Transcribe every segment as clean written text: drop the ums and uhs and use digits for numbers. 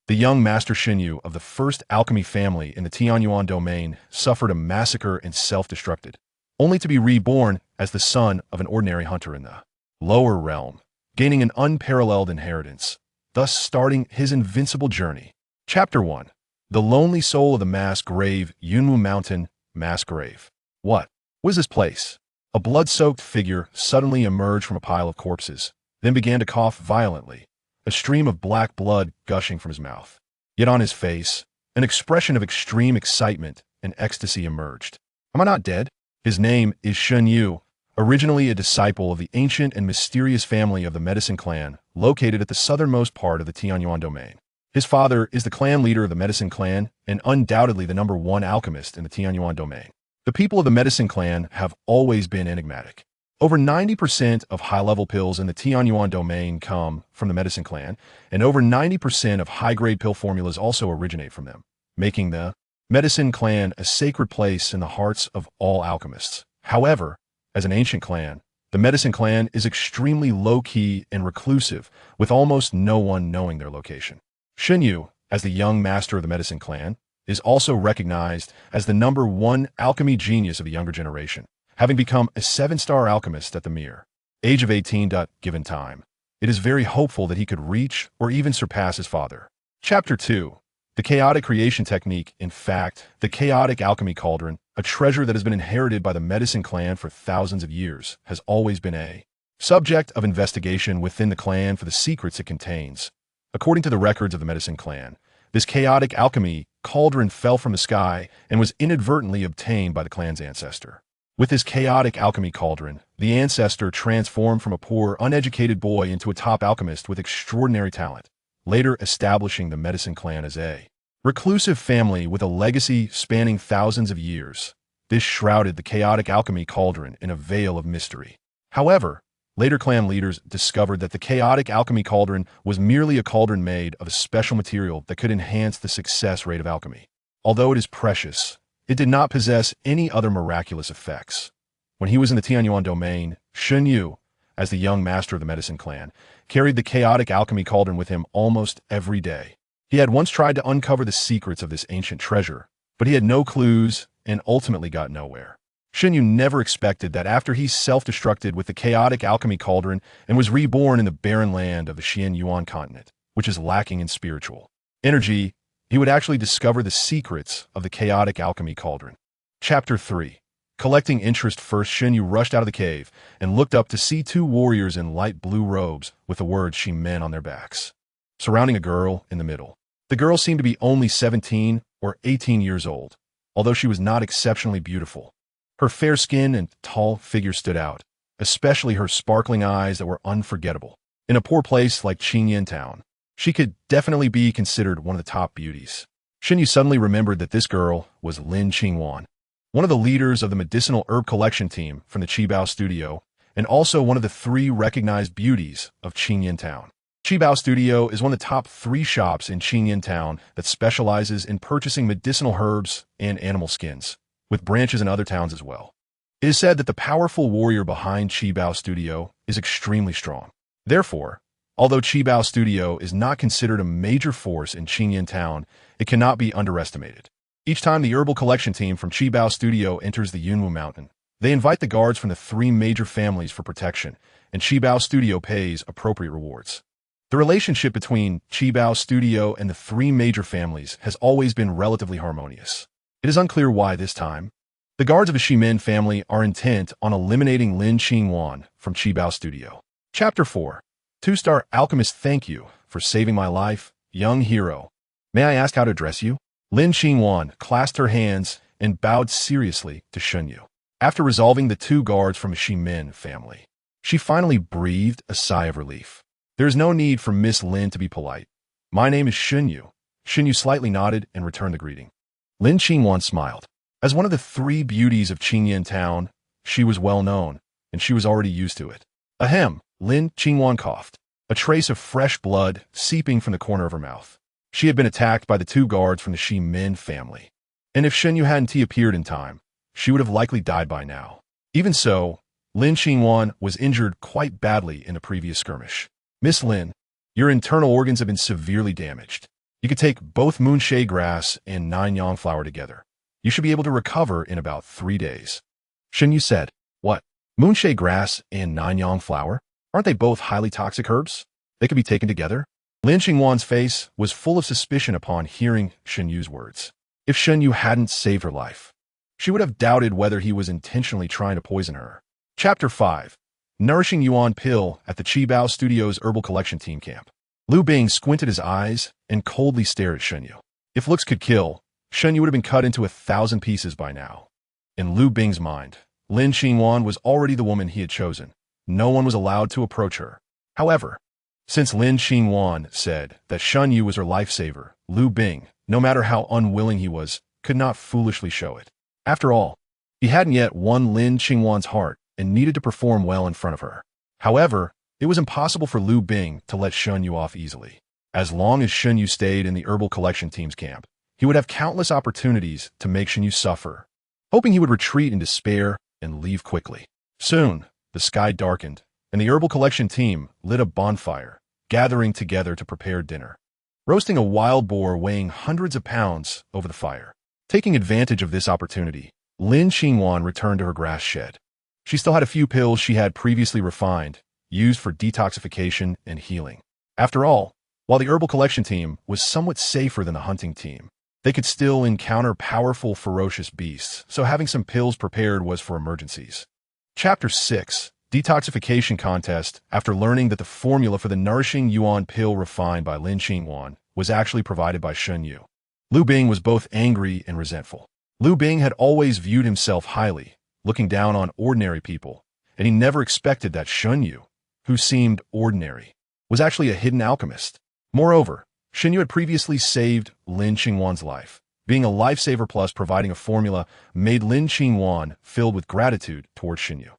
The young Master Shen Yue of the first alchemy family in the Tianyuan domain suffered a massacre and self-destructed, only to be reborn as the son of an ordinary hunter in the lower realm, gaining an unparalleled inheritance, thus starting his invincible journey. Chapter 1. The Lonely Soul of the Mass Grave, Yunwu Mountain, Mass Grave. What was this place? A blood-soaked figure suddenly emerged from a pile of corpses, then began to cough violently, a stream of black blood gushing from his mouth. Yet on his face, an expression of extreme excitement and ecstasy emerged. Am I not dead? His name is Shen Yue, originally a disciple of the ancient and mysterious family of the Medicine Clan, located at the southernmost part of the Tianyuan domain. His father is the clan leader of the Medicine Clan and undoubtedly the #1 alchemist in the Tianyuan domain. The people of the Medicine Clan have always been enigmatic. Over 90% of high-level pills in the Tianyuan domain come from the Medicine Clan, and over 90% of high-grade pill formulas also originate from them, making the Medicine Clan a sacred place in the hearts of all alchemists. However, as an ancient clan, the Medicine Clan is extremely low-key and reclusive, with almost no one knowing their location. Shen Yue, as the young master of the Medicine Clan, is also recognized as the #1 alchemy genius of the younger generation, having become a 7-star alchemist at the mere age of 18. Given time, it is very hopeful that he could reach or even surpass his father. Chapter 2. The Chaotic Creation Technique. In fact, the Chaotic Alchemy Cauldron, a treasure that has been inherited by the Medicine Clan for thousands of years, has always been a subject of investigation within the clan for the secrets it contains. According to the records of the Medicine Clan, this chaotic alchemy cauldron fell from the sky and was inadvertently obtained by the clan's ancestor. With this chaotic alchemy cauldron, the ancestor transformed from a poor, uneducated boy into a top alchemist with extraordinary talent, later establishing the Medicine Clan as a reclusive family with a legacy spanning thousands of years. This shrouded the chaotic alchemy cauldron in a veil of mystery. However, later clan leaders discovered that the chaotic alchemy cauldron was merely a cauldron made of a special material that could enhance the success rate of alchemy. Although it is precious, it did not possess any other miraculous effects. When he was in the Tianyuan domain, Shen Yue, as the young master of the Medicine Clan, carried the chaotic alchemy cauldron with him almost every day. He had once tried to uncover the secrets of this ancient treasure, but he had no clues and ultimately got nowhere. Shen Yue never expected that after he self-destructed with the chaotic alchemy cauldron and was reborn in the barren land of the Tianyuan continent, which is lacking in spiritual energy, he would actually discover the secrets of the chaotic alchemy cauldron. Chapter 3. Collecting interest. First, Shen Yue rushed out of the cave and looked up to see 2 warriors in light blue robes with the words "She Men" on their backs, surrounding a girl in the middle. The girl seemed to be only 17 or 18 years old, although she was not exceptionally beautiful. Her fair skin and tall figure stood out, especially her sparkling eyes that were unforgettable. In a poor place like Tianyuan Town, she could definitely be considered one of the top beauties. Shen Yue suddenly remembered that this girl was Lin Qingwan, one of the leaders of the medicinal herb collection team from the Qibao Studio, and also one of the 3 recognized beauties of Tianyuan Town. Qibao Studio is one of the top 3 shops in Tianyuan Town that specializes in purchasing medicinal herbs and animal skins, with branches in other towns as well. It is said that the powerful warrior behind Qibao Studio is extremely strong. Therefore, although Qibao Studio is not considered a major force in Tianyuan Town, it cannot be underestimated. Each time the herbal collection team from Qibao Studio enters the Yunwu Mountain, they invite the guards from the 3 major families for protection, and Qibao Studio pays appropriate rewards. The relationship between Qibao Studio and the 3 major families has always been relatively harmonious. It is unclear why this time. The guards of the Shimen family are intent on eliminating Lin Qingwan from Qibao Studio. Chapter 4. 2-star alchemist. Thank you for saving my life, young hero. May I ask how to address you? Lin Qingwan clasped her hands and bowed seriously to Shen Yue. After resolving the 2 guards from the Shimen family, she finally breathed a sigh of relief. There is no need for Miss Lin to be polite. My name is Shen Yue. Shen Yue slightly nodded and returned the greeting. Lin Qingwan smiled. As one of the 3 beauties of Tianyuan Town, she was well known, and she was already used to it. Ahem, Lin Qingwan coughed, a trace of fresh blood seeping from the corner of her mouth. She had been attacked by the 2 guards from the Shimen family, and if Shen Yue hadn't appeared in time, she would have likely died by now. Even so, Lin Qingwan was injured quite badly in the previous skirmish. Miss Lin, your internal organs have been severely damaged. You could take both moonshade grass and 9 yang flower together. You should be able to recover in about 3 days. Shen Yue said, "What? Moonshade grass and 9 yang flower? Aren't they both highly toxic herbs? They could be taken together?" Lin Xingwan's face was full of suspicion upon hearing Shen Yue's words. If Shen Yue hadn't saved her life, she would have doubted whether he was intentionally trying to poison her. Chapter 5. Nourishing Yuan Pill at the Qibao Studios Herbal Collection Team Camp. Lu Bing squinted his eyes and coldly stared at Shen Yue. If looks could kill, Shen Yue would have been cut into 1,000 pieces by now. In Lu Bing's mind, Lin Xingwan was already the woman he had chosen. No one was allowed to approach her. However, since Lin Xingwan said that Shen Yue was her lifesaver, Lu Bing, no matter how unwilling he was, could not foolishly show it. After all, he hadn't yet won Lin Xingwan's heart and needed to perform well in front of her. However, it was impossible for Lu Bing to let Shen Yue off easily. As long as Shen Yue stayed in the Herbal Collection Team's camp, he would have countless opportunities to make Shen Yue suffer, hoping he would retreat in despair and leave quickly. Soon, the sky darkened, and the Herbal Collection Team lit a bonfire, gathering together to prepare dinner, roasting a wild boar weighing hundreds of pounds over the fire. Taking advantage of this opportunity, Lin Xingwan returned to her grass shed. She still had a few pills she had previously refined, used for detoxification and healing. After all, while the Herbal Collection Team was somewhat safer than the hunting team, they could still encounter powerful, ferocious beasts, so having some pills prepared was for emergencies. Chapter 6. Detoxification Contest. After learning that the formula for the nourishing Yuan pill refined by Lin Xingwan was actually provided by Shen Yue, Lu Bing was both angry and resentful. Lu Bing had always viewed himself highly, looking down on ordinary people, and he never expected that Shen Yue, who seemed ordinary, was actually a hidden alchemist. Moreover, Shen Yue had previously saved Lin Xingwan's life. Being a lifesaver plus providing a formula made Lin Xingwan filled with gratitude towards Shen Yue.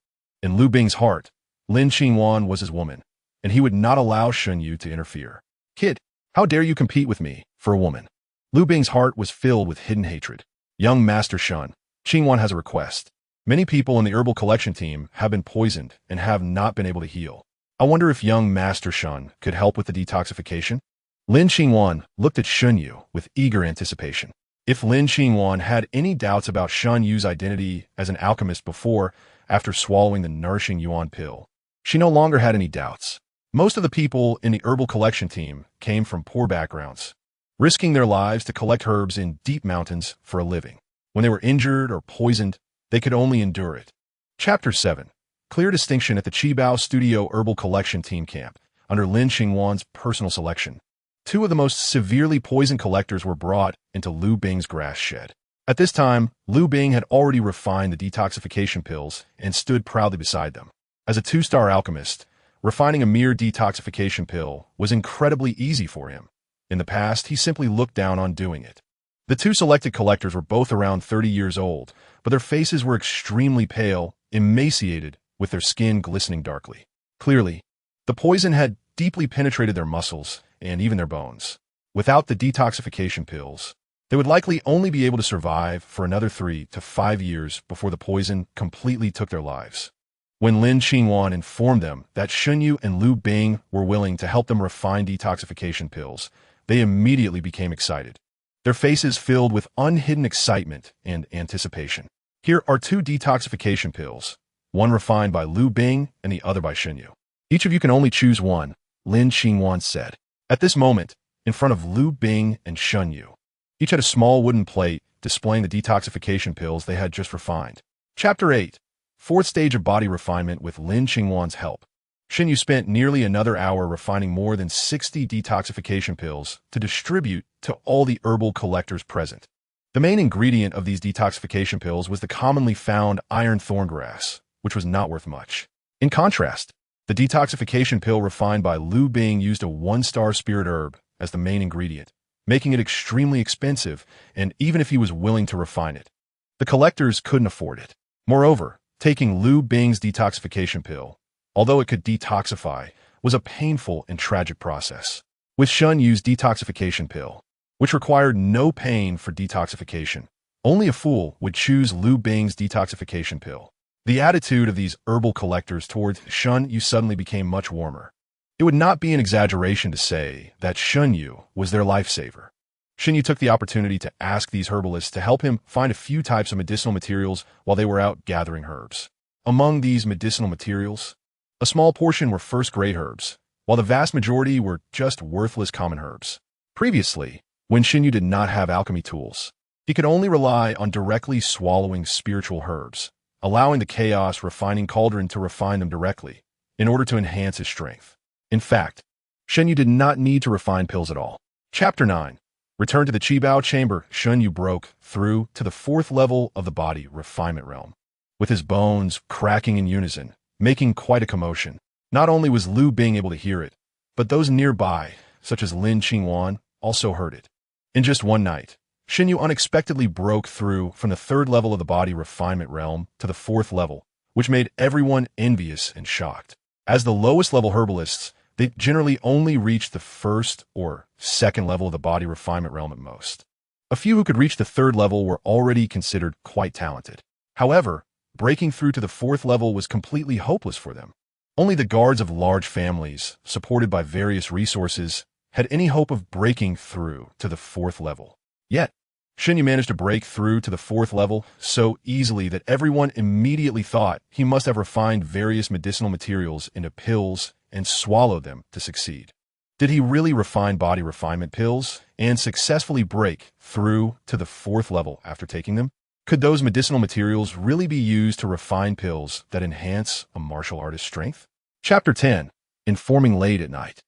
In Lu Bing's heart, Lin Xingwan was his woman, and he would not allow Shen Yue to interfere. "Kid, how dare you compete with me for a woman?" Lu Bing's heart was filled with hidden hatred. "Young Master Shen, Xingwan has a request. Many people in the Herbal Collection Team have been poisoned and have not been able to heal. I wonder if young Master Shen could help with the detoxification?" Lin Xingwan looked at Shen Yue with eager anticipation. If Lin Xingwan had any doubts about Shen Yue's identity as an alchemist before, after swallowing the nourishing Yuan pill, she no longer had any doubts. Most of the people in the Herbal Collection Team came from poor backgrounds, risking their lives to collect herbs in deep mountains for a living. When they were injured or poisoned, they could only endure it. Chapter 7. Clear distinction at the Qibao Studio Herbal Collection Team Camp. Under Lin Xingwan's personal selection, 2 of the most severely poisoned collectors were brought into Lu Bing's grass shed. At this time, Lu Bing had already refined the detoxification pills and stood proudly beside them. As a 2-star alchemist, refining a mere detoxification pill was incredibly easy for him. In the past, he simply looked down on doing it. The 2 selected collectors were both around 30 years old, but their faces were extremely pale, emaciated, with their skin glistening darkly. Clearly, the poison had deeply penetrated their muscles and even their bones. Without the detoxification pills, they would likely only be able to survive for another 3 to 5 years before the poison completely took their lives. When Lin Xingwan informed them that Shen Yue and Lu Bing were willing to help them refine detoxification pills, they immediately became excited, their faces filled with unhidden excitement and anticipation. Here are 2 detoxification pills, one refined by Lu Bing and the other by Shen Yue. Each of you can only choose one, Lin Xingwan said. At this moment, in front of Lu Bing and Shen Yue, each had a small wooden plate displaying the detoxification pills they had just refined. Chapter 8. 4th Stage of Body Refinement with Lin Xingwan's help. Shen Yue spent nearly another hour refining more than 60 detoxification pills to distribute to all the herbal collectors present. The main ingredient of these detoxification pills was the commonly found iron thorngrass, which was not worth much. In contrast, the detoxification pill refined by Lu Bing used a 1-star spirit herb as the main ingredient, making it extremely expensive, and even if he was willing to refine it, the collectors couldn't afford it. Moreover, taking Lu Bing's detoxification pill, although it could detoxify, was a painful and tragic process. With Shen Yue's detoxification pill, which required no pain for detoxification, only a fool would choose Lu Bing's detoxification pill. The attitude of these herbal collectors towards Shen Yue suddenly became much warmer. It would not be an exaggeration to say that Shen Yue was their lifesaver. Shen Yue took the opportunity to ask these herbalists to help him find a few types of medicinal materials while they were out gathering herbs. Among these medicinal materials, a small portion were first-grade herbs, while the vast majority were just worthless common herbs. Previously, when Shen Yue did not have alchemy tools, he could only rely on directly swallowing spiritual herbs, allowing the chaos refining cauldron to refine them directly, in order to enhance his strength. In fact, Shen Yue did not need to refine pills at all. Chapter 9. Return to the Qibao chamber. Shen Yue broke through to the 4th level of the body refinement realm, with his bones cracking in unison, making quite a commotion. Not only was Liu Bing able to hear it, but those nearby, such as Lin Qingwan, also heard it. In just one night, Shen Yue unexpectedly broke through from the 3rd level of the body refinement realm to the 4th level, which made everyone envious and shocked. As the lowest level herbalists, they generally only reached the 1st or 2nd level of the body refinement realm at most. A few who could reach the 3rd level were already considered quite talented. However, breaking through to the 4th level was completely hopeless for them. Only the guards of large families, supported by various resources, had any hope of breaking through to the 4th level. Yet, Shen Yue managed to break through to the 4th level so easily that everyone immediately thought he must have refined various medicinal materials into pills and swallowed them to succeed. Did he really refine body refinement pills and successfully break through to the 4th level after taking them? Could those medicinal materials really be used to refine pills that enhance a martial artist's strength? Chapter 10. Informing late at night.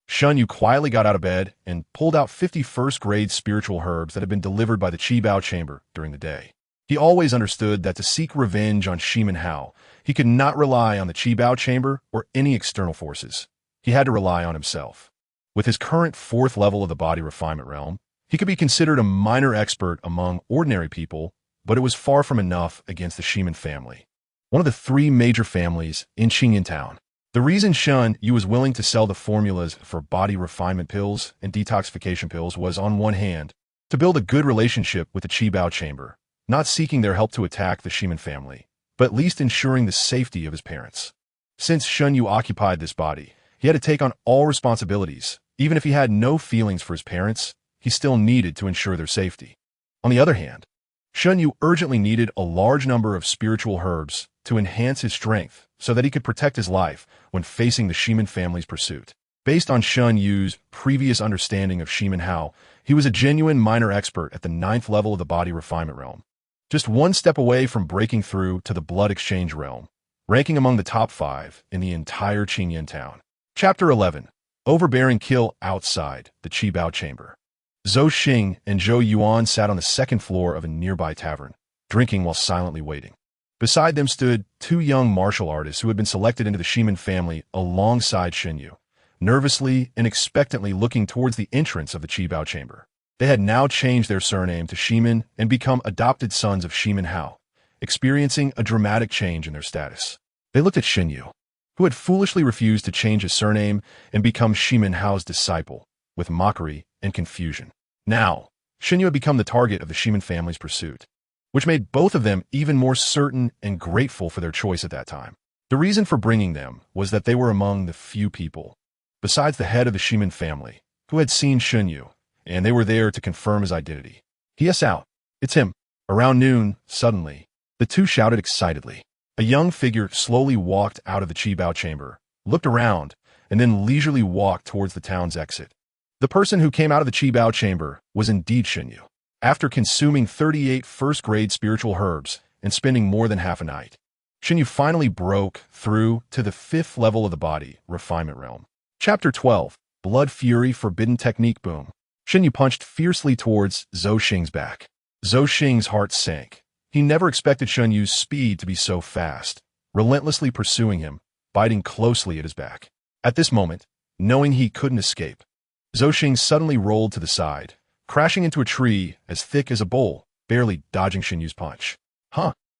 Shen Yue quietly got out of bed and pulled out 50 first-grade spiritual herbs that had been delivered by the Qibao chamber during the day. He always understood that to seek revenge on Shimen Hao, he could not rely on the Qibao chamber or any external forces. He had to rely on himself. With his current 4th level of the body refinement realm, he could be considered a minor expert among ordinary people, but it was far from enough against the Shimen family, one of the 3 major families in Qingyan Town. The reason Shen Yue was willing to sell the formulas for body refinement pills and detoxification pills was, on one hand, to build a good relationship with the Qibao chamber, not seeking their help to attack the Shimen family, but at least ensuring the safety of his parents. Since Shen Yue occupied this body, he had to take on all responsibilities. Even if he had no feelings for his parents, he still needed to ensure their safety. On the other hand, Shen Yue urgently needed a large number of spiritual herbs to enhance his strength so that he could protect his life when facing the Shimen family's pursuit. Based on Shen Yue's previous understanding of Shimen Hao, he was a genuine minor expert at the 9th level of the body refinement realm, just one step away from breaking through to the blood exchange realm, ranking among the top 5 in the entire Qingyan Town. Chapter 11. Overbearing kill outside the Qibao chamber. Zhou Xing and Zhou Yuan sat on the 2nd floor of a nearby tavern, drinking while silently waiting. Beside them stood 2 young martial artists who had been selected into the Shimen family alongside Shen Yue, nervously and expectantly looking towards the entrance of the Qibao chamber. They had now changed their surname to Shimen and become adopted sons of Shimen Hao, experiencing a dramatic change in their status. They looked at Shen Yue, who had foolishly refused to change his surname and become Shimen Hao's disciple, with mockery and confusion. Now, Shen Yue had become the target of the Shimen family's pursuit, which made both of them even more certain and grateful for their choice at that time. The reason for bringing them was that they were among the few people, besides the head of the Shimen family, who had seen Shen Yue, and they were there to confirm his identity. "Yes, out. It's him." Around noon, suddenly, the 2 shouted excitedly. A young figure slowly walked out of the Qibao chamber, looked around, and then leisurely walked towards the town's exit. The person who came out of the Qibao chamber was indeed Shen Yue. After consuming 38 first-grade spiritual herbs and spending more than half a night, Shen Yue finally broke through to the 5th level of the body refinement realm. Chapter 12. Blood Fury Forbidden Technique Boom. Shen Yue punched fiercely towards Zhou Xing's back. Zhou Xing's heart sank. He never expected Shen Yue's speed to be so fast, relentlessly pursuing him, biting closely at his back. At this moment, knowing he couldn't escape, Zhou Xing suddenly rolled to the side, crashing into a tree as thick as a bowl, barely dodging Shen Yue's punch.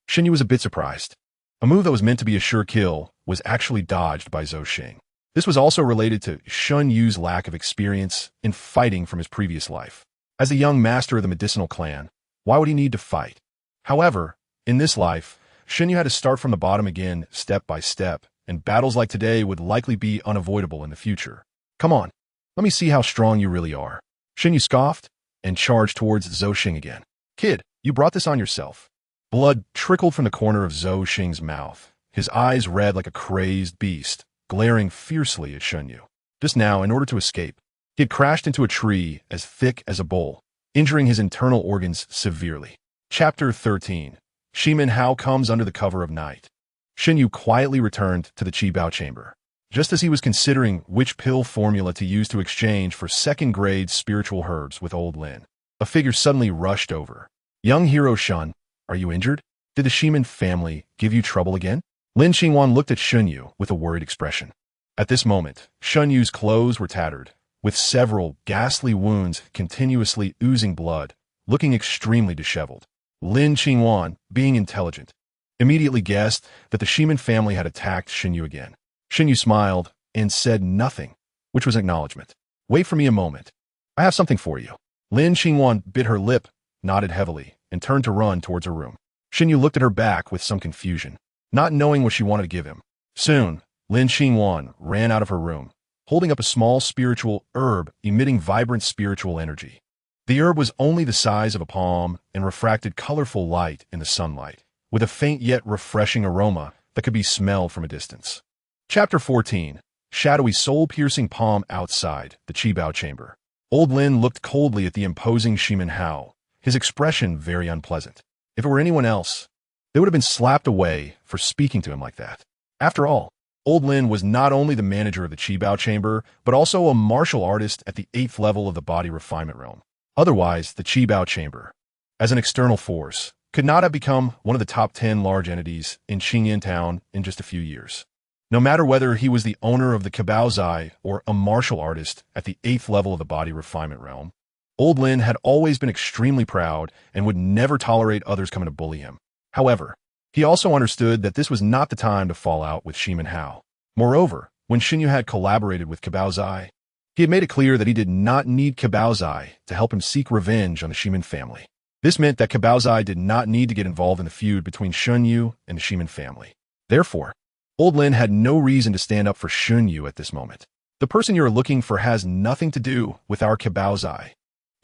Shen Yue was a bit surprised. A move that was meant to be a sure kill was actually dodged by Zhou Xing. This was also related to Shen Yue's lack of experience in fighting from his previous life. As a young master of the medicinal clan, why would he need to fight? However, in this life, Shen Yue had to start from the bottom again, step by step, and battles like today would likely be unavoidable in the future. "Come on, let me see how strong you really are." Shen Yue scoffed, and charged towards Zhou Xing again. "Kid, you brought this on yourself." Blood trickled from the corner of Zhou Xing's mouth, his eyes red like a crazed beast, glaring fiercely at Shen Yue. Just now, in order to escape, he had crashed into a tree as thick as a bowl, injuring his internal organs severely. Chapter 13. Shimin Hao comes under the cover of night. Shen Yue quietly returned to the Qibao chamber. Just as he was considering which pill formula to use to exchange for second-grade spiritual herbs with old Lin, a figure suddenly rushed over. "Young hero Shen, are you injured? Did the Shimin family give you trouble again?" Lin Xingwan looked at Shen Yue with a worried expression. At this moment, Shen Yue's clothes were tattered, with several ghastly wounds continuously oozing blood, looking extremely disheveled. Lin Xingwan, being intelligent, immediately guessed that the Shimin family had attacked Shen Yue again. Shen Yue smiled and said nothing, which was acknowledgement. "Wait for me a moment. I have something for you." Lin Xingwan bit her lip, nodded heavily, and turned to run towards her room. Shen Yue looked at her back with some confusion, not knowing what she wanted to give him. Soon, Lin Xingwan ran out of her room, holding up a small spiritual herb emitting vibrant spiritual energy. The herb was only the size of a palm and refracted colorful light in the sunlight, with a faint yet refreshing aroma that could be smelled from a distance. Chapter 14. Shadowy soul-piercing palm outside the Qibao chamber. Old Lin looked coldly at the imposing Shimin Hao, his expression very unpleasant. If it were anyone else, they would have been slapped away for speaking to him like that. After all, Old Lin was not only the manager of the Qibao chamber, but also a martial artist at the 8th level of the body refinement realm. Otherwise, the Qibao chamber, as an external force, could not have become one of the top 10 large entities in Qingyan Town in just a few years. No matter whether he was the owner of the Cabaozai or a martial artist at the 8th level of the body refinement realm, Old Lin had always been extremely proud and would never tolerate others coming to bully him. However, he also understood that this was not the time to fall out with Shimin Hao. Moreover, when Shen Yue had collaborated with Cabaozai, he had made it clear that he did not need Cabaozai to help him seek revenge on the Shimin family. This meant that Cabaozai did not need to get involved in the feud between Shen Yue and the Shimin family. Therefore, Old Lin had no reason to stand up for Shen Yue at this moment. "The person you are looking for has nothing to do with our Cabaozai.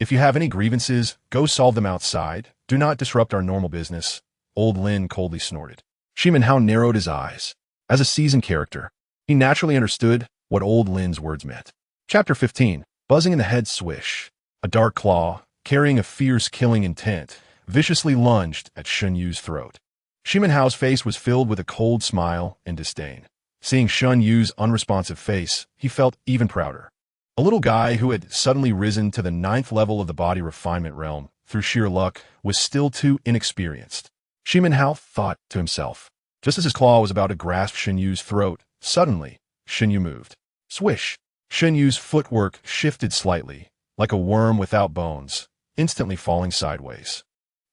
If you have any grievances, go solve them outside. Do not disrupt our normal business," Old Lin coldly snorted. Shimin Hao narrowed his eyes. As a seasoned character, he naturally understood what Old Lin's words meant. Chapter 15. Buzzing in the head swish. A dark claw, carrying a fierce killing intent, viciously lunged at Shen Yue's throat. Shimin Hao's face was filled with a cold smile and disdain. Seeing Shen Yue's unresponsive face, he felt even prouder. A little guy who had suddenly risen to the 9th level of the body refinement realm through sheer luck was still too inexperienced. Shimin Hao thought to himself. Just as his claw was about to grasp Shen Yue's throat, suddenly, Shen Yue moved. Swish! Shen Yue's footwork shifted slightly, like a worm without bones, instantly falling sideways.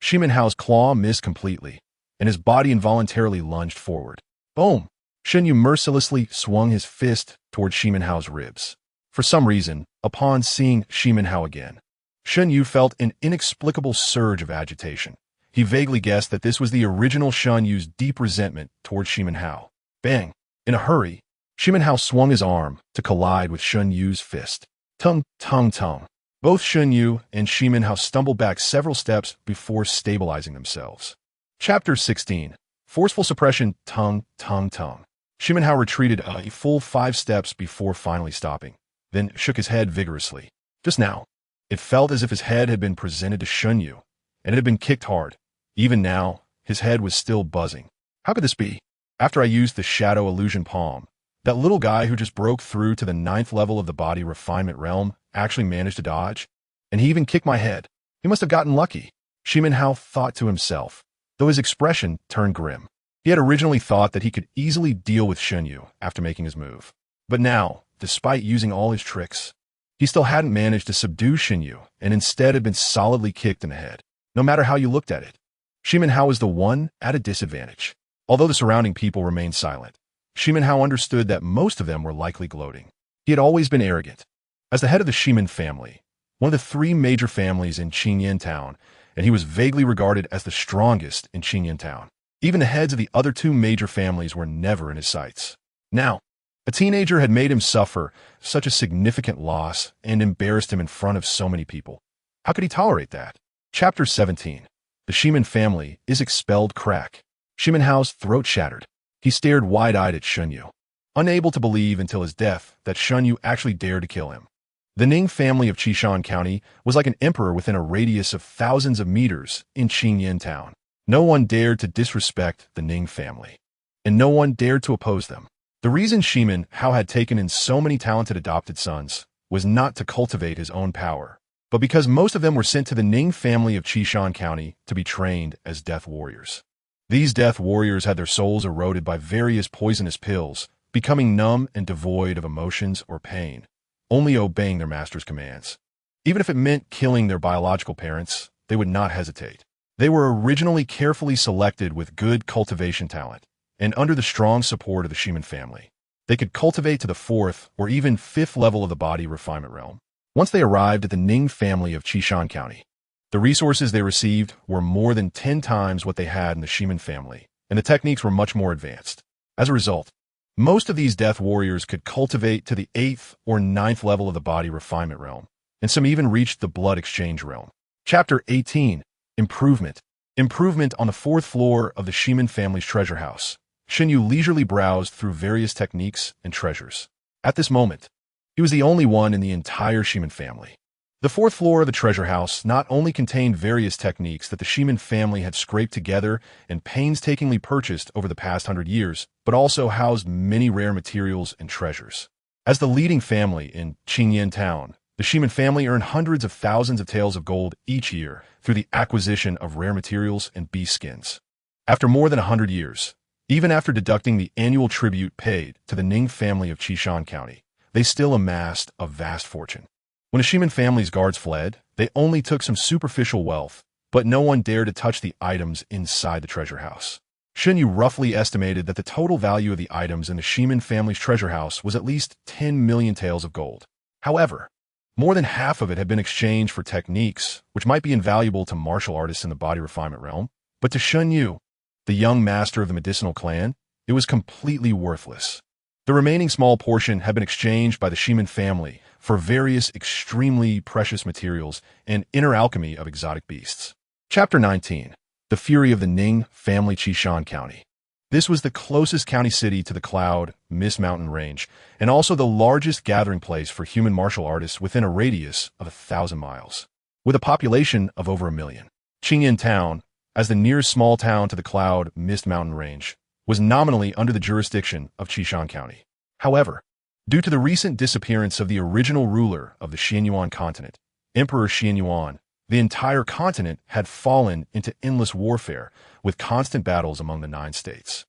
Shimin Hao's claw missed completely, and his body involuntarily lunged forward. Boom! Shen Yue mercilessly swung his fist toward Shimin Hao's ribs. For some reason, upon seeing Shimin Hao again, Shen Yue felt an inexplicable surge of agitation. He vaguely guessed that this was the original Shen Yue's deep resentment toward Shimin Hao. Bang! In a hurry, Shimin Hao swung his arm to collide with Shen Yue's fist. Tung, tung, tung. Both Shen Yue and Shimin Hao stumbled back several steps before stabilizing themselves. Chapter 16. Forceful suppression. Tung, tung, tung. Shimin Hao retreated a full 5 steps before finally stopping, then shook his head vigorously. Just now, it felt as if his head had been presented to Shen Yue, and it had been kicked hard. Even now, his head was still buzzing. How could this be? After I used the shadow illusion palm, that little guy who just broke through to the 9th level of the body refinement realm actually managed to dodge, and he even kicked my head. He must have gotten lucky, Shimin Hao thought to himself, though his expression turned grim. He had originally thought that he could easily deal with Shen Yue after making his move. But now, despite using all his tricks, he still hadn't managed to subdue Shen Yue and instead had been solidly kicked in the head. No matter how you looked at it, Shimin Hao was the one at a disadvantage. Although the surrounding people remained silent, Shimin Hao understood that most of them were likely gloating. He had always been arrogant. As the head of the Shimin family, one of the 3 major families in Qingyan Town, and he was vaguely regarded as the strongest in Qingyan Town. Even the heads of the other 2 major families were never in his sights. Now, a teenager had made him suffer such a significant loss and embarrassed him in front of so many people. How could he tolerate that? Chapter 17. The Shiman family is expelled. Crack. Shiman Hao's throat shattered. He stared wide-eyed at Shen Yue, unable to believe until his death that Shen Yue actually dared to kill him. The Ning family of Qishan County was like an emperor within a radius of thousands of meters in Tianyuan Town. No one dared to disrespect the Ning family, and no one dared to oppose them. The reason Shiman Hao had taken in so many talented adopted sons was not to cultivate his own power, but because most of them were sent to the Ning family of Qishan County to be trained as death warriors. These death warriors had their souls eroded by various poisonous pills, becoming numb and devoid of emotions or pain, only obeying their master's commands. Even if it meant killing their biological parents, they would not hesitate. They were originally carefully selected with good cultivation talent, and under the strong support of the Shiman family, they could cultivate to the 4th or even 5th level of the body refinement realm. Once they arrived at the Ning family of Qishan County, the resources they received were more than 10 times what they had in the Shiman family, and the techniques were much more advanced. As a result, most of these death warriors could cultivate to the 8th or 9th level of the body refinement realm, and some even reached the blood exchange realm. Chapter 18. Improvement. Improvement on the 4th floor of the Shiman family's treasure house. Shen Yue leisurely browsed through various techniques and treasures. At this moment, he was the only one in the entire Shiman family. The 4th floor of the treasure house not only contained various techniques that the Shiman family had scraped together and painstakingly purchased over the past 100 years, but also housed many rare materials and treasures. As the leading family in Tianyuan Town, the Shiman family earned hundreds of thousands of taels of gold each year through the acquisition of rare materials and beast skins. After more than 100 years, even after deducting the annual tribute paid to the Ning family of Qishan County, they still amassed a vast fortune. When the Shiman family's guards fled, they only took some superficial wealth, but no one dared to touch the items inside the treasure house. Shen Yue roughly estimated that the total value of the items in the Shiman family's treasure house was at least 10 million taels of gold. However, more than half of it had been exchanged for techniques, which might be invaluable to martial artists in the body refinement realm, but to Shen Yue, the young master of the medicinal clan, it was completely worthless. The remaining small portion had been exchanged by the Shiman family for various extremely precious materials and inner alchemy of exotic beasts. Chapter 19. The Fury of the Ning Family. Qishan County. This was the closest county city to the Cloud Mist Mountain Range, and also the largest gathering place for human martial artists within a radius of 1,000 miles. With a population of over 1 million, Tianyuan Town, as the nearest small town to the Cloud Mist Mountain Range, was nominally under the jurisdiction of Qishan County. However, due to the recent disappearance of the original ruler of the Tianyuan continent, Emperor Shen Yue, the entire continent had fallen into endless warfare with constant battles among the 9 states,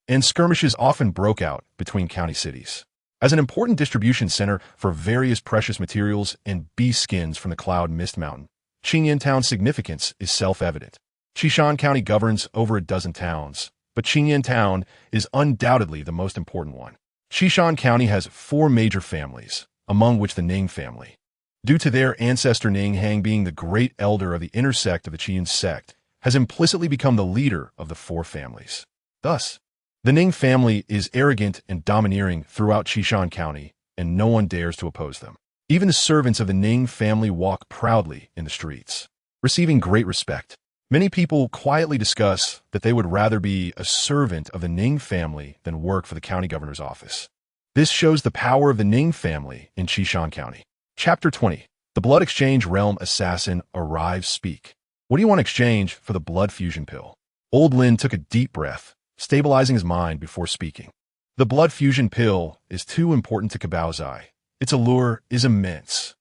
and skirmishes often broke out between county cities. As an important distribution center for various precious materials and beast skins from the Cloud Mist Mountain, Tianyuan Town's significance is self-evident. Qishan County governs over a dozen towns, but Tianyuan Town is undoubtedly the most important one. Qishan County has 4 major families, among which the Ning family, due to their ancestor Ning Hang being the great elder of the inner sect of the Qiyun sect, has implicitly become the leader of the 4 families. Thus, the Ning family is arrogant and domineering throughout Qishan County, and no one dares to oppose them. Even the servants of the Ning family walk proudly in the streets, receiving great respect. Many people quietly discuss that they would rather be a servant of the Ning family than work for the county governor's office. This shows the power of the Ning family in Qishan County. Chapter 20. The Blood Exchange Realm Assassin arrives. Speak. What do you want to exchange for the blood fusion pill? Old Lin took a deep breath, stabilizing his mind before speaking. The blood fusion pill is too important to Cabaozai. Its allure is immense.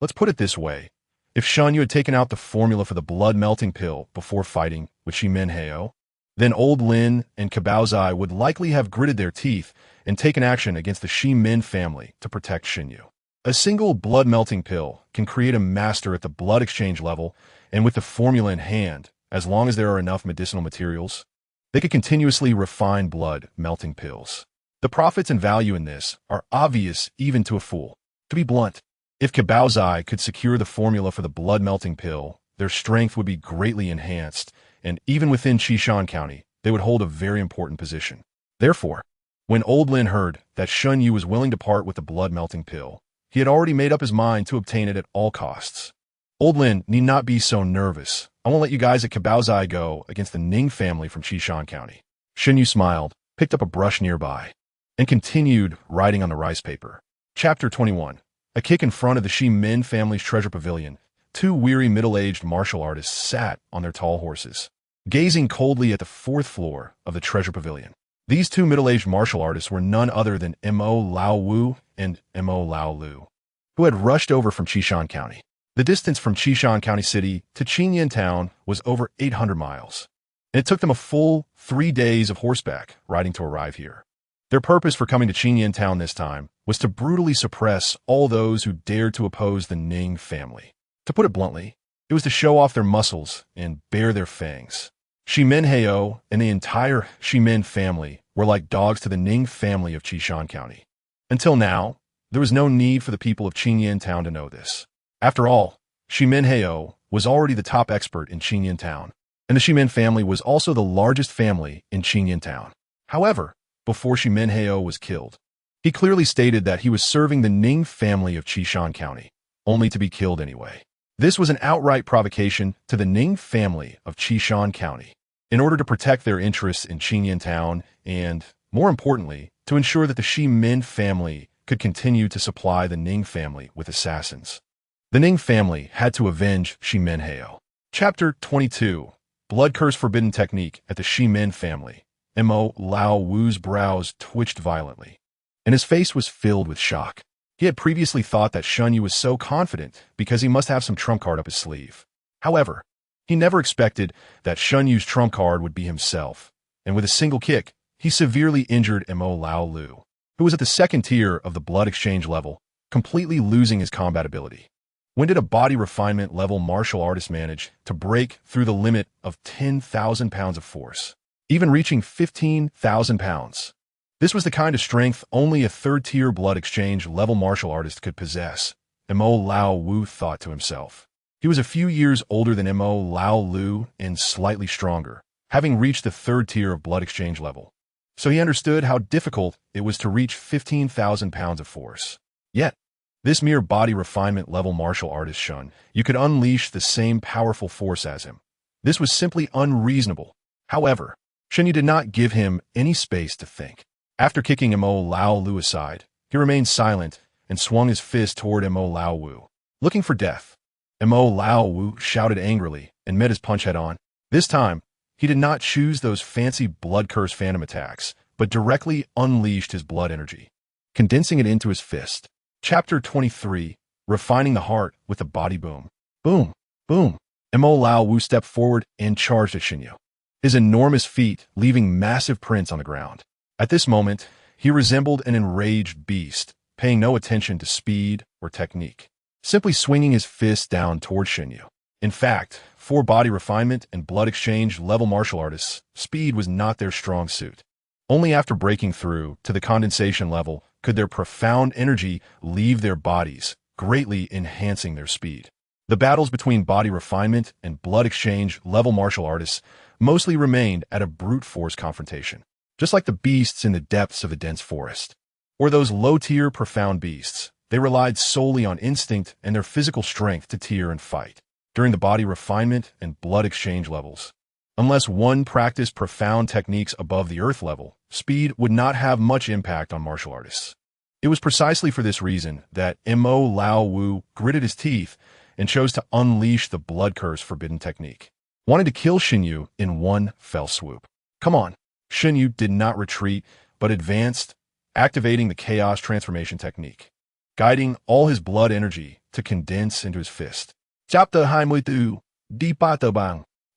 Let's put it this way. If Shen Yue had taken out the formula for the blood-melting pill before fighting with Shimen Hao, then Old Lin and Cabaozai would likely have gritted their teeth and taken action against the Shimen family to protect Shen Yue. A single blood-melting pill can create a master at the blood exchange level, and with the formula in hand, as long as there are enough medicinal materials, they could continuously refine blood-melting pills. The profits and value in this are obvious even to a fool. To be blunt, if Cabaozai could secure the formula for the blood-melting pill, their strength would be greatly enhanced, and even within Qishan County, they would hold a very important position. Therefore, when Old Lin heard that Shen Yue was willing to part with the blood-melting pill, he had already made up his mind to obtain it at all costs. Old Lin need not be so nervous. I won't let you guys at Kabaozai go against the Ning family from Qishan County. Shen Yue smiled, picked up a brush nearby, and continued writing on the rice paper. Chapter 21. A kick in front of the Shi Min family's treasure pavilion. Two weary middle-aged martial artists sat on their tall horses, gazing coldly at the fourth floor of the treasure pavilion. These two middle-aged martial artists were none other than Mo Lao Wu and Mo Lao Lu, who had rushed over from Qishan County. The distance from Qishan County City to Qinyan Town was over 800 miles, and it took them a full 3 days of horseback riding to arrive here. Their purpose for coming to Qinyan Town this time was to brutally suppress all those who dared to oppose the Ning family. To put it bluntly, it was to show off their muscles and bare their fangs. Shimin Heyo and the entire Shimin family were like dogs to the Ning family of Qishan County. Until now, there was no need for the people of Qinyan Town to know this. After all, Shimin Heyo was already the top expert in Qinyan Town, and the Shimin family was also the largest family in Qinyan Town. However, before Shimin Heyo was killed, he clearly stated that he was serving the Ning family of Qishan County, only to be killed anyway. This was an outright provocation to the Ning family of Qishan County, in order to protect their interests in Qinyan Town and, more importantly, to ensure that the Shi Min family could continue to supply the Ning family with assassins. The Ning family had to avenge Shi Min Heyo. Chapter 22. Blood Curse Forbidden Technique at the Shi Min family. Mo Lao Wu's brows twitched violently, and his face was filled with shock. He had previously thought that Shen Yue was so confident because he must have some trump card up his sleeve. However, he never expected that Shen Yue's trump card would be himself, and with a single kick, he severely injured Mo Lao Lu, who was at the second tier of the blood exchange level, completely losing his combat ability. When did a body refinement level martial artist manage to break through the limit of 10,000 pounds of force, even reaching 15,000 pounds? This was the kind of strength only a third-tier blood exchange level martial artist could possess, Mo Lao Wu thought to himself. He was a few years older than Mo Lao Lu and slightly stronger, having reached the third tier of blood exchange level. So he understood how difficult it was to reach 15,000 pounds of force. Yet, this mere body refinement level martial artist Shen Yue could unleash the same powerful force as him. This was simply unreasonable. However, Shen Yue did not give him any space to think. After kicking Mo Lao Lu aside, he remained silent and swung his fist toward Mo Lao Wu, looking for death. Mo Lao Wu shouted angrily and met his punch head-on. This time, he did not choose those fancy blood curse phantom attacks, but directly unleashed his blood energy, condensing it into his fist. Chapter 23. Refining the Heart with the Body Boom. Boom, boom. Mo Lao Wu stepped forward and charged at Shen Yue, his enormous feet leaving massive prints on the ground. At this moment, he resembled an enraged beast, paying no attention to speed or technique, simply swinging his fist down toward Shen Yue. In fact, for body refinement and blood exchange level martial artists, speed was not their strong suit. Only after breaking through to the condensation level could their profound energy leave their bodies, greatly enhancing their speed. The battles between body refinement and blood exchange level martial artists mostly remained at a brute force confrontation, just like the beasts in the depths of a dense forest, or those low-tier profound beasts. They relied solely on instinct and their physical strength to tear and fight during the body refinement and blood exchange levels. Unless one practiced profound techniques above the earth level, speed would not have much impact on martial artists. It was precisely for this reason that Mo Lao Wu gritted his teeth and chose to unleash the blood curse forbidden technique, wanting to kill Shen Yue in one fell swoop. Come on. Shen Yue did not retreat, but advanced, activating the chaos transformation technique, guiding all his blood energy to condense into his fist.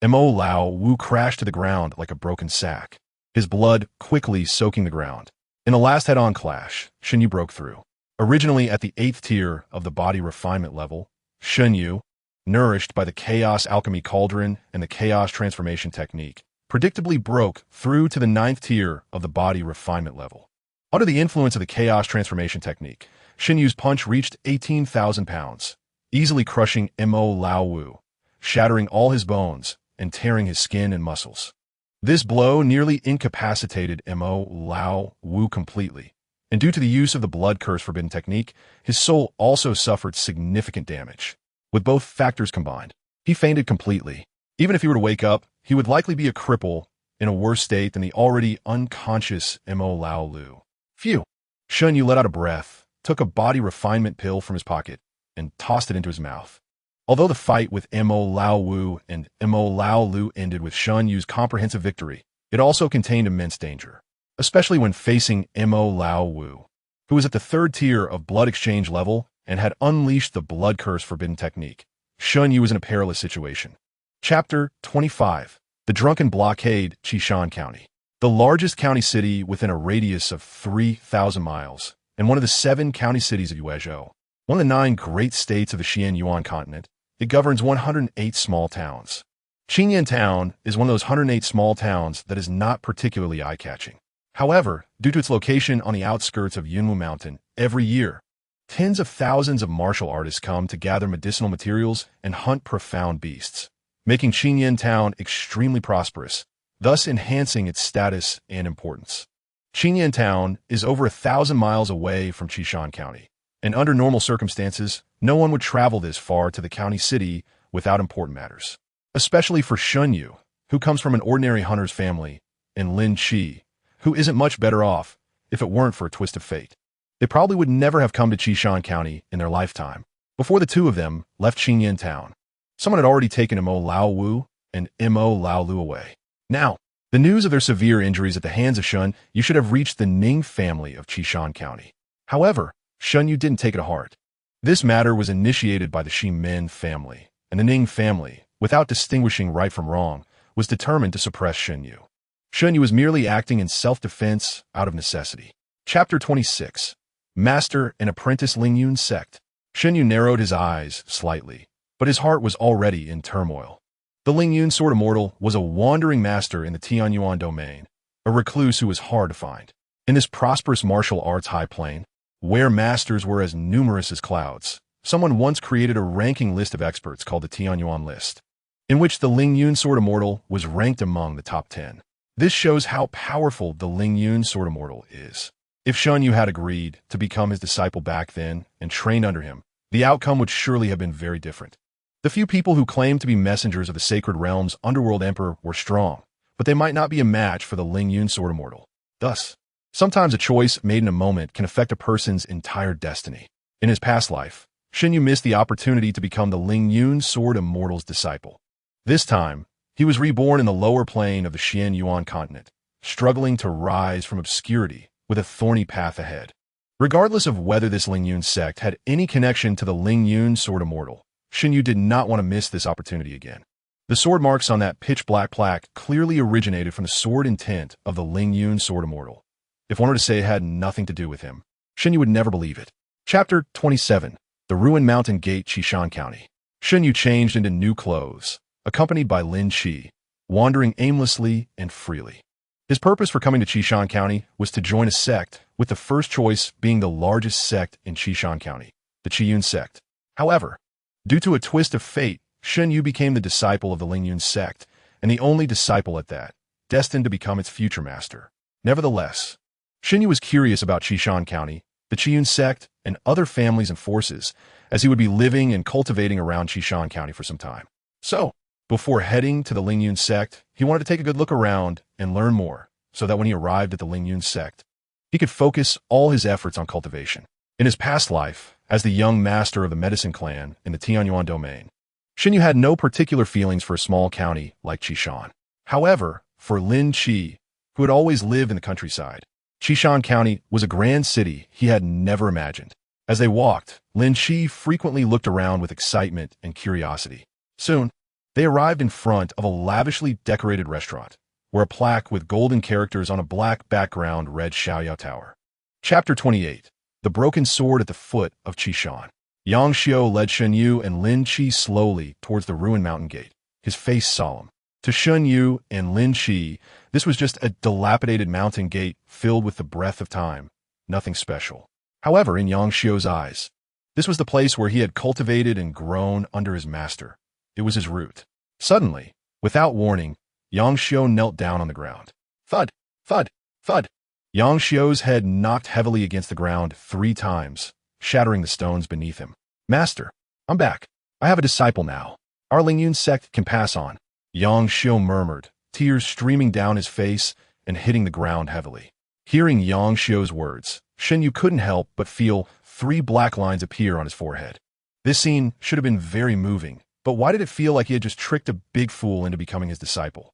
Mo Lao Wu crashed to the ground like a broken sack, his blood quickly soaking the ground. In a last head-on clash, Shen Yue broke through. Originally at the 8th tier of the body refinement level, Shen Yue, nourished by the Chaos Alchemy Cauldron and the Chaos Transformation Technique, predictably broke through to the 9th tier of the body refinement level. Under the influence of the Chaos Transformation Technique, Shen Yue's punch reached 18,000 pounds, easily crushing Mo Lao Wu, shattering all his bones and tearing his skin and muscles. This blow nearly incapacitated Mo Lao Wu completely, and due to the use of the blood curse forbidden technique, his soul also suffered significant damage. With both factors combined, he fainted completely. Even if he were to wake up, he would likely be a cripple in a worse state than the already unconscious Mo Lao Lu. Phew. Shen Yue let out a breath, took a body refinement pill from his pocket, and tossed it into his mouth. Although the fight with Mo Lao Wu and Mo Lao Lu ended with Shen Yue's comprehensive victory, it also contained immense danger, especially when facing Mo Lao Wu, who was at the third tier of blood exchange level and had unleashed the blood curse forbidden technique. Shen Yue was in a perilous situation. Chapter 25. The Drunken Blockade, Qishan County. The largest county city within a radius of 3,000 miles, and one of the 7 county cities of Yuezhou. One of the 9 great states of the Tianyuan continent, it governs 108 small towns. Qinyan Town is one of those 108 small towns that is not particularly eye-catching. However, due to its location on the outskirts of Yunwu Mountain, every year, tens of thousands of martial artists come to gather medicinal materials and hunt profound beasts, making Qinyan Town extremely prosperous, thus enhancing its status and importance. Qinyan Town is over 1,000 miles away from Qishan County, and under normal circumstances, no one would travel this far to the county city without important matters. Especially for Shen Yue, who comes from an ordinary hunter's family, and Lin Qi, who isn't much better off if it weren't for a twist of fate. They probably would never have come to Qishan County in their lifetime. Before the two of them left Qinyan Town, someone had already taken Mo Lao Wu and Mo Lao Lu away. Now, the news of their severe injuries at the hands of Shen Yue should have reached the Ning family of Qishan County. However, Shen Yue didn't take it to heart. This matter was initiated by the Shimen family, and the Ning family, without distinguishing right from wrong, was determined to suppress Shen Yue. Shen Yue was merely acting in self-defense out of necessity. Chapter 26. Master and Apprentice Lingyun Sect. Shen Yue narrowed his eyes slightly, but his heart was already in turmoil. The Lingyun Sword Immortal was a wandering master in the Tianyuan domain, a recluse who was hard to find. In this prosperous martial arts high plane, where masters were as numerous as clouds, someone once created a ranking list of experts called the Tianyuan List, in which the Lingyun Sword Immortal was ranked among the top 10. This shows how powerful the Lingyun Sword Immortal is. If Shen Yue had agreed to become his disciple back then and trained under him, the outcome would surely have been very different. The few people who claimed to be messengers of the Sacred Realm's underworld emperor were strong, but they might not be a match for the Lingyun Sword Immortal. Thus, sometimes a choice made in a moment can affect a person's entire destiny. In his past life, Shen Yue missed the opportunity to become the Lingyun Sword Immortal's disciple. This time, he was reborn in the lower plane of the Tianyuan continent, struggling to rise from obscurity with a thorny path ahead. Regardless of whether this Lingyun sect had any connection to the Lingyun Sword Immortal, Shen Yue did not want to miss this opportunity again. The sword marks on that pitch-black plaque clearly originated from the sword intent of the Lingyun Sword Immortal. If one were to say it had nothing to do with him, Shen Yue would never believe it. Chapter 27. The Ruined Mountain Gate, Qishan County. Shen Yue changed into new clothes, accompanied by Lin Qi, wandering aimlessly and freely. His purpose for coming to Qishan County was to join a sect, with the first choice being the largest sect in Qishan County, the Qiyun sect. However, due to a twist of fate, Shen Yue became the disciple of the Lingyun sect, and the only disciple at that, destined to become its future master. Nevertheless, Shen Yue was curious about Qishan County, the Qiyun sect, and other families and forces, as he would be living and cultivating around Qishan County for some time. So, before heading to the Lingyun sect, he wanted to take a good look around and learn more, so that when he arrived at the Lingyun sect, he could focus all his efforts on cultivation. In his past life, as the young master of the medicine clan in the Tianyuan domain, Shen Yue had no particular feelings for a small county like Qishan. However, for Lin Qi, who had always lived in the countryside, Qishan County was a grand city he had never imagined. As they walked, Lin Qi frequently looked around with excitement and curiosity. Soon, they arrived in front of a lavishly decorated restaurant, where a plaque with golden characters on a black background read Xiaoyao Tower. Chapter 28. The Broken Sword at the Foot of Qishan. Yang Xiu led Shen Yue and Lin Qi slowly towards the ruined mountain gate, his face solemn. To Shen Yue and Lin Qi, this was just a dilapidated mountain gate filled with the breath of time, nothing special. However, in Yang Xiu's eyes, this was the place where he had cultivated and grown under his master. It was his root. Suddenly, without warning, Yang Xiu knelt down on the ground. Thud, thud, thud. Yang Xiu's head knocked heavily against the ground 3 times, shattering the stones beneath him. Master, I'm back. I have a disciple now. Our Lingyun sect can pass on. Yang Xiu murmured, tears streaming down his face and hitting the ground heavily. Hearing Yang Xiu's words, Shen Yue couldn't help but feel 3 black lines appear on his forehead. This scene should have been very moving, but why did it feel like he had just tricked a big fool into becoming his disciple?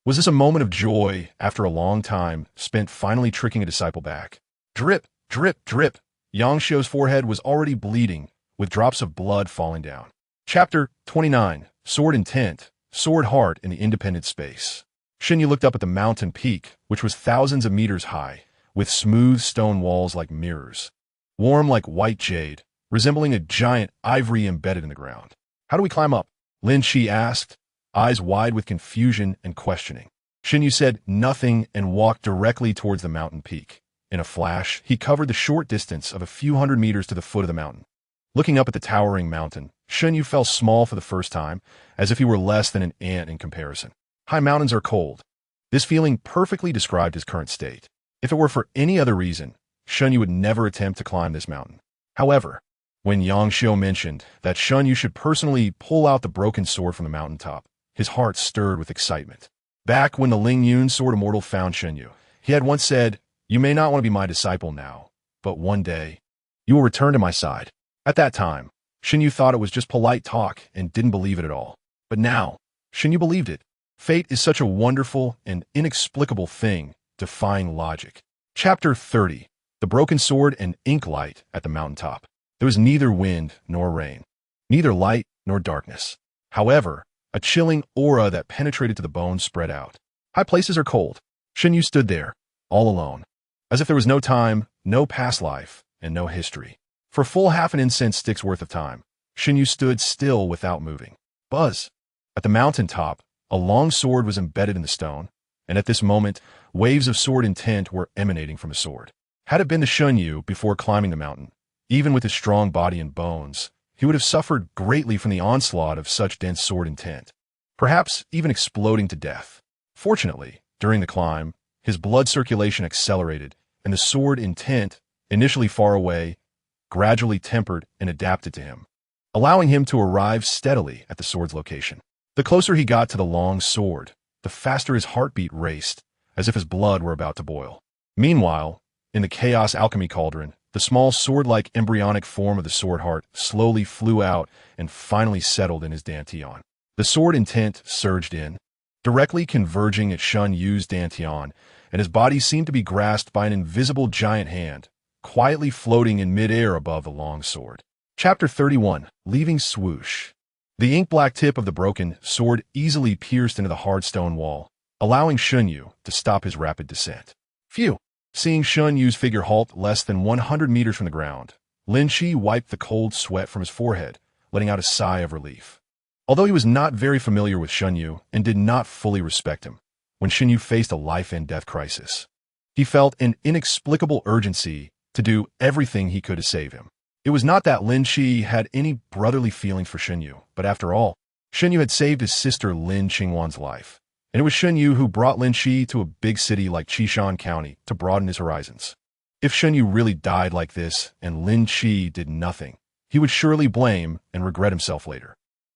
Was this a moment of joy after a long time spent finally tricking a disciple back? Drip, drip, drip. Yang Xiu's forehead was already bleeding, with drops of blood falling down. Chapter 29. Sword Intent, Sword Heart in the Independent Space. Shen Yue looked up at the mountain peak, which was thousands of meters high, with smooth stone walls like mirrors. Warm like white jade, resembling a giant ivory embedded in the ground. How do we climb up? Lin Shi asked, eyes wide with confusion and questioning. Shen Yue said nothing and walked directly towards the mountain peak. In a flash, he covered the short distance of a few hundred meters to the foot of the mountain. Looking up at the towering mountain, Shen Yue felt small for the first time, as if he were less than an ant in comparison. High mountains are cold. This feeling perfectly described his current state. If it were for any other reason, Shen Yue would never attempt to climb this mountain. However, when Yang Xiu mentioned that Shen Yue should personally pull out the broken sword from the mountaintop, his heart stirred with excitement. Back when the Lingyun sword immortal found Shen Yue, he had once said, "You may not want to be my disciple now, but one day, you will return to my side." At that time, Shen Yue thought it was just polite talk and didn't believe it at all. But now, Shen Yue believed it. Fate is such a wonderful and inexplicable thing, defying logic. Chapter 30. The Broken Sword and Ink Light at the Mountaintop. There was neither wind nor rain, neither light nor darkness. However, a chilling aura that penetrated to the bones spread out. High places are cold. Shen Yue stood there, all alone, as if there was no time, no past life, and no history. For a full half an incense stick's worth of time, Shen Yue stood still without moving. Buzz! At the mountaintop, a long sword was embedded in the stone, and at this moment, waves of sword intent were emanating from the sword. Had it been the Shen Yue before climbing the mountain, even with his strong body and bones, he would have suffered greatly from the onslaught of such dense sword intent, perhaps even exploding to death. Fortunately, during the climb, his blood circulation accelerated, and the sword intent, initially far away, gradually tempered and adapted to him, allowing him to arrive steadily at the sword's location. The closer he got to the long sword, the faster his heartbeat raced, as if his blood were about to boil. Meanwhile, in the chaos alchemy cauldron, the small sword-like embryonic form of the sword heart slowly flew out and finally settled in his dantian. The sword intent surged in, directly converging at Shen Yue's dantian, and his body seemed to be grasped by an invisible giant hand, quietly floating in midair above the long sword. Chapter 31. Leaving Swoosh. The ink-black tip of the broken sword easily pierced into the hard stone wall, allowing Shen Yue to stop his rapid descent. Phew! Seeing Shen Yue's figure halt less than 100 meters from the ground, Lin Shi wiped the cold sweat from his forehead, letting out a sigh of relief. Although he was not very familiar with Shen Yue and did not fully respect him, when Shen Yue faced a life-and-death crisis, he felt an inexplicable urgency to do everything he could to save him. It was not that Lin Shi had any brotherly feelings for Shen Yue, but after all, Shen Yue had saved his sister Lin Qingwan's life, and it was Shen Yue who brought Lin Shi to a big city like Qishan County to broaden his horizons. If Shen Yue really died like this and Lin Shi did nothing, he would surely blame and regret himself later.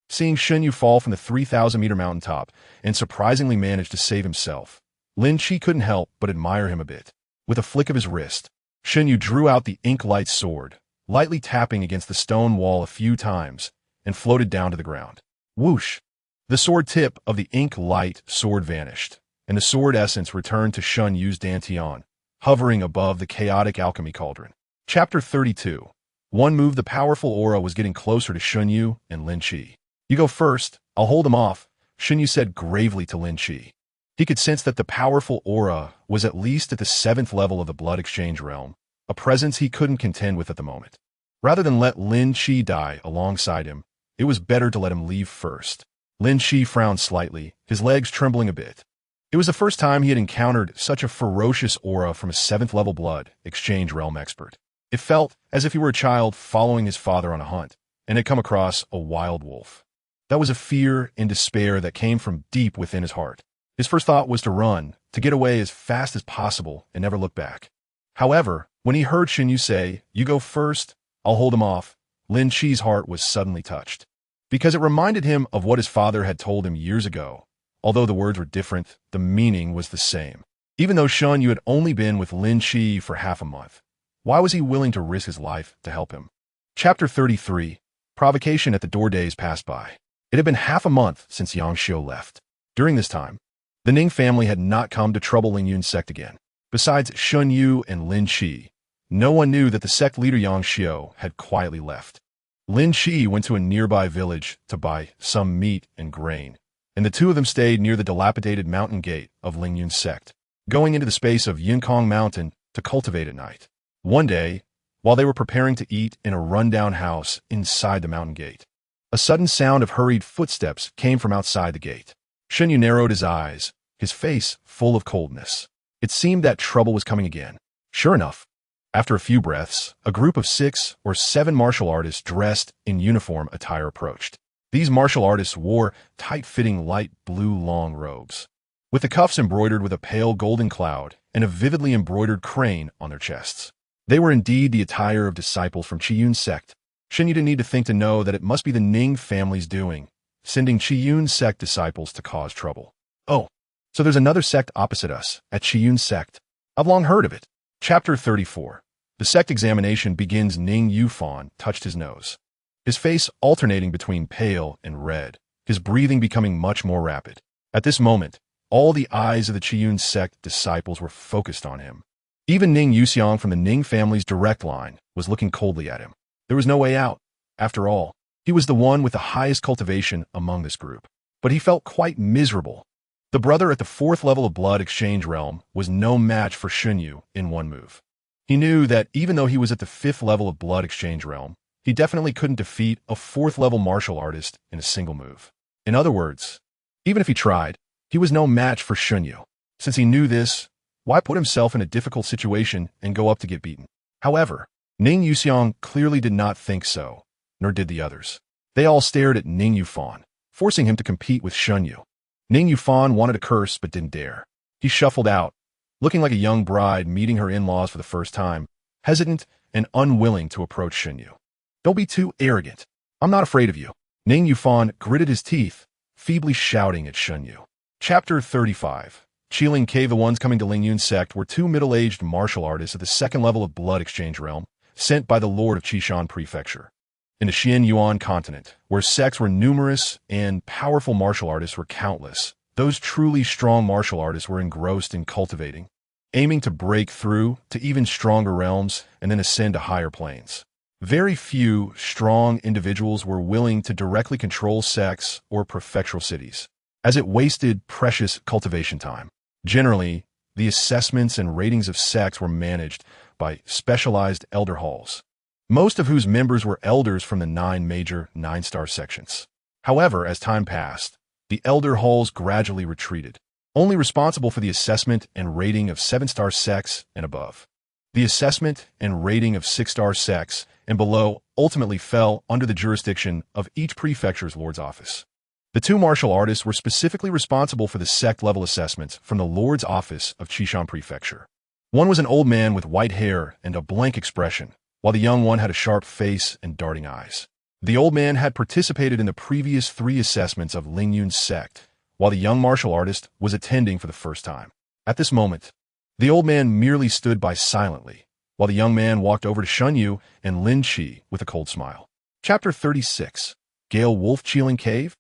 Seeing Shen Yue fall from the 3,000-meter mountaintop and surprisingly manage to save himself, Lin Shi couldn't help but admire him a bit. With a flick of his wrist, Shen Yue drew out the ink-light sword, lightly tapping against the stone wall a few times, and floated down to the ground. Whoosh! The sword tip of the ink-light sword vanished, and the sword essence returned to Shen Yue's dantian, hovering above the chaotic alchemy cauldron. Chapter 32. One move, the powerful aura was getting closer to Shen Yue and Lin Shi. "You go first, I'll hold him off," Shen Yue said gravely to Lin Shi. He could sense that the powerful aura was at least at the 7th level of the blood exchange realm, a presence he couldn't contend with at the moment. Rather than let Lin Shi die alongside him, it was better to let him leave first. Lin Shi frowned slightly, his legs trembling a bit. It was the first time he had encountered such a ferocious aura from a 7th level blood exchange realm expert. It felt as if he were a child following his father on a hunt, and had come across a wild wolf. That was a fear and despair that came from deep within his heart. His first thought was to run, to get away as fast as possible and never look back. However, when he heard Shen Yue say, "You go first, I'll hold him off," Lin Shi's heart was suddenly touched. because it reminded him of what his father had told him years ago. Although the words were different, the meaning was the same. Even though Shen Yue had only been with Lin Qi for half a month, why was he willing to risk his life to help him? Chapter 33. Provocation at the door. Days passed by. It had been half a month since Yang Xiu left. During this time, the Ning family had not come to trouble Ling Yun's sect again. Besides Shen Yue and Lin Qi, no one knew that the sect leader Yang Xiu had quietly left. Lin Qi went to a nearby village to buy some meat and grain, and the two of them stayed near the dilapidated mountain gate of Ling Yun's sect, going into the space of Yinkong Mountain to cultivate at night. One day, while they were preparing to eat in a rundown house inside the mountain gate, a sudden sound of hurried footsteps came from outside the gate. Shen Yue narrowed his eyes, his face full of coldness. It seemed that trouble was coming again. Sure enough, after a few breaths, a group of 6 or 7 martial artists dressed in uniform attire approached. These martial artists wore tight-fitting light blue long robes, with the cuffs embroidered with a pale golden cloud and a vividly embroidered crane on their chests. They were indeed the attire of disciples from Qiyun's sect. Shen Yue didn't need to think to know that it must be the Ning family's doing, sending Qiyun's sect disciples to cause trouble. Oh, so there's another sect opposite us, at Qiyun's sect. I've long heard of it. Chapter 34. The sect examination begins. Ning Yufan touched his nose, his face alternating between pale and red, his breathing becoming much more rapid. At this moment, all the eyes of the Qiyun sect disciples were focused on him. Even Ning Yuxiang from the Ning family's direct line was looking coldly at him. There was no way out. After all, he was the one with the highest cultivation among this group. But he felt quite miserable. The brother at the 4th level of Blood Exchange Realm was no match for Shen Yue in one move. He knew that even though he was at the 5th level of Blood Exchange Realm, he definitely couldn't defeat a 4th level martial artist in a single move. In other words, even if he tried, he was no match for Shen Yue. Since he knew this, why put himself in a difficult situation and go up to get beaten? However, Ning Yuxiang clearly did not think so, nor did the others. They all stared at Ning Yufan, forcing him to compete with Shen Yue. Ning Yufan wanted to curse but didn't dare. He shuffled out, looking like a young bride meeting her in-laws for the first time, hesitant and unwilling to approach Shen Yue. Don't be too arrogant. I'm not afraid of you. Ning Yufan gritted his teeth, feebly shouting at Shen Yue. Chapter 35. Qiling Cave. The ones coming to Ling Yun's sect were 2 middle-aged martial artists at the 2nd level of Blood Exchange Realm, sent by the Lord of Qishan Prefecture. In the Xianyuan continent, where sects were numerous and powerful martial artists were countless, those truly strong martial artists were engrossed in cultivating, aiming to break through to even stronger realms and then ascend to higher planes. Very few strong individuals were willing to directly control sects or prefectural cities, as it wasted precious cultivation time. Generally, the assessments and ratings of sects were managed by specialized elder halls, most of whose members were elders from the 9 major 9-star sections. However, as time passed, the elder halls gradually retreated, only responsible for the assessment and rating of 7-star sects and above. The assessment and rating of 6-star sects and below ultimately fell under the jurisdiction of each prefecture's lord's office. The 2 martial artists were specifically responsible for the sect-level assessments from the Lord's office of Qishan Prefecture. One was an old man with white hair and a blank expression, while the young one had a sharp face and darting eyes. The old man had participated in the previous 3 assessments of Ling Yun's sect, while the young martial artist was attending for the first time. At this moment, the old man merely stood by silently, while the young man walked over to Shen Yue and Lin Qi with a cold smile. Chapter 36. Gale Wolf Qiling Cave?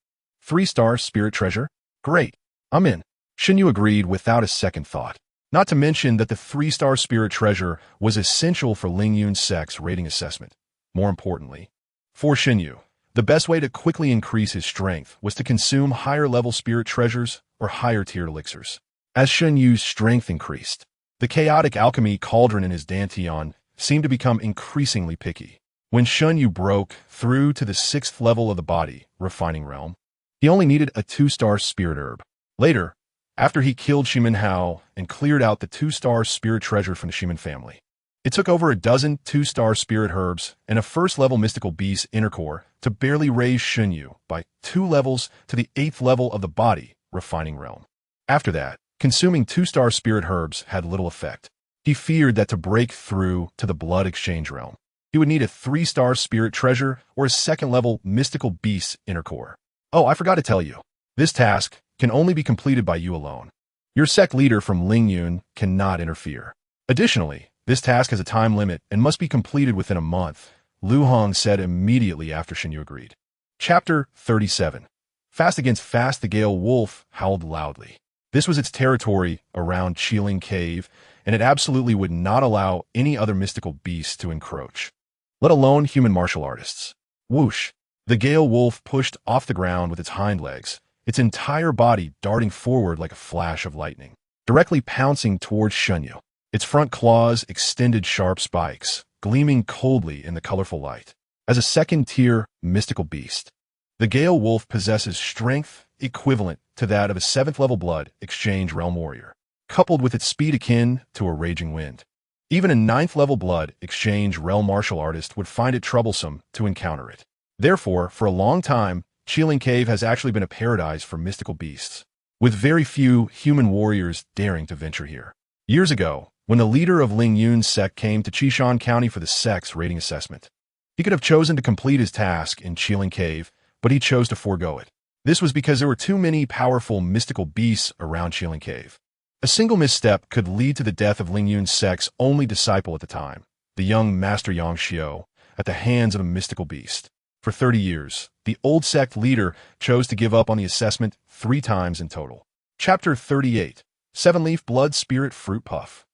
3-star spirit treasure? Great. I'm in. Shen Yue agreed without a second thought. Not to mention that the 3-star spirit treasure was essential for Ling Yun's sect's rating assessment. More importantly, for Shen Yue, the best way to quickly increase his strength was to consume higher-level spirit treasures or higher-tiered elixirs. As Shen Yue's strength increased, the chaotic alchemy cauldron in his dantian seemed to become increasingly picky. When Shen Yue broke through to the 6th level of the body refining realm, he only needed a 2-star spirit herb. Later, after he killed Shimin Hao and cleared out the 2-star spirit treasure from the Shimin family, it took over a dozen 2-star spirit herbs and a 1st-level mystical beast inner core to barely raise Shen Yue by 2 levels to the 8th level of the body refining realm. After that, consuming 2-star spirit herbs had little effect. He feared that to break through to the Blood Exchange Realm, he He would need a 3-star spirit treasure or a 2nd-level mystical beast's inner core. Oh, I forgot to tell you. This task can only be completed by you alone. Your sect leader from Lingyun cannot interfere. Additionally, this task has a time limit and must be completed within a month, Lu Hong said immediately after Shen Yue agreed. Chapter 37. Fast against fast, the Gale Wolf howled loudly. This was its territory around Qiling Cave, and it absolutely would not allow any other mystical beast to encroach, let alone human martial artists. Whoosh! The Gale Wolf pushed off the ground with its hind legs, its entire body darting forward like a flash of lightning, directly pouncing towards Shen Yue. Its front claws extended sharp spikes, gleaming coldly in the colorful light. As a 2nd-tier mystical beast, the Gale Wolf possesses strength equivalent to that of a 7th-level blood exchange realm warrior, coupled with its speed akin to a raging wind. Even a 9th-level blood exchange realm martial artist would find it troublesome to encounter it. Therefore, for a long time, Qiling Cave has actually been a paradise for mystical beasts, with very few human warriors daring to venture here. Years ago, when the leader of Lingyun's sect came to Qishan County for the sect's rating assessment, he could have chosen to complete his task in Qiling Cave, but he chose to forego it. This was because there were too many powerful mystical beasts around Qiling Cave. A single misstep could lead to the death of Lingyun's sect's only disciple at the time, the young Master Yang Xiao, at the hands of a mystical beast. For 30 years, the old sect leader chose to give up on the assessment 3 times in total. Chapter 38. 7-leaf blood spirit fruit puff.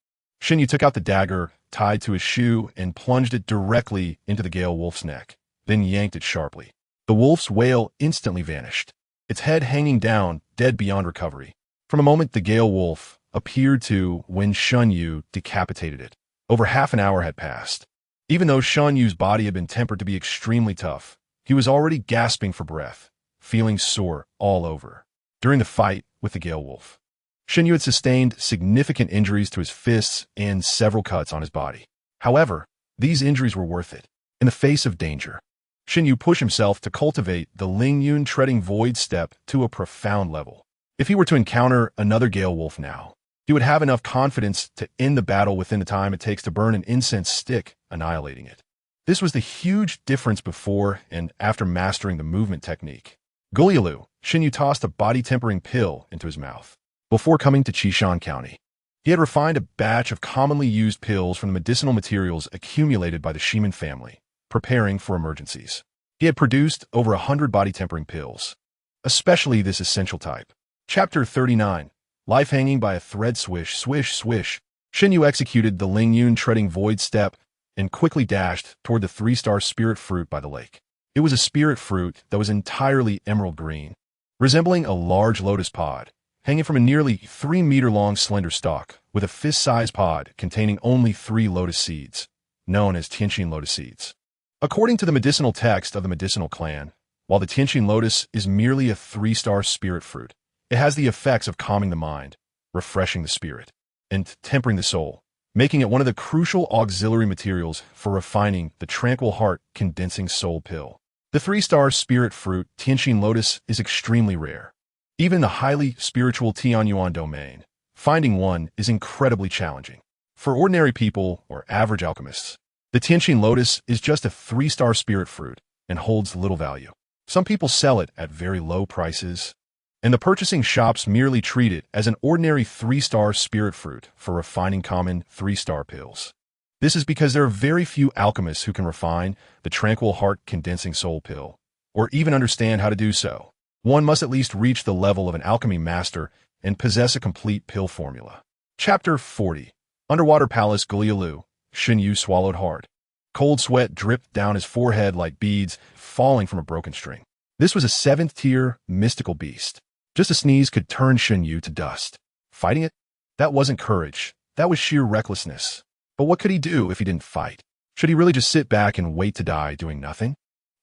Shen Yue took out the dagger tied to his shoe and plunged it directly into the Gale Wolf's neck, then yanked it sharply. The wolf's wail instantly vanished, its head hanging down, dead beyond recovery. From a moment the Gale Wolf appeared to when Shen Yue decapitated it. Over half an hour had passed. Even though Shen Yue's body had been tempered to be extremely tough, he was already gasping for breath, feeling sore all over. During the fight with the Gale Wolf, Shen Yue had sustained significant injuries to his fists and several cuts on his body. However, these injuries were worth it. In the face of danger, Shen Yue pushed himself to cultivate the Lingyun treading void step to a profound level. If he were to encounter another Gale Wolf now, he would have enough confidence to end the battle within the time it takes to burn an incense stick, annihilating it. This was the huge difference before and after mastering the movement technique. Gulyalu, Shen Yue tossed a body-tempering pill into his mouth. Before coming to Qishan County, he had refined a batch of commonly used pills from the medicinal materials accumulated by the Shiman family, preparing for emergencies. He had produced over 100 body-tempering pills, especially this essential type. Chapter 39. Life hanging by a thread. Swish, swish, swish. Shen Yue executed the Lingyun treading void step and quickly dashed toward the 3-star spirit fruit by the lake. It was a spirit fruit that was entirely emerald green, resembling a large lotus pod, hanging from a nearly 3-meter-long slender stalk, with a fist-sized pod containing only 3 lotus seeds, known as Tianyuan lotus seeds. According to the medicinal text of the medicinal clan, while the Tianyuan lotus is merely a 3-star spirit fruit, it has the effects of calming the mind, refreshing the spirit, and tempering the soul, making it one of the crucial auxiliary materials for refining the tranquil heart condensing soul pill. The 3-star spirit fruit Tianyuan lotus is extremely rare. Even in the highly spiritual Tianyuan domain, finding one is incredibly challenging. For ordinary people or average alchemists, the Tianyuan lotus is just a 3-star spirit fruit and holds little value. Some people sell it at very low prices, and the purchasing shops merely treat it as an ordinary 3-star spirit fruit for refining common 3-star pills. This is because there are very few alchemists who can refine the tranquil heart condensing soul pill, or even understand how to do so. One must at least reach the level of an alchemy master and possess a complete pill formula. Chapter 40. Underwater Palace. Gulyalu, Shen Yue swallowed hard. Cold sweat dripped down his forehead like beads falling from a broken string. This was a 7th-tier mystical beast. Just a sneeze could turn Shen Yue to dust. Fighting it? That wasn't courage. That was sheer recklessness. But what could he do if he didn't fight? Should he really just sit back and wait to die doing nothing?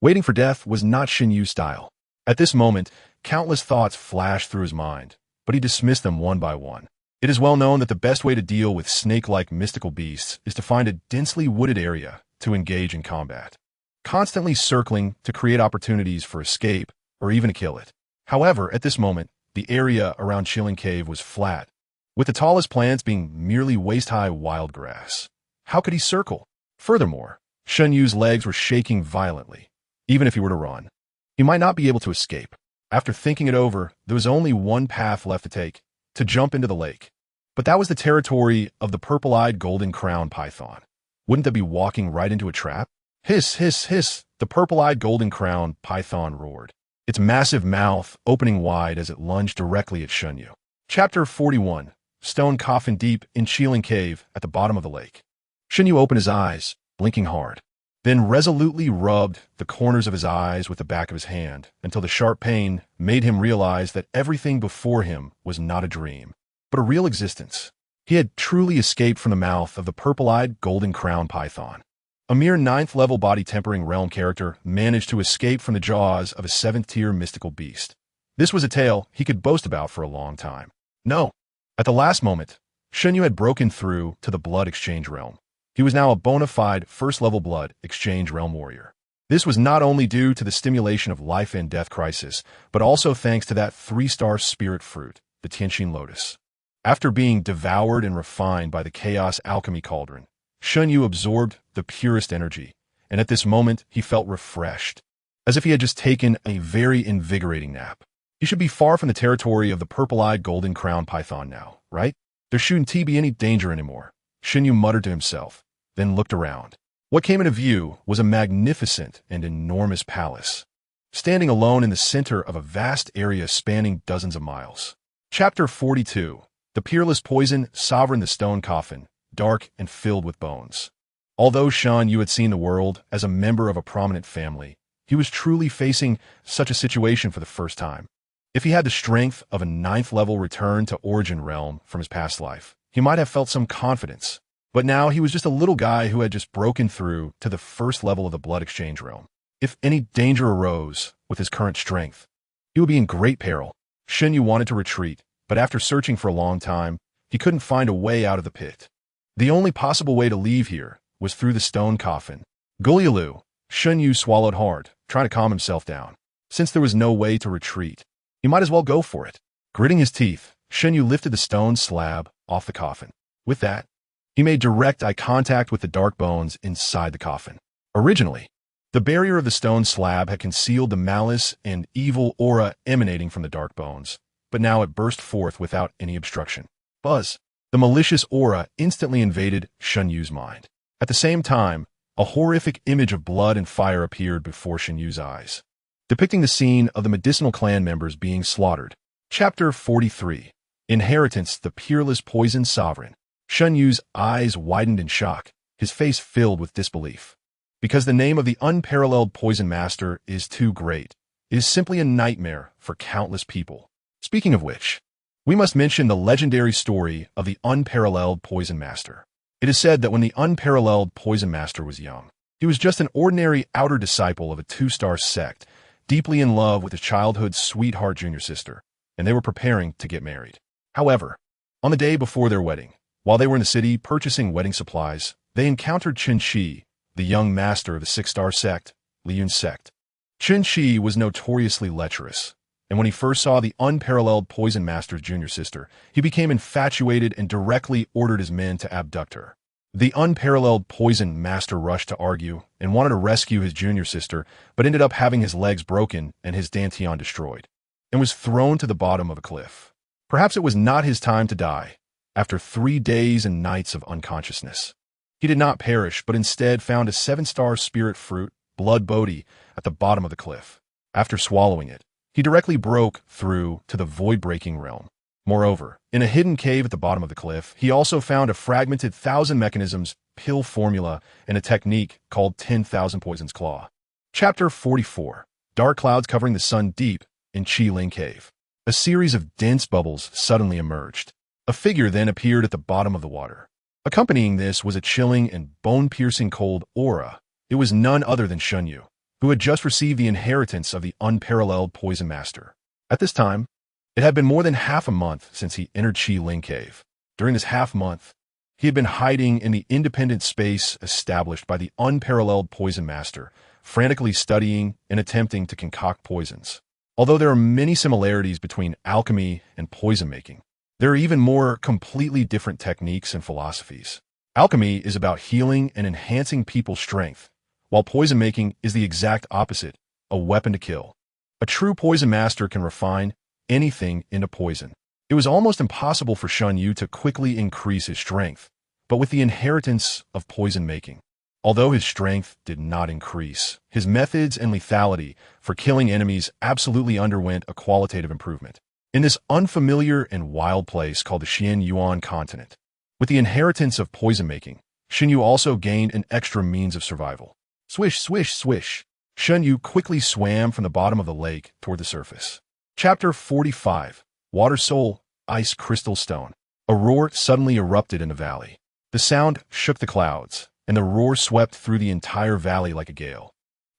Waiting for death was not Shen Yue's style. At this moment, countless thoughts flashed through his mind, but he dismissed them one by one. It is well known that the best way to deal with snake-like mystical beasts is to find a densely wooded area to engage in combat, constantly circling to create opportunities for escape or even to kill it. However, at this moment, the area around Qiling Cave was flat, with the tallest plants being merely waist-high wild grass. How could he circle? Furthermore, Shen Yue's legs were shaking violently. Even if he were to run, he might not be able to escape. After thinking it over, there was only one path left to take, to jump into the lake. But that was the territory of the purple-eyed golden crown python. Wouldn't that be walking right into a trap? Hiss, hiss, hiss, the purple-eyed golden crown python roared, its massive mouth opening wide as it lunged directly at Shen Yue. Chapter 41. Stone coffin deep in Qiling Cave at the bottom of the lake. Shen Yue opened his eyes, blinking hard, then resolutely rubbed the corners of his eyes with the back of his hand until the sharp pain made him realize that everything before him was not a dream, but a real existence. He had truly escaped from the mouth of the purple-eyed golden crown python. A mere 9th-level body-tempering realm character managed to escape from the jaws of a 7th-tier mystical beast. This was a tale he could boast about for a long time. No. At the last moment, Shen Yue had broken through to the blood exchange realm. He was now a bona fide first-level blood exchange realm warrior. This was not only due to the stimulation of life and death crisis, but also thanks to that 3-star spirit fruit, the Tianyuan lotus. After being devoured and refined by the chaos alchemy cauldron, Shen Yue absorbed the purest energy, and at this moment he felt refreshed, as if he had just taken a very invigorating nap. He should be far from the territory of the purple-eyed golden crown python now, right? There shouldn't be any danger anymore, Shen Yue muttered to himself, then looked around. What came into view was a magnificent and enormous palace, standing alone in the center of a vast area spanning dozens of miles. Chapter 42. The peerless poison sovereign the stone coffin, dark and filled with bones. Although Shen Yue had seen the world as a member of a prominent family, he was truly facing such a situation for the first time. If he had the strength of a 9th-level return to origin realm from his past life, he might have felt some confidence. But now he was just a little guy who had just broken through to the first level of the blood exchange realm. If any danger arose with his current strength, he would be in great peril. Shen Yue wanted to retreat, but after searching for a long time, he couldn't find a way out of the pit. The only possible way to leave here was through the stone coffin. Gulyalu, Shen Yue swallowed hard, trying to calm himself down. Since there was no way to retreat, he might as well go for it. Gritting his teeth, Shen Yue lifted the stone slab off the coffin. With that, he made direct eye contact with the dark bones inside the coffin. Originally, the barrier of the stone slab had concealed the malice and evil aura emanating from the dark bones, but now it burst forth without any obstruction. Buzz! The malicious aura instantly invaded Shen Yue's mind. At the same time, a horrific image of blood and fire appeared before Shen Yue's eyes, depicting the scene of the medicinal clan members being slaughtered. Chapter 43. Inheritance, the peerless poison sovereign. Shen Yue's eyes widened in shock, his face filled with disbelief. Because the name of the unparalleled poison master is too great, it is simply a nightmare for countless people. Speaking of which, we must mention the legendary story of the unparalleled poison master. It is said that when the unparalleled poison master was young, he was just an ordinary outer disciple of a 2-star sect, deeply in love with his childhood sweetheart junior sister, and they were preparing to get married. However, on the day before their wedding, while they were in the city purchasing wedding supplies, they encountered Chen Shi, the young master of the 6-star sect, Liyun's sect. Chen Shi was notoriously lecherous, and when he first saw the unparalleled poison master's junior sister, he became infatuated and directly ordered his men to abduct her. The unparalleled poison master rushed to argue and wanted to rescue his junior sister, but ended up having his legs broken and his dantian destroyed, and was thrown to the bottom of a cliff. Perhaps it was not his time to die. After 3 days and nights of unconsciousness, he did not perish, but instead found a 7-star spirit fruit, blood bodhi, at the bottom of the cliff. After swallowing it, he directly broke through to the void-breaking realm. Moreover, in a hidden cave at the bottom of the cliff, he also found a fragmented 1,000 mechanisms, pill formula, and a technique called 10,000 Poison's Claw. Chapter 44. Dark clouds covering the sun deep in Qiling Cave. A series of dense bubbles suddenly emerged. A figure then appeared at the bottom of the water. Accompanying this was a chilling and bone-piercing cold aura. It was none other than Shen Yue, who had just received the inheritance of the unparalleled poison master. At this time, it had been more than half a month since he entered Qiling Cave. During this half-month, he had been hiding in the independent space established by the unparalleled poison master, frantically studying and attempting to concoct poisons. Although there are many similarities between alchemy and poison-making, there are even more completely different techniques and philosophies. Alchemy is about healing and enhancing people's strength, while poison making is the exact opposite, a weapon to kill. A true poison master can refine anything into poison. It was almost impossible for Shen Yue to quickly increase his strength, but with the inheritance of poison making. Although his strength did not increase, his methods and lethality for killing enemies absolutely underwent a qualitative improvement. In this unfamiliar and wild place called the Shen Yue continent, with the inheritance of poison making, Shen Yue also gained an extra means of survival. Swish, swish, swish. Shen Yue quickly swam from the bottom of the lake toward the surface. Chapter 45. Water Soul, Ice Crystal Stone. A roar suddenly erupted in the valley. The sound shook the clouds, and the roar swept through the entire valley like a gale,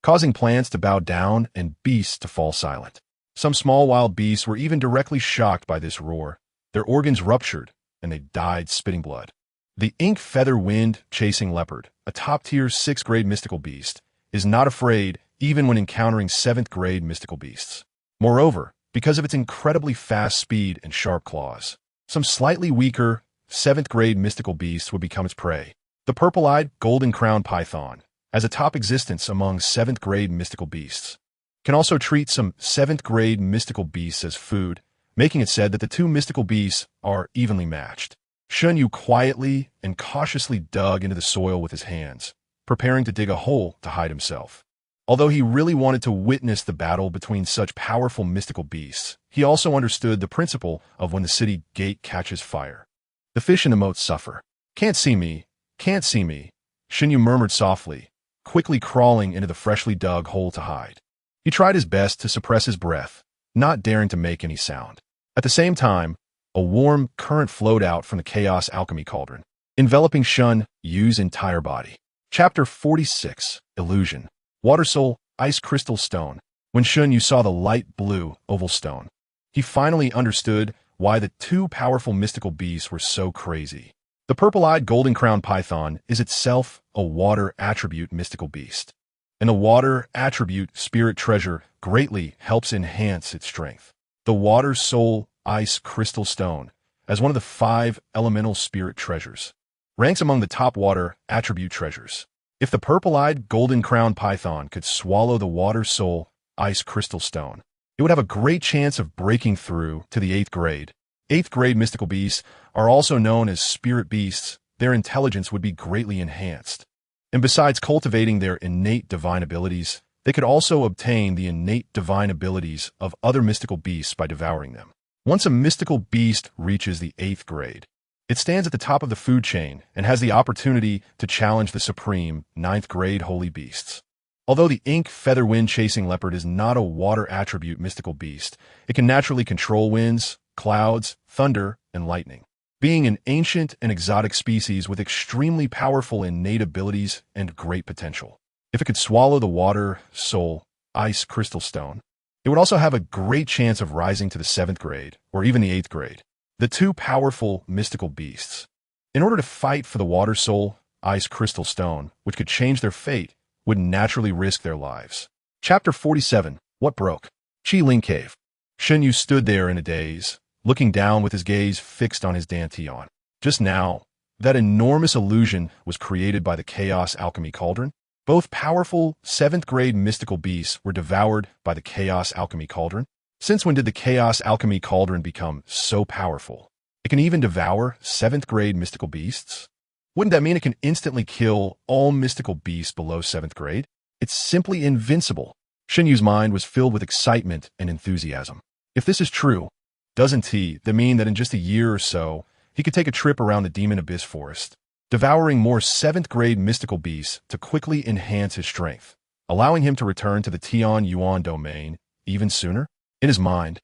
causing plants to bow down and beasts to fall silent. Some small wild beasts were even directly shocked by this roar. Their organs ruptured, and they died spitting blood. The ink feather wind chasing leopard, a top-tier 6th grade mystical beast, is not afraid even when encountering 7th grade mystical beasts. Moreover, because of its incredibly fast speed and sharp claws, some slightly weaker 7th grade mystical beasts would become its prey. The purple-eyed golden-crowned python, as a top existence among 7th grade mystical beasts, can also treat some 7th grade mystical beasts as food, making it said that the two mystical beasts are evenly matched. Shen Yue quietly and cautiously dug into the soil with his hands, preparing to dig a hole to hide himself. Although he really wanted to witness the battle between such powerful mystical beasts, he also understood the principle of when the city gate catches fire. The fish in the moat suffer. Can't see me, can't see me, Shen Yue murmured softly, quickly crawling into the freshly dug hole to hide. He tried his best to suppress his breath, not daring to make any sound. At the same time, a warm current flowed out from the Chaos Alchemy Cauldron, enveloping Shen Yue's entire body. Chapter 46. Illusion. Water Soul, Ice Crystal Stone. When Shen Yue saw the light blue oval stone, he finally understood why the two powerful mystical beasts were so crazy. The purple-eyed golden-crowned python is itself a water attribute mystical beast, and the water attribute spirit treasure greatly helps enhance its strength. The Water Soul Ice Crystal Stone, as one of the 5 elemental spirit treasures, ranks among the top water attribute treasures. If the purple-eyed golden-crowned python could swallow the Water Soul Ice Crystal Stone, it would have a great chance of breaking through to the 8th grade. 8th grade mystical beasts are also known as spirit beasts. Their intelligence would be greatly enhanced. And besides cultivating their innate divine abilities, they could also obtain the innate divine abilities of other mystical beasts by devouring them. Once a mystical beast reaches the 8th grade, it stands at the top of the food chain and has the opportunity to challenge the supreme 9th grade holy beasts. Although the ink feather wind chasing leopard is not a water attribute mystical beast, it can naturally control winds, clouds, thunder, and lightning. Being an ancient and exotic species with extremely powerful innate abilities and great potential. If it could swallow the Water Soul Ice Crystal Stone, it would also have a great chance of rising to the 7th grade or even the 8th grade. The two powerful mystical beasts, in order to fight for the Water Soul Ice Crystal Stone, which could change their fate, would naturally risk their lives. Chapter 47. What broke? Qi Ling Cave. Shen Yue stood there in a daze, looking down with his gaze fixed on his dantian. Just now, that enormous illusion was created by the Chaos Alchemy Cauldron. Both powerful 7th grade mystical beasts were devoured by the Chaos Alchemy Cauldron. Since when did the Chaos Alchemy Cauldron become so powerful? It can even devour 7th grade mystical beasts? Wouldn't that mean it can instantly kill all mystical beasts below 7th grade? It's simply invincible. Shen Yue's mind was filled with excitement and enthusiasm. If this is true, doesn't that mean that in just a year or so, he could take a trip around the Demon Abyss Forest, devouring more 7th grade mystical beasts to quickly enhance his strength, allowing him to return to the Tianyuan domain even sooner? In his mind,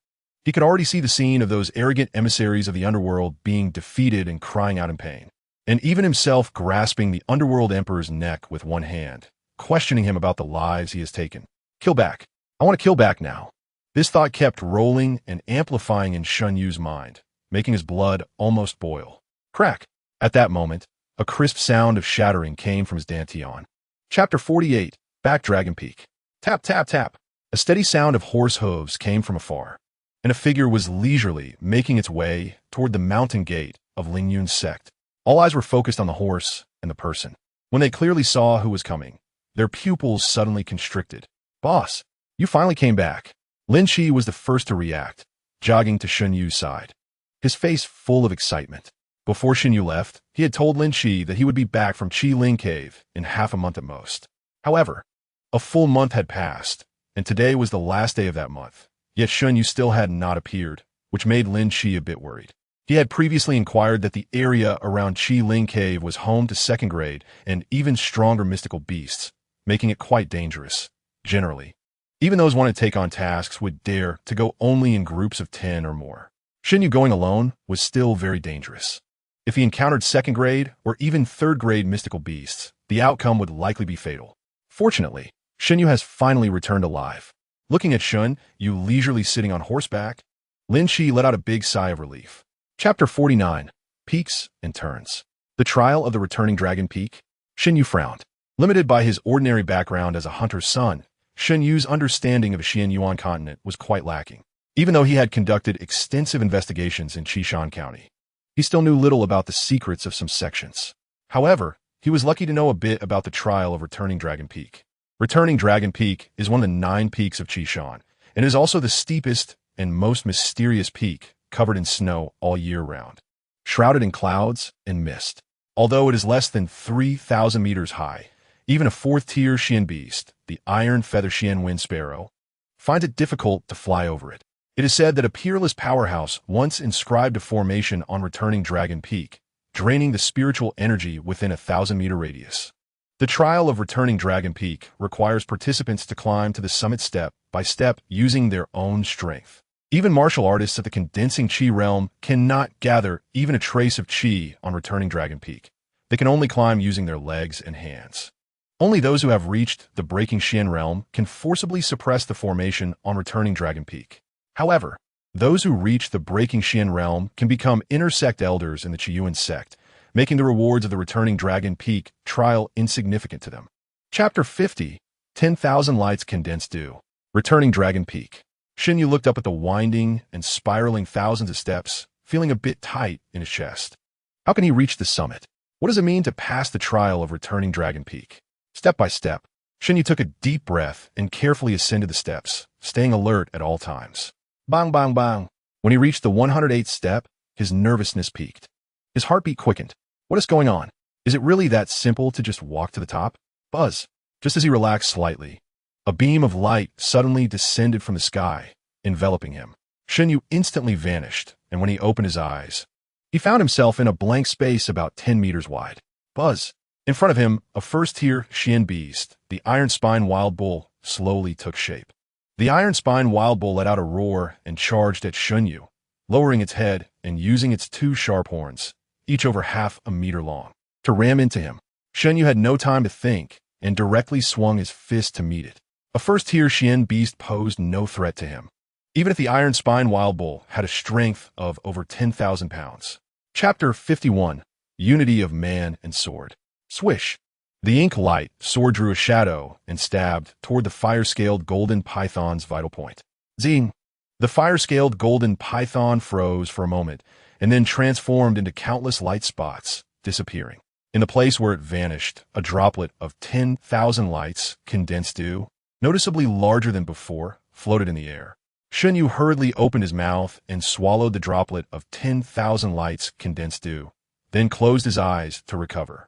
he could already see the scene of those arrogant emissaries of the underworld being defeated and crying out in pain, and even himself grasping the underworld emperor's neck with one hand, questioning him about the lives he has taken. Kill back. I want to kill back now. This thought kept rolling and amplifying in Shen Yue's mind, making his blood almost boil. Crack! At that moment, a crisp sound of shattering came from his dantian. Chapter 48. Back Dragon Peak. Tap, tap, tap. A steady sound of horse hooves came from afar, and a figure was leisurely making its way toward the mountain gate of Lingyun's sect. All eyes were focused on the horse and the person. When they clearly saw who was coming, their pupils suddenly constricted. "Boss, you finally came back." Lin Shi was the first to react, jogging to Shen Yue's side, his face full of excitement. Before Shen Yue left, he had told Lin Shi that he would be back from Qi Ling Cave in half a month at most. However, a full month had passed, and today was the last day of that month, yet Shen Yue still had not appeared, which made Lin Shi a bit worried. He had previously inquired that the area around Qi Ling Cave was home to second-grade and even stronger mystical beasts, making it quite dangerous, generally. Even those wanting to take on tasks would dare to go only in groups of 10 or more. Shen Yue going alone was still very dangerous. If he encountered second-grade or even third-grade mystical beasts, the outcome would likely be fatal. Fortunately, Shen Yue has finally returned alive. Looking at Shen Yue leisurely sitting on horseback, Lin Shi let out a big sigh of relief. Chapter 49. Peaks and Turns. The Trial of the Returning Dragon Peak. Shen Yue frowned. Limited by his ordinary background as a hunter's son, Shen Yue's understanding of the Tianyuan continent was quite lacking. Even though he had conducted extensive investigations in Qishan County, he still knew little about the secrets of some sections. However, he was lucky to know a bit about the trial of Returning Dragon Peak. Returning Dragon Peak is one of the 9 peaks of Qishan, and is also the steepest and most mysterious peak covered in snow all year round, shrouded in clouds and mist. Although it is less than 3,000 meters high, even a 4th-tier Xian beast, the Iron Feather Xian Wind Sparrow, finds it difficult to fly over it. It is said that a peerless powerhouse once inscribed a formation on Returning Dragon Peak, draining the spiritual energy within a 1,000-meter radius. The trial of Returning Dragon Peak requires participants to climb to the summit step by step using their own strength. Even martial artists at the Condensing Qi realm cannot gather even a trace of Qi on Returning Dragon Peak. They can only climb using their legs and hands. Only those who have reached the Breaking Xian realm can forcibly suppress the formation on Returning Dragon Peak. However, those who reach the Breaking Xian realm can become intersect elders in the Qiyuan sect, making the rewards of the Returning Dragon Peak trial insignificant to them. Chapter 50. 10,000 Lights Condensed Dew. Returning Dragon Peak. Shen Yue looked up at the winding and spiraling thousands of steps, feeling a bit tight in his chest. How can he reach the summit? What does it mean to pass the trial of Returning Dragon Peak? Step by step, Shen Yue took a deep breath and carefully ascended the steps, staying alert at all times. Bang, bang, bang. When he reached the 108th step, his nervousness peaked. His heartbeat quickened. What is going on? Is it really that simple to just walk to the top? Buzz. Just as he relaxed slightly, a beam of light suddenly descended from the sky, enveloping him. Shen Yue instantly vanished, and when he opened his eyes, he found himself in a blank space about 10 meters wide. Buzz. In front of him, a 1st-tier Xian beast, the Iron Spine Wild Bull, slowly took shape. The Iron Spine Wild Bull let out a roar and charged at Shen Yue, lowering its head and using its 2 sharp horns, each over half a meter long, to ram into him. Shen Yue had no time to think and directly swung his fist to meet it. A 1st-tier Xian beast posed no threat to him, even if the Iron Spine Wild Bull had a strength of over 10,000 pounds. Chapter 51. Unity of Man and Sword. Swish. The ink light sword drew a shadow and stabbed toward the fire-scaled golden python's vital point. Zing! The fire-scaled golden python froze for a moment and then transformed into countless light spots, disappearing. In the place where it vanished, a droplet of 10,000 lights, condensed dew, noticeably larger than before, floated in the air. Shen Yue hurriedly opened his mouth and swallowed the droplet of 10,000 lights, condensed dew, then closed his eyes to recover.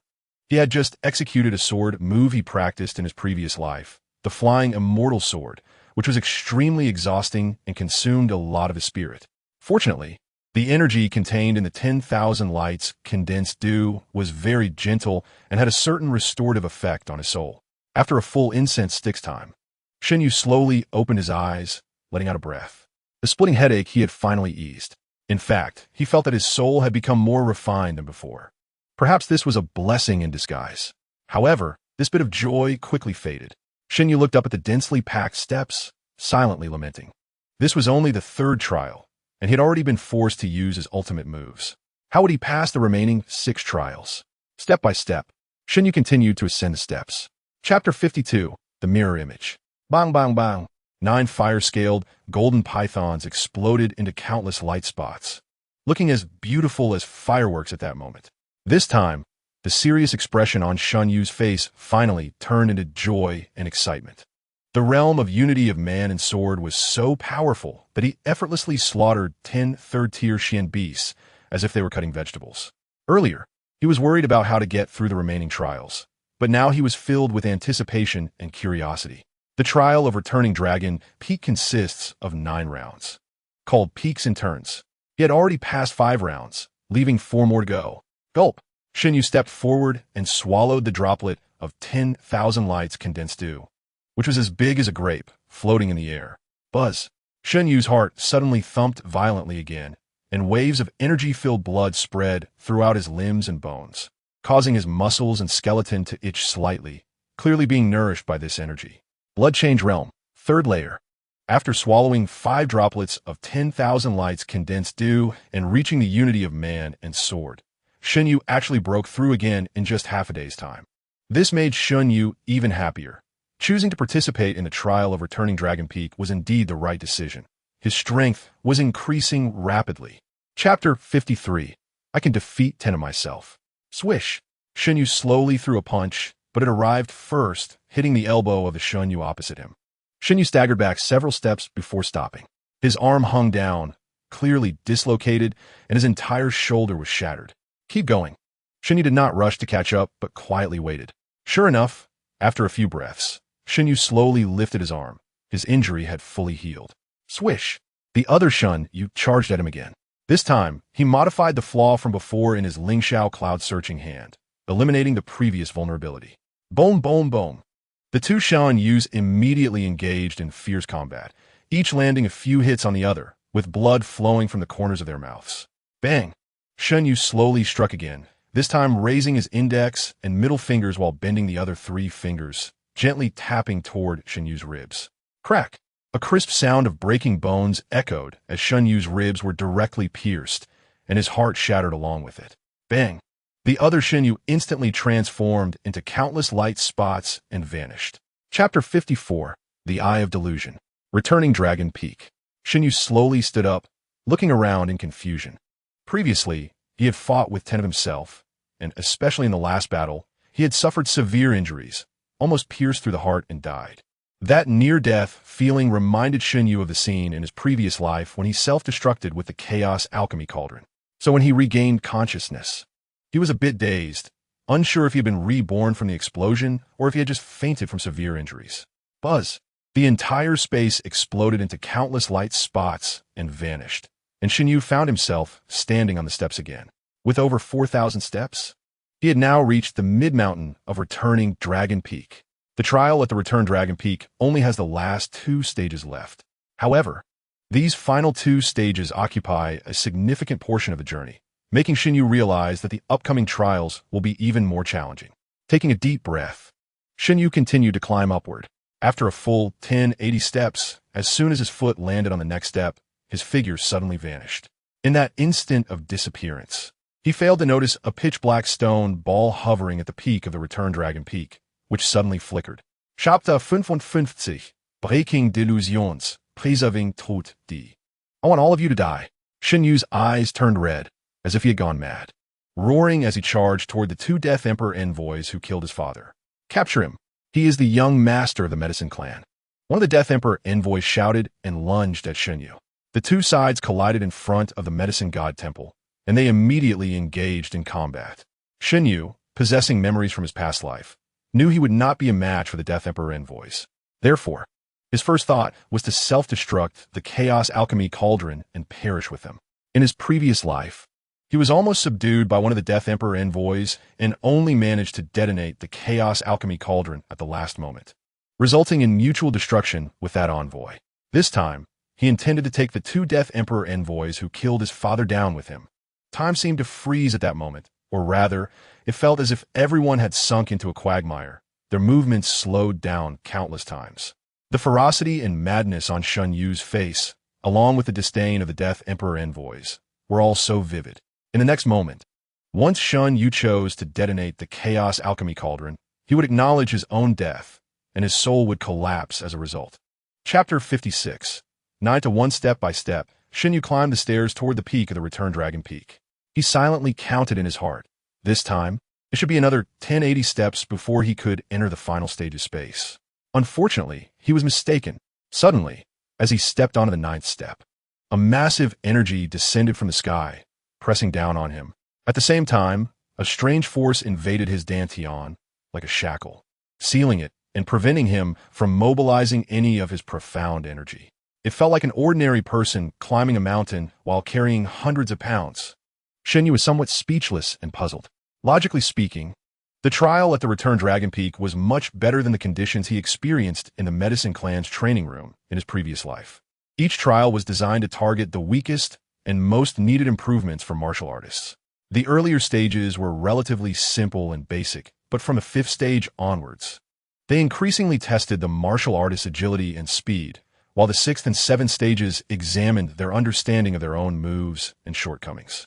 He had just executed a sword move he practiced in his previous life, the Flying Immortal Sword, which was extremely exhausting and consumed a lot of his spirit. Fortunately, the energy contained in the 10,000 lights condensed dew was very gentle and had a certain restorative effect on his soul. After a full incense sticks time, Shen Yue slowly opened his eyes, letting out a breath. The splitting headache he had finally eased. In fact, he felt that his soul had become more refined than before. Perhaps this was a blessing in disguise. However, this bit of joy quickly faded. Shen Yue looked up at the densely packed steps, silently lamenting. This was only the 3rd trial, and he had already been forced to use his ultimate moves. How would he pass the remaining 6 trials? Step by step, Shen Yue continued to ascend the steps. Chapter 52. The Mirror Image. Bang, bang, bang. 9 fire-scaled, golden pythons exploded into countless light spots, looking as beautiful as fireworks at that moment. This time, The serious expression on Shen Yue's face finally turned into joy and excitement. The realm of unity of man and sword was so powerful that he effortlessly slaughtered 10 third-tier Xian beasts as if they were cutting vegetables. Earlier, he was worried about how to get through the remaining trials, but now he was filled with anticipation and curiosity. The trial of returning dragon peak consists of 9 rounds, called peaks and turns. He had already passed 5 rounds, leaving 4 more to go. Gulp! Shen Yue stepped forward and swallowed the droplet of 10,000 lights condensed dew, which was as big as a grape, floating in the air. Buzz! Shen Yue's heart suddenly thumped violently again, and waves of energy-filled blood spread throughout his limbs and bones, causing his muscles and skeleton to itch slightly, clearly being nourished by this energy. Blood Change Realm, 3rd layer. After swallowing 5 droplets of 10,000 lights condensed dew and reaching the unity of man and sword, Shen Yue actually broke through again in just half a day's time. This made Shen Yue even happier. Choosing to participate in the trial of returning Dragon Peak was indeed the right decision. His strength was increasing rapidly. Chapter 53. I can defeat 10 of myself. Swish! Shen Yue slowly threw a punch, but it arrived first, hitting the elbow of the Shen Yue opposite him. Shen Yue staggered back several steps before stopping. His arm hung down, clearly dislocated, and his entire shoulder was shattered. Keep going. Shen Yue did not rush to catch up, but quietly waited. Sure enough, after a few breaths, Shen Yue slowly lifted his arm. His injury had fully healed. Swish! The other Shen Yue charged at him again. This time, he modified the flaw from before in his Lingxiao cloud-searching hand, eliminating the previous vulnerability. Boom, boom, boom. The 2 Shen Yues immediately engaged in fierce combat, each landing a few hits on the other, with blood flowing from the corners of their mouths. Bang! Shen Yue slowly struck again, this time raising his index and middle fingers while bending the other 3 fingers, gently tapping toward Shen Yue's ribs. Crack! A crisp sound of breaking bones echoed as Shen Yue's ribs were directly pierced, and his heart shattered along with it. Bang! The other Shen Yue instantly transformed into countless light spots and vanished. Chapter 54. The Eye of Delusion. Returning Dragon Peak. Shen Yue slowly stood up, looking around in confusion. Previously, he had fought with 10 of himself, and especially in the last battle, he had suffered severe injuries, almost pierced through the heart and died. That near-death feeling reminded Shen Yue of the scene in his previous life when he self-destructed with the Chaos Alchemy Cauldron. So when he regained consciousness, he was a bit dazed, unsure if he had been reborn from the explosion or if he had just fainted from severe injuries. Buzz! The entire space exploded into countless light spots and vanished, and Shen Yue found himself standing on the steps again. With over 4,000 steps, he had now reached the mid-mountain of returning Dragon Peak. The trial at the Return Dragon Peak only has the last 2 stages left. However, these final 2 stages occupy a significant portion of the journey, making Shen Yue realize that the upcoming trials will be even more challenging. Taking a deep breath, Shen Yue continued to climb upward. After a full 1080 steps, as soon as his foot landed on the next step, his figure suddenly vanished. In that instant of disappearance, he failed to notice a pitch-black stone ball hovering at the peak of the Return Dragon Peak, which suddenly flickered. Chapter 55. Breaking Delusions, Preserving Truth D. I want all of you to die. Shen Yue's eyes turned red, as if he had gone mad, roaring as he charged toward the 2 Death Emperor envoys who killed his father. Capture him. He is the young master of the Medicine Clan. One of the Death Emperor envoys shouted and lunged at Shen Yue. The 2 sides collided in front of the Medicine God Temple, and they immediately engaged in combat. Shen Yue, possessing memories from his past life, knew he would not be a match for the Death Emperor envoys. Therefore, his first thought was to self-destruct the Chaos Alchemy Cauldron and perish with them. In his previous life, he was almost subdued by one of the Death Emperor envoys and only managed to detonate the Chaos Alchemy Cauldron at the last moment, resulting in mutual destruction with that envoy. This time, he intended to take the 2 Death Emperor envoys who killed his father down with him. Time seemed to freeze at that moment, or rather, it felt as if everyone had sunk into a quagmire. Their movements slowed down countless times. The ferocity and madness on Shen Yue's face, along with the disdain of the Death Emperor envoys, were all so vivid. In the next moment, once Shen Yue chose to detonate the Chaos Alchemy Cauldron, he would acknowledge his own death, and his soul would collapse as a result. Chapter 56. 9 to 1 step by step, Shen Yue climbed the stairs toward the peak of the Return Dragon Peak. He silently counted in his heart. This time, It should be another 1080 steps before he could enter the final stage of space. Unfortunately, he was mistaken. Suddenly, as he stepped onto the ninth step, a massive energy descended from the sky, pressing down on him. At the same time, a strange force invaded his dantian like a shackle, sealing it and preventing him from mobilizing any of his profound energy. It felt like an ordinary person climbing a mountain while carrying hundreds of pounds. Shen Yue was somewhat speechless and puzzled. Logically speaking, the trial at the Return Dragon Peak was much better than the conditions he experienced in the Medicine Clan's training room in his previous life. Each trial was designed to target the weakest and most needed improvements for martial artists. The earlier stages were relatively simple and basic, but from the fifth stage onwards, they increasingly tested the martial artist's agility and speed, while the sixth and seventh stages examined their understanding of their own moves and shortcomings.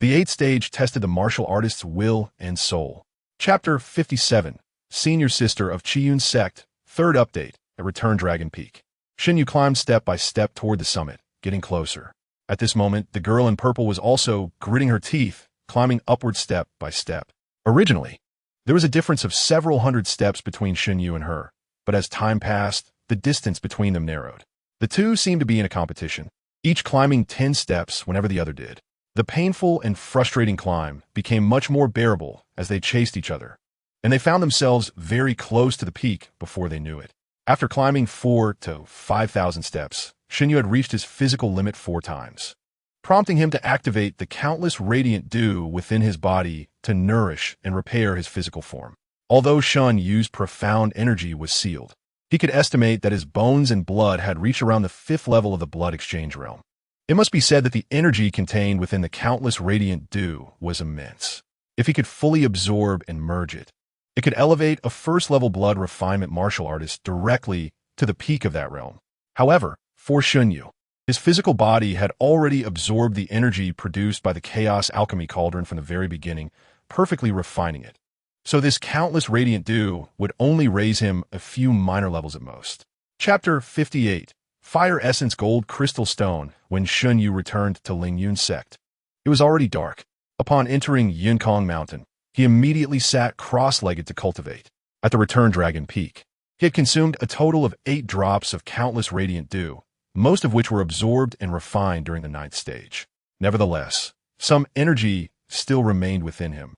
The eighth stage tested the martial artist's will and soul. Chapter 57, Senior Sister of Qiyun Sect, third update at Return Dragon Peak. Shen Yue climbed step by step toward the summit, getting closer. At this moment, the girl in purple was also gritting her teeth, climbing upward step by step. Originally, there was a difference of several hundred steps between Shen Yue and her, but as time passed, the distance between them narrowed. The two seemed to be in a competition, each climbing 10 steps whenever the other did. The painful and frustrating climb became much more bearable as they chased each other, and they found themselves very close to the peak before they knew it. After climbing 4,000 to 5,000 steps, Shen Yue had reached his physical limit 4 times, prompting him to activate the countless radiant dew within his body to nourish and repair his physical form. Although Shen Yue's profound energy was sealed, he could estimate that his bones and blood had reached around the 5th level of the blood exchange realm. It must be said that the energy contained within the countless radiant dew was immense. If he could fully absorb and merge it, it could elevate a first-level blood refinement martial artist directly to the peak of that realm. However, for Shen Yue, his physical body had already absorbed the energy produced by the Chaos Alchemy Cauldron from the very beginning, perfectly refining it. So this countless radiant dew would only raise him a few minor levels at most. Chapter 58, Fire Essence Gold Crystal Stone. When Shen Yue returned to Lingyun Sect, it was already dark. Upon entering Yinkong Mountain, he immediately sat cross-legged to cultivate. At the Return Dragon Peak, he had consumed a total of 8 drops of countless radiant dew, most of which were absorbed and refined during the 9th stage. Nevertheless, some energy still remained within him,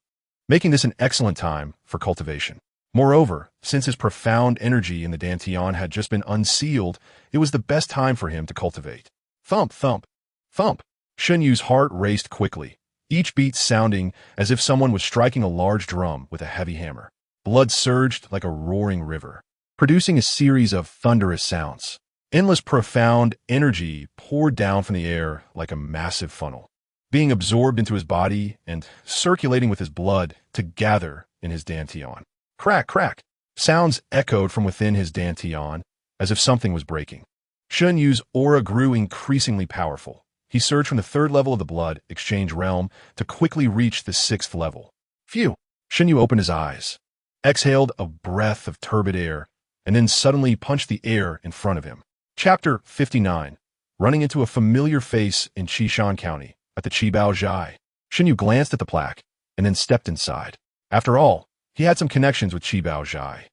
making this an excellent time for cultivation. Moreover, since his profound energy in the dantian had just been unsealed, it was the best time for him to cultivate. Thump, thump, thump. Shen Yue's heart raced quickly, each beat sounding as if someone was striking a large drum with a heavy hammer. Blood surged like a roaring river, producing a series of thunderous sounds. Endless profound energy poured down from the air like a massive funnel, being absorbed into his body and circulating with his blood to gather in his dantian. Crack, crack. Sounds echoed from within his dantian, as if something was breaking. Shen Yue's aura grew increasingly powerful. He surged from the 3rd level of the blood exchange realm to quickly reach the 6th level. Phew! Shen Yue opened his eyes, exhaled a breath of turbid air, and then suddenly punched the air in front of him. Chapter 59, Running into a familiar face in Qishan County at the Qibao Zhai. Shen Yue glanced at the plaque and then stepped inside. After all, he had some connections with Qibao Zhai.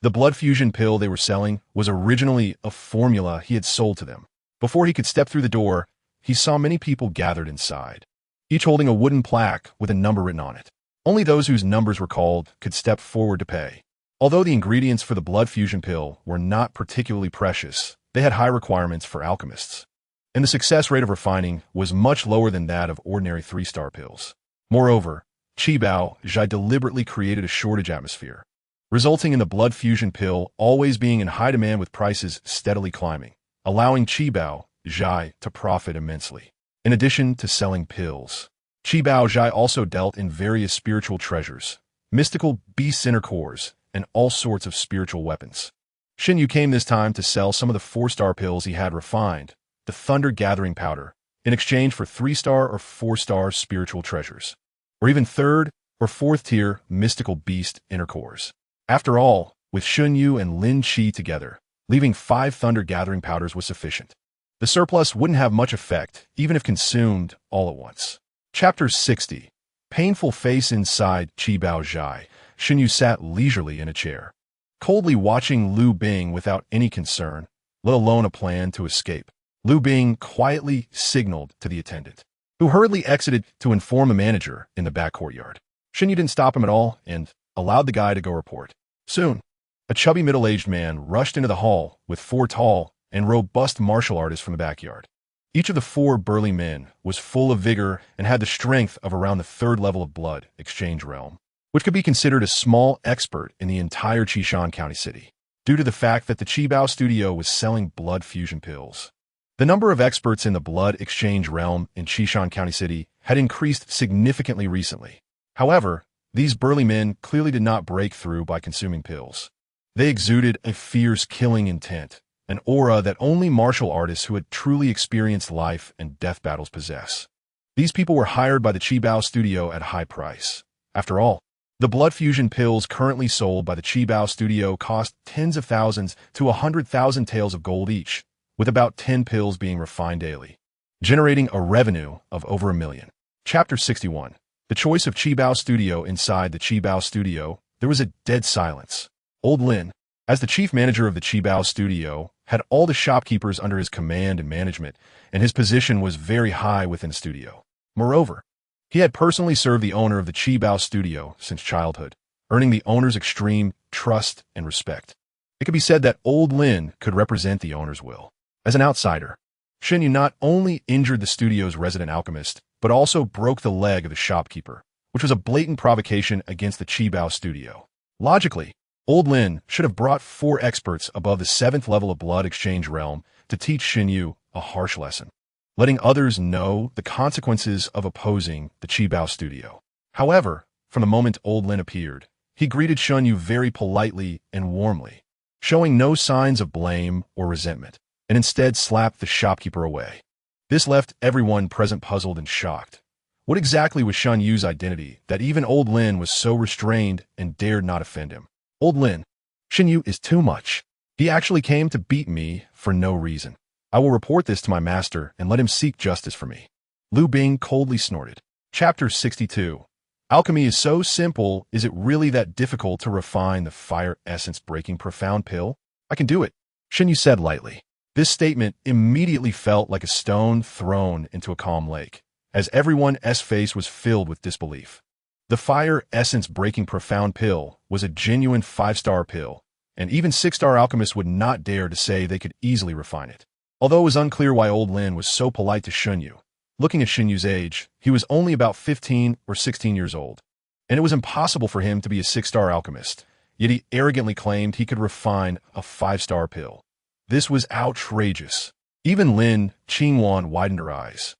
The blood fusion pill they were selling was originally a formula he had sold to them. Before he could step through the door, he saw many people gathered inside, each holding a wooden plaque with a number written on it. Only those whose numbers were called could step forward to pay. Although the ingredients for the blood fusion pill were not particularly precious, they had high requirements for alchemists, and the success rate of refining was much lower than that of ordinary 3-star pills. Moreover, Qibao Zhai deliberately created a shortage atmosphere, resulting in the blood fusion pill always being in high demand with prices steadily climbing, allowing Qibao Zhai to profit immensely. In addition to selling pills, Qibao Zhai also dealt in various spiritual treasures, mystical beast inner cores, and all sorts of spiritual weapons. Shen Yue came this time to sell some of the 4-star pills he had refined, the Thunder Gathering Powder, in exchange for 3-star or 4-star spiritual treasures, or even 3rd or 4th tier mystical beast inner cores. After all, with Shen Yue and Lin Qi together, leaving 5 Thunder Gathering Powders was sufficient. The surplus wouldn't have much effect, even if consumed all at once. Chapter 60, Painful face inside Qi Bao Zhai, Shen Yue sat leisurely in a chair, coldly watching Liu Bing without any concern, let alone a plan to escape. Liu Bing quietly signaled to the attendant, who hurriedly exited to inform the manager in the back courtyard. Shen Yue didn't stop him at all and allowed the guy to go report. Soon, a chubby middle-aged man rushed into the hall with 4 tall and robust martial artists from the backyard. Each of the 4 burly men was full of vigor and had the strength of around the 3rd level of blood exchange realm, which could be considered a small expert in the entire Qishan County city, due to the fact that the Qibao studio was selling blood fusion pills. The number of experts in the blood exchange realm in Qishan County City had increased significantly recently. However, these burly men clearly did not break through by consuming pills. They exuded a fierce killing intent, an aura that only martial artists who had truly experienced life and death battles possess. These people were hired by the Qibao studio at a high price. After all, the blood fusion pills currently sold by the Qibao studio cost tens of thousands to 100,000 taels of gold each, with about 10 pills being refined daily, generating a revenue of over $1 million. Chapter 61. The choice of Qibao studio. Inside the Qibao studio, there was a dead silence. Old Lin, as the chief manager of the Qibao studio, had all the shopkeepers under his command and management, and his position was very high within the studio. Moreover, he had personally served the owner of the Qibao studio since childhood, earning the owner's extreme trust and respect. It could be said that Old Lin could represent the owner's will. As an outsider, Shen Yue not only injured the studio's resident alchemist, but also broke the leg of the shopkeeper, which was a blatant provocation against the Qibao studio. Logically, Old Lin should have brought 4 experts above the 7th level of blood exchange realm to teach Shen Yue a harsh lesson, letting others know the consequences of opposing the Qibao studio. However, from the moment Old Lin appeared, he greeted Shen Yue very politely and warmly, showing no signs of blame or resentment, and instead slapped the shopkeeper away. This left everyone present puzzled and shocked. What exactly was Shen Yue's identity that even Old Lin was so restrained and dared not offend him? Old Lin, Shen Yue is too much. He actually came to beat me for no reason. I will report this to my master and let him seek justice for me. Liu Bing coldly snorted. Chapter 62. Alchemy is so simple, is it really that difficult to refine the fire essence breaking profound pill? I can do it, Shen Yue said lightly. This statement immediately felt like a stone thrown into a calm lake, as everyone's face was filled with disbelief. The fire essence breaking profound pill was a genuine 5-star pill, and even 6-star alchemists would not dare to say they could easily refine it. Although it was unclear why Old Lin was so polite to Shen Yue, looking at Shen Yue's age, he was only about 15 or 16 years old, and it was impossible for him to be a 6-star alchemist, yet he arrogantly claimed he could refine a 5-star pill. This was outrageous. Even Lin Qingwan widened her eyes,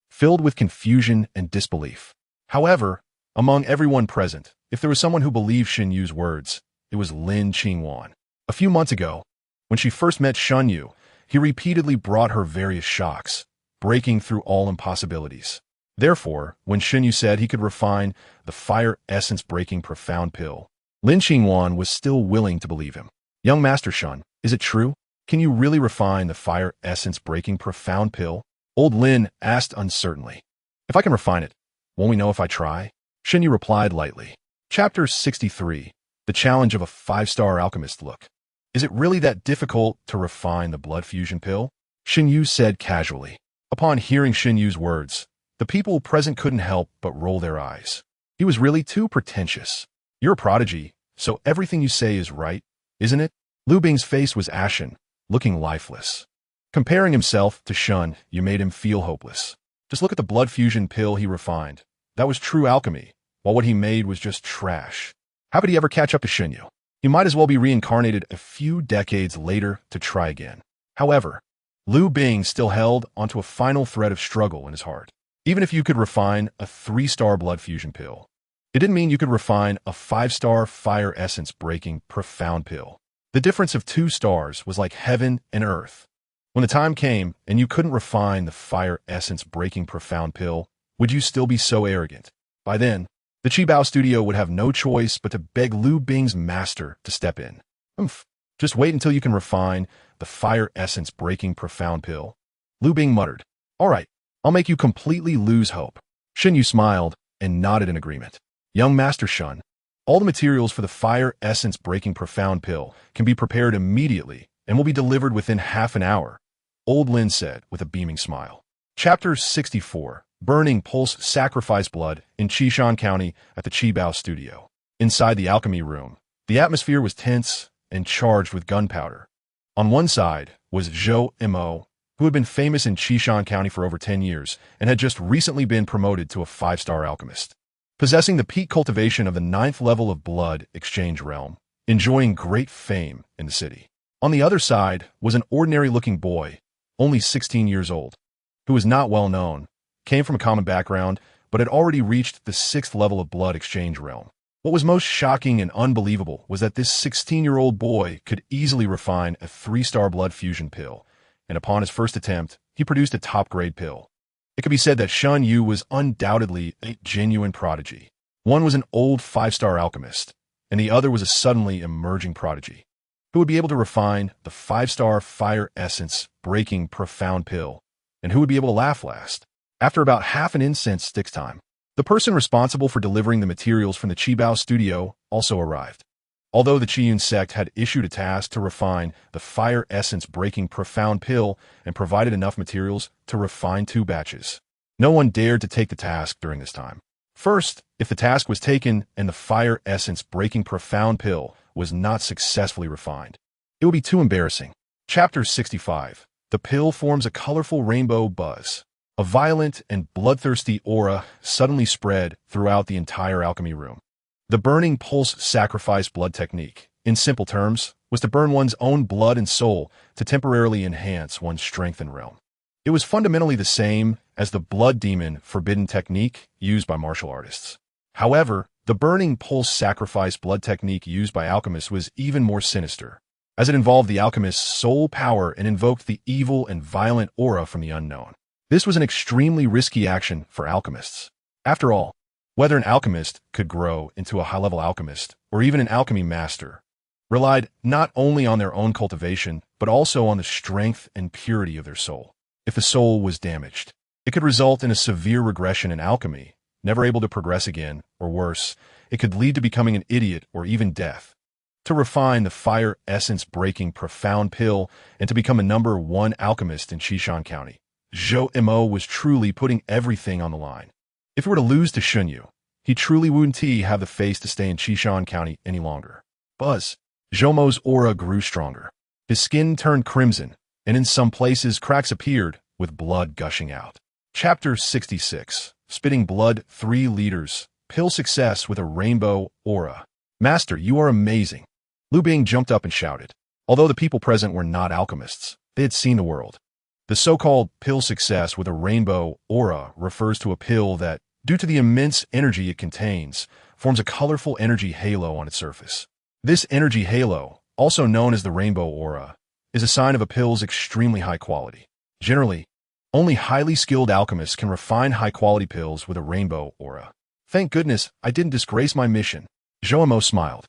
filled with confusion and disbelief. However, among everyone present, if there was someone who believed Shen Yue's words, it was Lin Qingwan. A few months ago, when she first met Shen Yue, he repeatedly brought her various shocks, breaking through all impossibilities. Therefore, when Shen Yue said he could refine the fire essence breaking profound pill, Lin Qingwan was still willing to believe him. Young Master Shen, is it true? Can you really refine the fire essence breaking profound pill? Old Lin asked uncertainly. If I can refine it, won't we know if I try? Shen Yue replied lightly. Chapter 63. The challenge of a 5-star alchemist. Look. Is it really that difficult to refine the blood fusion pill? Shen Yue said casually. Upon hearing Shen Yue's words, the people present couldn't help but roll their eyes. He was really too pretentious. You're a prodigy, so everything you say is right, isn't it? Liu Bing's face was ashen, looking lifeless. Comparing himself to Shen Yue made him feel hopeless. Just look at the blood fusion pill he refined. That was true alchemy, while what he made was just trash. How could he ever catch up to Shen Yue? He might as well be reincarnated a few decades later to try again. However, Liu Bing still held onto a final thread of struggle in his heart. Even if you could refine a 3-star blood fusion pill, it didn't mean you could refine a 5-star fire essence breaking profound pill. The difference of 2 stars was like heaven and earth. When the time came and you couldn't refine the fire essence breaking profound pill, would you still be so arrogant? By then, the Qibao studio would have no choice but to beg Liu Bing's master to step in. Just wait until you can refine the fire essence breaking profound pill. Liu Bing muttered. All right, I'll make you completely lose hope. Shen Yue smiled, and nodded in agreement. Young Master Shun, all the materials for the fire essence breaking profound pill can be prepared immediately and will be delivered within half an hour, Old Lin said with a beaming smile. Chapter 64, Burning Pulse Sacrifice Blood in Qishan County at the Qibao Studio. Inside the alchemy room, the atmosphere was tense and charged with gunpowder. On one side was Zhou Mo, who had been famous in Qishan County for over 10 years and had just recently been promoted to a 5-star alchemist, possessing the peak cultivation of the 9th level of blood exchange realm, enjoying great fame in the city. On the other side was an ordinary-looking boy, only 16 years old, who was not well known, came from a common background, but had already reached the 6th level of blood exchange realm. What was most shocking and unbelievable was that this 16-year-old boy could easily refine a 3-star blood fusion pill, and upon his first attempt, he produced a top-grade pill. It could be said that Shen Yue was undoubtedly a genuine prodigy. One was an old 5-star alchemist, and the other was a suddenly emerging prodigy, who would be able to refine the 5-star fire essence breaking profound pill, and who would be able to laugh last. After about half an incense stick's time, the person responsible for delivering the materials from the Qibao studio also arrived. Although the Qiyun sect had issued a task to refine the fire essence breaking profound pill and provided enough materials to refine 2 batches, no one dared to take the task during this time. First, if the task was taken and the fire essence breaking profound pill was not successfully refined, it would be too embarrassing. Chapter 65. The pill forms a colorful rainbow buzz. A violent and bloodthirsty aura suddenly spread throughout the entire alchemy room. The burning pulse sacrifice blood technique, in simple terms, was to burn one's own blood and soul to temporarily enhance one's strength and realm. It was fundamentally the same as the blood demon forbidden technique used by martial artists. However, the burning pulse sacrifice blood technique used by alchemists was even more sinister, as it involved the alchemist's soul power and invoked the evil and violent aura from the unknown. This was an extremely risky action for alchemists. After all, whether an alchemist could grow into a high-level alchemist or even an alchemy master relied not only on their own cultivation, but also on the strength and purity of their soul. If the soul was damaged, it could result in a severe regression in alchemy, never able to progress again, or worse, it could lead to becoming an idiot or even death. To refine the fire essence-breaking profound pill and to become a #1 alchemist in Qishan County, Zhou Mo was truly putting everything on the line. If he were to lose to Shen Yue, he truly wouldn't have the face to stay in Qishan County any longer. Buzz. Zhou Mo's aura grew stronger. His skin turned crimson, and in some places cracks appeared, with blood gushing out. Chapter 66. Spitting blood 3 liters. Pill success with a rainbow aura. Master, you are amazing. Lu Bing jumped up and shouted. Although the people present were not alchemists, they had seen the world. The so-called pill success with a rainbow aura refers to a pill that, due to the immense energy it contains, forms a colorful energy halo on its surface. This energy halo, also known as the rainbow aura, is a sign of a pill's extremely high quality. Generally, only highly skilled alchemists can refine high-quality pills with a rainbow aura. Thank goodness I didn't disgrace my mission. Zhou Mo smiled,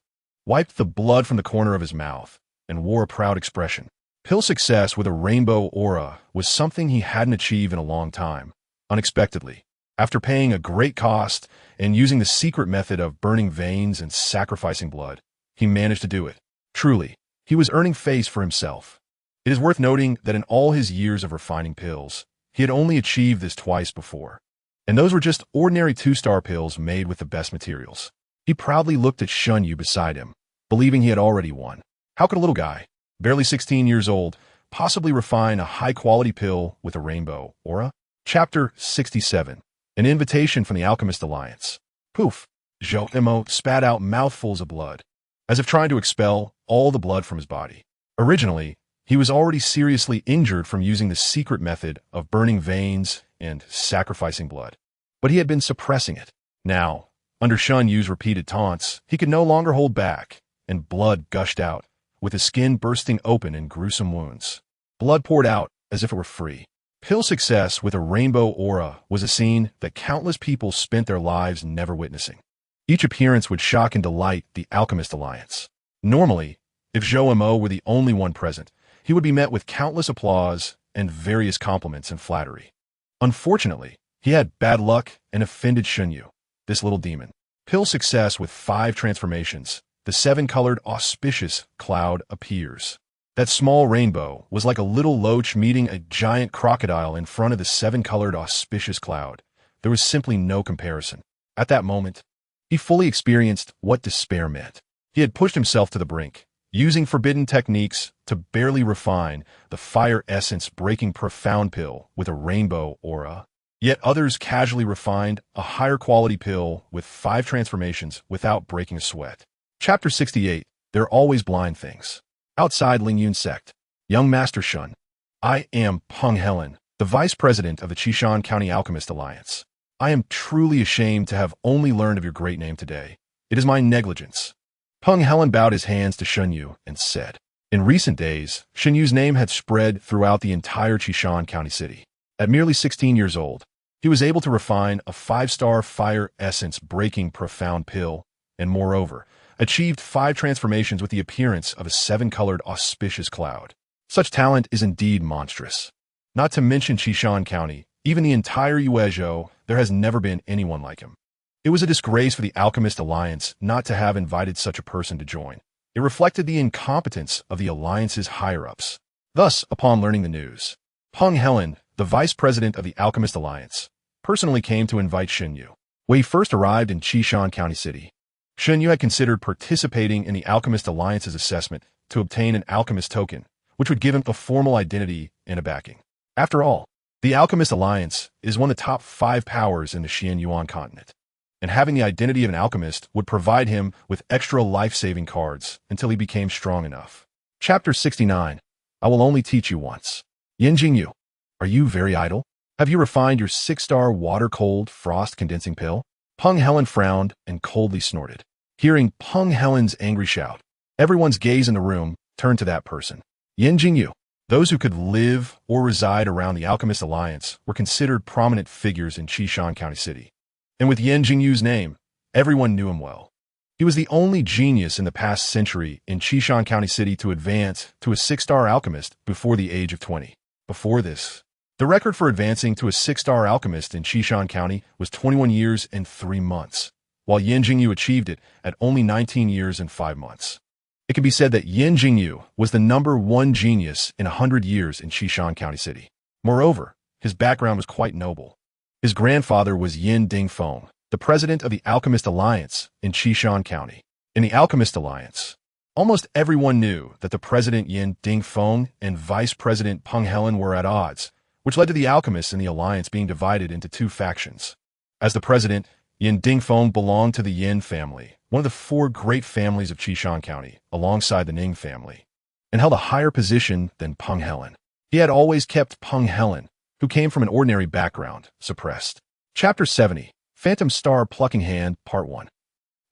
wiped the blood from the corner of his mouth, and wore a proud expression. Pill success with a rainbow aura was something he hadn't achieved in a long time. Unexpectedly, after paying a great cost and using the secret method of burning veins and sacrificing blood, he managed to do it. Truly, he was earning face for himself. It is worth noting that in all his years of refining pills, he had only achieved this twice before, and those were just ordinary 2-star pills made with the best materials. He proudly looked at Shen Yue beside him, believing he had already won. How could a little guy, barely 16 years old, possibly refine a high-quality pill with a rainbow aura? Chapter 67. An invitation from the Alchemist Alliance. Poof! Zhou Mo spat out mouthfuls of blood, as if trying to expel all the blood from his body. Originally, he was already seriously injured from using the secret method of burning veins and sacrificing blood, but he had been suppressing it. Now, under Shen Yue's repeated taunts, he could no longer hold back, and blood gushed out, with his skin bursting open in gruesome wounds. Blood poured out as if it were free. Pill success with a rainbow aura was a scene that countless people spent their lives never witnessing. Each appearance would shock and delight the Alchemist Alliance. Normally, if Zhou Mo were the only one present, he would be met with countless applause and various compliments and flattery. Unfortunately, he had bad luck and offended Shen Yue. this little demon. Pill success with 5 transformations. The 7-colored auspicious cloud appears. That small rainbow was like a little loach meeting a giant crocodile in front of the 7-colored auspicious cloud. There was simply no comparison. At that moment, he fully experienced what despair meant. He had pushed himself to the brink, using forbidden techniques to barely refine the fire essence breaking profound pill with a rainbow aura. Yet others casually refined a higher quality pill with 5 transformations without breaking a sweat. Chapter 68. There are always blind things. Outside Lingyun sect. Young Master Shun. I am Peng Helen, the Vice President of the Qishan County Alchemist Alliance. I am truly ashamed to have only learned of your great name today. It is my negligence. Peng Helen bowed his hands to Shen Yue and said, in recent days, Shen Yue's name had spread throughout the entire Qishan County city. At merely 16 years old, he was able to refine a 5-star fire essence breaking profound pill, and moreover, achieved 5 transformations with the appearance of a 7-colored auspicious cloud. Such talent is indeed monstrous. Not to mention Qishan County, even the entire Yuezhou, there has never been anyone like him. It was a disgrace for the Alchemist Alliance not to have invited such a person to join. It reflected the incompetence of the Alliance's higher-ups. Thus, upon learning the news, Peng Helen, the Vice President of the Alchemist Alliance, personally came to invite Shen Yue. When he first arrived in Qishan County City, Shen Yue had considered participating in the Alchemist Alliance's assessment to obtain an alchemist token, which would give him a formal identity and a backing. After all, the Alchemist Alliance is one of the top 5 powers in the Tianyuan continent, and having the identity of an alchemist would provide him with extra life-saving cards until he became strong enough. Chapter 69. I will only teach you once. Yu, are you very idle? Have you refined your 6-star water-cold frost-condensing pill? Peng Helen frowned and coldly snorted. Hearing Peng Helen's angry shout, everyone's gaze in the room turned to that person. Yu. Those who could live or reside around the Alchemist Alliance were considered prominent figures in Qishan County City. And with Yu's name, everyone knew him well. He was the only genius in the past century in Qishan County City to advance to a 6-star alchemist before the age of 20. Before this, the record for advancing to a 6-star alchemist in Qishan County was 21 years and 3 months, while Yu achieved it at only 19 years and 5 months. It can be said that Yu was the #1 genius in 100 years in Qishan County City. Moreover, his background was quite noble. His grandfather was Yin Dingfeng, the president of the Alchemist Alliance in Qishan County. In the Alchemist Alliance, almost everyone knew that the president Yin Dingfeng and vice president Peng Helen were at odds, which led to the alchemists in the alliance being divided into 2 factions. As the president, Yin Dingfeng belonged to the Yin family, one of the 4 great families of Qishan County, alongside the Ning family, and held a higher position than Peng Helen. He had always kept Peng Helen, who came from an ordinary background, suppressed. Chapter 70. Phantom Star Plucking Hand, Part 1.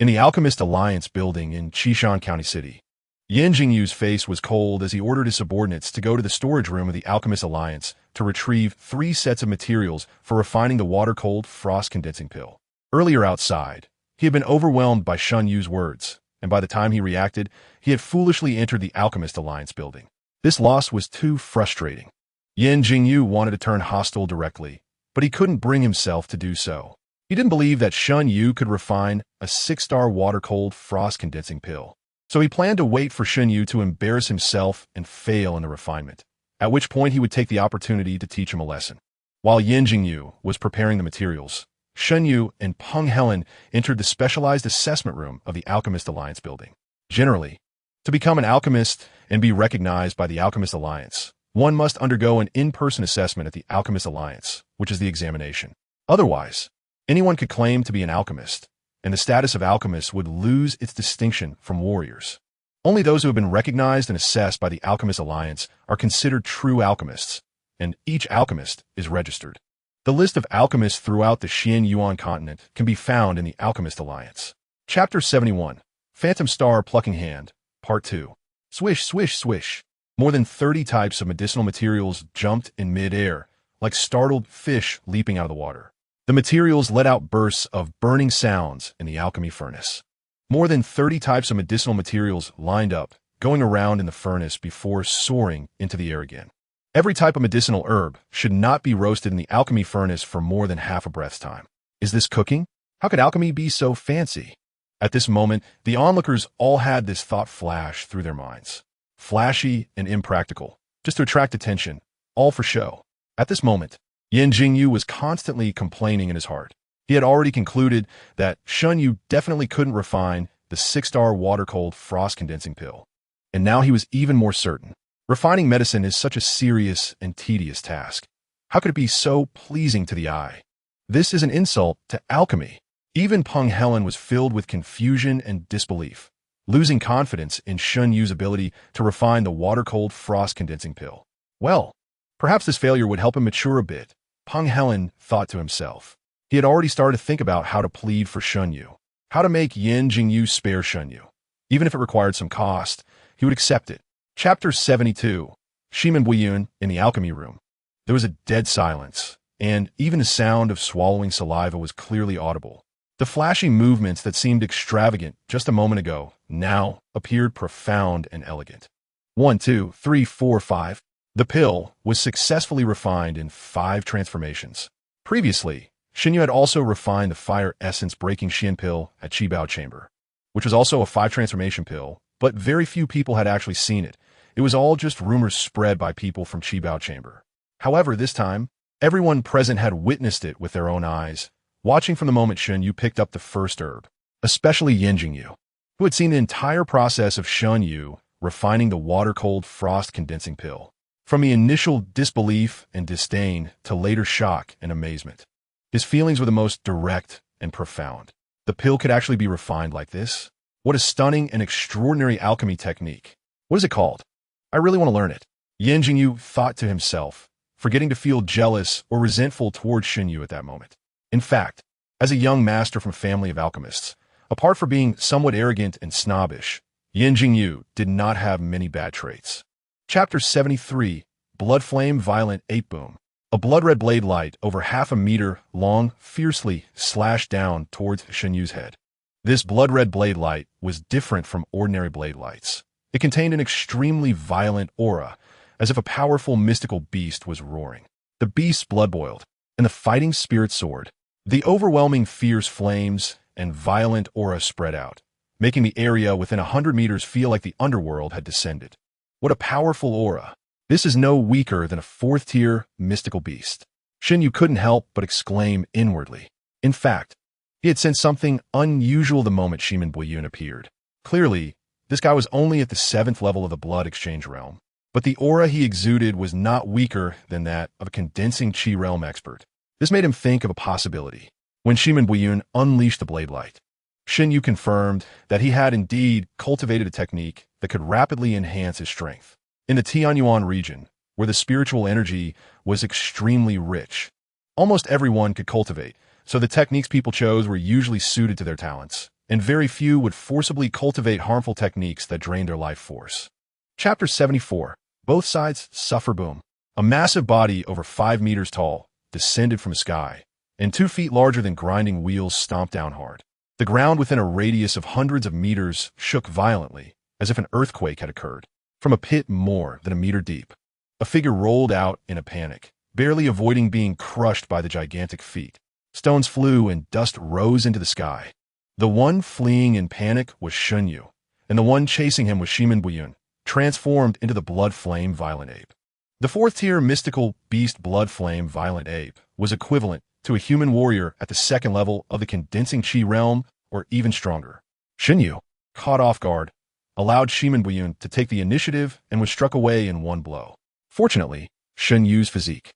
In the Alchemist Alliance building in Qishan County City, Yu's face was cold as he ordered his subordinates to go to the storage room of the Alchemist Alliance to retrieve 3 sets of materials for refining the water-cold frost-condensing pill. Earlier outside, he had been overwhelmed by Shen Yue's words, and by the time he reacted, he had foolishly entered the Alchemist Alliance building. This loss was too frustrating. Yu wanted to turn hostile directly, but he couldn't bring himself to do so. He didn't believe that Shen Yue could refine a 6-star water-cold frost-condensing pill. So he planned to wait for Shen Yue to embarrass himself and fail in the refinement, at which point he would take the opportunity to teach him a lesson. While Yue was preparing the materials, Shen Yue and Peng Helen entered the specialized assessment room of the Alchemist Alliance building. Generally, to become an alchemist and be recognized by the Alchemist Alliance, one must undergo an in-person assessment at the Alchemist Alliance, which is the examination. Otherwise, anyone could claim to be an alchemist, and the status of alchemist would lose its distinction from warriors. Only those who have been recognized and assessed by the Alchemist Alliance are considered true alchemists, and each alchemist is registered. The list of alchemists throughout the Tianyuan continent can be found in the Alchemist Alliance. Chapter 71. Phantom Star Plucking Hand, Part 2. Swish, swish, swish. More than 30 types of medicinal materials jumped in mid-air, like startled fish leaping out of the water. The materials let out bursts of burning sounds in the alchemy furnace. More than 30 types of medicinal materials lined up, going around in the furnace before soaring into the air again. Every type of medicinal herb should not be roasted in the alchemy furnace for more than half a breath's time. Is this cooking? How could alchemy be so fancy? At this moment, the onlookers all had this thought flash through their minds. Flashy and impractical, just to attract attention, all for show. At this moment, Yen Jingyu was constantly complaining in his heart. He had already concluded that Shen Yue definitely couldn't refine the 6-star water-cold frost-condensing pill. And now he was even more certain. Refining medicine is such a serious and tedious task. How could it be so pleasing to the eye? This is an insult to alchemy. Even Peng Helen was filled with confusion and disbelief, losing confidence in Shen Yue's ability to refine the water-cold frost-condensing pill. Well, perhaps this failure would help him mature a bit, Peng Helen thought to himself. He had already started to think about how to plead for Shen Yue, how to make Yen Jingyu spare Shen Yue. Even if it required some cost, he would accept it. Chapter 72. Shimen Buiyun in the alchemy room. There was a dead silence, and even the sound of swallowing saliva was clearly audible. The flashy movements that seemed extravagant just a moment ago now appeared profound and elegant. 1, 2, 3, 4, 5. The pill was successfully refined in 5 transformations. Previously, Shen Yue had also refined the fire essence breaking Xian pill at Qibao Chamber, which was also a 5-transformation pill, but very few people had actually seen it. It was all just rumors spread by people from Qibao Chamber. However, this time, everyone present had witnessed it with their own eyes, watching from the moment Shen Yue picked up the first herb, especially Yen Jingyu, who had seen the entire process of Shen Yue refining the water-cold frost-condensing pill. From the initial disbelief and disdain to later shock and amazement. His feelings were the most direct and profound. The pill could actually be refined like this? What a stunning and extraordinary alchemy technique. What is it called? I really want to learn it. Yen Jingyu thought to himself, forgetting to feel jealous or resentful towards Shen Yue at that moment. In fact, as a young master from a family of alchemists, apart from being somewhat arrogant and snobbish, Yen Jingyu did not have many bad traits. Chapter 73. Blood Flame Violent Ape Boom. A blood-red blade light over half a meter long fiercely slashed down towards Shen Yue's head. This blood-red blade light was different from ordinary blade lights. It contained an extremely violent aura, as if a powerful mystical beast was roaring. The beast's blood boiled, and the fighting spirit soared. The overwhelming fierce flames and violent aura spread out, making the area within 100 meters feel like the underworld had descended. What a powerful aura! This is no weaker than a 4th-tier mystical beast. Shen Yue couldn't help but exclaim inwardly. In fact, he had sensed something unusual the moment Shimen Buiyun appeared. Clearly, this guy was only at the 7th level of the blood exchange realm, but the aura he exuded was not weaker than that of a condensing chi realm expert. This made him think of a possibility. When Shimen Buiyun unleashed the blade light, Shen Yue confirmed that he had indeed cultivated a technique that could rapidly enhance his strength. In the Tianyuan region, where the spiritual energy was extremely rich, almost everyone could cultivate, so the techniques people chose were usually suited to their talents, and very few would forcibly cultivate harmful techniques that drained their life force. Chapter 74. Both sides suffer boom. A massive body over 5 meters tall descended from the sky, and 2 feet larger than grinding wheels stomped down hard. The ground within a radius of hundreds of meters shook violently, as if an earthquake had occurred. From a pit more than a meter deep, a figure rolled out in a panic, barely avoiding being crushed by the gigantic feet. Stones flew and dust rose into the sky. The one fleeing in panic was Shen Yue, and the one chasing him was Shimen Buiyun, transformed into the Blood Flame Violent Ape. The 4th-tier mystical beast Blood Flame Violent Ape was equivalent to a human warrior at the 2nd level of the condensing chi realm, or even stronger. Shen Yue, caught off guard, allowed Shimen Buiyun to take the initiative and was struck away in one blow. Fortunately, Shen Yue's physique,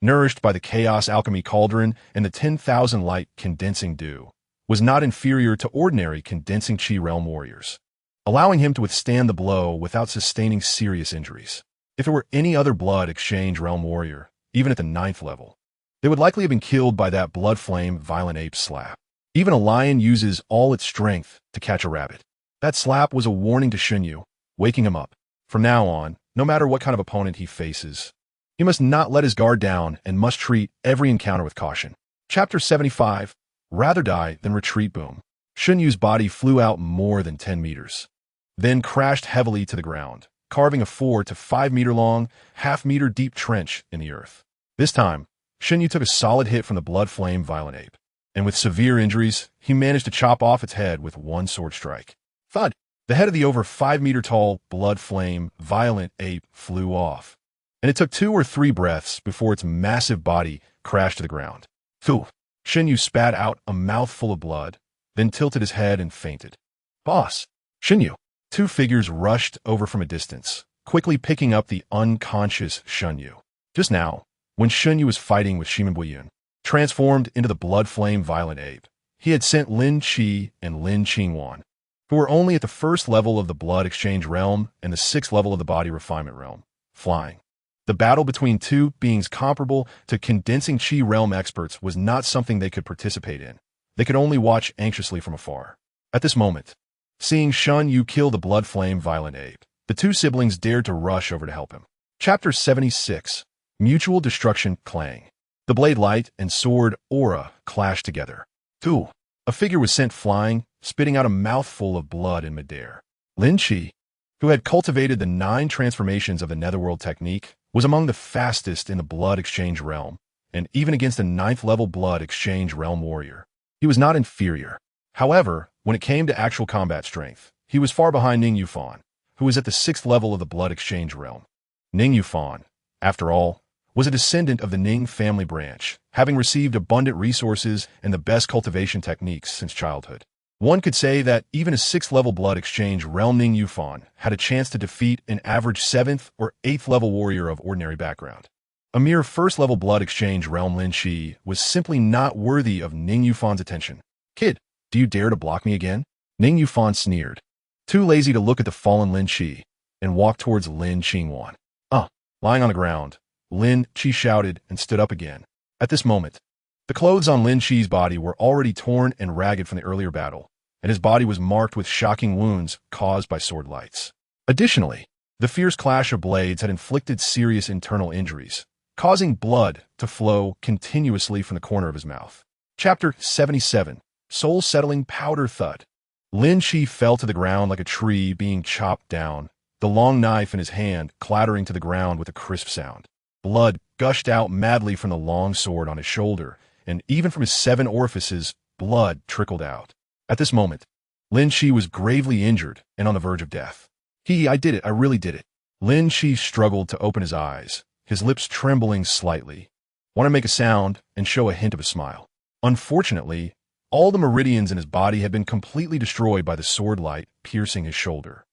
nourished by the Chaos Alchemy Cauldron and the 10,000 light condensing dew, was not inferior to ordinary condensing chi realm warriors, allowing him to withstand the blow without sustaining serious injuries. If it were any other blood exchange realm warrior, even at the 9th level, they would likely have been killed by that blood flame violent ape slap. Even a lion uses all its strength to catch a rabbit. That slap was a warning to Shen Yue, waking him up. From now on, no matter what kind of opponent he faces, he must not let his guard down and must treat every encounter with caution. Chapter 75. Rather die than retreat boom. Shen Yue's body flew out more than 10 meters, then crashed heavily to the ground, carving a 4 to 5 meter long, half-meter deep trench in the earth. This time, Shen Yue took a solid hit from the blood flame violent ape, and with severe injuries, he managed to chop off its head with one sword strike. Thud! The head of the over 5-meter-tall, blood-flame, violent ape flew off, and it took 2 or 3 breaths before its massive body crashed to the ground. Phew! Shen Yue spat out a mouthful of blood, then tilted his head and fainted. Boss! Shen Yue! 2 figures rushed over from a distance, quickly picking up the unconscious Shen Yue. Just now, when Shen Yue was fighting with Shimen Buiyun, transformed into the blood-flame violent ape, he had sent Lin Qi and Lin Qingwan, who were only at the 1st level of the blood exchange realm and the 6th level of the body refinement realm, flying. The battle between 2 beings comparable to condensing Qi realm experts was not something they could participate in. They could only watch anxiously from afar. At this moment, seeing Shen Yue kill the blood-flame violent ape, the 2 siblings dared to rush over to help him. Chapter 76. Mutual Destruction Clang. The blade light and sword aura clashed together. 2. A figure was sent flying, spitting out a mouthful of blood in midair. Lin Qi, who had cultivated the 9 transformations of the Netherworld technique, was among the fastest in the blood exchange realm, and even against a 9th-level blood exchange realm warrior, he was not inferior. However, when it came to actual combat strength, he was far behind Ning Yufan, who was at the 6th level of the blood exchange realm. Ning Yufan, after all, was a descendant of the Ning family branch, having received abundant resources and the best cultivation techniques since childhood. One could say that even a 6th-level blood exchange realm Ning Yufan had a chance to defeat an average 7th or 8th-level warrior of ordinary background. A mere 1st-level blood exchange realm Lin Qi was simply not worthy of Ning Yufan's attention. Kid, do you dare to block me again? Ning Yufan sneered, too lazy to look at the fallen Lin Qi, and walked towards Lin Qingwan. Lying on the ground, Lin Qi shouted and stood up again. At this moment, the clothes on Lin Qi's body were already torn and ragged from the earlier battle, and his body was marked with shocking wounds caused by sword lights. Additionally, the fierce clash of blades had inflicted serious internal injuries, causing blood to flow continuously from the corner of his mouth. Chapter 77. Soul-settling powder thud. Lin Qi fell to the ground like a tree being chopped down, the long knife in his hand clattering to the ground with a crisp sound. Blood gushed out madly from the long sword on his shoulder, and even from his 7 orifices, blood trickled out. At this moment, Lin Qi was gravely injured and on the verge of death. I did it, I really did it. Lin Qi struggled to open his eyes, his lips trembling slightly. Want to make a sound and show a hint of a smile. Unfortunately, all the meridians in his body had been completely destroyed by the sword light piercing his shoulder,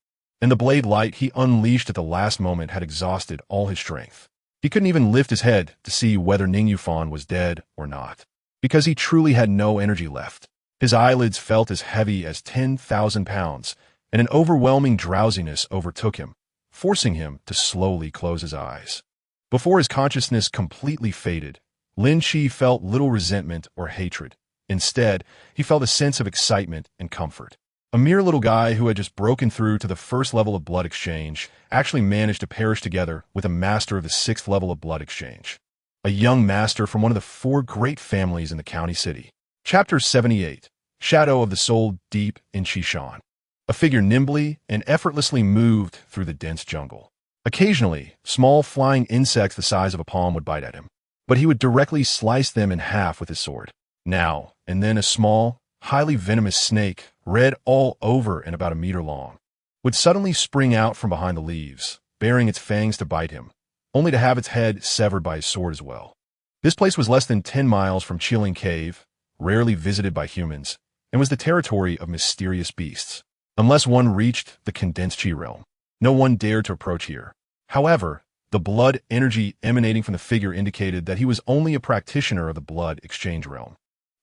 and the blade light he unleashed at the last moment had exhausted all his strength. He couldn't even lift his head to see whether Ning Yufan was dead or not, because he truly had no energy left. His eyelids felt as heavy as 10,000 pounds, and an overwhelming drowsiness overtook him, forcing him to slowly close his eyes. Before his consciousness completely faded, Lin Qi felt little resentment or hatred. Instead, he felt a sense of excitement and comfort. A mere little guy who had just broken through to the 1st level of blood exchange actually managed to perish together with a master of the 6th level of blood exchange. A young master from one of the 4 great families in the county city. Chapter 78. Shadow of the Soul Deep in Qishan. A figure nimbly and effortlessly moved through the dense jungle. Occasionally, small flying insects the size of a palm would bite at him, but he would directly slice them in half with his sword. Now and then a small, highly venomous snake, red all over and about a meter long, would suddenly spring out from behind the leaves, baring its fangs to bite him, only to have its head severed by his sword as well. This place was less than 10 miles from Chilling Cave, rarely visited by humans, and was the territory of mysterious beasts. Unless one reached the condensed Qi realm, no one dared to approach here. However, the blood energy emanating from the figure indicated that he was only a practitioner of the blood exchange realm.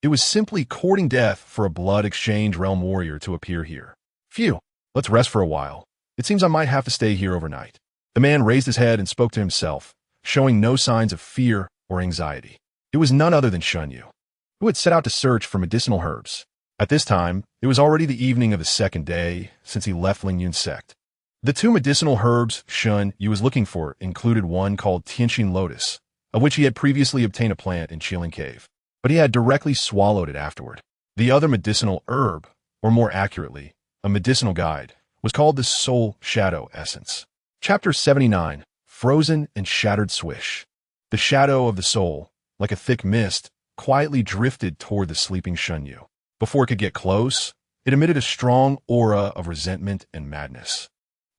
It was simply courting death for a blood exchange realm warrior to appear here. Phew, let's rest for a while. It seems I might have to stay here overnight. The man raised his head and spoke to himself, showing no signs of fear or anxiety. It was none other than Shen Yue, who had set out to search for medicinal herbs. At this time, it was already the evening of the 2nd day since he left Ling Yun's sect. The 2 medicinal herbs Shen Yue was looking for included one called Tianqin Lotus, of which he had previously obtained a plant in Chilling Cave, but he had directly swallowed it afterward. The other medicinal herb, or more accurately, a medicinal guide, was called the Soul Shadow Essence. Chapter 79. Frozen and Shattered Swish. The shadow of the soul, like a thick mist, quietly drifted toward the sleeping Shen Yue. Before it could get close, it emitted a strong aura of resentment and madness,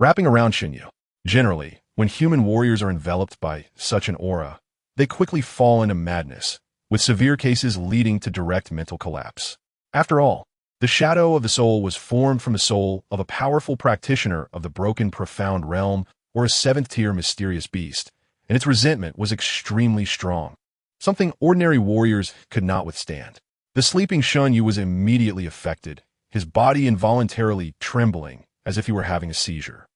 wrapping around Shen Yue. Generally, when human warriors are enveloped by such an aura, they quickly fall into madness, with severe cases leading to direct mental collapse. After all, the shadow of the soul was formed from the soul of a powerful practitioner of the broken profound realm or a seventh-tier mysterious beast, and its resentment was extremely strong, something ordinary warriors could not withstand. The sleeping Shen Yue was immediately affected, his body involuntarily trembling as if he were having a seizure.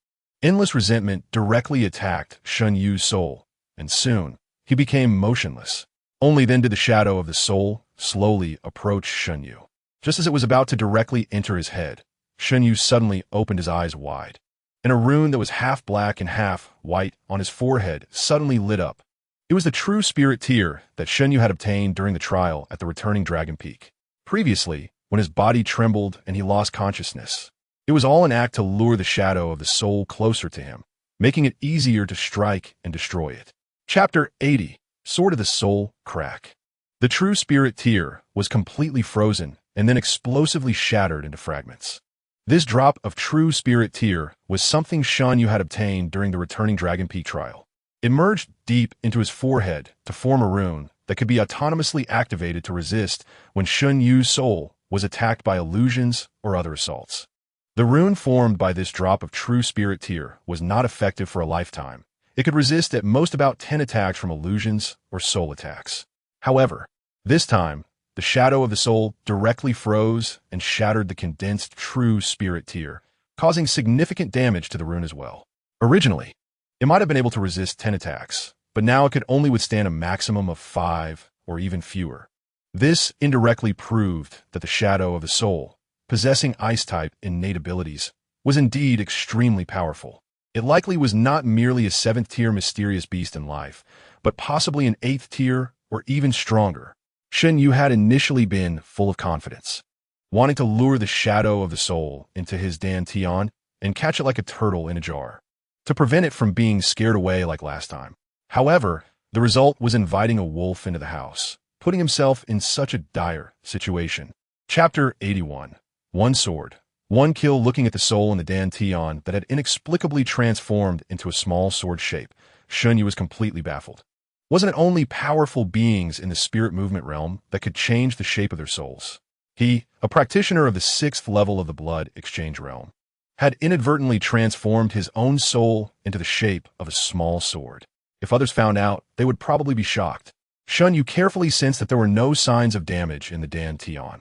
Endless resentment directly attacked Shen Yue's soul, and soon he became motionless. Only then did the shadow of the soul slowly approach Shen Yue. Just as it was about to directly enter his head, Shen Yue suddenly opened his eyes wide, and a rune that was half black and half white on his forehead suddenly lit up. It was the true spirit tier that Shen Yue had obtained during the trial at the returning Dragon Peak. Previously, when his body trembled and he lost consciousness, it was all an act to lure the shadow of the soul closer to him, making it easier to strike and destroy it. Chapter 80, Sword of the Soul Crack. The true spirit tier was completely frozen and then explosively shattered into fragments. This drop of true spirit tier was something Shen Yue had obtained during the returning Dragon Peak trial. It merged deep into his forehead to form a rune that could be autonomously activated to resist when Shen Yue's soul was attacked by illusions or other assaults. The rune formed by this drop of true spirit tier was not effective for a lifetime. It could resist at most about 10 attacks from illusions or soul attacks. However, this time, the shadow of the soul directly froze and shattered the condensed true spirit tier, causing significant damage to the rune as well. Originally, it might have been able to resist 10 attacks, but now it could only withstand a maximum of 5 or even fewer. This indirectly proved that the shadow of the soul, possessing ice-type innate abilities, was indeed extremely powerful. It likely was not merely a 7th-tier mysterious beast in life, but possibly an 8th-tier or even stronger. Shen Yue had initially been full of confidence, wanting to lure the shadow of the soul into his dantian and catch it like a turtle in a jar, to prevent it from being scared away like last time. However, the result was inviting a wolf into the house, putting himself in such a dire situation. Chapter 81. One sword, one kill. Looking at the soul in the dantian that had inexplicably transformed into a small sword shape, Shen Yue was completely baffled. Wasn't it only powerful beings in the spirit movement realm that could change the shape of their souls? He, a practitioner of the 6th level of the blood exchange realm, had inadvertently transformed his own soul into the shape of a small sword. If others found out, they would probably be shocked. Shen Yue carefully sensed that there were no signs of damage in the dantian.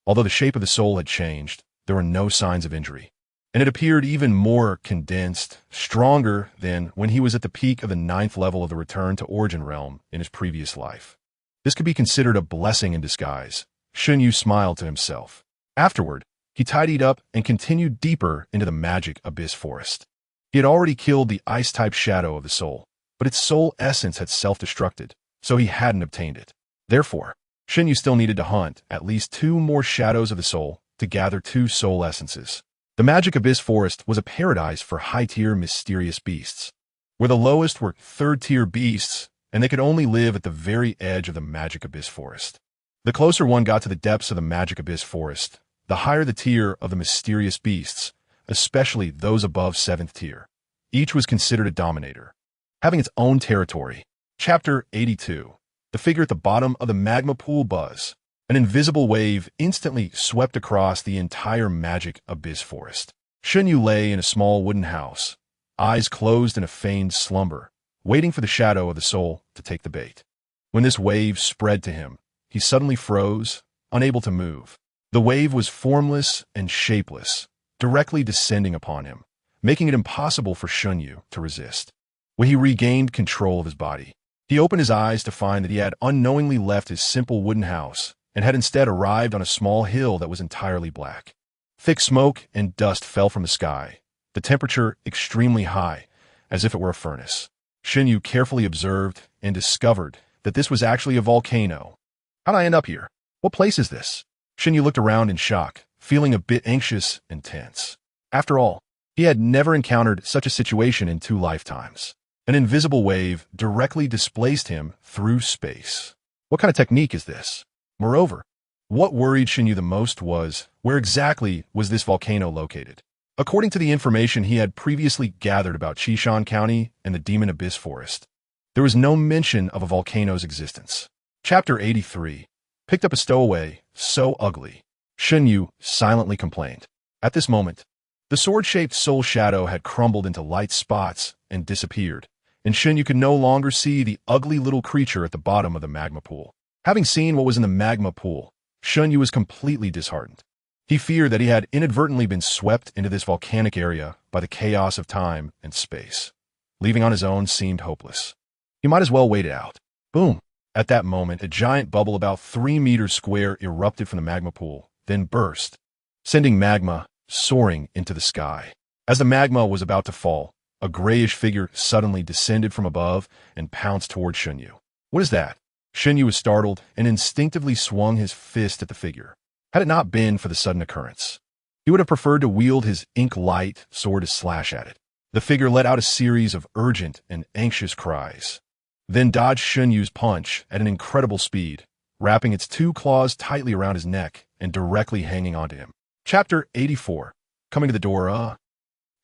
Although the shape of the soul had changed, there were no signs of injury, and it appeared even more condensed, stronger than when he was at the peak of the 9th level of the Return to Origin realm in his previous life. This could be considered a blessing in disguise. Shen Yue smiled to himself. Afterward, he tidied up and continued deeper into the magic abyss forest. He had already killed the ice-type shadow of the soul, but its soul essence had self-destructed, so he hadn't obtained it. Therefore, Shen Yue still needed to hunt at least 2 more shadows of the soul to gather 2 soul essences. The magic abyss forest was a paradise for high-tier mysterious beasts, where the lowest were 3rd-tier beasts, and they could only live at the very edge of the magic abyss forest. The closer one got to the depths of the magic abyss forest, the higher the tier of the mysterious beasts, especially those above 7th tier. Each was considered a dominator, having its own territory. Chapter 82. The figure at the bottom of the magma pool buzz. An invisible wave instantly swept across the entire magic abyss forest. Shen Yue lay in a small wooden house, eyes closed in a feigned slumber, waiting for the shadow of the soul to take the bait. When this wave spread to him, he suddenly froze, unable to move. The wave was formless and shapeless, directly descending upon him, making it impossible for Shen Yue to resist. When he regained control of his body, he opened his eyes to find that he had unknowingly left his simple wooden house and had instead arrived on a small hill that was entirely black. Thick smoke and dust fell from the sky, the temperature extremely high, as if it were a furnace. Shen Yue carefully observed and discovered that this was actually a volcano. How'd I end up here? What place is this? Shen Yue looked around in shock, feeling a bit anxious and tense. After all, he had never encountered such a situation in 2 lifetimes. An invisible wave directly displaced him through space. What kind of technique is this? Moreover, what worried Shen Yue the most was, where exactly was this volcano located? According to the information he had previously gathered about Qishan County and the Demon Abyss Forest, there was no mention of a volcano's existence. Chapter 83. Picked up a stowaway, so ugly. Shen Yue silently complained. At this moment, the sword-shaped soul shadow had crumbled into light spots and disappeared, and Shen Yue could no longer see the ugly little creature at the bottom of the magma pool. Having seen what was in the magma pool, Shen Yue was completely disheartened. He feared that he had inadvertently been swept into this volcanic area by the chaos of time and space. Leaving on his own seemed hopeless. He might as well wait it out. Boom! At that moment, a giant bubble about 3 meters square erupted from the magma pool, then burst, sending magma soaring into the sky. As the magma was about to fall, a grayish figure suddenly descended from above and pounced toward Shen Yue. What is that? Shen Yue was startled and instinctively swung his fist at the figure. Had it not been for the sudden occurrence, he would have preferred to wield his ink-light sword to slash at it. The figure let out a series of urgent and anxious cries, then dodged Shen Yue's punch at an incredible speed, wrapping its 2 claws tightly around his neck and directly hanging onto him. Chapter 84. Coming to the door,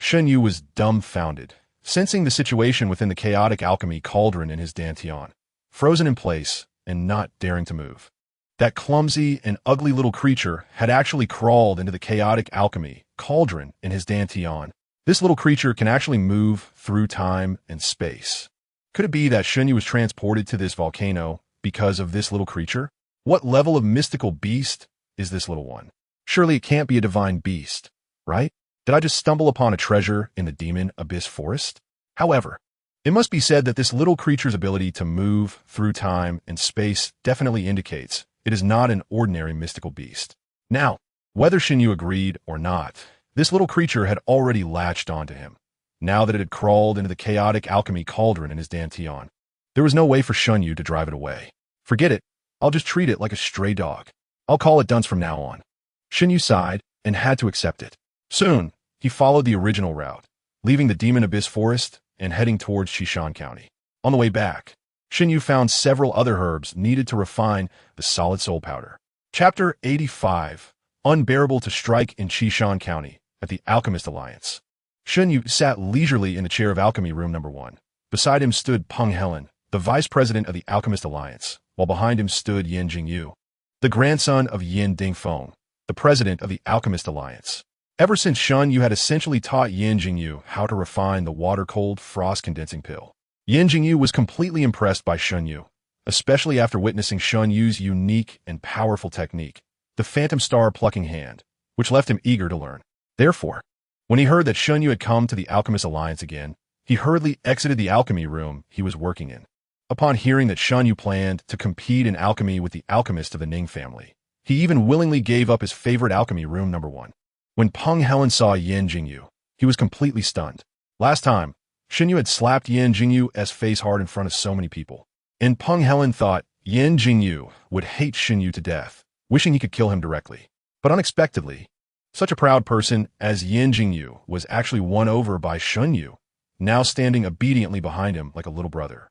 Shen Yue was dumbfounded, sensing the situation within the chaotic alchemy cauldron in his dantian, frozen in place and not daring to move. That clumsy and ugly little creature had actually crawled into the chaotic alchemy cauldron in his dantian. This little creature can actually move through time and space. Could it be that Shen Yue was transported to this volcano because of this little creature? What level of mystical beast is this little one? Surely it can't be a divine beast, right? Did I just stumble upon a treasure in the Demon Abyss Forest? However, it must be said that this little creature's ability to move through time and space definitely indicates it is not an ordinary mystical beast. Now, whether Shen Yue agreed or not, this little creature had already latched onto him, now that it had crawled into the chaotic alchemy cauldron in his dantian. There was no way for Shen Yue to drive it away. Forget it, I'll just treat it like a stray dog. I'll call it dunce from now on. Shen Yue sighed and had to accept it. Soon, he followed the original route, leaving the Demon Abyss Forest and heading towards Qishan County. On the way back, Shen Yue found several other herbs needed to refine the solid soul powder. Chapter 85. Unbearable to strike in Qishan County at the Alchemist Alliance. Shen Yue sat leisurely in the chair of Alchemy Room No. 1. Beside him stood Peng Helen, the vice president of the Alchemist Alliance, while behind him stood Yin Jingyu, the grandson of Yin Dingfeng, the president of the Alchemist Alliance. Ever since Shen Yue had essentially taught Yin Jingyu how to refine the water-cold frost-condensing pill, Yin Jingyu was completely impressed by Shen Yue, especially after witnessing Shen Yue's unique and powerful technique, the Phantom Star Plucking Hand, which left him eager to learn. Therefore, when he heard that Shen Yue had come to the Alchemist Alliance again, he hurriedly exited the alchemy room he was working in. Upon hearing that Shen Yue planned to compete in alchemy with the alchemist of the Ning family, he even willingly gave up his favorite alchemy room No. 1. When Peng Helen saw Yin Jingyu, he was completely stunned. Last time, Shen Yue had slapped Yin Jingyu's face hard in front of so many people, and Peng Helen thought Yin Jingyu would hate Shen Yue to death, wishing he could kill him directly. But unexpectedly, such a proud person as Yin Jingyu was actually won over by Shen Yue, now standing obediently behind him like a little brother.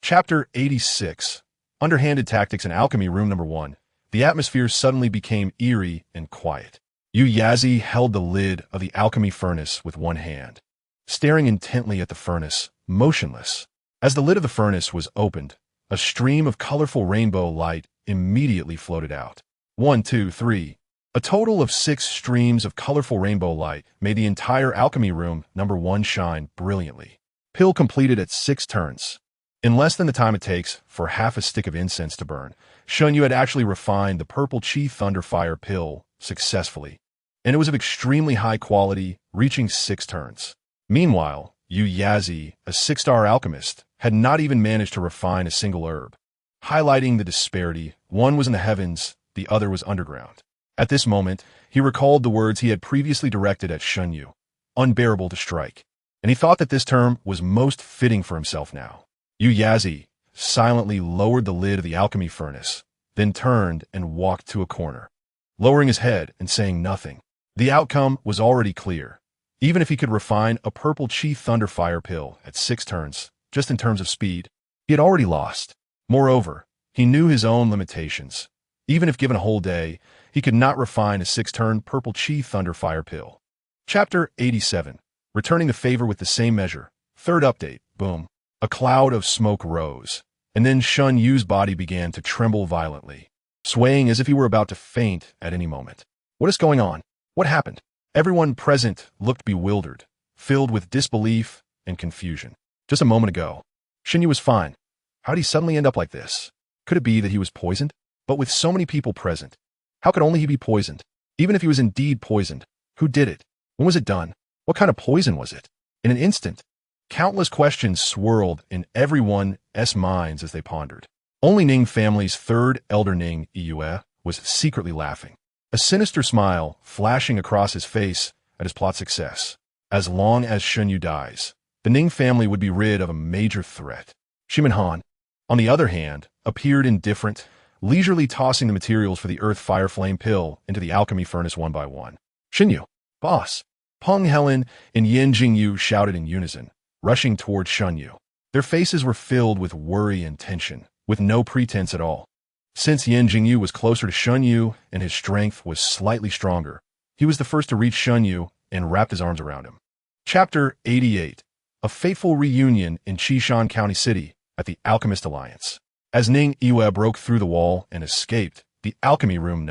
Chapter 86. Underhanded Tactics in Alchemy Room No. 1. The atmosphere suddenly became eerie and quiet. Yu Yazi held the lid of the alchemy furnace with one hand, staring intently at the furnace, motionless. As the lid of the furnace was opened, a stream of colorful rainbow light immediately floated out. 1, 2, 3. A total of 6 streams of colorful rainbow light made the entire alchemy room No. 1 shine brilliantly. Pill completed at 6 turns. In less than the time it takes for half a stick of incense to burn, Shen Yue had actually refined the purple Qi Thunderfire pill successfully, and it was of extremely high quality, reaching 6 turns. Meanwhile, Yu Yazi, a 6-star alchemist, had not even managed to refine a single herb. Highlighting the disparity, one was in the heavens, the other was underground. At this moment, he recalled the words he had previously directed at Shen Yue, unbearable to strike, and he thought that this term was most fitting for himself now. Yu Yazi silently lowered the lid of the alchemy furnace, then turned and walked to a corner, lowering his head and saying nothing. The outcome was already clear. Even if he could refine a purple Qi Thunderfire pill at 6 turns, just in terms of speed, he had already lost. Moreover, he knew his own limitations. Even if given a whole day, he could not refine a 6-turn purple chi thunder fire pill. Chapter 87. Returning the favor with the same measure. Third update. Boom. A cloud of smoke rose, and then Shen Yue's body began to tremble violently, swaying as if he were about to faint at any moment. What is going on? What happened? Everyone present looked bewildered, filled with disbelief and confusion. Just a moment ago, Shen Yue was fine. How did he suddenly end up like this? Could it be that he was poisoned? But with so many people present, how could only he be poisoned? Even if he was indeed poisoned, who did it? When was it done? What kind of poison was it? In an instant, countless questions swirled in everyone's minds as they pondered. Only Ning family's third elder, Ning Yue, was secretly laughing, a sinister smile flashing across his face at his plot's success. As long as Shen Yue dies, the Ning family would be rid of a major threat. Shimen Han, on the other hand, appeared indifferent, leisurely tossing the materials for the earth fire flame pill into the alchemy furnace one by one. Shen Yue, boss! Peng Helen and Yin Jingyu shouted in unison, rushing toward Shen Yue. Their faces were filled with worry and tension, with no pretense at all. Since Yin Jingyu was closer to Shen Yue and his strength was slightly stronger, he was the first to reach Shen Yue and wrapped his arms around him. Chapter 88. A fateful reunion in Qishan County City at the Alchemist Alliance. As Ning Yue broke through the wall and escaped the alchemy room,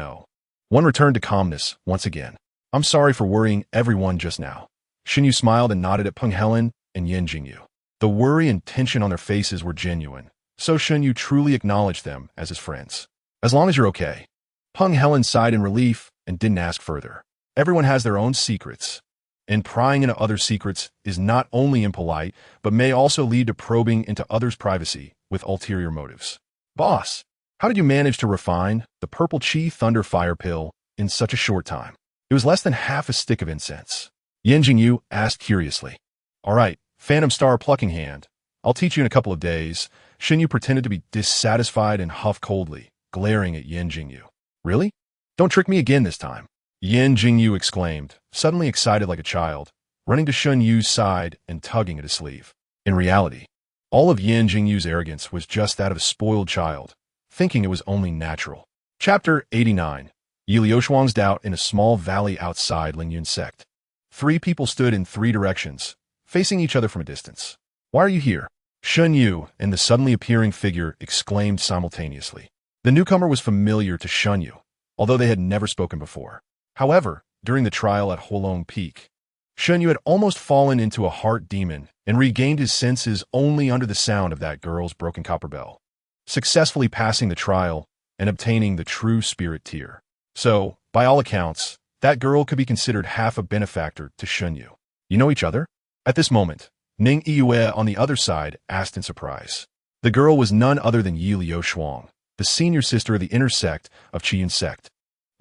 one returned to calmness once again. I'm sorry for worrying everyone just now. Shen Yue smiled and nodded at Peng Helen and Yin Jingyu. The worry and tension on their faces were genuine, so Shen Yue truly acknowledged them as his friends. As long as you're okay. Peng Helen sighed in relief and didn't ask further. Everyone has their own secrets, and prying into others' secrets is not only impolite, but may also lead to probing into others' privacy with ulterior motives. Boss, how did you manage to refine the purple chi thunder fire pill in such a short time? It was less than half a stick of incense. Yin Jingyu asked curiously. All right, Phantom Star Plucking Hand. I'll teach you in a couple of days. Shen Yue pretended to be dissatisfied and huffed coldly, glaring at Yin Jingyu. Really? Don't trick me again this time. Yin Jingyu exclaimed, suddenly excited like a child, running to Shen Yue's side and tugging at his sleeve. In reality, all of Yin Jingyu's arrogance was just that of a spoiled child, thinking it was only natural. Chapter 89. Yi Liuxuang's doubt in a small valley outside Lingyun sect. 3 people stood in 3 directions, facing each other from a distance. Why are you here? Shen Yue and the suddenly appearing figure exclaimed simultaneously. The newcomer was familiar to Shen Yue, although they had never spoken before. However, during the trial at Holong Peak, Shen Yue had almost fallen into a heart demon and regained his senses only under the sound of that girl's broken copper bell, successfully passing the trial and obtaining the true spirit tier. So, by all accounts, that girl could be considered half a benefactor to Shen Yue. You know each other? At this moment, Ning Yue on the other side asked in surprise. The girl was none other than Yi Liuxuang, the senior sister of the inner sect of Qiyun sect.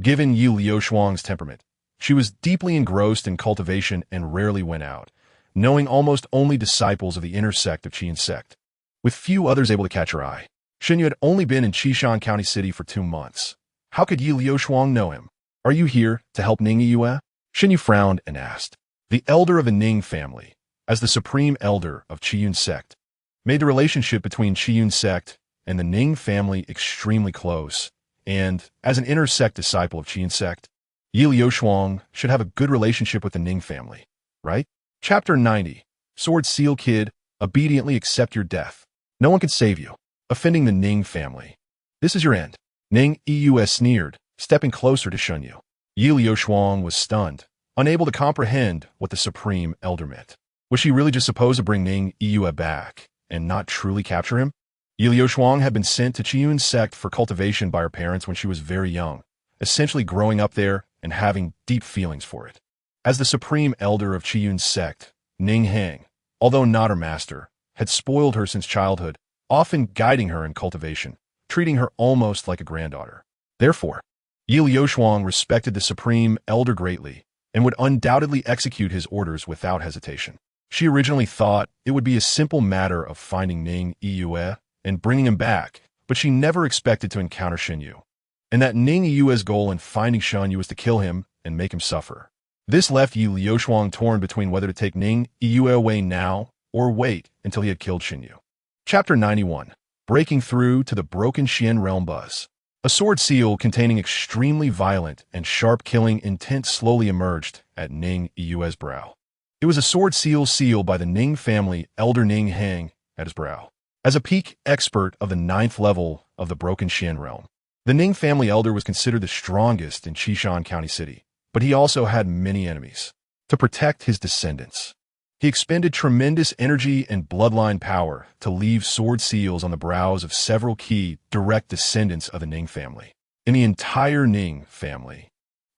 Given Yi Liuxuang's temperament, she was deeply engrossed in cultivation and rarely went out, knowing almost only disciples of the inner sect of Qiyun sect, with few others able to catch her eye. Shen Yue had only been in Qishan County City for 2 months. How could Yi Liuxuang know him? Are you here to help Ning Yue? Shen Yue frowned and asked. The elder of the Ning family, as the supreme elder of Qiyun sect, made the relationship between Qiyun sect and the Ning family extremely close, and as an inner sect disciple of Qiyun sect, Yi Liuxuang should have a good relationship with the Ning family, right? Chapter 90. Sword Seal Kid, obediently accept your death. No one can save you, offending the Ning family. This is your end. Ning Yue sneered, stepping closer to Shen Yue. Yi Liuxuang was stunned, unable to comprehend what the supreme elder meant. Was she really just supposed to bring Ning Yue back and not truly capture him? Yi Liuxuang had been sent to Qiyun sect for cultivation by her parents when she was very young, essentially growing up there and having deep feelings for it. As the supreme elder of Qiyun sect, Ning Heng, although not her master, had spoiled her since childhood, often guiding her in cultivation, treating her almost like a granddaughter. Therefore, Yi Liuxuang respected the supreme elder greatly and would undoubtedly execute his orders without hesitation. She originally thought it would be a simple matter of finding Ning Yue and bringing him back, but she never expected to encounter Shen Yue, and that Ning Yue's goal in finding Shen Yue was to kill him and make him suffer. This left Yi Liuxuang torn between whether to take Ning Yue away now or wait until he had killed Shen Yue. Chapter 91. Breaking through to the broken Xian realm buzz. A sword seal containing extremely violent and sharp killing intent slowly emerged at Ning Yue's brow. It was a sword seal by the Ning family elder Ning Hang at his brow. As a peak expert of the 9th level of the broken Shen realm, the Ning family elder was considered the strongest in Qishan County City, but he also had many enemies. To protect his descendants, he expended tremendous energy and bloodline power to leave sword seals on the brows of several key direct descendants of the Ning family. In the entire Ning family,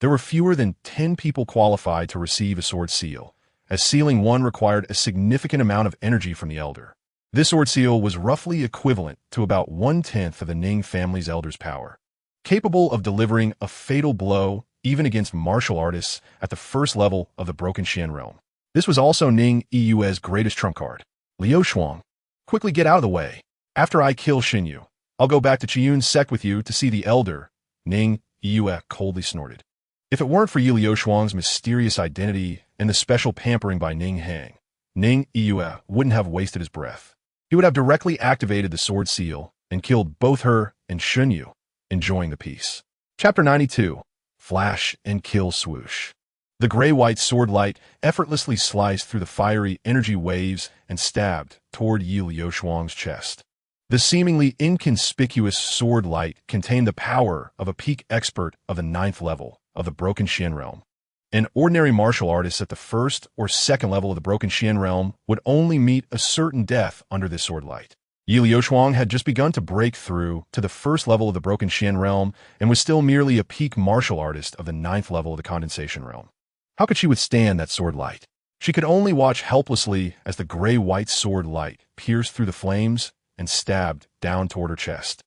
there were fewer than 10 people qualified to receive a sword seal, as sealing one required a significant amount of energy from the elder. This sword seal was roughly equivalent to about 1/10 of the Ning family's elder's power, capable of delivering a fatal blow even against martial artists at the first level of the broken Shen realm. This was also Ning Yue's greatest trump card. Liu Shuang, quickly get out of the way. After I kill Shen Yue, I'll go back to Qiyun's sect with you to see the elder, Ning Yue coldly snorted. If it weren't for Liu Shuang's mysterious identity and the special pampering by Ning Hang, Ning Yue wouldn't have wasted his breath. He would have directly activated the sword seal and killed both her and Shen Yue, enjoying the peace. Chapter 92, Flash and Kill Swoosh. The gray-white sword light effortlessly sliced through the fiery energy waves and stabbed toward Liu Shuang's chest. The seemingly inconspicuous sword light contained the power of a peak expert of the 9th level of the broken Shen realm. An ordinary martial artist at the 1st or 2nd level of the broken Shen realm would only meet a certain death under this sword light. Liu Shuang had just begun to break through to the 1st level of the broken Shen realm and was still merely a peak martial artist of the 9th level of the condensation realm. How could she withstand that sword light? She could only watch helplessly as the gray-white sword light pierced through the flames and stabbed down toward her chest,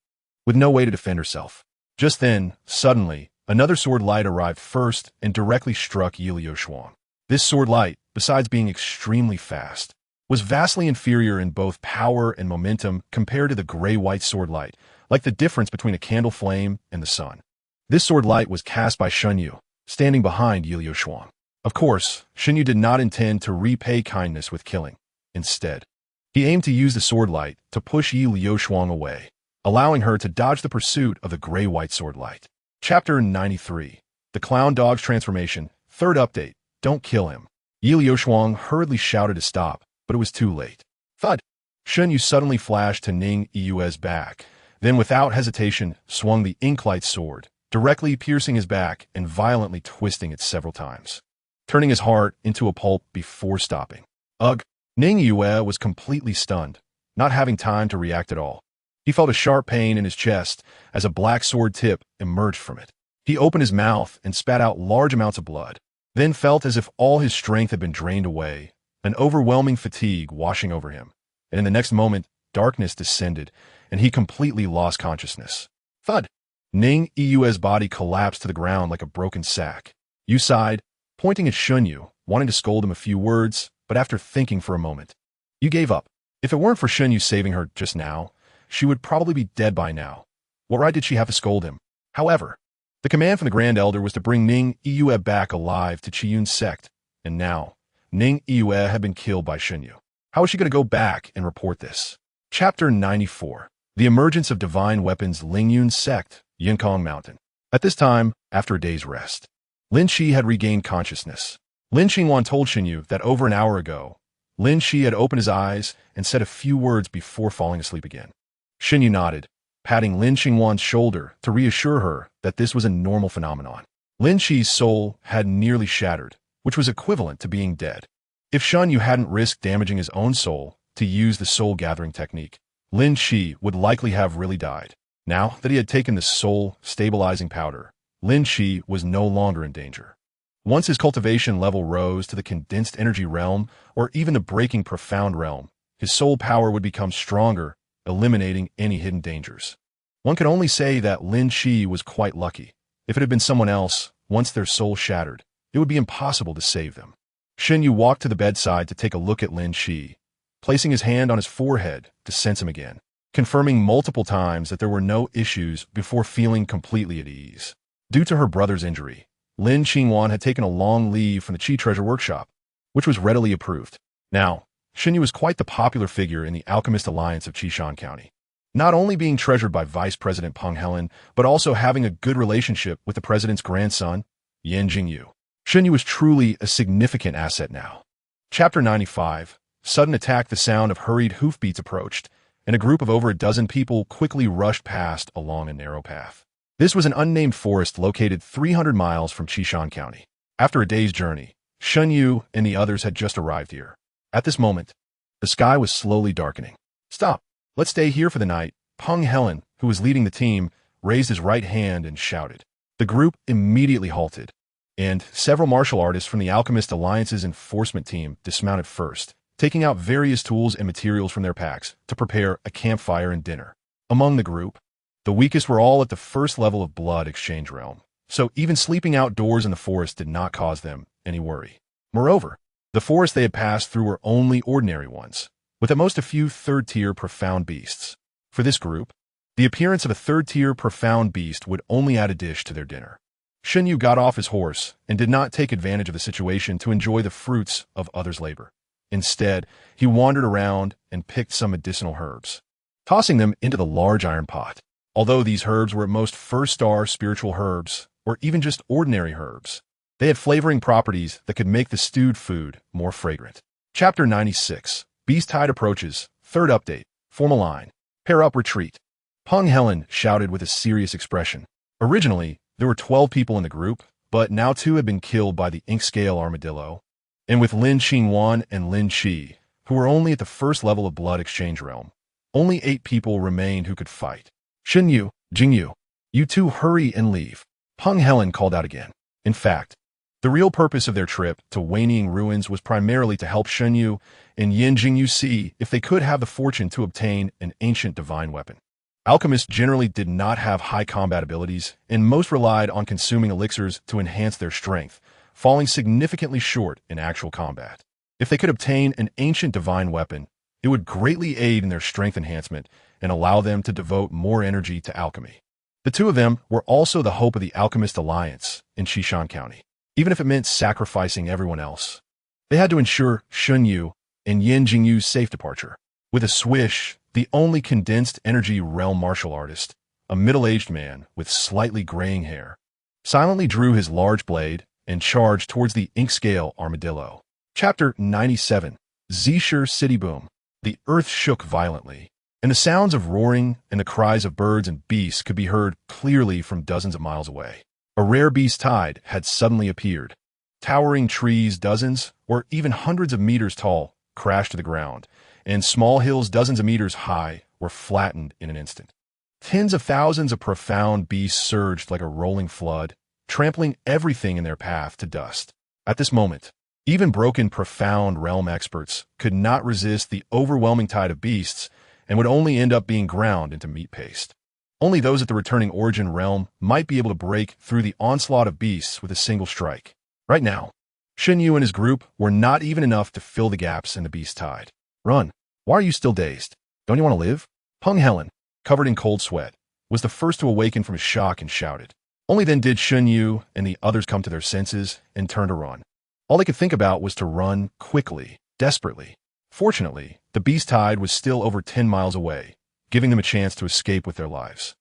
with no way to defend herself. Just then, suddenly, another sword light arrived first and directly struck Liu Shuang. This sword light, besides being extremely fast, was vastly inferior in both power and momentum compared to the gray-white sword light, like the difference between a candle flame and the sun. This sword light was cast by Shen Yue, standing behind Liu Shuang. Of course, Shen Yue did not intend to repay kindness with killing. Instead, he aimed to use the sword light to push Liu Shuang away, allowing her to dodge the pursuit of the gray-white sword light. Chapter 93, The Clown Dog's Transformation, 3rd update, Don't Kill Him. Liu Shuang hurriedly shouted to stop, but it was too late. Thud! Shen Yue suddenly flashed to Ning Yue's back, then without hesitation swung the ink-light sword, directly piercing his back and violently twisting it several times, turning his heart into a pulp before stopping. Ugh! Ning Yue was completely stunned, not having time to react at all. He felt a sharp pain in his chest as a black sword tip emerged from it. He opened his mouth and spat out large amounts of blood, then felt as if all his strength had been drained away, an overwhelming fatigue washing over him, and in the next moment, darkness descended, and he completely lost consciousness. Thud! Ning Yue's body collapsed to the ground like a broken sack. Yu sighed, pointing at Shen Yue, wanting to scold him a few words, but after thinking for a moment, Yu gave up. If it weren't for Shen Yue saving her just now, she would probably be dead by now. What right did she have to scold him? However, the command from the Grand Elder was to bring Ning Yue back alive to Qiyun's sect, and now, Ning Yue had been killed by Shen Yue. How was she going to go back and report this? Chapter 94, The Emergence of Divine Weapons Lingyun's Sect, Yinkong Mountain. At this time, after a day's rest, Lin Shi had regained consciousness. Lin Xingwan told Shen Yue that over an hour ago, Lin Shi had opened his eyes and said a few words before falling asleep again. Shen Yue nodded, patting Lin Xingwan's shoulder to reassure her that this was a normal phenomenon. Lin Shi's soul had nearly shattered, which was equivalent to being dead. If Shen Yue hadn't risked damaging his own soul to use the soul-gathering technique, Lin Shi would likely have really died. Now that he had taken the soul-stabilizing powder, Lin Shi was no longer in danger. Once his cultivation level rose to the condensed energy realm, or even the breaking profound realm, his soul power would become stronger, eliminating any hidden dangers. One could only say that Lin Shi was quite lucky. If it had been someone else, once their soul shattered, it would be impossible to save them. Shen Yue walked to the bedside to take a look at Lin Shi, placing his hand on his forehead to sense him again, confirming multiple times that there were no issues before feeling completely at ease. Due to her brother's injury, Lin Xingwan had taken a long leave from the Qi Treasure Workshop, which was readily approved. Now, Shen Yue was quite the popular figure in the Alchemist Alliance of Qishan County. not only being treasured by Vice President Peng Helen, but also having a good relationship with the president's grandson, Yan Jingyu. Shen Yue was truly a significant asset now. Chapter 95. Sudden attack. The sound of hurried hoofbeats approached, and a group of over a dozen people quickly rushed past along a narrow path. This was an unnamed forest located 300 miles from Qishan County. After a day's journey, Shen Yue and the others had just arrived here. At this moment, the sky was slowly darkening. "Stop. Let's stay here for the night." Peng Helen, who was leading the team, raised his right hand and shouted. The group immediately halted, and several martial artists from the Alchemist Alliance's enforcement team dismounted first, taking out various tools and materials from their packs to prepare a campfire and dinner. Among the group, the weakest were all at the first level of Blood Exchange Realm, so even sleeping outdoors in the forest did not cause them any worry. Moreover, the forests they had passed through were only ordinary ones, with at most a few third-tier profound beasts. For this group, the appearance of a third-tier profound beast would only add a dish to their dinner. Shen Yue got off his horse and did not take advantage of the situation to enjoy the fruits of others' labor. Instead, he wandered around and picked some medicinal herbs, tossing them into the large iron pot. Although these herbs were at most first-star spiritual herbs, or even just ordinary herbs, they had flavoring properties that could make the stewed food more fragrant. Chapter 96. Beast Tide approaches. Third update. Form a line. Pair up, retreat. Peng Helen shouted with a serious expression. Originally, there were 12 people in the group, but now 2 had been killed by the ink-scale armadillo, and with Lin Qingwan and Lin Qi, who were only at the first level of Blood Exchange Realm, only 8 people remained who could fight. "Shen Yue, Jingyu, you 2 hurry and leave," Peng Helen called out again. In fact, the real purpose of their trip to Wanying Ruins was primarily to help Shen Yue and Yan Jingyu see if they could have the fortune to obtain an ancient divine weapon. Alchemists generally did not have high combat abilities, and most relied on consuming elixirs to enhance their strength, falling significantly short in actual combat. If they could obtain an ancient divine weapon, it would greatly aid in their strength enhancement and allow them to devote more energy to alchemy. The 2 of them were also the hope of the Alchemist Alliance in Qishan County, even if it meant sacrificing everyone else. They had to ensure Shen Yue and Yan Jingyu's safe departure. With a swish, the only condensed energy realm martial artist, a middle-aged man with slightly graying hair, silently drew his large blade and charged towards the ink-scale armadillo. Chapter 97. Zishur City Boom. The earth shook violently, and the sounds of roaring and the cries of birds and beasts could be heard clearly from dozens of miles away. A rare beast tide had suddenly appeared. Towering trees, dozens or even hundreds of meters tall, crashed to the ground, and small hills dozens of meters high were flattened in an instant. Tens of thousands of profound beasts surged like a rolling flood, trampling everything in their path to dust. At this moment, even broken profound realm experts could not resist the overwhelming tide of beasts and would only end up being ground into meat paste. Only those at the returning origin realm might be able to break through the onslaught of beasts with a single strike. Right now, Shen Yue and his group were not even enough to fill the gaps in the beast tide. "Run. Why are you still dazed? Don't you want to live?" Peng Helen, covered in cold sweat, was the first to awaken from his shock and shouted. Only then did Shen Yue and the others come to their senses and turn to run. All they could think about was to run quickly, desperately. Fortunately, the beast tide was still over 10 miles away, giving them a chance to escape with their lives.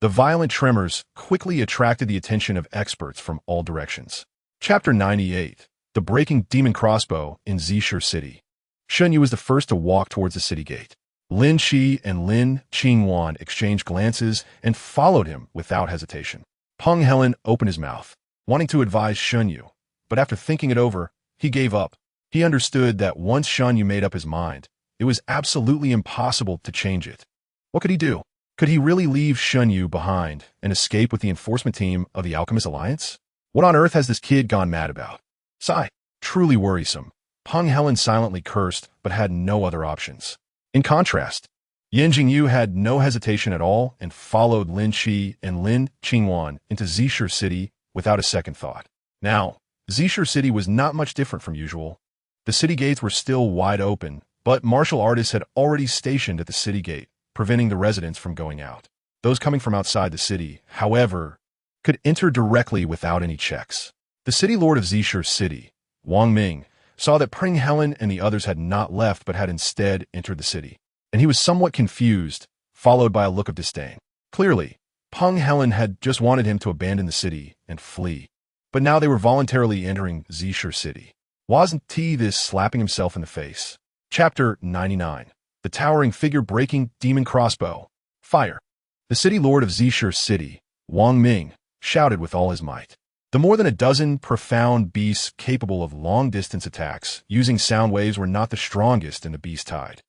The violent tremors quickly attracted the attention of experts from all directions. Chapter 98. The Breaking Demon Crossbow in Zishur City. Shen Yue was the first to walk towards the city gate. Lin Qi and Lin Qingwan exchanged glances and followed him without hesitation. Peng Helen opened his mouth, wanting to advise Shen Yue, but after thinking it over, he gave up. He understood that once Shen Yue made up his mind, it was absolutely impossible to change it. What could he do? Could he really leave Shen Yue behind and escape with the enforcement team of the Alchemist Alliance? What on earth has this kid gone mad about? Sigh. Truly worrisome. Peng Helen silently cursed, but had no other options. In contrast, Yan Jingyu had no hesitation at all and followed Lin Qi and Lin Qingwan into Zishur City without a second thought. Now, Zishur City was not much different from usual. The city gates were still wide open, but martial artists had already stationed at the city gate, preventing the residents from going out. Those coming from outside the city, however, could enter directly without any checks. The city lord of Zishur City, Wang Ming, saw that Peng Helen and the others had not left but had instead entered the city, and he was somewhat confused, followed by a look of disdain. Clearly, Peng Helen had just wanted him to abandon the city and flee. But now they were voluntarily entering Zisher City. Wasn't he this slapping himself in the face? Chapter 99. The towering figure breaking demon crossbow. Fire. The city lord of Zisher City, Wang Ming, shouted with all his might. The more than a dozen profound beasts capable of long-distance attacks using sound waves were not the strongest in the beast tide,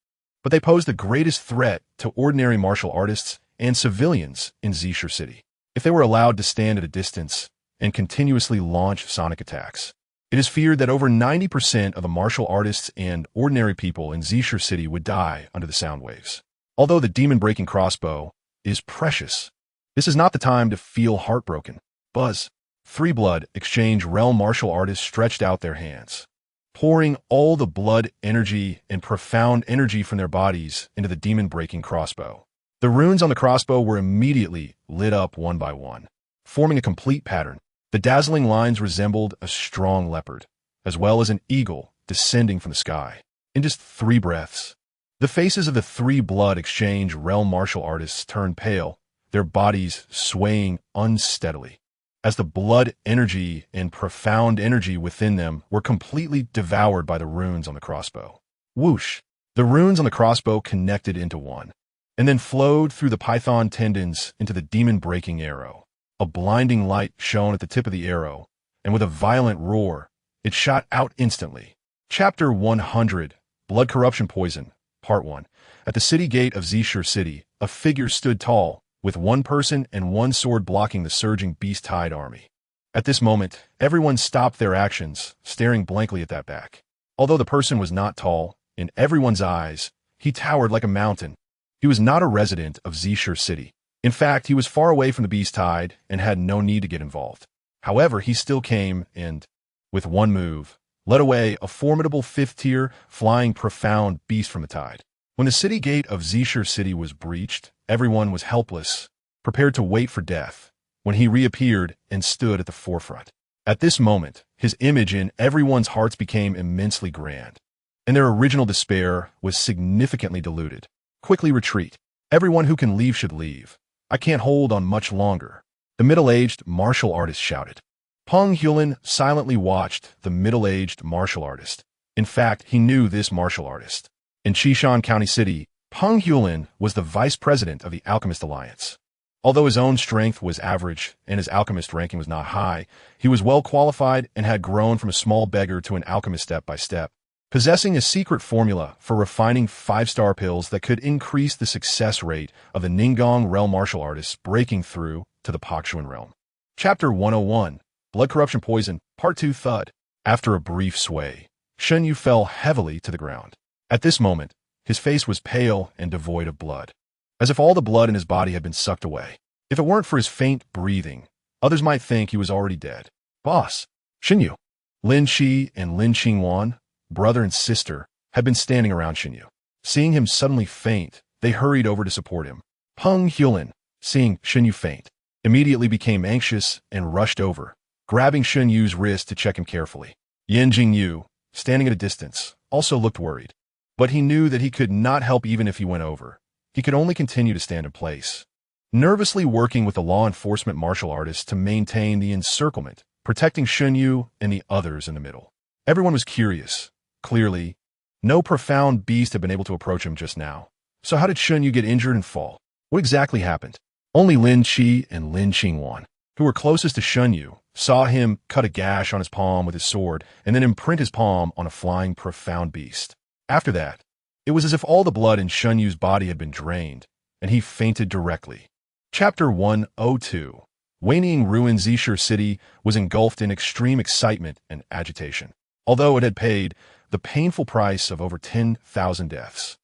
but they posed the greatest threat to ordinary martial artists and civilians in Zisher City. If they were allowed to stand at a distance and continuously launch sonic attacks, it is feared that over 90% of the martial artists and ordinary people in Zisher City would die under the sound waves. Although the demon-breaking crossbow is precious, this is not the time to feel heartbroken. Buzz. Three Blood Exchange Realm martial artists stretched out their hands, pouring all the blood energy and profound energy from their bodies into the demon-breaking crossbow. The runes on the crossbow were immediately lit up one by one, forming a complete pattern. The dazzling lines resembled a strong leopard, as well as an eagle descending from the sky. In just 3 breaths, the faces of the Three Blood Exchange Realm martial artists turned pale, their bodies swaying unsteadily, as the blood energy and profound energy within them were completely devoured by the runes on the crossbow. Whoosh! The runes on the crossbow connected into one, and then flowed through the python tendons into the demon-breaking arrow. A blinding light shone at the tip of the arrow, and with a violent roar, it shot out instantly. Chapter 100. Blood Corruption Poison, Part 1. At the city gate of Zisher City, a figure stood tall, with one person and one sword blocking the surging beast tide army. At this moment, everyone stopped their actions, staring blankly at that back. Although the person was not tall, in everyone's eyes, he towered like a mountain. He was not a resident of Zisher City. In fact, he was far away from the beast tide and had no need to get involved. However, he still came and, with one move, led away a formidable 5th-tier, flying profound beast from the tide. When the city gate of Zisher City was breached, everyone was helpless, prepared to wait for death, when he reappeared and stood at the forefront. At this moment, his image in everyone's hearts became immensely grand, and their original despair was significantly diluted. Quickly retreat. Everyone who can leave should leave. I can't hold on much longer, the middle-aged martial artist shouted. Peng Helen silently watched the middle-aged martial artist. In fact, he knew this martial artist. In Qishan County City, Peng Helen was the vice president of the Alchemist Alliance. Although his own strength was average and his alchemist ranking was not high, he was well qualified and had grown from a small beggar to an alchemist step by step, possessing a secret formula for refining 5-star pills that could increase the success rate of the Ningong Realm martial artists breaking through to the Pakshuan Realm. Chapter 101. Blood Corruption Poison, Part 2. Thud. After a brief sway, Shen Yue fell heavily to the ground. At this moment, his face was pale and devoid of blood, as if all the blood in his body had been sucked away. If it weren't for his faint breathing, others might think he was already dead. Boss, Shen Yue. Lin Shi and Lin Qingwan, brother and sister, had been standing around Shen Yue. Seeing him suddenly faint, they hurried over to support him. Peng Helen, seeing Shen Yue faint, immediately became anxious and rushed over, grabbing Shen Yue's wrist to check him carefully. Yan Jingyu, standing at a distance, also looked worried, but he knew that he could not help even if he went over. He could only continue to stand in place, nervously working with the law enforcement martial artists to maintain the encirclement, protecting Shen Yue and the others in the middle. Everyone was curious. Clearly, no profound beast had been able to approach him just now. So how did Shen Yue get injured and fall? What exactly happened? Only Lin Qi and Lin Qingwan, who were closest to Shen Yue, saw him cut a gash on his palm with his sword and then imprint his palm on a flying profound beast. After that, it was as if all the blood in Shen Yue's body had been drained, and he fainted directly. Chapter 102. Waning Ruin Zisher City was engulfed in extreme excitement and agitation, although it had paid the painful price of over 10,000 deaths.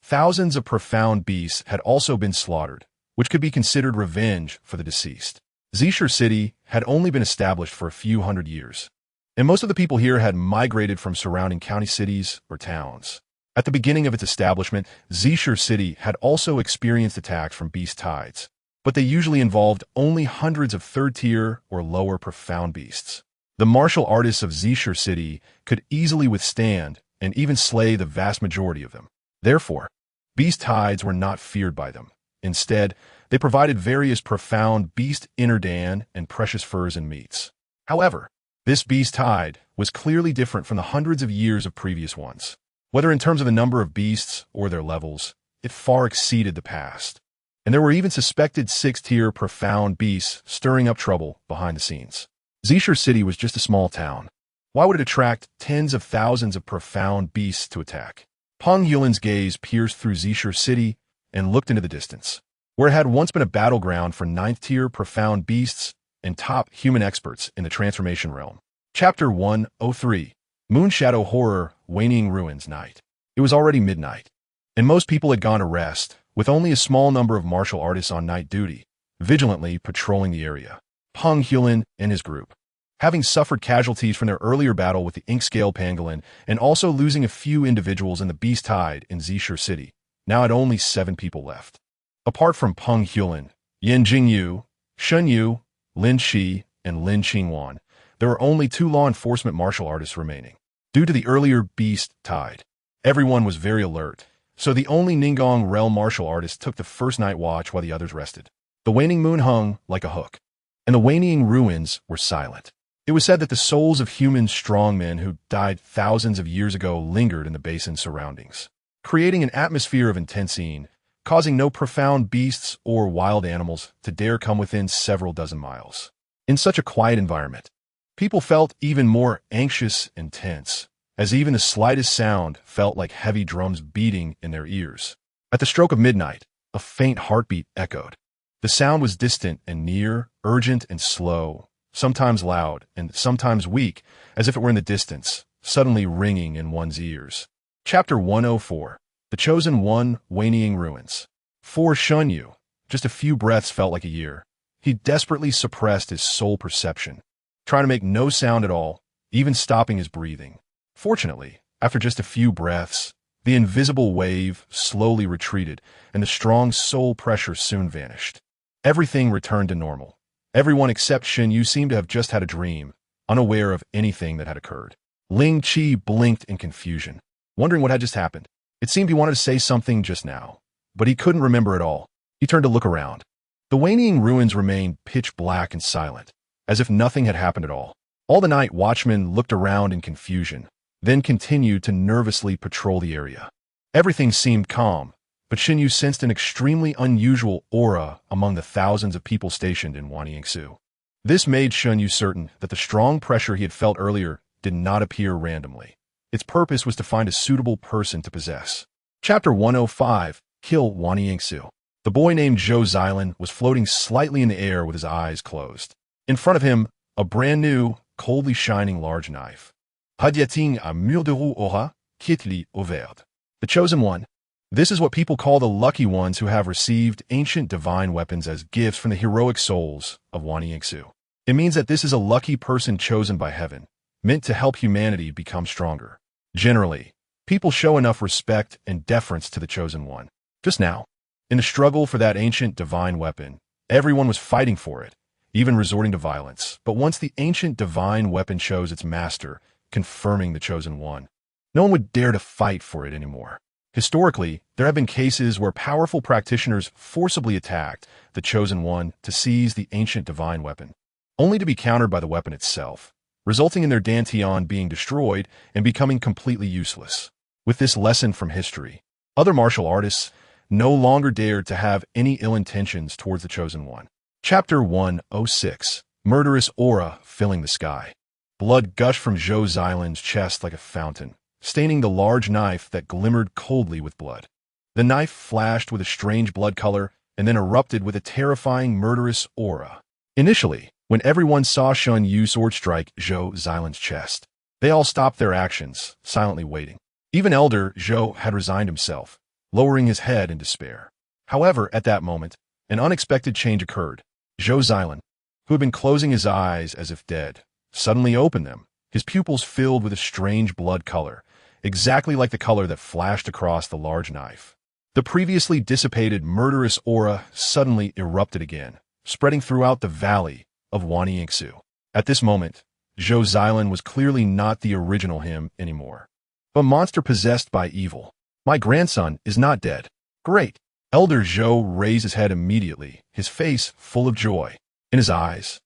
Thousands of profound beasts had also been slaughtered, which could be considered revenge for the deceased. Zisher City had only been established for a few hundred years, and most of the people here had migrated from surrounding county cities or towns. At the beginning of its establishment, Zisher City had also experienced attacks from beast tides, but they usually involved only hundreds of 3rd-tier or lower profound beasts. The martial artists of Zisher City could easily withstand and even slay the vast majority of them. Therefore, beast tides were not feared by them. Instead, they provided various profound beast inner dan and precious furs and meats. However, this beast tide was clearly different from the hundreds of years of previous ones. Whether in terms of the number of beasts or their levels, it far exceeded the past. And there were even suspected 6th-tier profound beasts stirring up trouble behind the scenes. Zisher City was just a small town. Why would it attract tens of thousands of profound beasts to attack? Peng Yulin's gaze pierced through Zisher City and looked into the distance, where it had once been a battleground for 9th-tier profound beasts and top human experts in the Transformation Realm. Chapter 103, Moonshadow Horror, Waning Ruins Night. It was already midnight, and most people had gone to rest, with only a small number of martial artists on night duty, vigilantly patrolling the area. Peng Yulin and his group, having suffered casualties from their earlier battle with the Inkscale Pangolin and also losing a few individuals in the Beast Tide in Zisher City, now had only 7 people left. Apart from Peng Yulin, Yan Jingyu, Shen Yue, Lin Shi, and Lin Qingwan, there were only 2 law enforcement martial artists remaining. Due to the earlier Beast Tide, everyone was very alert, so the only Ningong Realm martial artist took the first night watch while the others rested. The waning moon hung like a hook, and the waning ruins were silent. It was said that the souls of human strongmen who died thousands of years ago lingered in the basin's surroundings, creating an atmosphere of intensine, causing no profound beasts or wild animals to dare come within several dozen miles. In such a quiet environment, people felt even more anxious and tense, as even the slightest sound felt like heavy drums beating in their ears. At the stroke of midnight, a faint heartbeat echoed. The sound was distant and near, urgent and slow, sometimes loud and sometimes weak, as if it were in the distance, suddenly ringing in one's ears. Chapter 104, The Chosen One, Waning Ruins. For Shen Yue, just a few breaths felt like a year. He desperately suppressed his soul perception, trying to make no sound at all, even stopping his breathing. Fortunately, after just a few breaths, the invisible wave slowly retreated and the strong soul pressure soon vanished. Everything returned to normal. Everyone except Shen Yue seemed to have just had a dream, unaware of anything that had occurred. Ling Qi blinked in confusion, wondering what had just happened. It seemed he wanted to say something just now, but he couldn't remember it all. He turned to look around. The waning ruins remained pitch black and silent, as if nothing had happened at all. All the night watchmen looked around in confusion, then continued to nervously patrol the area. Everything seemed calm, but Shen Yue sensed an extremely unusual aura among the thousands of people stationed in Wanyingsu. This made Shen Yue certain that the strong pressure he had felt earlier did not appear randomly. Its purpose was to find a suitable person to possess. Chapter 105, Kill Wanyingsu. The boy named Zhou Xilan was floating slightly in the air with his eyes closed. In front of him, a brand new, coldly shining large knife. Hadyating a mur de roue aura, kitli overd. The Chosen One. This is what people call the lucky ones who have received ancient divine weapons as gifts from the heroic souls of Wanyingsu. It means that this is a lucky person chosen by heaven, meant to help humanity become stronger. Generally, people show enough respect and deference to the Chosen One. Just now, in the struggle for that ancient divine weapon, everyone was fighting for it, even resorting to violence. But once the ancient divine weapon chose its master, confirming the Chosen One, no one would dare to fight for it anymore. Historically, there have been cases where powerful practitioners forcibly attacked the Chosen One to seize the ancient divine weapon, only to be countered by the weapon itself, resulting in their dantian being destroyed and becoming completely useless. With this lesson from history, other martial artists no longer dared to have any ill intentions towards the Chosen One. Chapter 106, Murderous Aura Filling the Sky. Blood gushed from Zhou Xilan's chest like a fountain, staining the large knife that glimmered coldly with blood. The knife flashed with a strange blood color and then erupted with a terrifying murderous aura. Initially, when everyone saw Shen Yue sword strike Zhou Xilan's chest, they all stopped their actions, silently waiting. Even Elder Zhou had resigned himself, lowering his head in despair. However, at that moment, an unexpected change occurred. Zhou Xilan, who had been closing his eyes as if dead, suddenly opened them, his pupils filled with a strange blood color, exactly like the color that flashed across the large knife. The previously dissipated murderous aura suddenly erupted again, spreading throughout the valley of Wanyingsu. At this moment, Zhou Xilan was clearly not the original him anymore, but a monster possessed by evil. My grandson is not dead. Great. Elder Zhou raised his head immediately, his face full of joy. In his eyes,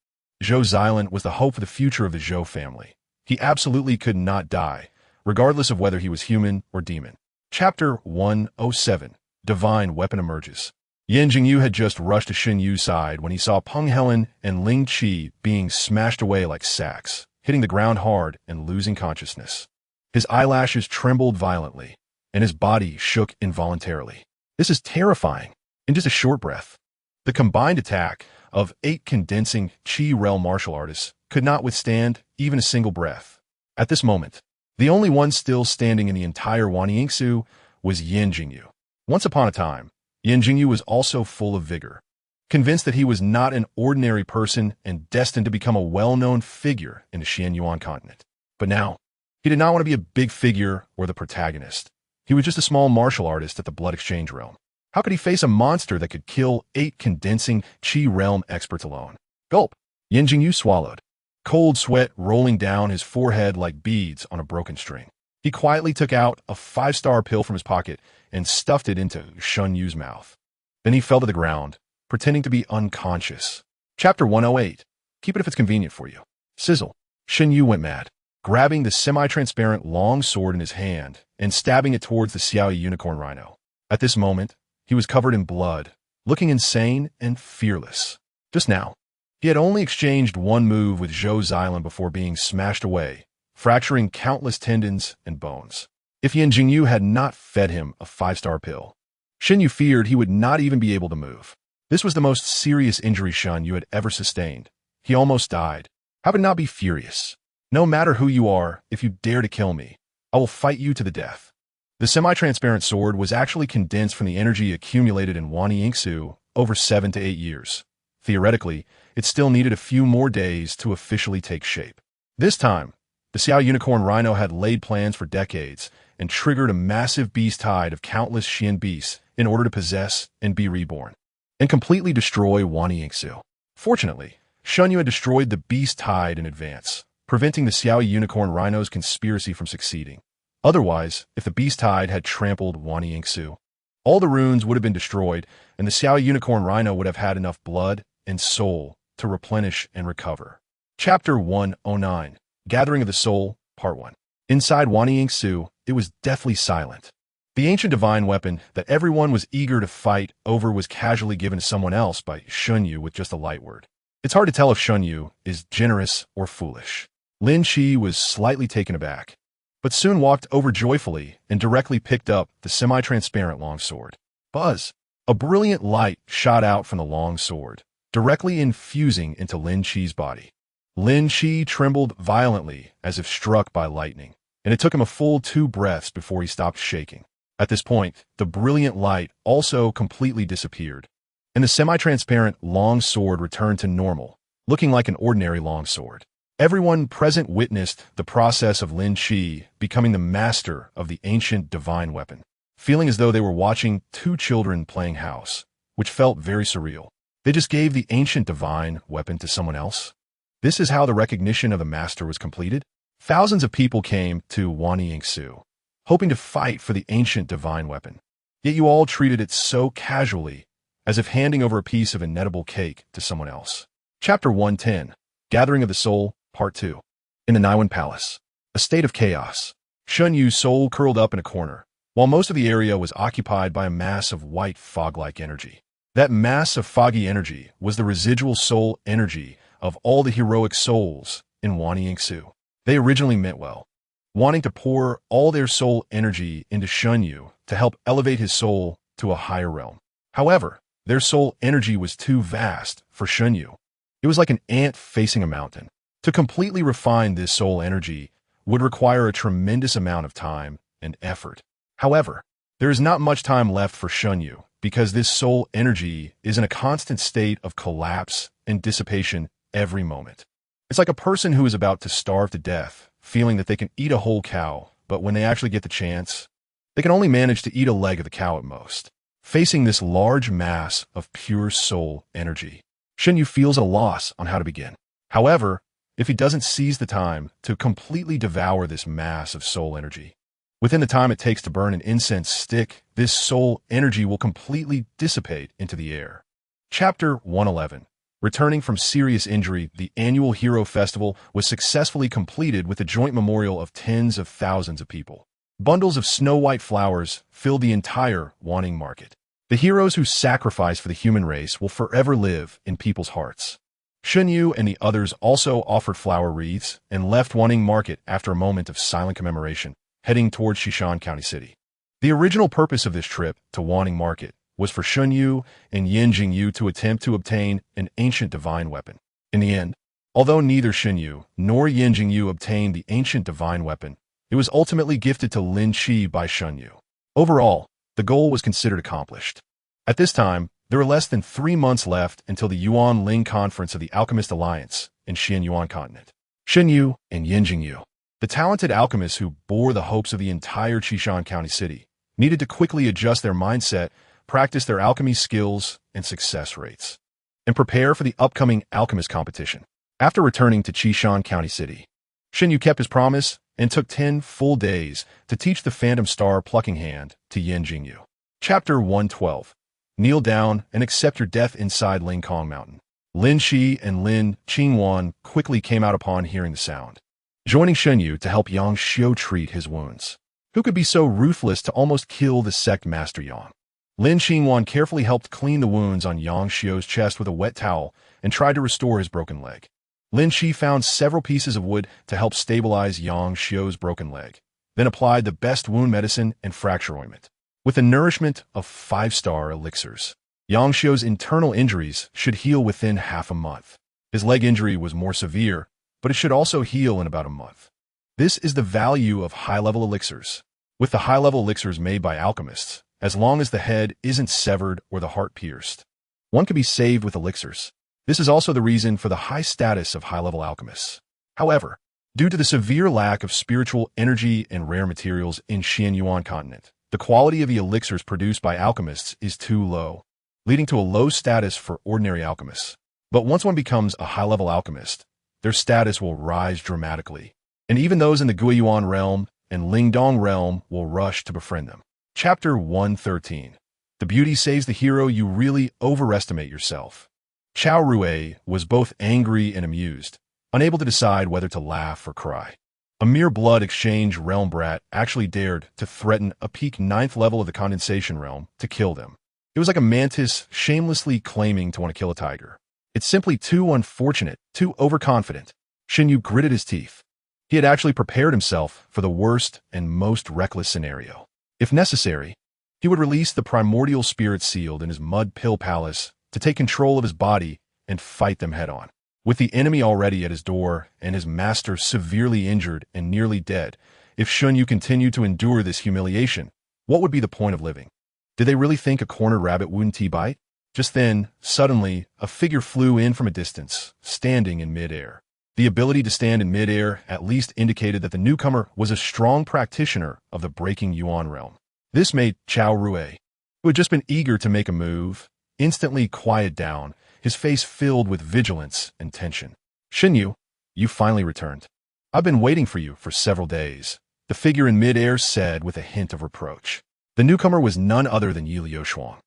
Zhou Xilan was the hope for the future of the Zhou family. He absolutely could not die, regardless of whether he was human or demon. Chapter 107. Divine Weapon Emerges. Yan Jingyu had just rushed to Shen Yue's side when he saw Peng Helen and Ling Qi being smashed away like sacks, hitting the ground hard and losing consciousness. His eyelashes trembled violently, and his body shook involuntarily. This is terrifying. In just a short breath, the combined attack of 8 condensing Qi realm martial artists could not withstand even a single breath. At this moment, the only one still standing in the entire Wanyingsu was Yan Jingyu. Once upon a time, Yan Jingyu was also full of vigor, convinced that he was not an ordinary person and destined to become a well-known figure in the Tianyuan continent. But now, he did not want to be a big figure or the protagonist. He was just a small martial artist at the Blood Exchange Realm. How could he face a monster that could kill 8 condensing Qi realm experts alone? Gulp. Yan Jingyu swallowed, cold sweat rolling down his forehead like beads on a broken string. He quietly took out a 5-star pill from his pocket and stuffed it into Shen Yue's mouth. Then he fell to the ground, pretending to be unconscious. Chapter 108. Keep it if it's convenient for you. Sizzle. Shen Yue went mad, grabbing the semi-transparent long sword in his hand and stabbing it towards the Xiaoyi unicorn rhino. At this moment, he was covered in blood, looking insane and fearless. Just now, he had only exchanged one move with Zhou Xilan before being smashed away, fracturing countless tendons and bones. If Yan Jingyu had not fed him a 5-star pill, Shen Yue feared he would not even be able to move. This was the most serious injury Shen Yue had ever sustained. He almost died. How could not be furious? No matter who you are, if you dare to kill me, I will fight you to the death. The semi-transparent sword was actually condensed from the energy accumulated in Wanyingsu over 7 to 8 years. Theoretically, it still needed a few more days to officially take shape. This time, the Xiao Unicorn Rhino had laid plans for decades and triggered a massive beast tide of countless Xian beasts in order to possess and be reborn, and completely destroy Wanyingsu. Fortunately, Shen Yue had destroyed the beast tide in advance, preventing the Xiao Unicorn Rhino's conspiracy from succeeding. Otherwise, if the beast tide had trampled Wanyingsu, all the runes would have been destroyed, and the Xiao Unicorn Rhino would have had enough blood and soul to replenish and recover. Chapter 109. Gathering of the Soul, Part 1. Inside Wanyingsu, it was deathly silent. The ancient divine weapon that everyone was eager to fight over was casually given to someone else by Shen Yue with just a light word. It's hard to tell if Shen Yue is generous or foolish. Lin Qi was slightly taken aback, but soon walked over joyfully and directly picked up the semi-transparent longsword. Buzz! A brilliant light shot out from the long sword, directly infusing into Lin Qi's body. Lin Qi trembled violently as if struck by lightning, and it took him a full 2 breaths before he stopped shaking. At this point, the brilliant light also completely disappeared, and the semi-transparent long sword returned to normal, looking like an ordinary long sword. Everyone present witnessed the process of Lin Qi becoming the master of the ancient divine weapon, feeling as though they were watching 2 children playing house, which felt very surreal. They just gave the ancient divine weapon to someone else. This is how the recognition of the master was completed. Thousands of people came to Wanyingsu, hoping to fight for the ancient divine weapon. Yet you all treated it so casually, as if handing over a piece of inedible cake to someone else. Chapter 110. Gathering of the Soul, Part 2. In the Niwen Palace, a state of chaos. Shen Yue's soul curled up in a corner, while most of the area was occupied by a mass of white fog-like energy. That mass of foggy energy was the residual soul energy of all the heroic souls in Wanyingsu. They originally meant well, wanting to pour all their soul energy into Shen Yue to help elevate his soul to a higher realm. However, their soul energy was too vast for Shen Yue. It was like an ant facing a mountain. To completely refine this soul energy would require a tremendous amount of time and effort. However, there is not much time left for Shen Yue because this soul energy is in a constant state of collapse and dissipation every moment. It's like a person who is about to starve to death, feeling that they can eat a whole cow, but when they actually get the chance, they can only manage to eat a leg of the cow at most. Facing this large mass of pure soul energy, Shen Yue feels a loss on how to begin. However, if he doesn't seize the time to completely devour this mass of soul energy, Within the time it takes to burn an incense stick, this soul energy will completely dissipate into the air. Chapter 111. Returning from serious injury, the annual Hero Festival was successfully completed with a joint memorial of tens of thousands of people. Bundles of snow-white flowers filled the entire Wanning market. The heroes who sacrificed for the human race will forever live in people's hearts. Shen Yue and the others also offered flower wreaths and left Wanning market after a moment of silent commemoration, heading towards Shishan County City. The original purpose of this trip to Wanning market was for Shen Yue and Yue to attempt to obtain an ancient divine weapon. In the end, although neither Shen Yue nor Yue obtained the ancient divine weapon, it was ultimately gifted to Lin Qi by Shen Yue. Overall, the goal was considered accomplished. At this time, there were less than 3 months left until the Yuan Ling Conference of the Alchemist Alliance in Tianyuan continent. Shen Yue and Yue, the talented alchemists who bore the hopes of the entire Shishan County City, needed to quickly adjust their mindset, practice their alchemy skills and success rates, and prepare for the upcoming alchemist competition. After returning to Shishan County City, Shen Yue kept his promise and took 10 full days to teach the Phantom Star plucking hand to Yue. Chapter 112. Kneel down and accept your death inside Ling Kong Mountain. Lin Qi and Lin Qingwan quickly came out upon hearing the sound, joining Shen Yue to help Yang Xiu treat his wounds. Who could be so ruthless to almost kill the sect master Yang? Lin Qingwan carefully helped clean the wounds on Yang Xiu's chest with a wet towel and tried to restore his broken leg. Lin Qi found several pieces of wood to help stabilize Yang Xiu's broken leg, then applied the best wound medicine and fracture ointment. With the nourishment of 5-star elixirs, Yang Xiu's internal injuries should heal within half a month. His leg injury was more severe, but it should also heal in about a month. This is the value of high-level elixirs. With the high-level elixirs made by alchemists, as long as the head isn't severed or the heart pierced, one can be saved with elixirs. This is also the reason for the high status of high-level alchemists. However, due to the severe lack of spiritual energy and rare materials in Tianyuan continent, the quality of the elixirs produced by alchemists is too low, leading to a low status for ordinary alchemists. But once one becomes a high-level alchemist, their status will rise dramatically, and even those in the Guiyuan Realm and Lingdong Realm will rush to befriend them. Chapter 113. The beauty saves the hero. You really overestimate yourself. Chao Rue was both angry and amused, unable to decide whether to laugh or cry. A mere blood exchange realm brat actually dared to threaten a peak 9th level of the condensation realm to kill them. It was like a mantis shamelessly claiming to want to kill a tiger. It's simply too unfortunate, too overconfident. Shen Yue gritted his teeth. He had actually prepared himself for the worst and most reckless scenario. If necessary, he would release the primordial spirit sealed in his mud pill palace to take control of his body and fight them head-on. With the enemy already at his door and his master severely injured and nearly dead, if Shen Yue continued to endure this humiliation, what would be the point of living? Did they really think a cornered rabbit wouldn't bite? Just then, suddenly, a figure flew in from a distance, standing in mid-air. The ability to stand in mid-air at least indicated that the newcomer was a strong practitioner of the breaking Yuan realm. This made Chao Rue, who had just been eager to make a move, instantly quiet down, his face filled with vigilance and tension. Shen Yue, you finally returned. I've been waiting for you for several days, the figure in mid-air said with a hint of reproach. The newcomer was none other than Yi Liuoshuang,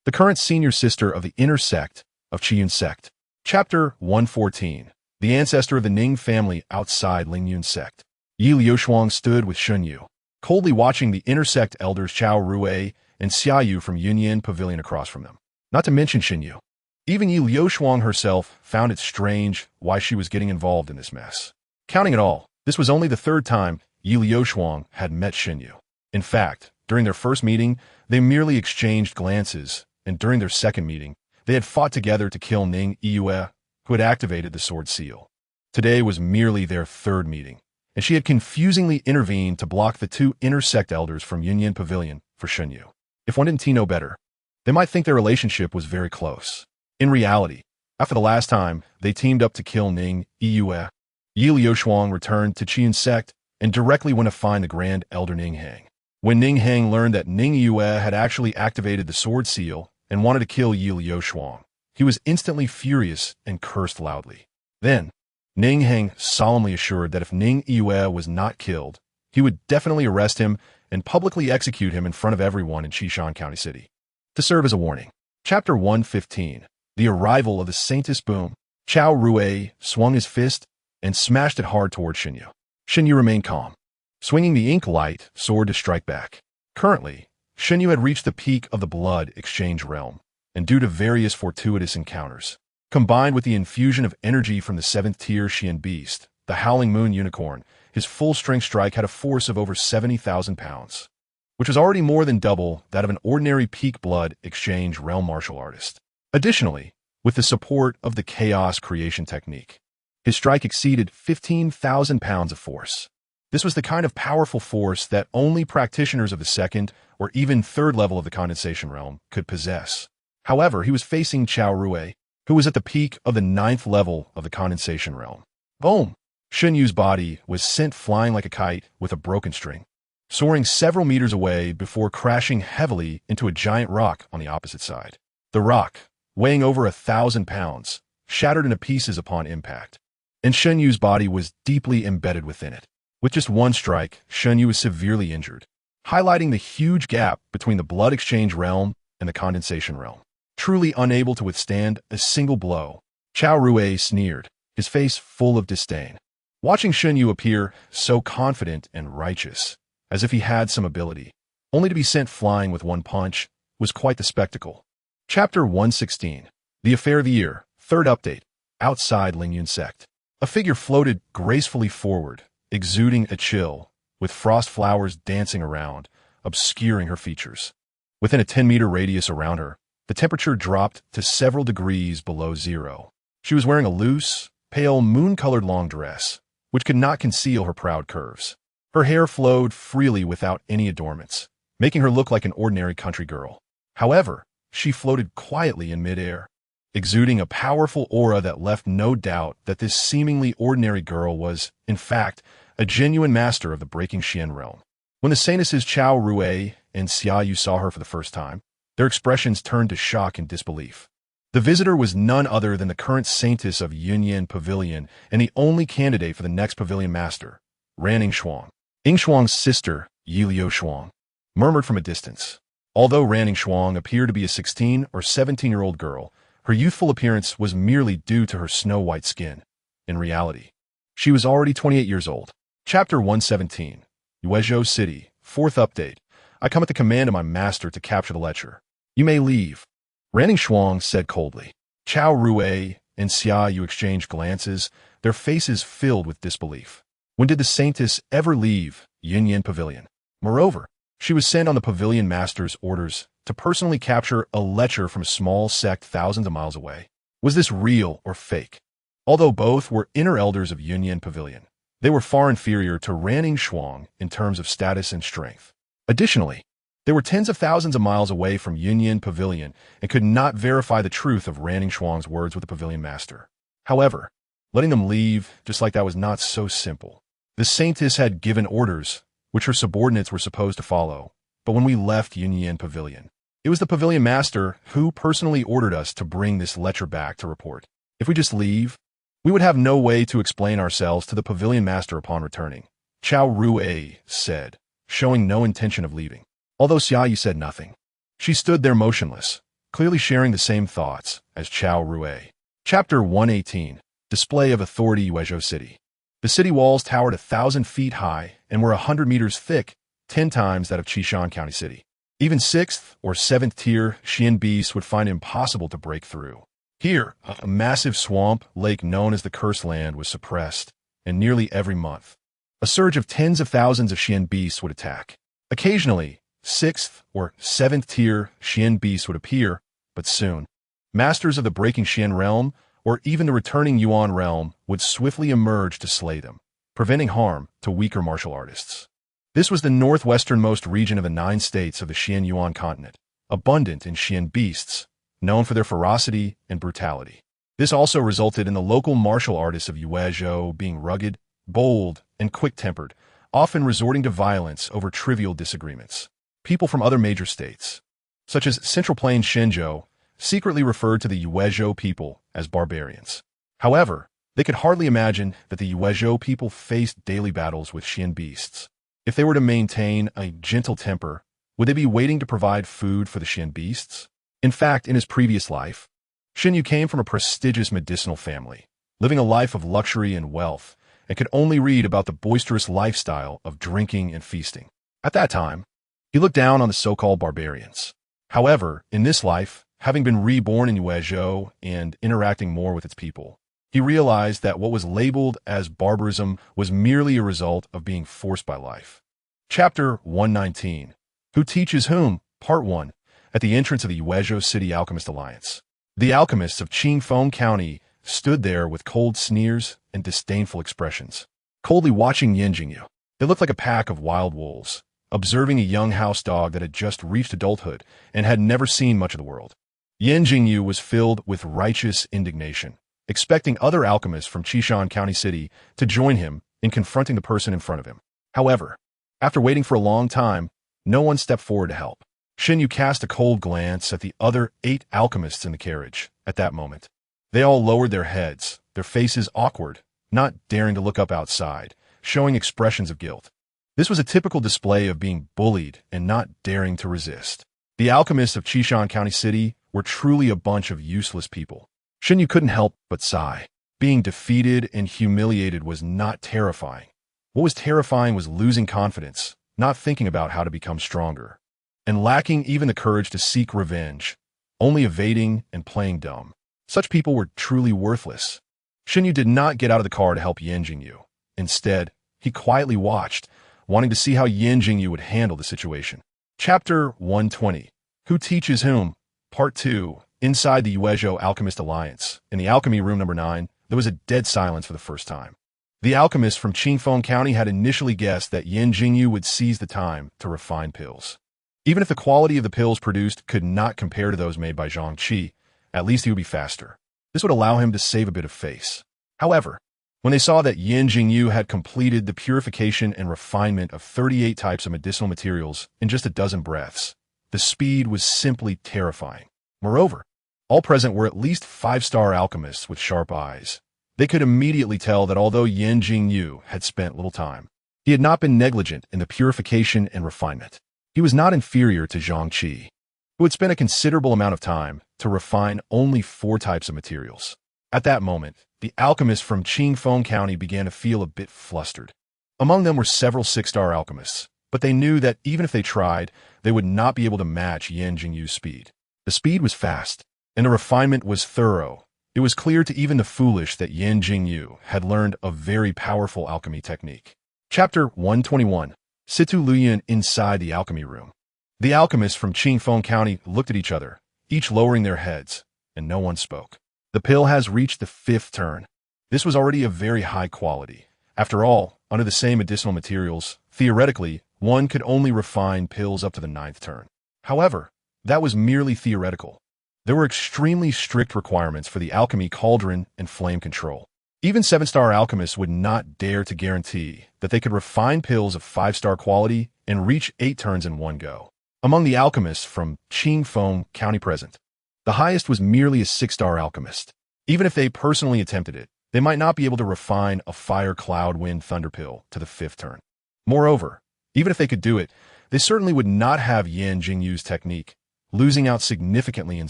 the current senior sister of the inner sect of Qiyun sect. Chapter 114. The ancestor of the Ning family outside Lingyun sect. Yi Liuoshuang stood with Shen Yue, coldly watching the inner sect elders Chao Rue and Xia Yu from Yunyan Pavilion across from them. Not to mention Shen Yue. Even Yi Liuoshuang herself found it strange why she was getting involved in this mess. Counting it all, this was only the 3rd time Yi Liuoshuang had met Shen Yue. In fact, during their first meeting, they merely exchanged glances, and during their second meeting, they had fought together to kill Ning Yue, who had activated the sword seal. Today was merely their 3rd meeting, and she had confusingly intervened to block the 2 inner sect elders from Yunyan Pavilion for Shen Yue. If one didn't know better, they might think their relationship was very close. In reality, after the last time they teamed up to kill Ning Yue, Yi Liuoshuang returned to Qiyun sect and directly went to find the Grand Elder Ning Hang. When Ning Hang learned that Ning Yue had actually activated the sword seal and wanted to kill Yi Liuoshuang, he was instantly furious and cursed loudly. Then, Ning Hang solemnly assured that if Ning Yue was not killed, he would definitely arrest him and publicly execute him in front of everyone in Qishan County City. To serve as a warning. Chapter 115. The Arrival of the Saintess Boom. Chao Rue swung his fist and smashed it hard toward Shen Yue. Shen Yue remained calm, swinging the ink-light sword to strike back. Currently, Shen Yue had reached the peak of the blood exchange realm, and due to various fortuitous encounters, combined with the infusion of energy from the 7th tier Xian beast, the Howling Moon Unicorn, his full-strength strike had a force of over 70,000 pounds, which was already more than double that of an ordinary peak blood exchange realm martial artist. Additionally, with the support of the chaos creation technique, his strike exceeded 15,000 pounds of force. This was the kind of powerful force that only practitioners of the 2nd or even 3rd level of the condensation realm could possess. However, he was facing Chao Rue, who was at the peak of the 9th level of the condensation realm. Boom! Shen Yue's body was sent flying like a kite with a broken string, soaring several meters away before crashing heavily into a giant rock on the opposite side. The rock, weighing over 1,000 pounds, shattered into pieces upon impact, and Shen Yue's body was deeply embedded within it. With just one strike, Shen Yue was severely injured, highlighting the huge gap between the blood exchange realm and the condensation realm. Truly unable to withstand a single blow, Chao Rue sneered, his face full of disdain. Watching Shen Yue appear so confident and righteous, as if he had some ability, only to be sent flying with one punch, was quite the spectacle. Chapter 116. The Affair of the Year, 3rd update. Outside Lingyun sect. A figure floated gracefully forward, exuding a chill, with frost flowers dancing around, obscuring her features. Within a 10-meter radius around her, the temperature dropped to several degrees below zero. She was wearing a loose, pale, moon-colored long dress, which could not conceal her proud curves. Her hair flowed freely without any adornments, making her look like an ordinary country girl. However, she floated quietly in midair, exuding a powerful aura that left no doubt that this seemingly ordinary girl was, in fact, a genuine master of the breaking Xian realm. When the saintesses Chao Rue and Xia Yu saw her for the first time, their expressions turned to shock and disbelief. The visitor was none other than the current saintess of Yunyan Pavilion and the only candidate for the next pavilion master, Ranning Shuang. Ying Shuang's sister, Yiliu Shuang, murmured from a distance. Although Ranning Shuang appeared to be a 16 or 17-year-old girl, her youthful appearance was merely due to her snow-white skin. In reality, she was already 28 years old. Chapter 117. Yuezhou City, 4th update. I come at the command of my master to capture the lecher. You may leave. Ranning Shuang said coldly. Chao Rue and Xia Yu exchanged glances, their faces filled with disbelief. When did the saintess ever leave Yunyan Pavilion? Moreover, she was sent on the pavilion master's orders to personally capture a lecher from a small sect thousands of miles away. Was this real or fake? Although both were inner elders of Yunyan Pavilion, they were far inferior to Ranning Shuang in terms of status and strength. Additionally, they were tens of thousands of miles away from Yunyan Pavilion and could not verify the truth of Ranning Shuang's words with the pavilion master. However, letting them leave just like that was not so simple. The saintess had given orders, which her subordinates were supposed to follow, but when we left Yunyan Pavilion, it was the pavilion master who personally ordered us to bring this lecher back to report. If we just leave, we would have no way to explain ourselves to the pavilion master upon returning, Chao Rue said, showing no intention of leaving. Although Xia Yu said nothing, she stood there motionless, clearly sharing the same thoughts as Chao Rue. Chapter 118. Display of Authority Yuezhou City. The city walls towered 1,000 feet high and were 100 meters thick, 10 times that of Qishan County City. Even 6th or 7th tier Xian beasts would find it impossible to break through. Here, a massive swamp lake known as the Cursed Land was suppressed, and nearly every month, a surge of tens of thousands of Xian beasts would attack. Occasionally, 6th or 7th tier Xian beasts would appear, but soon, masters of the breaking Xian realm or even the returning Yuan realm would swiftly emerge to slay them, preventing harm to weaker martial artists. This was the northwesternmost region of the 9 states of the Xian Yuan continent, abundant in Xian beasts, known for their ferocity and brutality. This also resulted in the local martial artists of Yuezhou being rugged, bold, and quick-tempered, often resorting to violence over trivial disagreements. People from other major states, such as Central Plain Shenzhou, secretly referred to the Yuezhou people as barbarians. However, they could hardly imagine that the Yuezhou people faced daily battles with Xian beasts. If they were to maintain a gentle temper, would they be waiting to provide food for the Shen beasts? In fact, in his previous life, Shen Yue came from a prestigious medicinal family, living a life of luxury and wealth, and could only read about the boisterous lifestyle of drinking and feasting. At that time, he looked down on the so-called barbarians. However, in this life, having been reborn in Yuezhou and interacting more with its people, he realized that what was labeled as barbarism was merely a result of being forced by life. Chapter 119. Who Teaches Whom? Part 1. At the entrance of the Yuezhou City Alchemist Alliance, the alchemists of Qingfeng County stood there with cold sneers and disdainful expressions, coldly watching Yan Jingyu. They looked like a pack of wild wolves, observing a young house dog that had just reached adulthood and had never seen much of the world. Yan Jingyu was filled with righteous indignation, expecting other alchemists from Qishan County City to join him in confronting the person in front of him. However, after waiting for a long time, no one stepped forward to help. Shen Yue cast a cold glance at the other 8 alchemists in the carriage at that moment. They all lowered their heads, their faces awkward, not daring to look up outside, showing expressions of guilt. This was a typical display of being bullied and not daring to resist. The alchemists of Qishan County City were truly a bunch of useless people. Shen Yue couldn't help but sigh. Being defeated and humiliated was not terrifying. What was terrifying was losing confidence, not thinking about how to become stronger, and lacking even the courage to seek revenge, only evading and playing dumb. Such people were truly worthless. Shen Yue did not get out of the car to help Yan Jingyu. Instead, he quietly watched, wanting to see how Yan Jingyu would handle the situation. Chapter 120. Who Teaches Whom? Part 2. Inside the Yuezhou Alchemist Alliance, in the Alchemy Room number 9, there was a dead silence for the first time. The alchemists from Qingfeng County had initially guessed that Yan Jingyu would seize the time to refine pills. Even if the quality of the pills produced could not compare to those made by Zhang Qi, at least he would be faster. This would allow him to save a bit of face. However, when they saw that Yan Jingyu had completed the purification and refinement of 38 types of medicinal materials in just a dozen breaths, the speed was simply terrifying. Moreover, all present were at least 5-star alchemists with sharp eyes. They could immediately tell that although Yan Jingyu had spent little time, he had not been negligent in the purification and refinement. He was not inferior to Zhang Qi, who had spent a considerable amount of time to refine only 4 types of materials. At that moment, the alchemists from Qingfeng County began to feel a bit flustered. Among them were several 6-star alchemists, but they knew that even if they tried, they would not be able to match Yan Jingyu's speed. The speed was fast, and the refinement was thorough. It was clear to even the foolish that Yan Jingyu had learned a very powerful alchemy technique. Chapter 121. Situ Luyan inside the alchemy room. The alchemists from Qingfeng County looked at each other, each lowering their heads, and no one spoke. The pill has reached the 5th turn. This was already a very high quality. After all, under the same medicinal materials, theoretically, one could only refine pills up to the 9th turn. However, that was merely theoretical. There were extremely strict requirements for the alchemy cauldron and flame control. Even 7-star alchemists would not dare to guarantee that they could refine pills of 5-star quality and reach 8 turns in one go. Among the alchemists from Qingfeng County present, the highest was merely a 6-star alchemist. Even if they personally attempted it, they might not be able to refine a fire, cloud, wind, thunder pill to the 5th turn. Moreover, even if they could do it, they certainly would not have Yan Jingyu's technique, losing out significantly in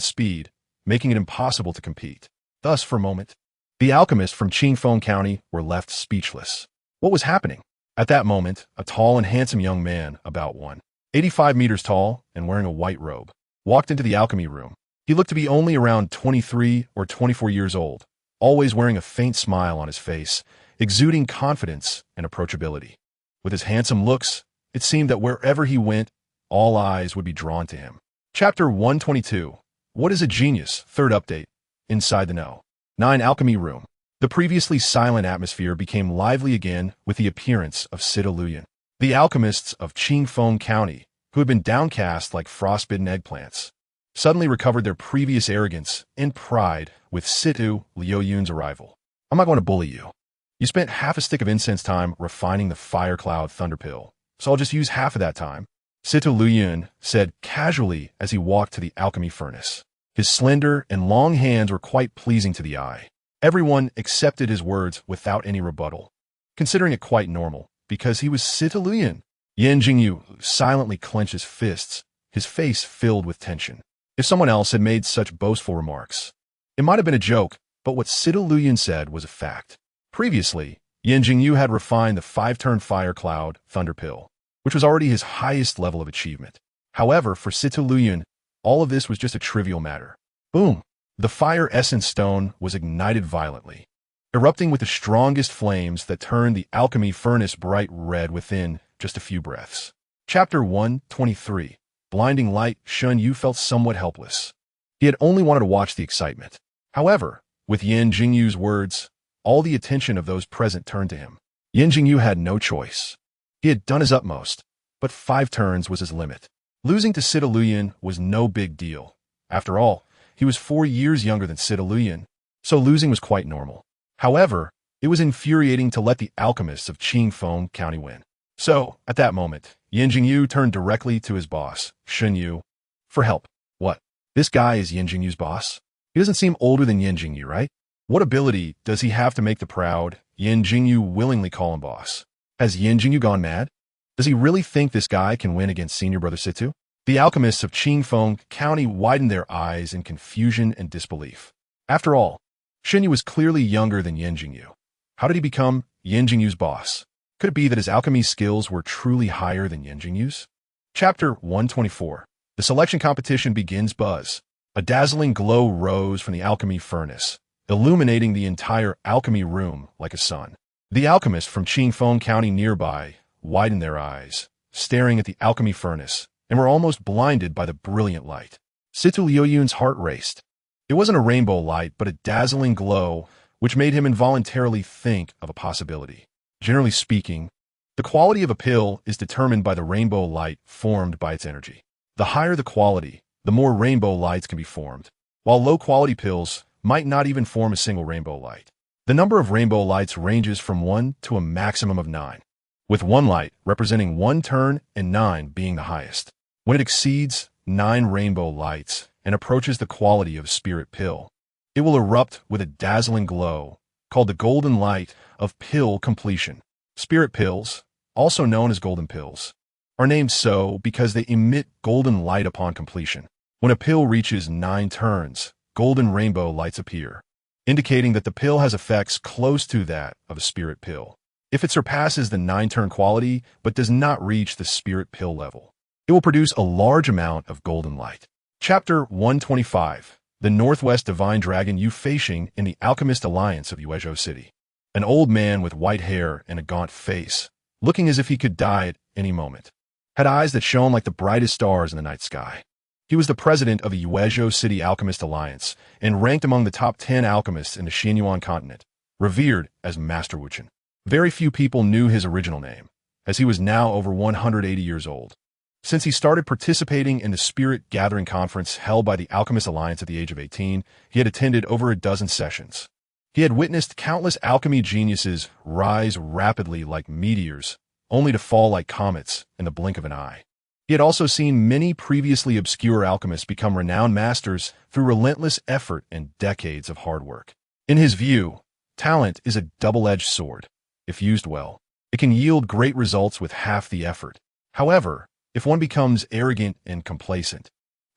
speed, making it impossible to compete. Thus, for a moment, the alchemists from Qingfeng County were left speechless. What was happening? At that moment, a tall and handsome young man, about 185 meters tall and wearing a white robe, walked into the alchemy room. He looked to be only around 23 or 24 years old, always wearing a faint smile on his face, exuding confidence and approachability. With his handsome looks, it seemed that wherever he went, all eyes would be drawn to him. Chapter 122. What is a genius? 3rd update. Inside the Know. 9 Alchemy Room. The previously silent atmosphere became lively again with the appearance of Situ Luyan. The alchemists of Qingfeng County, who had been downcast like frostbitten eggplants, suddenly recovered their previous arrogance and pride with Situ Luyan's arrival. I'm not going to bully you. You spent half a stick of incense time refining the fire, cloud, thunder pill, so I'll just use half of that time, Situ Luyan said casually as he walked to the alchemy furnace. His slender and long hands were quite pleasing to the eye. Everyone accepted his words without any rebuttal, considering it quite normal, because he was Situ Luyan. Yan Jingyu silently clenched his fists, his face filled with tension. If someone else had made such boastful remarks, it might have been a joke, but what Sita Luyan said was a fact. Previously, Yan Jingyu had refined the 5-turn fire cloud thunder pill, which was already his highest level of achievement. However, for Sita Luyan, all of this was just a trivial matter. Boom! The fire essence stone was ignited violently, erupting with the strongest flames that turned the alchemy furnace bright red within just a few breaths. Chapter 123. Blinding light. Shen Yue felt somewhat helpless. He had only wanted to watch the excitement. However, with Yan Jingyu's words, all the attention of those present turned to him. Yan Jingyu had no choice. He had done his utmost, but 5 turns was his limit. Losing to Sita Luyan was no big deal. After all, he was 4 years younger than Sita Luyan, so losing was quite normal. However, it was infuriating to let the alchemists of Qingfeng County win. So, at that moment, Yan Jingyu turned directly to his boss, Shen Yue, for help. What? This guy is Yan Jingyu's boss? He doesn't seem older than Yan Jingyu, right? What ability does he have to make the proud Yan Jingyu willingly call him boss? Has Yan Jingyu gone mad? Does he really think this guy can win against senior brother Situ? The alchemists of Qingfeng County widened their eyes in confusion and disbelief. After all, Shen Yue was clearly younger than Yan Jingyu. How did he become Yan Jingyu's boss? Could it be that his alchemy skills were truly higher than Yan Jingyu's? Chapter 124. The selection competition begins. Buzz. A dazzling glow rose from the alchemy furnace, illuminating the entire alchemy room like a sun. The alchemists from Qingfeng County nearby widened their eyes, staring at the alchemy furnace, and were almost blinded by the brilliant light. Situ Liuyun's heart raced. It wasn't a rainbow light, but a dazzling glow, which made him involuntarily think of a possibility. Generally speaking, the quality of a pill is determined by the rainbow light formed by its energy. The higher the quality, the more rainbow lights can be formed, while low-quality pills might not even form a single rainbow light. The number of rainbow lights ranges from 1 to a maximum of 9, with 1 light representing 1 turn and 9 being the highest. When it exceeds 9 rainbow lights and approaches the quality of a spirit pill, it will erupt with a dazzling glow, called the golden light of pill completion. Spirit pills, also known as golden pills, are named so because they emit golden light upon completion. When a pill reaches 9 turns, golden rainbow lights appear, indicating that the pill has effects close to that of a spirit pill. If it surpasses the 9-turn quality but does not reach the spirit pill level, it will produce a large amount of golden light. Chapter 125. The Northwest Divine Dragon Yu Feixing in the Alchemist Alliance of Yuezhou City. An old man with white hair and a gaunt face, looking as if he could die at any moment, had eyes that shone like the brightest stars in the night sky. He was the president of the Yuezhou City Alchemist Alliance and ranked among the top 10 alchemists in the Tianyuan continent, revered as Master Wuchen. Very few people knew his original name, as he was now over 180 years old. Since he started participating in the Spirit Gathering Conference held by the Alchemist Alliance at the age of 18, he had attended over a dozen sessions. He had witnessed countless alchemy geniuses rise rapidly like meteors, only to fall like comets in the blink of an eye. He had also seen many previously obscure alchemists become renowned masters through relentless effort and decades of hard work. In his view, talent is a double-edged sword. If used well, it can yield great results with half the effort. However, if one becomes arrogant and complacent,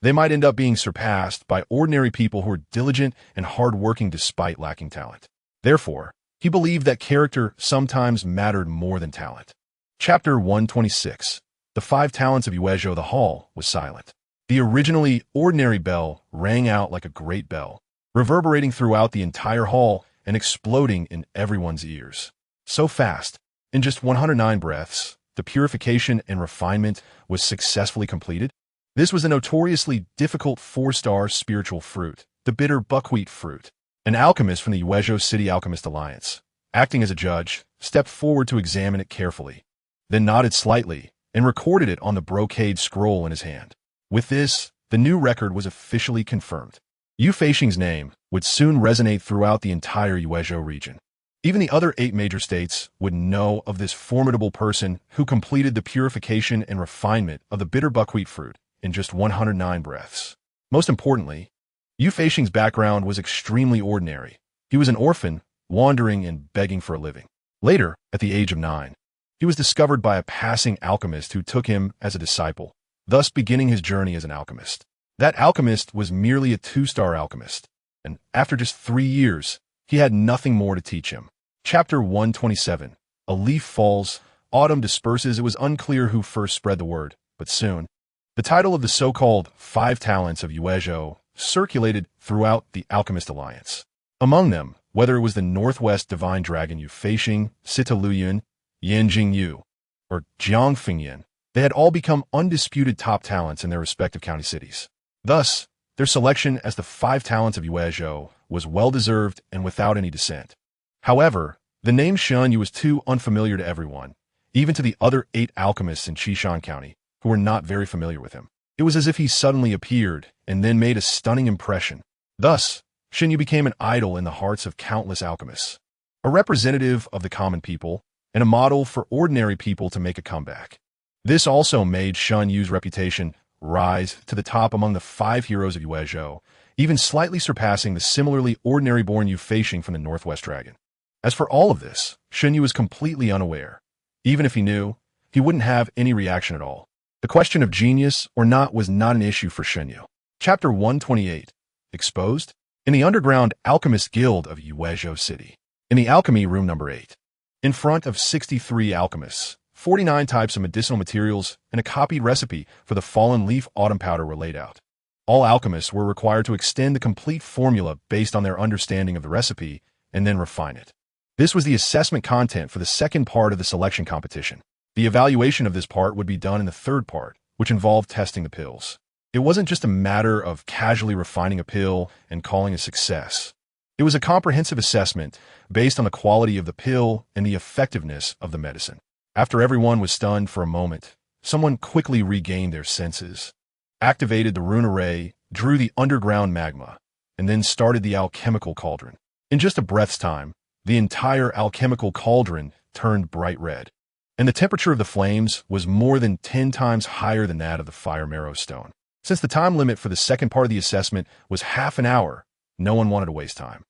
they might end up being surpassed by ordinary people who are diligent and hard-working despite lacking talent. Therefore, he believed that character sometimes mattered more than talent. Chapter 126. The 5 talents of Yuezhou. The hall was silent. The originally ordinary bell rang out like a great bell, reverberating throughout the entire hall and exploding in everyone's ears. So fast, in just 109 breaths, the purification and refinement was successfully completed. This was a notoriously difficult 4-star spiritual fruit, the bitter buckwheat fruit. An alchemist from the Yuezhou City Alchemist Alliance, acting as a judge, stepped forward to examine it carefully, then nodded slightly and recorded it on the brocade scroll in his hand. With this, the new record was officially confirmed. Yu Feixing's name would soon resonate throughout the entire Yuezhou region. Even the other 8 major states would know of this formidable person who completed the purification and refinement of the bitter buckwheat fruit in just 109 breaths. Most importantly, Yu Feixing's background was extremely ordinary. He was an orphan, wandering and begging for a living. Later, at the age of 9, He was discovered by a passing alchemist who took him as a disciple, thus beginning his journey as an alchemist. That alchemist was merely a 2-star alchemist, and after just 3 years, he had nothing more to teach him. Chapter 127. A leaf falls, autumn disperses. It was unclear who first spread the word, but soon, the title of the so-called 5 talents of Yuezhou circulated throughout the Alchemist Alliance. Among them, whether it was the Northwest Divine Dragon Yu Feixing, Sita Luyuan, Yanjing Yu, or Jiang Fengyan, they had all become undisputed top talents in their respective county cities. Thus, their selection as the 5 talents of Yuezhou was well-deserved and without any dissent. However, the name Shen Yue was too unfamiliar to everyone, even to the other 8 alchemists in Qishan County, who were not very familiar with him. It was as if he suddenly appeared and then made a stunning impression. Thus, Shen Yue became an idol in the hearts of countless alchemists, a representative of the common people, and a model for ordinary people to make a comeback. This also made Shen Yue's reputation rise to the top among the 5 heroes of Yuezhou, even slightly surpassing the similarly ordinary-born Yu Feixing from the Northwest Dragon. As for all of this, Shen Yue was completely unaware. Even if he knew, he wouldn't have any reaction at all. The question of genius or not was not an issue for Shen Yue. Chapter 128. Exposed? In the underground alchemist guild of Yuezhou City. In the alchemy room number 8. In front of 63 alchemists, 49 types of medicinal materials and a copied recipe for the fallen leaf autumn powder were laid out. All alchemists were required to extend the complete formula based on their understanding of the recipe and then refine it. This was the assessment content for the second part of the selection competition. The evaluation of this part would be done in the third part, which involved testing the pills. It wasn't just a matter of casually refining a pill and calling a success. It was a comprehensive assessment based on the quality of the pill and the effectiveness of the medicine. After everyone was stunned for a moment, someone quickly regained their senses, activated the rune array, drew the underground magma, and then started the alchemical cauldron. In just a breath's time, the entire alchemical cauldron turned bright red, and the temperature of the flames was more than 10 times higher than that of the fire marrow stone. Since the time limit for the second part of the assessment was half an hour, no one wanted to waste time.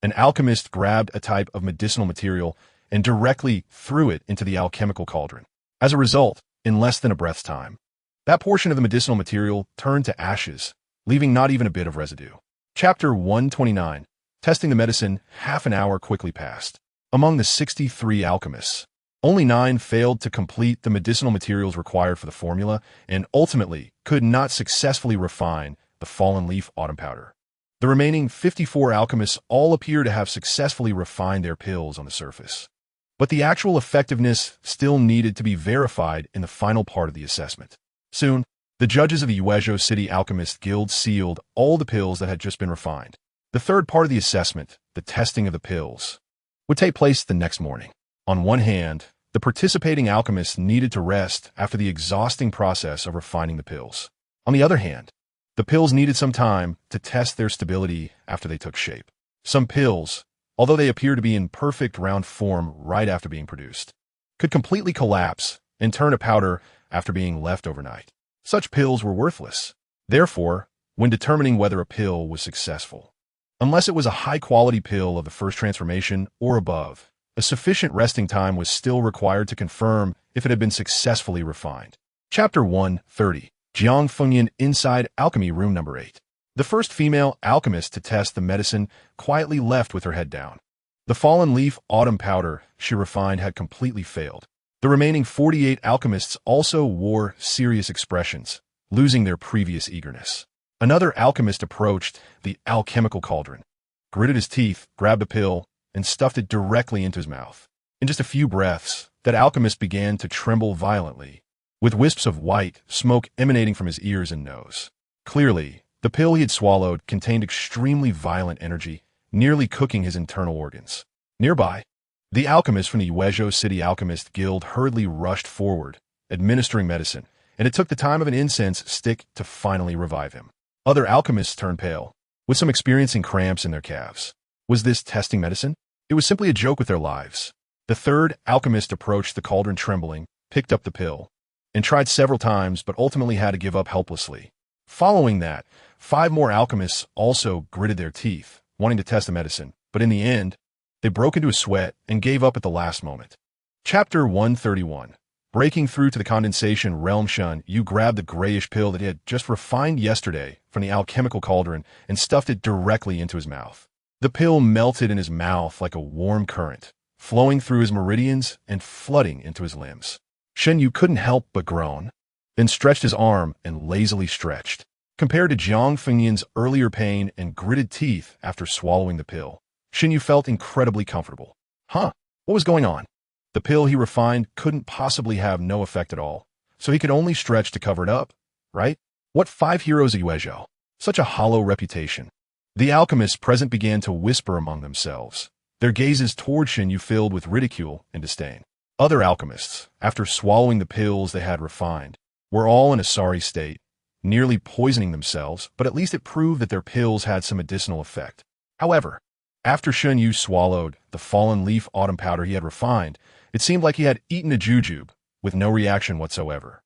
An alchemist grabbed a type of medicinal material and directly threw it into the alchemical cauldron. As a result, in less than a breath's time, that portion of the medicinal material turned to ashes, leaving not even a bit of residue. Chapter 129. Testing the medicine. Half an hour quickly passed. Among the 63 alchemists, only 9 failed to complete the medicinal materials required for the formula and ultimately could not successfully refine the fallen leaf autumn powder. The remaining 54 alchemists all appear to have successfully refined their pills on the surface. But the actual effectiveness still needed to be verified in the final part of the assessment. Soon, the judges of the Yuezhou City Alchemist Guild sealed all the pills that had just been refined. The third part of the assessment, the testing of the pills, would take place the next morning. On one hand, the participating alchemists needed to rest after the exhausting process of refining the pills. On the other hand, the pills needed some time to test their stability after they took shape. Some pills, although they appear to be in perfect round form right after being produced, could completely collapse and turn to powder after being left overnight. Such pills were worthless, therefore, when determining whether a pill was successful. Unless it was a high-quality pill of the first transformation or above, a sufficient resting time was still required to confirm if it had been successfully refined. Chapter 130. Jiang Fengyan inside Alchemy Room Number 8. The first female alchemist to test the medicine quietly left with her head down. The fallen leaf autumn powder she refined had completely failed. The remaining 48 alchemists also wore serious expressions, losing their previous eagerness. Another alchemist approached the alchemical cauldron, gritted his teeth, grabbed a pill, and stuffed it directly into his mouth. In just a few breaths, that alchemist began to tremble violently, with wisps of white smoke emanating from his ears and nose. Clearly, the pill he had swallowed contained extremely violent energy, nearly cooking his internal organs. Nearby, the alchemist from the Yuezhou City Alchemist Guild hurriedly rushed forward, administering medicine, and it took the time of an incense stick to finally revive him. Other alchemists turned pale, with some experiencing cramps in their calves. Was this testing medicine? It was simply a joke with their lives. The third alchemist approached the cauldron trembling, picked up the pill, and tried several times but ultimately had to give up helplessly. Following that, 5 more alchemists also gritted their teeth, wanting to test the medicine, but in the end, they broke into a sweat and gave up at the last moment. Chapter 131. Breaking through to the condensation realm. Shen Yue grabbed the grayish pill that he had just refined yesterday from the alchemical cauldron and stuffed it directly into his mouth. The pill melted in his mouth like a warm current, flowing through his meridians and flooding into his limbs. Shen Yue couldn't help but groan, then stretched his arm and lazily stretched. Compared to Jiang Fengyan's earlier pain and gritted teeth after swallowing the pill, Shen Yue felt incredibly comfortable. What was going on? The pill he refined couldn't possibly have no effect at all, so he could only stretch to cover it up, right? What 5 heroes of Yuezhou? Such a hollow reputation. The alchemists present began to whisper among themselves, their gazes toward Shen Yue filled with ridicule and disdain. Other alchemists, after swallowing the pills they had refined, were all in a sorry state, nearly poisoning themselves, but at least it proved that their pills had some medicinal effect. However, after Shen Yue swallowed the fallen leaf autumn powder he had refined, it seemed like he had eaten a jujube, with no reaction whatsoever.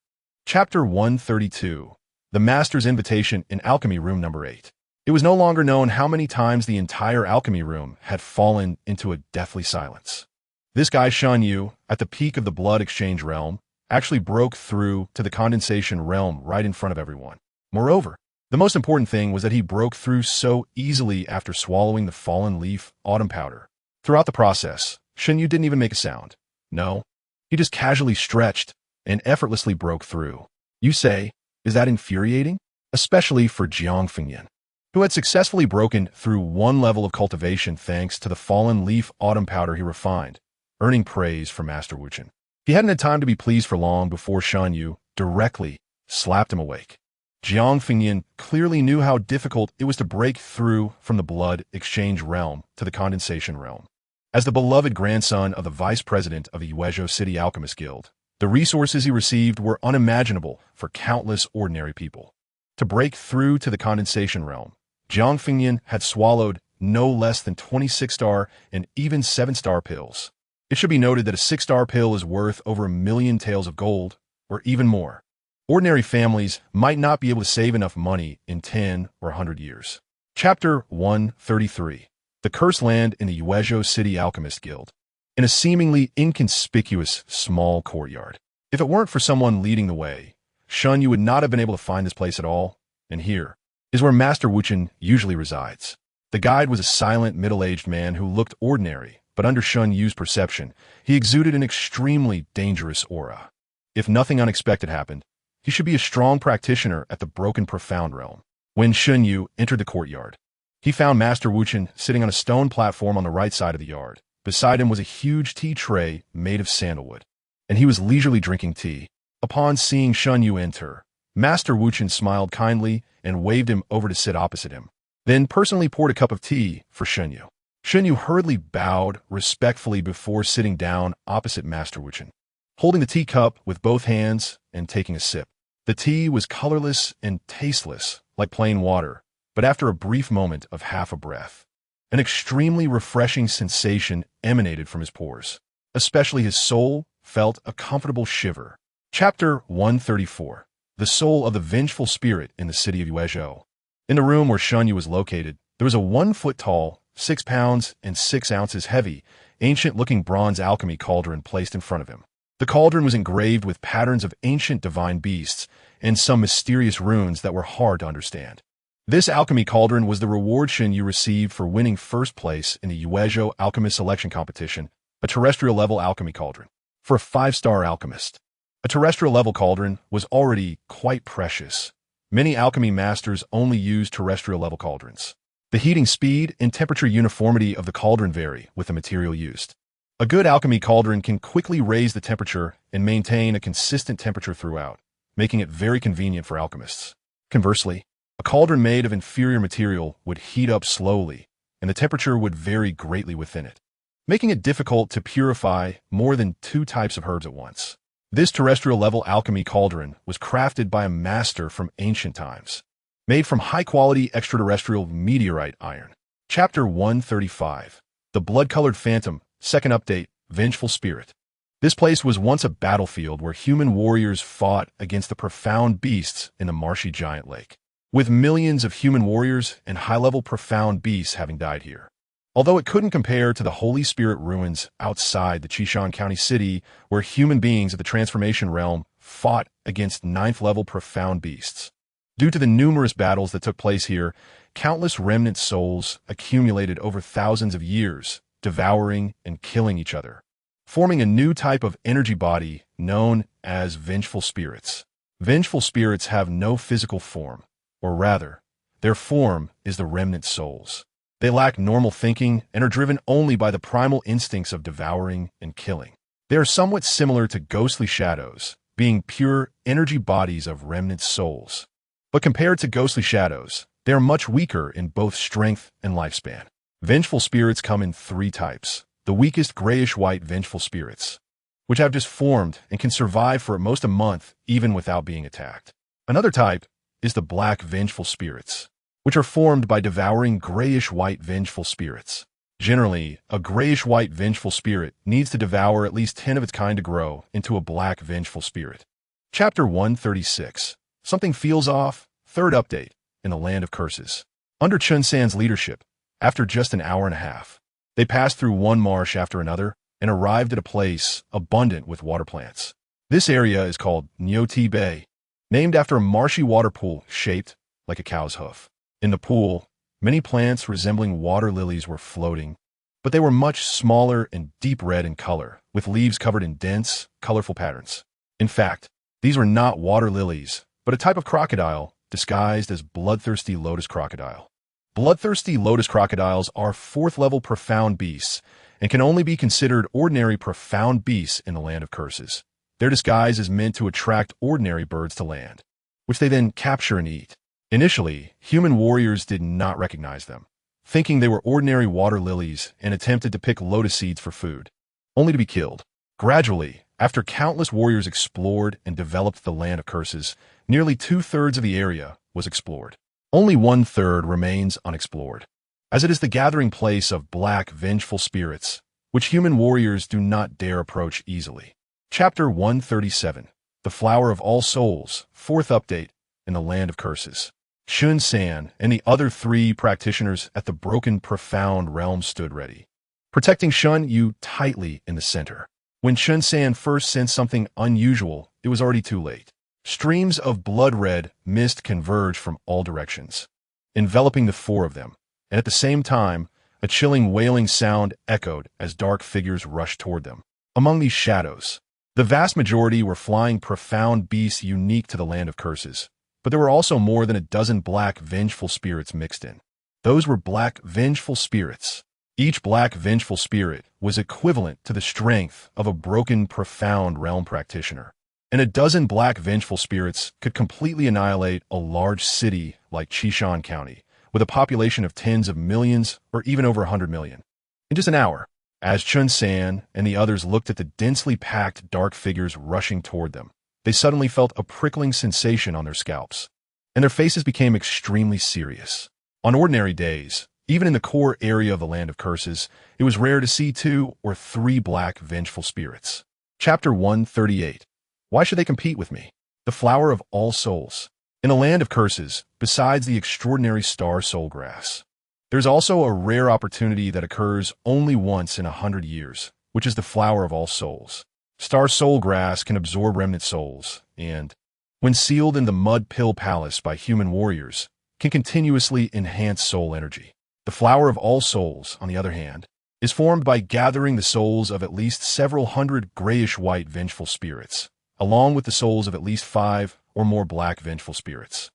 Chapter 132. The Master's Invitation in Alchemy Room Number 8. It was no longer known how many times the entire alchemy room had fallen into a deathly silence. This guy Shen Yue, at the peak of the blood exchange realm, actually broke through to the condensation realm right in front of everyone. Moreover, the most important thing was that he broke through so easily after swallowing the fallen leaf autumn powder. Throughout the process, Shen Yue didn't even make a sound. No, he just casually stretched and effortlessly broke through. You say, is that infuriating? Especially for Jiang Fengyan, who had successfully broken through one level of cultivation thanks to the fallen leaf autumn powder he refined, earning praise from Master Wuchen. He hadn't had time to be pleased for long before Shen Yue directly slapped him awake. Jiang Fengyan clearly knew how difficult it was to break through from the blood exchange realm to the condensation realm. As the beloved grandson of the vice president of the Yuezhou City Alchemist Guild, the resources he received were unimaginable for countless ordinary people. To break through to the condensation realm, Jiang Fengyan had swallowed no less than 26-star and even 7-star pills. It should be noted that a 6-star pill is worth over 1 million taels of gold, or even more. Ordinary families might not be able to save enough money in 10 or 100 years. Chapter 133. The Cursed Land in the Yuezhou City Alchemist Guild. In a seemingly inconspicuous small courtyard. If it weren't for someone leading the way, Shen Yue would not have been able to find this place at all, and here is where Master Wuchen usually resides. The guide was a silent, middle-aged man who looked ordinary, but under Shen Yue's perception, he exuded an extremely dangerous aura. If nothing unexpected happened, he should be a strong practitioner at the Broken Profound Realm. When Shen Yue entered the courtyard, he found Master Wuchen sitting on a stone platform on the right side of the yard. Beside him was a huge tea tray made of sandalwood, and he was leisurely drinking tea. Upon seeing Shen Yue enter, Master Wuchen smiled kindly and waved him over to sit opposite him, then personally poured a cup of tea for Shen Yue. Shen Yue hurriedly bowed respectfully before sitting down opposite Master Wuchen, holding the teacup with both hands and taking a sip. The tea was colorless and tasteless, like plain water, but after a brief moment of half a breath, an extremely refreshing sensation emanated from his pores. Especially his soul felt a comfortable shiver. Chapter 134. The Soul of the Vengeful Spirit in the City of Yuezhou. In the room where Shen Yue was located, there was a 1-foot-tall, 6 pounds and 6 ounces heavy, ancient-looking bronze alchemy cauldron placed in front of him. The cauldron was engraved with patterns of ancient divine beasts and some mysterious runes that were hard to understand. This alchemy cauldron was the reward Shen Yue received for winning first place in the Yuezhou Alchemist Selection Competition, a terrestrial-level alchemy cauldron. For a 5-star alchemist, a terrestrial-level cauldron was already quite precious. Many alchemy masters only use terrestrial-level cauldrons. The heating speed and temperature uniformity of the cauldron vary with the material used. A good alchemy cauldron can quickly raise the temperature and maintain a consistent temperature throughout, making it very convenient for alchemists. Conversely, a cauldron made of inferior material would heat up slowly, and the temperature would vary greatly within it, making it difficult to purify more than 2 types of herbs at once. This terrestrial-level alchemy cauldron was crafted by a master from ancient times, made from high-quality extraterrestrial meteorite iron. Chapter 135. The Blood-Colored Phantom, Second Update, Vengeful Spirit. This place was once a battlefield where human warriors fought against the profound beasts in the marshy giant lake, with millions of human warriors and high-level profound beasts having died here. although it couldn't compare to the Holy Spirit ruins outside the Qishan County city where human beings of the Transformation Realm fought against ninth-level profound beasts. Due to the numerous battles that took place here, countless remnant souls accumulated over thousands of years, devouring and killing each other, forming a new type of energy body known as vengeful spirits. Vengeful spirits have no physical form, or rather, their form is the remnant souls. They lack normal thinking and are driven only by the primal instincts of devouring and killing. They are somewhat similar to ghostly shadows, being pure energy bodies of remnant souls. But compared to ghostly shadows, they are much weaker in both strength and lifespan. Vengeful spirits come in three types. The weakest grayish-white vengeful spirits, which have just formed and can survive for at most a month even without being attacked. Another type is the black vengeful spirits, which are formed by devouring grayish-white vengeful spirits. Generally, a grayish-white vengeful spirit needs to devour at least 10 of its kind to grow into a black vengeful spirit. Chapter 136. Something feels off. Third update in the Land of Curses. Under Chun San's leadership, after just an hour and a half, they passed through one marsh after another and arrived at a place abundant with water plants. This area is called Nyoti Bay, named after a marshy water pool shaped like a cow's hoof. In the pool, many plants resembling water lilies were floating, but they were much smaller and deep red in color, with leaves covered in dense, colorful patterns. In fact, these were not water lilies, but a type of crocodile disguised as bloodthirsty lotus crocodile. Bloodthirsty lotus crocodiles are fourth-level profound beasts and can only be considered ordinary profound beasts in the Land of Curses. Their disguise is meant to attract ordinary birds to land, which they then capture and eat. Initially, human warriors did not recognize them, thinking they were ordinary water lilies and attempted to pick lotus seeds for food, only to be killed. Gradually, after countless warriors explored and developed the Land of Curses, nearly 2/3 of the area was explored. Only 1/3 remains unexplored, as it is the gathering place of black, vengeful spirits, which human warriors do not dare approach easily. Chapter 137. The Flower of All Souls. Fourth update in the Land of Curses. Chun San and the other 3 practitioners at the broken, profound realm stood ready, protecting Shen Yue tightly in the center. When Chun San first sensed something unusual, it was already too late. Streams of blood-red mist converged from all directions, enveloping the 4 of them, and at the same time, a chilling wailing sound echoed as dark figures rushed toward them. Among these shadows, the vast majority were flying profound beasts unique to the Land of Curses, but there were also more than a dozen black vengeful spirits mixed in. Those were black vengeful spirits. Each black vengeful spirit was equivalent to the strength of a broken profound realm practitioner, and a dozen black vengeful spirits could completely annihilate a large city like Qishan County, with a population of tens of millions or even over 100 million. In just an hour, as Chun San and the others looked at the densely packed dark figures rushing toward them, they suddenly felt a prickling sensation on their scalps, and their faces became extremely serious. On ordinary days, even in the core area of the Land of Curses, it was rare to see 2 or 3 black vengeful spirits. Chapter 138. Why should they compete with me? The Flower of All Souls. In the Land of Curses, besides the extraordinary star soul grass, there's also a rare opportunity that occurs only once in 100 years, which is the Flower of All Souls. Star soul grass can absorb remnant souls, and, when sealed in the Mud Pill Palace by human warriors, can continuously enhance soul energy. The Flower of All Souls, on the other hand, is formed by gathering the souls of at least several hundred grayish-white vengeful spirits, along with the souls of at least 5 or more black vengeful spirits,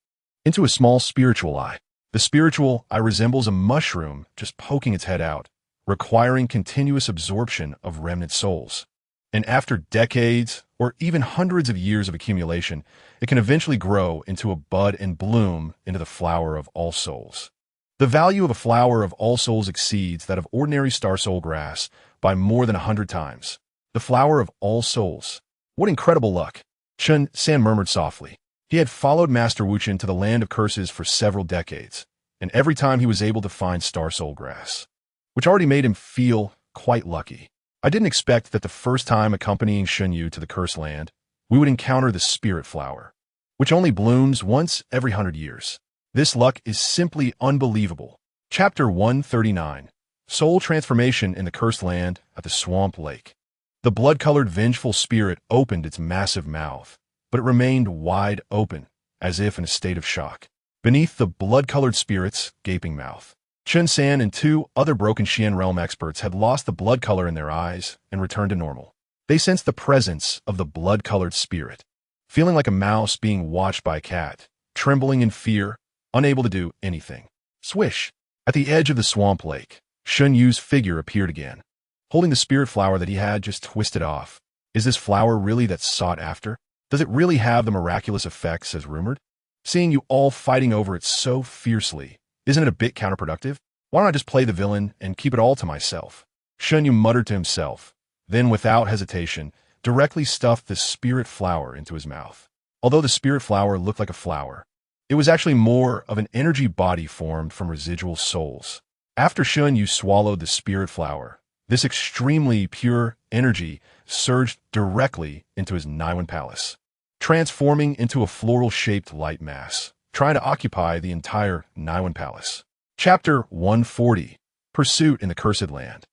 into a small spiritual eye. The spiritual eye resembles a mushroom just poking its head out, requiring continuous absorption of remnant souls. And after decades or even hundreds of years of accumulation, it can eventually grow into a bud and bloom into the Flower of All Souls. The value of a Flower of All Souls exceeds that of ordinary star soul grass by more than 100 times. The Flower of All Souls. What incredible luck! Chun San murmured softly. He had followed Master Wuchen to the Land of Curses for several decades, and every time he was able to find star soul grass, which already made him feel quite lucky. I didn't expect that the first time accompanying Shen Yue to the Cursed Land, we would encounter the Spirit Flower, which only blooms once every 100 years. This luck is simply unbelievable. Chapter 139. Soul transformation in the cursed land at the swamp lake. The blood-colored vengeful spirit opened its massive mouth, but it remained wide open, as if in a state of shock. Beneath the blood-colored spirit's gaping mouth, Chen San and two other broken Tianyuan Realm experts had lost the blood color in their eyes and returned to normal. They sensed the presence of the blood-colored spirit, feeling like a mouse being watched by a cat, trembling in fear, unable to do anything. Swish! At the edge of the swamp lake, Shen Yue's figure appeared again, holding the spirit flower that he had just twisted off. Is this flower really that sought after? Does it really have the miraculous effects as rumored? Seeing you all fighting over it so fiercely, isn't it a bit counterproductive? Why don't I just play the villain and keep it all to myself? Shen Yue muttered to himself, then without hesitation, directly stuffed the spirit flower into his mouth. Although the spirit flower looked like a flower, it was actually more of an energy body formed from residual souls. After Shen Yue swallowed the spirit flower, this extremely pure energy surged directly into his Niwen palace, transforming into a floral-shaped light mass, trying to occupy the entire Niwen palace. Chapter 140. Pursuit in the Cursed Land.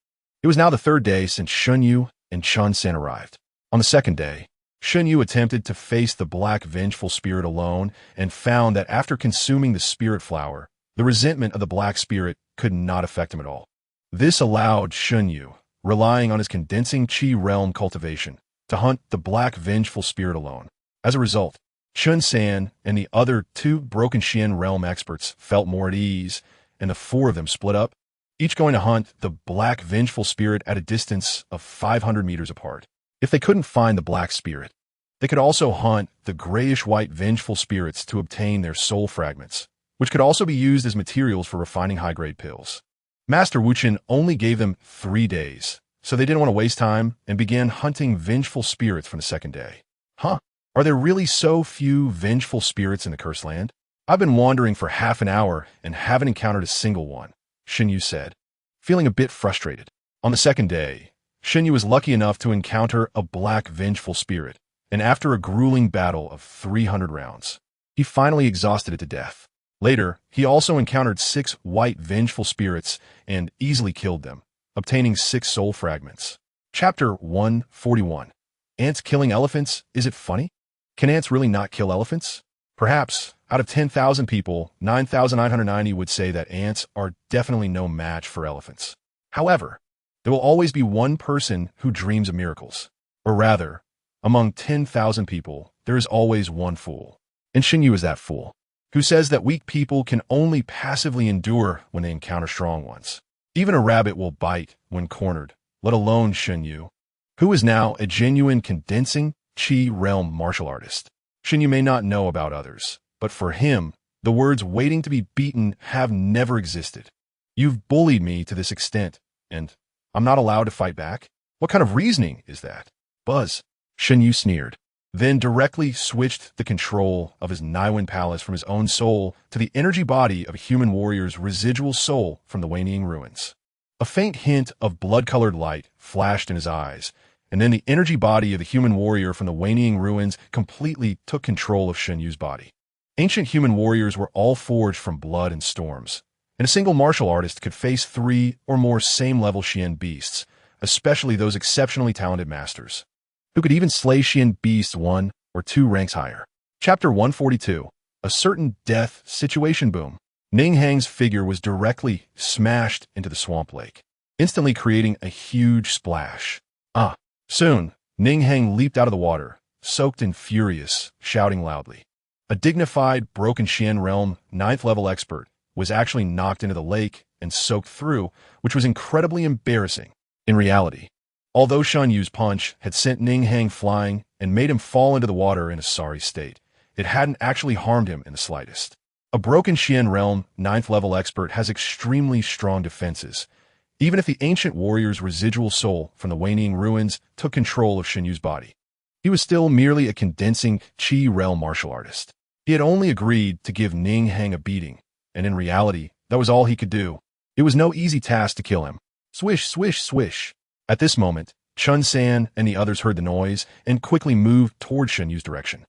It was now the third day since Shen Yue and Chen San arrived. On the second day, Shen Yue attempted to face the black vengeful spirit alone and found that after consuming the spirit flower, the resentment of the black spirit could not affect him at all. This allowed Shen Yue, relying on his condensing Qi realm cultivation, to hunt the black vengeful spirit alone. As a result, Chen San and the other two broken Tianyuan Realm experts felt more at ease, and the four of them split up, each going to hunt the black vengeful spirit at a distance of 500 meters apart. If they couldn't find the black spirit, they could also hunt the grayish-white vengeful spirits to obtain their soul fragments, which could also be used as materials for refining high-grade pills. Master Wuchen only gave them 3 days, so they didn't want to waste time and began hunting vengeful spirits from the second day. Huh? Are there really so few vengeful spirits in the Cursed Land? I've been wandering for half an hour and haven't encountered a single one, Shen Yue said, feeling a bit frustrated. On the second day, Shen Yue was lucky enough to encounter a black vengeful spirit, and after a grueling battle of 300 rounds, he finally exhausted it to death. Later, he also encountered 6 white vengeful spirits and easily killed them, obtaining 6 soul fragments. Chapter 141. Ants killing elephants, is it funny? Can ants really not kill elephants? Perhaps, out of 10,000 people, 9,990 would say that ants are definitely no match for elephants. However, there will always be one person who dreams of miracles. Or rather, among 10,000 people, there is always one fool. And Shen Yue is that fool, who says that weak people can only passively endure when they encounter strong ones. Even a rabbit will bite when cornered, let alone Shen Yue, who is now a genuine condensing Qi realm martial artist. Shen Yue may not know about others, but for him, the words waiting to be beaten have never existed. You've bullied me to this extent, and I'm not allowed to fight back? What kind of reasoning is that? Buzz. Shen Yue sneered, then directly switched the control of his Niwen palace from his own soul to the energy body of a human warrior's residual soul from the Waning ruins. A faint hint of blood-colored light flashed in his eyes, and then the energy body of the human warrior from the Waning ruins completely took control of Shen Yue's body. Ancient human warriors were all forged from blood and storms, and a single martial artist could face 3 or more same-level Xian beasts, especially those exceptionally talented masters, who could even slay Xian beasts 1 or 2 ranks higher. Chapter 142. A certain death situation boom. Ning Hang's figure was directly smashed into the swamp lake, instantly creating a huge splash. Soon, Ning Hang leaped out of the water, soaked and furious, shouting loudly. A dignified, broken Tianyuan Realm 9th level expert was actually knocked into the lake and soaked through, which was incredibly embarrassing. In reality, although Shen Yue's punch had sent Ning Hang flying and made him fall into the water in a sorry state, it hadn't actually harmed him in the slightest. A broken Tianyuan Realm 9th level expert has extremely strong defenses, even if the ancient warrior's residual soul from the Waning ruins took control of Shen Yue's body. He was still merely a condensing Qi realm martial artist. He had only agreed to give Ning Hang a beating, and in reality, that was all he could do. It was no easy task to kill him. Swish, swish, swish. At this moment, Chen San and the others heard the noise and quickly moved toward Shen Yue's direction.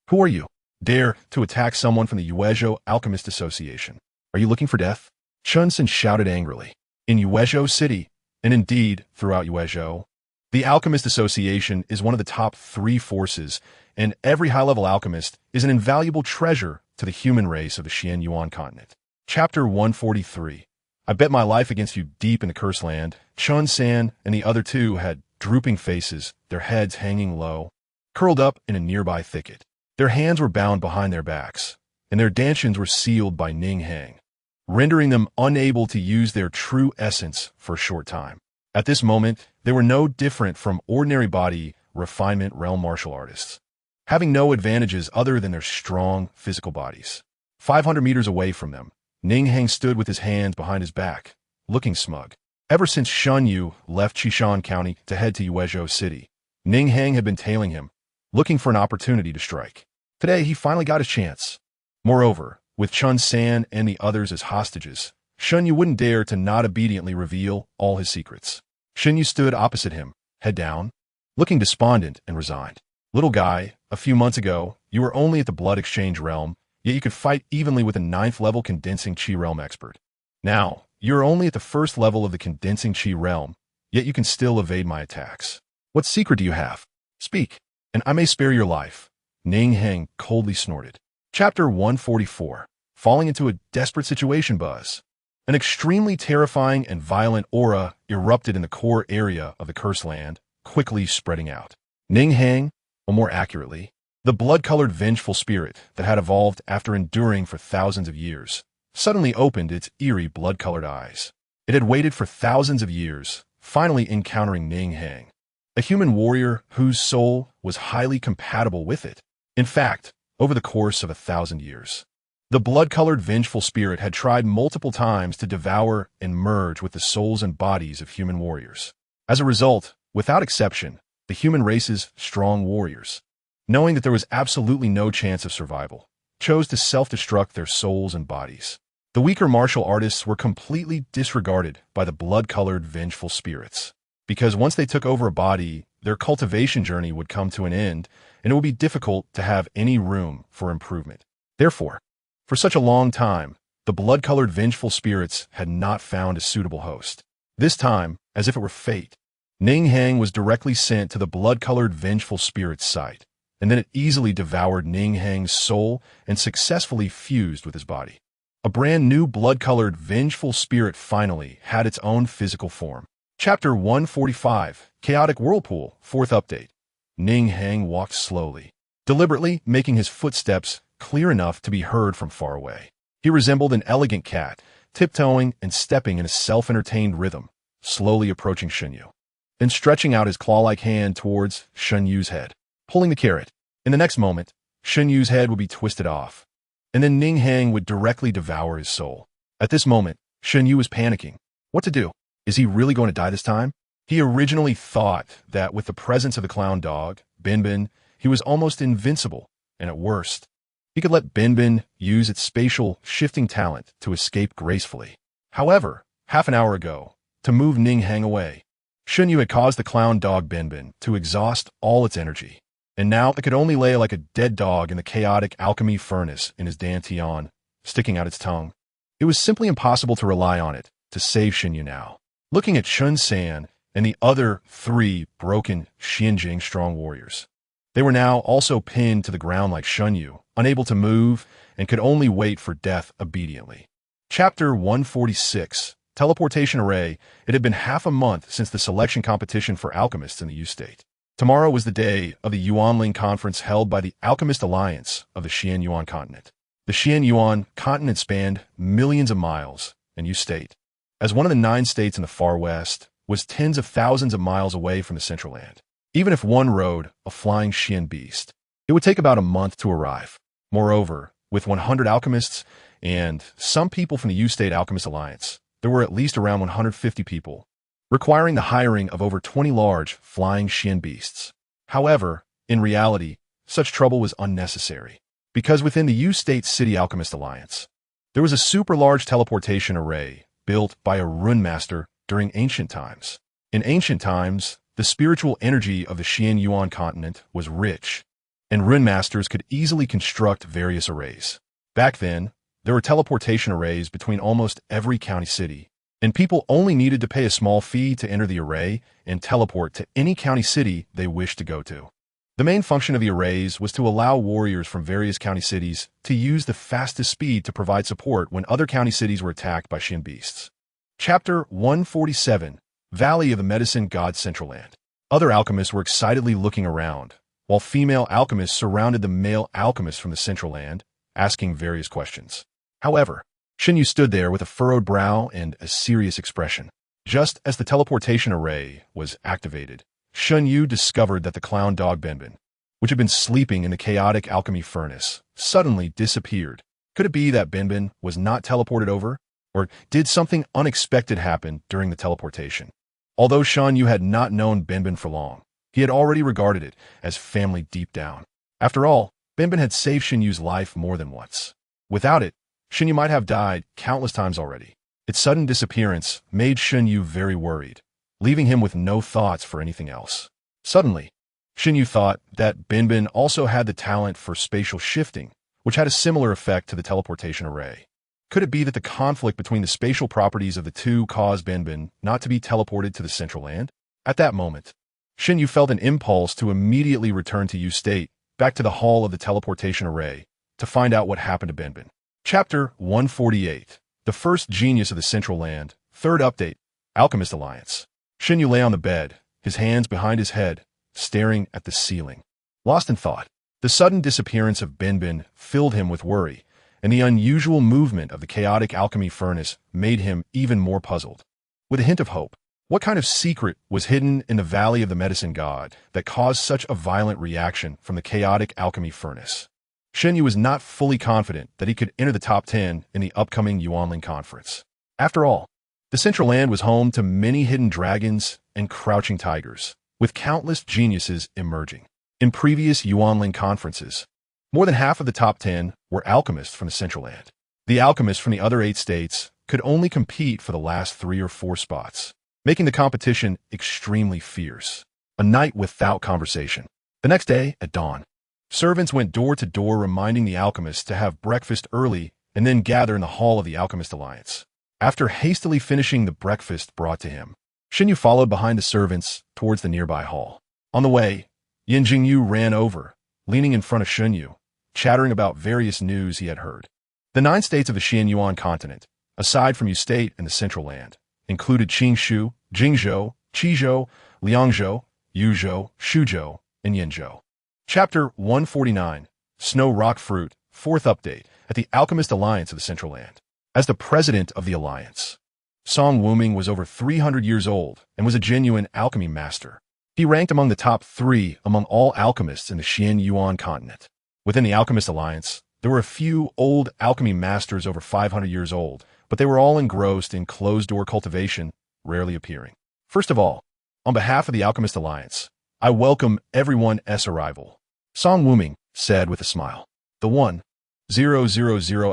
Who are you? Dare to attack someone from the Yuezhou Alchemist Association. Are you looking for death? Chen San shouted angrily. in Yuezhou City, and indeed throughout Yuezhou. The Alchemist Association is one of the top 3 forces, and every high-level alchemist is an invaluable treasure to the human race of the Shen Yue continent. Chapter 143. I bet my life against you deep in the Cursed Land. Chun San and the other 2 had drooping faces, their heads hanging low, curled up in a nearby thicket. Their hands were bound behind their backs, and their dantians were sealed by Ning Hang, rendering them unable to use their true essence for a short time. At this moment, they were no different from ordinary body refinement realm martial artists, having no advantages other than their strong physical bodies. 500 meters away from them, Ning Hang stood with his hands behind his back, looking smug. Ever since Shen Yue left Qishan County to head to Yuezhou City, Ning Hang had been tailing him, looking for an opportunity to strike. Today, he finally got his chance. Moreover, with Chun San and the others as hostages, Shen Yue wouldn't dare to not obediently reveal all his secrets. Shen Yue stood opposite him, head down, looking despondent and resigned. Little guy, a few months ago, you were only at the blood exchange realm, yet you could fight evenly with a 9th level condensing chi realm expert. Now, you're only at the 1st level of the condensing chi realm, yet you can still evade my attacks. What secret do you have? Speak, and I may spare your life. Ning Hang coldly snorted. Chapter 144. Falling into a desperate situation buzz. An extremely terrifying and violent aura erupted in the core area of the Cursed Land, quickly spreading out. Ning Hang, or more accurately, the blood-colored vengeful spirit that had evolved after enduring for thousands of years, suddenly opened its eerie blood-colored eyes. It had waited for thousands of years, finally encountering Ning Hang, a human warrior whose soul was highly compatible with it. In fact, over the course of 1,000 years, the blood-colored vengeful spirit had tried multiple times to devour and merge with the souls and bodies of human warriors. As a result, without exception, the human race's strong warriors, knowing that there was absolutely no chance of survival, chose to self-destruct their souls and bodies. The weaker martial artists were completely disregarded by the blood-colored vengeful spirits, because once they took over a body, their cultivation journey would come to an end, and it would be difficult to have any room for improvement. Therefore, for such a long time, the blood-colored vengeful spirits had not found a suitable host. This time, as if it were fate, Ning Hang was directly sent to the blood-colored vengeful spirit's site, and then it easily devoured Ning Hang's soul and successfully fused with his body. A brand new blood-colored vengeful spirit finally had its own physical form. Chapter 145, Chaotic Whirlpool, 4th update. Ning Hang walked slowly, deliberately making his footsteps clear enough to be heard from far away. He resembled an elegant cat, tiptoeing and stepping in a self-entertained rhythm, slowly approaching Shen Yue, then stretching out his claw-like hand towards Shen Yue's head, pulling the carrot. In the next moment, Shen Yue's head would be twisted off, and then Ning Hang would directly devour his soul. At this moment, Shen Yue was panicking. What to do? Is he really going to die this time? He originally thought that with the presence of the clown dog, Binbin, he was almost invincible, and at worst, he could let Binbin use its spatial shifting talent to escape gracefully. However, half an hour ago, to move Ning Hang away, Shen Yue had caused the clown dog Binbin to exhaust all its energy, and now it could only lay like a dead dog in the chaotic alchemy furnace in his dantian, sticking out its tongue. It was simply impossible to rely on it to save Shen Yue now. Looking at Chun San and the other 3 broken Xinjiang strong warriors, they were now also pinned to the ground like Shen Yue, unable to move, and could only wait for death obediently. Chapter 146, Teleportation Array. It had been half a month since the selection competition for alchemists in the Yu State. Tomorrow was the day of the Yuanling Conference held by the Alchemist Alliance of the Shen Yue continent. The Shen Yue continent spanned millions of miles, and Yu State, as one of the 9 states in the far west, was tens of thousands of miles away from the central land. Even if one rode a flying Xian beast, it would take about a month to arrive. Moreover, with 100 alchemists and some people from the Yu State Alchemist Alliance, there were at least around 150 people, requiring the hiring of over 20 large flying Xian beasts. However, in reality, such trouble was unnecessary, because within the Yu State City Alchemist Alliance, there was a super large teleportation array built by a rune master during ancient times. In ancient times, the spiritual energy of the Shen Yue continent was rich, and rune masters could easily construct various arrays. Back then, there were teleportation arrays between almost every county city, and people only needed to pay a small fee to enter the array and teleport to any county city they wished to go to. The main function of the arrays was to allow warriors from various county cities to use the fastest speed to provide support when other county cities were attacked by Shen beasts. Chapter 147, Valley of the Medicine God's Central Land. Other alchemists were excitedly looking around, while female alchemists surrounded the male alchemists from the Central Land, asking various questions. However, Shen Yue stood there with a furrowed brow and a serious expression. Just as the teleportation array was activated, Shen Yue discovered that the clown dog Benben, which had been sleeping in the chaotic alchemy furnace, suddenly disappeared. Could it be that Benben was not teleported over? Or did something unexpected happen during the teleportation? Although Shen Yue had not known Benben for long, he had already regarded it as family deep down. After all, Benben had saved Shen Yue's life more than once. Without it, Shen Yue might have died countless times already. Its sudden disappearance made Shen Yue very worried, leaving him with no thoughts for anything else. Suddenly, Shen Yue thought that Benben also had the talent for spatial shifting, which had a similar effect to the teleportation array. Could it be that the conflict between the spatial properties of the two caused Benben not to be teleported to the Central Land? At that moment, Shen Yue felt an impulse to immediately return to Yu State, back to the hall of the teleportation array, to find out what happened to Benben. Chapter 148, The First Genius of the Central Land, Third Update, Alchemist Alliance. Shen Yue lay on the bed, his hands behind his head, staring at the ceiling. Lost in thought, the sudden disappearance of Benben filled him with worry, and the unusual movement of the chaotic alchemy furnace made him even more puzzled. With a hint of hope, what kind of secret was hidden in the Valley of the Medicine God that caused such a violent reaction from the chaotic alchemy furnace? Shen Yue was not fully confident that he could enter the top 10 in the upcoming Yuanling Conference. After all, the Central Land was home to many hidden dragons and crouching tigers, with countless geniuses emerging. In previous Yuanling Conferences, more than half of the top 10 were alchemists from the Central Land. The alchemists from the other 8 states could only compete for the last 3 or 4 spots, making the competition extremely fierce. A night without conversation. The next day, at dawn, servants went door to door reminding the alchemists to have breakfast early and then gather in the hall of the Alchemist Alliance. After hastily finishing the breakfast brought to him, Shen Yue followed behind the servants towards the nearby hall. On the way, Yan Jingyu ran over, leaning in front of Shen Yue, chattering about various news he had heard. The 9 states of the Tianyuan continent, aside from Yu State and the Central Land, included Qingshu, Jingzhou, Qizhou, Liangzhou, Yuzhou, Shuzhou, and Yanzhou. Chapter 149, Snow Rock Fruit, 4th Update, at the Alchemist Alliance of the Central Land. As the president of the alliance, Song Wuming was over 300 years old and was a genuine alchemy master. He ranked among the top 3 among all alchemists in the Tianyuan continent. Within the Alchemist Alliance, there were a few old alchemy masters over 500 years old, but they were all engrossed in closed-door cultivation, rarely appearing. First of all, on behalf of the Alchemist Alliance, I welcome everyone's arrival, Song Wuming said with a smile. The 1,000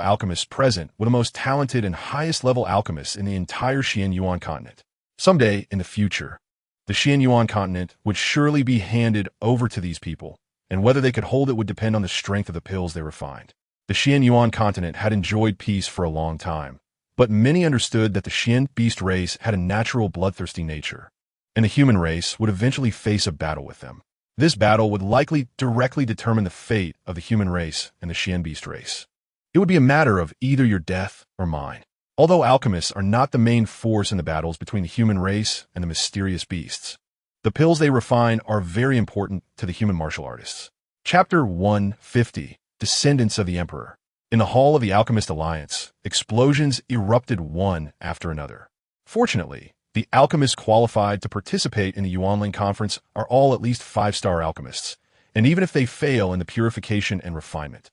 alchemists present were the most talented and highest-level alchemists in the entire Tianyuan continent. Someday in the future, the Tianyuan continent would surely be handed over to these people, and whether they could hold it would depend on the strength of the pills they refined. The Tianyuan continent had enjoyed peace for a long time, but many understood that the Shen beast race had a natural bloodthirsty nature, and the human race would eventually face a battle with them. This battle would likely directly determine the fate of the human race and the Shen beast race. It would be a matter of either your death or mine. Although alchemists are not the main force in the battles between the human race and the mysterious beasts, the pills they refine are very important to the human martial artists. Chapter 150, Descendants of the Emperor. In the hall of the Alchemist Alliance, explosions erupted one after another. Fortunately, the alchemists qualified to participate in the Yuanling Conference are all at least 5-star alchemists, and even if they fail in the purification and refinement,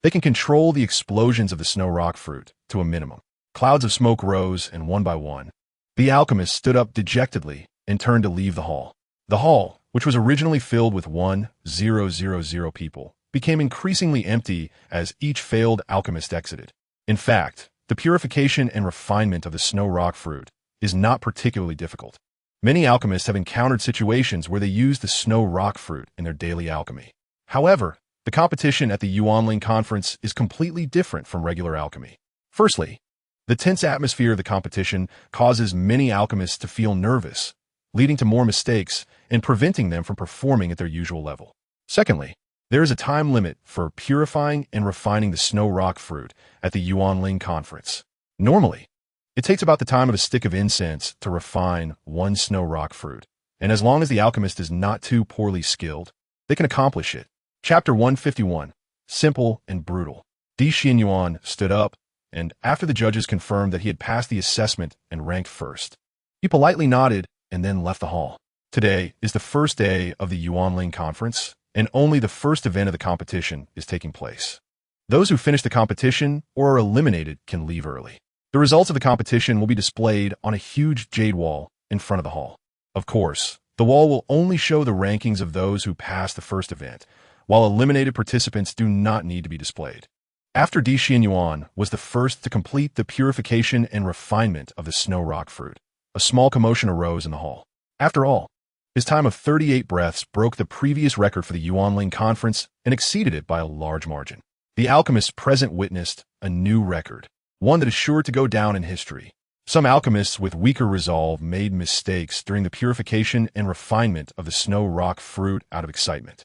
they can control the explosions of the snow rock fruit to a minimum. Clouds of smoke rose, and one by one, the alchemists stood up dejectedly and turned to leave the hall. The hall, which was originally filled with 1,000 people, became increasingly empty as each failed alchemist exited. In fact, the purification and refinement of the snow rock fruit is not particularly difficult. Many alchemists have encountered situations where they use the snow rock fruit in their daily alchemy. However, the competition at the Yuanling Conference is completely different from regular alchemy. Firstly, The tense atmosphere of the competition causes many alchemists to feel nervous, leading to more mistakes and preventing them from performing at their usual level. Secondly, there is a time limit for purifying and refining the snow rock fruit at the Yuanling conference. Normally, it takes about the time of a stick of incense to refine one snow rock fruit, and as long as the alchemist is not too poorly skilled, they can accomplish it. Chapter 151. Simple and Brutal. Shen Yue stood up, and after the judges confirmed that he had passed the assessment and ranked first, he politely nodded and then left the hall. Today is the first day of the Yuanling conference, and only the first event of the competition is taking place. Those who finish the competition or are eliminated can leave early. The results of the competition will be displayed on a huge jade wall in front of the hall. Of course, the wall will only show the rankings of those who passed the first event, while eliminated participants do not need to be displayed. After Shen Yue was the first to complete the purification and refinement of the snow rock fruit, a small commotion arose in the hall. After all, his time of 38 breaths broke the previous record for the Yuanling conference and exceeded it by a large margin. The alchemists present witnessed a new record, one that is sure to go down in history. Some alchemists with weaker resolve made mistakes during the purification and refinement of the snow rock fruit out of excitement,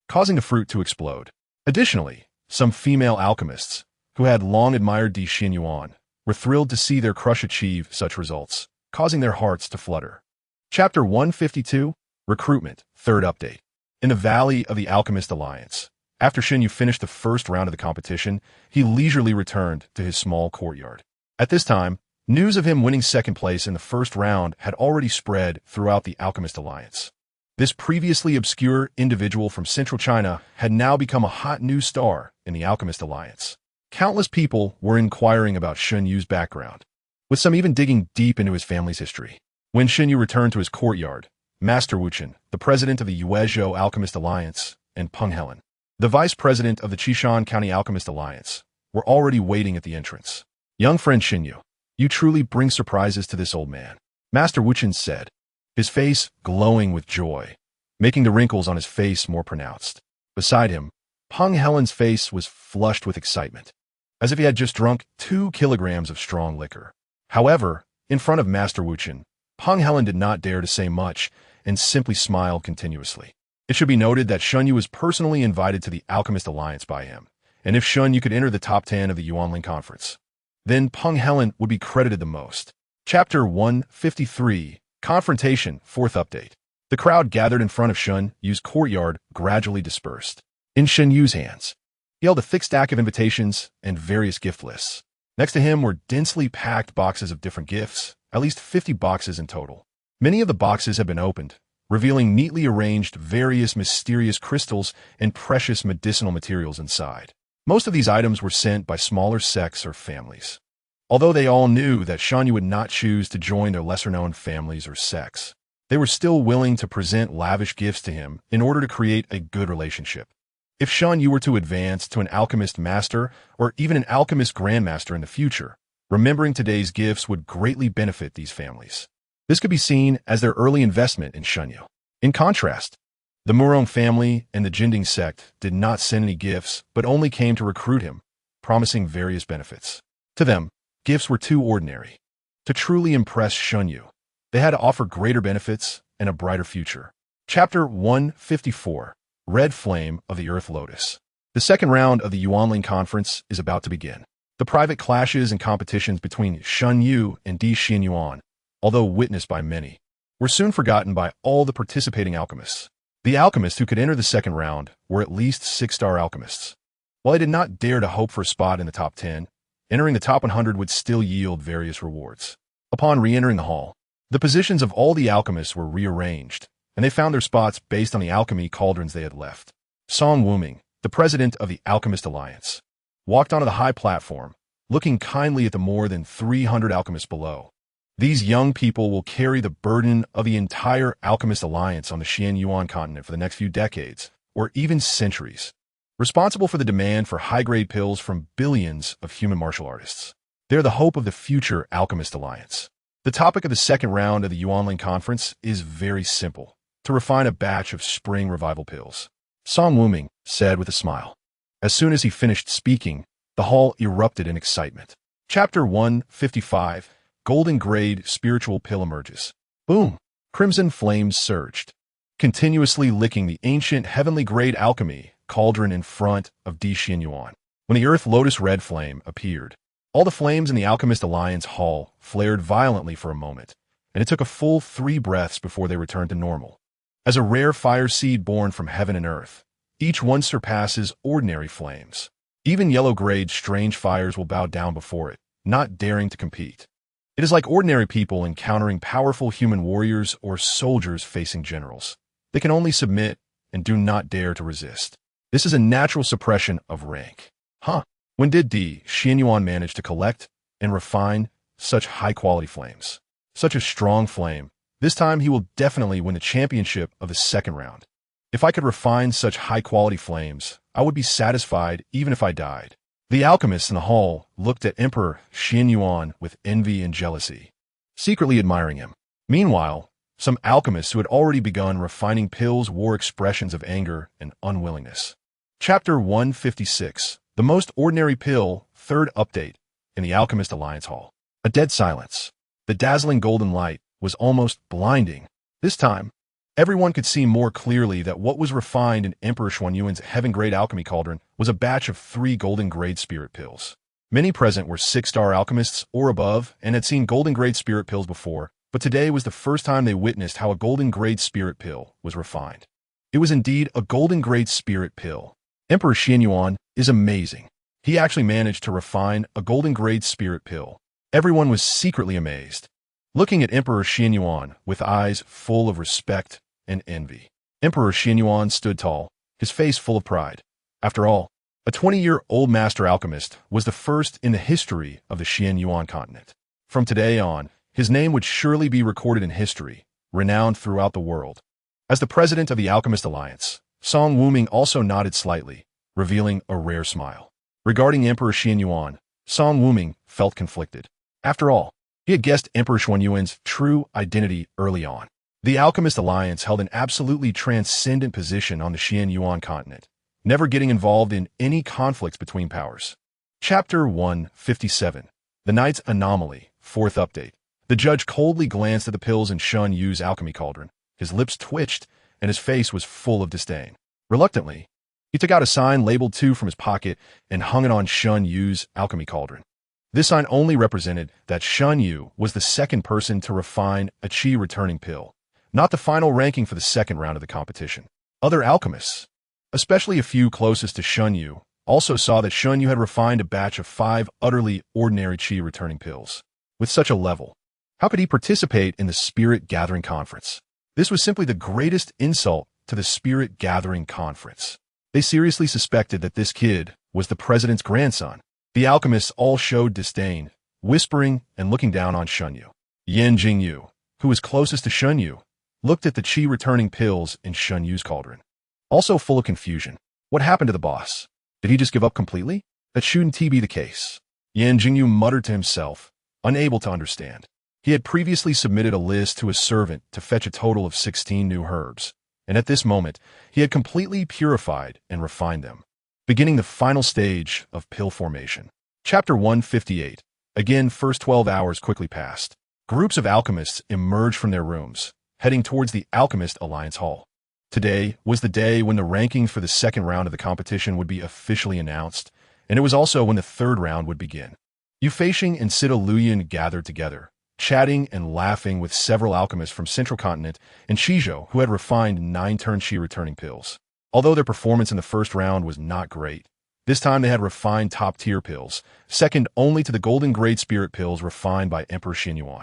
causing the fruit to explode. Additionally, some female alchemists, who had long admired Shen Yue, were thrilled to see their crush achieve such results, causing their hearts to flutter. Chapter 152. Recruitment. Third update. In the Valley of the Alchemist Alliance, after Shen Yue finished the first round of the competition, he leisurely returned to his small courtyard. At this time, news of him winning second place in the first round had already spread throughout the Alchemist Alliance. This previously obscure individual from central China had now become a hot new star in the Alchemist Alliance. Countless people were inquiring about Shen Yue's background, with some even digging deep into his family's history. When Shen Yue returned to his courtyard, Master Wuchen, the president of the Yuezhou Alchemist Alliance, and Peng Helen, the vice president of the Qishan County Alchemist Alliance, were already waiting at the entrance. "Young friend Shen Yue, you truly bring surprises to this old man," Master Wuchen said, his face glowing with joy, making the wrinkles on his face more pronounced. Beside him, Peng Helen's face was flushed with excitement, as if he had just drunk 2 kilograms of strong liquor. However, in front of Master Wuchen, Peng Helen did not dare to say much and simply smiled continuously. It should be noted that Shen Yue was personally invited to the Alchemist Alliance by him, and if Shen Yue could enter the top 10 of the Yuanling Conference, then Peng Helen would be credited the most. Chapter 153. Confrontation. Fourth update. The crowd gathered in front of Shen Yue's courtyard gradually dispersed. In Shen Yue's hands, he held a thick stack of invitations and various gift lists. Next to him were densely packed boxes of different gifts, at least 50 boxes in total. Many of the boxes had been opened, revealing neatly arranged various mysterious crystals and precious medicinal materials inside. Most of these items were sent by smaller sects or families. Although they all knew that Shen Yue would not choose to join their lesser-known families or sects, they were still willing to present lavish gifts to him in order to create a good relationship. If Shen Yue were to advance to an alchemist master or even an alchemist grandmaster in the future, remembering today's gifts would greatly benefit these families. This could be seen as their early investment in Shen Yue. In contrast, the Murong family and the Jinding sect did not send any gifts but only came to recruit him, promising various benefits. To them, gifts were too ordinary. To truly impress Shen Yue, they had to offer greater benefits and a brighter future. Chapter 154. Red Flame of the Earth Lotus. The second round of the Yuanling Conference is about to begin. The private clashes and competitions between Shen Yue and Shen Yue, although witnessed by many, were soon forgotten by all the participating alchemists. The alchemists who could enter the second round were at least 6-star alchemists. While they did not dare to hope for a spot in the top 10, entering the top 100 would still yield various rewards. Upon re-entering the hall, the positions of all the alchemists were rearranged, and they found their spots based on the alchemy cauldrons they had left. Song Wuming, the president of the Alchemist Alliance, walked onto the high platform, looking kindly at the more than 300 alchemists below. These young people will carry the burden of the entire Alchemist Alliance on the Tianyuan continent for the next few decades, or even centuries, responsible for the demand for high-grade pills from billions of human martial artists. They're the hope of the future Alchemist Alliance. The topic of the second round of the Yuanling Conference is very simple: to refine a batch of spring revival pills. Song Wuming said with a smile. As soon as he finished speaking, the hall erupted in excitement. Chapter 155, Golden Grade Spiritual Pill emerges. Boom! Crimson flames surged, continuously licking the ancient heavenly grade alchemy cauldron in front of Shen Yue. When the Earth Lotus Red Flame appeared, all the flames in the Alchemist Alliance Hall flared violently for a moment, and it took a full 3 breaths before they returned to normal. As a rare fire seed born from heaven and earth, each one surpasses ordinary flames. Even yellow-grade strange fires will bow down before it, not daring to compete. It is like ordinary people encountering powerful human warriors or soldiers facing generals. They can only submit and do not dare to resist. This is a natural suppression of rank. When did Shen Yue manage to collect and refine such high-quality flames? Such a strong flame. This time he will definitely win the championship of the second round. If I could refine such high-quality flames, I would be satisfied even if I died. The alchemists in the hall looked at Emperor Shen Yue with envy and jealousy, secretly admiring him. Meanwhile, some alchemists who had already begun refining pills wore expressions of anger and unwillingness. Chapter 156, The Most Ordinary Pill, Third Update, in the Alchemist Alliance Hall. A dead silence. The dazzling golden light was almost blinding. This time, everyone could see more clearly that what was refined in Emperor Shen Yue's heaven-grade alchemy cauldron was a batch of 3 golden-grade spirit pills. Many present were 6-star alchemists or above and had seen golden-grade spirit pills before, but today was the first time they witnessed how a golden-grade spirit pill was refined. It was indeed a golden-grade spirit pill. Emperor Shen Yue is amazing. He actually managed to refine a golden-grade spirit pill. Everyone was secretly amazed, looking at Emperor Shen Yue with eyes full of respect and envy. Emperor Shen Yue stood tall, his face full of pride. After all, a 20-year-old master alchemist was the first in the history of the Shen Yue continent. From today on, his name would surely be recorded in history, renowned throughout the world. As the president of the Alchemist Alliance, Song Wuming also nodded slightly, revealing a rare smile. Regarding Emperor Shen Yue, Song Wuming felt conflicted. After all, he had guessed Emperor Shen Yue's true identity early on. The Alchemist Alliance held an absolutely transcendent position on the Shen Yue continent, never getting involved in any conflicts between powers. Chapter 157, The Night's Anomaly, Fourth Update. The judge coldly glanced at the pills in Shen Yue's alchemy cauldron. His lips twitched, and his face was full of disdain. Reluctantly, he took out a sign labeled 2 from his pocket and hung it on Shen Yue's alchemy cauldron. This sign only represented that Shen Yue was the second person to refine a chi-returning pill, not the final ranking for the second round of the competition. Other alchemists, especially a few closest to Shen Yue, also saw that Shen Yue had refined a batch of 5 utterly ordinary chi-returning pills. With such a level, how could he participate in the Spirit Gathering Conference? This was simply the greatest insult to the Spirit Gathering Conference. They seriously suspected that this kid was the president's grandson. The alchemists all showed disdain, whispering and looking down on Shen Yue. Yan Jingyu, who was closest to Shen Yue, looked at the chi-returning pills in Shen Yue's cauldron. Also full of confusion. What happened to the boss? Did he just give up completely? That shouldn't be the case. Yan Jingyu muttered to himself, unable to understand. He had previously submitted a list to a servant to fetch a total of 16 new herbs, and at this moment, he had completely purified and refined them, beginning the final stage of pill formation. Chapter 158. Again, first 12 hours quickly passed. Groups of alchemists emerged from their rooms, heading towards the Alchemist Alliance Hall. Today was the day when the rankings for the second round of the competition would be officially announced, and it was also when the third round would begin. Yu Feixing and Sita Luyan gathered together, chatting and laughing with several alchemists from Central Continent and Shizhou who had refined 9-turn chi-returning pills. Although their performance in the first round was not great, this time they had refined top-tier pills, second only to the golden-grade spirit pills refined by Emperor Shen Yue.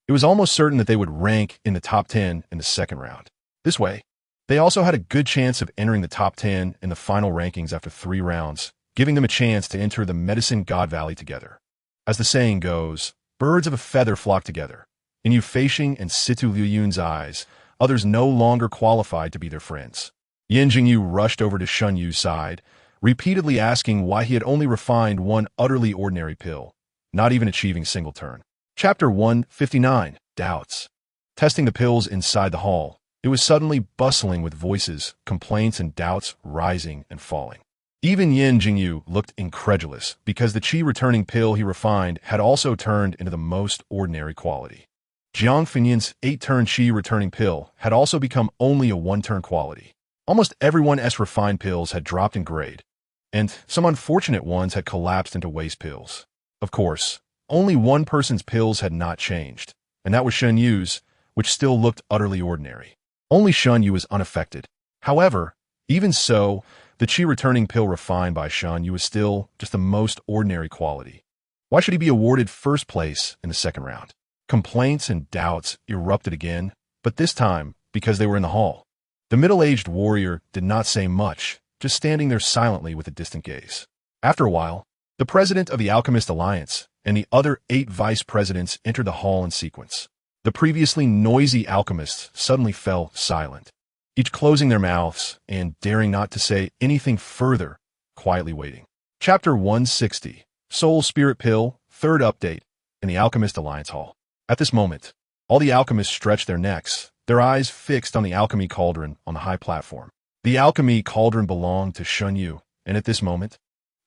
It was almost certain that they would rank in the top 10 in the second round. This way, they also had a good chance of entering the top 10 in the final rankings after 3 rounds, giving them a chance to enter the Medicine God Valley together. As the saying goes, birds of a feather flock together. In Yu Feixing and Sita Luyan's eyes, others no longer qualified to be their friends. Yan Jingyu rushed over to Shen Yue's side, repeatedly asking why he had only refined 1 utterly ordinary pill, not even achieving single turn. Chapter 159, Doubts. Testing the pills inside the hall, it was suddenly bustling with voices, complaints, and doubts rising and falling. Even Yin Jingyu looked incredulous because the qi-returning pill he refined had also turned into the most ordinary quality. Jiang Fenyin's 8-turn qi-returning pill had also become only a 1-turn quality. Almost everyone's refined pills had dropped in grade, and some unfortunate ones had collapsed into waste pills. Of course, only one person's pills had not changed, and that was Shen Yue's, which still looked utterly ordinary. Only Shen Yue was unaffected. However, even so, the qi-returning pill refined by Shen Yue was still just the most ordinary quality. Why should he be awarded first place in the second round? Complaints and doubts erupted again, but this time because they were in the hall. The middle-aged warrior did not say much, just standing there silently with a distant gaze. After a while, the president of the Alchemist Alliance and the other 8 vice presidents entered the hall in sequence. The previously noisy alchemists suddenly fell silent, each closing their mouths and daring not to say anything further, quietly waiting. Chapter 160, Soul Spirit Pill, third update, in the Alchemist Alliance Hall. At this moment, all the alchemists stretched their necks, their eyes fixed on the alchemy cauldron on the high platform. The alchemy cauldron belonged to Shen Yue, and at this moment,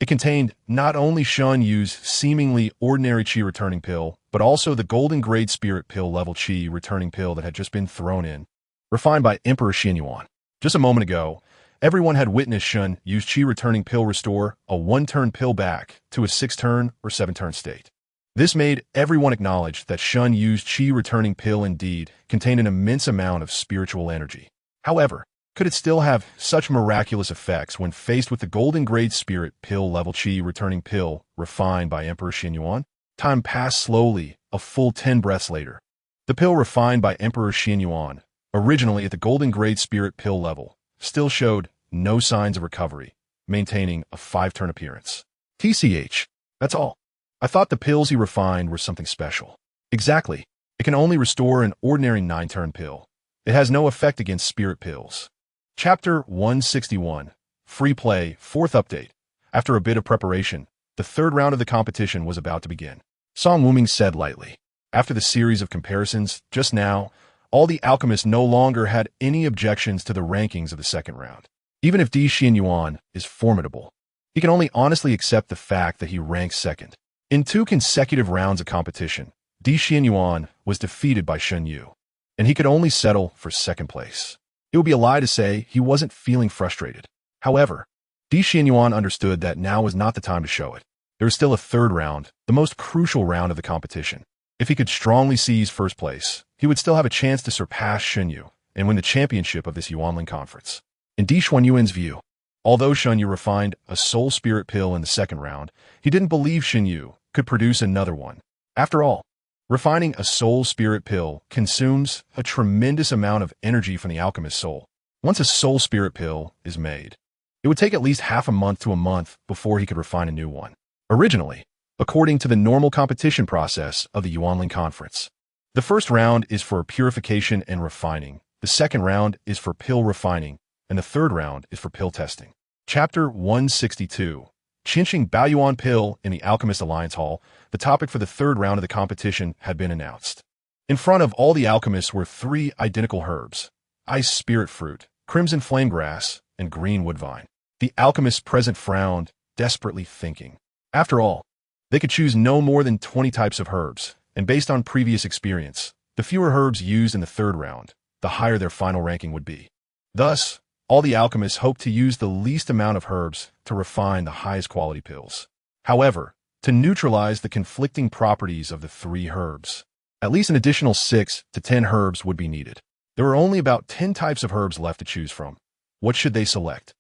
it contained not only Shen Yue's seemingly ordinary qi returning pill, but also the golden grade spirit pill level qi returning pill that had just been thrown in, refined by Emperor Shen Yue. Just a moment ago, everyone had witnessed Shen Yue's qi returning pill restore a 1-turn pill back to a 6-turn or 7-turn state. This made everyone acknowledge that Shen Yue's qi returning pill indeed contained an immense amount of spiritual energy. However, could it still have such miraculous effects when faced with the golden grade spirit pill level qi returning pill refined by Emperor Shen Yue? Time passed slowly, a full 10 breaths later. The pill refined by Emperor Shen Yue, originally at the golden grade spirit pill level, still showed no signs of recovery, maintaining a 5-turn appearance. TCH, that's all. I thought the pills he refined were something special. Exactly. It can only restore an ordinary 9-turn pill. It has no effect against spirit pills. Chapter 161, Free Play, 4th update. After a bit of preparation, the 3rd round of the competition was about to begin. Song Wuming said lightly. After the series of comparisons, just now, all the alchemists no longer had any objections to the rankings of the 2nd round. Even if Tianyuan is formidable, he can only honestly accept the fact that he ranks 2nd. In 2 consecutive rounds of competition, Tianyuan was defeated by Shen Yue, and he could only settle for 2nd place. It would be a lie to say he wasn't feeling frustrated. However, Tianyuan understood that now was not the time to show it. There was still a 3rd round, the most crucial round of the competition. If he could strongly seize 1st place, he would still have a chance to surpass Shen Yue and win the championship of this Yuanling conference. In Xuanyuan's view, although Shen Yue refined a soul spirit pill in the 2nd round, he didn't believe Shen Yue could produce another one. After all, refining a soul spirit pill consumes a tremendous amount of energy from the alchemist's soul. Once a soul spirit pill is made, it would take at least half a month to a month before he could refine a new one. Originally, according to the normal competition process of the Yuanling Conference, the 1st round is for purification and refining, the 2nd round is for pill refining, and the 3rd round is for pill testing. Chapter 162, Qinxing Baoyuan Pill in the Alchemist Alliance Hall. The topic for the 3rd round of the competition had been announced. In front of all the alchemists were 3 identical herbs: ice spirit fruit, crimson flame grass, and green woodvine. The alchemists present frowned, desperately thinking. After all, they could choose no more than 20 types of herbs, and based on previous experience, the fewer herbs used in the 3rd round, the higher their final ranking would be. Thus, all the alchemists hoped to use the least amount of herbs to refine the highest quality pills. However, to neutralize the conflicting properties of the 3 herbs, at least an additional 6 to 10 herbs would be needed. There were only about 10 types of herbs left to choose from. What should they select?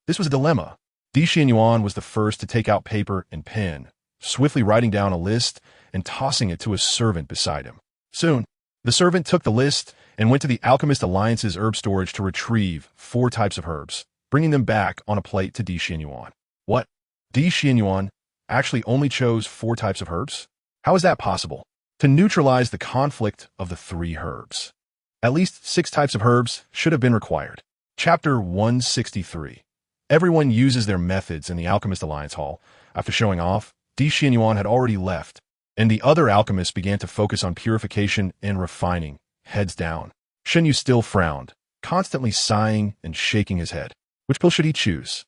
This was a dilemma. Tianyuan was the first to take out paper and pen, swiftly writing down a list and tossing it to a servant beside him. Soon, the servant took the list and went to the Alchemist Alliance's herb storage to retrieve 4 types of herbs, bringing them back on a plate to Tianyuan. What? Tianyuan actually only chose 4 types of herbs? How is that possible? To neutralize the conflict of the 3 herbs, at least 6 types of herbs should have been required. Chapter 163. Everyone uses their methods in the Alchemist Alliance Hall. After showing off, Tianyuan had already left, and the other alchemists began to focus on purification and refining, heads down. Shen Yue still frowned, constantly sighing and shaking his head. Which pill should he choose?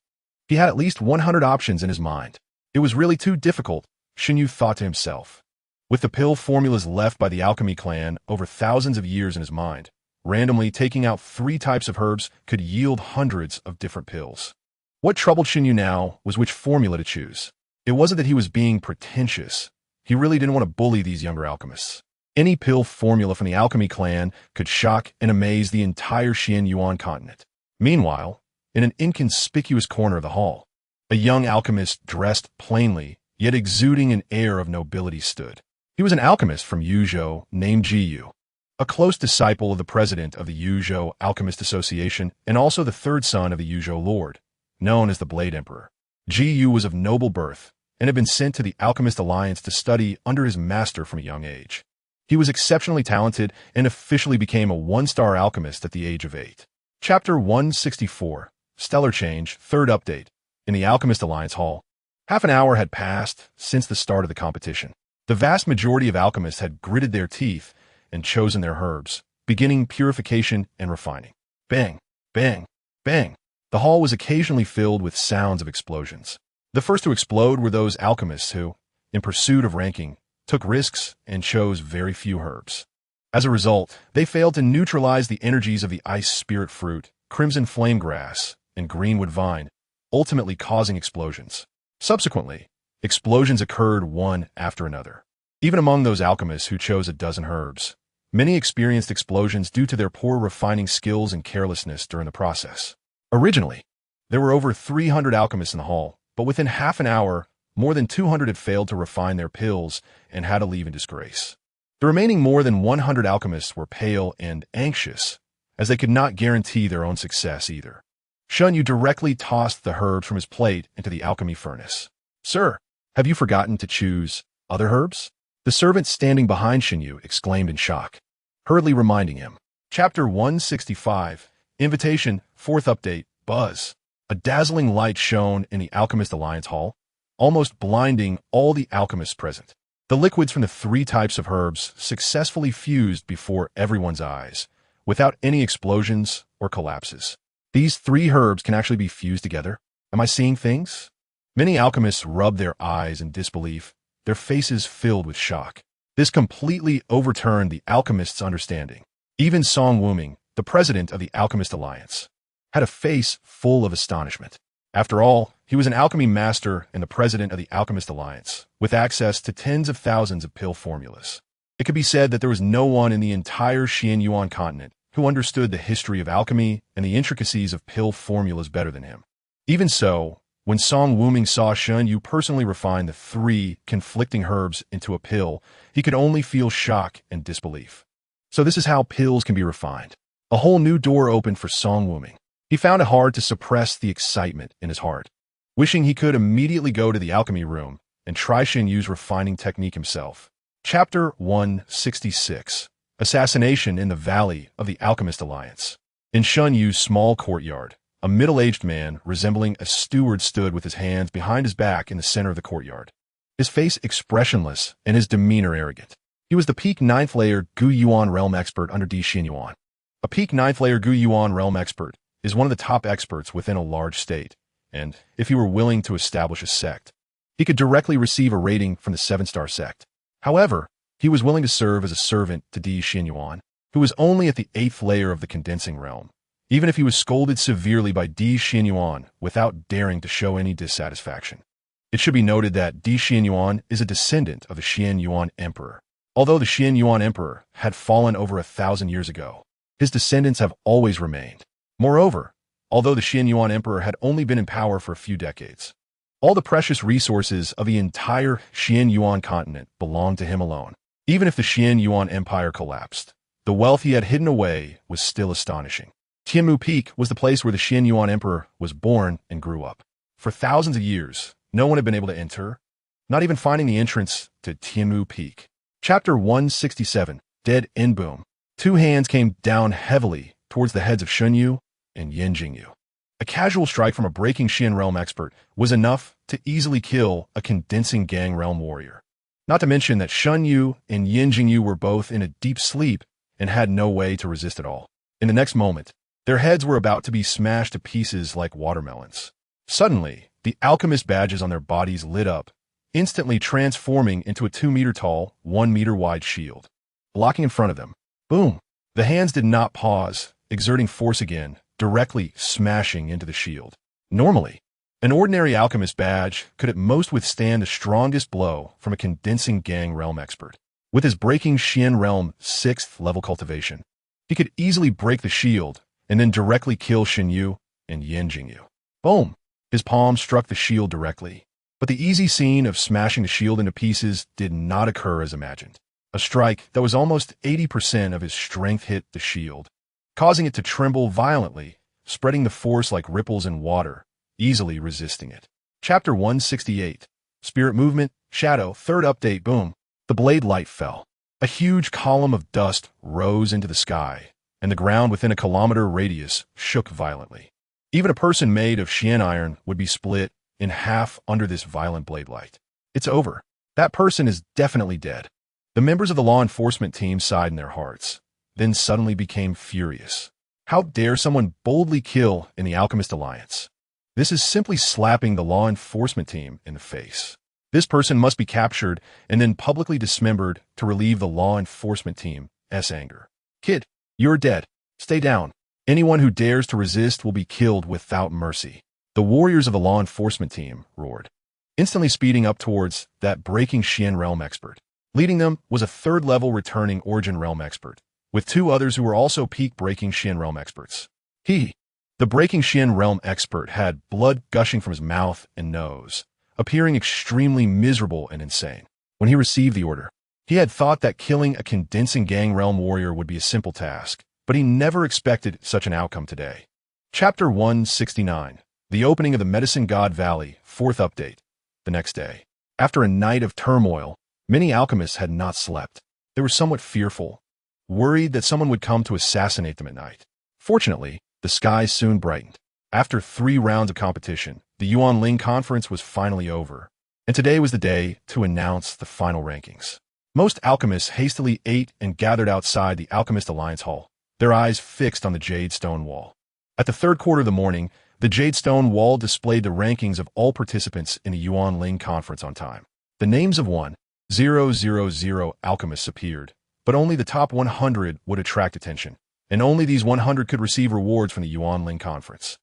He had at least 100 options in his mind. It was really too difficult, Shen Yue thought to himself. With the pill formulas left by the alchemy clan over thousands of years in his mind, randomly taking out 3 types of herbs could yield hundreds of different pills. What troubled Shen Yue now was which formula to choose. It wasn't that he was being pretentious. He really didn't want to bully these younger alchemists. Any pill formula from the alchemy clan could shock and amaze the entire Tianyuan continent. Meanwhile, in an inconspicuous corner of the hall, a young alchemist dressed plainly, yet exuding an air of nobility stood. He was an alchemist from Yuzhou named Jiyu, a close disciple of the president of the Yuzhou Alchemist Association and also the third son of the Yuzhou Lord, known as the Blade Emperor. Jiyu was of noble birth and had been sent to the Alchemist Alliance to study under his master from a young age. He was exceptionally talented and officially became a 1-star alchemist at the age of 8. Chapter 164, Stellar Change, 3rd Update, in the Alchemist Alliance Hall. Half an hour had passed since the start of the competition. The vast majority of alchemists had gritted their teeth and chosen their herbs, beginning purification and refining. Bang, bang, bang. The hall was occasionally filled with sounds of explosions. The first to explode were those alchemists who, in pursuit of ranking, took risks and chose very few herbs. As a result, they failed to neutralize the energies of the ice spirit fruit, crimson flame grass, and greenwood vine, ultimately causing explosions. Subsequently, explosions occurred one after another. Even among those alchemists who chose a dozen herbs, many experienced explosions due to their poor refining skills and carelessness during the process. Originally, there were over 300 alchemists in the hall, but within half an hour, more than 200 had failed to refine their pills and had to leave in disgrace. The remaining more than 100 alchemists were pale and anxious, as they could not guarantee their own success either. Shen Yue directly tossed the herbs from his plate into the alchemy furnace. "Sir, have you forgotten to choose other herbs?" The servant standing behind Shen Yue exclaimed in shock, hurriedly reminding him. Chapter 165, Invitation, 4th Update, Buzz. A dazzling light shone in the Alchemist Alliance Hall, almost blinding all the alchemists present. The liquids from the 3 types of herbs successfully fused before everyone's eyes, without any explosions or collapses. These 3 herbs can actually be fused together. Am I seeing things? Many alchemists rubbed their eyes in disbelief, their faces filled with shock. This completely overturned the alchemists' understanding. Even Song Wuming, the president of the Alchemist Alliance, had a face full of astonishment. After all, he was an alchemy master and the president of the Alchemist Alliance, with access to tens of thousands of pill formulas. It could be said that there was no one in the entire Tianyuan continent who understood the history of alchemy and the intricacies of pill formulas better than him. Even so, when Song Wuming saw Shen Yue personally refine the 3 conflicting herbs into a pill, he could only feel shock and disbelief. So this is how pills can be refined. A whole new door opened for Song Wuming. He found it hard to suppress the excitement in his heart, wishing he could immediately go to the alchemy room and try Shen Yue's refining technique himself. Chapter 166, Assassination in the Valley of the Alchemist Alliance. In Shen Yue's small courtyard, a middle-aged man resembling a steward stood with his hands behind his back in the center of the courtyard, his face expressionless and his demeanor arrogant. He was the peak 9th layer Guiyuan Realm expert under Destined. A peak 9th layer Guiyuan Realm expert is one of the top experts within a large state, and if he were willing to establish a sect, he could directly receive a rating from the 7-star sect. However, he was willing to serve as a servant to Destined, who was only at the 8th layer of the condensing realm, even if he was scolded severely by Destined without daring to show any dissatisfaction. It should be noted that Destined is a descendant of the Tianyuan Emperor. Although the Tianyuan Emperor had fallen over 1,000 years ago, his descendants have always remained. Moreover, although the Tianyuan Emperor had only been in power for a few decades, all the precious resources of the entire Tianyuan continent belonged to him alone. Even if the Tianyuan Empire collapsed, the wealth he had hidden away was still astonishing. Tianmu Peak was the place where the Tianyuan Emperor was born and grew up. For thousands of years, no one had been able to enter, not even finding the entrance to Tianmu Peak. Chapter 167, Dead End Boom. 2 hands came down heavily towards the heads of Shen Yue and Yen Jingyu. A casual strike from a breaking Shen Realm expert was enough to easily kill a condensing gang realm warrior. Not to mention that Shen Yue and Yen Jingyu were both in a deep sleep and had no way to resist at all. In the next moment, their heads were about to be smashed to pieces like watermelons. Suddenly, the alchemist badges on their bodies lit up, instantly transforming into a 2-meter-tall, 1-meter-wide shield. Blocking in front of them. Boom! The hands did not pause, exerting force again, directly smashing into the shield. Normally, an ordinary alchemist badge could at most withstand the strongest blow from a condensing gang realm expert. With his breaking Shen Realm 6th level cultivation, he could easily break the shield and then directly kill Shen Yue and Yen Jingyu. Boom! His palm struck the shield directly. But the easy scene of smashing the shield into pieces did not occur as imagined. A strike that was almost 80% of his strength hit the shield, causing it to tremble violently, spreading the force like ripples in water, easily resisting it. Chapter 168. Spirit Movement, Shadow, 3rd update. Boom. The blade light fell. A huge column of dust rose into the sky, and the ground within a kilometer radius shook violently. Even a person made of Xian iron would be split in half under this violent blade light. It's over. That person is definitely dead. The members of the law enforcement team sighed in their hearts, then suddenly became furious. How dare someone boldly kill in the Alchemist Alliance? This is simply slapping the law enforcement team in the face. This person must be captured and then publicly dismembered to relieve the law enforcement team's anger. Kid, you're dead. Stay down. Anyone who dares to resist will be killed without mercy. The warriors of the law enforcement team roared, instantly speeding up towards that breaking Shen Realm expert. Leading them was a 3rd-level returning Origin Realm expert, with 2 others who were also peak-breaking Shen Realm experts. The breaking Shen Realm expert had blood gushing from his mouth and nose, appearing extremely miserable and insane. When he received the order, he had thought that killing a condensing gang realm warrior would be a simple task, but he never expected such an outcome today. Chapter 169. The Opening of the Medicine God Valley, 4th update. The next day. After a night of turmoil, many alchemists had not slept. They were somewhat fearful, worried that someone would come to assassinate them at night. Fortunately, the skies soon brightened. After 3 rounds of competition, the Yuanling Conference was finally over, and today was the day to announce the final rankings. Most alchemists hastily ate and gathered outside the Alchemist Alliance Hall, their eyes fixed on the jade stone wall. At the 3rd quarter of the morning, the jade stone wall displayed the rankings of all participants in the Yuanling Conference on time. The names of 1,000 alchemists appeared, but only the top 100 would attract attention, and only these 100 could receive rewards from the Yuanling Conference.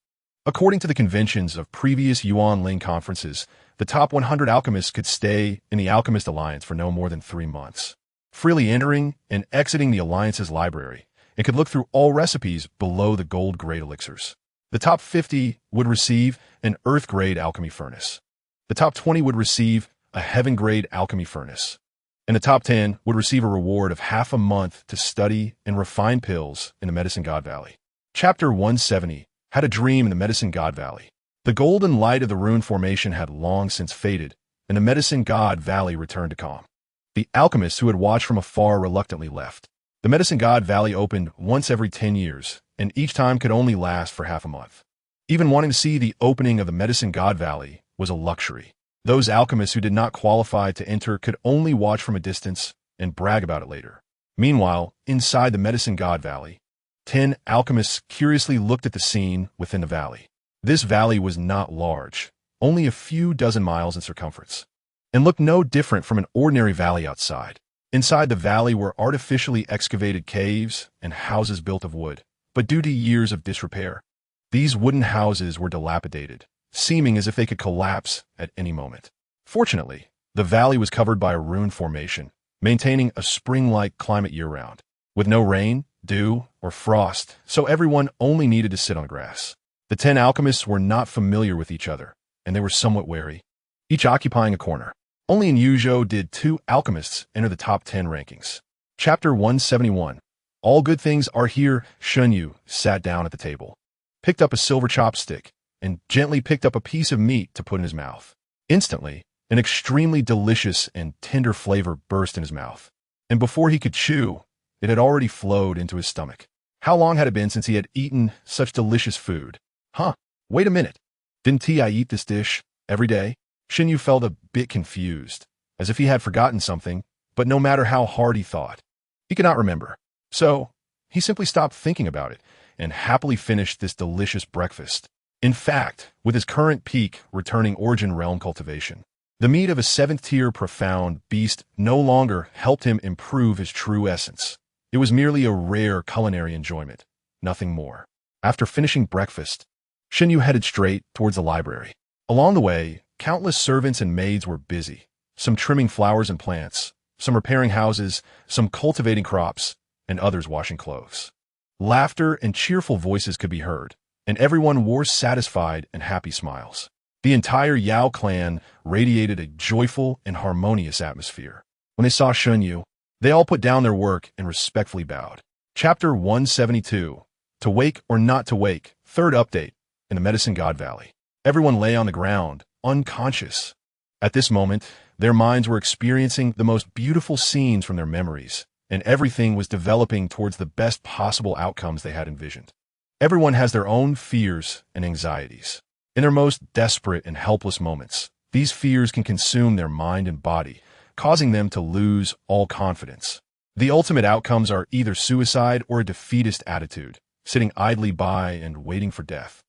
According to the conventions of previous Yuanling conferences, the top 100 alchemists could stay in the Alchemist Alliance for no more than 3 months, freely entering and exiting the Alliance's library, and could look through all recipes below the gold-grade elixirs. The top 50 would receive an earth-grade alchemy furnace. The top 20 would receive a heaven-grade alchemy furnace. And the top 10 would receive a reward of half a month to study and refine pills in the Medicine God Valley. Chapter 170. Had a dream in the Medicine God Valley. The golden light of the rune formation had long since faded, and the Medicine God Valley returned to calm. The alchemists who had watched from afar reluctantly left. The Medicine God Valley opened once every 10 years, and each time could only last for half a month. Even wanting to see the opening of the Medicine God Valley was a luxury. Those alchemists who did not qualify to enter could only watch from a distance and brag about it later. Meanwhile, inside the Medicine God Valley, 10 alchemists curiously looked at the scene within the valley. This valley was not large, only a few dozen miles in circumference, and looked no different from an ordinary valley outside. Inside the valley were artificially excavated caves and houses built of wood, but due to years of disrepair, these wooden houses were dilapidated, seeming as if they could collapse at any moment. Fortunately, the valley was covered by a rune formation, maintaining a spring-like climate year-round, with no rain, dew, or frost, so everyone only needed to sit on the grass. The 10 alchemists were not familiar with each other, and they were somewhat wary, each occupying a corner. Only in Yuzhou did 2 alchemists enter the top 10 rankings. Chapter 171. All good things are here. Shen Yue sat down at the table, picked up a silver chopstick, and gently picked up a piece of meat to put in his mouth. Instantly, an extremely delicious and tender flavor burst in his mouth, and before he could chew, it had already flowed into his stomach. How long had it been since he had eaten such delicious food? Wait a minute. Didn't I eat this dish every day? Shen Yue felt a bit confused, as if he had forgotten something, but no matter how hard he thought, he could not remember. So, he simply stopped thinking about it and happily finished this delicious breakfast. In fact, with his current peak returning origin realm cultivation, the meat of a 7th-tier profound beast no longer helped him improve his true essence. It was merely a rare culinary enjoyment, nothing more. After finishing breakfast, Shen Yue headed straight towards the library. Along the way, countless servants and maids were busy, some trimming flowers and plants, some repairing houses, some cultivating crops, and others washing clothes. Laughter and cheerful voices could be heard, and everyone wore satisfied and happy smiles. The entire Yao clan radiated a joyful and harmonious atmosphere. When they saw Shen Yue, they all put down their work and respectfully bowed. Chapter 172. To Wake or Not to Wake, third update, in the Medicine God Valley. Everyone lay on the ground, unconscious. At this moment, their minds were experiencing the most beautiful scenes from their memories, and everything was developing towards the best possible outcomes they had envisioned. Everyone has their own fears and anxieties. In their most desperate and helpless moments, these fears can consume their mind and body, causing them to lose all confidence. The ultimate outcomes are either suicide or a defeatist attitude, sitting idly by and waiting for death.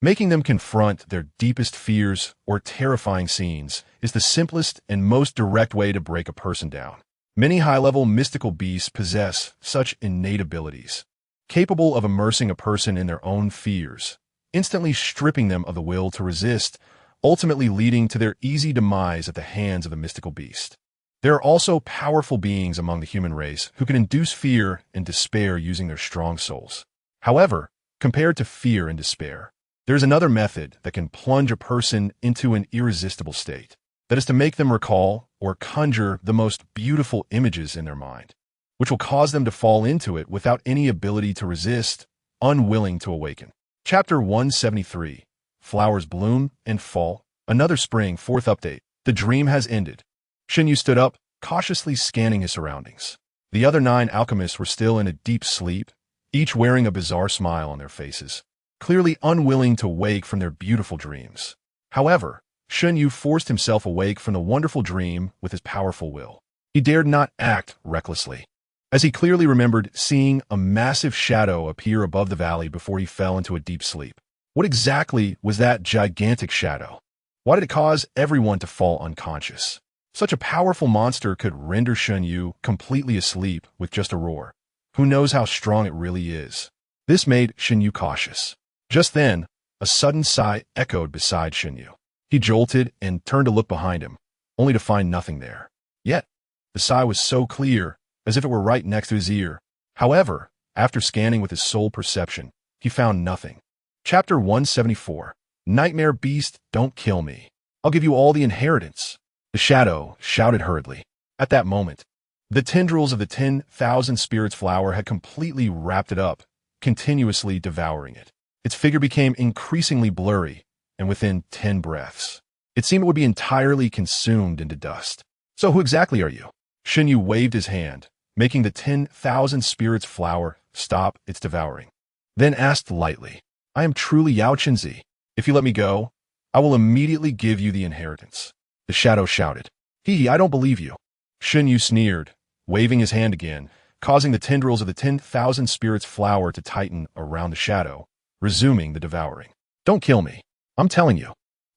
Making them confront their deepest fears or terrifying scenes is the simplest and most direct way to break a person down. Many high-level mystical beasts possess such innate abilities, capable of immersing a person in their own fears, instantly stripping them of the will to resist, ultimately leading to their easy demise at the hands of the mystical beast. There are also powerful beings among the human race who can induce fear and despair using their strong souls. However, compared to fear and despair, there is another method that can plunge a person into an irresistible state. That is to make them recall or conjure the most beautiful images in their mind, which will cause them to fall into it without any ability to resist, unwilling to awaken. Chapter 173. Flowers bloom and fall. Another spring, fourth update. The dream has ended. Shen Yue stood up, cautiously scanning his surroundings. The other 9 alchemists were still in a deep sleep, each wearing a bizarre smile on their faces, clearly unwilling to wake from their beautiful dreams. However, Shen Yue forced himself awake from the wonderful dream with his powerful will. He dared not act recklessly, as he clearly remembered seeing a massive shadow appear above the valley before he fell into a deep sleep. What exactly was that gigantic shadow? Why did it cause everyone to fall unconscious? Such a powerful monster could render Shen Yue completely asleep with just a roar. Who knows how strong it really is? This made Shen Yue cautious. Just then, a sudden sigh echoed beside Shen Yue. He jolted and turned to look behind him, only to find nothing there. Yet, the sigh was so clear, as if it were right next to his ear. However, after scanning with his soul perception, he found nothing. Chapter 174. Nightmare Beast, don't kill me. I'll give you all the inheritance. The shadow shouted hurriedly. At that moment, the tendrils of the 10,000 spirits flower had completely wrapped it up, continuously devouring it. Its figure became increasingly blurry, and within 10 breaths, it seemed it would be entirely consumed into dust. So who exactly are you? Shen Yue waved his hand, making the 10,000 spirits flower stop its devouring, then asked lightly, I am truly Yao Qinzi. If you let me go, I will immediately give you the inheritance. The shadow shouted. I don't believe you. Shen Yue sneered, waving his hand again, causing the tendrils of the 10,000 spirits flower to tighten around the shadow, resuming the devouring. Don't kill me. I'm telling you.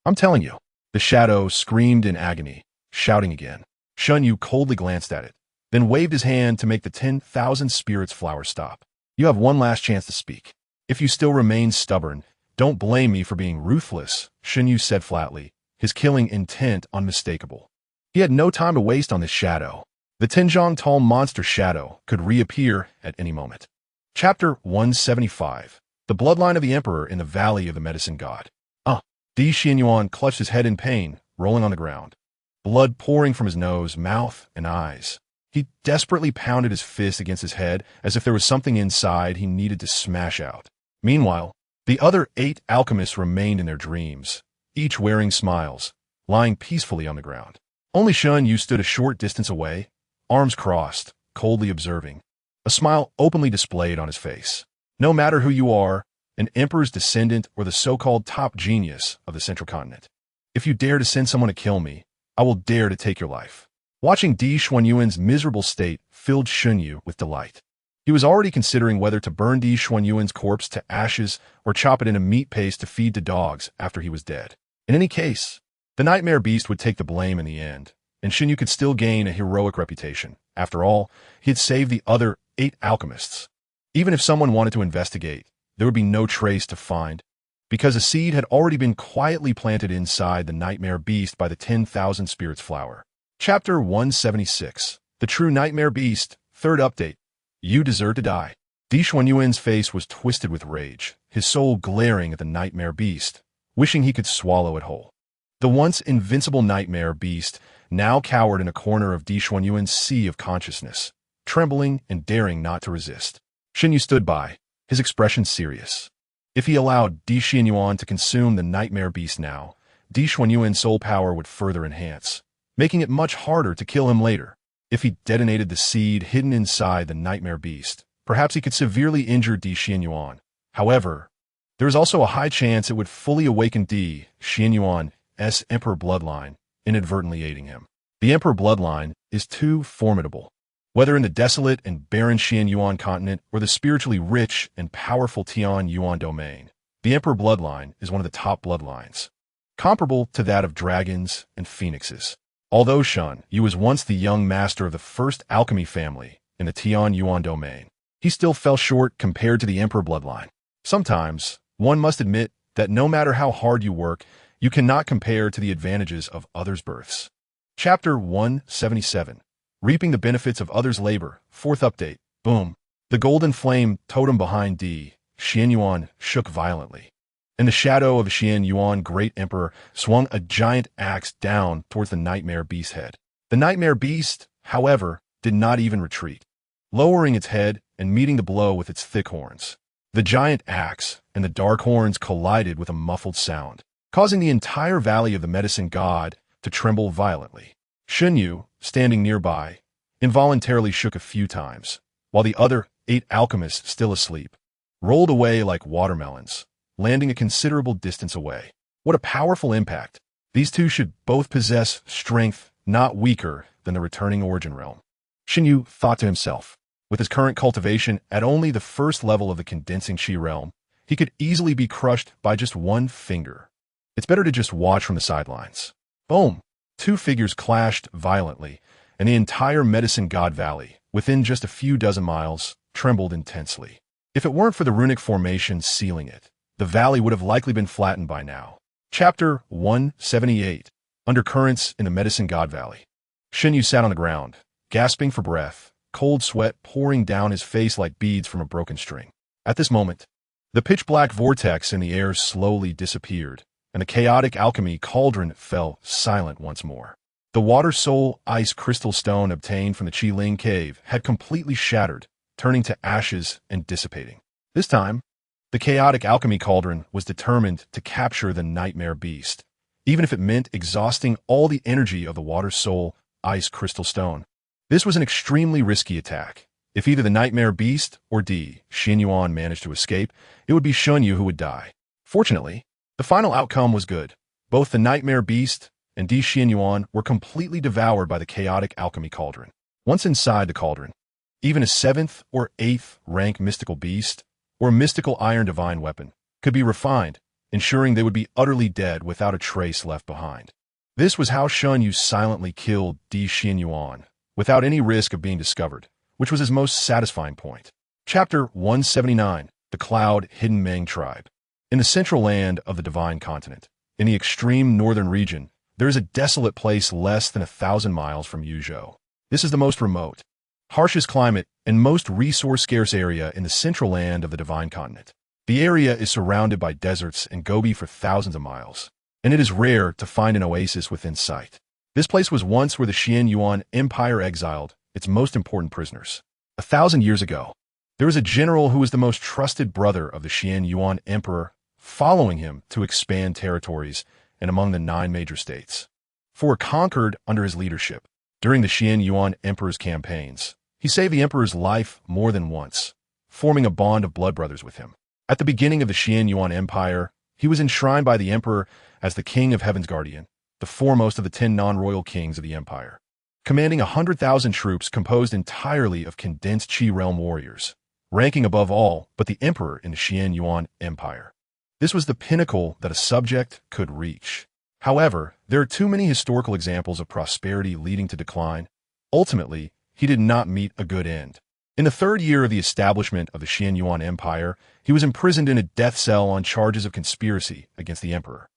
I'm telling you. The shadow screamed in agony, shouting again. Shen Yue coldly glanced at it, then waved his hand to make the 10,000 spirits flower stop. You have one last chance to speak. If you still remain stubborn, don't blame me for being ruthless, Shen Yue said flatly, his killing intent unmistakable. He had no time to waste on this shadow. The Tianyuan tall monster shadow could reappear at any moment. Chapter 175. The Bloodline of the Emperor in the Valley of the Medicine God. Tianyuan clutched his head in pain, rolling on the ground, blood pouring from his nose, mouth, and eyes. He desperately pounded his fist against his head as if there was something inside he needed to smash out. Meanwhile, the other 8 alchemists remained in their dreams, each wearing smiles, lying peacefully on the ground. Only Shen Yue stood a short distance away, arms crossed, coldly observing, a smile openly displayed on his face. No matter who you are, an emperor's descendant or the so-called top genius of the central continent, if you dare to send someone to kill me, I will dare to take your life. Watching Di Xuanyuan's miserable state filled Shen Yue with delight. He was already considering whether to burn Di Xuanyuan's corpse to ashes or chop it into meat paste to feed to dogs after he was dead. In any case, the nightmare beast would take the blame in the end, and Shen Yue could still gain a heroic reputation. After all, he had saved the other 8 alchemists. Even if someone wanted to investigate, there would be no trace to find, because a seed had already been quietly planted inside the nightmare beast by the 10,000 spirits flower. Chapter 176. The True Nightmare Beast. Third update. You deserve to die. Di Xuanyuan's face was twisted with rage, his soul glaring at the nightmare beast, wishing he could swallow it whole. The once invincible nightmare beast now cowered in a corner of Di Xuanyuan's sea of consciousness, trembling and daring not to resist. Shen Yue stood by, his expression serious. If he allowed Di Xuanyuan to consume the nightmare beast now, Di Xuanyuan's soul power would further enhance, making it much harder to kill him later. If he detonated the seed hidden inside the nightmare beast, perhaps he could severely injure Di Xuanyuan. However, there is also a high chance it would fully awaken Di Xuanyuan's Emperor bloodline, inadvertently aiding him. The Emperor bloodline is too formidable. Whether in the desolate and barren Shen Yue continent or the spiritually rich and powerful Tianyuan domain, the Emperor bloodline is one of the top bloodlines, comparable to that of dragons and phoenixes. Although Shen Yue was once the young master of the first alchemy family in the Tianyuan domain, he still fell short compared to the Emperor bloodline. Sometimes, one must admit that no matter how hard you work, you cannot compare to the advantages of others' births. Chapter 177. Reaping the benefits of others' labor. Fourth update. Boom. The golden flame totem behind Di Xuanyuan shook violently. In the shadow of Shen Yue, Great Emperor swung a giant axe down towards the nightmare beast's head. The nightmare beast, however, did not even retreat, lowering its head and meeting the blow with its thick horns. The giant axe and the dark horns collided with a muffled sound, causing the entire valley of the medicine god to tremble violently. Shen Yue, standing nearby, involuntarily shook a few times, while the other 8 alchemists, still asleep, rolled away like watermelons, landing a considerable distance away. What a powerful impact. These two should both possess strength not weaker than the returning origin realm. Shen Yue thought to himself. With his current cultivation at only the first level of the condensing chi realm, he could easily be crushed by just one finger. It's better to just watch from the sidelines. Boom! 2 figures clashed violently, and the entire medicine god valley, within just a few dozen miles, trembled intensely. If it weren't for the runic formation sealing it, the valley would have likely been flattened by now. Chapter 178. Undercurrents in the Medicine God Valley. Shen Yue sat on the ground, gasping for breath, cold sweat pouring down his face like beads from a broken string. At this moment, the pitch-black vortex in the air slowly disappeared, and the chaotic alchemy cauldron fell silent once more. The water soul ice crystal stone obtained from the Qi Ling cave had completely shattered, turning to ashes and dissipating. This time, the chaotic alchemy cauldron was determined to capture the nightmare beast, even if it meant exhausting all the energy of the water soul ice crystal stone. This was an extremely risky attack. If either the nightmare beast or Di Xuanyuan managed to escape, it would be Shen Yue who would die. Fortunately, the final outcome was good. Both the nightmare beast and Di Xuanyuan were completely devoured by the chaotic alchemy cauldron. Once inside the cauldron, even a 7th or 8th rank mystical beast or mystical iron divine weapon could be refined, ensuring they would be utterly dead without a trace left behind. This was how Shen Yue silently killed Di Xuanyuan, without any risk of being discovered, which was his most satisfying point. Chapter 179. The Cloud Hidden Meng Tribe. In the central land of the Divine Continent, in the extreme northern region, there is a desolate place less than 1,000 miles from Yuzhou. This is the most remote, harshest climate, and most resource-scarce area in the central land of the Divine Continent. The area is surrounded by deserts and gobi for thousands of miles, and it is rare to find an oasis within sight. This place was once where the Shen Yue Empire exiled its most important prisoners. 1,000 years ago, there was a general who was the most trusted brother of the Shen Yue Emperor, following him to expand territories and among the 9 major states. 4 conquered under his leadership. During the Shen Yue Emperor's campaigns, he saved the emperor's life more than once, forming a bond of blood brothers with him. At the beginning of the Shen Yue Empire, he was enshrined by the emperor as the King of Heaven's Guardian, the foremost of the 10 non-royal kings of the empire. Commanding 100,000 troops composed entirely of condensed Qi realm warriors, ranking above all but the emperor in the Shen Yue Empire. This was the pinnacle that a subject could reach. However, there are too many historical examples of prosperity leading to decline. Ultimately, he did not meet a good end. In the third year of the establishment of the Shen Yue Empire, he was imprisoned in a death cell on charges of conspiracy against the emperor.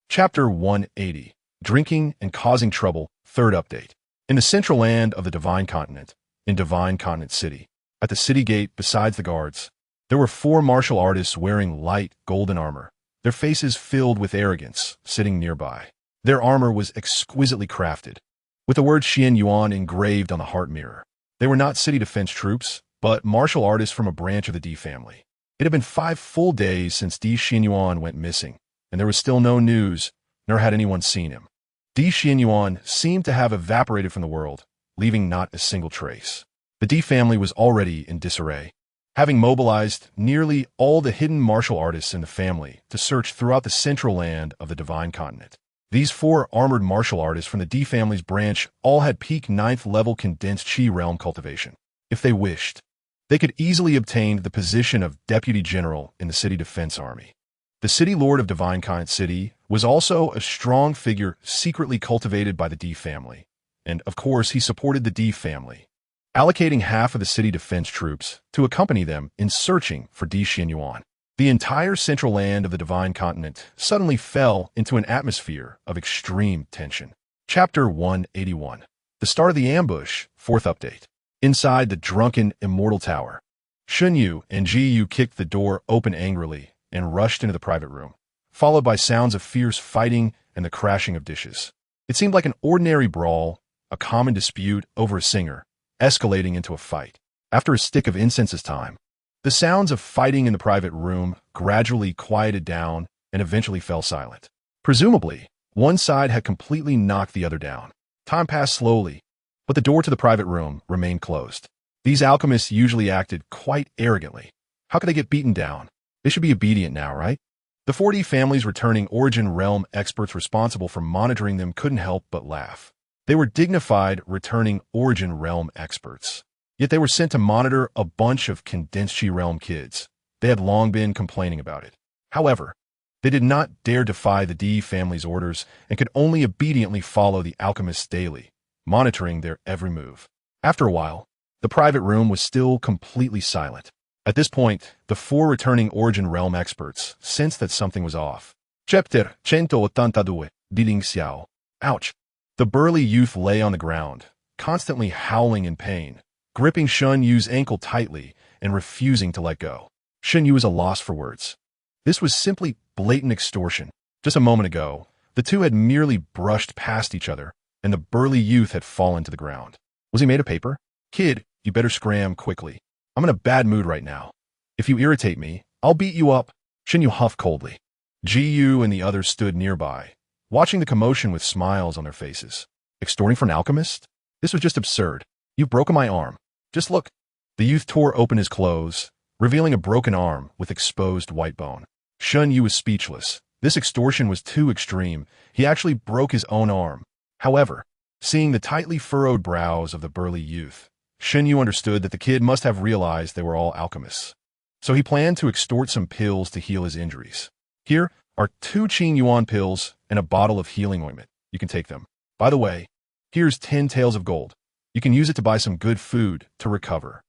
Chapter 180. Drinking and Causing Trouble, third update. In the central land of the Divine Continent, in Divine Continent City, at the city gate besides the guards, there were 4 martial artists wearing light golden armor, their faces filled with arrogance, sitting nearby. Their armor was exquisitely crafted, with the word Shen Yue engraved on the heart mirror. They were not city defense troops, but martial artists from a branch of the D family. It had been 5 full days since D Shen Yue went missing, and there was still no news, nor had anyone seen him. D Shen Yue seemed to have evaporated from the world, leaving not a single trace. The D family was already in disarray, having mobilized nearly all the hidden martial artists in the family to search throughout the central land of the Divine Continent. These 4 armored martial artists from the D family's branch all had peak 9th level condensed Qi realm cultivation. If they wished, they could easily obtain the position of Deputy General in the City Defense Army. The City Lord of Divine Continent City was also a strong figure secretly cultivated by the D family, and of course he supported the D family, allocating half of the city defense troops to accompany them in searching for D Shen Yue. The entire central land of the Divine Continent suddenly fell into an atmosphere of extreme tension. Chapter 181. The start of the ambush, 4th update. Inside the drunken Immortal Tower, Shen Yue and Ji Yu kicked the door open angrily and rushed into the private room, followed by sounds of fierce fighting and the crashing of dishes. It seemed like an ordinary brawl, a common dispute over a singer, escalating into a fight. After a stick of incense's time, the sounds of fighting in the private room gradually quieted down and eventually fell silent. Presumably, one side had completely knocked the other down. Time passed slowly, but the door to the private room remained closed. These alchemists usually acted quite arrogantly. How could they get beaten down? They should be obedient now, right? The 4D family's returning Origin Realm experts responsible for monitoring them couldn't help but laugh. They were dignified returning Origin Realm experts. Yet they were sent to monitor a bunch of condensed Qi Realm kids. They had long been complaining about it. However, they did not dare defy the D family's orders and could only obediently follow the alchemists daily, monitoring their every move. After a while, the private room was still completely silent. At this point, the 4 returning Origin Realm experts sensed that something was off. Chapter 182. Ding Xiao. Ouch. The burly youth lay on the ground, constantly howling in pain, gripping Shen Yue's ankle tightly and refusing to let go. Shen Yue was a loss for words. This was simply blatant extortion. Just a moment ago, the two had merely brushed past each other, and the burly youth had fallen to the ground. Was he made of paper? Kid, you better scram quickly. I'm in a bad mood right now. If you irritate me, I'll beat you up. Shen Yue huffed coldly. Ji Yu and the others stood nearby, watching the commotion with smiles on their faces. Extorting for an alchemist? This was just absurd. You've broken my arm. Just look. The youth tore open his clothes, revealing a broken arm with exposed white bone. Shen Yue was speechless. This extortion was too extreme. He actually broke his own arm. However, seeing the tightly furrowed brows of the burly youth, Shen Yue understood that the kid must have realized they were all alchemists. So he planned to extort some pills to heal his injuries. Here are 2 Qing Yuan pills and a bottle of healing ointment. You can take them. By the way, here's 10 taels of gold. You can use it to buy some good food to recover.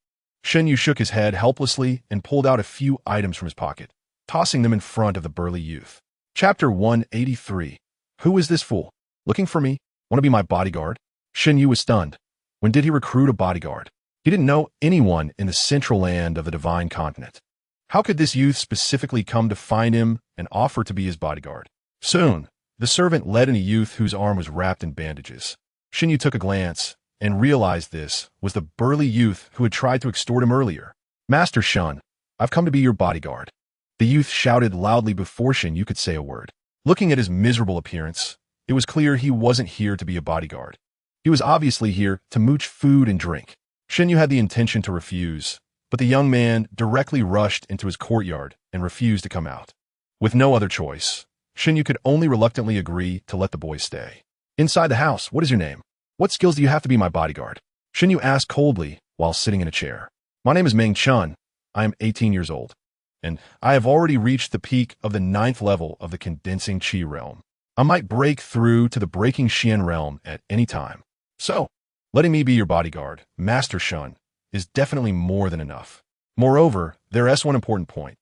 Shen Yue shook his head helplessly and pulled out a few items from his pocket, tossing them in front of the burly youth. Chapter 183. Who is this fool? Looking for me? Want to be my bodyguard? Shen Yue was stunned. When did he recruit a bodyguard? He didn't know anyone in the central land of the Divine Continent. How could this youth specifically come to find him and offer to be his bodyguard? Soon, the servant led in a youth whose arm was wrapped in bandages. Shen Yue took a glance and realized this was the burly youth who had tried to extort him earlier. Master Shen, I've come to be your bodyguard. The youth shouted loudly before Shen Yue could say a word. Looking at his miserable appearance, it was clear he wasn't here to be a bodyguard. He was obviously here to mooch food and drink. Shen Yue had the intention to refuse, but the young man directly rushed into his courtyard and refused to come out. With no other choice, Shen Yue could only reluctantly agree to let the boy stay. Inside the house, what is your name? What skills do you have to be my bodyguard? Shen Yue asked coldly while sitting in a chair. My name is Meng Chun. I am 18 years old, and I have already reached the peak of the 9th level of the condensing Qi realm. I might break through to the breaking Shen realm at any time. So, letting me be your bodyguard, Master Shen, is definitely more than enough. Moreover, there is one important point.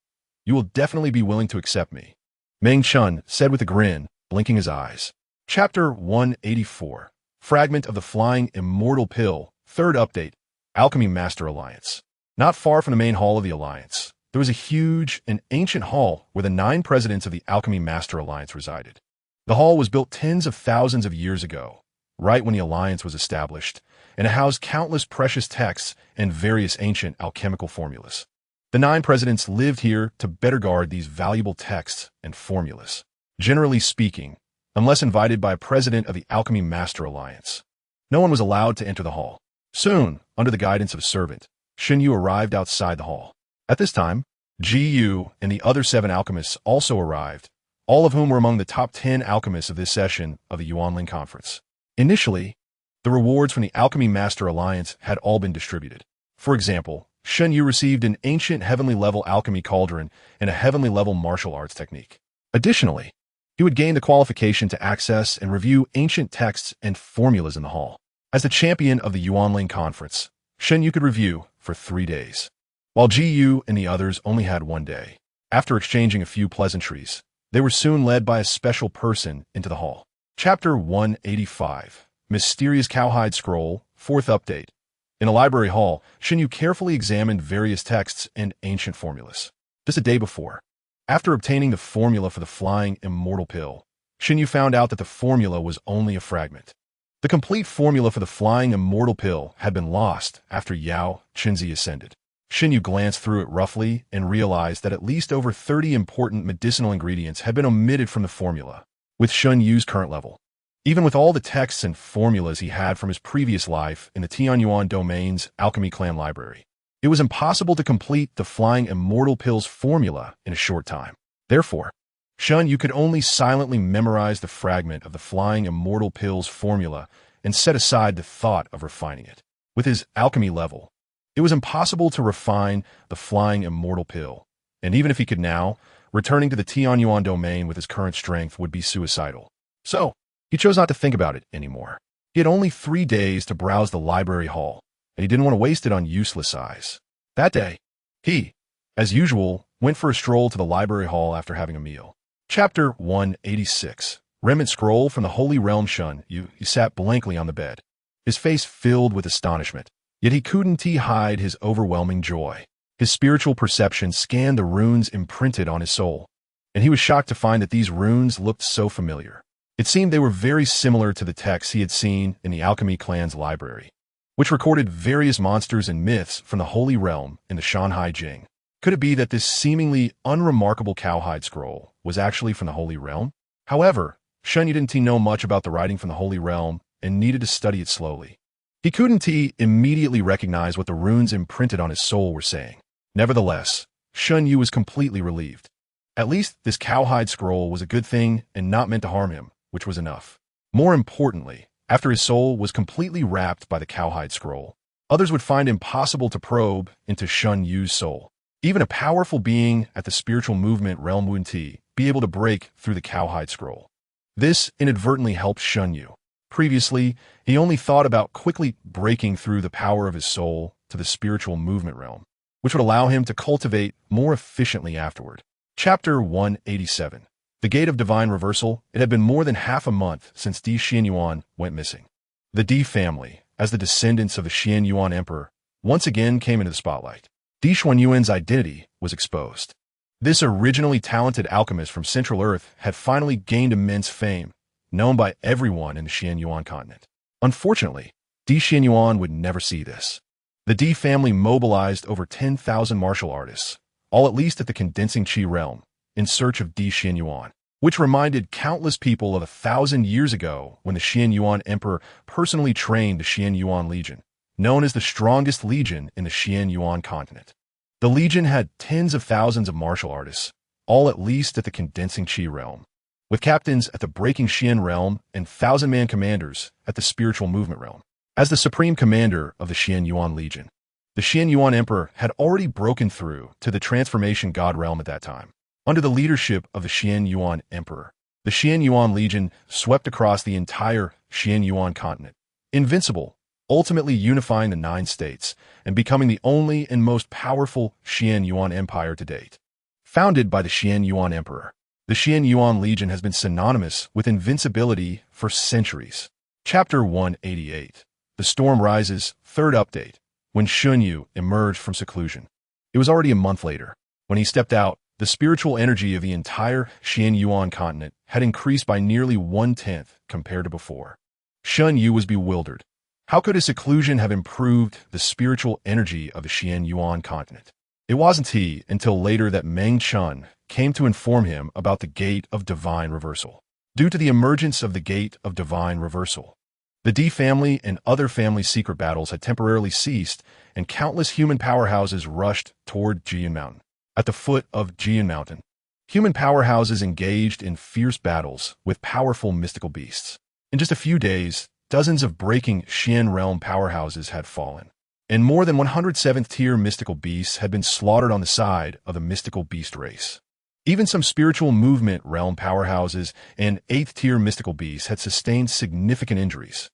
You will definitely be willing to accept me. Meng Chun said with a grin, blinking his eyes. Chapter 184. Fragment of the Flying Immortal Pill, 3rd update, Alchemy-Master Alliance. Not far from the main hall of the Alliance, there was a huge and ancient hall where the 9 presidents of the Alchemy-Master Alliance resided. The hall was built tens of thousands of years ago, right when the Alliance was established, and it housed countless precious texts and various ancient alchemical formulas. The 9 presidents lived here to better guard these valuable texts and formulas. Generally speaking, unless invited by a president of the Alchemy-Master Alliance, no one was allowed to enter the hall. Soon, under the guidance of a servant, Shen Yue arrived outside the hall. At this time, Ji Yu and the other 7 alchemists also arrived, all of whom were among the top 10 alchemists of this session of the Yuanling Conference. Initially, the rewards from the Alchemy-Master Alliance had all been distributed. For example, Shen Yue received an ancient heavenly-level alchemy cauldron and a heavenly-level martial arts technique. Additionally, he would gain the qualification to access and review ancient texts and formulas in the hall. As the champion of the Yuanling Conference, Shen Yue could review for 3 days, while Ji Yu and the others only had 1 day. After exchanging a few pleasantries, they were soon led by a special person into the hall. Chapter 185. Mysterious Cowhide Scroll, 4th update. In a library hall, Shen Yue carefully examined various texts and ancient formulas. Just a day before, after obtaining the formula for the Flying Immortal Pill, Shen Yue found out that the formula was only a fragment. The complete formula for the Flying Immortal Pill had been lost after Yao Qinzi ascended. Shen Yue glanced through it roughly and realized that at least over 30 important medicinal ingredients had been omitted from the formula, with Shen Yue's current level. Even with all the texts and formulas he had from his previous life in the Tianyuan domain's Alchemy Clan library, it was impossible to complete the Flying Immortal Pill's formula in a short time. Therefore, Shen Yue could only silently memorize the fragment of the Flying Immortal Pill's formula and set aside the thought of refining it. With his alchemy level, it was impossible to refine the Flying Immortal Pill, and even if he could now, returning to the Tianyuan domain with his current strength would be suicidal. So, he chose not to think about it anymore. He had only 3 days to browse the library hall, and he didn't want to waste it on useless eyes. That day, he, as usual, went for a stroll to the library hall after having a meal. Chapter 186. Remnant Scroll from the Holy Realm. Shen Yue sat blankly on the bed, his face filled with astonishment, yet he couldn't hide his overwhelming joy. His spiritual perception scanned the runes imprinted on his soul, and he was shocked to find that these runes looked so familiar. It seemed they were very similar to the texts he had seen in the Alchemy Clan's library, which recorded various monsters and myths from the Holy Realm in the Shanhai Jing. Could it be that this seemingly unremarkable cowhide scroll was actually from the Holy Realm? However, Shen Yue didn't know much about the writing from the Holy Realm and needed to study it slowly. He couldn't immediately recognize what the runes imprinted on his soul were saying. Nevertheless, Shen Yue was completely relieved. At least this cowhide scroll was a good thing and not meant to harm him, which was enough. More importantly, after his soul was completely wrapped by the cowhide scroll, others would find it impossible to probe into Shen Yue's soul. Even a powerful being at the spiritual movement realm wouldn't be able to break through the cowhide scroll. This inadvertently helped Shen Yue. Previously, he only thought about quickly breaking through the power of his soul to the spiritual movement realm, which would allow him to cultivate more efficiently afterward. Chapter 187. The Gate of Divine Reversal. It had been more than half a month since Di Tianyuan went missing. The Di family, as the descendants of the Tianyuan Emperor, once again came into the spotlight. Di Tianyuan's identity was exposed. This originally talented alchemist from Central Earth had finally gained immense fame, known by everyone in the Tianyuan continent. Unfortunately, Di Tianyuan would never see this. The Di family mobilized over 10,000 martial artists, all at least at the condensing Qi realm, in search of Di Tianyuan, which reminded countless people of 1,000 years ago when the Tianyuan Emperor personally trained the Tianyuan Legion, known as the strongest legion in the Tianyuan continent. The legion had tens of thousands of martial artists, all at least at the condensing Qi realm, with captains at the breaking Shen realm and 1,000-man commanders at the spiritual movement realm. As the supreme commander of the Tianyuan Legion, The Tianyuan Emperor had already broken through to the transformation god realm at that time. Under the leadership of the Tianyuan Emperor, the Tianyuan Legion swept across the entire Tianyuan continent, invincible, ultimately unifying the 9 states and becoming the only and most powerful Tianyuan Empire to date. Founded by the Tianyuan Emperor, the Tianyuan Legion has been synonymous with invincibility for centuries. Chapter 188. The Storm Rises, 3rd update. When Shen Yue emerged from seclusion. It was already a month later. When he stepped out, the spiritual energy of the entire Tianyuan continent had increased by nearly 1/10 compared to before. Shen Yue was bewildered. How could his seclusion have improved the spiritual energy of the Tianyuan continent? It wasn't until later that Meng Chun came to inform him about the Gate of Divine Reversal. Due to the emergence of the Gate of Divine Reversal, the D family and other family secret battles had temporarily ceased, and countless human powerhouses rushed toward Jian Mountain. At the foot of Jian Mountain, human powerhouses engaged in fierce battles with powerful mystical beasts. In just a few days, dozens of breaking Shen realm powerhouses had fallen, and more than 107th-tier mystical beasts had been slaughtered on the side of the mystical beast race. Even some spiritual movement realm powerhouses and 8th-tier mystical beasts had sustained significant injuries.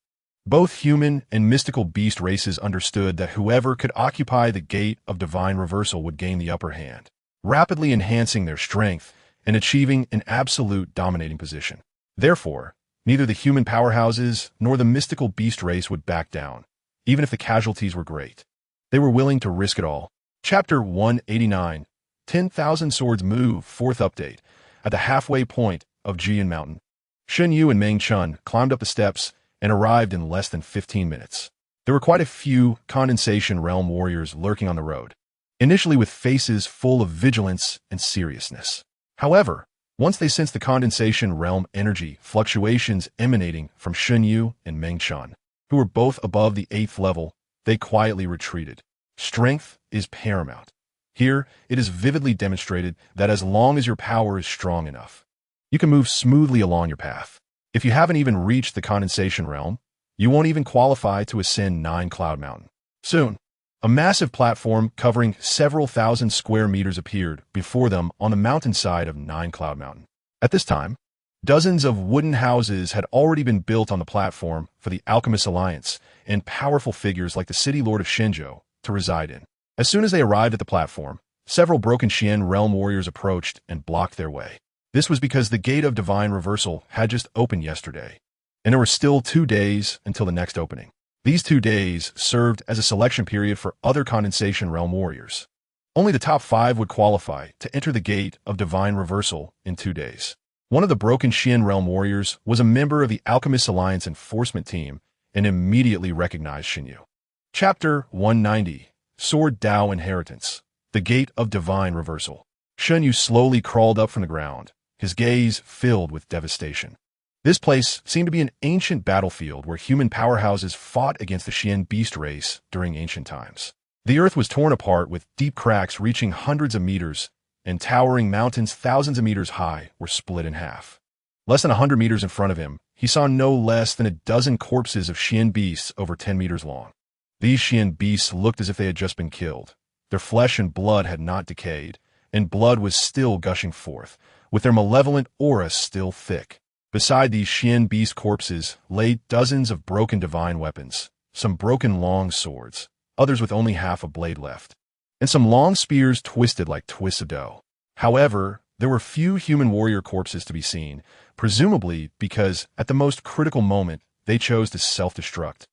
Both human and mystical beast races understood that whoever could occupy the Gate of Divine Reversal would gain the upper hand, rapidly enhancing their strength and achieving an absolute dominating position. Therefore, neither the human powerhouses nor the mystical beast race would back down, even if the casualties were great. They were willing to risk it all. Chapter 189. 10,000 Swords Move, 4th update. At the halfway point of Jian Mountain, Shen Yue and Meng Chun climbed up the steps and arrived in less than 15 minutes. There were quite a few Condensation Realm warriors lurking on the road, initially with faces full of vigilance and seriousness. However, once they sensed the Condensation Realm energy fluctuations emanating from Shen Yue and Meng Chun, who were both above the 8th level, they quietly retreated. Strength is paramount. Here, it is vividly demonstrated that as long as your power is strong enough, you can move smoothly along your path. If you haven't even reached the Condensation Realm, you won't even qualify to ascend 9 Cloud Mountain. Soon, a massive platform covering several thousand square meters appeared before them on the mountainside of 9 Cloud Mountain. At this time, dozens of wooden houses had already been built on the platform for the Alchemist Alliance and powerful figures like the City Lord of Shenzhou to reside in. As soon as they arrived at the platform, several broken Shen Realm warriors approached and blocked their way. This was because the Gate of Divine Reversal had just opened yesterday, and there were still 2 days until the next opening. These 2 days served as a selection period for other Condensation Realm warriors. Only the top 5 would qualify to enter the Gate of Divine Reversal in 2 days. One of the broken Shen Realm warriors was a member of the Alchemist Alliance enforcement team and immediately recognized Shen Yue. Chapter 190. Sword Dao Inheritance. The Gate of Divine Reversal. Shen Yue slowly crawled up from the ground, his gaze filled with devastation. This place seemed to be an ancient battlefield where human powerhouses fought against the Shen beast race during ancient times. The earth was torn apart with deep cracks reaching hundreds of meters, and towering mountains thousands of meters high were split in half. Less than 100 meters in front of him, he saw no less than a dozen corpses of Shen beasts over 10 meters long. These Shen beasts looked as if they had just been killed. Their flesh and blood had not decayed, and blood was still gushing forth, with their malevolent aura still thick. Beside these Shen beast corpses lay dozens of broken divine weapons, some broken long swords, others with only half a blade left, and some long spears twisted like twists of dough. However, there were few human warrior corpses to be seen, presumably because at the most critical moment they chose to self-destruct,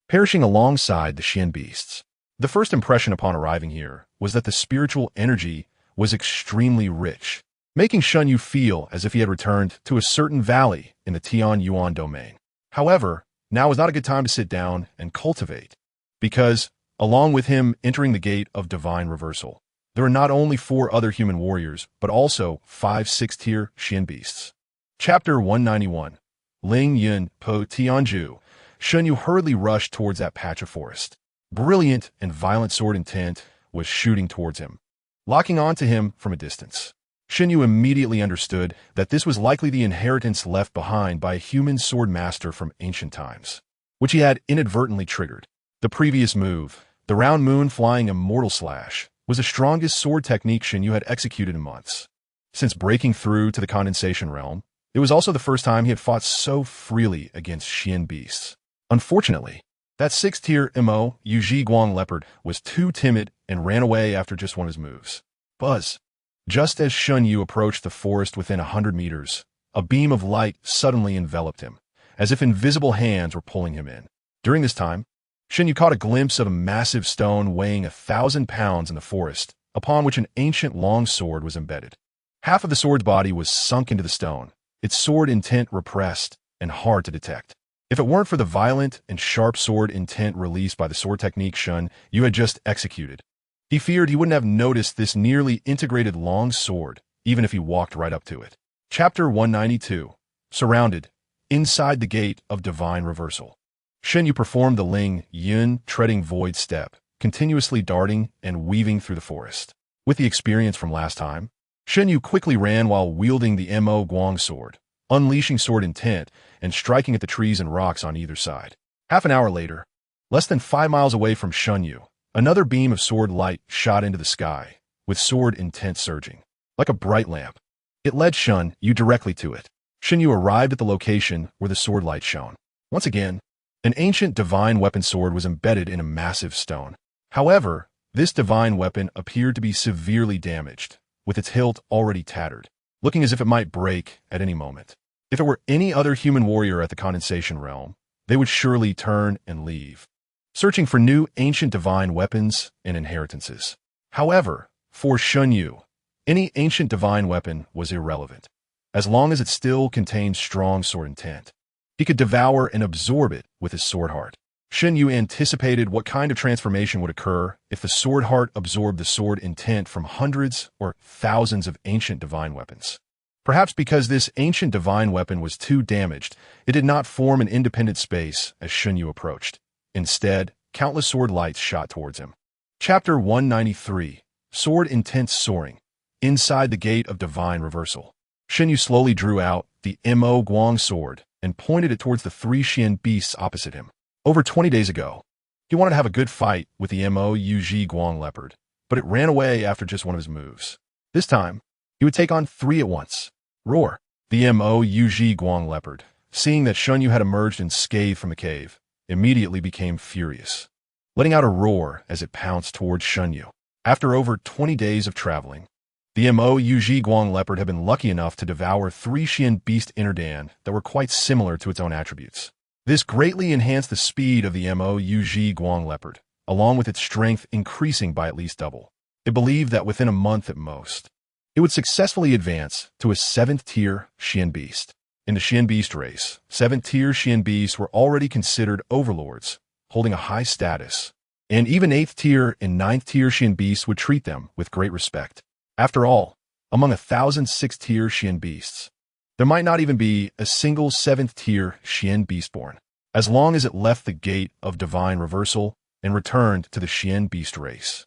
perishing alongside the Shen beasts. The first impression upon arriving here was that the spiritual energy was extremely rich, making Shen Yue feel as if he had returned to a certain valley in the Tianyuan domain. However, now was not a good time to sit down and cultivate, because, along with him entering the Gate of Divine Reversal, there were not only 4 other human warriors, but also 5 6th-tier Shen beasts. Chapter 191. Ling Yun Po Tianju. Shen Yue hurriedly rushed towards that patch of forest. Brilliant and violent sword intent was shooting towards him, locking onto him from a distance. Shen Yue immediately understood that this was likely the inheritance left behind by a human sword master from ancient times, which he had inadvertently triggered. The previous move, The round moon flying immortal slash was the strongest sword technique Shen Yue had executed in months. Since breaking through to the condensation realm, it was also the first time he had fought so freely against Xian beasts. Unfortunately, that 6th-tier MO Yuji Guang leopard was too timid and ran away after just one of his moves. Buzz. Just as Shen Yue approached the forest within 100 meters, a beam of light suddenly enveloped him, as if invisible hands were pulling him in. During this time, Shen Yue caught a glimpse of a massive stone weighing 1,000 pounds in the forest, upon which an ancient long sword was embedded. Half of the sword's body was sunk into the stone, its sword intent repressed and hard to detect. If it weren't for the violent and sharp sword intent released by the sword technique Shen Yue had just executed, he feared he wouldn't have noticed this nearly integrated long sword, even if he walked right up to it. Chapter 192. Surrounded. Inside the Gate of Divine Reversal. Shen Yue performed the Ling Yun treading void step, continuously darting and weaving through the forest. With the experience from last time, Shen Yue quickly ran while wielding the Mo Guang sword, unleashing sword intent and striking at the trees and rocks on either side. Half an hour later, less than 5 miles away from Shen Yue, another beam of sword light shot into the sky, with sword intent surging. Like a bright lamp, it led Shen Yue directly to it. Shen Yue arrived at the location where the sword light shone. Once again, an ancient divine weapon sword was embedded in a massive stone. However, this divine weapon appeared to be severely damaged, with its hilt already tattered, looking as if it might break at any moment. If it were any other human warrior at the condensation realm, they would surely turn and leave, searching for new ancient divine weapons and inheritances. However, for Shen Yue, any ancient divine weapon was irrelevant, as long as it still contained strong sword intent. He could devour and absorb it with his sword heart. Shen Yue anticipated what kind of transformation would occur if the sword heart absorbed the sword intent from hundreds or thousands of ancient divine weapons. Perhaps because this ancient divine weapon was too damaged, it did not form an independent space as Shen Yue approached. Instead, countless sword lights shot towards him. Chapter 193. Sword Intent Soaring. Inside the Gate of Divine Reversal. Shen Yue slowly drew out the Mo Guang sword and pointed it towards the 3 Xian beasts opposite him. Over 20 days ago, he wanted to have a good fight with the Mo Yuji Guang leopard, but it ran away after just one of his moves. This time, he would take on 3 at once. Roar. The Mo Yuji Guang leopard, seeing that Shen Yue had emerged unscathed from the cave, immediately became furious, letting out a roar as it pounced towards Shen Yue. After over 20 days of traveling, the Mo Yuji Guang leopard had been lucky enough to devour 3 Xian beast innerdan that were quite similar to its own attributes. This greatly enhanced the speed of the Mo Yuji Guang leopard, along with its strength increasing by at least double. It believed that within a month at most, it would successfully advance to a 7th-tier Xian beast. In the Xian beast race, 7th-tier Xian beasts were already considered overlords, holding a high status, and even 8th-tier and 9th-tier Xian beasts would treat them with great respect. After all, among 1,000 6th-tier Xian beasts, there might not even be a single 7th-tier Xian beastborn, as long as it left the Gate of Divine Reversal and returned to the Xian beast race.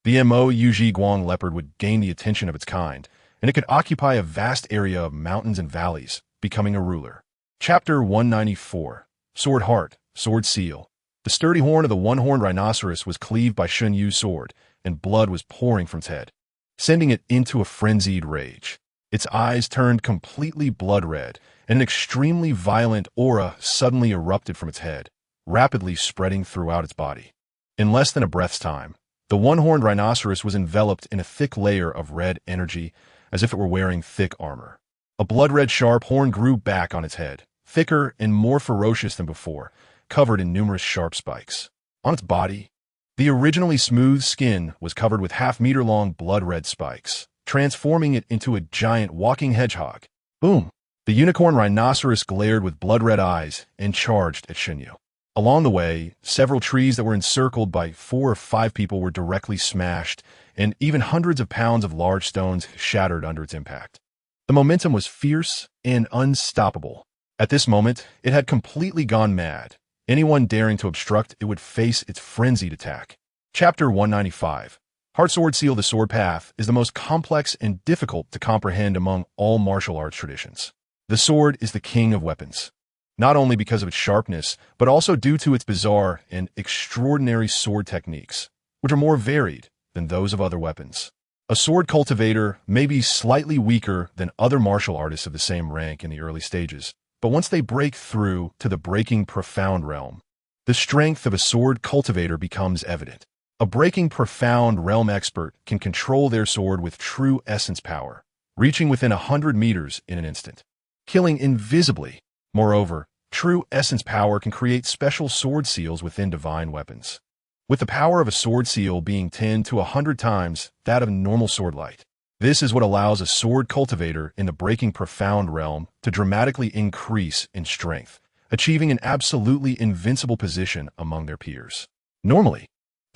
The Mo Yuji Guang leopard would gain the attention of its kind, and it could occupy a vast area of mountains and valleys, becoming a ruler. Chapter 194. Sword Heart, Sword Seal. The sturdy horn of the one-horned rhinoceros was cleaved by Shen Yue's sword, and blood was pouring from its head, sending it into a frenzied rage. Its eyes turned completely blood red, and an extremely violent aura suddenly erupted from its head, rapidly spreading throughout its body. In less than a breath's time, the one-horned rhinoceros was enveloped in a thick layer of red energy, as if it were wearing thick armor. A blood-red sharp horn grew back on its head, thicker and more ferocious than before, covered in numerous sharp spikes. On its body, the originally smooth skin was covered with half-meter-long blood-red spikes, transforming it into a giant walking hedgehog. Boom! The unicorn rhinoceros glared with blood-red eyes and charged at Shen Yue. Along the way, several trees that were encircled by 4 or 5 people were directly smashed, and even hundreds of pounds of large stones shattered under its impact. The momentum was fierce and unstoppable. At this moment, it had completely gone mad. Anyone daring to obstruct it would face its frenzied attack. Chapter 195. Heart Sword Seal. The sword path is the most complex and difficult to comprehend among all martial arts traditions. The sword is the king of weapons. not only because of its sharpness, but also due to its bizarre and extraordinary sword techniques, which are more varied than those of other weapons. A sword cultivator may be slightly weaker than other martial artists of the same rank in the early stages, but once they break through to the breaking profound realm, the strength of a sword cultivator becomes evident. A breaking profound realm expert can control their sword with true essence power, reaching within 100 meters in an instant, killing invisibly. Moreover, true essence power can create special sword seals within divine weapons, with the power of a sword seal being 10 to 100 times that of normal sword light. This is what allows a sword cultivator in the breaking profound realm to dramatically increase in strength, achieving an absolutely invincible position among their peers. Normally,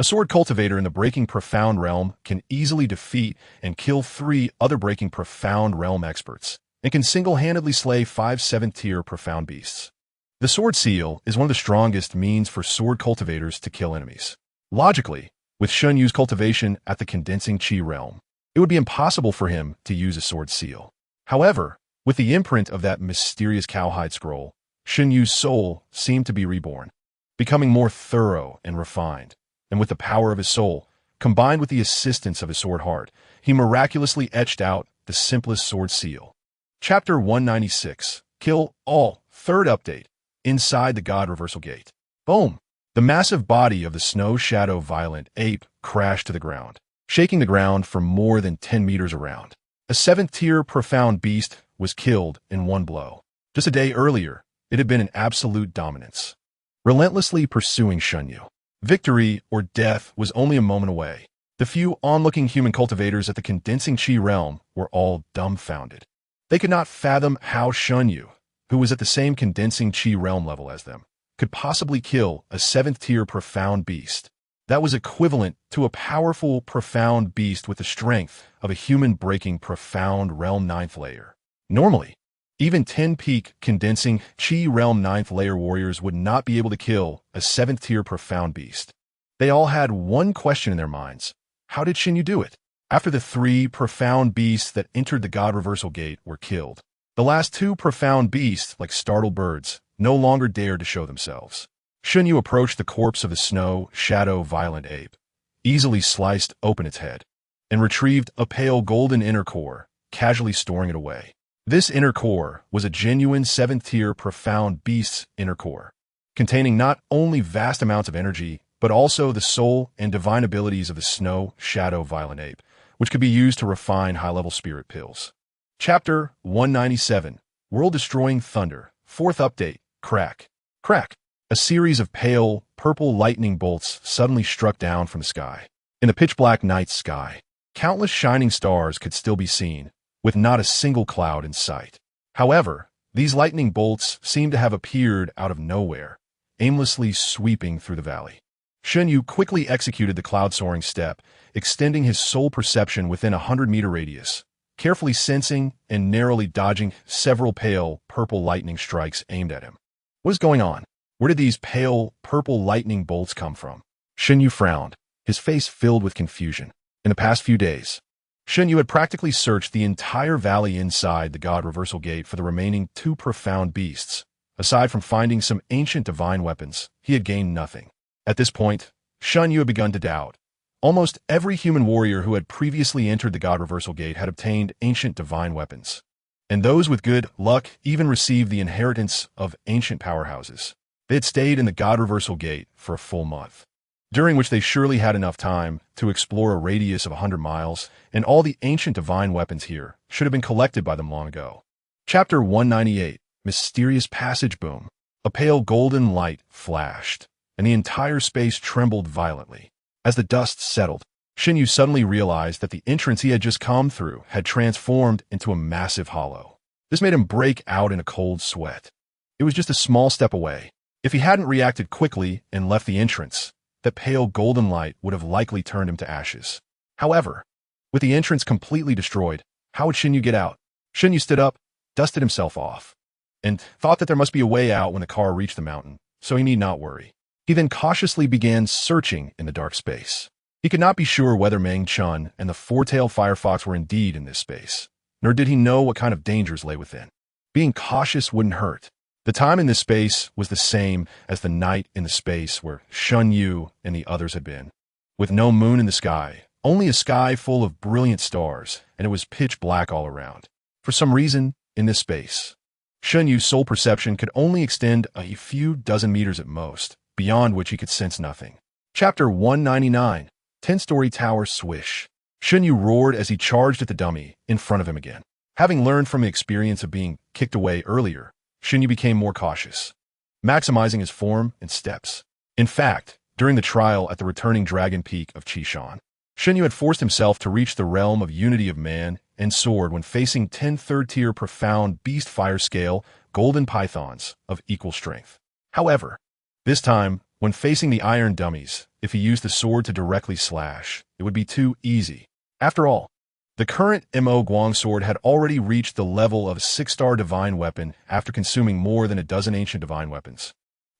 a sword cultivator in the breaking profound realm can easily defeat and kill 3 other breaking profound realm experts, and can single-handedly slay 5 7th-tier profound beasts. The sword seal is one of the strongest means for sword cultivators to kill enemies. Logically, with Shen Yue's cultivation at the condensing chi realm, it would be impossible for him to use a sword seal. However, with the imprint of that mysterious cowhide scroll, Shen Yue's soul seemed to be reborn, becoming more thorough and refined. And with the power of his soul, combined with the assistance of his sword heart, he miraculously etched out the simplest sword seal. Chapter 196, Kill All, third update, inside the God Reversal Gate. Boom! The massive body of the snow shadow violent ape crashed to the ground, shaking the ground for more than 10 meters around. A 7th-tier profound beast was killed in one blow. Just a day earlier, it had been in absolute dominance, relentlessly pursuing Shen Yue. Victory or death was only a moment away. The few onlooking human cultivators at the condensing chi realm were all dumbfounded. They could not fathom how Shen Yue, who was at the same condensing chi realm level as them, could possibly kill a 7th-tier profound beast that was equivalent to a powerful profound beast with the strength of a human-breaking profound realm 9th layer. Normally, even 10-peak condensing chi realm 9th layer warriors would not be able to kill a 7th-tier profound beast. They all had one question in their minds: how did Shen Yue do it? After the 3 profound beasts that entered the God Reversal Gate were killed, the last 2 profound beasts, like startled birds, no longer dared to show themselves. Shen Yue approached the corpse of the snow shadow violent ape, easily sliced open its head, and retrieved a pale golden inner core, casually storing it away. This inner core was a genuine 7th-tier profound beast's inner core, containing not only vast amounts of energy, but also the soul and divine abilities of the snow shadow violent ape, which could be used to refine high-level spirit pills. Chapter 197, World-Destroying Thunder, 4th update, Crack. Crack. A series of pale, purple lightning bolts suddenly struck down from the sky. In the pitch-black night sky, countless shining stars could still be seen, with not a single cloud in sight. However, these lightning bolts seemed to have appeared out of nowhere, aimlessly sweeping through the valley. Shen Yue quickly executed the cloud-soaring step, extending his soul perception within a 100-meter radius, carefully sensing and narrowly dodging several pale, purple lightning strikes aimed at him. What is going on? Where did these pale, purple lightning bolts come from? Shen Yue frowned, his face filled with confusion. In the past few days, Shen Yue had practically searched the entire valley inside the God Reversal Gate for the remaining 2 profound beasts. Aside from finding some ancient divine weapons, he had gained nothing. At this point, Shen Yue had begun to doubt. Almost every human warrior who had previously entered the God Reversal Gate had obtained ancient divine weapons, and those with good luck even received the inheritance of ancient powerhouses. They had stayed in the God Reversal Gate for a full month, during which they surely had enough time to explore a radius of 100 miles, and all the ancient divine weapons here should have been collected by them long ago. Chapter 198, Mysterious Passage. Boom. A pale golden light flashed, and the entire space trembled violently. As the dust settled, Shen Yue suddenly realized that the entrance he had just come through had transformed into a massive hollow. This made him break out in a cold sweat. It was just a small step away. If he hadn't reacted quickly and left the entrance, that pale golden light would have likely turned him to ashes. However, with the entrance completely destroyed, how would Shen Yue get out? Shen Yue stood up, dusted himself off, and thought that there must be a way out when the car reached the mountain, so he need not worry. He then cautiously began searching in the dark space. He could not be sure whether Meng Chun and the 4-tailed firefox were indeed in this space, nor did he know what kind of dangers lay within. Being cautious wouldn't hurt. The time in this space was the same as the night in the space where Shen Yue and the others had been. With no moon in the sky, only a sky full of brilliant stars, and it was pitch black all around. For some reason, in this space, Shen Yue's soul perception could only extend a few dozen meters at most, beyond which he could sense nothing. Chapter 199, 10-story tower swish. Shen Yue roared as he charged at the dummy in front of him again. Having learned from the experience of being kicked away earlier, Shen Yue became more cautious, maximizing his form and steps. In fact, during the trial at the returning dragon peak of Qishan, Shen Yue had forced himself to reach the realm of unity of man and sword when facing 10 third-tier profound beast fire scale golden pythons of equal strength. However, this time, when facing the iron dummies, if he used the sword to directly slash, it would be too easy. After all, the current Mo Guang sword had already reached the level of a 6-star divine weapon after consuming more than a dozen ancient divine weapons,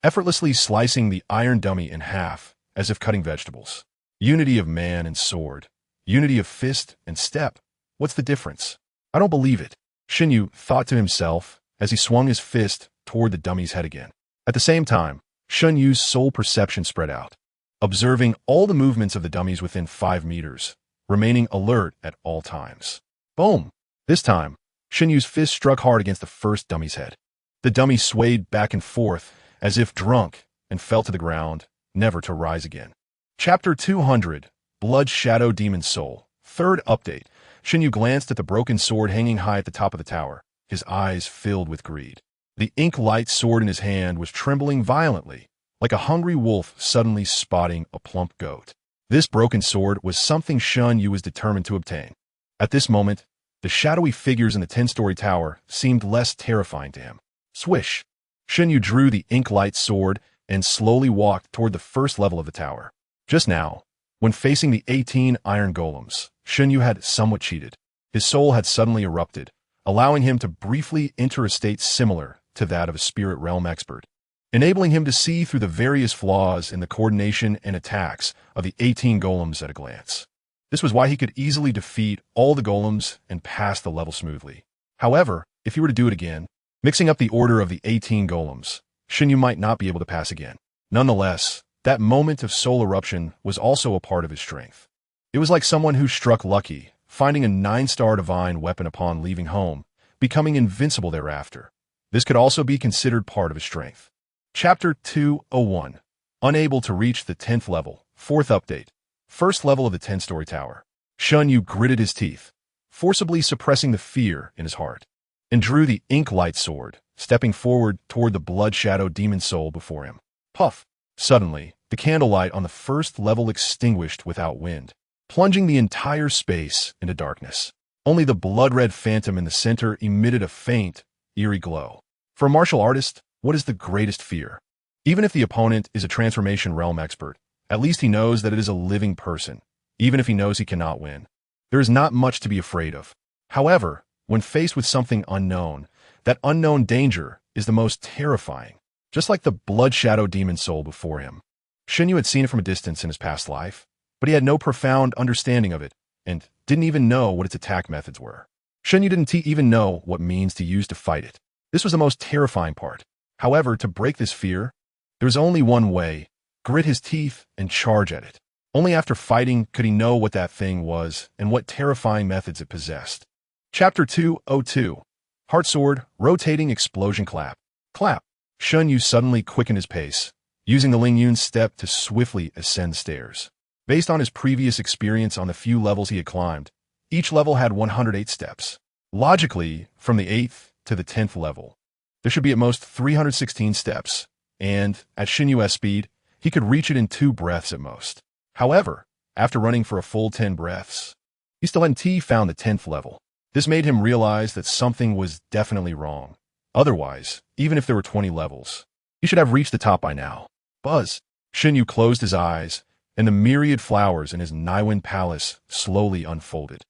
effortlessly slicing the iron dummy in half as if cutting vegetables. Unity of man and sword. Unity of fist and step. What's the difference? I don't believe it, Shen Yue thought to himself as he swung his fist toward the dummy's head again. At the same time, Shen Yue's soul perception spread out, observing all the movements of the dummies within 5 meters, remaining alert at all times. Boom! This time, Shen Yue's fist struck hard against the first dummy's head. The dummy swayed back and forth as if drunk and fell to the ground, never to rise again. Chapter 200, Blood Shadow Demon Soul. Third update. Shen Yue glanced at the broken sword hanging high at the top of the tower, his eyes filled with greed. The ink-light sword in his hand was trembling violently, like a hungry wolf suddenly spotting a plump goat. This broken sword was something Shen Yue was determined to obtain. At this moment, the shadowy figures in the 10-story tower seemed less terrifying to him. Swish! Shen Yue drew the ink-light sword and slowly walked toward the first level of the tower. Just now, when facing the 18 iron golems, Shen Yue had somewhat cheated. His soul had suddenly erupted, allowing him to briefly enter a state similar to that of a spirit realm expert, enabling him to see through the various flaws in the coordination and attacks of the 18 golems at a glance. This was why he could easily defeat all the golems and pass the level smoothly. However, if he were to do it again, mixing up the order of the 18 golems, Shen Yue might not be able to pass again. Nonetheless, that moment of soul eruption was also a part of his strength. It was like someone who struck lucky, finding a 9-star divine weapon upon leaving home, becoming invincible thereafter. This could also be considered part of his strength. Chapter 201. Unable to reach the 10th level. Fourth update. First level of the 10-story tower. Shen Yue gritted his teeth, forcibly suppressing the fear in his heart, and drew the ink-light sword, stepping forward toward the blood shadow demon soul before him. Puff! Suddenly, the candlelight on the first level extinguished without wind, plunging the entire space into darkness. Only the blood-red phantom in the center emitted a faint, eerie glow. For a martial artist, what is the greatest fear? Even if the opponent is a transformation realm expert, at least he knows that it is a living person, even if he knows he cannot win. There is not much to be afraid of. However, when faced with something unknown, that unknown danger is the most terrifying, just like the blood shadow demon soul before him. Shen Yue had seen it from a distance in his past life, but he had no profound understanding of it and didn't even know what its attack methods were. Shen Yue didn't even know what means to use to fight it. This was the most terrifying part. However, to break this fear, there was only one way: grit his teeth and charge at it. Only after fighting could he know what that thing was and what terrifying methods it possessed. Chapter 202. Heart Sword, Rotating Explosion Clap. Clap! Shen Yue suddenly quickened his pace, using the Ling Yun's step to swiftly ascend stairs. Based on his previous experience on the few levels he had climbed, each level had 108 steps. Logically, from the 8th to the 10th level, there should be at most 316 steps, and, at Shen Yue's speed, he could reach it in 2 breaths at most. However, after running for a full 10 breaths, he still hadn't found the 10th level. This made him realize that something was definitely wrong. Otherwise, even if there were 20 levels, he should have reached the top by now. Buzz! Shen Yue closed his eyes, and the myriad flowers in his Niwen palace slowly unfolded,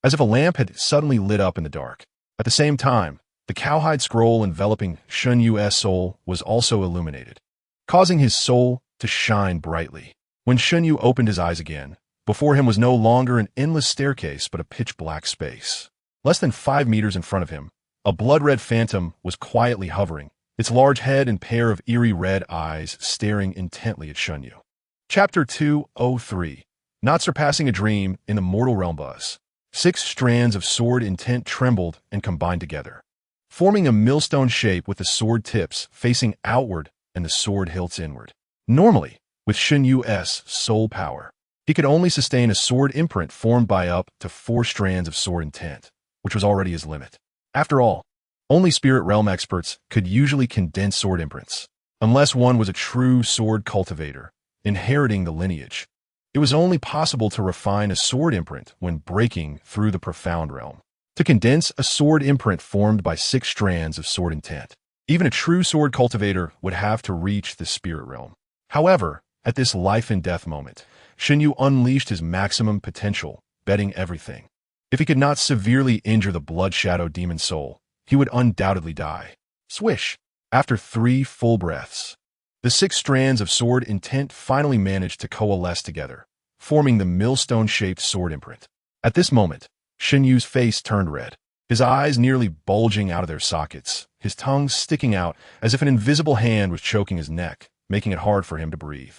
as if a lamp had suddenly lit up in the dark. At the same time, the cowhide scroll enveloping Shen Yue's soul was also illuminated, causing his soul to shine brightly. When Shen Yue opened his eyes again, before him was no longer an endless staircase but a pitch-black space. Less than 5 meters in front of him, a blood-red phantom was quietly hovering, its large head and pair of eerie red eyes staring intently at Shen Yue. Chapter 203. Not Surpassing a Dream in the Mortal Realm Buzz. 6 strands of sword intent trembled and combined together, forming a millstone shape with the sword tips facing outward and the sword hilts inward. Normally, with Shen Yue's soul power, he could only sustain a sword imprint formed by up to 4 strands of sword intent, which was already his limit. After all, only spirit realm experts could usually condense sword imprints, unless one was a true sword cultivator, inheriting the lineage. It was only possible to refine a sword imprint when breaking through the profound realm. To condense a sword imprint formed by 6 strands of sword intent, even a true sword cultivator would have to reach the spirit realm. However, at this life and death moment, Shen Yue unleashed his maximum potential, betting everything. If he could not severely injure the blood shadow demon soul, he would undoubtedly die. Swish! After 3 full breaths, the 6 strands of sword intent finally managed to coalesce together, forming the millstone-shaped sword imprint. At this moment, Shen Yue's face turned red, his eyes nearly bulging out of their sockets, his tongue sticking out as if an invisible hand was choking his neck, making it hard for him to breathe.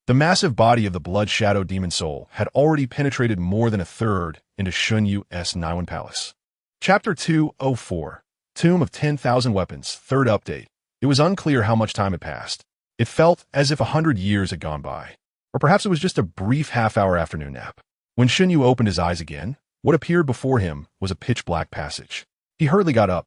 The massive body of the blood shadow demon soul had already penetrated more than a third into Shen Yue's Niwen Palace. Chapter 204. Tomb of 10,000 Weapons, 3rd update. It was unclear how much time had passed. It felt as if 100 years had gone by. Or perhaps it was just a brief half-hour afternoon nap. When Shen Yue opened his eyes again, what appeared before him was a pitch-black passage. He hurriedly got up,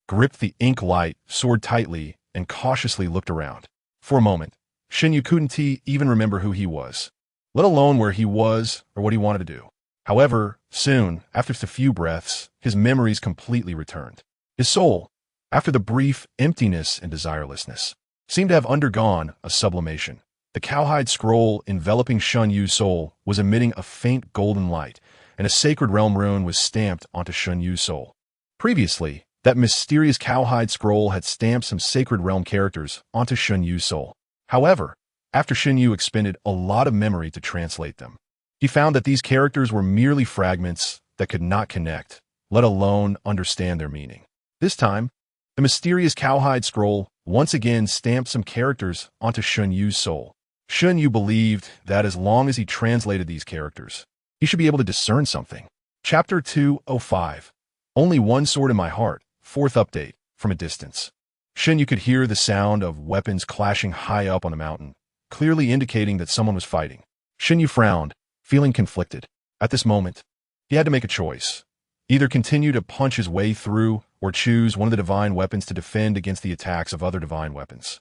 gripped the ink light sword tightly, and cautiously looked around. For a moment, Shen Yue couldn't even remember who he was, let alone where he was or what he wanted to do. However, soon, after just a few breaths, his memories completely returned. His soul, after the brief emptiness and desirelessness, seemed to have undergone a sublimation. The cowhide scroll enveloping Shen Yue's soul was emitting a faint golden light, and a sacred realm rune was stamped onto Shen Yue's soul. Previously, that mysterious cowhide scroll had stamped some sacred realm characters onto Shen Yue's soul. However, after Shen Yue expended a lot of memory to translate them, he found that these characters were merely fragments that could not connect, let alone understand their meaning. This time, the mysterious cowhide scroll once again stamped some characters onto Shen Yue's soul. Shen Yue believed that as long as he translated these characters, he should be able to discern something. Chapter 205. Only One Sword in My Heart, 4th update, from a distance. Shen Yue could hear the sound of weapons clashing high up on the mountain, clearly indicating that someone was fighting. Shen Yue frowned, feeling conflicted. At this moment, he had to make a choice. Either continue to punch his way through or choose one of the divine weapons to defend against the attacks of other divine weapons.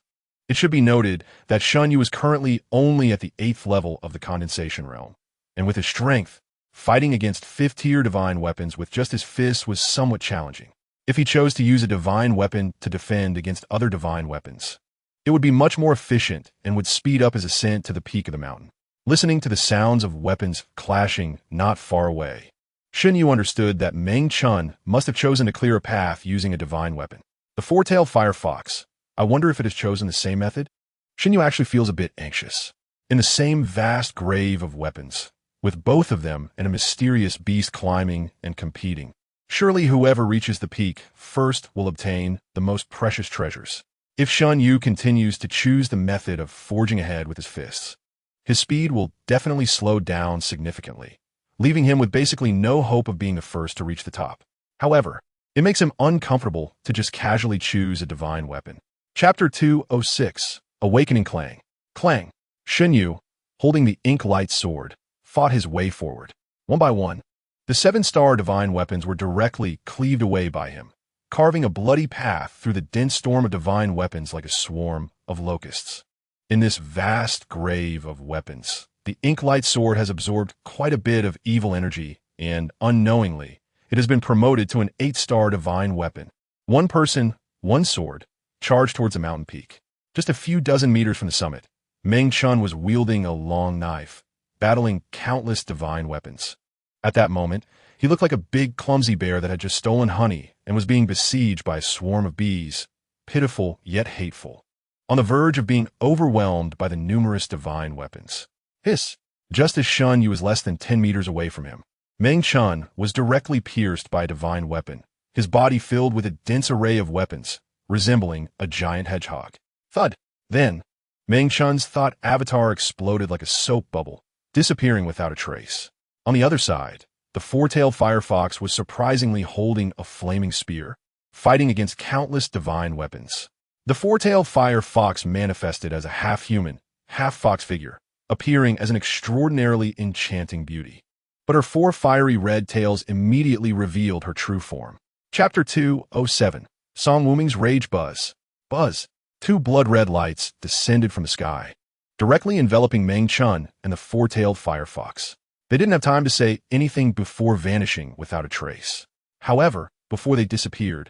It should be noted that Shen Yue is currently only at the 8th level of the condensation realm, and with his strength, fighting against 5th-tier divine weapons with just his fists was somewhat challenging. If he chose to use a divine weapon to defend against other divine weapons, it would be much more efficient and would speed up his ascent to the peak of the mountain. Listening to the sounds of weapons clashing not far away, Shen Yue understood that Meng Chun must have chosen to clear a path using a divine weapon. The four-tailed firefox. I wonder if it has chosen the same method? Shen Yue actually feels a bit anxious. In the same vast grave of weapons, with both of them and a mysterious beast climbing and competing, surely whoever reaches the peak first will obtain the most precious treasures. If Shen Yue continues to choose the method of forging ahead with his fists, his speed will definitely slow down significantly, leaving him with basically no hope of being the first to reach the top. However, it makes him uncomfortable to just casually choose a divine weapon. Chapter 206. Awakening Clang. Clang. Shen Yue, holding the ink-light sword, fought his way forward. One by one, the 7-star divine weapons were directly cleaved away by him, carving a bloody path through the dense storm of divine weapons like a swarm of locusts. In this vast grave of weapons, the ink-light sword has absorbed quite a bit of evil energy, and, unknowingly, it has been promoted to an 8-star divine weapon. One person, one sword, charged towards the mountain peak. Just a few dozen meters from the summit, Meng Chun was wielding a long knife, battling countless divine weapons. At that moment, he looked like a big, clumsy bear that had just stolen honey and was being besieged by a swarm of bees, pitiful yet hateful, on the verge of being overwhelmed by the numerous divine weapons. Hiss! Just as Shen Yue was less than 10 meters away from him, Meng Chun was directly pierced by a divine weapon, his body filled with a dense array of weapons, resembling a giant hedgehog. Thud. Then, Meng Chun's thought avatar exploded like a soap bubble, disappearing without a trace. On the other side, the four-tailed firefox was surprisingly holding a flaming spear, fighting against countless divine weapons. The four-tailed firefox manifested as a half-human, half-fox figure, appearing as an extraordinarily enchanting beauty. But her four fiery red tails immediately revealed her true form. Chapter 207. Song Wuming's Rage Buzz. Buzz. Two blood-red lights descended from the sky, directly enveloping Meng Chun and the four-tailed firefox. They didn't have time to say anything before vanishing without a trace. However, before they disappeared,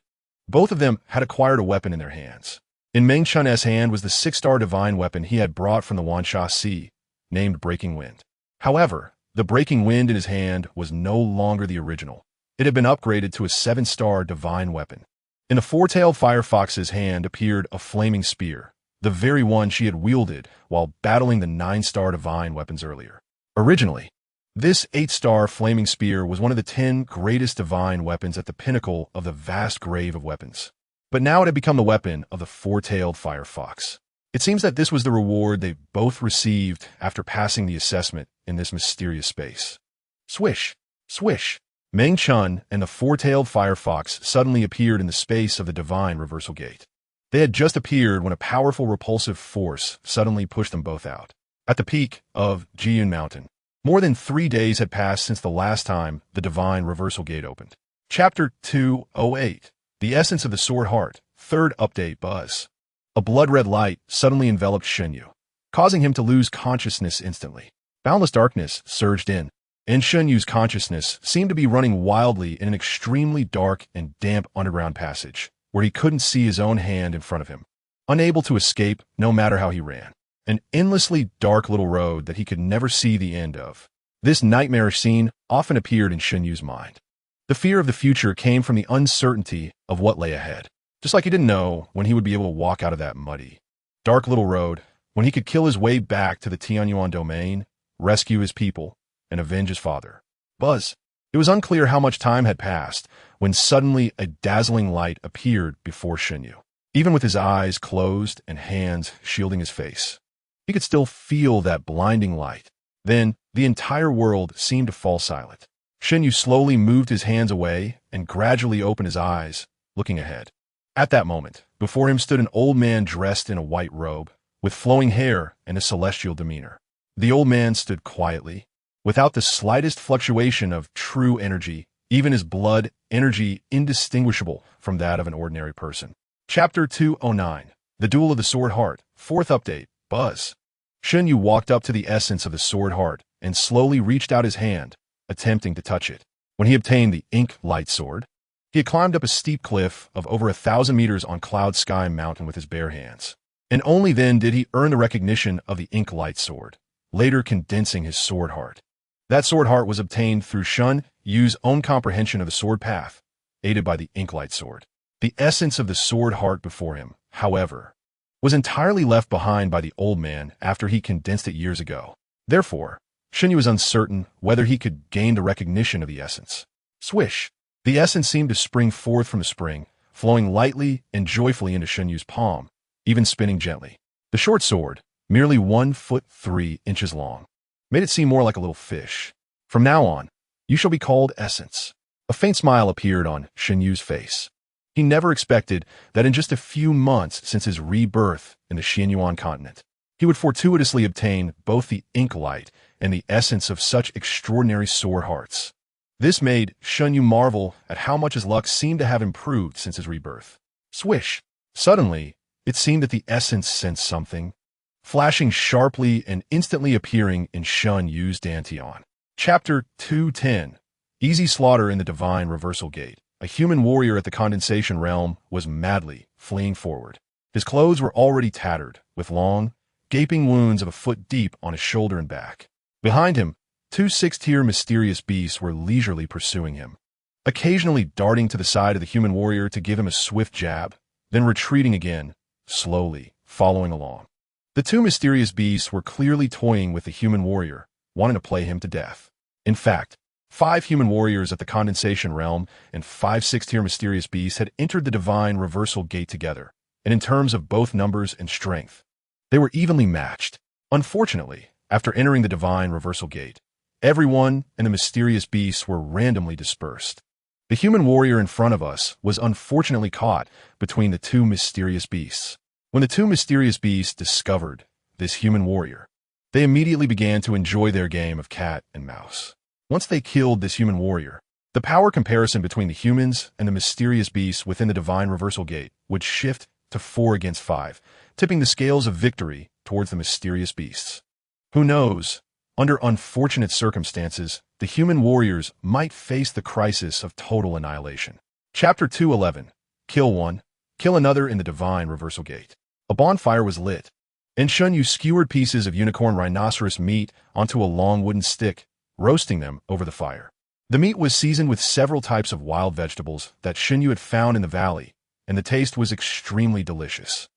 both of them had acquired a weapon in their hands. In Meng Chun's hand was the six-star divine weapon he had brought from the Wansha Sea, named Breaking Wind. However, the Breaking Wind in his hand was no longer the original. It had been upgraded to a seven-star divine weapon. In the four-tailed firefox's hand appeared a flaming spear, the very one she had wielded while battling the nine-star divine weapons earlier. Originally, this eight-star flaming spear was one of the 10 greatest divine weapons at the pinnacle of the vast grave of weapons. But now it had become the weapon of the four-tailed firefox. It seems that this was the reward they both received after passing the assessment in this mysterious space. Swish! Swish! Meng Chun and the four-tailed firefox suddenly appeared in the space of the divine reversal gate. They had just appeared when a powerful repulsive force suddenly pushed them both out. At the peak of Jiyun Mountain, more than 3 days had passed since the last time the divine reversal gate opened. Chapter 208. The Essence of the Sword Heart. Third update. Buzz. A blood-red light suddenly enveloped Shen Yue, causing him to lose consciousness instantly. Boundless darkness surged in, and Shen Yue's consciousness seemed to be running wildly in an extremely dark and damp underground passage, where he couldn't see his own hand in front of him, unable to escape no matter how he ran. An endlessly dark little road that he could never see the end of. This nightmarish scene often appeared in Shen Yue's mind. The fear of the future came from the uncertainty of what lay ahead. Just like he didn't know when he would be able to walk out of that muddy, dark little road, when he could kill his way back to the Tianyuan domain, rescue his people, and avenge his father. Buzz. It was unclear how much time had passed when suddenly a dazzling light appeared before Shen Yue. Even with his eyes closed and hands shielding his face, he could still feel that blinding light. Then, the entire world seemed to fall silent. Shen Yue slowly moved his hands away and gradually opened his eyes, looking ahead. At that moment, before him stood an old man dressed in a white robe, with flowing hair and a celestial demeanor. The old man stood quietly, without the slightest fluctuation of true energy, even his blood energy indistinguishable from that of an ordinary person. Chapter 209. The Duel of the Sword Heart. Fourth update. Buzz. Shen Yue walked up to the essence of the Sword Heart and slowly reached out his hand, attempting to touch it. When he obtained the Ink Light Sword, he had climbed up a steep cliff of over 1,000 meters on Cloud Sky Mountain with his bare hands. And only then did he earn the recognition of the Ink Light Sword, later condensing his Sword Heart. That Sword Heart was obtained through Shen Yue's own comprehension of the Sword Path, aided by the Ink Light Sword. The essence of the Sword Heart before him, however, was entirely left behind by the old man after he condensed it years ago. Therefore, Shen Yue was uncertain whether he could gain the recognition of the essence. Swish! The essence seemed to spring forth from the spring, flowing lightly and joyfully into Shen Yue's palm, even spinning gently. The short sword, merely 1 foot 3 inches long, made it seem more like a little fish. From now on, you shall be called Essence. A faint smile appeared on Shen Yue's face. He never expected that in just a few months since his rebirth in the Tianyuan continent, he would fortuitously obtain both the Ink Light and the essence of such extraordinary sword hearts. This made Shen Yue marvel at how much his luck seemed to have improved since his rebirth. Swish! Suddenly, it seemed that the essence sensed something, flashing sharply and instantly appearing in Shen Yue's dantian. Chapter 210. Easy Slaughter in the Divine Reversal Gate. A human warrior at the Condensation Realm was madly fleeing forward. His clothes were already tattered, with long, gaping wounds of a foot deep on his shoulder and back. Behind him, 2 six-tier mysterious beasts were leisurely pursuing him, occasionally darting to the side of the human warrior to give him a swift jab, then retreating again, slowly, following along. The 2 mysterious beasts were clearly toying with the human warrior, wanting to play him to death. In fact, 5 human warriors at the Condensation Realm and 5 6th-tier mysterious beasts had entered the Divine Reversal Gate together, and in terms of both numbers and strength, they were evenly matched. Unfortunately, after entering the Divine Reversal Gate, everyone and the mysterious beasts were randomly dispersed. The human warrior in front of us was unfortunately caught between the 2 mysterious beasts. When the 2 mysterious beasts discovered this human warrior, they immediately began to enjoy their game of cat and mouse. Once they killed this human warrior, the power comparison between the humans and the mysterious beasts within the Divine Reversal Gate would shift to 4 against 5, tipping the scales of victory towards the mysterious beasts. Who knows? Under unfortunate circumstances, the human warriors might face the crisis of total annihilation. Chapter 211. Kill one, kill another in the Divine Reversal Gate. A bonfire was lit, and Shen Yue skewered pieces of unicorn rhinoceros meat onto a long wooden stick, roasting them over the fire. The meat was seasoned with several types of wild vegetables that Shen Yue had found in the valley, and the taste was extremely delicious.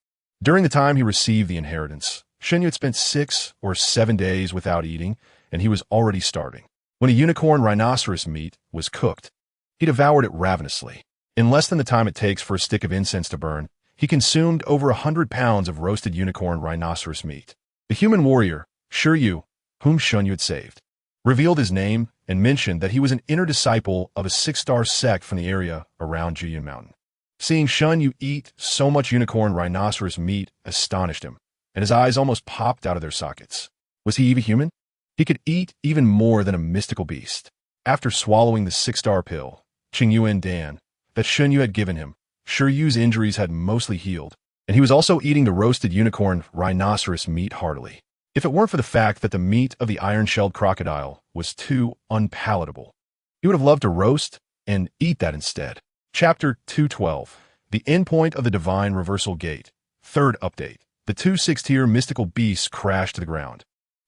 During the time he received the inheritance, Shen Yue had spent 6 or 7 days without eating, and he was already starving. When a unicorn rhinoceros meat was cooked, he devoured it ravenously. In less than the time it takes for a stick of incense to burn, he consumed over 100 pounds of roasted unicorn rhinoceros meat. The human warrior, Shen Yue, whom Shen Yue had saved, revealed his name and mentioned that he was an inner disciple of a 6-star sect from the area around Jiyun Mountain. Seeing Shen Yue eat so much unicorn rhinoceros meat astonished him, and his eyes almost popped out of their sockets. Was he even human? He could eat even more than a mystical beast. After swallowing the 6-star pill, Tianyuan Dan, that Shen Yue had given him, Shen Yue's injuries had mostly healed, and he was also eating the roasted unicorn rhinoceros meat heartily. If it weren't for the fact that the meat of the iron-shelled crocodile was too unpalatable, he would have loved to roast and eat that instead. Chapter 212. The Endpoint of the Divine Reversal Gate. Third update. The 2 6th-tier mystical beasts crashed to the ground.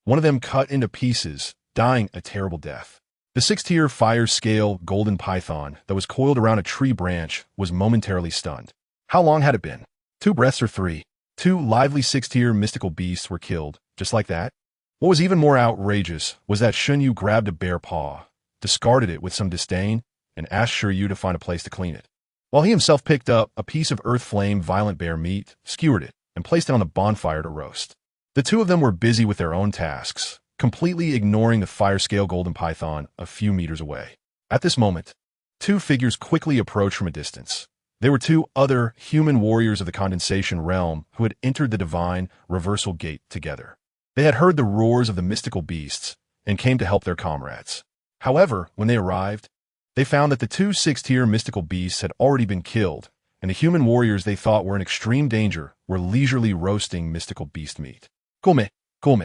One of them cut into pieces, dying a terrible death. The 6th-tier fire-scale golden python that was coiled around a tree branch was momentarily stunned. How long had it been? 2 breaths or 3? 2 lively 6th-tier mystical beasts were killed, just like that. What was even more outrageous was that Shen Yue grabbed a bare paw, discarded it with some disdain, and asked Shen Yue to find a place to clean it. While he himself picked up a piece of earth flame violent bear meat, skewered it, and placed it on the bonfire to roast. The 2 of them were busy with their own tasks, completely ignoring the fire-scale golden python a few meters away. At this moment, 2 figures quickly approached from a distance. They were 2 other human warriors of the Condensation Realm who had entered the Divine Reversal Gate together. They had heard the roars of the mystical beasts and came to help their comrades. However, when they arrived, they found that the 2 6th-tier mystical beasts had already been killed, and the human warriors they thought were in extreme danger were leisurely roasting mystical beast meat. Come, come.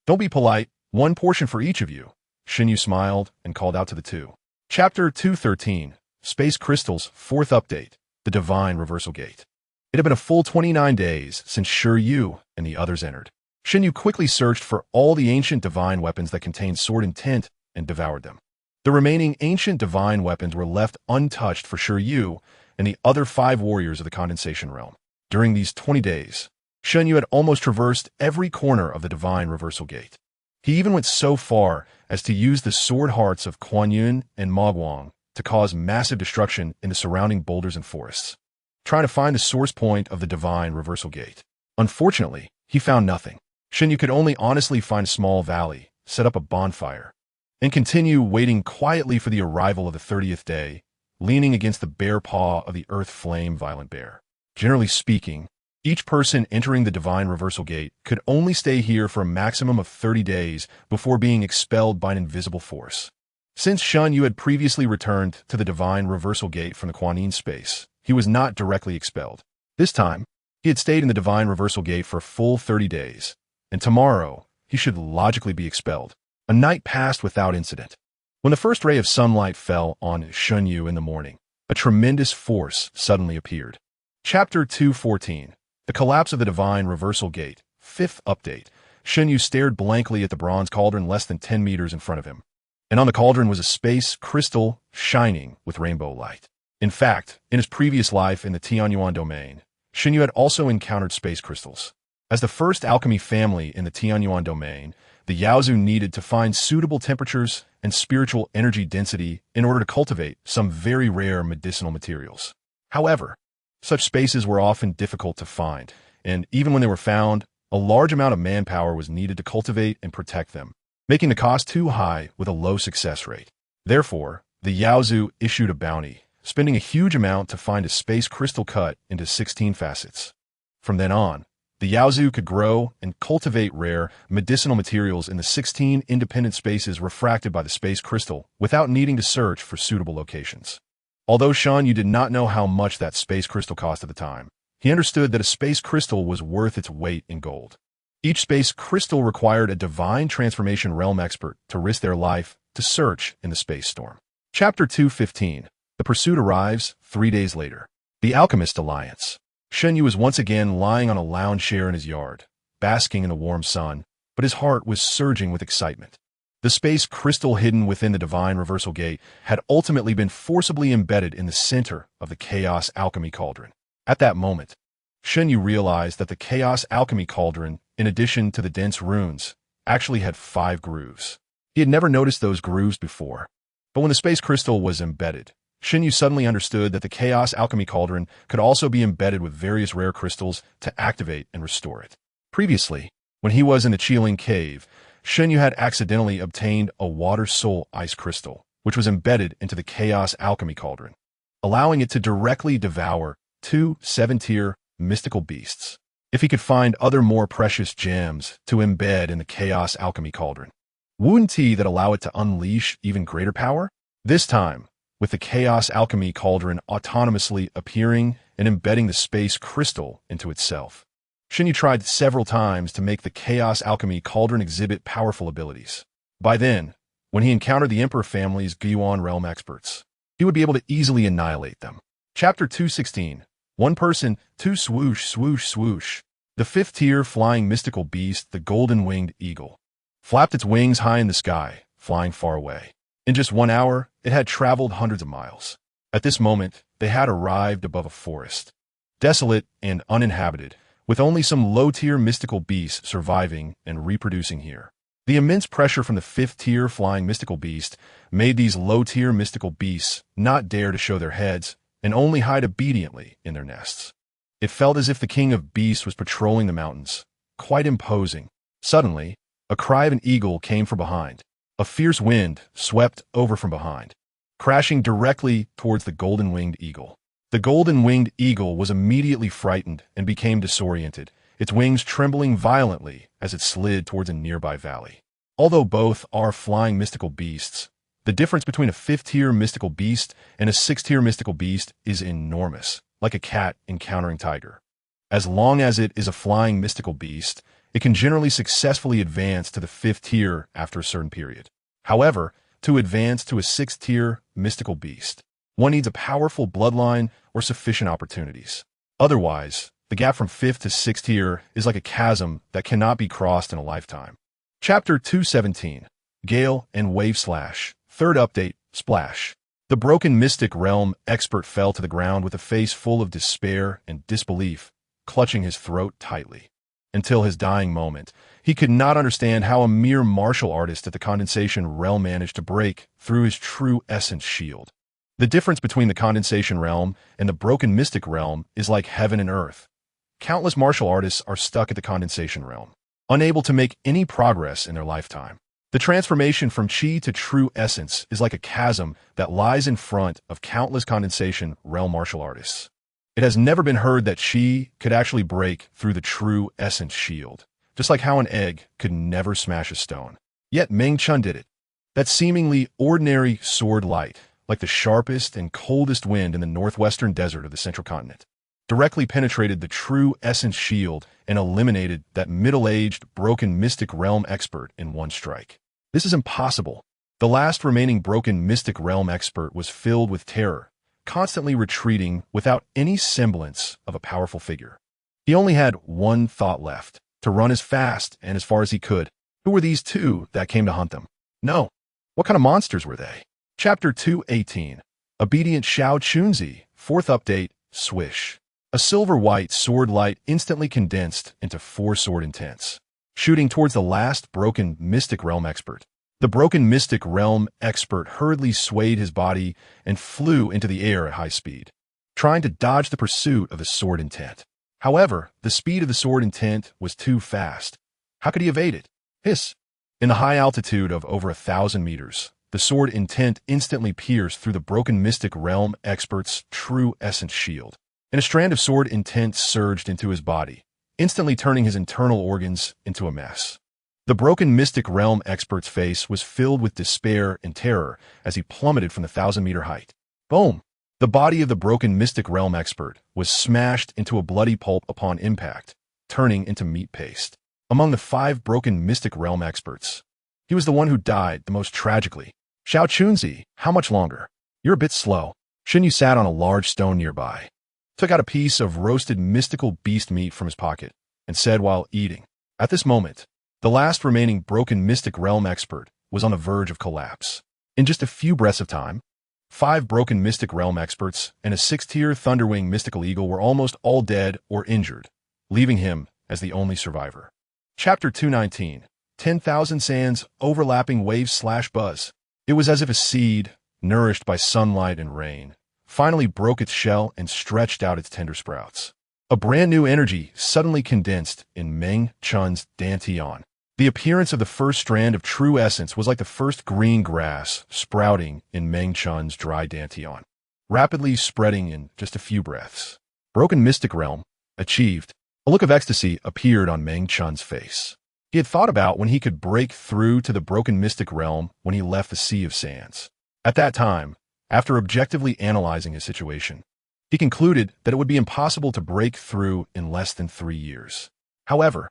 Don't be polite. 1 portion for each of you. Shen Yue smiled and called out to the 2. Chapter 213. Space Crystals. 4th update. The Divine Reversal Gate. It had been a full 29 days since Shen Yue and the others entered. Shen Yue quickly searched for all the ancient divine weapons that contained sword intent and devoured them. The remaining ancient divine weapons were left untouched for Shen Yue and the other 5 warriors of the Condensation Realm. During these 20 days, Shen Yue had almost traversed every corner of the Divine Reversal Gate. He even went so far as to use the sword hearts of Kuan Yin and Ma Guang to cause massive destruction in the surrounding boulders and forests, trying to find the source point of the Divine Reversal Gate. Unfortunately, he found nothing. Shen Yue could only honestly find a small valley, set up a bonfire, and continue waiting quietly for the arrival of the 30th day, leaning against the bare paw of the earth flame violent bear. Generally speaking, each person entering the Divine Reversal Gate could only stay here for a maximum of 30 days before being expelled by an invisible force. Since Shen Yue had previously returned to the Divine Reversal Gate from the Kuan Yin space, he was not directly expelled. This time, he had stayed in the Divine Reversal Gate for a full 30 days, and tomorrow he should logically be expelled. A night passed without incident. When the first ray of sunlight fell on Shen Yue in the morning, a tremendous force suddenly appeared. Chapter 214. The Collapse of the Divine Reversal Gate. 5th update. Shen Yue stared blankly at the bronze cauldron less than 10 meters in front of him, and on the cauldron was a space crystal shining with rainbow light. In fact, in his previous life in the Tianyuan domain, Shen Yue had also encountered space crystals. As the first alchemy family in the Tianyuan domain, The Yaozu needed to find suitable temperatures and spiritual energy density in order to cultivate some very rare medicinal materials. However, such spaces were often difficult to find, and even when they were found, a large amount of manpower was needed to cultivate and protect them, making the cost too high with a low success rate. Therefore, the Yaozu issued a bounty, spending a huge amount to find a space crystal cut into 16 facets. From then on, the Yaozu could grow and cultivate rare medicinal materials in the 16 independent spaces refracted by the space crystal without needing to search for suitable locations. Although Shen Yue did not know how much that space crystal cost at the time, he understood that a space crystal was worth its weight in gold. Each space crystal required a divine transformation realm expert to risk their life to search in the space storm. Chapter 215. The pursuit arrives 3 days later. The Alchemist Alliance. Shen Yue was once again lying on a lounge chair in his yard, basking in the warm sun, but his heart was surging with excitement. The space crystal hidden within the divine reversal gate had ultimately been forcibly embedded in the center of the Chaos Alchemy Cauldron. At that moment, Shen Yue realized that the Chaos Alchemy Cauldron, in addition to the dense runes, actually had 5 grooves. He had never noticed those grooves before, but when the space crystal was embedded, Shen Yue suddenly understood that the Chaos Alchemy Cauldron could also be embedded with various rare crystals to activate and restore it. Previously, when he was in the Qiling Cave, Shen Yue had accidentally obtained a Water Soul Ice Crystal, which was embedded into the Chaos Alchemy Cauldron, allowing it to directly devour 2 7-tier mystical beasts. If he could find other more precious gems to embed in the Chaos Alchemy Cauldron, wouldn't he that allow it to unleash even greater power? This time, with the Chaos Alchemy Cauldron autonomously appearing and embedding the space crystal into itself. Shen Yue tried several times to make the Chaos Alchemy Cauldron exhibit powerful abilities. By then, when he encountered the Emperor family's Tianyuan Realm experts, he would be able to easily annihilate them. Chapter 216. One person, 2 swoosh, swoosh, swoosh. The 5th-tier flying mystical beast, the golden-winged eagle, flapped its wings high in the sky, flying far away. In just 1 hour, it had traveled hundreds of miles. At this moment, they had arrived above a forest, desolate and uninhabited, with only some low-tier mystical beasts surviving and reproducing here. The immense pressure from the 5th-tier flying mystical beast made these low-tier mystical beasts not dare to show their heads and only hide obediently in their nests. It felt as if the king of beasts was patrolling the mountains, quite imposing. Suddenly, a cry of an eagle came from behind. A fierce wind swept over from behind, crashing directly towards the golden-winged eagle. The golden-winged eagle was immediately frightened and became disoriented, its wings trembling violently as it slid towards a nearby valley. Although both are flying mystical beasts, the difference between a 5th-tier mystical beast and a 6th-tier mystical beast is enormous, like a cat encountering tiger. As long as it is a flying mystical beast, it can generally successfully advance to the 5th tier after a certain period. However, to advance to a 6th-tier mystical beast, one needs a powerful bloodline or sufficient opportunities. Otherwise, the gap from 5th to 6th tier is like a chasm that cannot be crossed in a lifetime. Chapter 217. Gale and Wave Slash. 3rd update, Splash. The broken mystic realm expert fell to the ground with a face full of despair and disbelief, clutching his throat tightly. Until his dying moment, he could not understand how a mere martial artist at the Condensation Realm managed to break through his true essence shield. The difference between the Condensation Realm and the broken mystic realm is like heaven and earth. Countless martial artists are stuck at the Condensation Realm, unable to make any progress in their lifetime. The transformation from chi to true essence is like a chasm that lies in front of countless Condensation Realm martial artists. It has never been heard that chi could actually break through the true essence shield, just like how an egg could never smash a stone. Yet Meng Chun did it. That seemingly ordinary sword light, like the sharpest and coldest wind in the northwestern desert of the central continent, directly penetrated the true essence shield and eliminated that middle-aged, broken mystic realm expert in one strike. This is impossible. The last remaining broken mystic realm expert was filled with terror, constantly retreating without any semblance of a powerful figure. He only had one thought left, to run as fast and as far as he could. Who were these two that came to hunt them? No. What kind of monsters were they? Chapter 218. Obedient Shao Chunzi. 4th update, Swish. A silver-white sword light instantly condensed into 4 sword intents. shooting towards the last broken Mystic Realm expert. The broken Mystic Realm expert hurriedly swayed his body and flew into the air at high speed, trying to dodge the pursuit of the sword intent. However, the speed of the sword intent was too fast. How could he evade it? Hiss! In the high altitude of over 1,000 meters, the sword intent instantly pierced through the broken Mystic Realm expert's true essence shield, and a strand of sword intent surged into his body, instantly turning his internal organs into a mess. The broken Mystic Realm expert's face was filled with despair and terror as he plummeted from the 1,000-meter height. Boom! The body of the broken Mystic Realm expert was smashed into a bloody pulp upon impact, turning into meat paste. Among the 5 broken Mystic Realm experts, he was the one who died the most tragically. Xiao Chunzi, how much longer? You're a bit slow. Shen Yue sat on a large stone nearby, took out a piece of roasted mystical beast meat from his pocket, and said while eating. At this moment, the last remaining broken Mystic Realm expert was on the verge of collapse. In just a few breaths of time, 5 broken Mystic Realm experts and a 6th-tier Thunderwing Mystical Eagle were almost all dead or injured, leaving him as the only survivor. Chapter 219, 10,000 Sands Overlapping Waves/Buzz. It was as if a seed, nourished by sunlight and rain, finally broke its shell and stretched out its tender sprouts. A brand new energy suddenly condensed in Meng Chun's Dantian. The appearance of the first strand of true essence was like the first green grass sprouting in Meng Chun's dry Dantian, rapidly spreading in just a few breaths. Broken Mystic Realm, achieved. A look of ecstasy appeared on Meng Chun's face. He had thought about when he could break through to the broken Mystic Realm when he left the Sea of Sands. At that time, after objectively analyzing his situation, he concluded that it would be impossible to break through in less than 3 years. However,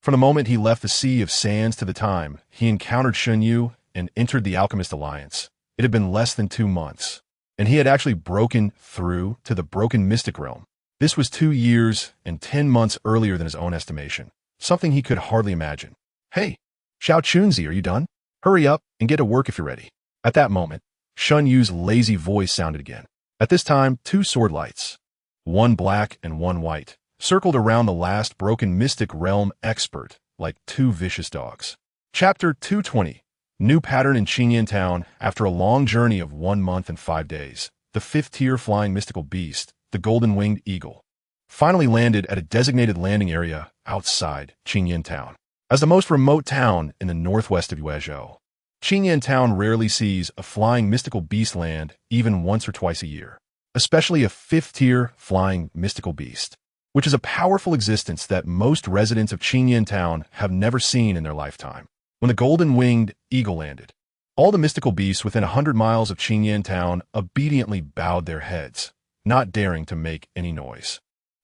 from the moment he left the Sea of Sands to the time he encountered Shen Yue and entered the Alchemist Alliance, it had been less than 2 months, and he had actually broken through to the broken Mystic Realm. This was 2 years and 10 months earlier than his own estimation, something he could hardly imagine. Hey, Xiao Chunzi, are you done? Hurry up and get to work if you're ready. At that moment, Shen Yu's lazy voice sounded again. At this time, 2 sword lights, one black and one white, circled around the last broken Mystic Realm expert like 2 vicious dogs. Chapter 220, New Pattern in Tianyuan Town. After a long journey of 1 month and 5 days, the 5th-tier flying mystical beast, the golden-winged eagle, finally landed at a designated landing area outside Tianyuan Town. As the most remote town in the northwest of Yuezhou, Tianyuan Town rarely sees a flying mystical beast land even once or twice a year, especially a 5th-tier flying mystical beast, which is a powerful existence that most residents of Tianyuan Town have never seen in their lifetime. When the golden-winged eagle landed, all the mystical beasts within 100 miles of Tianyuan Town obediently bowed their heads, not daring to make any noise.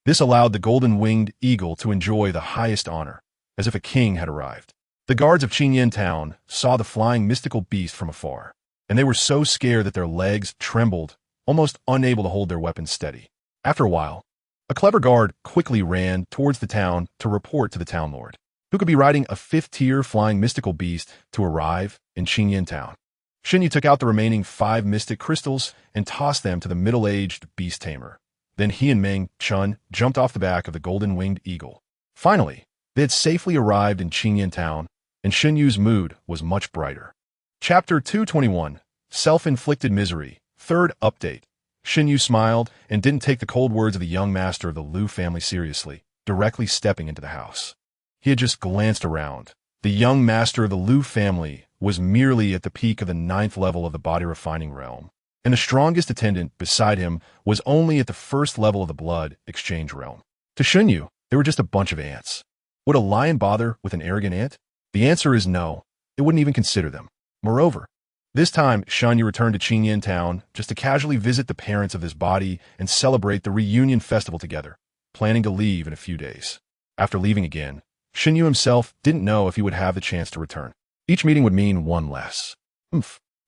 This allowed the golden-winged eagle to enjoy the highest honor, as if a king had arrived. The guards of Tianyuan Town saw the flying mystical beast from afar, and they were so scared that their legs trembled, almost unable to hold their weapons steady. After a while, a clever guard quickly ran towards the town to report to the town lord, who could be riding a 5th-tier flying mystical beast to arrive in Tianyuan Town. Shen Yue took out the remaining 5 mystic crystals and tossed them to the middle-aged beast tamer. Then he and Meng Chun jumped off the back of the golden-winged eagle. Finally, they had safely arrived in Tianyuan Town, and Shen Yu's mood was much brighter. Chapter 221, Self-Inflicted Misery, 3rd Update. Shen Yue smiled and didn't take the cold words of the young master of the Liu family seriously, directly stepping into the house. He had just glanced around. The young master of the Liu family was merely at the peak of the 9th level of the body refining realm, and the strongest attendant beside him was only at the 1st level of the blood exchange realm. To Shen Yue, they were just a bunch of ants. Would a lion bother with an arrogant ant? The answer is no. It wouldn't even consider them. Moreover, this time Shen Yue returned to Tianyuan Town just to casually visit the parents of this body and celebrate the reunion festival together, planning to leave in a few days. After leaving again, Shen Yue himself didn't know if he would have the chance to return. Each meeting would mean one less.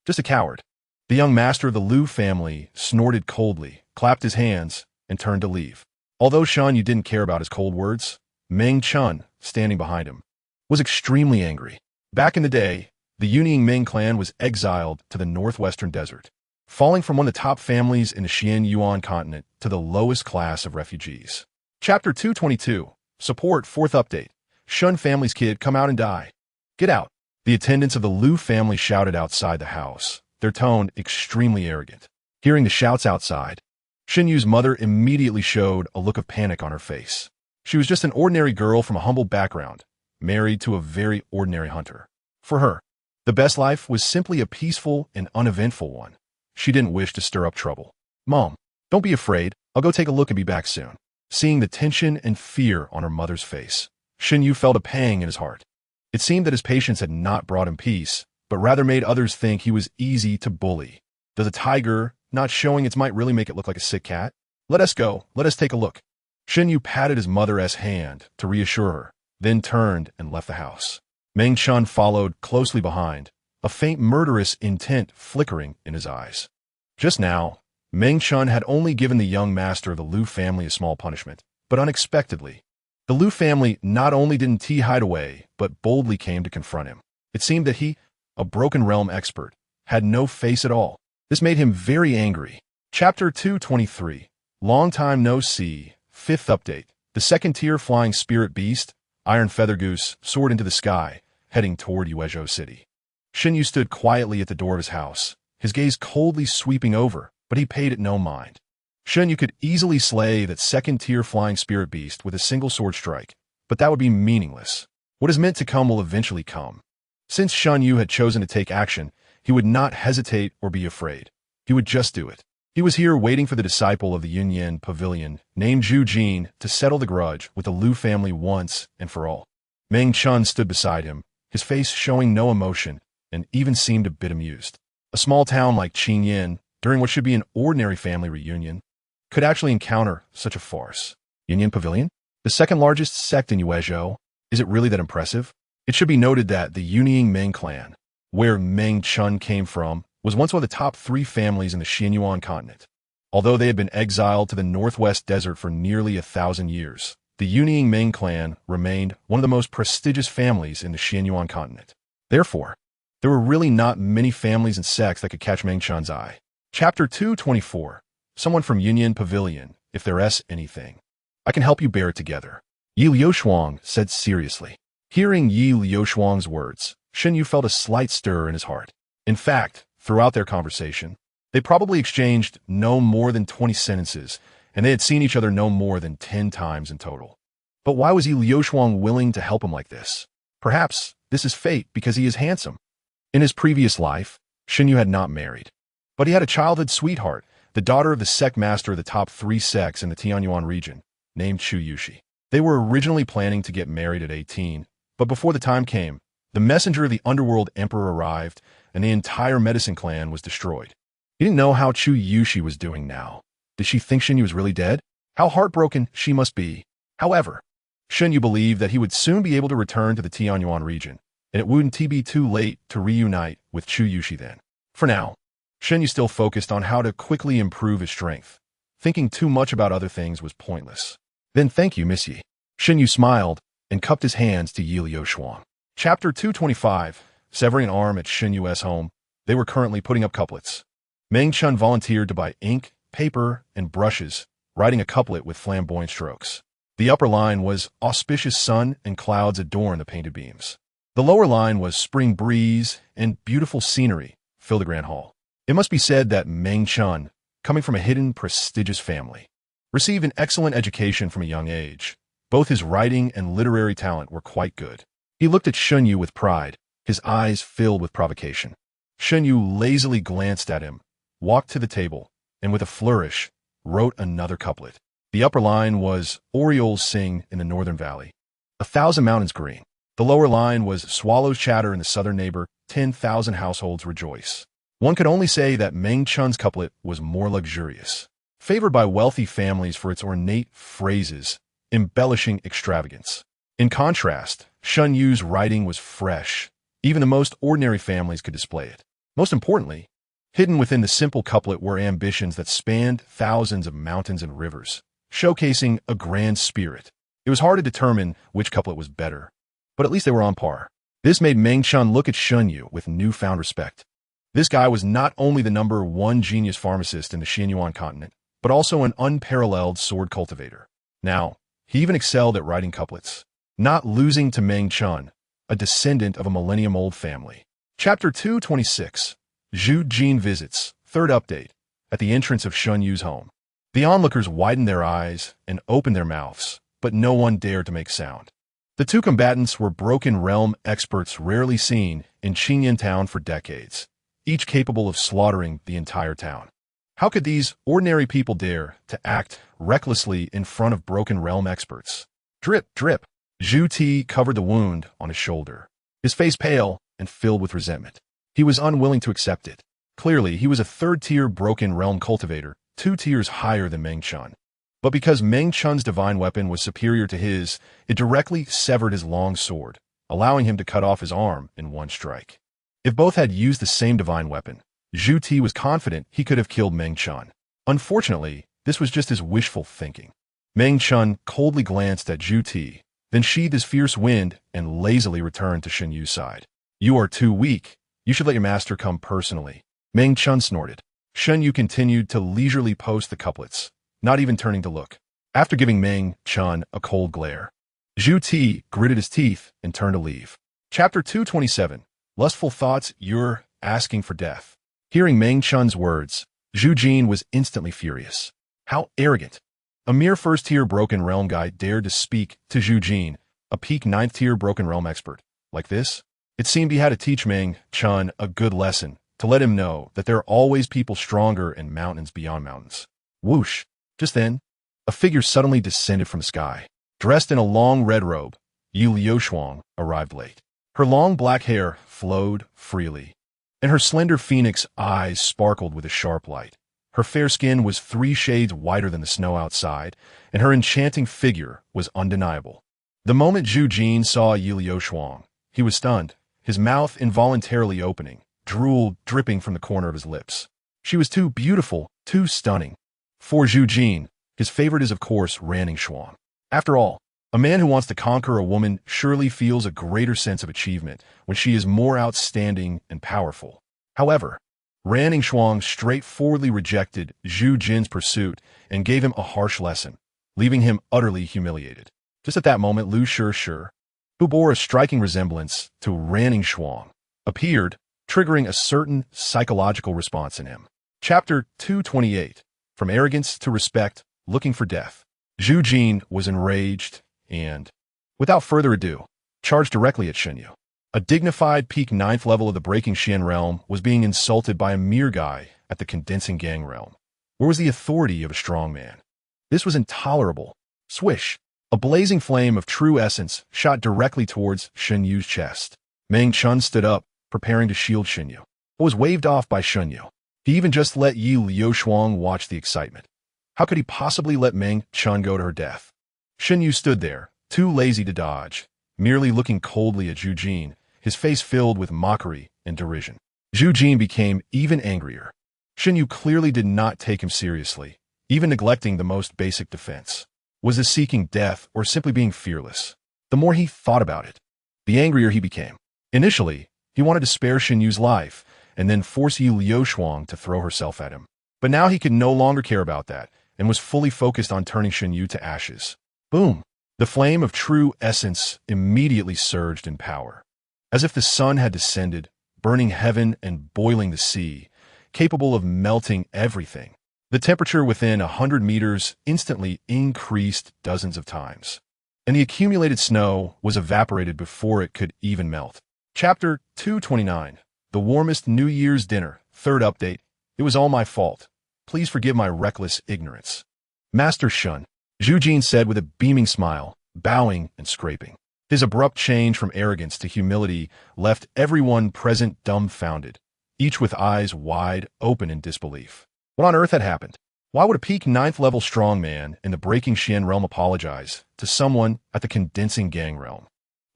Just a coward. The young master of the Liu family snorted coldly, clapped his hands, and turned to leave. Although Shen Yue didn't care about his cold words, Meng Chun, standing behind him, was extremely angry. Back in the day, the Yunying Ming clan was exiled to the northwestern desert, falling from one of the top families in the Xianyuan continent to the lowest class of refugees. Chapter 222, Support 4th Update. Shun family's kid, come out and die. Get out. The attendants of the Liu family shouted outside the house, their tone extremely arrogant. Hearing the shouts outside, Shen Yue's mother immediately showed a look of panic on her face. She was just an ordinary girl from a humble background, married to a very ordinary hunter. For her, the best life was simply a peaceful and uneventful one. She didn't wish to stir up trouble. Mom, don't be afraid. I'll go take a look and be back soon. Seeing the tension and fear on her mother's face, Shen Yue felt a pang in his heart. It seemed that his patience had not brought him peace, but rather made others think he was easy to bully. Does a tiger not showing its might really make it look like a sick cat? Let us go. Let us take a look. Shen Yue patted his mother's hand to reassure her, then turned and left the house. Meng Chun followed closely behind, a faint murderous intent flickering in his eyes. Just now, Meng Chun had only given the young master of the Liu family a small punishment, but unexpectedly, the Liu family not only didn't hide away, but boldly came to confront him. It seemed that he, a broken realm expert, had no face at all. This made him very angry. Chapter 223, Long Time No See, 5th Update. The second-tier flying spirit beast, Iron Feather Goose, soared into the sky, heading toward Yuezhou City. Shen Yue stood quietly at the door of his house, his gaze coldly sweeping over, but he paid it no mind. Shen Yue could easily slay that second-tier flying spirit beast with a single sword strike, but that would be meaningless. What is meant to come will eventually come. Since Shen Yue had chosen to take action, he would not hesitate or be afraid. He would just do it. He was here waiting for the disciple of the Yunyan Pavilion, named Zhu Jin, to settle the grudge with the Liu family once and for all. Meng Chun stood beside him, his face showing no emotion, and even seemed a bit amused. A small town like Tianyuan, during what should be an ordinary family reunion, could actually encounter such a farce. Yunyan Pavilion? The second largest sect in Yuezhou? Is it really that impressive? It should be noted that the Yunying Meng clan, where Meng Chun came from, was once one of the top 3 families in the Tianyuan continent. Although they had been exiled to the northwest desert for nearly 1,000 years, the Yunying Meng clan remained one of the most prestigious families in the Tianyuan continent. Therefore, there were really not many families and sects that could catch Meng Chun's eye. Chapter 224, Someone from Yunyan Pavilion, if there's anything. I can help you bear it together. Yi Liushuang said seriously. Hearing Yi Liushuang's words, Shen Yue felt a slight stir in his heart. In fact, throughout their conversation, they probably exchanged no more than 20 sentences, and they had seen each other no more than 10 times in total. But why was Yi Liushuang willing to help him like this? Perhaps this is fate because he is handsome. In his previous life, Shen Yue had not married, but he had a childhood sweetheart, the daughter of the sect master of the top 3 sects in the Tianyuan region, named Chu Yushi. They were originally planning to get married at 18, but before the time came, the messenger of the underworld emperor arrived, and the entire medicine clan was destroyed. He didn't know how Chu Yushi was doing now. Did she think Shen Yue was really dead? How heartbroken she must be. However, Shen Yue believed that he would soon be able to return to the Tianyuan region, and it wouldn't be too late to reunite with Chu Yushi then. For now, Shen Yue still focused on how to quickly improve his strength. Thinking too much about other things was pointless. Then thank you, Miss Yi. Shen Yue smiled and cupped his hands to Yi Liushuang. Chapter 225, Severing an arm at Shen Yue's home. They were currently putting up couplets. Meng Chun volunteered to buy ink, paper, and brushes, writing a couplet with flamboyant strokes. The upper line was auspicious sun and clouds adorn the painted beams. The lower line was spring breeze and beautiful scenery fill the grand hall. It must be said that Meng Chun, coming from a hidden, prestigious family, received an excellent education from a young age. Both his writing and literary talent were quite good. He looked at Shen Yue with pride, his eyes filled with provocation. Shen Yue lazily glanced at him, walked to the table, and with a flourish, wrote another couplet. The upper line was Orioles sing in the northern valley, 1,000 mountains green. The lower line was swallows chatter in the southern neighbor, 10,000 households rejoice. One could only say that Meng Chun's couplet was more luxurious, favored by wealthy families for its ornate phrases, embellishing extravagance. In contrast, Shen Yue's writing was fresh. Even the most ordinary families could display it. Most importantly, hidden within the simple couplet were ambitions that spanned thousands of mountains and rivers, showcasing a grand spirit. It was hard to determine which couplet was better, but at least they were on par. This made Meng Chun look at Shen Yue with newfound respect. This guy was not only the #1 genius pharmacist in the Tianyuan continent, but also an unparalleled sword cultivator. Now, he even excelled at writing couplets. not losing to Meng Chun, a descendant of a millennium-old family. Chapter 226. Zhu Jin visits, third update, at the entrance of Shen Yue's home. The onlookers widened their eyes and opened their mouths, but no one dared to make sound. The two combatants were broken realm experts rarely seen in Qingyan Town for decades, each capable of slaughtering the entire town. How could these ordinary people dare to act recklessly in front of broken realm experts? Drip, drip. Zhu Ti covered the wound on his shoulder, his face pale and filled with resentment. He was unwilling to accept it. Clearly, he was a third-tier broken realm cultivator, 2 tiers higher than Meng Chun. But because Meng Chun's divine weapon was superior to his, it directly severed his long sword, allowing him to cut off his arm in one strike. If both had used the same divine weapon, Zhu Ti was confident he could have killed Meng Chun. Unfortunately, this was just his wishful thinking. Meng Chun coldly glanced at Zhu Ti, then sheathed his fierce wind and lazily returned to Shen Yue's side. "You are too weak. You should let your master come personally." Meng Chun snorted. Shen Yue continued to leisurely post the couplets, not even turning to look. After giving Meng Chun a cold glare, Zhu Ti gritted his teeth and turned to leave. Chapter 227. Lustful thoughts. You're asking for death. Hearing Meng Chun's words, Zhu Jin was instantly furious. How arrogant. A mere first-tier broken realm guy dared to speak to Zhu Jin, a peak 9th-tier broken realm expert. Like this? It seemed he had to teach Meng Chun a good lesson, to let him know that there are always people stronger in mountains beyond mountains. Whoosh! Just then, a figure suddenly descended from the sky. Dressed in a long red robe, Yu Liuoshuang arrived late. Her long black hair flowed freely, and her slender phoenix eyes sparkled with a sharp light. Her fair skin was 3 shades whiter than the snow outside, and her enchanting figure was undeniable. The moment Zhu Jin saw Yu Liuoshuang, he was stunned, his mouth involuntarily opening, drool dripping from the corner of his lips. She was too beautiful, too stunning. For Zhu Jin, his favorite is of course Ranning Shuang. After all, a man who wants to conquer a woman surely feels a greater sense of achievement when she is more outstanding and powerful. However, Ranning Shuang straightforwardly rejected Zhu Jin's pursuit and gave him a harsh lesson, leaving him utterly humiliated. Just at that moment, Lu Shi, who bore a striking resemblance to Ranning Shuang, appeared, triggering a certain psychological response in him. Chapter 228. From arrogance to respect, looking for death. Zhu Jin was enraged and, without further ado, charged directly at Shen Yue. A dignified peak 9th level of the breaking Xian realm was being insulted by a mere guy at the condensing gang realm. Where was the authority of a strong man? This was intolerable. Swish! A blazing flame of true essence shot directly towards Shen Yue's chest. Meng Chun stood up, preparing to shield Shen Yue, but was waved off by Shen Yue. He even just let Yu Liuoshuang watch the excitement. How could he possibly let Meng Chun go to her death? Shen Yue stood there, too lazy to dodge, merely looking coldly at Zhu Jin, his face filled with mockery and derision. Zhu Jin became even angrier. Shen Yue clearly did not take him seriously, even neglecting the most basic defense. Was this seeking death or simply being fearless? The more he thought about it, the angrier he became. Initially, he wanted to spare Shen Yue's life and then force Yu Liuoshuang to throw herself at him. But now he could no longer care about that and was fully focused on turning Shen Yue to ashes. Boom! The flame of true essence immediately surged in power. As if the sun had descended, burning heaven and boiling the sea, capable of melting everything. The temperature within 100 meters instantly increased dozens of times, and the accumulated snow was evaporated before it could even melt. Chapter 229. The warmest New Year's dinner. Third update. It was all my fault. Please forgive my reckless ignorance. Master Shun, Zhu Jin said with a beaming smile, bowing and scraping. His abrupt change from arrogance to humility left everyone present dumbfounded, each with eyes wide open in disbelief. What on earth had happened? Why would a peak 9th level strongman in the breaking Xian realm apologize to someone at the condensing gang realm?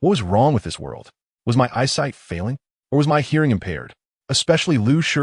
What was wrong with this world? Was my eyesight failing? Or was my hearing impaired? Especially Lu Shi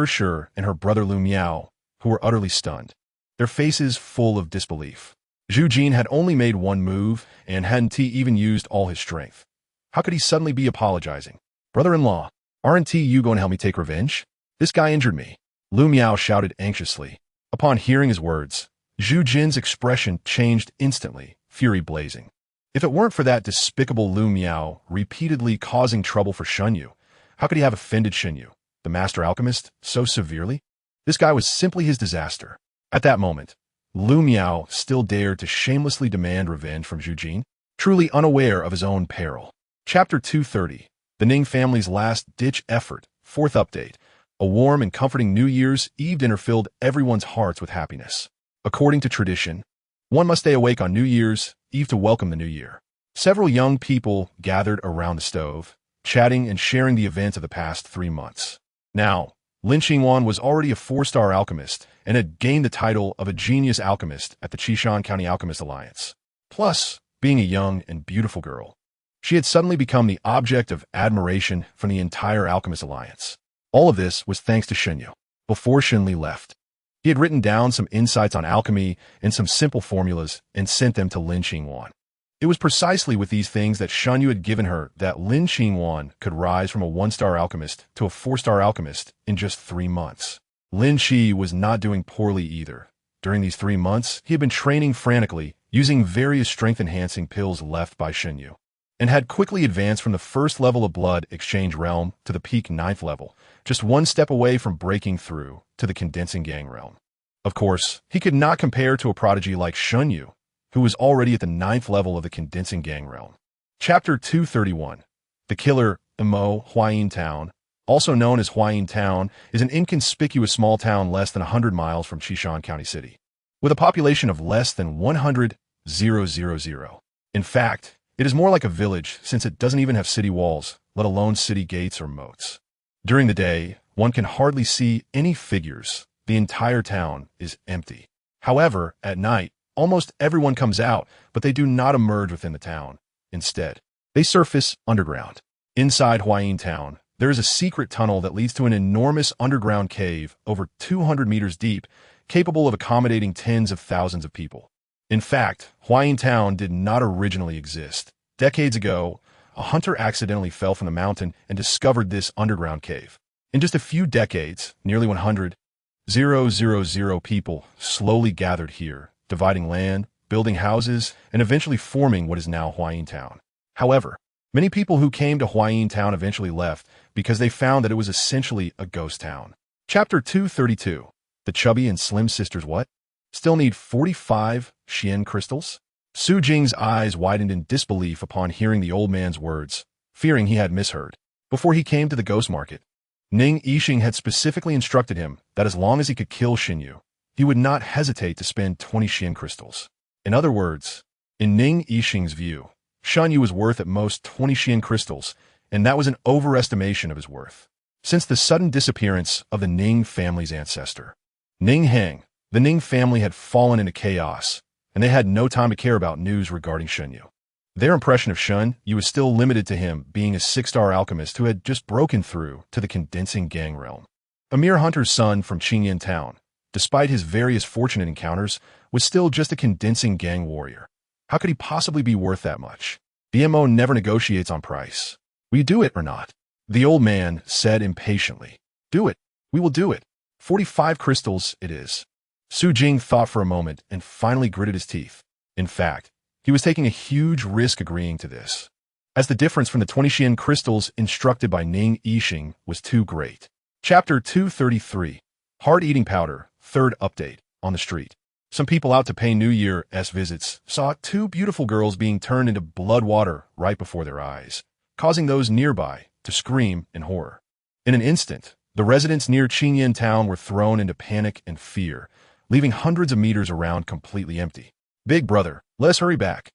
and her brother Lu Miao, who were utterly stunned, their faces full of disbelief. Zhu Jin had only made one move and hadn't even used all his strength. How could he suddenly be apologizing? Brother-in-law, aren't you going to help me take revenge? This guy injured me. Lu Miao shouted anxiously. Upon hearing his words, Zhu Jin's expression changed instantly, fury blazing. If it weren't for that despicable Lu Miao repeatedly causing trouble for Shen Yue, how could he have offended Shen Yue, the master alchemist, so severely? This guy was simply his disaster. At that moment, Lu Miao still dared to shamelessly demand revenge from Zhu Jin, truly unaware of his own peril. Chapter 230, The Ning Family's Last-Ditch Effort, 4th Update. A warm and comforting New Year's Eve dinner filled everyone's hearts with happiness. According to tradition, one must stay awake on New Year's Eve to welcome the new year. Several young people gathered around the stove, chatting and sharing the events of the past 3 months. Now, Lin Xingwan was already a 4-star alchemist and had gained the title of a genius alchemist at the Qishan County Alchemist Alliance. Plus, being a young and beautiful girl, she had suddenly become the object of admiration from the entire Alchemist Alliance. All of this was thanks to Shen Yue. Before Shen Li left, he had written down some insights on alchemy and some simple formulas and sent them to Lin Xingwan. It was precisely with these things that Shen Yue had given her that Lin Xingwan could rise from a 1-star alchemist to a 4-star alchemist in just 3 months. Lin Qi was not doing poorly either. During these 3 months, he had been training frantically, using various strength-enhancing pills left by Shen Yue, and had quickly advanced from the 1st level of Blood Exchange Realm to the peak 9th level, just 1 step away from breaking through to the Condensing Gang Realm. Of course, he could not compare to a prodigy like Shen Yue, who was already at the 9th level of the Condensing Gang Realm. Chapter 231, The Killer Mo Huayin Town, also known as Huayin Town, is an inconspicuous small town less than 100 miles from Qishan County City, with a population of less than 100,000. In fact, it is more like a village since it doesn't even have city walls, let alone city gates or moats. During the day, one can hardly see any figures. The entire town is empty. However, at night, almost everyone comes out, but they do not emerge within the town. Instead, they surface underground. Inside Huayin Town, there is a secret tunnel that leads to an enormous underground cave over 200 meters deep, capable of accommodating tens of thousands of people. In fact, Huayin Town did not originally exist. Decades ago, a hunter accidentally fell from the mountain and discovered this underground cave. In just a few decades, nearly 100,000 people slowly gathered here, dividing land, building houses, and eventually forming what is now Huayin Town. However, many people who came to Huayin Town eventually left because they found that it was essentially a ghost town. Chapter 232, The Chubby and Slim Sisters What? Still need 45 Xian crystals? Su Jing's eyes widened in disbelief upon hearing the old man's words, fearing he had misheard. Before he came to the ghost market, Ning Yixing had specifically instructed him that as long as he could kill Shen Yue, he would not hesitate to spend 20 Xian crystals. In other words, in Ning Yixing's view, Shen Yue was worth at most 20 Xian crystals, and that was an overestimation of his worth. Since the sudden disappearance of the Ning family's ancestor, Ning Heng, the Ning family had fallen into chaos, and they had no time to care about news regarding Shen Yue. Their impression of Shen Yue was still limited to him being a 6-star alchemist who had just broken through to the Condensing Gang Realm. A mere hunter's son from Qingyan Town, despite his various fortunate encounters, was still just a Condensing Gang warrior. How could he possibly be worth that much? The MO never negotiates on price. Will you do it or not? The old man said impatiently. Do it. We will do it. 45 crystals it is. Su Jing thought for a moment and finally gritted his teeth. In fact, he was taking a huge risk agreeing to this, as the difference from the 20 Xian crystals instructed by Ning Yixing was too great. Chapter 233, Hard Eating Powder, 3rd Update. On the street, some people out to pay New Year's visits saw 2 beautiful girls being turned into blood water right before their eyes, causing those nearby to scream in horror. In an instant, the residents near Qingyan Town were thrown into panic and fear, leaving hundreds of meters around completely empty. Big brother, let us hurry back.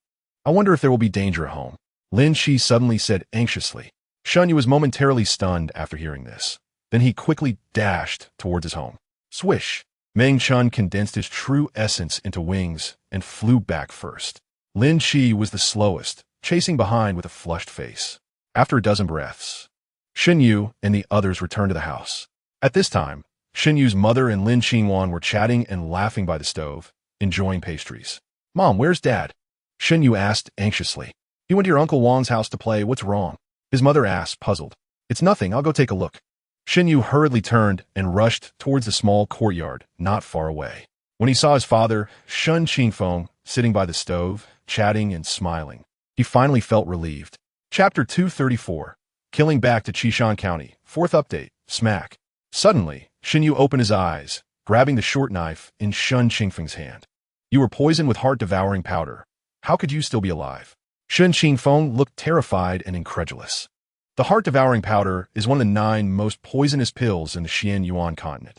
I wonder if there will be danger at home. Lin Qi suddenly said anxiously. Shen Yue was momentarily stunned after hearing this. Then he quickly dashed towards his home. Swish! Meng Chun condensed his true essence into wings and flew back first. Lin Qi was the slowest, chasing behind with a flushed face. After a dozen breaths, Shen Yue and the others returned to the house. At this time, Shen Yue's mother and Lin Xingwan were chatting and laughing by the stove, enjoying pastries. Mom, where's Dad? Shen Yue asked anxiously. He went to your Uncle Wang's house to play. What's wrong? His mother asked, puzzled. It's nothing. I'll go take a look. Shen Yue hurriedly turned and rushed towards the small courtyard not far away. When he saw his father, Shen Qingfeng, sitting by the stove, chatting and smiling, He finally felt relieved. Chapter 234. Killing back to Qishan County. Fourth update. Smack. Suddenly, Shen Yue opened his eyes, grabbing the short knife in Shun Qingfeng's hand. You were poisoned with heart-devouring powder. How could you still be alive? Shun Qingfeng looked terrified and incredulous. The heart-devouring powder is one of the 9 most poisonous pills in the Tianyuan continent.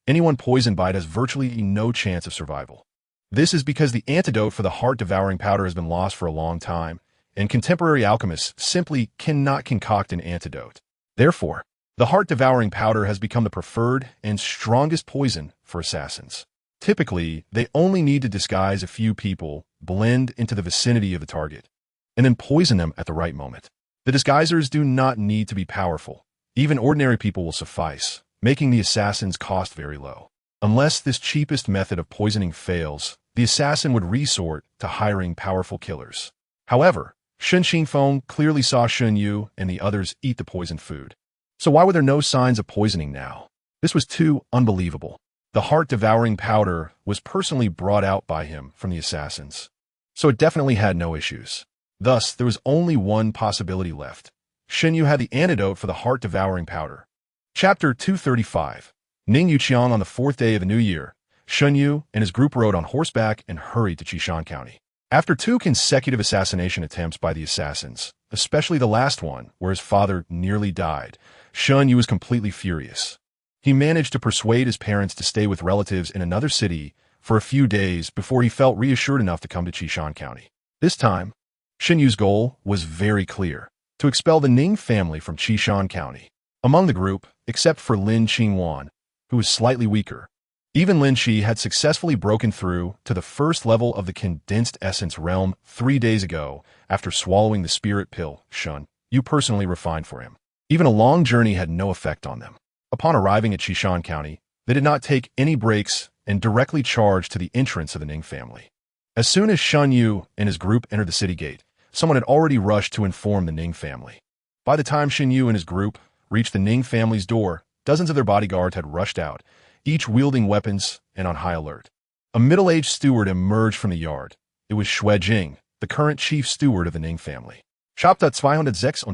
Anyone poisoned by it has virtually no chance of survival. This is because the antidote for the heart-devouring powder has been lost for a long time, and contemporary alchemists simply cannot concoct an antidote. Therefore, the heart-devouring powder has become the preferred and strongest poison for assassins. Typically, they only need to disguise a few people, blend into the vicinity of the target, and then poison them at the right moment. The disguisers do not need to be powerful. Even ordinary people will suffice, making the assassin's cost very low. Unless this cheapest method of poisoning fails, the assassin would resort to hiring powerful killers. However, Shen Qingfeng clearly saw Shen Yue and the others eat the poisoned food. So why were there no signs of poisoning now? This was too unbelievable. The heart-devouring powder was personally brought out by him from the assassins. So it definitely had no issues. Thus, there was only one possibility left. Shen Yue had the antidote for the heart-devouring powder. Chapter 235. Ning Yuqiang on the 4th day of the new year. Shen Yue and his group rode on horseback and hurried to Qishan County. After 2 consecutive assassination attempts by the assassins, especially the last one, where his father nearly died, Shen Yue was completely furious. He managed to persuade his parents to stay with relatives in another city for a few days before he felt reassured enough to come to Qishan County. This time, Shen Yue's goal was very clear: to expel the Ning family from Qishan County. Among the group, except for Lin Qingwan, who was slightly weaker, even Lin Qi had successfully broken through to the first level of the condensed essence realm 3 days ago after swallowing the spirit pill Shen Yue personally refined for him. Even a long journey had no effect on them. Upon arriving at Qishan County, they did not take any breaks and directly charged to the entrance of the Ning family. As soon as Shen Yue and his group entered the city gate, someone had already rushed to inform the Ning family. By the time Shen Yue and his group reached the Ning family's door, dozens of their bodyguards had rushed out, each wielding weapons and on high alert. A middle-aged steward emerged from the yard. It was Xue Jing, the current chief steward of the Ning family. Chapter 236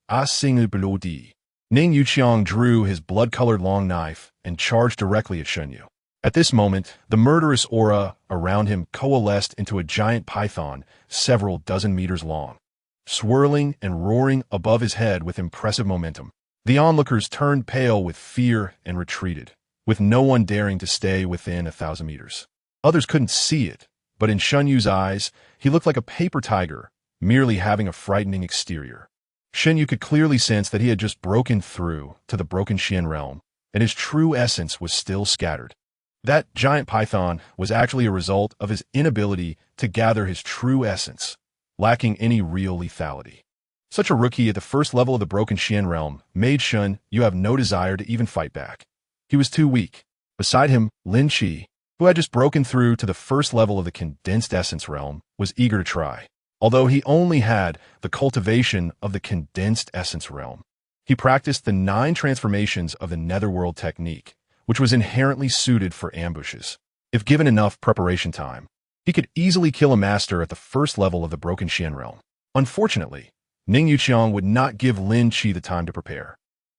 Asing Ning Yuqiang drew his blood-colored long knife and charged directly at Shen Yue. At this moment, the murderous aura around him coalesced into a giant python several dozen meters long, swirling and roaring above his head with impressive momentum. The onlookers turned pale with fear and retreated, with no one daring to stay within 1,000 meters. Others couldn't see it, but in Shen Yue's eyes, he looked like a paper tiger, merely having a frightening exterior. Shen Yue could clearly sense that he had just broken through to the broken Tianyuan Realm, and his true essence was still scattered. That giant python was actually a result of his inability to gather his true essence, lacking any real lethality. Such a rookie at the first level of the broken Tianyuan Realm made Shen Yue have no desire to even fight back. He was too weak. Beside him, Lin Qi, who had just broken through to the first level of the condensed essence realm, was eager to try. Although he only had the cultivation of the condensed essence realm, he practiced the 9 transformations of the netherworld technique, which was inherently suited for ambushes. If given enough preparation time, he could easily kill a master at the first level of the broken Tianyuan Realm. Unfortunately, Ning Yuqiang would not give Lin Qi the time to prepare.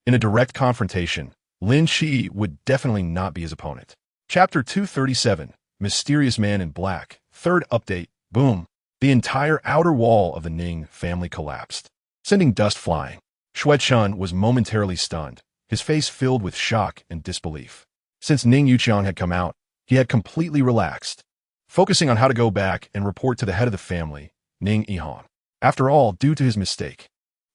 In a direct confrontation, Lin Qi would definitely not be his opponent. Chapter 237, Mysterious Man in Black. 3rd update. Boom. The entire outer wall of the Ning family collapsed, sending dust flying. Xue Chun was momentarily stunned, his face filled with shock and disbelief. Since Ning Yuqiang had come out, he had completely relaxed, focusing on how to go back and report to the head of the family, Ning Yihan. After all, due to his mistake,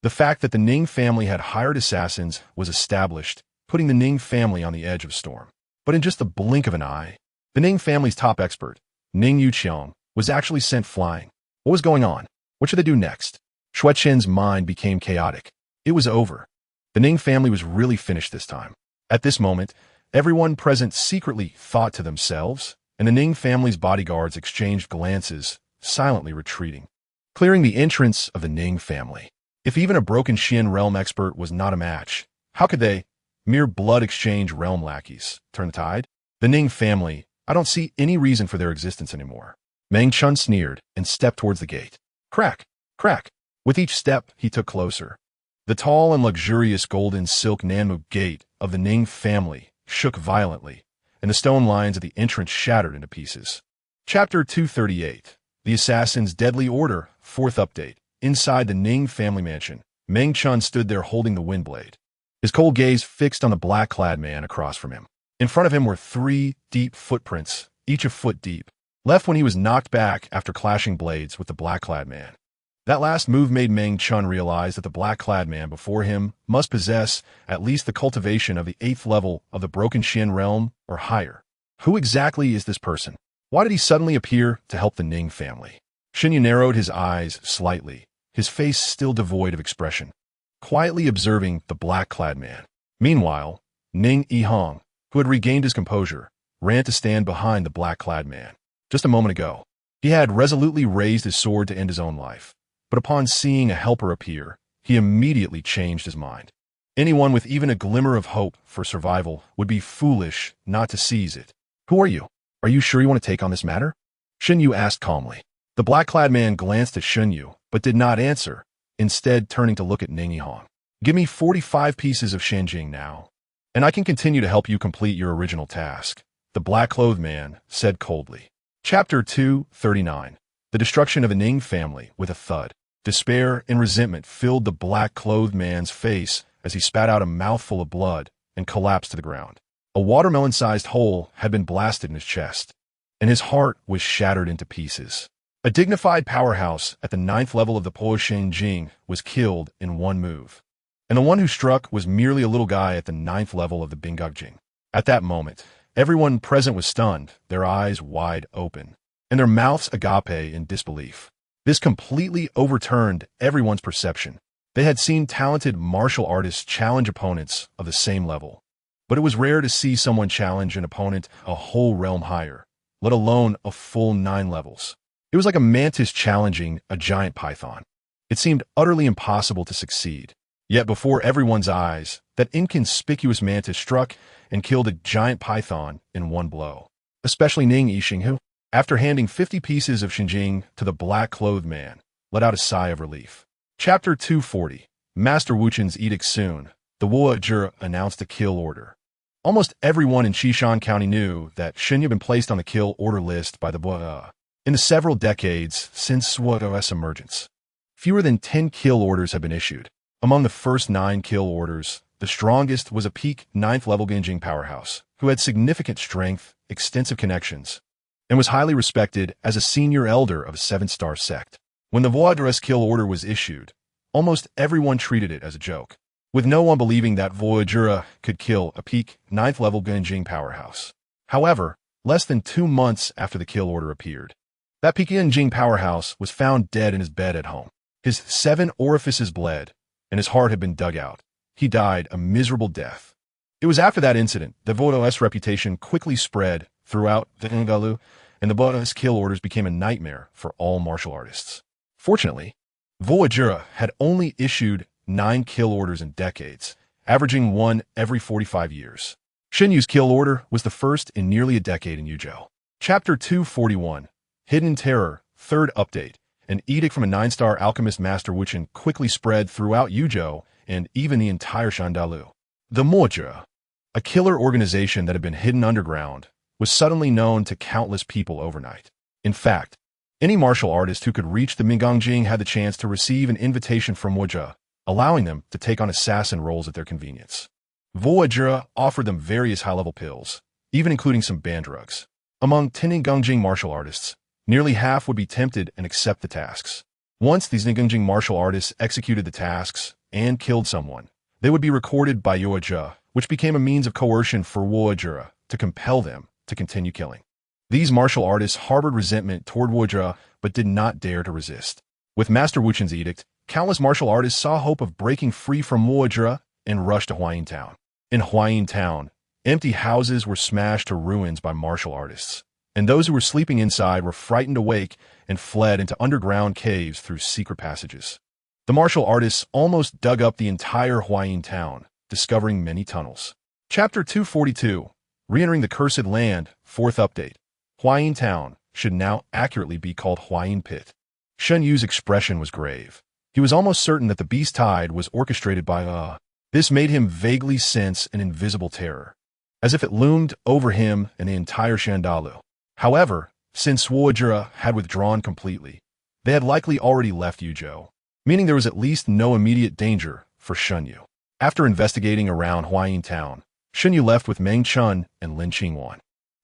the fact that the Ning family had hired assassins was established, putting the Ning family on the edge of storm. But in just the blink of an eye, the Ning family's top expert, Ning Yuqiang, was actually sent flying. What was going on? What should they do next? Xue Chen's mind became chaotic. It was over. The Ning family was really finished this time. At this moment, everyone present secretly thought to themselves, and the Ning family's bodyguards exchanged glances, silently retreating, clearing the entrance of the Ning family. If even a broken Tianyuan Realm expert was not a match, how could they, mere blood exchange realm lackeys, turn the tide? The Ning family, I don't see any reason for their existence anymore. Meng Chun sneered and stepped towards the gate. Crack! Crack! With each step, he took closer. The tall and luxurious golden silk Nanmu gate of the Ning family shook violently, and the stone lions at the entrance shattered into pieces. Chapter 238. The Assassin's Deadly Order, 4th update. Inside the Ning family mansion, Meng Chun stood there holding the windblade, his cold gaze fixed on the black-clad man across from him. In front of him were 3 deep footprints, each a foot deep, left when he was knocked back after clashing blades with the black-clad man. That last move made Meng Chun realize that the black-clad man before him must possess at least the cultivation of the 8th level of the broken Tianyuan Realm or higher. Who exactly is this person? Why did he suddenly appear to help the Ning family? Shen Yue narrowed his eyes slightly, his face still devoid of expression, quietly observing the black-clad man. Meanwhile, Ning Yihong, who had regained his composure, ran to stand behind the black-clad man. Just a moment ago, he had resolutely raised his sword to end his own life, but upon seeing a helper appear, he immediately changed his mind. Anyone with even a glimmer of hope for survival would be foolish not to seize it. Who are you? Are you sure you want to take on this matter? Shen Yue asked calmly. The black-clad man glanced at Shen Yue, but did not answer, instead turning to look at Ning Yihong. Give me 45 pieces of Shenjing now, and I can continue to help you complete your original task, the black-clothed man said coldly. Chapter 239. The Destruction of the Ning Family with a thud. Despair and resentment filled the black-clothed man's face as he spat out a mouthful of blood and collapsed to the ground. A watermelon-sized hole had been blasted in his chest, and his heart was shattered into pieces. A dignified powerhouse at the 9th level of the Po Shenjing was killed in one move, and the one who struck was merely a little guy at the 9th level of the Bingogjing. At that moment, everyone present was stunned, their eyes wide open, and their mouths agape in disbelief. This completely overturned everyone's perception. They had seen talented martial artists challenge opponents of the same level, but it was rare to see someone challenge an opponent a whole realm higher, let alone a full 9 levels. It was like a mantis challenging a giant python. It seemed utterly impossible to succeed. Yet before everyone's eyes, that inconspicuous mantis struck and killed a giant python in one blow. Especially Ning Yixing, who, after handing 50 pieces of Shenjing to the black-clothed man, let out a sigh of relief. Chapter 240. Master Wuchen's edict soon. The Wu'er announced a kill order. Almost everyone in Xishan County knew that Shen Yue had been placed on the kill order list by the Wu'er. In the several decades since Wu'er's emergence, fewer than 10 kill orders have been issued. Among the first 9 kill orders, the strongest was a peak 9th level Genjing powerhouse, who had significant strength, extensive connections, and was highly respected as a senior elder of a 7-star sect. When the Wu'er's kill order was issued, almost everyone treated it as a joke, with no one believing that Wu'er could kill a peak 9th level Genjing powerhouse. However, less than 2 months after the kill order appeared, that peak Genjing powerhouse was found dead in his bed at home. His 7 orifices bled, and his heart had been dug out. He died a miserable death. It was after that incident that Wu'er's reputation quickly spread throughout the Ngalu, and the Wu'er's kill orders became a nightmare for all martial artists. Fortunately, Wu'er had only issued 9 kill orders in decades, averaging 1 every 45 years. Shen Yue's kill order was the first in nearly a decade in Yuzhou. Chapter 241. Hidden Terror, 3rd update. An edict from a 9-star alchemist Master Wuchen quickly spread throughout Yuzhou and even the entire Shandalu. The Moja, a killer organization that had been hidden underground, was suddenly known to countless people overnight. In fact, any martial artist who could reach the Mingongjing had the chance to receive an invitation from Wuja, allowing them to take on assassin roles at their convenience. Wuja offered them various high-level pills, even including some banned drugs. Among Tianyuan martial artists, nearly half would be tempted and accept the tasks. Once these Ningunjing martial artists executed the tasks and killed someone, they would be recorded by Yu'er, which became a means of coercion for Wu'er to compel them to continue killing. These martial artists harbored resentment toward Wu'er but did not dare to resist. With Master Wuchen's edict, countless martial artists saw hope of breaking free from Wu'er and rushed to Huayin Town. In Huayin Town, empty houses were smashed to ruins by martial artists, and those who were sleeping inside were frightened awake and fled into underground caves through secret passages. The martial artists almost dug up the entire Huayin Town, discovering many tunnels. Chapter 242. Re-entering the Cursed Land, 4th update. Huayin Town should now accurately be called Huayin Pit. Shen Yu's expression was grave. He was almost certain that the beast tide was orchestrated by This made him vaguely sense an invisible terror, as if it loomed over him and the entire Shandalu. However, since Suojura had withdrawn completely, they had likely already left Yuzhou, meaning there was at least no immediate danger for Shen Yue. After investigating around Huayin town, Shen Yue left with Meng Chun and Lin Qingwan.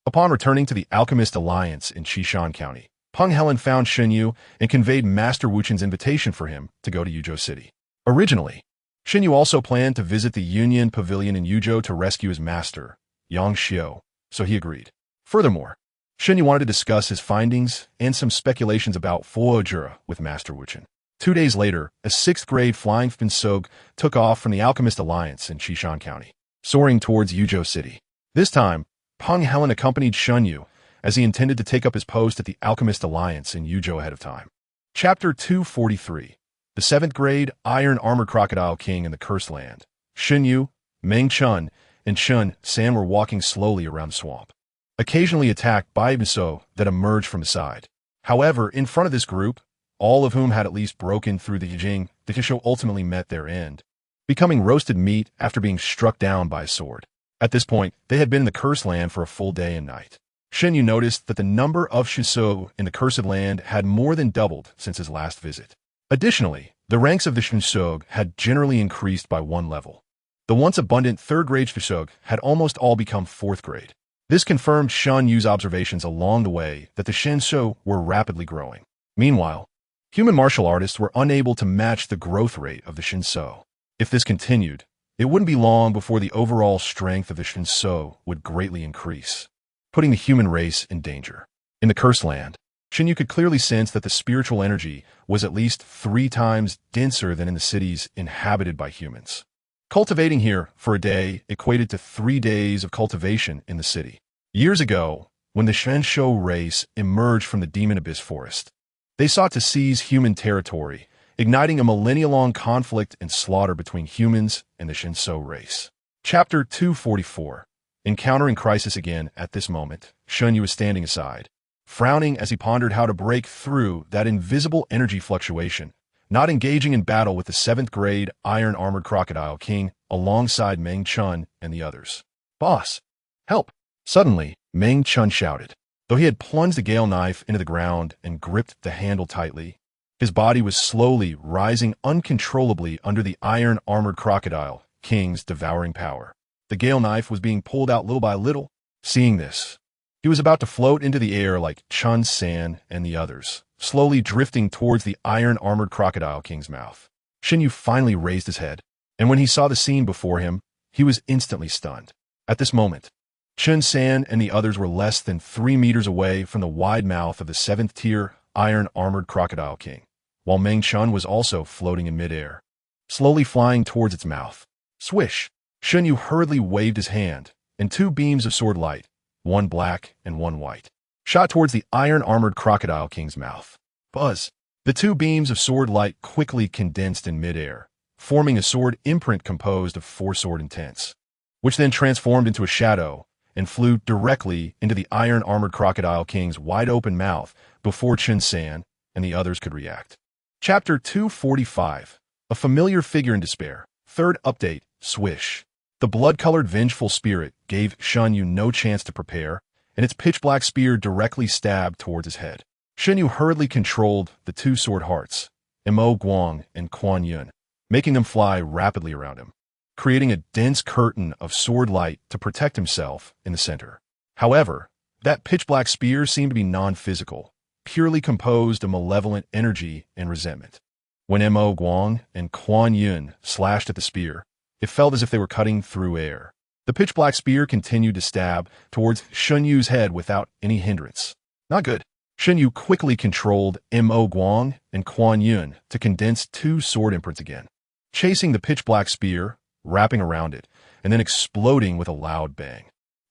Upon returning to the Alchemist Alliance in Qishan County, Peng Helen found Shen Yue and conveyed Master Wuchen's invitation for him to go to Yuzhou City. Originally, Shen Yue also planned to visit the Union Pavilion in Yuzhou to rescue his master, Yang Xiu, so he agreed. Furthermore, Shen Yue wanted to discuss his findings and some speculations about Fuojura with Master Wuchen. 2 days later, a 6th-grade flying Finsog took off from the Alchemist Alliance in Qishan County, soaring towards Yuzhou City. This time, Peng Helen accompanied Shen Yue, as he intended to take up his post at the Alchemist Alliance in Yuzhou ahead of time. Chapter 243. The 7th-grade Iron Armored Crocodile King in the Cursed Land. Shen Yue, Meng Chun, and Chun San were walking slowly around the swamp, occasionally attacked by Miso that emerged from the side. However, in front of this group, all of whom had at least broken through the Yijing, the Kisho ultimately met their end, becoming roasted meat after being struck down by a sword. At this point, they had been in the Cursed Land for a full day and night. Shen Yue noticed that the number of Shinso in the Cursed Land had more than doubled since his last visit. Additionally, the ranks of the Shinsog had generally increased by 1 level. The once abundant 3rd-grade Shinsog had almost all become 4th grade. This confirmed Shen Yu's observations along the way that the Shinsho were rapidly growing. Meanwhile, human martial artists were unable to match the growth rate of the Shinso. If this continued, it wouldn't be long before the overall strength of the Shinso would greatly increase, putting the human race in danger. In the Cursed Land, Shen Yue could clearly sense that the spiritual energy was at least 3 times denser than in the cities inhabited by humans. Cultivating here for a day equated to 3 days of cultivation in the city. Years ago, when the Shenshou race emerged from the Demon Abyss Forest, they sought to seize human territory, igniting a millennia-long conflict and slaughter between humans and the Shinso race. Chapter 244. Encountering crisis again at this moment, Shen Yue was standing aside, frowning as he pondered how to break through that invisible energy fluctuation, not engaging in battle with the 7th-grade Iron Armored Crocodile King alongside Meng Chun and the others. "Boss, help!" Suddenly, Meng Chun shouted. Though he had plunged the gale knife into the ground and gripped the handle tightly, his body was slowly rising uncontrollably under the Iron Armored Crocodile King's devouring power. The gale knife was being pulled out little by little. Seeing this, he was about to float into the air like Chun San and the others, slowly drifting towards the Iron Armored Crocodile King's mouth. Shen Yue finally raised his head, and when he saw the scene before him, he was instantly stunned. At this moment, Chun San and the others were less than 3 meters away from the wide mouth of the 7th-tier Iron Armored Crocodile King, while Meng Chun was also floating in midair, slowly flying towards its mouth. Swish! Shen Yue hurriedly waved his hand, and 2 beams of sword light, one black and one white, shot towards the Iron Armored Crocodile King's mouth. Buzz! The 2 beams of sword light quickly condensed in midair, forming a sword imprint composed of 4 sword intents, which then transformed into a shadow and flew directly into the Iron Armored Crocodile King's wide-open mouth before Chun San and the others could react. Chapter 245. A familiar figure in despair. 3rd update, Swish. The blood-colored vengeful spirit gave Shen Yue no chance to prepare, and its pitch-black spear directly stabbed towards his head. Shen Yue hurriedly controlled the 2 sword hearts, Mo Guang and Quan Yun, making them fly rapidly around him, creating a dense curtain of sword light to protect himself in the center. However, that pitch-black spear seemed to be non-physical, purely composed of malevolent energy and resentment. When Mo Guang and Quan Yun slashed at the spear, it felt as if they were cutting through air. The pitch-black spear continued to stab towards Shen Yue's head without any hindrance. Not good. Shen Yue quickly controlled Mo Guang and Quan Yun to condense 2 sword imprints again, chasing the pitch-black spear, wrapping around it, and then exploding with a loud bang.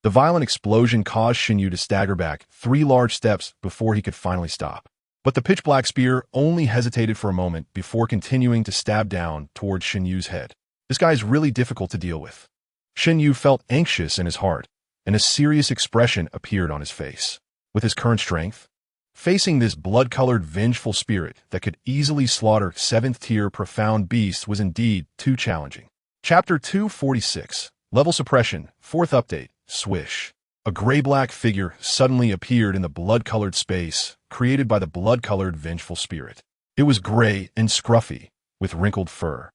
The violent explosion caused Shen Yue to stagger back 3 large steps before he could finally stop. But the pitch-black spear only hesitated for a moment before continuing to stab down towards Shen Yue's head. This guy is really difficult to deal with. Shen Yue felt anxious in his heart, and a serious expression appeared on his face. With his current strength, Facing this blood-colored vengeful spirit that could easily slaughter 7th-tier profound beasts was indeed too challenging. Chapter 246, Level Suppression, 4th Update, Swish. A gray-black figure suddenly appeared in the blood-colored space created by the blood-colored vengeful spirit. It was gray and scruffy, with wrinkled fur,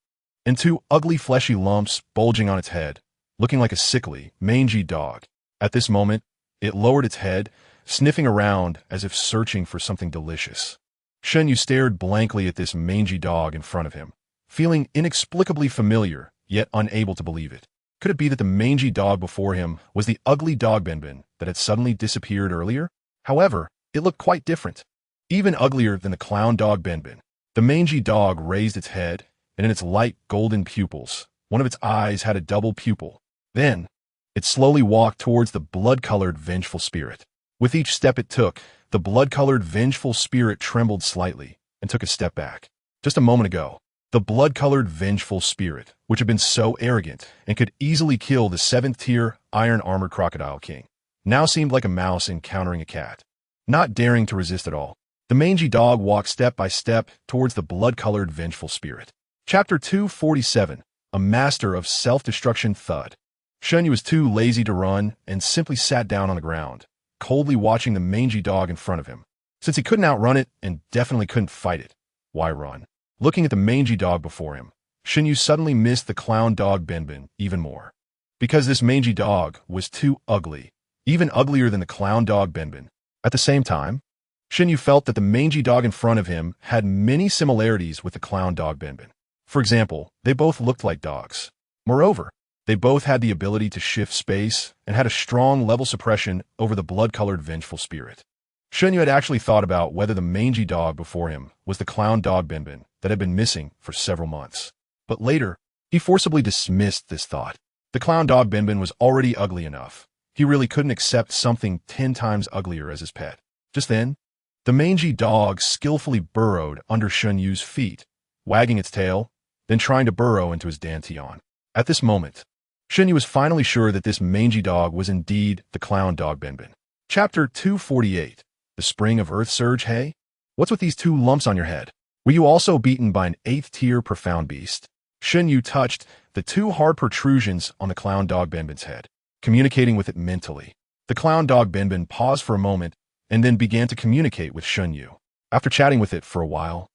and 2 ugly fleshy lumps bulging on its head, looking like a sickly, mangy dog. At this moment, it lowered its head, sniffing around as if searching for something delicious. Shen Yue stared blankly at this mangy dog in front of him, feeling inexplicably familiar, yet unable to believe it. Could it be that the mangy dog before him was the ugly dog Benben that had suddenly disappeared earlier? However, it looked quite different, even uglier than the clown dog Benben. The mangy dog raised its head, and in its light golden pupils, one of its eyes had a double pupil. Then, it slowly walked towards the blood-colored vengeful spirit. With each step it took, the blood-colored vengeful spirit trembled slightly and took a step back. Just a moment ago, the blood-colored vengeful spirit, which had been so arrogant and could easily kill the 7th-tier iron-armored crocodile king, now seemed like a mouse encountering a cat. Not daring to resist at all, the mangy dog walked step by step towards the blood-colored vengeful spirit. Chapter 247, A Master of Self-Destruction Thud. Shen Yue was too lazy to run and simply sat down on the ground, coldly watching the mangy dog in front of him. Since he couldn't outrun it and definitely couldn't fight it, why run? Looking at the mangy dog before him, Shen Yue suddenly missed the clown dog Benben even more. Because this mangy dog was too ugly, even uglier than the clown dog Benben. At the same time, Shen Yue felt that the mangy dog in front of him had many similarities with the clown dog Benben. For example, they both looked like dogs. Moreover, they both had the ability to shift space and had a strong level suppression over the blood-colored vengeful spirit. Shen Yue had actually thought about whether the mangy dog before him was the clown dog Benben that had been missing for several months. But later, he forcibly dismissed this thought. The clown dog Benben was already ugly enough. He really couldn't accept something 10 times uglier as his pet. Just then, the mangy dog skillfully burrowed under Shen Yue's feet, wagging its tail, then trying to burrow into his dantian. At this moment, Shen Yue was finally sure that this mangy dog was indeed the clown dog Benben. Chapter 248, The Spring of Earth Surge. Hey, what's with these 2 lumps on your head? Were you also beaten by an 8th-tier profound beast? Shen Yue touched the 2 hard protrusions on the clown dog Benben's head, communicating with it mentally. The clown dog Benben paused for a moment and then began to communicate with Shen Yue. After chatting with it for a while,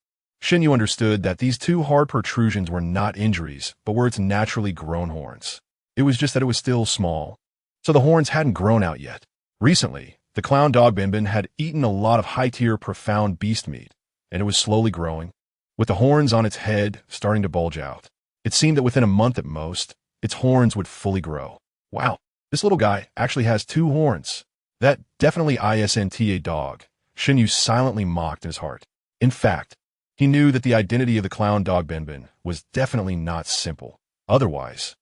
Shen Yue understood that these 2 hard protrusions were not injuries, but were its naturally grown horns. It was just that it was still small, so the horns hadn't grown out yet. Recently, the clown dog Benben had eaten a lot of high-tier profound beast meat, and it was slowly growing, with the horns on its head starting to bulge out. It seemed that within a month at most, its horns would fully grow. Wow, this little guy actually has 2 horns. That definitely isn't a dog, Shen Yue silently mocked in his heart. In fact, he knew that the identity of the clown dog Benben was definitely not simple. Otherwise,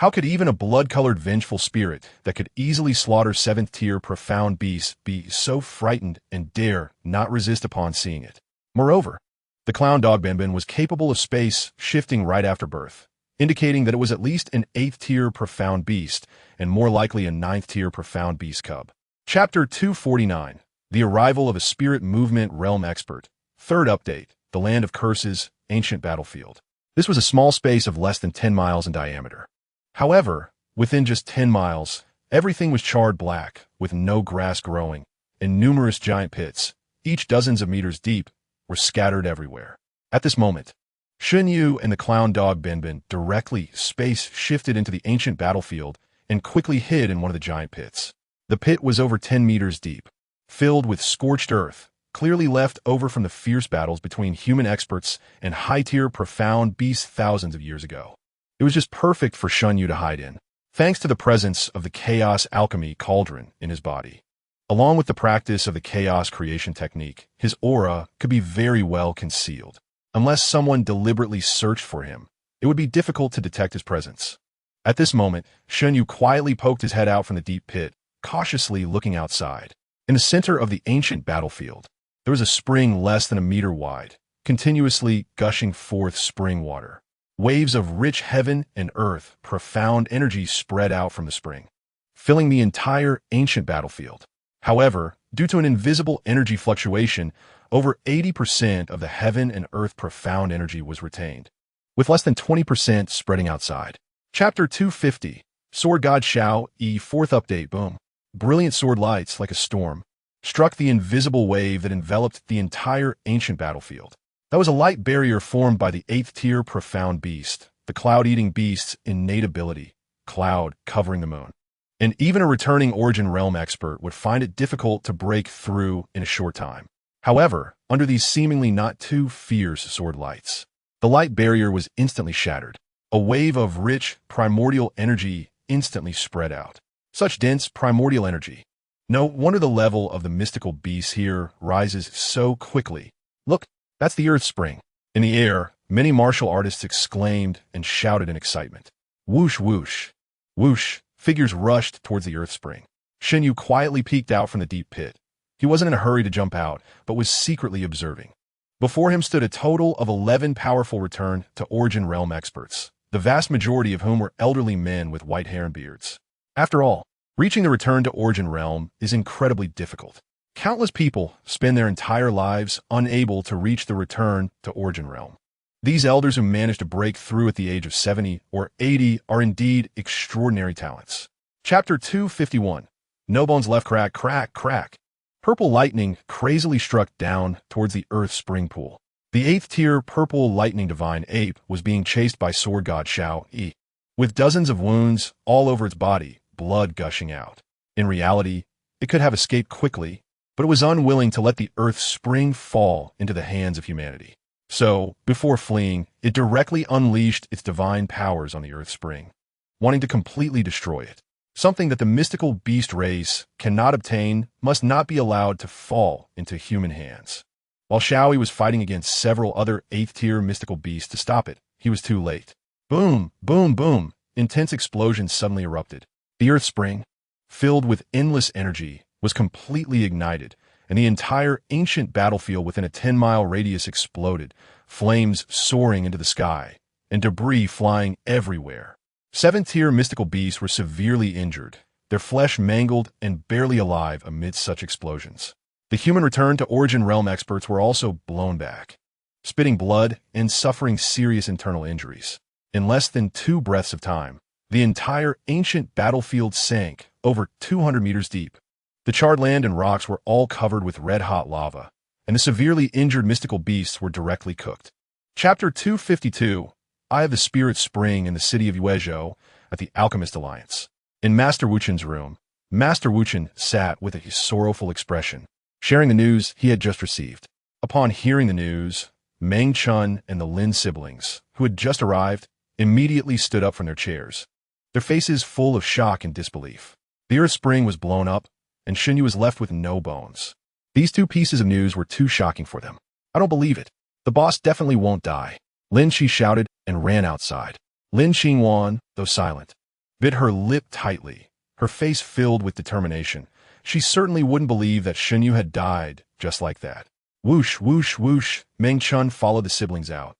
how could even a blood-colored vengeful spirit that could easily slaughter 7th-tier profound beasts be so frightened and dare not resist upon seeing it? Moreover, the clown dog Benben was capable of space shifting right after birth, indicating that it was at least an 8th-tier profound beast and more likely a 9th-tier profound beast cub. Chapter 249, The Arrival of a Spirit Movement Realm Expert. 3rd Update, The Land of Curses, Ancient Battlefield. This was a small space of less than 10 miles in diameter. However, within just 10 miles, everything was charred black, with no grass growing, and numerous giant pits, each dozens of meters deep, were scattered everywhere. At this moment, Shen Yue and the clown dog Benben directly space shifted into the ancient battlefield and quickly hid in one of the giant pits. The pit was over 10 meters deep, filled with scorched earth, clearly left over from the fierce battles between human experts and high-tier profound beasts thousands of years ago. It was just perfect for Shen Yue to hide in, thanks to the presence of the chaos alchemy cauldron in his body. Along with the practice of the chaos creation technique, his aura could be very well concealed. Unless someone deliberately searched for him, it would be difficult to detect his presence. At this moment, Shen Yue quietly poked his head out from the deep pit, cautiously looking outside. In the center of the ancient battlefield, there was a spring less than a meter wide, continuously gushing forth spring water. Waves of rich heaven and earth, profound energy spread out from the spring, filling the entire ancient battlefield. However, Due to an invisible energy fluctuation, over 80% of the heaven and earth profound energy was retained, with less than 20% spreading outside. Chapter 250, Sword God Xiao E 4th Update. Boom. Brilliant sword lights, like a storm, struck the invisible wave that enveloped the entire ancient battlefield. That was a light barrier formed by the 8th tier profound beast, the cloud-eating beast's innate ability, cloud covering the moon. And even a returning Origin Realm expert would find it difficult to break through in a short time. However, under these seemingly not too fierce sword lights, the light barrier was instantly shattered. A wave of rich, primordial energy instantly spread out. Such dense, primordial energy. No wonder the level of the mystical beasts here rises so quickly. Look, that's the Earth Spring. In the air, many martial artists exclaimed and shouted in excitement. Whoosh, whoosh. Whoosh, figures rushed towards the Earth Spring. Shen Yue quietly peeked out from the deep pit. He wasn't in a hurry to jump out, but was secretly observing. Before him stood a total of 11 powerful return to Origin Realm experts, the vast majority of whom were elderly men with white hair and beards. After all, reaching the return to Origin Realm is incredibly difficult. Countless people spend their entire lives unable to reach the return to Origin Realm. These elders who manage to break through at the age of 70 or 80 are indeed extraordinary talents. Chapter 251, No Bones Left. Crack, crack, crack. Purple lightning crazily struck down towards the Earth Spring Pool. The 8th tier purple lightning divine ape was being chased by Sword God Xiao E. With dozens of wounds all over its body, blood gushing out. In reality, it could have escaped quickly, but it was unwilling to let the Earth Spring fall into the hands of humanity. So, before fleeing, it directly unleashed its divine powers on the Earth Spring, wanting to completely destroy it. Something that the mystical beast race cannot obtain must not be allowed to fall into human hands. While Xiaoi was fighting against several other 8th tier mystical beasts to stop it, he was too late. Boom, boom, boom. Intense explosions suddenly erupted. The Earth Spring, filled with endless energy, was completely ignited, and the entire ancient battlefield within a 10-mile radius exploded, flames soaring into the sky, and debris flying everywhere. 7th tier mystical beasts were severely injured, their flesh mangled and barely alive amidst such explosions. The human return to Origin Realm experts were also blown back, spitting blood and suffering serious internal injuries. In less than 2 breaths of time, the entire ancient battlefield sank over 200 meters deep. The charred land and rocks were all covered with red-hot lava, and the severely injured mystical beasts were directly cooked. Chapter 252, Eye of the Spirit Spring in the city of Yuezhou at the Alchemist Alliance. In Master Wuchen's room, Master Wuchen sat with a sorrowful expression, sharing the news he had just received. Upon hearing the news, Meng Chun and the Lin siblings, who had just arrived, immediately stood up from their chairs, their faces full of shock and disbelief. The Earth Spring was blown up, and Shen Yue was left with no bones. These 2 pieces of news were too shocking for them. I don't believe it. The boss definitely won't die. Lin Shi shouted and ran outside. Lin Xingwan, though silent, bit her lip tightly, her face filled with determination. She certainly wouldn't believe that Shen Yue had died just like that. Whoosh, whoosh, whoosh, Meng Chun followed the siblings out,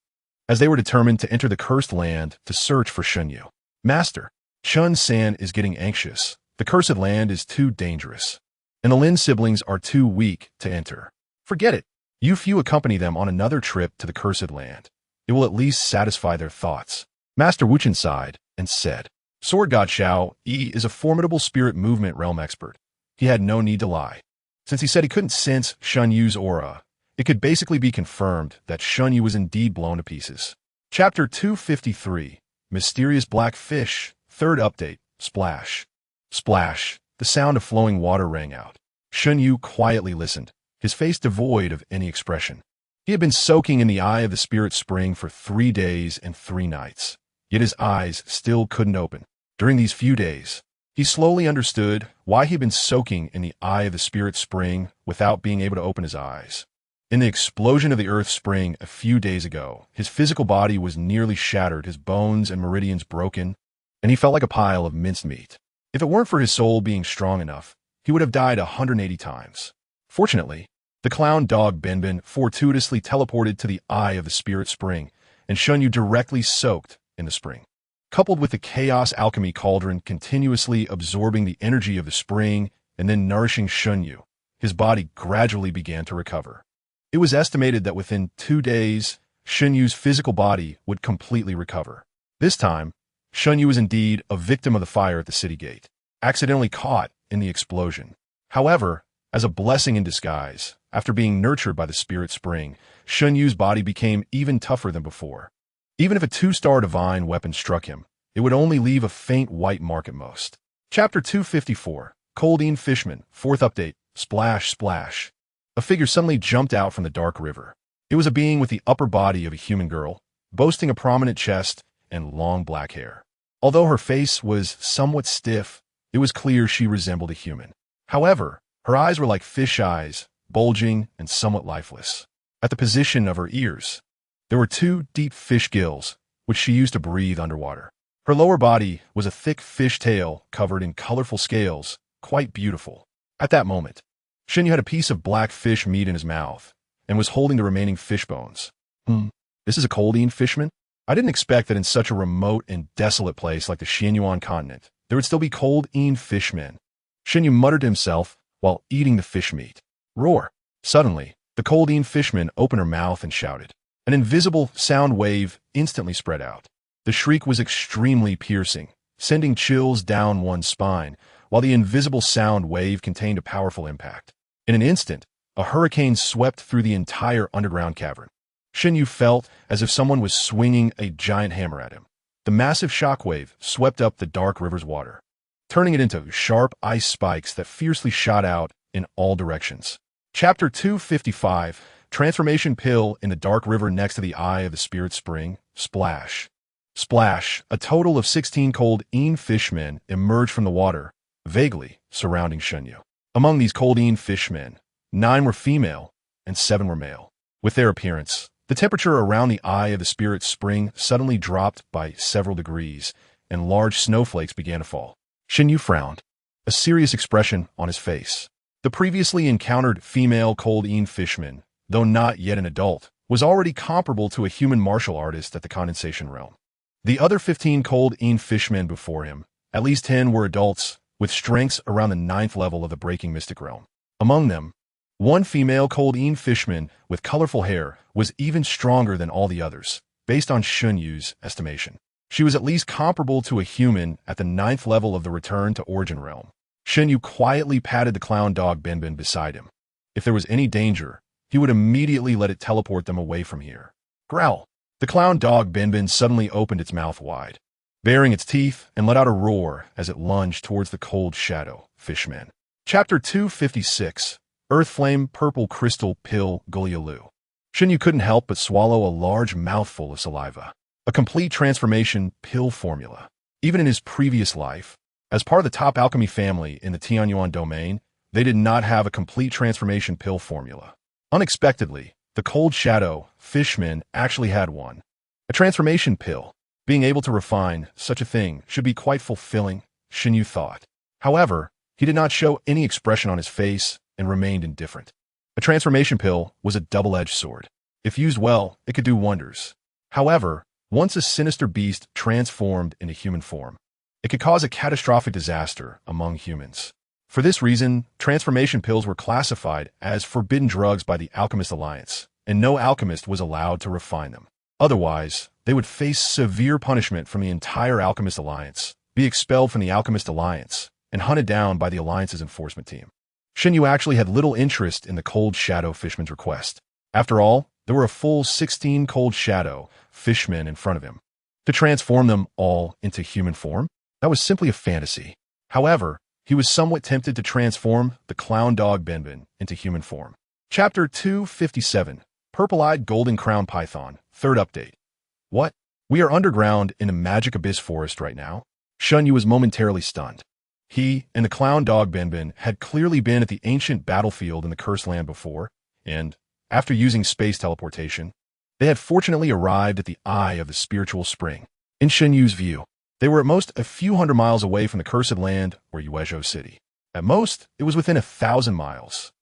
as they were determined to enter the cursed land to search for Shen Yue. Master, Chun San is getting anxious. The cursed land is too dangerous, and the Lin siblings are too weak to enter. Forget it. You few accompany them on another trip to the cursed land. It will at least satisfy their thoughts. Master Wuchen sighed and said, Sword God Xiao E is a formidable spirit movement realm expert. He had no need to lie. Since he said he couldn't sense Shen Yue's aura, it could basically be confirmed that Shen Yue was indeed blown to pieces. Chapter 253, Mysterious Black Fish, 3rd Update, Splash. Splash, the sound of flowing water rang out. Shen Yue quietly listened, his face devoid of any expression. He had been soaking in the Eye of the Spirit Spring for 3 days and 3 nights, yet his eyes still couldn't open. During these few days, he slowly understood why he had been soaking in the Eye of the Spirit Spring without being able to open his eyes. In the explosion of the Earth Spring a few days ago, his physical body was nearly shattered, his bones and meridians broken, and he felt like a pile of minced meat. If it weren't for his soul being strong enough, he would have died 180 times. Fortunately, the clown dog Benben fortuitously teleported to the Eye of the Spirit Spring, and Shen Yue directly soaked in the spring. Coupled with the chaos alchemy cauldron continuously absorbing the energy of the spring and then nourishing Shen Yue, his body gradually began to recover. It was estimated that within 2 days, Shen Yue's physical body would completely recover. This time, Shen Yue was indeed a victim of the fire at the city gate, accidentally caught in the explosion. However, as a blessing in disguise, after being nurtured by the spirit spring, Shen Yue's body became even tougher than before. Even if a 2-star divine weapon struck him, it would only leave a faint white mark at most. Chapter 254, Coldine Fishman, 4th update, Splash Splash. A figure suddenly jumped out from the dark river. It was a being with the upper body of a human girl, boasting a prominent chest and long black hair. Although her face was somewhat stiff, it was clear she resembled a human. However, her eyes were like fish eyes, bulging and somewhat lifeless. At the position of her ears, there were 2 deep fish gills, which she used to breathe underwater. Her lower body was a thick fish tail covered in colorful scales, quite beautiful. At that moment, Shen Yue had a piece of black fish meat in his mouth and was holding the remaining fish bones. This is a Coldine Fishman? I didn't expect that in such a remote and desolate place like the Tianyuan continent, there would still be Coldine Fishmen. Shen Yue muttered to himself while eating the fish meat. Roar! Suddenly, the Coldine Fishman opened her mouth and shouted. An invisible sound wave instantly spread out. The shriek was extremely piercing, sending chills down one's spine, while the invisible sound wave contained a powerful impact. In an instant, a hurricane swept through the entire underground cavern. Shen Yue felt as if someone was swinging a giant hammer at him. The massive shockwave swept up the dark river's water, turning it into sharp ice spikes that fiercely shot out in all directions. Chapter 255, Transformation Pill in the dark river next to the eye of the spirit spring. Splash. Splash. A total of 16 Coldine Fishmen emerged from the water, vaguely surrounding Shen Yue. Among these Coldine Fishmen, 9 were female and 7 were male. With their appearance, the temperature around the eye of the spirit spring suddenly dropped by several degrees, and large snowflakes began to fall. Shen Yue frowned, a serious expression on his face. The previously encountered female Coldine Fishman, though not yet an adult, was already comparable to a human martial artist at the Condensation Realm. The other 15 Coldine Fishmen before him, at least 10 were adults, with strengths around the 9th level of the Breaking Mystic Realm. Among them, one female Coldine Fishman with colorful hair was even stronger than all the others, based on Shen Yue's estimation. She was at least comparable to a human at the 9th level of the Return to Origin Realm. Shen Yue quietly patted the clown dog Benben beside him. If there was any danger, he would immediately let it teleport them away from here. Growl! The clown dog Benben suddenly opened its mouth wide, baring its teeth, and let out a roar as it lunged towards the cold shadow Fishman. Chapter 256, Earth Flame Purple Crystal Pill Gulialu. Shen Yue couldn't help but swallow a large mouthful of saliva. A complete transformation pill formula. Even in his previous life, as part of the top alchemy family in the Tianyuan domain, they did not have a complete transformation pill formula. Unexpectedly, the cold shadow Fishman actually had one. A transformation pill. Being able to refine such a thing should be quite fulfilling, Shen Yue thought. However, he did not show any expression on his face and remained indifferent. A transformation pill was a double-edged sword. If used well, it could do wonders. However, once a sinister beast transformed into human form, it could cause a catastrophic disaster among humans. For this reason, transformation pills were classified as forbidden drugs by the Alchemist Alliance, and no alchemist was allowed to refine them. Otherwise, they would face severe punishment from the entire Alchemist Alliance, be expelled from the Alchemist Alliance, and hunted down by the Alliance's enforcement team. Shen Yue actually had little interest in the Cold Shadow Fishman's request. After all, there were a full 16 Cold Shadow Fishmen in front of him. To transform them all into human form? That was simply a fantasy. However, he was somewhat tempted to transform the clown dog Benben into human form. Chapter 257, Purple-Eyed Golden Crown Python, 3rd update. What? We are underground in a magic abyss forest right now? Shen Yue was momentarily stunned. He and the clown dog Benben had clearly been at the ancient battlefield in the Cursed Land before, and, after using space teleportation, they had fortunately arrived at the eye of the spiritual spring. In Shen Yue's view, they were at most a few hundred miles away from the Cursed Land or Yuezhou City. At most, it was within 1,000 miles.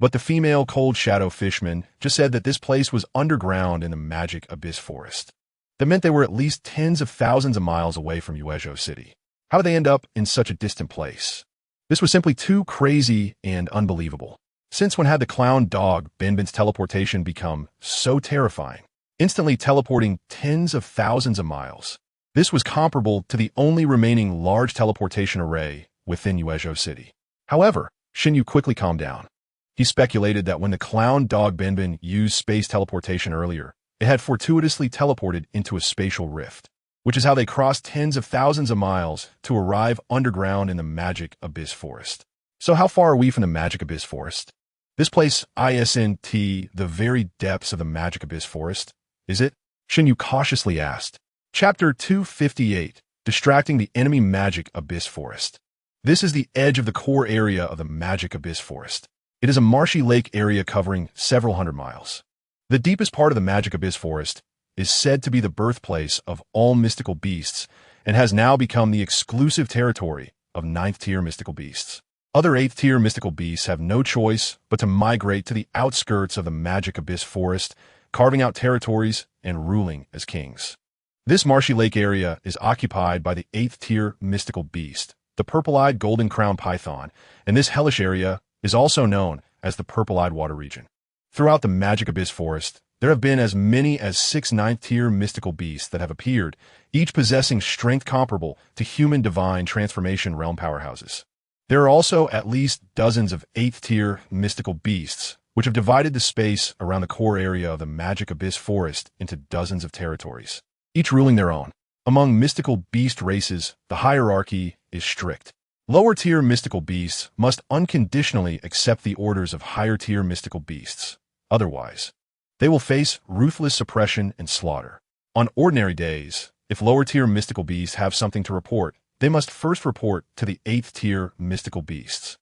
But the female Cold Shadow Fishman just said that this place was underground in the magic abyss forest. That meant they were at least tens of thousands of miles away from Yuezhou City. How did they end up in such a distant place? This was simply too crazy and unbelievable. Since when had the clown dog Binbin's teleportation become so terrifying, instantly teleporting tens of thousands of miles? This was comparable to the only remaining large teleportation array within Yuezhou City. However, Shen Yue quickly calmed down. He speculated that when the clown dog Binbin used space teleportation earlier, it had fortuitously teleported into a spatial rift, which is how they crossed tens of thousands of miles to arrive underground in the Magic Abyss Forest. So how far are we from the Magic Abyss Forest? This place isn't the very depths of the Magic Abyss Forest, is it? Shen Yue cautiously asked. Chapter 258, Distracting the Enemy Magic Abyss Forest. This is the edge of the core area of the Magic Abyss Forest. It is a marshy lake area covering several hundred miles. The deepest part of the Magic Abyss Forest is said to be the birthplace of all mystical beasts and has now become the exclusive territory of 9th-tier mystical beasts. Other 8th-tier mystical beasts have no choice but to migrate to the outskirts of the Magic Abyss Forest, carving out territories and ruling as kings. This marshy lake area is occupied by the 8th-tier mystical beast, the purple-eyed golden crown python, and this hellish area is also known as the purple-eyed water region. Throughout the Magic Abyss Forest, there have been as many as 6 9th-tier mystical beasts that have appeared, each possessing strength comparable to human divine transformation realm powerhouses. There are also at least dozens of 8th-tier mystical beasts, which have divided the space around the core area of the Magic Abyss Forest into dozens of territories, each ruling their own. Among mystical beast races, the hierarchy is strict. Lower-tier mystical beasts must unconditionally accept the orders of higher-tier mystical beasts. Otherwise, they will face ruthless suppression and slaughter. On ordinary days, if lower-tier mystical beasts have something to report, they must first report to the 8th-tier mystical beasts,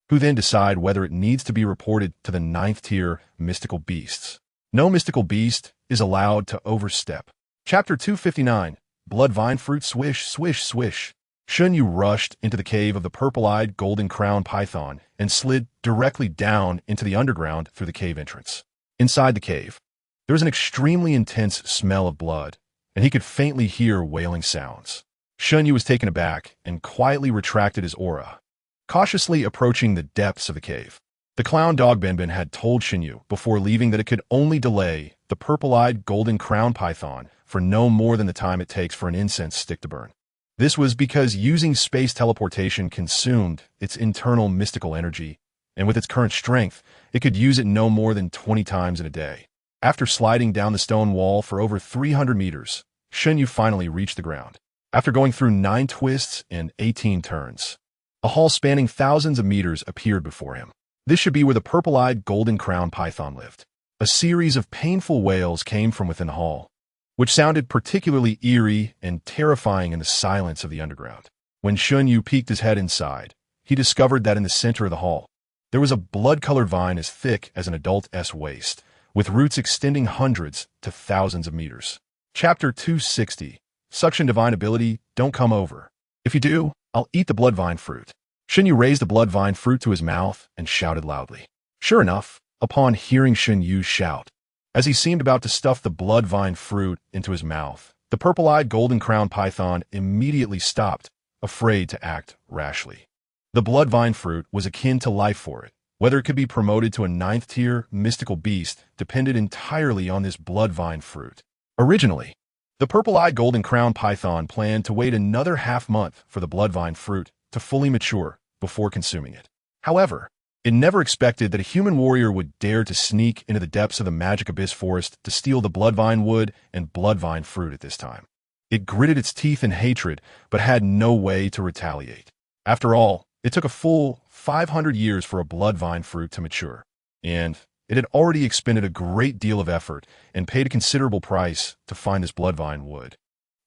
who then decide whether it needs to be reported to the 9th-tier mystical beasts. No mystical beast is allowed to overstep. Chapter 259, Blood Vine Fruit Swish, Swish, Swish. Shen Yue rushed into the cave of the purple-eyed golden crown python and slid directly down into the underground through the cave entrance. Inside the cave, there was an extremely intense smell of blood, and he could faintly hear wailing sounds. Shen Yue was taken aback and quietly retracted his aura, cautiously approaching the depths of the cave. The clown dog Binbin had told Shen Yue before leaving that it could only delay the purple-eyed golden crown python for no more than the time it takes for an incense stick to burn. This was because using space teleportation consumed its internal mystical energy, and with its current strength, it could use it no more than 20 times in a day. After sliding down the stone wall for over 300 meters, Shen Yue finally reached the ground. After going through 9 twists and 18 turns, a hall spanning thousands of meters appeared before him. This should be where the purple-eyed golden crown python lived. A series of painful wails came from within the hall, which sounded particularly eerie and terrifying in the silence of the underground. When Shen Yue peeked his head inside, he discovered that in the center of the hall, there was a blood-colored vine as thick as an adult's waist, with roots extending hundreds to thousands of meters. Chapter 260, Suction Divine Ability, Don't Come Over. If you do, I'll eat the blood vine fruit. Shen Yue raised the blood vine fruit to his mouth and shouted loudly. Sure enough, upon hearing Shen Yue's shout, as he seemed about to stuff the blood vine fruit into his mouth, the purple-eyed golden crown python immediately stopped, afraid to act rashly. The blood vine fruit was akin to life for it. Whether it could be promoted to a 9th-tier mystical beast depended entirely on this blood vine fruit. Originally, the purple-eyed golden crown python planned to wait another half-month for the blood vine fruit to fully mature before consuming it. However, it never expected that a human warrior would dare to sneak into the depths of the Magic Abyss Forest to steal the bloodvine wood and bloodvine fruit at this time. It gritted its teeth in hatred, but had no way to retaliate. After all, it took a full 500 years for a bloodvine fruit to mature, and it had already expended a great deal of effort and paid a considerable price to find this bloodvine wood,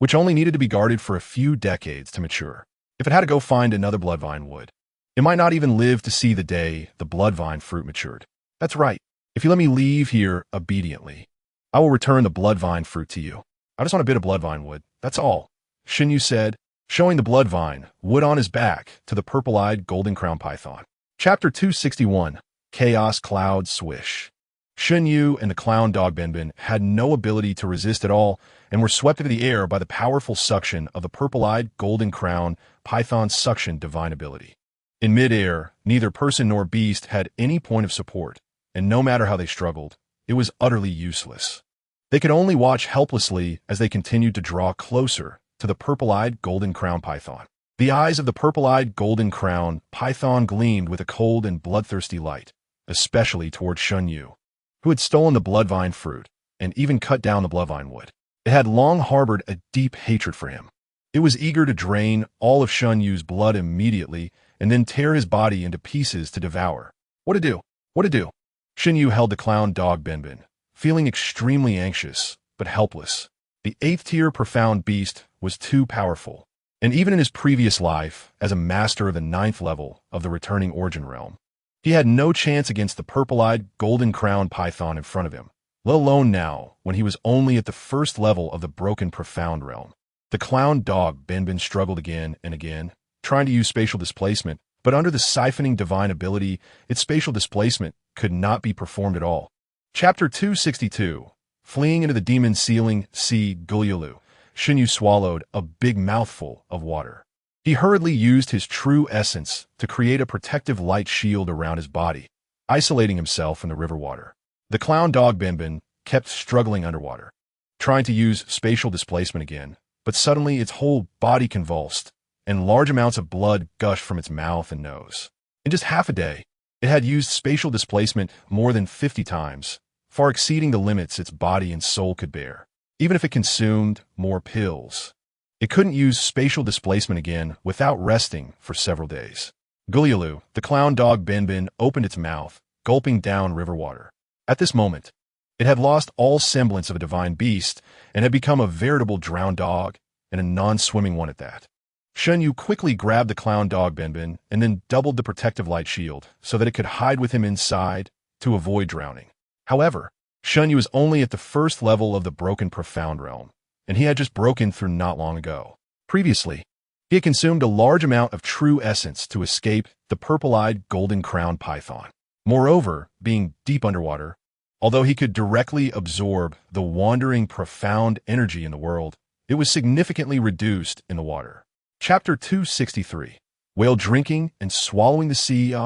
which only needed to be guarded for a few decades to mature. If it had to go find another bloodvine wood, it might not even live to see the day the bloodvine fruit matured. That's right. If you let me leave here obediently, I will return the bloodvine fruit to you. I just want a bit of bloodvine wood, that's all, Shen Yue said, showing the bloodvine wood on his back to the purple-eyed golden crown python. Chapter 261, Chaos Cloud Swish. Shen Yue and the clown dog Binbin had no ability to resist at all and were swept into the air by the powerful suction of the purple-eyed golden crown python's suction divine ability. In midair, neither person nor beast had any point of support, and no matter how they struggled, it was utterly useless. They could only watch helplessly as they continued to draw closer to the purple-eyed golden crown python. The eyes of the purple-eyed golden crown python gleamed with a cold and bloodthirsty light, especially toward Shen Yue, who had stolen the bloodvine fruit and even cut down the bloodvine wood. It had long harbored a deep hatred for him. It was eager to drain all of Shen Yue's blood immediately and then tear his body into pieces to devour. What to do? What to do? Shen Yue held the clown dog Benben, feeling extremely anxious, but helpless. The 8th-tier profound beast was too powerful, and even in his previous life as a master of the 9th level of the returning origin realm, he had no chance against the purple-eyed golden crown python in front of him, let alone now when he was only at the 1st level of the broken profound realm. The clown dog Benben struggled again and again, trying to use spatial displacement, but under the siphoning divine ability, its spatial displacement could not be performed at all. Chapter 262. Fleeing into the demon sealing sea Gulyulu, Shen Yue swallowed a big mouthful of water. He hurriedly used his true essence to create a protective light shield around his body, isolating himself from the river water. The clown dog Benben kept struggling underwater, trying to use spatial displacement again, but suddenly its whole body convulsed, and large amounts of blood gushed from its mouth and nose. In just half a day, it had used spatial displacement more than 50 times, far exceeding the limits its body and soul could bear. Even if it consumed more pills, it couldn't use spatial displacement again without resting for several days. Gulyulu, the clown dog Benben, opened its mouth, gulping down river water. At this moment, it had lost all semblance of a divine beast and had become a veritable drowned dog, and a non-swimming one at that. Shen Yue quickly grabbed the clown dog Benben and then doubled the protective light shield so that it could hide with him inside to avoid drowning. However, Shen Yue was only at the 1st level of the broken profound realm, and he had just broken through not long ago. Previously, he had consumed a large amount of true essence to escape the purple-eyed golden crown python. Moreover, being deep underwater, although he could directly absorb the wandering profound energy in the world, it was significantly reduced in the water. Chapter 263. Whale drinking and swallowing the sea.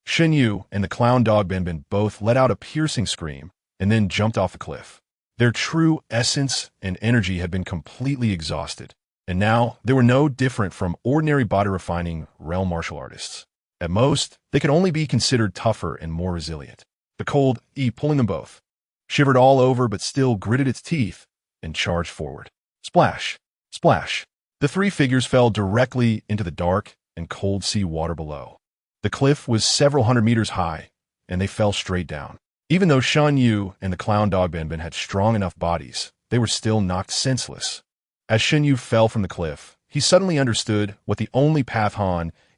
Shen Yue and the clown dog Benben both let out a piercing scream and then jumped off the cliff. Their true essence and energy had been completely exhausted, and now they were no different from ordinary body-refining realm martial artists. At most, they could only be considered tougher and more resilient. The cold pulling them both, shivered all over but still gritted its teeth and charged forward. Splash! Splash! The 3 figures fell directly into the dark and cold sea water below. The cliff was several hundred meters high, and they fell straight down. Even though Shen Yue and the clown dog Benben had strong enough bodies, they were still knocked senseless. As Shen Yue fell from the cliff, he suddenly understood what the only path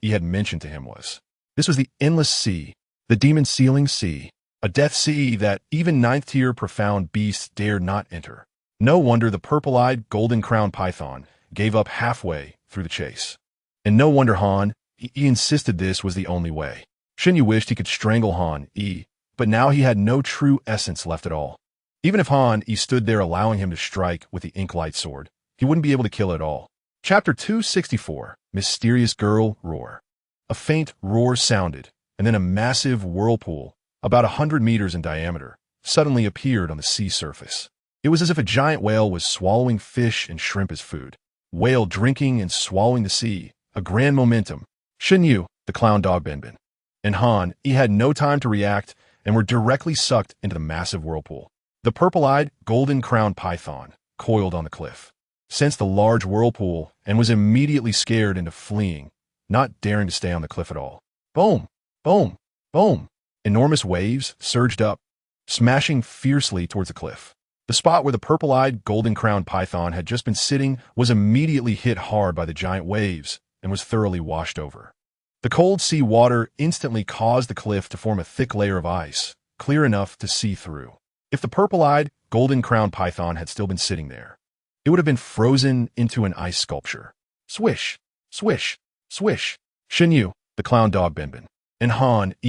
he had mentioned to him was. This was the endless sea, the demon-sealing sea, a death sea that even 9th-tier profound beasts dared not enter. No wonder the purple-eyed golden crown python gave up halfway through the chase. And no wonder he insisted this was the only way. Shen Yue wished he could strangle but now he had no true essence left at all. Even if stood there allowing him to strike with the ink-light sword, he wouldn't be able to kill it at all. Chapter 264. Mysterious Girl Roar. A faint roar sounded, and then a massive whirlpool, about 100 meters in diameter, suddenly appeared on the sea surface. It was as if a giant whale was swallowing fish and shrimp as food. Whale drinking and swallowing the sea, a grand momentum. Shen Yue, the clown dog Benben, and he had no time to react and were directly sucked into the massive whirlpool. The purple-eyed golden crown python coiled on the cliff, sensed the large whirlpool, and was immediately scared into fleeing, not daring to stay on the cliff at all. Boom! Boom! Boom! Enormous waves surged up, smashing fiercely towards the cliff. The spot where the purple-eyed golden crown python had just been sitting was immediately hit hard by the giant waves and was thoroughly washed over. The cold sea water instantly caused the cliff to form a thick layer of ice, clear enough to see through. If the purple-eyed golden crown python had still been sitting there, it would have been frozen into an ice sculpture. Swish! Swish! Swish! Shen Yue, the clown dog Benben, and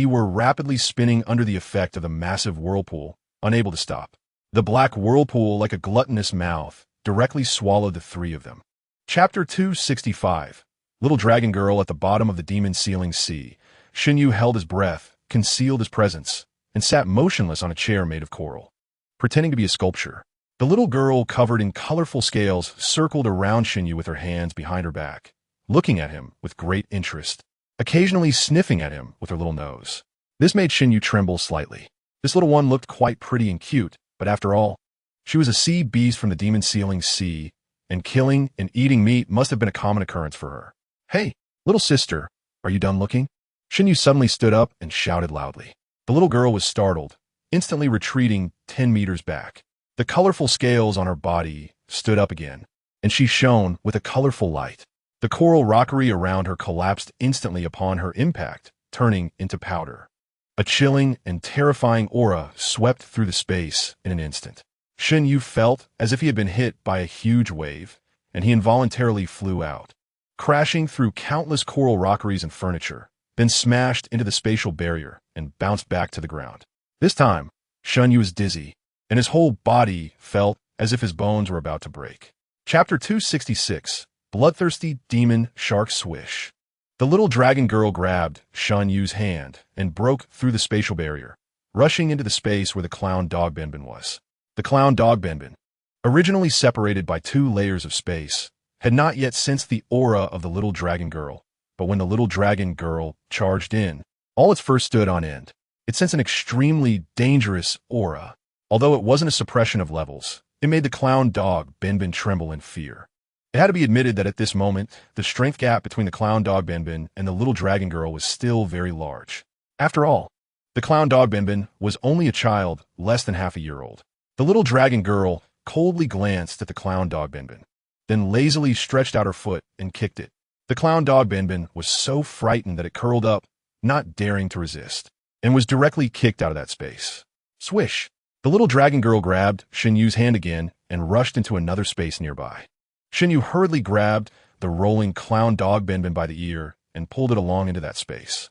were rapidly spinning under the effect of the massive whirlpool, unable to stop. The black whirlpool, like a gluttonous mouth, directly swallowed the 3 of them. Chapter 265. Little dragon girl at the bottom of the demon ceiling sea. Shen Yue held his breath, concealed his presence, and sat motionless on a chair made of coral, pretending to be a sculpture. The little girl, covered in colorful scales, circled around Shen Yue with her hands behind her back, looking at him with great interest, occasionally sniffing at him with her little nose. This made Shen Yue tremble slightly. This little one looked quite pretty and cute, but after all, she was a sea beast from the demon ceiling sea, and killing and eating meat must have been a common occurrence for her. "Hey, little sister, are you done looking?" Shen Yue suddenly stood up and shouted loudly. The little girl was startled, instantly retreating 10 meters back. The colorful scales on her body stood up again, and she shone with a colorful light. The coral rockery around her collapsed instantly upon her impact, turning into powder. A chilling and terrifying aura swept through the space in an instant. Shen Yue felt as if he had been hit by a huge wave, and he involuntarily flew out, crashing through countless coral rockeries and furniture, then smashed into the spatial barrier and bounced back to the ground. This time, Shen Yue was dizzy, and his whole body felt as if his bones were about to break. Chapter 266, Bloodthirsty Demon Shark Swish. The little dragon girl grabbed Shen Yue's hand and broke through the spatial barrier, rushing into the space where the clown dog Benben was. The clown dog Benben, originally separated by 2 layers of space, had not yet sensed the aura of the little dragon girl, but when the little dragon girl charged in, all its fur stood on end. It sensed an extremely dangerous aura. Although it wasn't a suppression of levels, it made the clown dog Benben tremble in fear. It had to be admitted that at this moment, the strength gap between the clown dog Benben and the little dragon girl was still very large. After all, the clown dog Benben was only a child less than half a year old. The little dragon girl coldly glanced at the clown dog Benben, then lazily stretched out her foot and kicked it. The clown dog Benben was so frightened that it curled up, not daring to resist, and was directly kicked out of that space. Swish! The little dragon girl grabbed Shen Yue's hand again and rushed into another space nearby. Shen Yue hurriedly grabbed the rolling clown dog Benben by the ear and pulled it along into that space.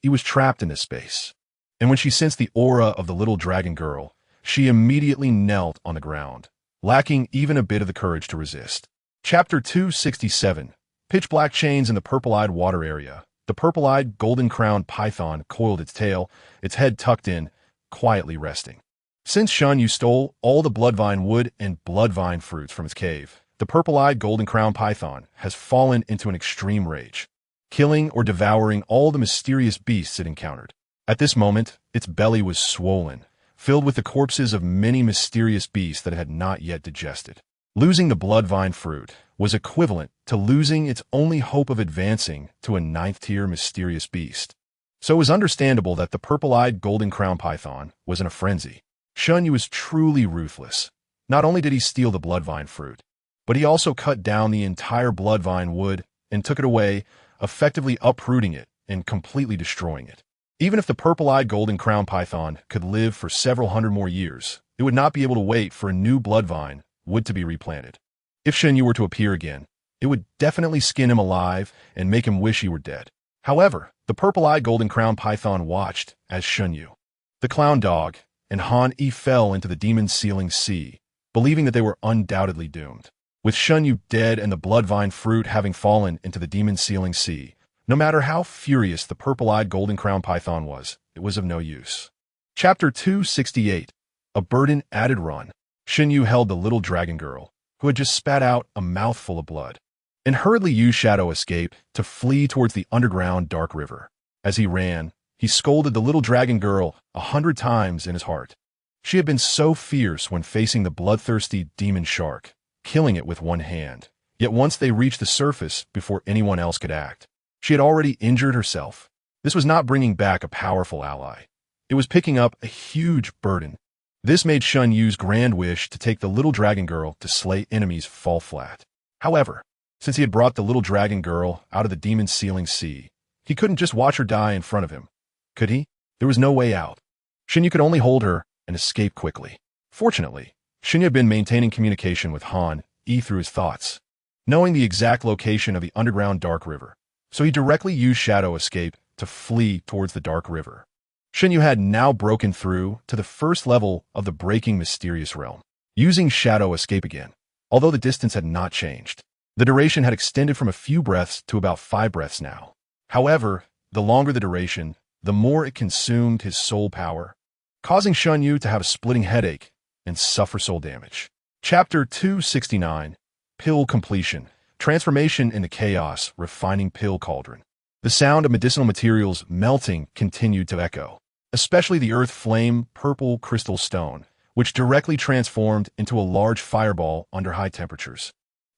He was trapped in this space. And when she sensed the aura of the little dragon girl, she immediately knelt on the ground, lacking even a bit of the courage to resist. Chapter 267, Pitch black chains in the purple-eyed water area. The purple-eyed golden-crowned python coiled its tail, its head tucked in, quietly resting. Since Shen Yue stole all the bloodvine wood and bloodvine fruits from its cave, the purple-eyed golden-crowned python has fallen into an extreme rage, killing or devouring all the mysterious beasts it encountered. At this moment, its belly was swollen, filled with the corpses of many mysterious beasts that it had not yet digested. Losing the bloodvine fruit was equivalent to losing its only hope of advancing to a 9th-tier mysterious beast. So it was understandable that the purple-eyed golden-crowned python was in a frenzy. Shen Yue was truly ruthless. Not only did he steal the bloodvine fruit, but he also cut down the entire bloodvine wood and took it away, effectively uprooting it and completely destroying it. Even if the purple-eyed golden-crowned python could live for several hundred more years, it would not be able to wait for a new bloodvine wood to be replanted. If Shen Yue were to appear again, it would definitely skin him alive and make him wish he were dead. However, the purple-eyed golden-crowned python watched as Shen Yue, the clown dog, and Han Yi fell into the demon ceiling sea, believing that they were undoubtedly doomed. With Shen Yue dead and the bloodvine fruit having fallen into the demon ceiling sea, no matter how furious the purple-eyed golden-crowned python was, it was of no use. Chapter 268, A Burden Added Run. Shen Yue held the little dragon girl, who had just spat out a mouthful of blood, and hurriedly used shadow escape to flee towards the underground dark river. As he ran, he scolded the little dragon girl 100 times in his heart. She had been so fierce when facing the bloodthirsty demon shark, killing it with one hand. Yet once they reached the surface before anyone else could act, she had already injured herself. This was not bringing back a powerful ally. It was picking up a huge burden. This made Shen Yue's grand wish to take the little dragon girl to slay enemies fall flat. However, since he had brought the little dragon girl out of the demon ceiling sea, he couldn't just watch her die in front of him. Could he? There was no way out. Shen Yue could only hold her and escape quickly. Fortunately, Shen Yue had been maintaining communication with Han Yi through his thoughts, knowing the exact location of the underground dark river, so he directly used shadow escape to flee towards the dark river. Shen Yue had now broken through to the first level of the breaking mysterious realm, using shadow escape again, although the distance had not changed. The duration had extended from a few breaths to about 5 breaths now. However, the longer the duration, the more it consumed his soul power, causing Shen Yue to have a splitting headache and suffer soul damage. Chapter 269, Pill Completion, Transformation into Chaos, Refining Pill Cauldron. The sound of medicinal materials melting continued to echo, especially the earth flame purple crystal stone, which directly transformed into a large fireball under high temperatures,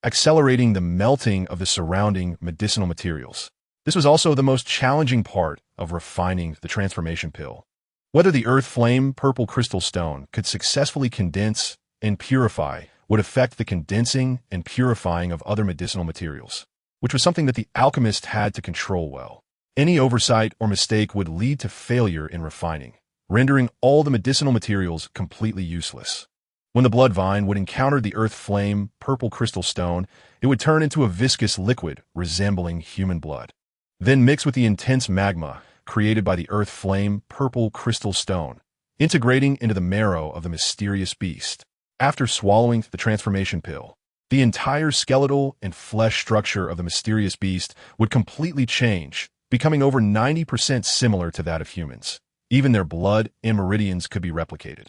accelerating the melting of the surrounding medicinal materials. This was also the most challenging part of refining the transformation pill. Whether the earth flame purple crystal stone could successfully condense and purify would affect the condensing and purifying of other medicinal materials, which was something that the alchemist had to control well. Any oversight or mistake would lead to failure in refining, rendering all the medicinal materials completely useless. When the blood vine would encounter the earth flame purple crystal stone, it would turn into a viscous liquid resembling human blood. Then mix with the intense magma created by the earth flame purple crystal stone, integrating into the marrow of the mysterious beast. After swallowing the transformation pill, the entire skeletal and flesh structure of the mysterious beast would completely change, becoming over 90% similar to that of humans. Even their blood and meridians could be replicated.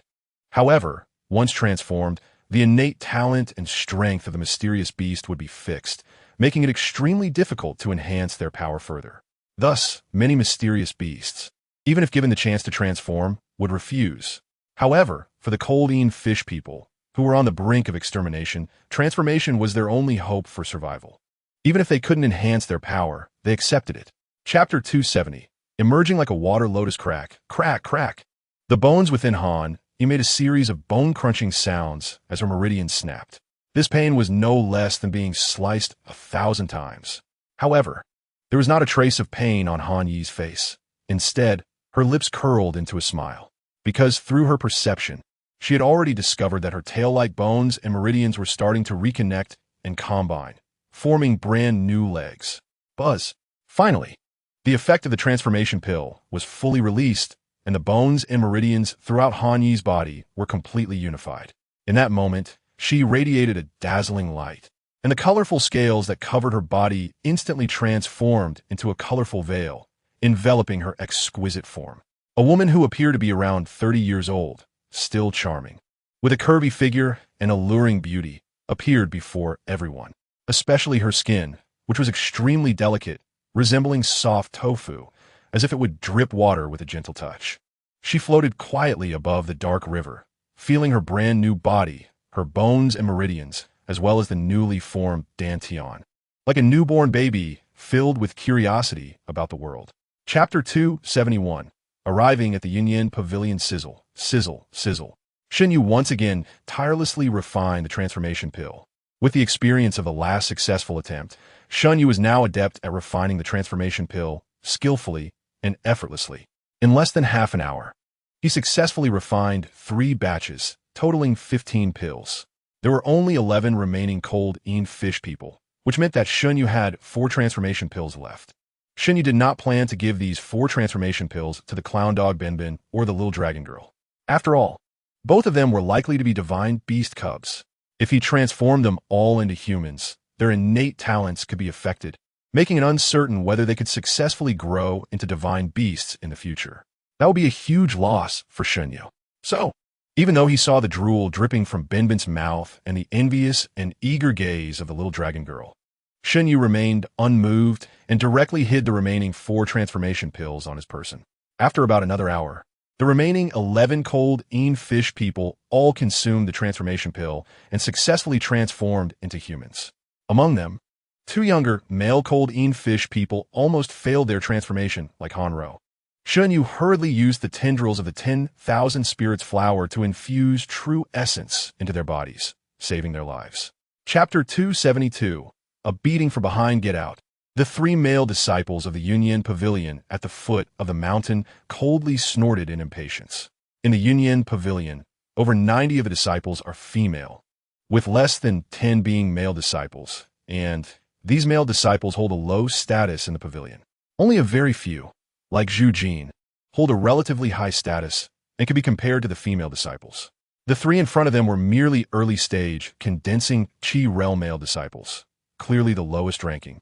However, once transformed, the innate talent and strength of the mysterious beast would be fixed, making it extremely difficult to enhance their power further. Thus, many mysterious beasts, even if given the chance to transform, would refuse. However, for the Coldine fish people, who were on the brink of extermination, transformation was their only hope for survival. Even if they couldn't enhance their power, they accepted it. Chapter 270, Emerging like a water lotus crack, crack, crack. The bones within Han made a series of bone-crunching sounds as her meridian snapped. This pain was no less than being sliced 1,000 times. However, there was not a trace of pain on Han Yi's face. Instead, her lips curled into a smile, because through her perception, she had already discovered that her tail-like bones and meridians were starting to reconnect and combine, forming brand new legs. Buzz. Finally, the effect of the transformation pill was fully released, and the bones and meridians throughout Han Yi's body were completely unified. In that moment, she radiated a dazzling light, and the colorful scales that covered her body instantly transformed into a colorful veil, enveloping her exquisite form. A woman who appeared to be around 30 years old, still charming, with a curvy figure and alluring beauty, appeared before everyone, especially her skin, which was extremely delicate, resembling soft tofu, as if it would drip water with a gentle touch. She floated quietly above the dark river, feeling her brand new body, her bones and meridians, as well as the newly formed Dantian, like a newborn baby filled with curiosity about the world. Chapter 271, Arriving at the Yunyan Pavilion. Sizzle, sizzle, sizzle. Shen Yue once again tirelessly refined the transformation pill. With the experience of the last successful attempt, Shen Yue is now adept at refining the transformation pill skillfully and effortlessly. In less than half an hour, he successfully refined 3 batches, totaling 15 pills. There were only 11 remaining Coldine fish people, which meant that Shen Yue had 4 transformation pills left. Shen Yue did not plan to give these 4 transformation pills to the clown dog Benben or the little dragon girl. After all, both of them were likely to be divine beast cubs. If he transformed them all into humans, their innate talents could be affected, making it uncertain whether they could successfully grow into divine beasts in the future. That would be a huge loss for Shen Yue. So, even though he saw the drool dripping from Benben's mouth and the envious and eager gaze of the little dragon girl, Shen Yue remained unmoved and directly hid the remaining 4 transformation pills on his person. After about another hour, the remaining 11 Coldine fish people all consumed the transformation pill and successfully transformed into humans. Among them, 2 younger male Coldine fish people almost failed their transformation like Hanro. Shen Yue hurriedly used the tendrils of the 10,000 spirits flower to infuse true essence into their bodies, saving their lives. Chapter 272, A Beating from Behind. Get out. The 3 male disciples of the Yunyan Pavilion at the foot of the mountain coldly snorted in impatience. In the Yunyan Pavilion, over 90 of the disciples are female, with less than 10 being male disciples, and these male disciples hold a low status in the pavilion. Only a very few, like Zhu Jin, hold a relatively high status and can be compared to the female disciples. The 3 in front of them were merely early-stage, condensing Qi realm male disciples. clearly the lowest ranking,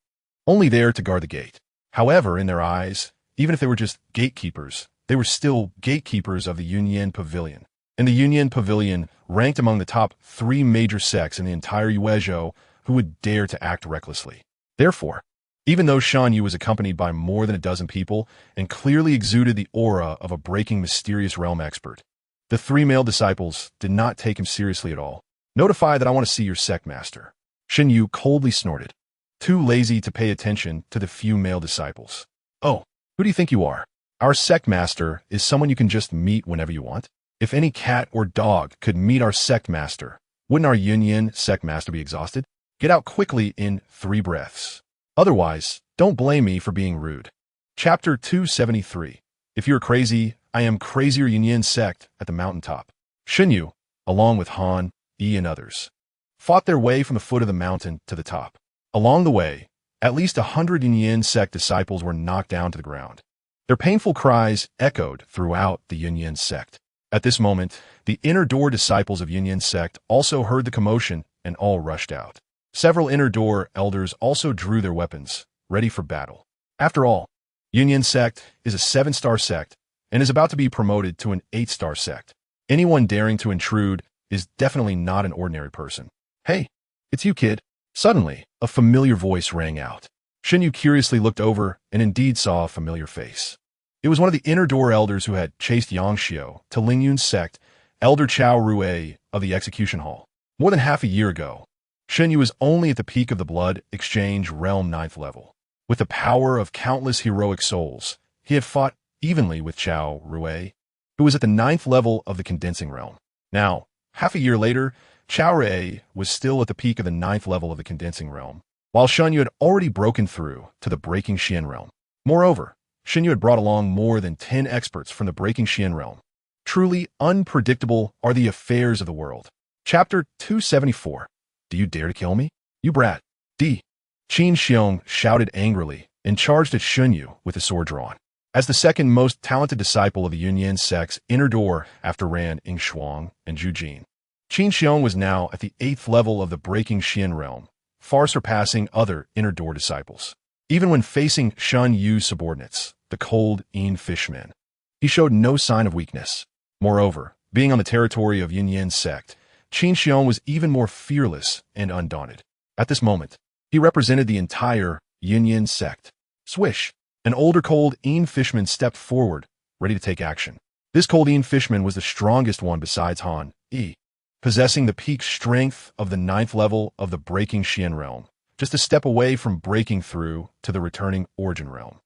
only there to guard the gate. However, in their eyes, even if they were just gatekeepers, they were still gatekeepers of the Yunyan Pavilion. And the Yunyan Pavilion ranked among the top 3 major sects in the entire Yuezhou who would dare to act recklessly. Therefore, even though Shen Yue was accompanied by more than a dozen people and clearly exuded the aura of a breaking mysterious realm expert, the 3 male disciples did not take him seriously at all. "Notify that I want to see your sect master." Shen Yue coldly snorted, too lazy to pay attention to the few male disciples. "Oh, who do you think you are? Our sect master is someone you can just meet whenever you want. If any cat or dog could meet our sect master, wouldn't our Yunyan sect master be exhausted? Get out quickly in 3 breaths. Otherwise, don't blame me for being rude." Chapter 273. If you're crazy, I am crazier Yunyan sect at the mountaintop. Shen Yue, along with Han, Yi, and others, fought their way from the foot of the mountain to the top. Along the way, at least 100 Yunyan sect disciples were knocked down to the ground. Their painful cries echoed throughout the Yunyan sect. At this moment, the inner door disciples of Yunyan sect also heard the commotion and all rushed out. Several inner door elders also drew their weapons, ready for battle. After all, Yunyan sect is a 7-star sect and is about to be promoted to an 8-star sect. Anyone daring to intrude is definitely not an ordinary person. "Hey, it's you, kid." Suddenly, a familiar voice rang out. Shen Yue curiously looked over and indeed saw a familiar face. It was one of the inner door elders who had chased Yangxiu to Lingyun's sect, Elder Chao Rue of the Execution Hall. More than half a year ago, Shen Yue was only at the peak of the Blood Exchange Realm 9th level. With the power of countless heroic souls, he had fought evenly with Chao Rue, who was at the 9th level of the Condensing Realm. Now, half a year later, Chao Rue was still at the peak of the 9th level of the Condensing Realm, while Shen Yue had already broken through to the Breaking Xian Realm. Moreover, Shen Yue had brought along more than 10 experts from the Breaking Xian Realm. Truly unpredictable are the affairs of the world. Chapter 274. Do you dare to kill me? You brat. D. Qin Xiong shouted angrily and charged at Shen Yue with his sword drawn. As the second most talented disciple of the Yunyan sect's inner door after Ran Yingshuang and Zhu Jin, Qin Xiong was now at the 8th level of the Breaking Xian Realm, far surpassing other inner door disciples. Even when facing Shen Yue's subordinates, the cold Yin fishmen, he showed no sign of weakness. Moreover, being on the territory of Yunyan sect, Qin Xiong was even more fearless and undaunted. At this moment, he represented the entire Yunyan sect. Swish! An older cold Yin fishman stepped forward, ready to take action. This cold Yin fishman was the strongest one besides Han Yi, possessing the peak strength of the 9th level of the Breaking Xian Realm, just a step away from breaking through to the returning Origin Realm.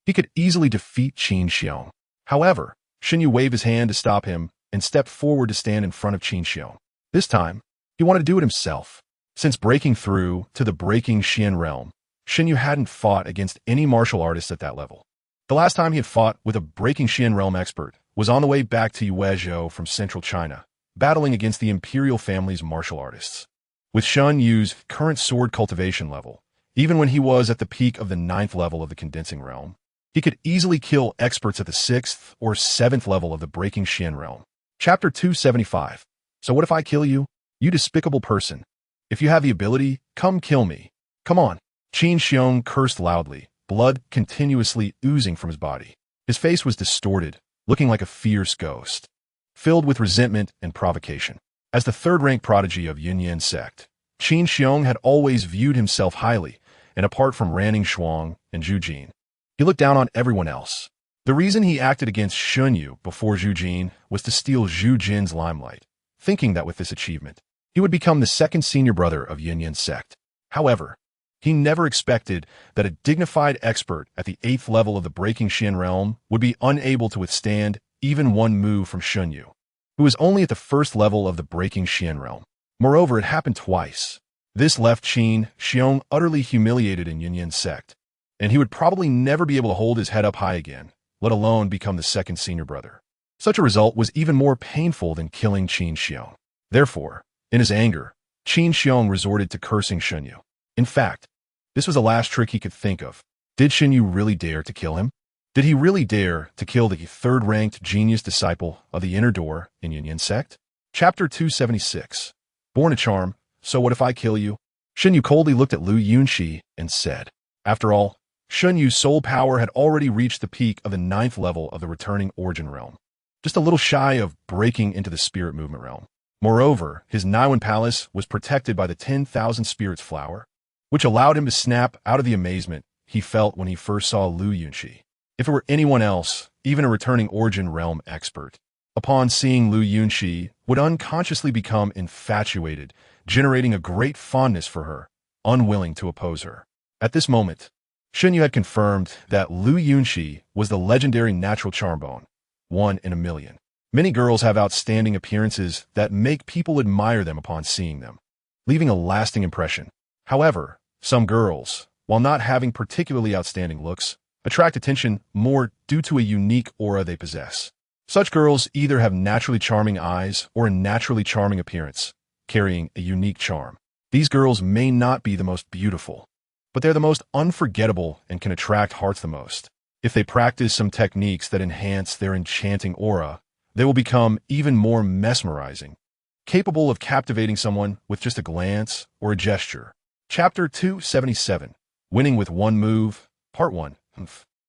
He could easily defeat Qin Xiong. However, Shen Yue waved his hand to stop him and stepped forward to stand in front of Qin Xiong. This time, he wanted to do it himself. Since breaking through to the Breaking Xian Realm, Shen Yue hadn't fought against any martial artists at that level. The last time he had fought with a Breaking Xian Realm expert was on the way back to Yuezhou from central China, battling against the imperial family's martial artists. With Shen Yue's current sword cultivation level, even when he was at the peak of the 9th level of the Condensing Realm, he could easily kill experts at the 6th or 7th level of the Breaking Xian Realm. Chapter 275. So what if I kill you? You despicable person. If you have the ability, come kill me. Come on. Qin Xiong cursed loudly, blood continuously oozing from his body. His face was distorted, looking like a fierce ghost, filled with resentment and provocation. As the third-rank prodigy of Yunyan sect, Qin Xiong had always viewed himself highly, and apart from Ran Yingshuang and Zhu Jin, he looked down on everyone else. The reason he acted against Shen Yue before Zhu Jin was to steal Zhu Jin's limelight, thinking that with this achievement, he would become the second senior brother of Yunyan sect. However, he never expected that a dignified expert at the 8th level of the Breaking Xian Realm would be unable to withstand even one move from Shen Yue, who was only at the 1st level of the Breaking Xian Realm. Moreover, it happened twice. This left Qin Xiong utterly humiliated in Yunyan sect, and he would probably never be able to hold his head up high again, let alone become the second senior brother. Such a result was even more painful than killing Qin Xiong. Therefore, in his anger, Qin Xiong resorted to cursing Shen Yue. In fact, this was the last trick he could think of. Did Shen Yue really dare to kill him? Did he really dare to kill the third-ranked genius disciple of the inner door in Yunyan sect? Chapter 276. Born a charm, so what if I kill you? Shen Yue coldly looked at Lu Yunxi and said, "After all, Shen Yue's soul power had already reached the peak of the 9th level of the returning origin realm, just a little shy of breaking into the spirit movement realm. Moreover, his Niwen Palace was protected by the 10,000 Spirits Flower, which allowed him to snap out of the amazement he felt when he first saw Lu Yunxi. If it were anyone else, even a returning origin realm expert, upon seeing Lu Yunxi, would unconsciously become infatuated, generating a great fondness for her, unwilling to oppose her. At this moment, Shen Yue had confirmed that Lu Yunxi was the legendary natural charm bone, 1 in a million. Many girls have outstanding appearances that make people admire them upon seeing them, leaving a lasting impression. However, some girls, while not having particularly outstanding looks, attract attention more due to a unique aura they possess. Such girls either have naturally charming eyes or a naturally charming appearance, carrying a unique charm. These girls may not be the most beautiful, but they're the most unforgettable and can attract hearts the most. If they practice some techniques that enhance their enchanting aura, they will become even more mesmerizing, capable of captivating someone with just a glance or a gesture. Chapter 277, Winning with One Move, Part 1.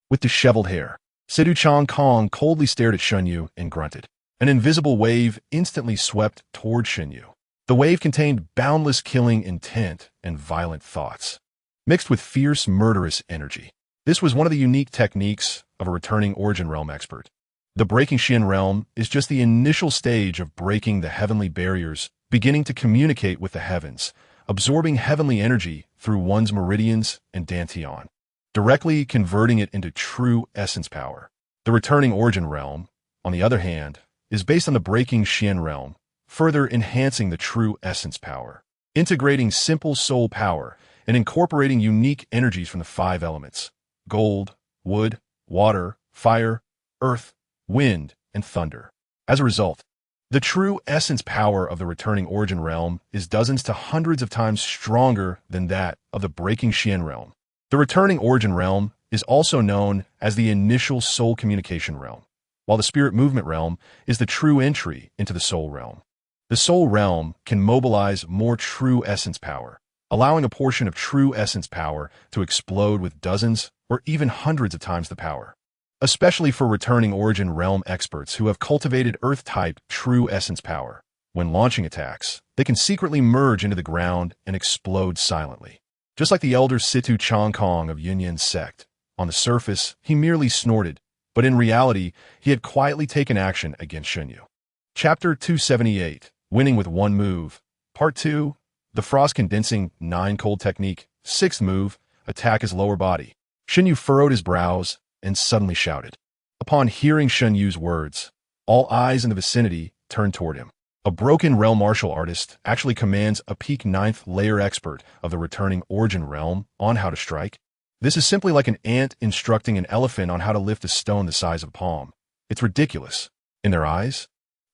With disheveled hair, Sidu Chang Kong coldly stared at Shen Yue and grunted. An invisible wave instantly swept toward Shen Yue. The wave contained boundless killing intent and violent thoughts, mixed with fierce, murderous energy. This was one of the unique techniques of a returning origin realm expert. The Breaking Shen Realm is just the initial stage of breaking the heavenly barriers, beginning to communicate with the heavens, absorbing heavenly energy through one's meridians and dantian, directly converting it into true essence power. The returning origin realm, on the other hand, is based on the Breaking Shen Realm, further enhancing the true essence power, integrating simple soul power and incorporating unique energies from the 5 elements: gold, wood, water, fire, earth, wind, and thunder. As a result, the true essence power of the returning origin realm is dozens to hundreds of times stronger than that of the Breaking Shen Realm. The returning origin realm is also known as the initial soul communication realm, while the spirit movement realm is the true entry into the soul realm. The soul realm can mobilize more true essence power, allowing a portion of true essence power to explode with dozens or even hundreds of times the power. Especially for returning origin realm experts who have cultivated earth-type true essence power. When launching attacks, they can secretly merge into the ground and explode silently. Just like the elder Situ Chang Kong of Yunyan sect, on the surface, he merely snorted, but in reality, he had quietly taken action against Shen Yue. Chapter 278, Winning with One Move, Part 2, The Frost Condensing 9 Cold Technique, 6th Move, Attack his lower body. Shen Yue furrowed his brows and suddenly shouted. Upon hearing Shen Yue's words, all eyes in the vicinity turned toward him. A broken realm martial artist actually commands a peak 9th layer expert of the returning origin realm on how to strike. This is simply like an ant instructing an elephant on how to lift a stone the size of a palm. It's ridiculous. In their eyes,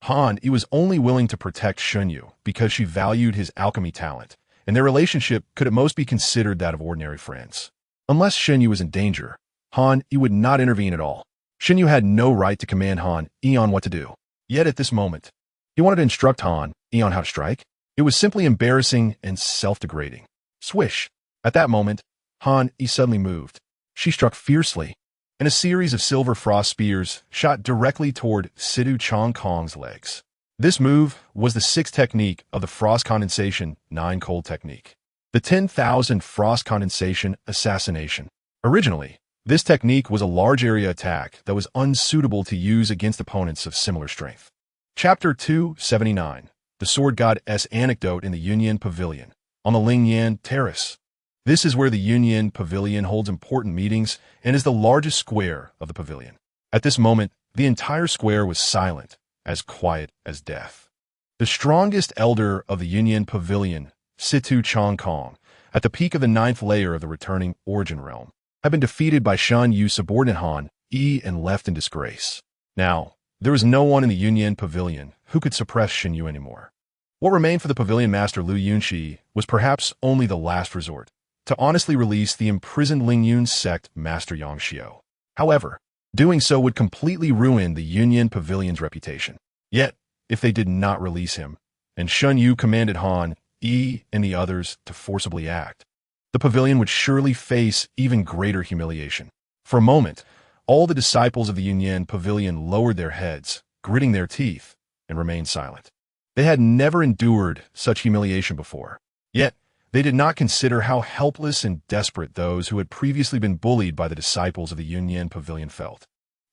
Han Yi was only willing to protect Shen Yue because she valued his alchemy talent, and their relationship could at most be considered that of ordinary friends. Unless Shen Yue was in danger, Han Yi would not intervene at all. Shen Yue had no right to command Han Yi on what to do. Yet at this moment, he wanted to instruct Han Yi on how to strike. It was simply embarrassing and self-degrading. Swish! At that moment, Han Yi suddenly moved. She struck fiercely, and a series of silver frost spears shot directly toward Sidu Chang Kong's legs. This move was the 6th technique of the Frost Condensation 9 Cold Technique, the 10,000 Frost Condensation Assassination. Originally, this technique was a large area attack that was unsuitable to use against opponents of similar strength. Chapter 279, The Sword God's Anecdote in the Yunyan Pavilion, on the Lingyan Terrace. This is where the Yunyan Pavilion holds important meetings and is the largest square of the pavilion. At this moment, the entire square was silent, as quiet as death. The strongest elder of the Yunyan Pavilion, Situ Chang Kong, at the peak of the 9th layer of the returning origin realm, had been defeated by Shen Yue's subordinate Han Yi and left in disgrace. Now, there was no one in the Yunyan Pavilion who could suppress Shen Yue anymore. What remained for the pavilion master Lu Yunxi was perhaps only the last resort, to honestly release the imprisoned Lingyun sect master Yang Xiao. However, doing so would completely ruin the Yunyan Pavilion's reputation. Yet, if they did not release him, and Shen Yue commanded Han Yi and the others to forcibly act, the pavilion would surely face even greater humiliation. For a moment, all the disciples of the Yunyan pavilion lowered their heads, gritting their teeth, and remained silent. They had never endured such humiliation before. Yet, they did not consider how helpless and desperate those who had previously been bullied by the disciples of the Yunyan pavilion felt.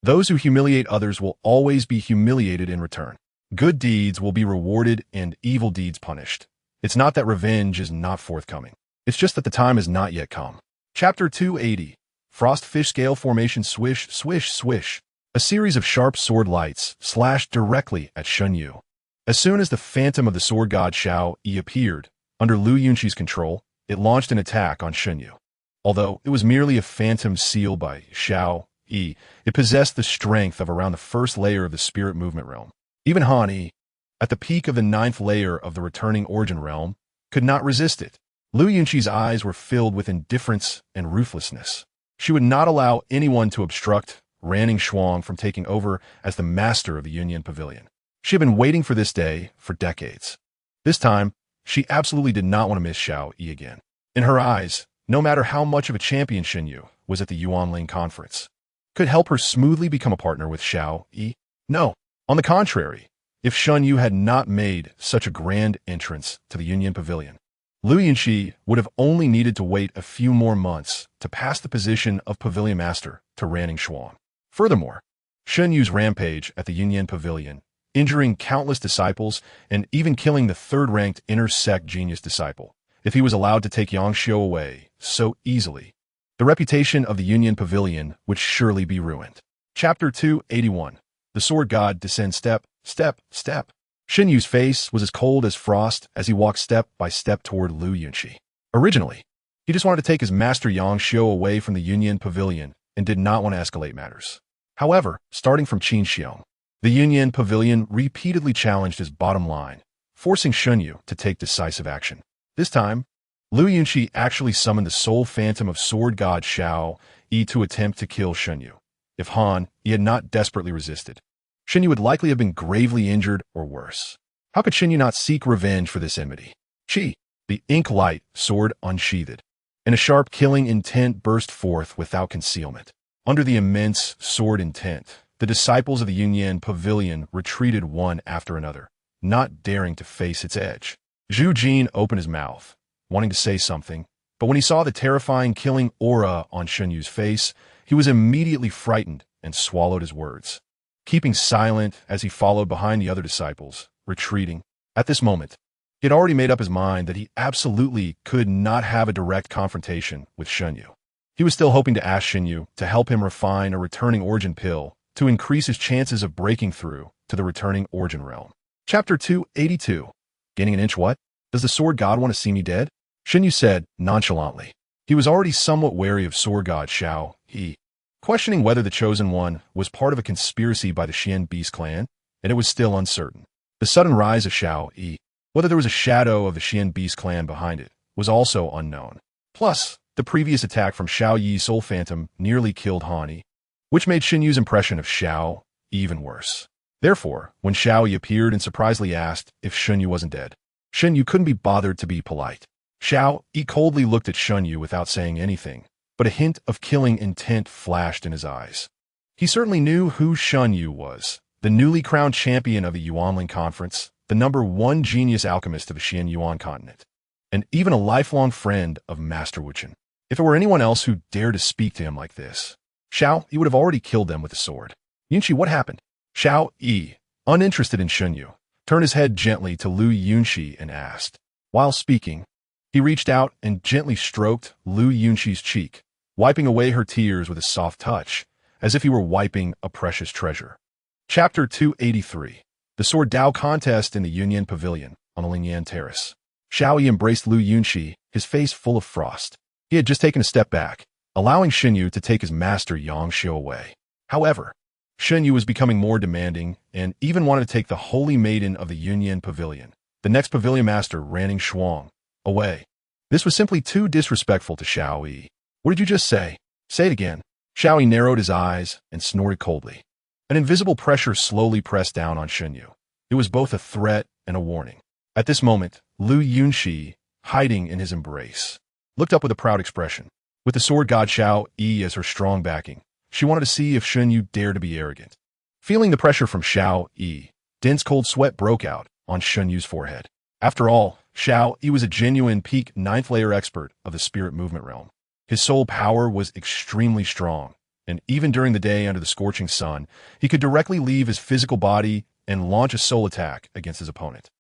Those who humiliate others will always be humiliated in return. Good deeds will be rewarded and evil deeds punished. It's not that revenge is not forthcoming. It's just that the time has not yet come. Chapter 280. Frost Fish Scale Formation. Swish, swish, swish. A series of sharp sword lights slashed directly at Shen Yue. As soon as the phantom of the sword god Xiao Yi appeared, under Lu Yunqi's control, it launched an attack on Shen Yue. Although it was merely a phantom sealed by Xiao Yi, it possessed the strength of around the first layer of the spirit movement realm. Even Han Yi, at the peak of the 9th layer of the returning origin realm, could not resist it. Lu Yunqi's eyes were filled with indifference and ruthlessness. She would not allow anyone to obstruct Ranning Shuang from taking over as the master of the Yunyan Pavilion. She had been waiting for this day for decades. This time, she absolutely did not want to miss Xiao Yi again. In her eyes, no matter how much of a champion Shen Yue was at the Yuanling conference, could help her smoothly become a partner with Xiao Yi? No. On the contrary, if Shen Yue had not made such a grand entrance to the Yunyan Pavilion, Lu Yunqi would have only needed to wait a few more months to pass the position of Pavilion Master to Ranning Shuang. Furthermore, Shen Yue's rampage at the Yunyan Pavilion, injuring countless disciples and even killing the third-ranked inner sect genius disciple, if he was allowed to take Yangxiu away so easily, the reputation of the Yunyan Pavilion would surely be ruined. Chapter 281. The Sword God descends step, step, step. Shen Yue's face was as cold as frost as he walked step by step toward Lu Yunqi. Originally, he just wanted to take his master Yangxiu away from the Yunyan Pavilion and did not want to escalate matters. However, starting from Qin Xiong, the Yunyan Pavilion repeatedly challenged his bottom line, forcing Shen Yue to take decisive action. This time, Lu Yunqi actually summoned the sole phantom of sword god Xiao Yi to attempt to kill Shen Yue. If Han Yi had not desperately resisted, Shen Yue would likely have been gravely injured or worse. How could Shen Yue not seek revenge for this enmity? Qi, the ink light sword unsheathed, and a sharp killing intent burst forth without concealment. Under the immense sword intent, the disciples of the Yunyan Pavilion retreated one after another, not daring to face its edge. Zhu Jin opened his mouth, wanting to say something, but when he saw the terrifying killing aura on Shen Yue's face, he was immediately frightened and swallowed his words, keeping silent as he followed behind the other disciples, retreating. At this moment, he had already made up his mind that he absolutely could not have a direct confrontation with Shen Yue. He was still hoping to ask Shen Yue to help him refine a returning origin pill to increase his chances of breaking through to the returning origin realm. Chapter 282. Gaining an inch what? Does the sword god want to see me dead? Shen Yue said nonchalantly. He was already somewhat wary of sword god Xiao Yi, questioning whether the Chosen One was part of a conspiracy by the Xian Beast clan, and it was still uncertain. The sudden rise of Xiao Yi, whether there was a shadow of the Xian Beast clan behind it, was also unknown. Plus, the previous attack from Xiao Yi's soul phantom nearly killed Han Yi, which made Shen Yue's impression of Xiao even worse. Therefore, when Xiao Yi appeared and surprisingly asked if Shen Yue wasn't dead, Shen Yue couldn't be bothered to be polite. Xiao Yi coldly looked at Shen Yue without saying anything, but a hint of killing intent flashed in his eyes. He certainly knew who Shen Yue was, the newly crowned champion of the Yuanling Conference, the #1 genius alchemist of the Xian Yuan continent, and even a lifelong friend of Master Wuchen. If it were anyone else who dared to speak to him like this, Xiao Yi would have already killed them with the sword. Yunqi, what happened? Xiao Yi, uninterested in Shen Yue, turned his head gently to Lu Yunqi and asked. While speaking, he reached out and gently stroked Lu Yunqi's cheek, wiping away her tears with a soft touch, as if he were wiping a precious treasure. Chapter 283. The Sword Dao Contest in the Yunyan Pavilion on the Lingyan Terrace. Xiao Yi embraced Lu Yunqi, his face full of frost. He had just taken a step back, allowing Shen Yue to take his master Yangxiu away. However, Shen Yue was becoming more demanding and even wanted to take the Holy Maiden of the Yunyan Pavilion, the next pavilion master Ranning Shuang, away. This was simply too disrespectful to Xiao Yi. What did you just say? Say it again. Xiao Yi narrowed his eyes and snorted coldly. An invisible pressure slowly pressed down on Shen Yue. It was both a threat and a warning. At this moment, Lu Yunxi, hiding in his embrace, looked up with a proud expression. With the sword god Xiao Yi as her strong backing, she wanted to see if Shen Yue dared to be arrogant. Feeling the pressure from Xiao Yi, dense cold sweat broke out on Shen Yue's forehead. After all, Xiao Yi was a genuine peak 9th layer expert of the spirit movement realm. His soul power was extremely strong, and even during the day under the scorching sun, he could directly leave his physical body and launch a soul attack against his opponent.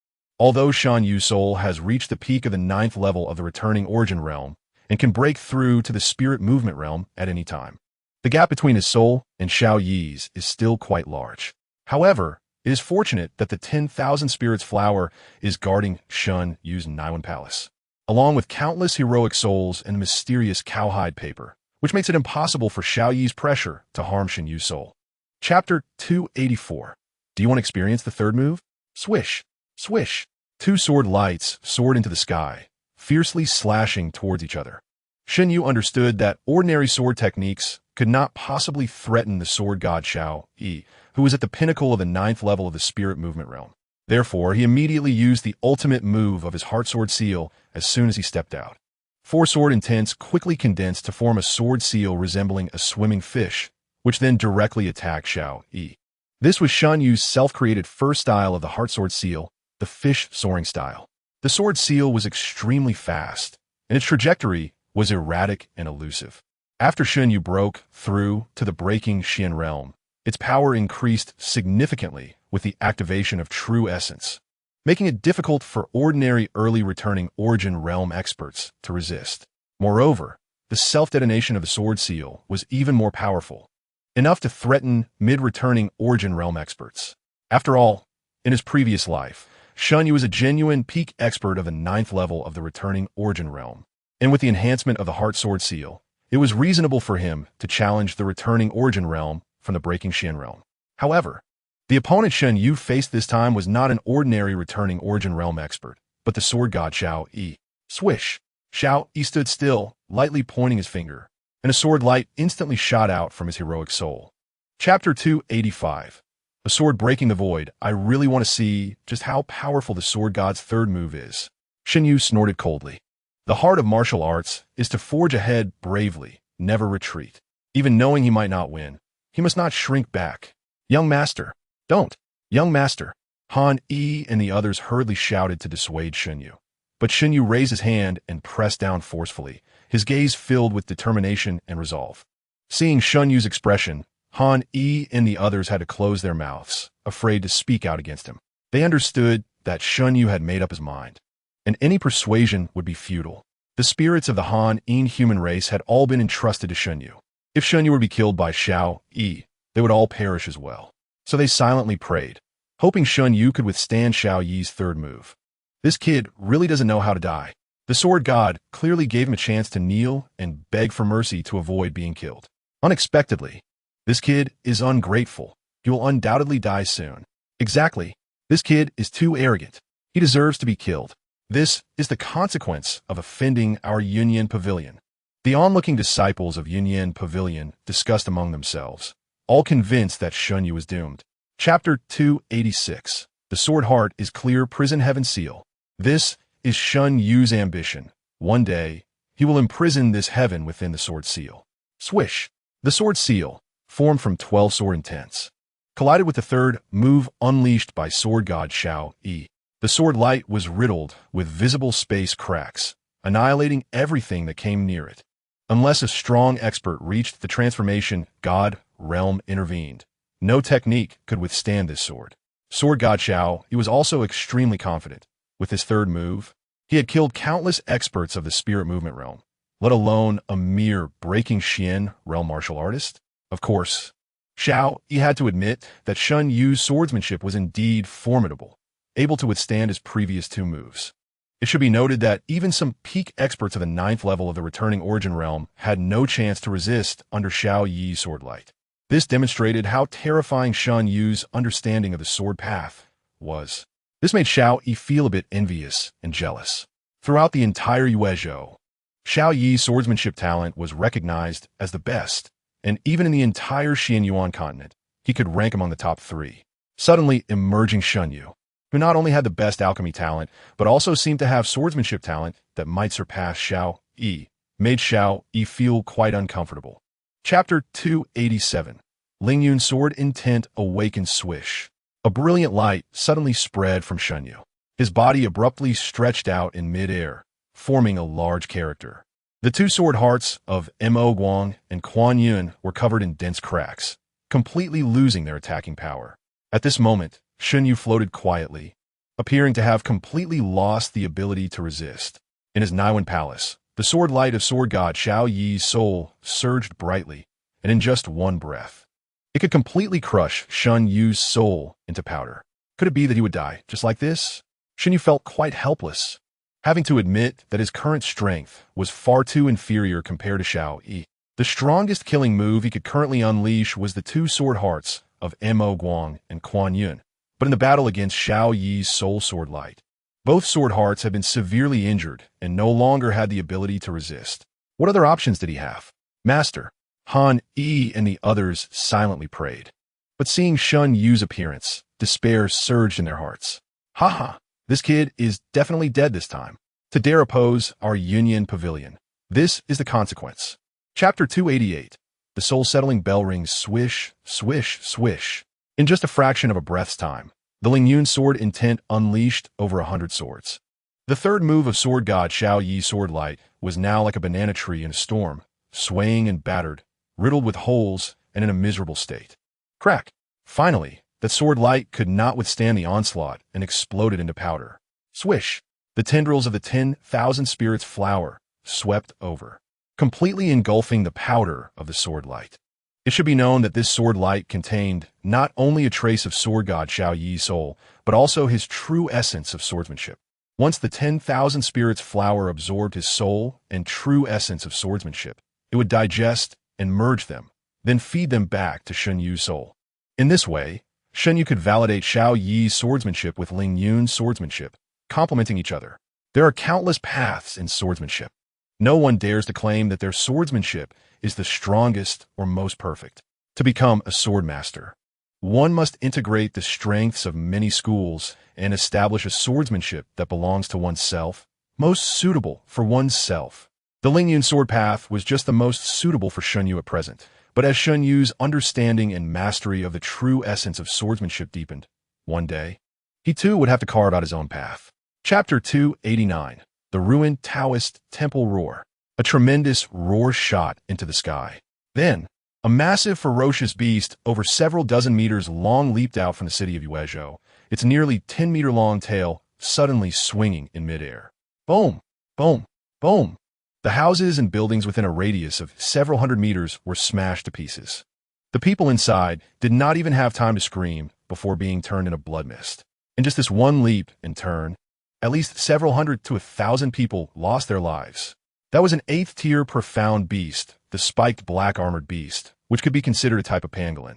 Although Shen Yue's soul has reached the peak of the 9th level of the returning origin realm and can break through to the spirit movement realm at any time, the gap between his soul and Xiao Yi's is still quite large. However, it is fortunate that the 10,000 Spirits Flower is guarding Shen Yue's Niwen Palace, along with countless heroic souls and the mysterious cowhide paper, which makes it impossible for Xiao Yi's pressure to harm Shen Yue's soul. Chapter 284. Do you want to experience the third move? Swish, swish. Two sword lights soared into the sky, fiercely slashing towards each other. Shen Yue understood that ordinary sword techniques could not possibly threaten the sword god Xiao Yi, who was at the pinnacle of the 9th level of the spirit movement realm. Therefore, he immediately used the ultimate move of his heart sword seal as soon as he stepped out. Four sword intents quickly condensed to form a sword seal resembling a swimming fish, which then directly attacked Xiao Yi. This was Shen Yue's self-created first style of the heart sword seal, the fish soaring style. The sword seal was extremely fast, and its trajectory was erratic and elusive. After Shen Yue broke through to the breaking Tianyuan Realm, its power increased significantly with the activation of true essence, making it difficult for ordinary early returning origin realm experts to resist. Moreover, the self-detonation of the sword seal was even more powerful, enough to threaten mid-returning origin realm experts. After all, in his previous life, Shen Yue was a genuine peak expert of the 9th level of the returning origin realm, and with the enhancement of the heart sword seal, it was reasonable for him to challenge the returning origin realm from the breaking Tianyuan Realm. However, the opponent Shen Yue faced this time was not an ordinary returning origin realm expert, but the sword god Xiao Yi. Swish! Xiao Yi stood still, lightly pointing his finger, and a sword light instantly shot out from his heroic soul. Chapter 285. A sword breaking the void. I really want to see just how powerful the sword god's third move is. Shen Yue snorted coldly. The heart of martial arts is to forge ahead bravely, never retreat. Even knowing he might not win, he must not shrink back. Young master, don't. Young master. Han Yi and the others hurriedly shouted to dissuade Shen Yue. But Shen Yue raised his hand and pressed down forcefully, his gaze filled with determination and resolve. Seeing Shen Yue's expression, Han Yi and the others had to close their mouths, afraid to speak out against him. They understood that Shen Yue had made up his mind, and any persuasion would be futile. The spirits of the Han Yi human race had all been entrusted to Shen Yue. If Shen Yue were to be killed by Xiao Yi, they would all perish as well. So they silently prayed, hoping Shen Yue could withstand Xiao Yi's third move. This kid really doesn't know how to die. The sword god clearly gave him a chance to kneel and beg for mercy to avoid being killed. Unexpectedly, this kid is ungrateful. He will undoubtedly die soon. Exactly. This kid is too arrogant. He deserves to be killed. This is the consequence of offending our Yunyan Pavilion. The onlooking disciples of Yunyan Pavilion discussed among themselves, all convinced that Shen Yue was doomed. Chapter 286. The sword heart is clear prison heaven seal. This is Shen Yue's ambition. One day, he will imprison this heaven within the sword seal. Swish. The sword seal, formed from 12 sword intents, collided with the third move unleashed by sword god Xiao Yi. The sword light was riddled with visible space cracks, annihilating everything that came near it. Unless a strong expert reached the transformation, God Realm intervened. No technique could withstand this sword. Sword god Xiao Yi was also extremely confident. With his third move, he had killed countless experts of the spirit movement realm, let alone a mere breaking Tianyuan Realm martial artist. Of course, Xiao Yi had to admit that Shen Yue's swordsmanship was indeed formidable, able to withstand his previous two moves. It should be noted that even some peak experts of the 9th level of the returning origin realm had no chance to resist under Xiao Yi's sword light. This demonstrated how terrifying Shen Yue's understanding of the sword path was. This made Xiao Yi feel a bit envious and jealous. Throughout the entire Yuezhou, Xiao Yi's swordsmanship talent was recognized as the best, and even in the entire Tianyuan continent, he could rank among the top 3. Suddenly emerging Shen Yue. who not only had the best alchemy talent, but also seemed to have swordsmanship talent that might surpass Xiao Yi, made Xiao Yi feel quite uncomfortable. Chapter 287. Lingyun's sword intent awakens swish. A brilliant light suddenly spread from Shen Yue. His body abruptly stretched out in mid-air, forming a large character. The two sword hearts of Mo Guang and Quan Yun were covered in dense cracks, completely losing their attacking power. At this moment, Shen Yue floated quietly, appearing to have completely lost the ability to resist. In his Niwen palace, the sword light of sword god Xiao Yi's soul surged brightly, and in just one breath, it could completely crush Shen Yue's soul into powder. Could it be that he would die just like this? Shen Yue felt quite helpless, having to admit that his current strength was far too inferior compared to Xiao Yi. The strongest killing move he could currently unleash was the two sword hearts of Mo Guang and Quan Yun, but in the battle against Xiao Yi's soul sword light, both sword hearts had been severely injured and no longer had the ability to resist. What other options did he have? Master, Han Yi and the others silently prayed. But seeing Shen Yue's appearance, despair surged in their hearts. Haha, this kid is definitely dead this time. To dare oppose our Union Pavilion. This is the consequence. Chapter 288. The soul-settling bell rings swish, swish, swish. In just a fraction of a breath's time, the Lingyun sword intent unleashed over 100 swords. The third move of sword god Xiao Yi's sword light was now like a banana tree in a storm, swaying and battered, riddled with holes and in a miserable state. Crack! Finally, that sword light could not withstand the onslaught and exploded into powder. Swish! The tendrils of the 10,000 spirits flower swept over, completely engulfing the powder of the sword light. It should be known that this sword light contained not only a trace of sword god Xiao Yi's soul, but also his true essence of swordsmanship. Once the 10,000 spirits flower absorbed his soul and true essence of swordsmanship, it would digest and merge them, then feed them back to Shen Yue's soul. In this way, Shen Yue could validate Xiao Yi's swordsmanship with Lingyun's swordsmanship, complementing each other. There are countless paths in swordsmanship. No one dares to claim that their swordsmanship is the strongest or most perfect. To become a sword master, one must integrate the strengths of many schools and establish a swordsmanship that belongs to oneself, most suitable for oneself. The Lingyun sword path was just the most suitable for Shen Yue at present, but as Shen Yue's understanding and mastery of the true essence of swordsmanship deepened, one day, he too would have to carve out his own path. Chapter 289. The ruined Taoist temple roar. A tremendous roar shot into the sky. Then, a massive ferocious beast over several dozen meters long leaped out from the city of Yuezhou, its nearly 10-meter-long tail suddenly swinging in midair. Boom! Boom! Boom! The houses and buildings within a radius of several hundred meters were smashed to pieces. The people inside did not even have time to scream before being turned into blood mist. In just this one leap and turn, at least several hundred to 1,000 people lost their lives. That was an 8th-tier profound beast, the spiked black-armored beast, which could be considered a type of pangolin,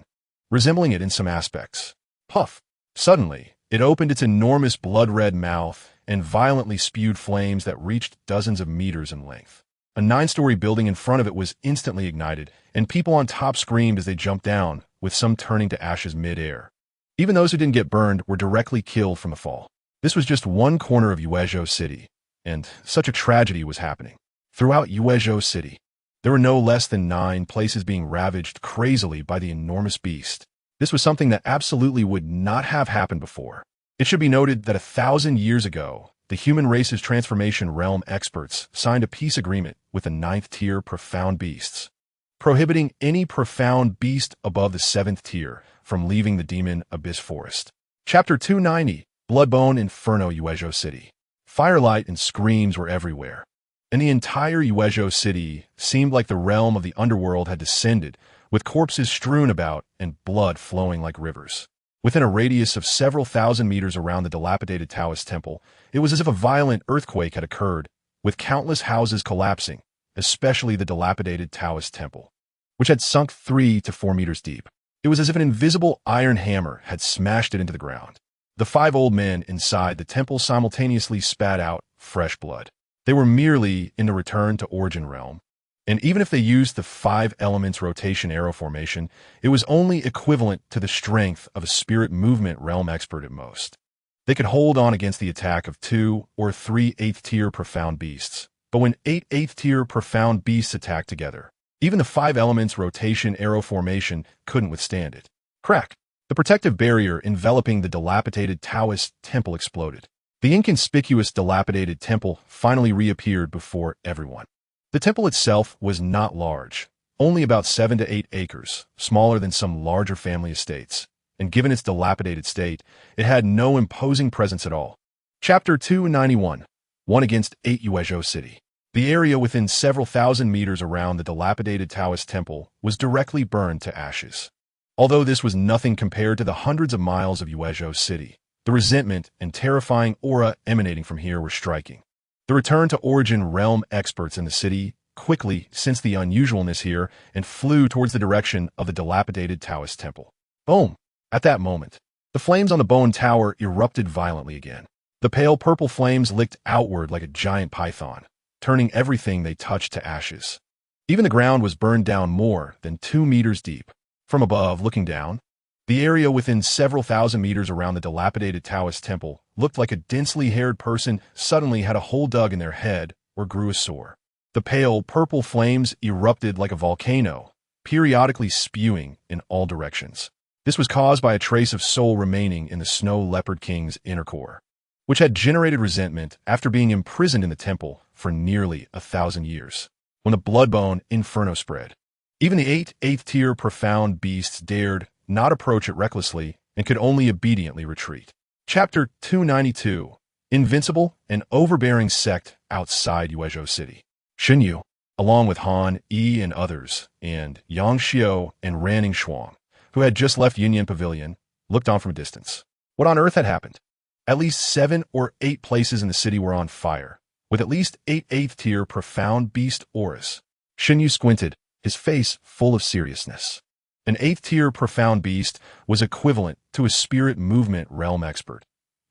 resembling it in some aspects. Puff! Suddenly, it opened its enormous blood-red mouth and violently spewed flames that reached dozens of meters in length. A 9-story building in front of it was instantly ignited, and people on top screamed as they jumped down, with some turning to ashes mid-air. Even those who didn't get burned were directly killed from the fall. This was just one corner of Yuezhou City, and such a tragedy was happening. Throughout Yuezhou City, there were no less than 9 places being ravaged crazily by the enormous beast. This was something that absolutely would not have happened before. It should be noted that 1,000 years ago, the human race's transformation realm experts signed a peace agreement with the 9th-tier profound beasts, prohibiting any profound beast above the 7th tier from leaving the demon abyss forest. Chapter 290. Bloodbone Inferno Yuezhou City. Firelight and screams were everywhere, and the entire Yuezhou City seemed like the realm of the underworld had descended, with corpses strewn about and blood flowing like rivers. Within a radius of several thousand meters around the dilapidated Taoist temple, it was as if a violent earthquake had occurred, with countless houses collapsing, especially the dilapidated Taoist temple, which had sunk 3 to 4 meters deep. It was as if an invisible iron hammer had smashed it into the ground. The 5 old men inside the temple simultaneously spat out fresh blood. They were merely in the return to origin realm, and even if they used the 5 elements rotation arrow formation, it was only equivalent to the strength of a spirit movement realm expert at most. They could hold on against the attack of 2 or 3 8th-tier profound beasts. But when 8 8th-tier profound beasts attacked together, even the 5 elements rotation arrow formation couldn't withstand it. Crack! The protective barrier enveloping the dilapidated Taoist temple exploded. The inconspicuous dilapidated temple finally reappeared before everyone. The temple itself was not large, only about 7 to 8 acres, smaller than some larger family estates, and given its dilapidated state, it had no imposing presence at all. Chapter 291. 1 against 8 Yuezhou City. The area within several thousand meters around the dilapidated Taoist temple was directly burned to ashes. Although this was nothing compared to the hundreds of miles of Yuezhou City, the resentment and terrifying aura emanating from here were striking. The return to origin realm experts in the city quickly sensed the unusualness here and flew towards the direction of the dilapidated Taoist temple. Boom! At that moment, the flames on the bone tower erupted violently again. The pale purple flames licked outward like a giant python, turning everything they touched to ashes. Even the ground was burned down more than 2 meters deep. From above, looking down, the area within several thousand meters around the dilapidated Taoist temple looked like a densely haired person suddenly had a hole dug in their head or grew a sore. The pale purple flames erupted like a volcano, periodically spewing in all directions. This was caused by a trace of soul remaining in the Snow Leopard King's inner core, which had generated resentment after being imprisoned in the temple for nearly 1,000 years. When the bloodbone inferno spread, even the 8 8th-tier profound beasts dared not approach it recklessly and could only obediently retreat. Chapter 292. Invincible and overbearing sect outside Yuezhou City. Shen Yue, along with Han, Yi and others, and Yang Xiao and Ranning Shuang, who had just left Yunyan Pavilion, looked on from a distance. What on earth had happened? At least 7 or 8 places in the city were on fire, with at least 8 8th-tier profound beast auras. Shen Yue squinted, his face full of seriousness. An 8th-tier profound beast was equivalent to a spirit movement realm expert.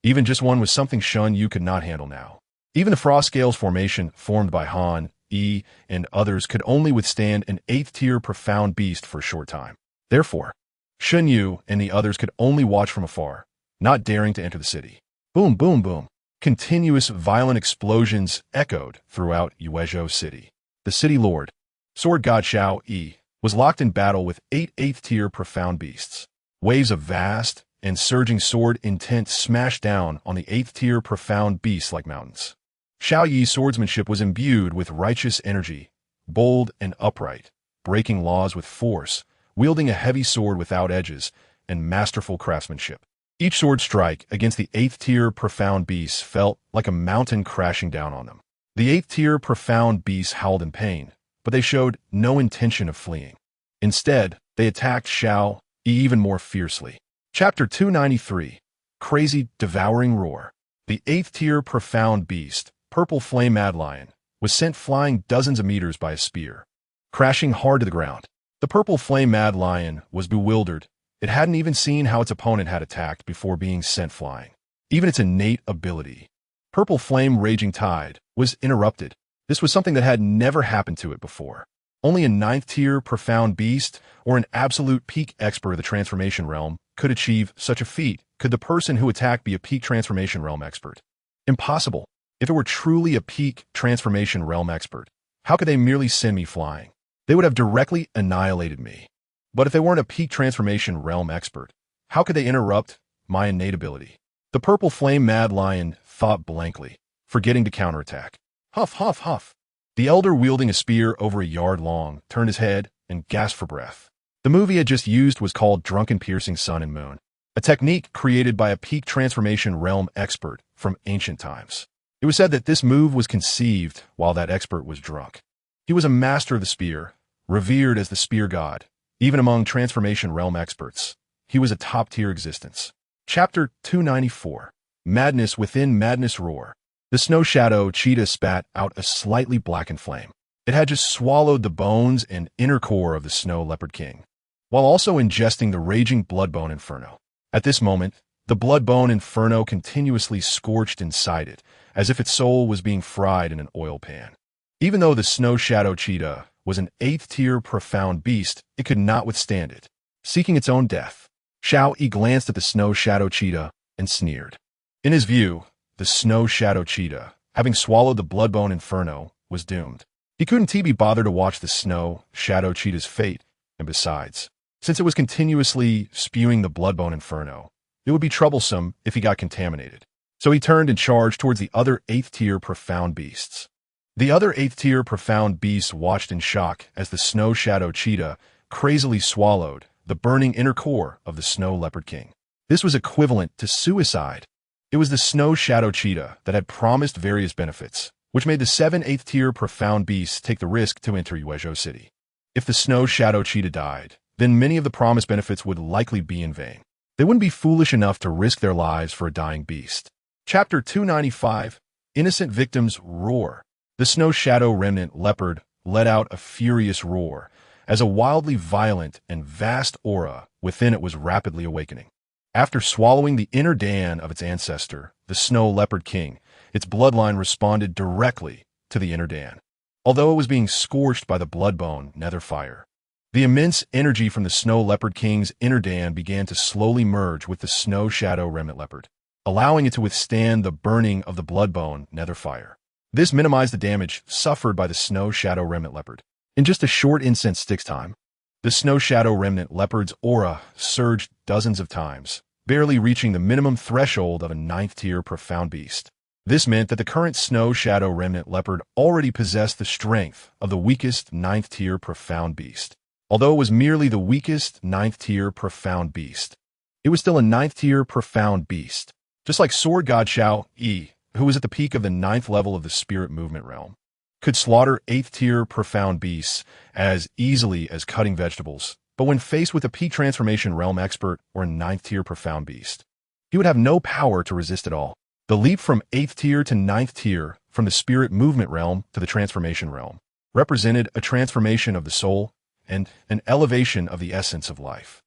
Even just one was something Shen Yue could not handle now. Even the frost scales formation formed by Han, Yi, and others could only withstand an 8th-tier profound beast for a short time. Therefore, Shen Yue and the others could only watch from afar, not daring to enter the city. Boom, boom, boom. Continuous violent explosions echoed throughout Yuezhou City. The city lord, Sword God Xiao Yi, was locked in battle with 8 8th-tier profound beasts. Waves of vast and surging sword intent smashed down on the 8th-tier profound beasts like mountains. Xiao Yi's swordsmanship was imbued with righteous energy, bold and upright, breaking laws with force, wielding a heavy sword without edges, and masterful craftsmanship. Each sword strike against the 8th-tier profound beasts felt like a mountain crashing down on them. The 8th-tier profound beasts howled in pain, but they showed no intention of fleeing. Instead, they attacked Xiao Yi even more fiercely. Chapter 293. Crazy Devouring Roar. The 8th-tier profound beast, Purple Flame Mad Lion, was sent flying dozens of meters by a spear, crashing hard to the ground. The Purple Flame Mad Lion was bewildered. It hadn't even seen how its opponent had attacked before being sent flying. Even its innate ability, Purple Flame Raging Tide, was interrupted. This was something that had never happened to it before. Only a 9th-tier profound beast or an absolute peak expert of the transformation realm could achieve such a feat. Could the person who attacked be a peak transformation realm expert? Impossible. If it were truly a peak transformation realm expert, how could they merely send me flying? They would have directly annihilated me. But if they weren't a peak transformation realm expert, how could they interrupt my innate ability? The Purple Flame Mad Lion thought blankly, forgetting to counterattack. Huff, huff, huff. The elder, wielding a spear over a yard long, turned his head and gasped for breath. The move he had just used was called Drunken Piercing Sun and Moon, a technique created by a peak transformation realm expert from ancient times. It was said that this move was conceived while that expert was drunk. He was a master of the spear, revered as the spear god. Even among transformation realm experts, he was a top-tier existence. Chapter 294. Madness Within Madness Roar. The snow shadow cheetah spat out a slightly blackened flame. It had just swallowed the bones and inner core of the Snow Leopard King, while also ingesting the raging bloodbone inferno. At this moment, the bloodbone inferno continuously scorched inside it, as if its soul was being fried in an oil pan. Even though the snow shadow cheetah was an 8th-tier profound beast, it could not withstand it, seeking its own death. Xiao Yi glanced at the snow shadow cheetah and sneered. In his view, the snow shadow cheetah, having swallowed the bloodbone inferno, was doomed. He couldn't be bothered to watch the snow shadow cheetah's fate, and besides, since it was continuously spewing the bloodbone inferno, it would be troublesome if he got contaminated. So he turned and charged towards the other 8th-tier profound beasts. The other 8th-tier profound beasts watched in shock as the snow shadow cheetah crazily swallowed the burning inner core of the snow leopard king. This was equivalent to suicide. It was the snow shadow cheetah that had promised various benefits, which made the 7 8th-tier profound beasts take the risk to enter Yuezhou City. If the snow shadow cheetah died, then many of the promised benefits would likely be in vain. They wouldn't be foolish enough to risk their lives for a dying beast. Chapter 295, Innocent Victims Roar. The snow shadow remnant leopard let out a furious roar as a wildly violent and vast aura within it was rapidly awakening. After swallowing the inner Dan of its ancestor, the snow leopard king, its bloodline responded directly to the inner Dan. Although it was being scorched by the bloodbone nether fire, the immense energy from the snow leopard king's inner Dan began to slowly merge with the snow shadow remnant leopard, allowing it to withstand the burning of the bloodbone nether fire. This minimized the damage suffered by the snow shadow remnant leopard. In just a short incense stick's time, the snow shadow remnant leopard's aura surged dozens of times, barely reaching the minimum threshold of a 9th-tier profound beast. This meant that the current snow shadow remnant leopard already possessed the strength of the weakest 9th-tier profound beast. Although it was merely the weakest 9th-tier profound beast, it was still a 9th-tier profound beast. Just like Sword God Xiao Yi, who was at the peak of the 9th level of the spirit movement realm, could slaughter 8th-tier profound beasts as easily as cutting vegetables, but when faced with a peak transformation realm expert or a 9th-tier profound beast, he would have no power to resist at all. The leap from 8th tier to 9th tier, from the spirit movement realm to the transformation realm, represented a transformation of the soul and an elevation of the essence of life.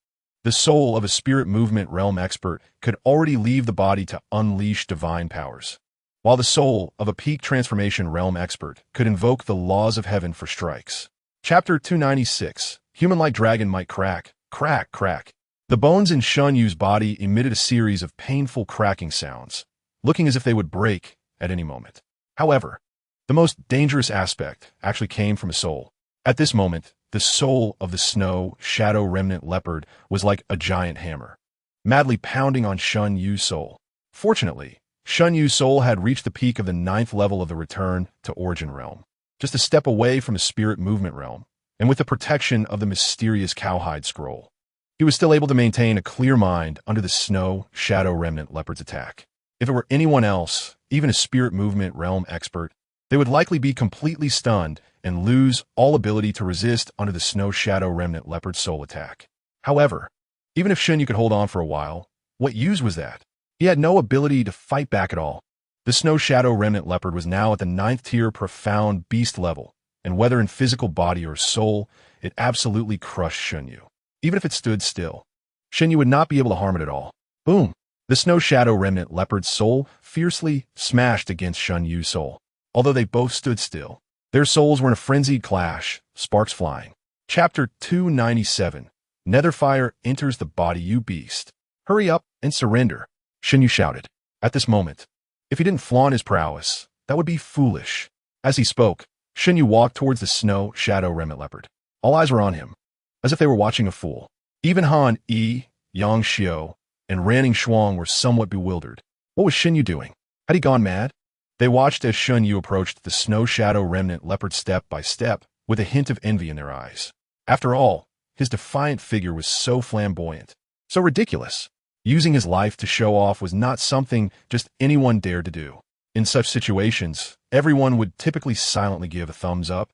The soul of a spirit movement realm expert could already leave the body to unleash divine powers, while the soul of a peak transformation realm expert could invoke the laws of heaven for strikes. Chapter 296, Human-like dragon might crack, crack, crack. The bones in Shen Yue's body emitted a series of painful cracking sounds, looking as if they would break at any moment. However, the most dangerous aspect actually came from a soul. At this moment, the soul of the snow shadow remnant leopard was like a giant hammer, madly pounding on Shen Yue's soul. Fortunately, Shen Yue's soul had reached the peak of the 9th level of the return to origin realm, just a step away from the spirit movement realm, and with the protection of the mysterious cowhide scroll. He was still able to maintain a clear mind under the snow shadow remnant leopard's attack. If it were anyone else, even a spirit movement realm expert, they would likely be completely stunned and lose all ability to resist under the snow shadow remnant leopard's soul attack. However, even if Shen Yue could hold on for a while, what use was that? He had no ability to fight back at all. The snow shadow remnant leopard was now at the 9th tier profound beast level, and whether in physical body or soul, it absolutely crushed Shen Yue. Even if it stood still, Shen Yue would not be able to harm it at all. Boom! The snow shadow remnant leopard's soul fiercely smashed against Shen Yue's soul. Although they both stood still, their souls were in a frenzied clash, sparks flying. Chapter 297, Netherfire enters the body, you beast. Hurry up and surrender, Shen Yue shouted. At this moment, if he didn't flaunt his prowess, that would be foolish. As he spoke, Shen Yue walked towards the snow shadow remnant leopard. All eyes were on him, as if they were watching a fool. Even Han Yi, Yang Xiao, and Ranning Shuang were somewhat bewildered. What was Shen Yue doing? Had he gone mad? They watched as Shen Yue approached the snow shadow remnant leopard step by step, with a hint of envy in their eyes. After all, his defiant figure was so flamboyant, so ridiculous. Using his life to show off was not something just anyone dared to do. In such situations, everyone would typically silently give a thumbs up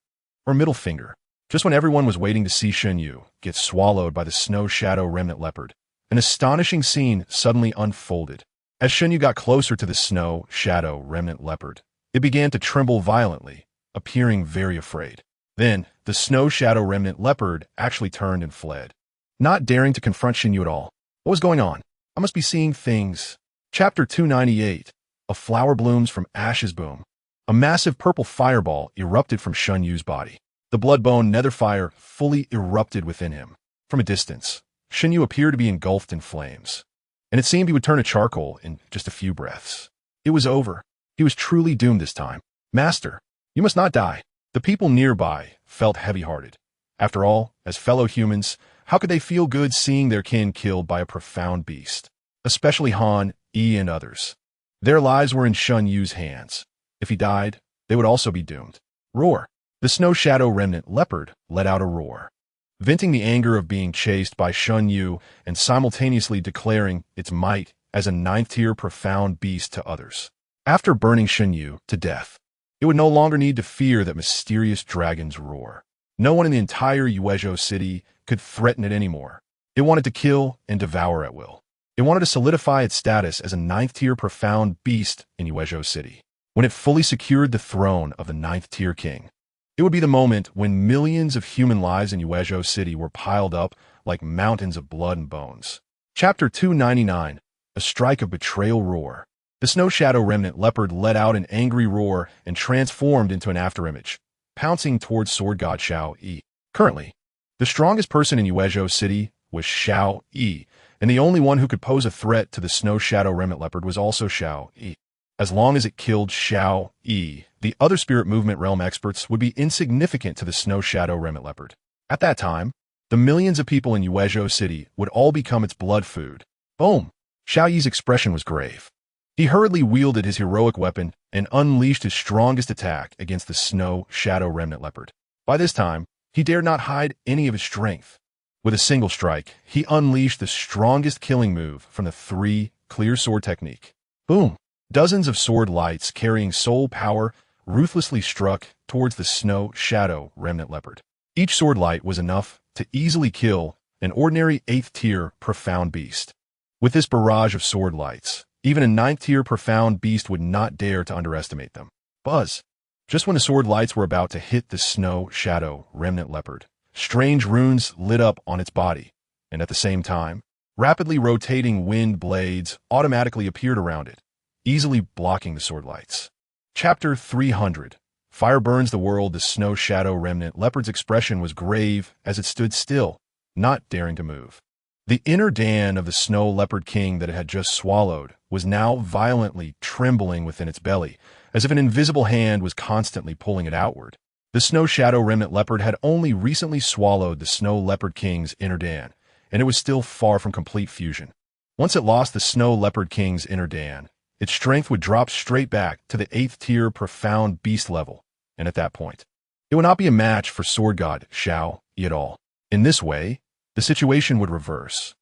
or middle finger. Just when everyone was waiting to see Shen Yue get swallowed by the snow shadow remnant leopard, an astonishing scene suddenly unfolded. As Shen Yue got closer to the snow shadow remnant leopard, it began to tremble violently, appearing very afraid. Then, the snow shadow remnant leopard actually turned and fled, not daring to confront Shen Yue at all. What was going on? I must be seeing things. Chapter 298, A Flower Blooms from Ashes Boom. A massive purple fireball erupted from Shen Yue's body. The bloodbone netherfire fully erupted within him. From a distance, Shen Yue appeared to be engulfed in flames. and it seemed he would turn to charcoal in just a few breaths. It was over. He was truly doomed this time. Master, you must not die. The people nearby felt heavy-hearted. After all, as fellow humans, how could they feel good seeing their kin killed by a profound beast? Especially Han, Yi, and others. Their lives were in Shen Yue's hands. If he died, they would also be doomed. Roar. The snow shadow remnant leopard let out a roar, venting the anger of being chased by Shen Yue and simultaneously declaring its might as a ninth-tier profound beast to others. After burning Shen Yue to death, it would no longer need to fear that mysterious dragon's roar. No one in the entire Yuezhou city could threaten it anymore. It wanted to kill and devour at will. It wanted to solidify its status as a ninth-tier profound beast in Yuezhou city. When it fully secured the throne of the ninth-tier king, it would be the moment when millions of human lives in Yuezhou city were piled up like mountains of blood and bones. Chapter 299, A Strike of Betrayal Roar. The snow shadow remnant leopard let out an angry roar and transformed into an afterimage, pouncing towards sword god Xiao Yi. Currently, the strongest person in Yuezhou city was Xiao Yi, and the only one who could pose a threat to the snow shadow remnant leopard was also Xiao Yi. As long as it killed Xiao Yi, the other spirit movement realm experts would be insignificant to the snow shadow remnant leopard. At that time, the millions of people in Yuezhou city would all become its blood food. Boom! Xiao Yi's expression was grave. He hurriedly wielded his heroic weapon and unleashed his strongest attack against the snow shadow remnant leopard. By this time, he dared not hide any of his strength. With a single strike, he unleashed the strongest killing move from the 3 clear sword technique. Boom! Dozens of sword lights carrying soul power ruthlessly struck towards the snow shadow remnant leopard. Each sword light was enough to easily kill an ordinary 8th-tier profound beast. With this barrage of sword lights, even a 9th-tier profound beast would not dare to underestimate them. Buzz! Just when the sword lights were about to hit the snow shadow remnant leopard, strange runes lit up on its body, and at the same time, rapidly rotating wind blades automatically appeared around it, easily blocking the sword lights. Chapter 300. Fire burns the world. The snow shadow remnant leopard's expression was grave as it stood still, not daring to move. The inner Dan of the snow leopard king that it had just swallowed was now violently trembling within its belly, as if an invisible hand was constantly pulling it outward. The snow shadow remnant leopard had only recently swallowed the snow leopard king's inner Dan, and it was still far from complete fusion. Once it lost the snow leopard king's inner Dan, its strength would drop straight back to the 8th-tier profound beast level, and at that point, it would not be a match for sword god Xiao Yi at all. In this way, the situation would reverse,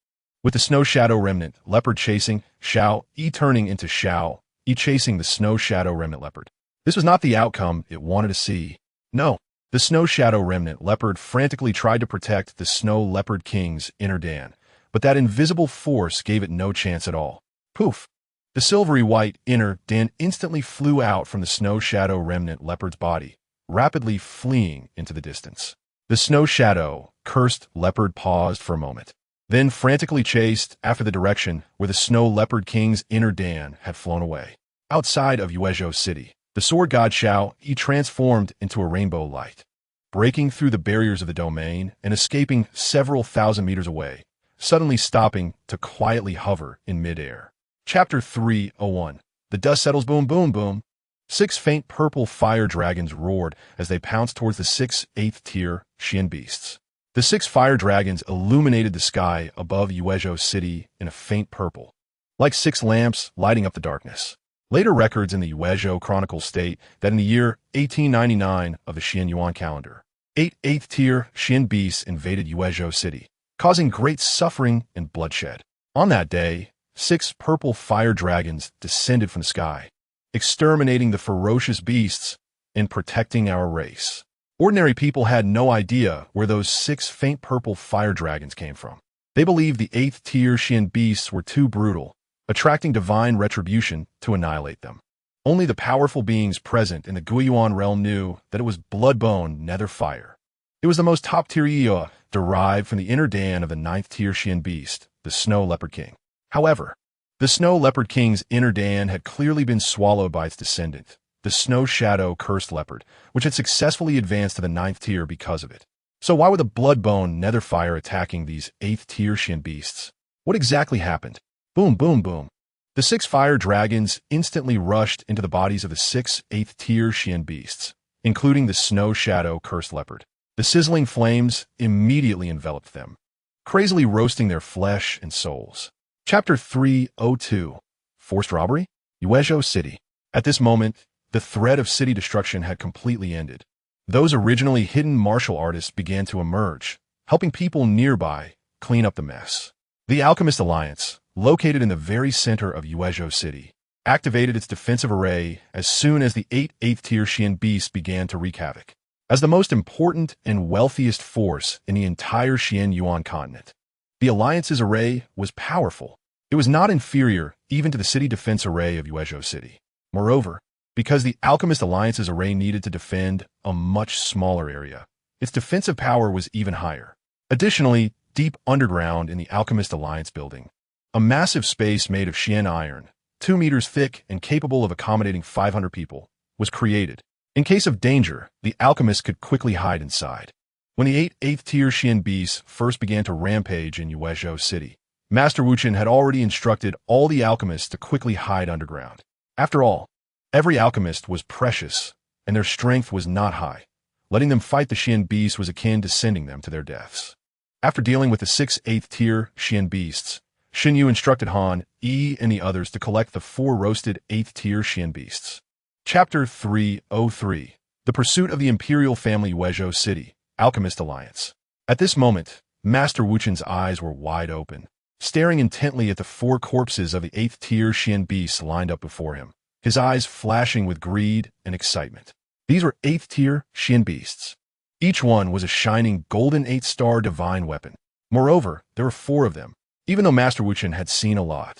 with the snow shadow remnant leopard chasing Xiao Yi turning into Xiao Yi chasing the snow shadow remnant leopard. This was not the outcome it wanted to see. No, the snow shadow remnant leopard frantically tried to protect the snow leopard king's inner Dan, but that invisible force gave it no chance at all. Poof! The silvery white inner Dan instantly flew out from the snow shadow remnant leopard's body, rapidly fleeing into the distance. The snow shadow cursed leopard paused for a moment, then frantically chased after the direction where the snow leopard king's inner Dan had flown away. Outside of Yuezhou city, the sword god Xiao Yi transformed into a rainbow light, breaking through the barriers of the domain and escaping several thousand meters away, suddenly stopping to quietly hover in midair. Chapter 301. The dust settles. Boom, boom, boom. 6 faint purple fire dragons roared as they pounced towards the 6 8th-tier Xian beasts. The 6 fire dragons illuminated the sky above Yuezhou city in a faint purple, like 6 lamps lighting up the darkness. Later records in the Yuezhou Chronicles state that in the year 1899 of the Tianyuan calendar, 8 8th-tier Xian beasts invaded Yuezhou city, causing great suffering and bloodshed. On that day, 6 purple fire dragons descended from the sky, exterminating the ferocious beasts and protecting our race. Ordinary people had no idea where those 6 faint purple fire dragons came from. They believed the 8th-tier Xian beasts were too brutal, attracting divine retribution to annihilate them. Only the powerful beings present in the Tianyuan Realm knew that it was blood-bone nether fire. It was the most top-tier Yue derived from the inner Dan of the 9th-tier Xian beast, the Snow Leopard King. However, the Snow Leopard King's inner Dan had clearly been swallowed by its descendant, the Snow Shadow Cursed Leopard, which had successfully advanced to the 9th tier because of it. So why were the blood-bone nether fire attacking these 8th-tier Xian beasts? What exactly happened? Boom, boom, boom. The 6 fire dragons instantly rushed into the bodies of the 6 8th-tier Xian beasts, including the Snow Shadow Cursed Leopard. The sizzling flames immediately enveloped them, crazily roasting their flesh and souls. Chapter 302. Forced Robbery? Yuezhou City. At this moment, the threat of city destruction had completely ended. Those originally hidden martial artists began to emerge, helping people nearby clean up the mess. The Alchemist Alliance, located in the very center of Yuezhou City, activated its defensive array as soon as the 8 8th-tier Xian beasts began to wreak havoc. As the most important and wealthiest force in the entire Tianyuan continent, the Alliance's array was powerful. It was not inferior even to the city defense array of Yuezhou City. Moreover, because the Alchemist Alliance's array needed to defend a much smaller area, its defensive power was even higher. Additionally, deep underground in the Alchemist Alliance building, a massive space made of Xian iron, 2 meters thick and capable of accommodating 500 people, was created. In case of danger, the alchemists could quickly hide inside. When the 8 8th-tier Xian beasts first began to rampage in Yuezhou City, Master Wuchen had already instructed all the alchemists to quickly hide underground. After all, every alchemist was precious, and their strength was not high. Letting them fight the Xian beasts was akin to sending them to their deaths. After dealing with the 6 8th-tier Xian beasts, Shen Yue instructed Han, Yi, and the others to collect the 4 roasted 8th-tier Xian beasts. Chapter 303. The Pursuit of the Imperial Family. Yuezhou City, Alchemist Alliance. At this moment, Master Wuchen's eyes were wide open, staring intently at the 4 corpses of the 8th-tier Xian beasts lined up before him, his eyes flashing with greed and excitement. These were 8th-tier Xian beasts. Each one was a shining golden 8-star divine weapon. Moreover, there were 4 of them. Even though Master Wuchen had seen a lot,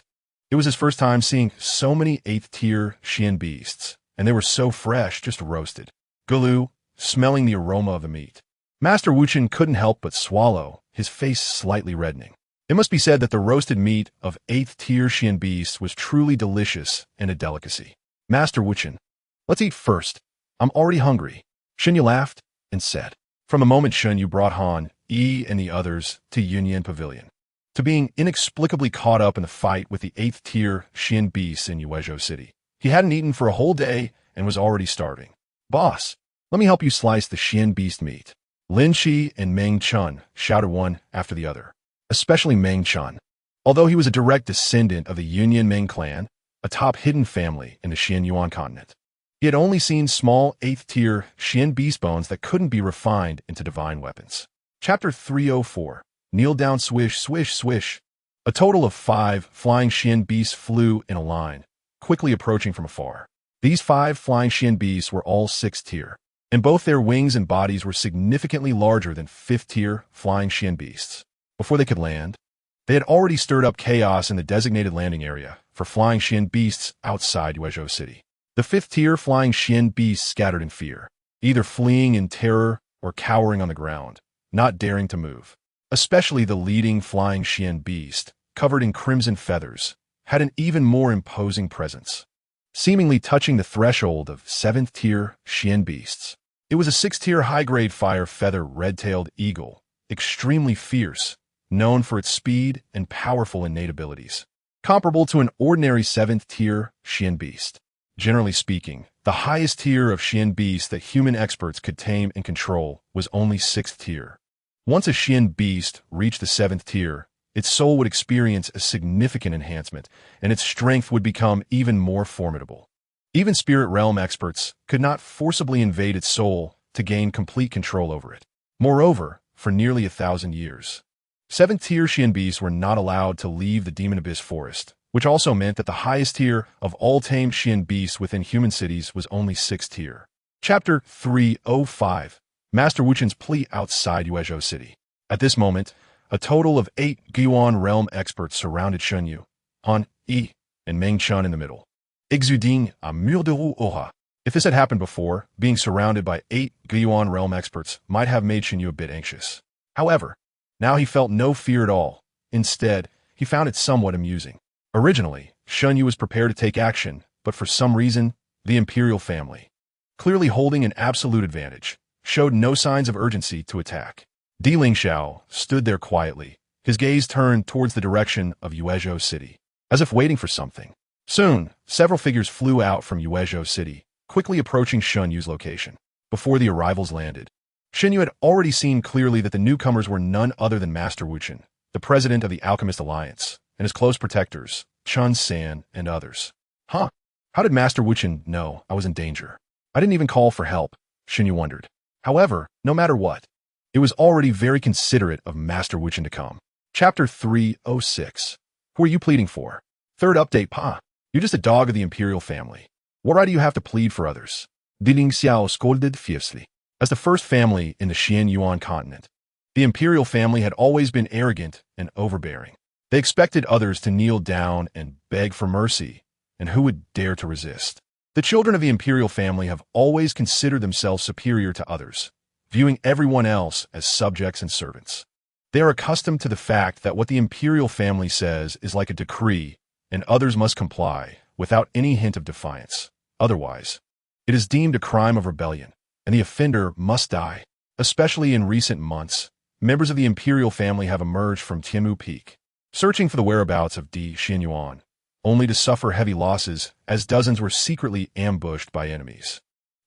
it was his first time seeing so many 8th-tier Xian beasts, and they were so fresh, just roasted. Gulu, smelling the aroma of the meat. Master Wuchen couldn't help but swallow, his face slightly reddening. It must be said that the roasted meat of 8th-tier Xian beasts was truly delicious and a delicacy. Master Wuchen, let's eat first. I'm already hungry. Shen Yue laughed and said. From the moment Shen Yue brought Han, Yi, and the others to Yunyan Pavilion, to being inexplicably caught up in the fight with the 8th-tier Xian beasts in Yuezhou City, he hadn't eaten for a whole day and was already starving. Boss, let me help you slice the Xian beast meat. Lin Shi and Meng Chun shouted one after the other, especially Meng Chun. Although he was a direct descendant of the Yunyan Meng clan, a top hidden family in the Tianyuan continent, he had only seen small 8th-tier Xian beast bones that couldn't be refined into divine weapons. Chapter 304. Kneel down, swish, swish, swish. A total of 5 flying Xian beasts flew in a line, quickly approaching from afar. These 5 flying Xian beasts were all 6th tier, and both their wings and bodies were significantly larger than 5th tier flying Xian beasts. Before they could land, they had already stirred up chaos in the designated landing area for flying Xian beasts outside Yuezhou City. The 5th tier flying Xian beasts scattered in fear, either fleeing in terror or cowering on the ground, not daring to move. Especially the leading flying Xian beast, covered in crimson feathers, had an even more imposing presence, seemingly touching the threshold of 7th tier Xian beasts. It was a 6th tier high-grade fire feather red-tailed eagle, extremely fierce, known for its speed and powerful innate abilities, comparable to an ordinary 7th tier Xian beast. Generally speaking, the highest tier of Xian beasts that human experts could tame and control was only 6th tier. Once a Xian beast reached the 7th tier, its soul would experience a significant enhancement, and its strength would become even more formidable. Even Spirit Realm experts could not forcibly invade its soul to gain complete control over it. Moreover, for nearly 1,000 years, 7th tier Xian beasts were not allowed to leave the Demon Abyss Forest, which also meant that the highest tier of all tamed Xian beasts within human cities was only 6th tier. Chapter 305. Master Wuchen's plea outside Yuezhou City. At this moment, a total of 8 Tianyuan Realm experts surrounded Shen Yue, Han, Yi, and Meng Chun in the middle. Exuding a mur de roue aura. If this had happened before, being surrounded by 8 Tianyuan Realm experts might have made Shen Yue a bit anxious. However, now he felt no fear at all. Instead, he found it somewhat amusing. Originally, Shen Yue was prepared to take action, but for some reason, the Imperial family, clearly holding an absolute advantage, showed no signs of urgency to attack. Di Lingxiao stood there quietly, his gaze turned towards the direction of Yuezhou City. as if waiting for something. Soon, several figures flew out from Yuezhou City, quickly approaching Shen Yue's location. Before the arrivals landed, Shen Yue had already seen clearly that the newcomers were none other than Master Wuchen, the president of the Alchemist Alliance, and his close protectors, Chun San and others. Huh? How did Master Wuchen know I was in danger? I didn't even call for help, Shen Yue wondered. However, no matter what, it was already very considerate of Master Wuchen to come. Chapter 306. Who are you pleading for? Third update, Pa. You're just a dog of the imperial family. What right do you have to plead for others? Diling Xiao scolded fiercely. As the first family in the Tianyuan continent, the imperial family had always been arrogant and overbearing. They expected others to kneel down and beg for mercy, and who would dare to resist? The children of the imperial family have always considered themselves superior to others, viewing everyone else as subjects and servants. They are accustomed to the fact that what the imperial family says is like a decree, and others must comply without any hint of defiance. Otherwise, it is deemed a crime of rebellion, and the offender must die. Especially in recent months, members of the imperial family have emerged from Tianmu Peak, searching for the whereabouts of Di Xianyuan, only to suffer heavy losses as dozens were secretly ambushed by enemies.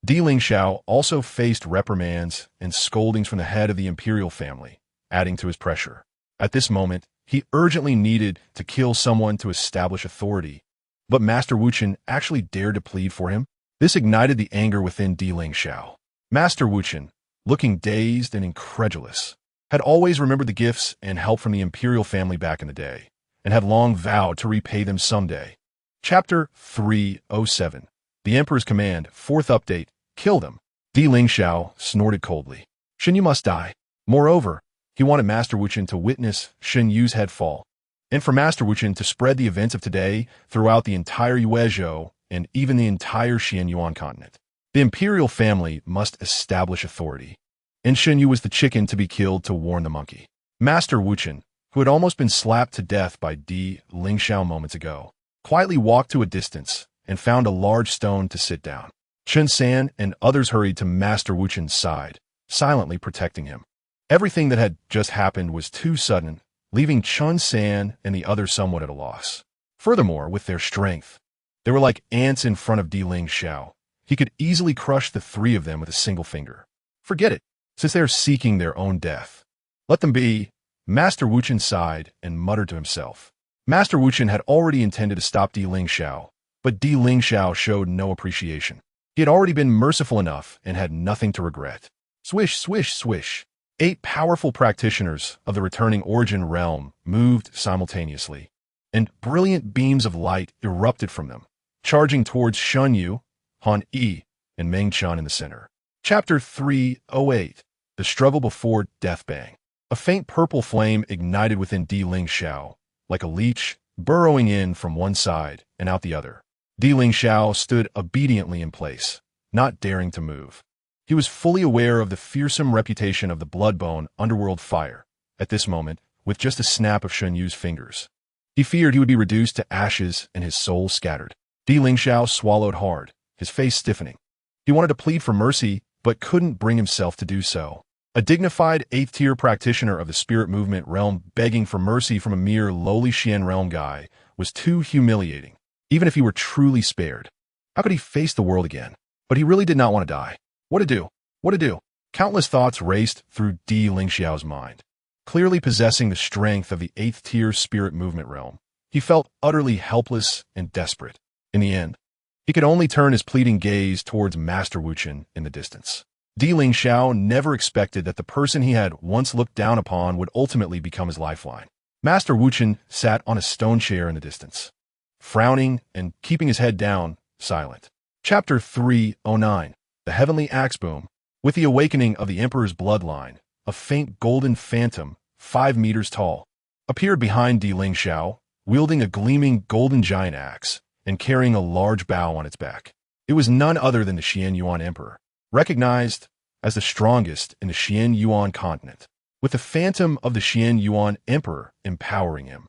Di Lingxiao also faced reprimands and scoldings from the head of the imperial family, adding to his pressure. At this moment, he urgently needed to kill someone to establish authority, but Master Wuchen actually dared to plead for him. This ignited the anger within Di Lingxiao. Master Wuchen, looking dazed and incredulous, had always remembered the gifts and help from the imperial family back in the day, and had long vowed to repay them someday. Chapter 307. The Emperor's Command, fourth update, kill them. Di Lingxiao snorted coldly. Shen Yue must die. Moreover, he wanted Master Wuchen to witness Shen Yue's head fall, and for Master Wuchen to spread the events of today throughout the entire Yuezhou and even the entire Tianyuan continent. The imperial family must establish authority, and Shen Yue was the chicken to be killed to warn the monkey. Master Wuchen, who had almost been slapped to death by Di Lingxiao moments ago, quietly walked to a distance and found a large stone to sit down. Chun San and others hurried to Master Wuchen's side, silently protecting him. Everything that had just happened was too sudden, leaving Chun San and the others somewhat at a loss. Furthermore, with their strength, they were like ants in front of Di Lingxiao. He could easily crush the three of them with a single finger. Forget it, since they are seeking their own death. Let them be. Master Wuchen sighed and muttered to himself. Master Wuchen had already intended to stop Di Lingxiao, but Di Lingxiao showed no appreciation. He had already been merciful enough and had nothing to regret. Swish, swish, swish. 8 powerful practitioners of the returning Origin realm moved simultaneously, and brilliant beams of light erupted from them, charging towards Shen Yue, Han Yi, and Meng Chun in the center. Chapter 308. The Struggle Before Deathbang. A faint purple flame ignited within Di Lingxiao, like a leech, burrowing in from one side and out the other. Di Lingxiao stood obediently in place, not daring to move. He was fully aware of the fearsome reputation of the blood-bone underworld fire, at this moment, with just a snap of Shen Yue's fingers. He feared he would be reduced to ashes and his soul scattered. Di Lingxiao swallowed hard, his face stiffening. He wanted to plead for mercy, but couldn't bring himself to do so. A dignified 8th-tier practitioner of the spirit movement realm begging for mercy from a mere lowly Xian realm guy was too humiliating, even if he were truly spared. How could he face the world again? But he really did not want to die. What to do? What to do? Countless thoughts raced through Di Lingxiao's mind. Clearly possessing the strength of the 8th-tier spirit movement realm, he felt utterly helpless and desperate. In the end, he could only turn his pleading gaze towards Master Wuchen in the distance. Di Lingxiao never expected that the person he had once looked down upon would ultimately become his lifeline. Master Wuchen sat on a stone chair in the distance, frowning and keeping his head down, silent. Chapter 309. The Heavenly Axe Boom. With the awakening of the Emperor's bloodline, a faint golden phantom, 5 meters tall, appeared behind Di Lingxiao, wielding a gleaming golden giant axe and carrying a large bow on its back. It was none other than the Tianyuan Emperor, recognized as the strongest in the Tianyuan continent, with the phantom of the Tianyuan Emperor empowering him.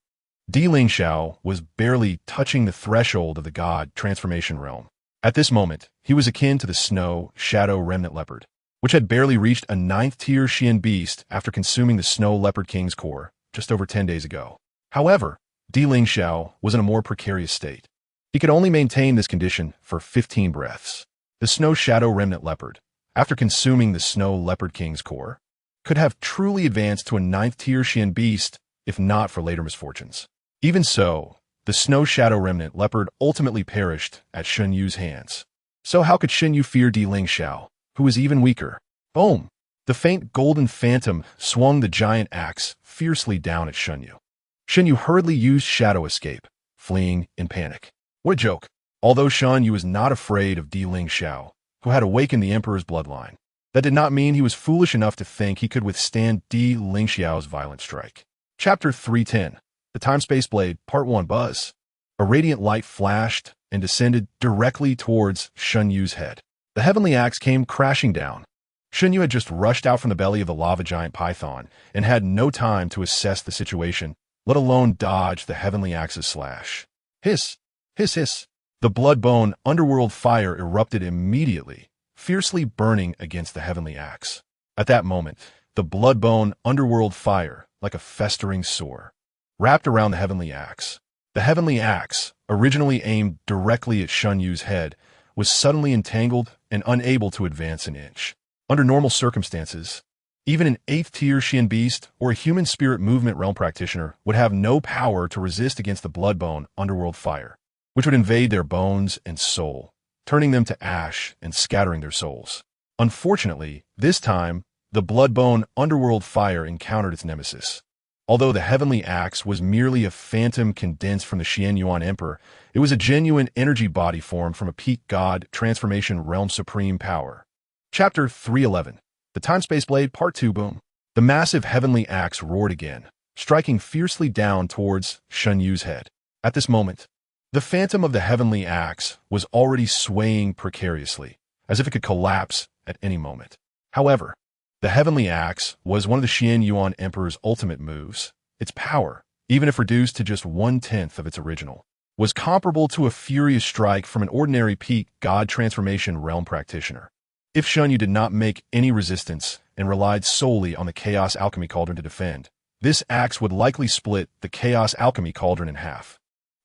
Di Lingxiao was barely touching the threshold of the god transformation realm. At this moment, he was akin to the snow shadow remnant leopard, which had barely reached a 9th-tier Xian beast after consuming the snow leopard king's core just over 10 days ago. However, Di Lingxiao was in a more precarious state. He could only maintain this condition for 15 breaths. The Snow Shadow Remnant Leopard, after consuming the Snow Leopard King's core, could have truly advanced to a 9th-tier Xian beast if not for later misfortunes. Even so, the Snow Shadow Remnant Leopard ultimately perished at Shen Yue's hands. So how could Shen Yue fear Di Lingxiao, who was even weaker? Boom! The faint golden phantom swung the giant axe fiercely down at Shen Yue. Shen Yue hurriedly used Shadow Escape, fleeing in panic. What a joke! Although Shen Yue was not afraid of Di Lingxiao, who had awakened the Emperor's bloodline, that did not mean he was foolish enough to think he could withstand Di Lingxiao's violent strike. Chapter 310, The Time-Space Blade, Part 1 Buzz. A radiant light flashed and descended directly towards Shen Yue's head. The heavenly axe came crashing down. Shen Yue had just rushed out from the belly of the lava giant python and had no time to assess the situation, let alone dodge the heavenly axe's slash. Hiss! Hiss, hiss! The blood-bone underworld fire erupted immediately, fiercely burning against the heavenly axe. At that moment, the blood-bone underworld fire, like a festering sore, wrapped around the heavenly axe. The heavenly axe, originally aimed directly at Shen Yue's head, was suddenly entangled and unable to advance an inch. Under normal circumstances, even an 8th-tier Xian beast or a human spirit movement realm practitioner would have no power to resist against the blood-bone underworld fire, which would invade their bones and soul, turning them to ash and scattering their souls. Unfortunately, this time, the blood-bone underworld fire encountered its nemesis. Although the heavenly axe was merely a phantom condensed from the Tianyuan Emperor, it was a genuine energy body formed from a peak god transformation realm supreme power. Chapter 311, The Time-Space Blade, Part 2 Boom. The massive heavenly axe roared again, striking fiercely down towards Shen Yue's head. At this moment, the phantom of the heavenly axe was already swaying precariously, as if it could collapse at any moment. However, the heavenly axe was one of the Tianyuan Emperor's ultimate moves. Its power, even if reduced to just 1/10 of its original, was comparable to a furious strike from an ordinary peak god transformation realm practitioner. If Shen Yue did not make any resistance and relied solely on the Chaos Alchemy Cauldron to defend, this axe would likely split the Chaos Alchemy Cauldron in half.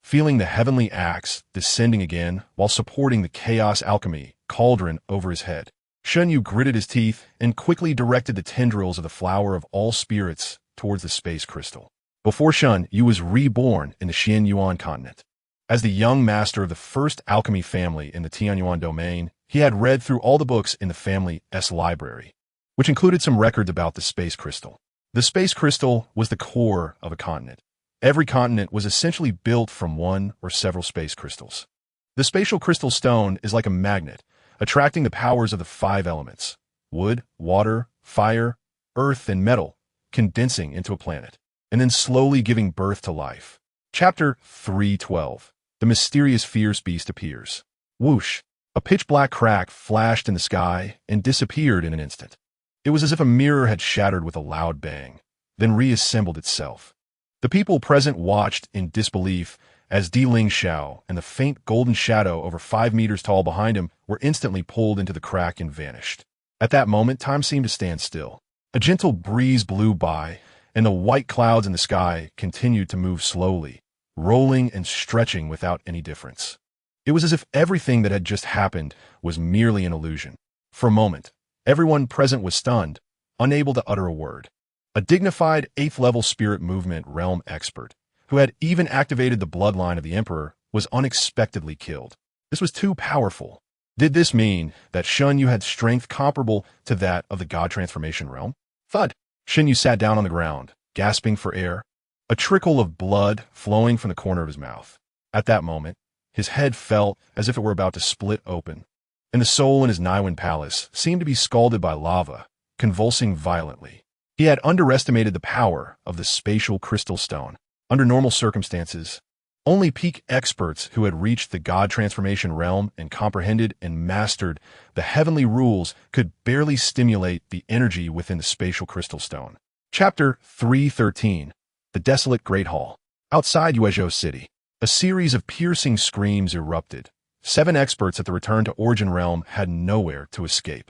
Feeling the heavenly axe descending again while supporting the Chaos Alchemy Cauldron over his head, Shen Yue gritted his teeth and quickly directed the tendrils of the flower of all spirits towards the space crystal. Before Shen Yue was reborn in the Tianyuan continent. As the young master of the first alchemy family in the Tianyuan domain, he had read through all the books in the family's library, which included some records about the space crystal. The space crystal was the core of a continent. Every continent was essentially built from one or several space crystals. The spatial crystal stone is like a magnet, attracting the powers of the 5 elements: wood, water, fire, earth, and metal, condensing into a planet, and then slowly giving birth to life. Chapter 312. The mysterious fierce beast appears. Whoosh! A pitch-black crack flashed in the sky and disappeared in an instant. It was as if a mirror had shattered with a loud bang, then reassembled itself. The people present watched in disbelief as Di Lingxiao and the faint golden shadow over 5 meters tall behind him were instantly pulled into the crack and vanished. At that moment, time seemed to stand still. A gentle breeze blew by, and the white clouds in the sky continued to move slowly, rolling and stretching without any difference. It was as if everything that had just happened was merely an illusion. For a moment, everyone present was stunned, unable to utter a word. A dignified 8th-level spirit movement realm expert, who had even activated the bloodline of the Emperor, was unexpectedly killed. This was too powerful. Did this mean that Shen Yue had strength comparable to that of the God Transformation realm? Thud! Shen Yue sat down on the ground, gasping for air, a trickle of blood flowing from the corner of his mouth. At that moment, his head felt as if it were about to split open, and the soul in his Niwen palace seemed to be scalded by lava, convulsing violently. He had underestimated the power of the spatial crystal stone. Under normal circumstances, only peak experts who had reached the God Transformation realm and comprehended and mastered the heavenly rules could barely stimulate the energy within the spatial crystal stone. Chapter 313. The Desolate Great Hall. Outside Yuezhou City, a series of piercing screams erupted. 7 experts at the Return to Origin realm had nowhere to escape.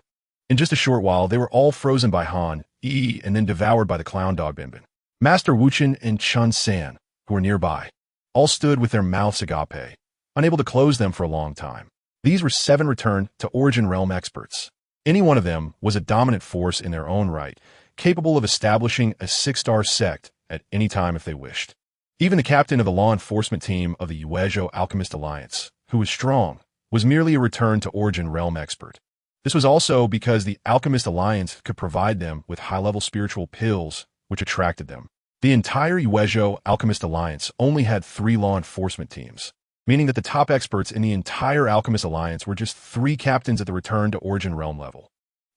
In just a short while, they were all frozen by Han, Yi, and then devoured by the clown dog Binbin. Master Wuchen and Chun San, who were nearby, all stood with their mouths agape, unable to close them for a long time. These were 7 returned to Origin Realm experts. Any one of them was a dominant force in their own right, capable of establishing a 6-star sect at any time if they wished. Even the captain of the law enforcement team of the Uezhou Alchemist Alliance, who was strong, was merely a return to Origin Realm expert. This was also because the Alchemist Alliance could provide them with high-level spiritual pills, which attracted them. The entire Uezhou Alchemist Alliance only had 3 law enforcement teams, meaning that the top experts in the entire Alchemist Alliance were just 3 captains at the return to Origin Realm level.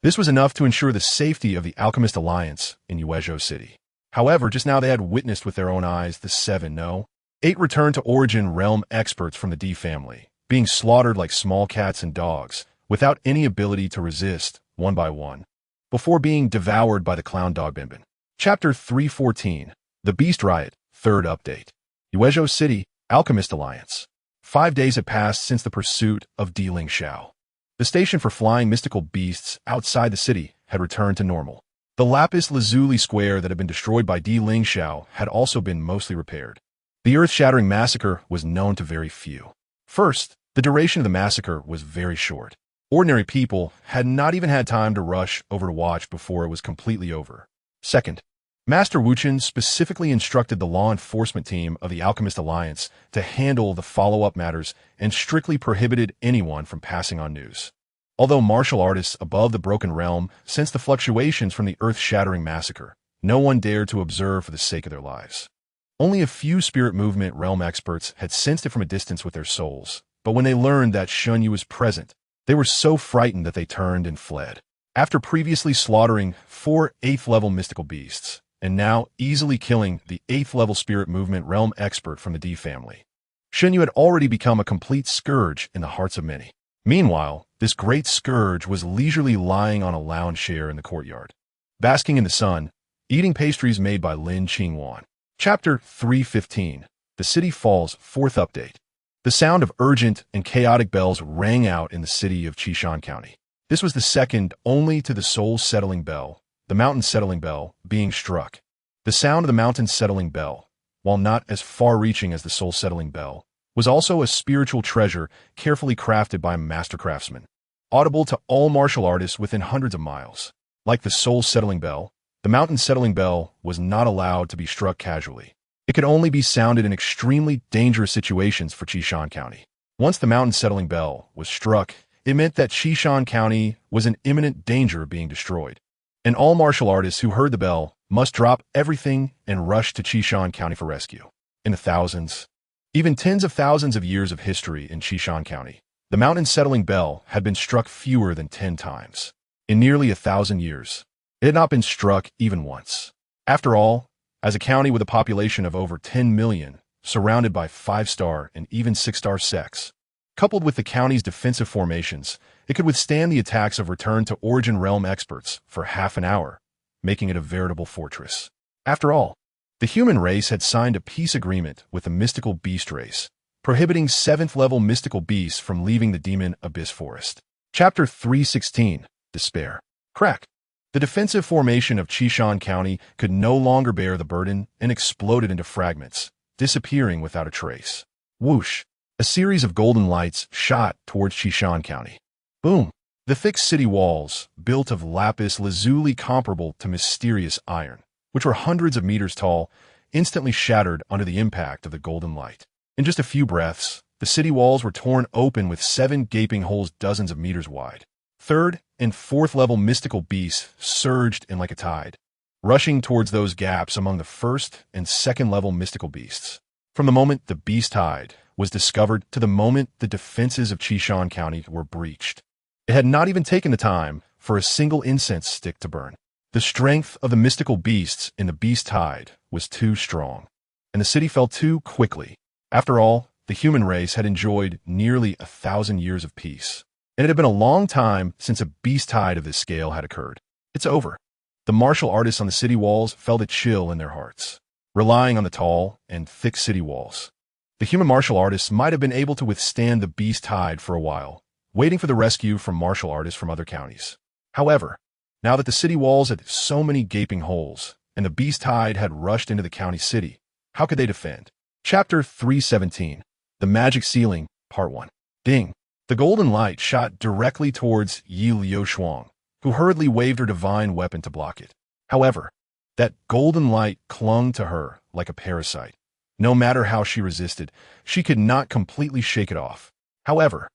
This was enough to ensure the safety of the Alchemist Alliance in Uezhou City. However, just now they had witnessed with their own eyes the 8 return to Origin Realm experts from the D family, being slaughtered like small cats and dogs, without any ability to resist, one by one, before being devoured by the clown dog Binbin. Chapter 314, The Beast Riot, 3rd Update. Uezhou City, Alchemist Alliance. 5 days had passed since the pursuit of Di Lingxiao. The station for flying mystical beasts outside the city had returned to normal. The lapis lazuli square that had been destroyed by Di Lingxiao had also been mostly repaired. The earth-shattering massacre was known to very few. First, the duration of the massacre was very short. Ordinary people had not even had time to rush over to watch before it was completely over. Second, Master Wuchen specifically instructed the law enforcement team of the Alchemist Alliance to handle the follow-up matters and strictly prohibited anyone from passing on news. Although martial artists above the Broken Realm sensed the fluctuations from the earth-shattering massacre, no one dared to observe for the sake of their lives. Only a few spirit movement realm experts had sensed it from a distance with their souls, but when they learned that Shen Yue was present, they were so frightened that they turned and fled. After previously slaughtering 4 8th-level mystical beasts, and now easily killing the 8th-level spirit movement realm expert from the D family, Shen Yue had already become a complete scourge in the hearts of many. Meanwhile, this great scourge was leisurely lying on a lounge chair in the courtyard, basking in the sun, eating pastries made by Lin Qingwan. Chapter 315, The City Falls, 4th Update. The sound of urgent and chaotic bells rang out in the city of Qishan County. This was the second only to the soul settling bell, the mountain settling bell, being struck. The sound of the mountain settling bell, while not as far-reaching as the soul settling bell, was also a spiritual treasure carefully crafted by a master craftsman, audible to all martial artists within hundreds of miles. Like the soul settling bell, the mountain settling bell was not allowed to be struck casually. It could only be sounded in extremely dangerous situations for Qishan County. Once the mountain settling bell was struck, it meant that Qishan County was in imminent danger of being destroyed, and all martial artists who heard the bell must drop everything and rush to Qishan County for rescue. In the thousands, even tens of thousands of years of history in Qishan County, the mountain settling bell had been struck fewer than 10 times. In nearly 1,000 years, it had not been struck even once. After all, as a county with a population of over 10 million, surrounded by 5-star and even 6-star sects, coupled with the county's defensive formations, it could withstand the attacks of Return to Origin Realm experts for half an hour, making it a veritable fortress. After all, the human race had signed a peace agreement with the mystical beast race, prohibiting 7th-level mystical beasts from leaving the Demon Abyss Forest. Chapter 316, Despair. Crack. The defensive formation of Qishan County could no longer bear the burden and exploded into fragments, disappearing without a trace. Whoosh! A series of golden lights shot towards Qishan County. Boom! The thick city walls, built of lapis lazuli comparable to mysterious iron, which were hundreds of meters tall, instantly shattered under the impact of the golden light. In just a few breaths, the city walls were torn open with 7 gaping holes dozens of meters wide. 3rd and 4th level mystical beasts surged in like a tide, rushing towards those gaps among the 1st and 2nd level mystical beasts. From the moment the beast tide was discovered to the moment the defenses of Qishan County were breached, it had not even taken the time for a single incense stick to burn. The strength of the mystical beasts in the beast tide was too strong, and the city fell too quickly. After all, the human race had enjoyed nearly 1,000 years of peace, and it had been a long time since a beast tide of this scale had occurred. It's over. The martial artists on the city walls felt a chill in their hearts, relying on the tall and thick city walls. The human martial artists might have been able to withstand the beast tide for a while, waiting for the rescue from martial artists from other counties. However, now that the city walls had so many gaping holes, and the beast tide had rushed into the county city, how could they defend? Chapter 317. The Magic Ceiling, Part 1. Ding. The golden light shot directly towards Yi Liuxuang, who hurriedly waved her divine weapon to block it. However, that golden light clung to her like a parasite. No matter how she resisted, she could not completely shake it off. However,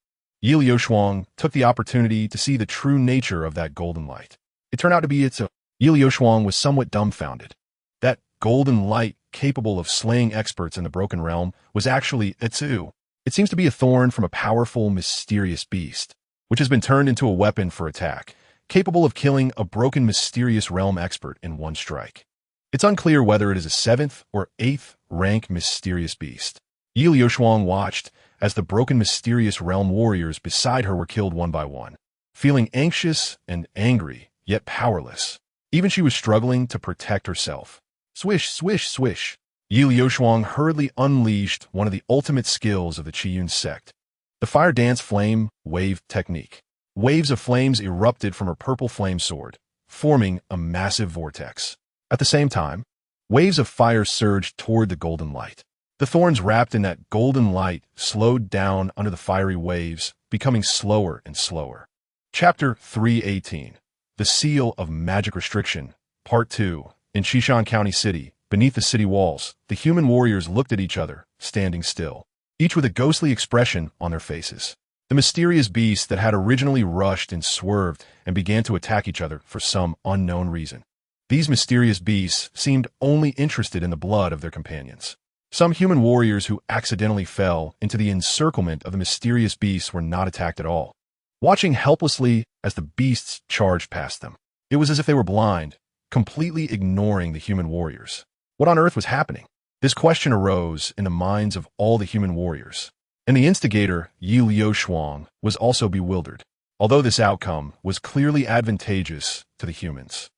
Yi Liuxuang took the opportunity to see the true nature of that golden light. It turned out to be its own. Yi Liuxuang was somewhat dumbfounded. That golden light, capable of slaying experts in the Broken Realm, was actually its own. It seems to be a thorn from a powerful, mysterious beast, which has been turned into a weapon for attack, capable of killing a broken, mysterious realm expert in one strike. It's unclear whether it is a 7th or 8th rank mysterious beast. Yi Liuxuang watched as the broken, mysterious realm warriors beside her were killed one by one. Feeling anxious and angry, yet powerless, even she was struggling to protect herself. Swish, swish, swish. Yi Liuxuang hurriedly unleashed one of the ultimate skills of the Qiyun sect, the Fire Dance Flame Wave Technique. Waves of flames erupted from her purple flame sword, forming a massive vortex. At the same time, waves of fire surged toward the golden light. The thorns wrapped in that golden light slowed down under the fiery waves, becoming slower and slower. Chapter 318. The Seal of Magic Restriction, Part 2. In Xishan County City, beneath the city walls, the human warriors looked at each other, standing still, each with a ghostly expression on their faces. The mysterious beasts that had originally rushed and swerved and began to attack each other for some unknown reason. These mysterious beasts seemed only interested in the blood of their companions. Some human warriors who accidentally fell into the encirclement of the mysterious beasts were not attacked at all, watching helplessly as the beasts charged past them. It was as if they were blind, completely ignoring the human warriors. What on earth was happening? This question arose in the minds of all the human warriors, and the instigator, Yi Liuxuang, was also bewildered, although this outcome was clearly advantageous to the humans.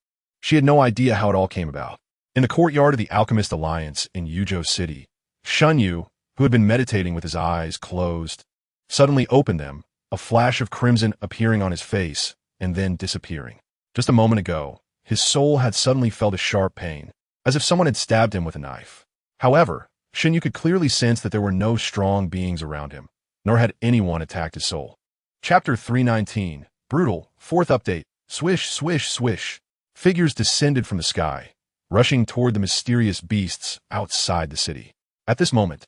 She had no idea how it all came about. In the courtyard of the Alchemist Alliance in Yuzhou City, Shen Yue, who had been meditating with his eyes closed, suddenly opened them, a flash of crimson appearing on his face and then disappearing. Just a moment ago, his soul had suddenly felt a sharp pain, as if someone had stabbed him with a knife. However, Shen Yue could clearly sense that there were no strong beings around him, nor had anyone attacked his soul. Chapter 319. Brutal, 4th update. Swish, swish, swish. Figures descended from the sky, rushing toward the mysterious beasts outside the city. At this moment,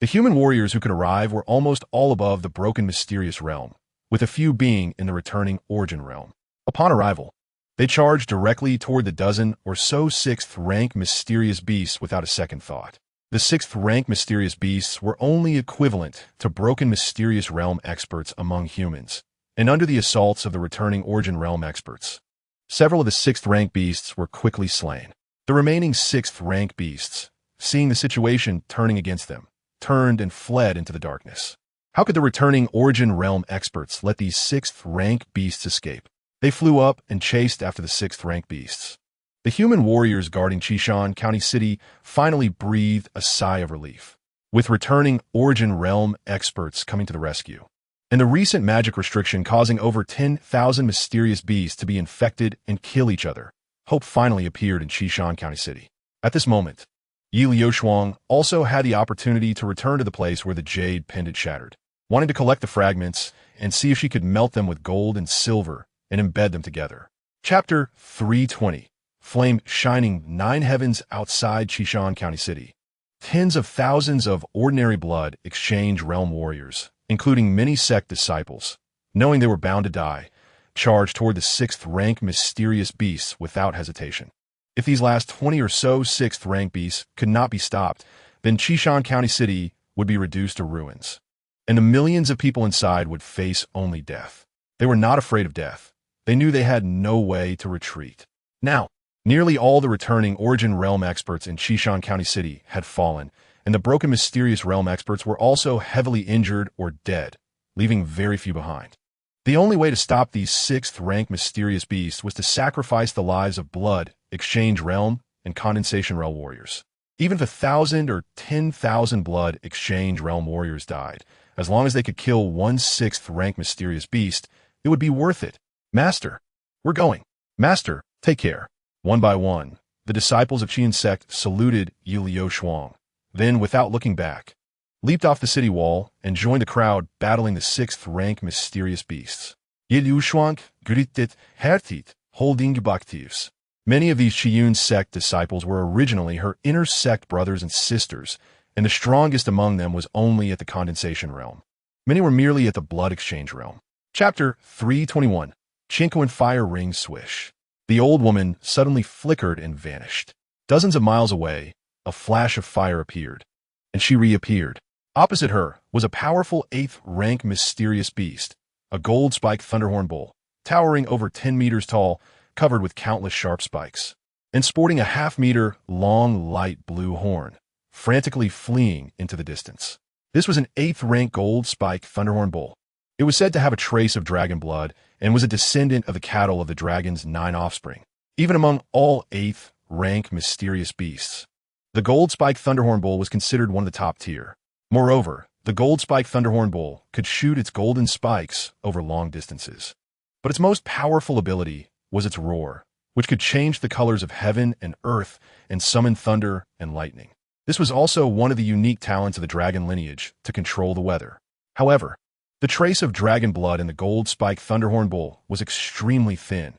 the human warriors who could arrive were almost all above the broken mysterious realm, with a few being in the returning origin realm. Upon arrival, they charged directly toward the dozen or so 6th rank mysterious beasts without a second thought. The 6th rank mysterious beasts were only equivalent to broken mysterious realm experts among humans, and under the assaults of the returning origin realm experts, several of the 6th rank beasts were quickly slain. The remaining 6th rank beasts, seeing the situation turning against them, turned and fled into the darkness. How could the returning origin realm experts let these 6th rank beasts escape? They flew up and chased after the 6th rank beasts. The human warriors guarding Xishan County City finally breathed a sigh of relief, with returning origin realm experts coming to the rescue, and the recent magic restriction causing over 10,000 mysterious beasts to be infected and kill each other. Hope finally appeared in Xishan County City. At this moment, Yi Liuxuang also had the opportunity to return to the place where the jade pendant shattered, wanting to collect the fragments and see if she could melt them with gold and silver and embed them together. Chapter 320. Flame shining 9 heavens outside Xishan County City. Tens of thousands of ordinary blood exchange realm warriors, including many sect disciples, knowing they were bound to die, charged toward the 6th rank mysterious beasts without hesitation. If these last 20 or so 6th rank beasts could not be stopped, then Xishan County City would be reduced to ruins, and the millions of people inside would face only death. They were not afraid of death. They knew they had no way to retreat. Now, nearly all the returning origin realm experts in Xishan County City had fallen, and the broken mysterious realm experts were also heavily injured or dead, leaving very few behind. The only way to stop these 6th rank mysterious beasts was to sacrifice the lives of blood, exchange realm, and condensation realm warriors. Even if 1,000 or 10,000 blood exchange realm warriors died, as long as they could kill one 6th rank mysterious beast, it would be worth it. Master, we're going. Master, take care. One by one, the disciples of Qian sect saluted Yi Liuxuang. then, without looking back, leaped off the city wall and joined the crowd battling the 6th-rank mysterious beasts. Yilushuang, Gritit, Hertit, holding Bhaktivs. Many of these Chiyun sect disciples were originally her inner sect brothers and sisters, and the strongest among them was only at the condensation realm. Many were merely at the blood exchange realm. Chapter 321. Chinko and Fire Ring Swish. The old woman suddenly flickered and vanished. Dozens of miles away, a flash of fire appeared, and she reappeared. Opposite her was a powerful 8th-rank mysterious beast, a gold-spiked thunderhorn bull, towering over 10 meters tall, covered with countless sharp spikes, and sporting a half-meter long light blue horn, frantically fleeing into the distance. This was an 8th-rank gold-spiked thunderhorn bull. It was said to have a trace of dragon blood and was a descendant of the cattle of the dragon's 9 offspring. Even among all 8th-rank mysterious beasts, the gold-spiked thunderhorn bull was considered one of the top tier. Moreover, the gold-spiked thunderhorn bull could shoot its golden spikes over long distances. But its most powerful ability was its roar, which could change the colors of heaven and earth and summon thunder and lightning. This was also one of the unique talents of the dragon lineage to control the weather. However, the trace of dragon blood in the gold-spiked thunderhorn bull was extremely thin.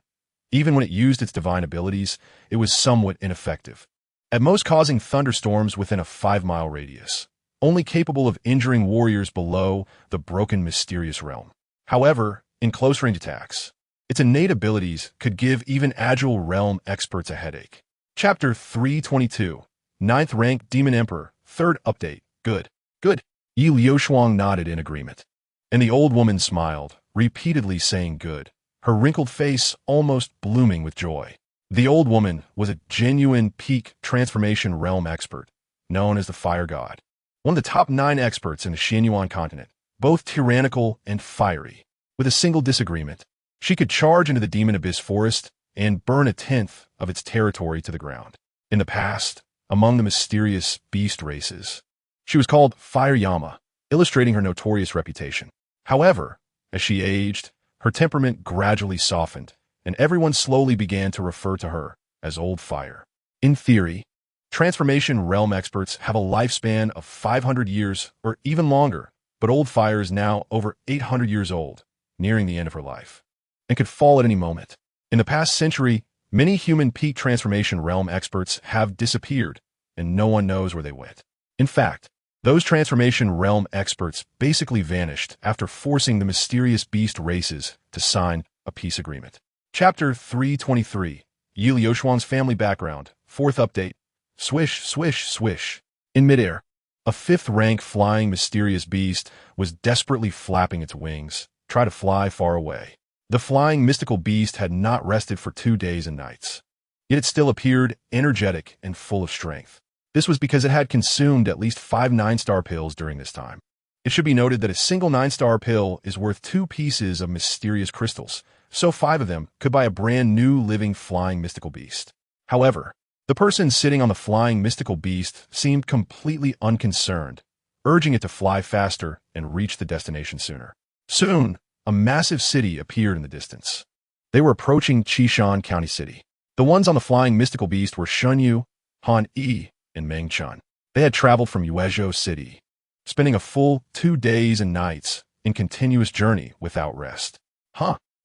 Even when it used its divine abilities, it was somewhat ineffective, at most causing thunderstorms within a 5-mile radius, only capable of injuring warriors below the broken mysterious realm. However, in close-range attacks, its innate abilities could give even agile realm experts a headache. Chapter 322. 9th-rank Demon Emperor, 3rd update. Good. Good. Yi Liushuang nodded in agreement, and the old woman smiled, repeatedly saying good, her wrinkled face almost blooming with joy. The old woman was a genuine peak transformation realm expert, known as the Fire God, one of the top 9 experts in the Shen Yue continent, both tyrannical and fiery. With a single disagreement, she could charge into the Demon Abyss forest and burn 1/10 of its territory to the ground. In the past, among the mysterious beast races, she was called Fire Yama, illustrating her notorious reputation. However, as she aged, her temperament gradually softened, and everyone slowly began to refer to her as Old Fire. In theory, transformation realm experts have a lifespan of 500 years or even longer, but Old Fire is now over 800 years old, nearing the end of her life, and could fall at any moment. In the past century, many human peak transformation realm experts have disappeared, and no one knows where they went. In fact, those transformation realm experts basically vanished after forcing the mysterious beast races to sign a peace agreement. Chapter 323. Yi Liushuang's family background, 4th update. Swish, swish, swish. In midair, a 5th-rank flying mysterious beast was desperately flapping its wings, trying to fly far away. The flying mystical beast had not rested for 2 days and nights, yet it still appeared energetic and full of strength. This was because it had consumed at least 5 9-star pills during this time. It should be noted that a single 9-star pill is worth 2 pieces of mysterious crystals, so 5 of them could buy a brand new living flying mystical beast. However, the person sitting on the flying mystical beast seemed completely unconcerned, urging it to fly faster and reach the destination sooner. Soon, a massive city appeared in the distance. They were approaching Qishan County City. The ones on the flying mystical beast were Shen Yue, Han Yi, and Meng Chun. They had traveled from Yuezhou City, spending a full 2 days and nights in continuous journey without rest.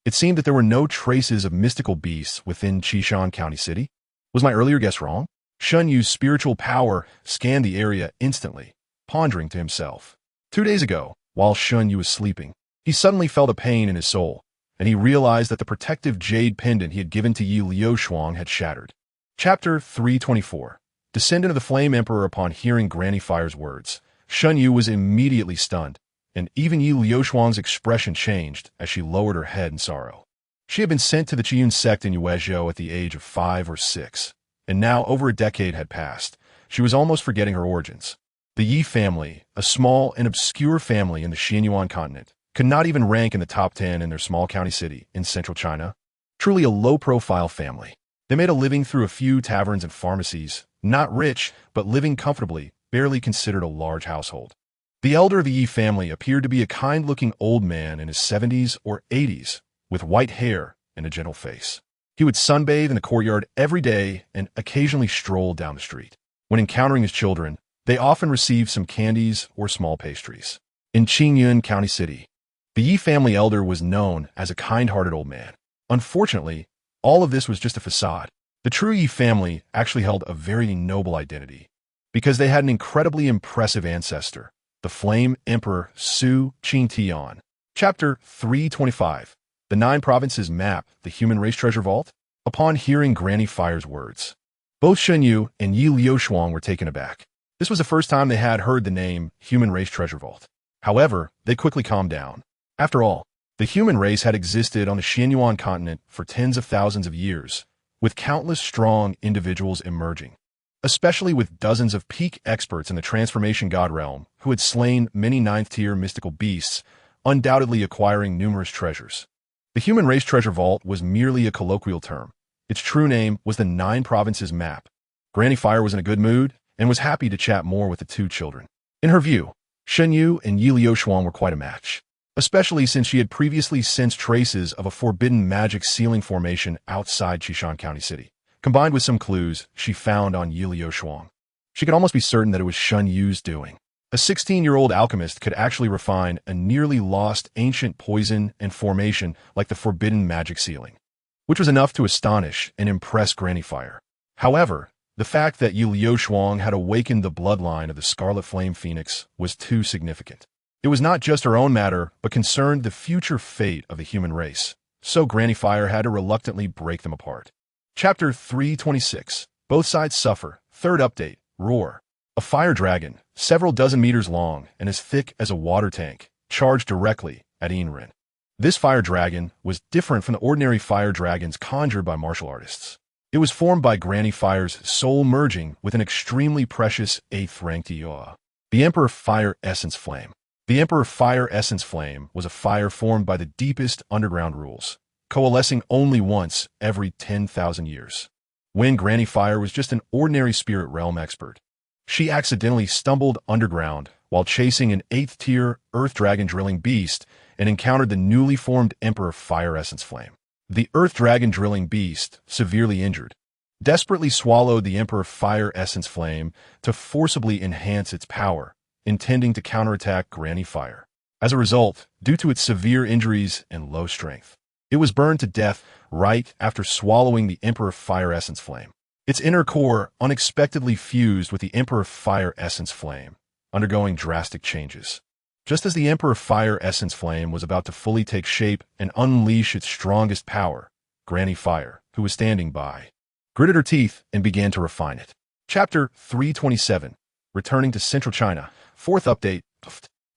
It seemed that there were no traces of mystical beasts within Qishan County City. Was my earlier guess wrong? Shen Yu's spiritual power scanned the area instantly, pondering to himself. 2 days ago, while Shen Yue was sleeping, he suddenly felt a pain in his soul, and he realized that the protective jade pendant he had given to Yi Liushuang had shattered. Chapter 324. Descendant of the Flame Emperor. Upon hearing Granny Fire's words, Shen Yue was immediately stunned, and even Yi Liushuang's expression changed as she lowered her head in sorrow. She had been sent to the Chiyun sect in Yuezhou at the age of 5 or 6, and now over a decade had passed. She was almost forgetting her origins. The Yi family, a small and obscure family in the Tianyuan continent, could not even rank in the top 10 in their small county city in central China. Truly a low-profile family. They made a living through a few taverns and pharmacies, not rich, but living comfortably, barely considered a large household. The elder of the Yi family appeared to be a kind-looking old man in his 70s or 80s, with white hair and a gentle face. He would sunbathe in the courtyard every day and occasionally stroll down the street. When encountering his children, They often received some candies or small pastries. In Tianyuan County City, the Yi family elder was known as a kind-hearted old man. Unfortunately, all of this was just a facade. The true Yi family actually held a very noble identity, because they had an incredibly impressive ancestor, the Flame Emperor Su Qingtian. Chapter 325. The 9 Provinces Map, the Human Race Treasure Vault. Upon hearing Granny Fire's words, both Shen Yue and Yi Liuoshuang were taken aback. This was the first time they had heard the name Human Race Treasure Vault. However, they quickly calmed down. After all, the human race had existed on the Tianyuan continent for tens of thousands of years, with countless strong individuals emerging, especially with dozens of peak experts in the transformation god realm who had slain many 9th-tier mystical beasts, undoubtedly acquiring numerous treasures. The Human Race Treasure Vault was merely a colloquial term. Its true name was the 9 Provinces Map. Granny Fire was in a good mood and was happy to chat more with the 2 children. In her view, Shen Yue and Yi Liuoshuang were quite a match, especially since she had previously sensed traces of a forbidden magic sealing formation outside Qishan County City, combined with some clues she found on Yi Liuoshuang. She could almost be certain that it was Shen Yue's doing. A 16-year-old alchemist could actually refine a nearly lost ancient poison and formation like the forbidden magic sealing, which was enough to astonish and impress Granny Fire. However, the fact that Yi Liuoshuang had awakened the bloodline of the Scarlet Flame Phoenix was too significant. It was not just her own matter, but concerned the future fate of the human race, so Granny Fire had to reluctantly break them apart. Chapter 326. Both Sides Suffer. Third update. Roar. A fire dragon, several dozen meters long and as thick as a water tank, charged directly at Inrin. This fire dragon was different from the ordinary fire dragons conjured by martial artists. It was formed by Granny Fire's soul merging with an extremely precious 8th-ranked Yue, the Emperor Fire Essence Flame. The Emperor Fire Essence Flame was a fire formed by the deepest underground rules, coalescing only once every 10,000 years. When Granny Fire was just an ordinary spirit realm expert, she accidentally stumbled underground while chasing an 8th-tier Earth Dragon drilling beast and encountered the newly formed Emperor Fire Essence Flame. The Earth Dragon drilling beast, severely injured, desperately swallowed the Emperor Fire Essence Flame to forcibly enhance its power, intending to counterattack Granny Fire. As a result, due to its severe injuries and low strength, it was burned to death right after swallowing the Emperor Fire Essence Flame. Its inner core unexpectedly fused with the Emperor Fire Essence Flame, undergoing drastic changes. Just as the Emperor Fire Essence Flame was about to fully take shape and unleash its strongest power, Granny Fire, who was standing by, gritted her teeth and began to refine it. Chapter 327. Returning to Central China. Fourth update.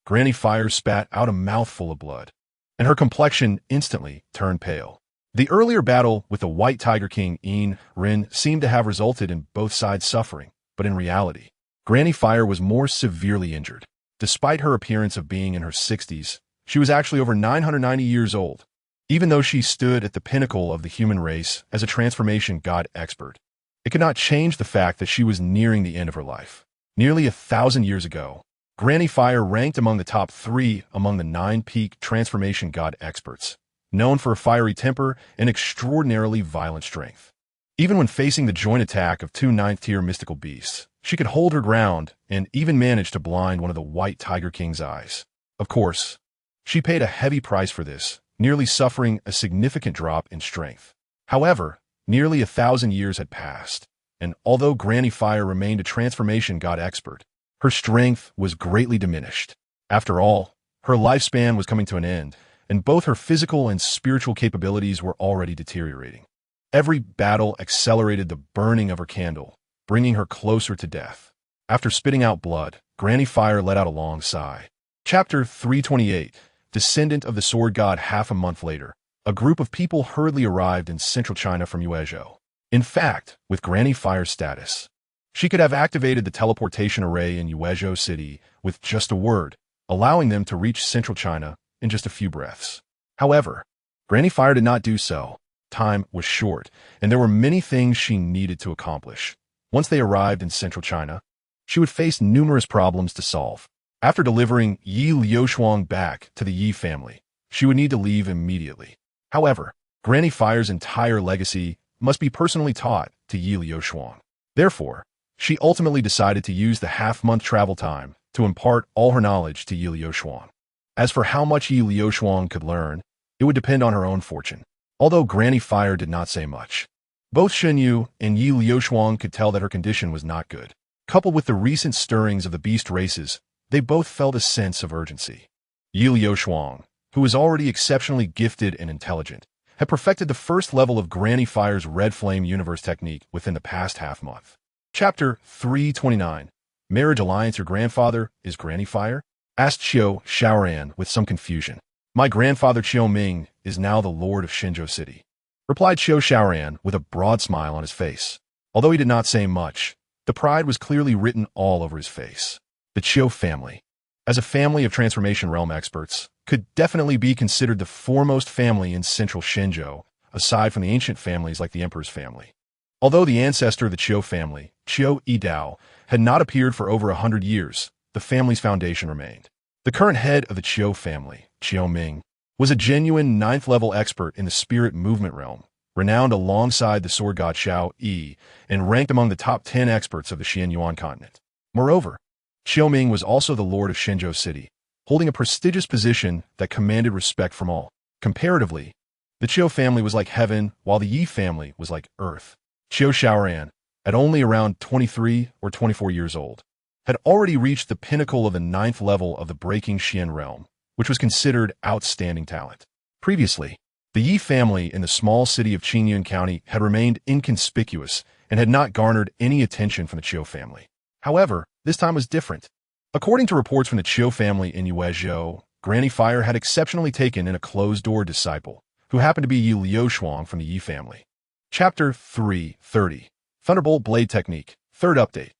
Granny Fire spat out a mouthful of blood, and her complexion instantly turned pale. The earlier battle with the White Tiger King In Rin seemed to have resulted in both sides suffering, but in reality, Granny Fire was more severely injured. Despite her appearance of being in her 60s, she was actually over 990 years old, even though she stood at the pinnacle of the human race as a transformation god expert. It could not change the fact that she was nearing the end of her life. Nearly 1,000 years ago, Granny Fire ranked among the top 3 among the 9 peak transformation god experts, known for a fiery temper and extraordinarily violent strength. Even when facing the joint attack of 2 9th-tier mystical beasts, she could hold her ground and even manage to blind one of the White Tiger King's eyes. Of course, she paid a heavy price for this, nearly suffering a significant drop in strength. However, nearly 1,000 years had passed, and although Granny Fire remained a transformation god expert, her strength was greatly diminished. After all, her lifespan was coming to an end, and both her physical and spiritual capabilities were already deteriorating. Every battle accelerated the burning of her candle, bringing her closer to death. After spitting out blood, Granny Fire let out a long sigh. Chapter 328. Descendant of the Sword God. Half a month later, a group of people hurriedly arrived in central China from Yuezhou. In fact, with Granny Fire's status, she could have activated the teleportation array in Yuezhou City with just a word, allowing them to reach central China in just a few breaths. However, Granny Fire did not do so. Time was short, and there were many things she needed to accomplish. Once they arrived in central China, she would face numerous problems to solve. After delivering Yi Liuoshuang back to the Yi family, she would need to leave immediately. However, Granny Fire's entire legacy must be personally taught to Yi Liuoshuang. Therefore, she ultimately decided to use the half-month travel time to impart all her knowledge to Yi Liuxuan. As for how much Yi Liuxuan could learn, it would depend on her own fortune. Although Granny Fire did not say much, both Shen Yue and Yi Liuxuan could tell that her condition was not good. Coupled with the recent stirrings of the beast races, they both felt a sense of urgency. Yi Liuxuan, who was already exceptionally gifted and intelligent, had perfected the first level of Granny Fire's Red Flame Universe technique within the past half-month. Chapter 329. Marriage Alliance. Your grandfather is Granny Fire? Asked Qiu Shaoran with some confusion. My grandfather Qiu Ming is now the lord of Xinzhou City, replied Qiu Shaoran with a broad smile on his face. Although he did not say much, the pride was clearly written all over his face. The Qiu family, as a family of Transformation Realm experts, could definitely be considered the foremost family in central Xinzhou, aside from the ancient families like the Emperor's family. Although the ancestor of the Qiu family, Qiu Yidao, had not appeared for over 100 years, the family's foundation remained. The current head of the Qiu family, Qiu Ming, was a genuine 9th-level expert in the spirit movement realm, renowned alongside the sword god Xiao Yi, and ranked among the top 10 experts of the Tianyuan continent. Moreover, Qiu Ming was also the lord of Xinzhou City, holding a prestigious position that commanded respect from all. Comparatively, the Qiu family was like heaven, while the Yi family was like earth. Qiu Shaoran, at only around 23 or 24 years old, had already reached the pinnacle of the 9th level of the Breaking Xian realm, which was considered outstanding talent. Previously, the Yi family in the small city of Qingyun County had remained inconspicuous and had not garnered any attention from the Qiu family. However, this time was different. According to reports from the Qiu family in Yuezhou, Granny Fire had exceptionally taken in a closed-door disciple, who happened to be Yi Liuxuan from the Yi family. Chapter 330. Thunderbolt Blade Technique. Third update.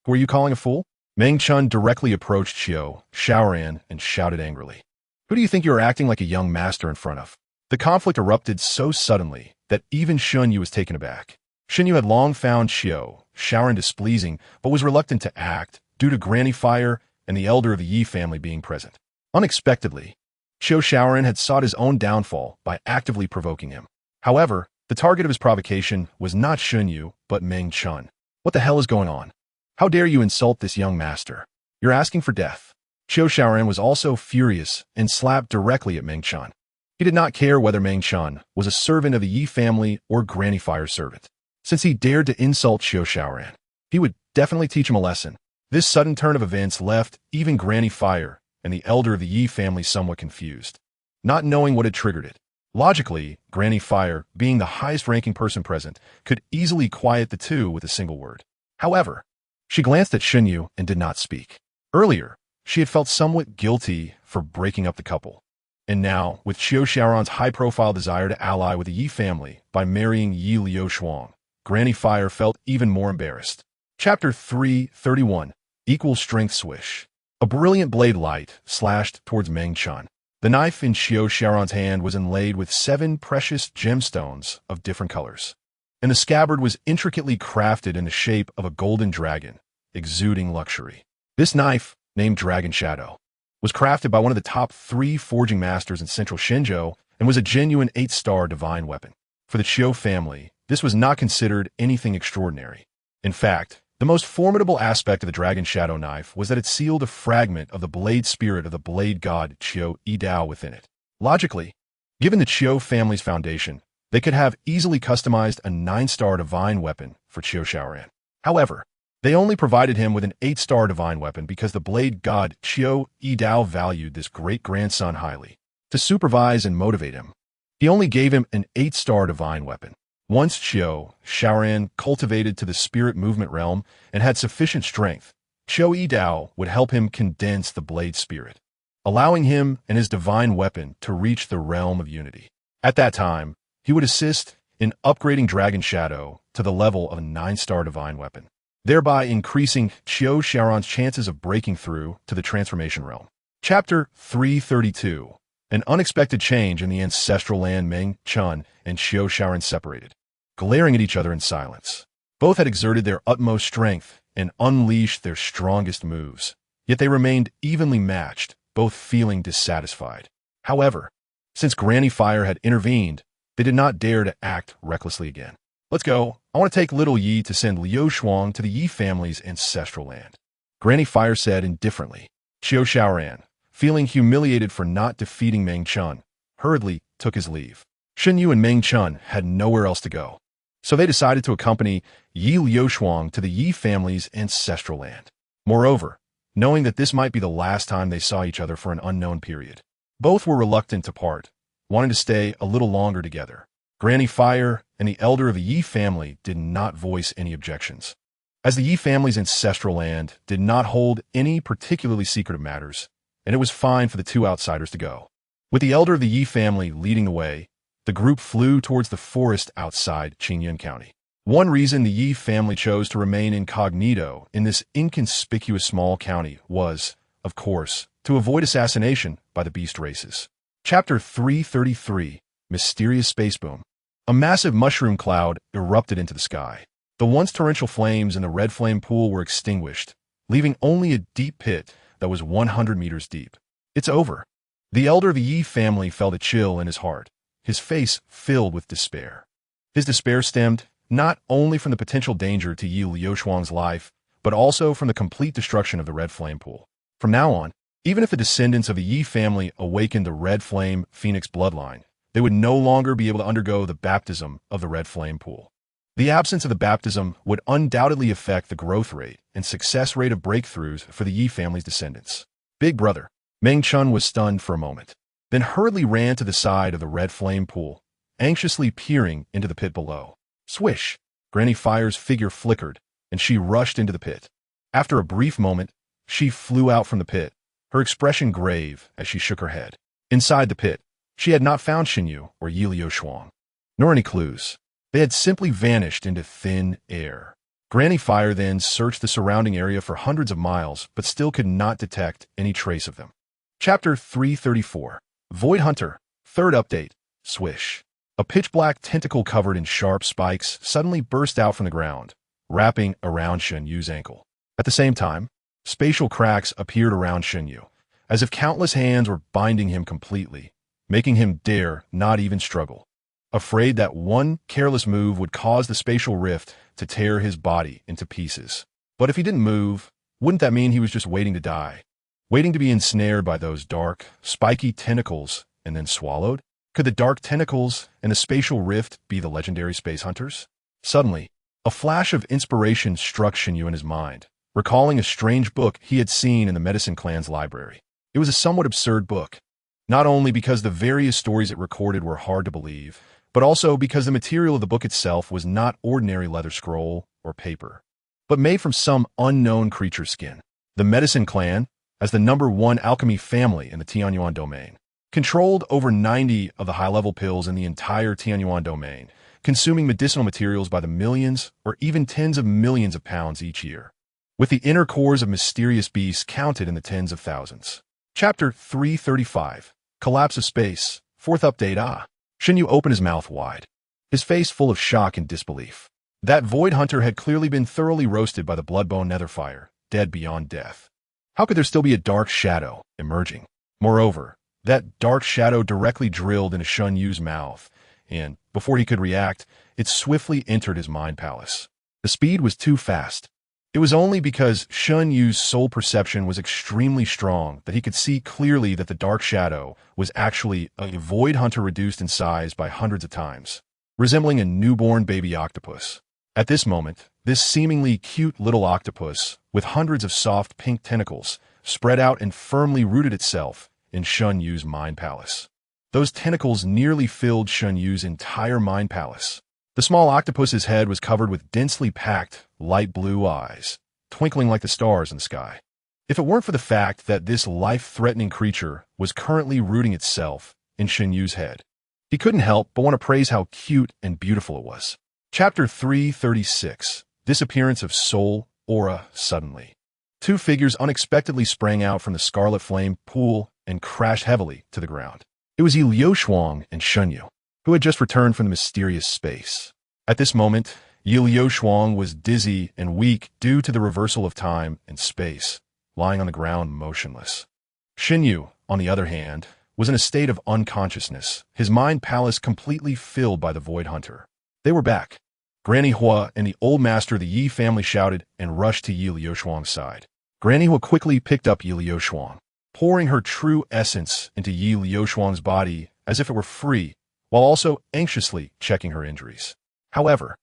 Were you calling a fool? Meng Chun directly approached Qiu Shaoran and shouted angrily. Who do you think you are acting like a young master in front of? The conflict erupted so suddenly that even Shen Yue was taken aback. Shen Yue had long found Qiu Shaoran displeasing, but was reluctant to act due to Granny Fire and the elder of the Yi family being present. Unexpectedly, Qiu Shaoran had sought his own downfall by actively provoking him. However, the target of his provocation was not Shen Yue, but Meng Chun. What the hell is going on? How dare you insult this young master? You're asking for death. Qiu Shaoran was also furious and slapped directly at Meng Chun. He did not care whether Meng Chun was a servant of the Yi family or Granny Fire's servant. Since he dared to insult Qiu Shaoran, he would definitely teach him a lesson. This sudden turn of events left even Granny Fire and the elder of the Yi family somewhat confused, not knowing what had triggered it. Logically, Granny Fire, being the highest-ranking person present, could easily quiet the two with a single word. However, she glanced at Shen Yue and did not speak. Earlier, she had felt somewhat guilty for breaking up the couple. And now, with Qiu Shaoran's high-profile desire to ally with the Yi family by marrying Yi Liuxuan, Granny Fire felt even more embarrassed. Chapter 331. Equal Strength Swish. A brilliant blade light slashed towards Meng Chun. The knife in Qiu Shaoran's hand was inlaid with 7 precious gemstones of different colors, and the scabbard was intricately crafted in the shape of a golden dragon, exuding luxury. This knife, named Dragon Shadow, was crafted by one of the top 3 forging masters in central Xinzhou and was a genuine 8-star divine weapon. For the Qiu family, this was not considered anything extraordinary. In fact, the most formidable aspect of the Dragon Shadow knife was that it sealed a fragment of the blade spirit of the blade god Qiu Yidao within it. Logically, given the Qiu family's foundation, they could have easily customized a 9-star divine weapon for Qiu Shaoran. However, they only provided him with an 8-star divine weapon because the blade god Qiu Yidao valued this great-grandson highly. To supervise and motivate him, he only gave him an 8-star divine weapon. Once Qiu Shaoran cultivated to the spirit movement realm and had sufficient strength, Qiu Yidao would help him condense the blade spirit, allowing him and his divine weapon to reach the realm of unity. At that time, he would assist in upgrading Dragon Shadow to the level of a 9-star divine weapon, thereby increasing Qiu Shaoran's chances of breaking through to the transformation realm. Chapter 332. An unexpected change in the ancestral land. Meng Chun and Qiu Shaoran separated, glaring at each other in silence. Both had exerted their utmost strength and unleashed their strongest moves, yet they remained evenly matched, both feeling dissatisfied. However, since Granny Fire had intervened, they did not dare to act recklessly again. Let's go. I want to take little Yi to send Liu Shuang to the Yi family's ancestral land. Granny Fire said indifferently. Xiao Xiaoran, feeling humiliated for not defeating Meng Chun, hurriedly took his leave. Shen Yue and Meng Chun had nowhere else to go, so they decided to accompany Yi Liushuang to the Yi family's ancestral land. Moreover, knowing that this might be the last time they saw each other for an unknown period, both were reluctant to part, wanting to stay a little longer together. Granny Fire and the elder of the Yi family did not voice any objections. As the Yi family's ancestral land did not hold any particularly secretive matters, and it was fine for the two outsiders to go. With the elder of the Yi family leading the way, the group flew towards the forest outside Qingyuan County. One reason the Yi family chose to remain incognito in this inconspicuous small county was, of course, to avoid assassination by the beast races. Chapter 333, Mysterious Space Boom. A massive mushroom cloud erupted into the sky. The once torrential flames in the red flame pool were extinguished, leaving only a deep pit that was 100 meters deep. It's over. The elder of the Yi family felt a chill in his heart, his face filled with despair. His despair stemmed not only from the potential danger to Yi Liushuang's life, but also from the complete destruction of the red flame pool. From now on, even if the descendants of the Yi family awakened the red flame phoenix bloodline, they would no longer be able to undergo the baptism of the red flame pool. The absence of the baptism would undoubtedly affect the growth rate and success rate of breakthroughs for the Yi family's descendants. Big brother, Meng Chun was stunned for a moment, then hurriedly ran to the side of the red flame pool, anxiously peering into the pit below. Swish! Granny Fire's figure flickered, and she rushed into the pit. After a brief moment, she flew out from the pit, her expression grave as she shook her head. Inside the pit, she had not found Shen Yue or Yi Liushuang, nor any clues. They had simply vanished into thin air. Granny Fire then searched the surrounding area for hundreds of miles, but still could not detect any trace of them. Chapter 334, Void Hunter, Third Update, Swish. A pitch-black tentacle covered in sharp spikes suddenly burst out from the ground, wrapping around Shen Yue's ankle. At the same time, spatial cracks appeared around Shen Yue, as if countless hands were binding him completely, making him dare not even struggle. Afraid that one careless move would cause the spatial rift to tear his body into pieces. But if he didn't move, wouldn't that mean he was just waiting to die? Waiting to be ensnared by those dark, spiky tentacles and then swallowed? Could the dark tentacles and the spatial rift be the legendary space hunters? Suddenly, a flash of inspiration struck Shen Yue in his mind, recalling a strange book he had seen in the Medicine Clan's library. It was a somewhat absurd book, not only because the various stories it recorded were hard to believe, but also because the material of the book itself was not ordinary leather scroll or paper, but made from some unknown creature's skin. The Medicine Clan, as the #1 alchemy family in the Tianyuan domain, controlled over 90 of the high-level pills in the entire Tianyuan domain, consuming medicinal materials by the millions or even tens of millions of pounds each year, with the inner cores of mysterious beasts counted in the tens of thousands. Chapter 335, Collapse of Space, Fourth Update. Shen Yue opened his mouth wide, his face full of shock and disbelief. That void hunter had clearly been thoroughly roasted by the bloodbone nether fire, dead beyond death. How could there still be a dark shadow emerging? Moreover, that dark shadow directly drilled into Shen Yue's mouth, and, before he could react, it swiftly entered his mind palace. The speed was too fast. It was only because Shen Yue's soul perception was extremely strong that he could see clearly that the dark shadow was actually a void hunter reduced in size by hundreds of times, resembling a newborn baby octopus. At this moment, this seemingly cute little octopus, with hundreds of soft pink tentacles, spread out and firmly rooted itself in Shen Yue's mind palace. Those tentacles nearly filled Shen Yue's entire mind palace. The small octopus's head was covered with densely packed, light blue eyes, twinkling like the stars in the sky. If it weren't for the fact that this life-threatening creature was currently rooting itself in Shen Yue's head, he couldn't help but want to praise how cute and beautiful it was. Chapter 336, Disappearance of Soul Aura Suddenly. Two figures unexpectedly sprang out from the scarlet flame pool and crashed heavily to the ground. It was Yi Liushuang and Shen Yue, who had just returned from the mysterious space. At this moment, Yi Liushuang was dizzy and weak due to the reversal of time and space, lying on the ground motionless. Shen Yue, on the other hand, was in a state of unconsciousness, his mind palace completely filled by the void hunter. They were back. Granny Hua and the old master of the Yi family shouted and rushed to Yi Liuxuang's side. Granny Hua quickly picked up Yi Liuxuang, pouring her true essence into Yi Liuxuang's body as if it were free, while also anxiously checking her injuries. However,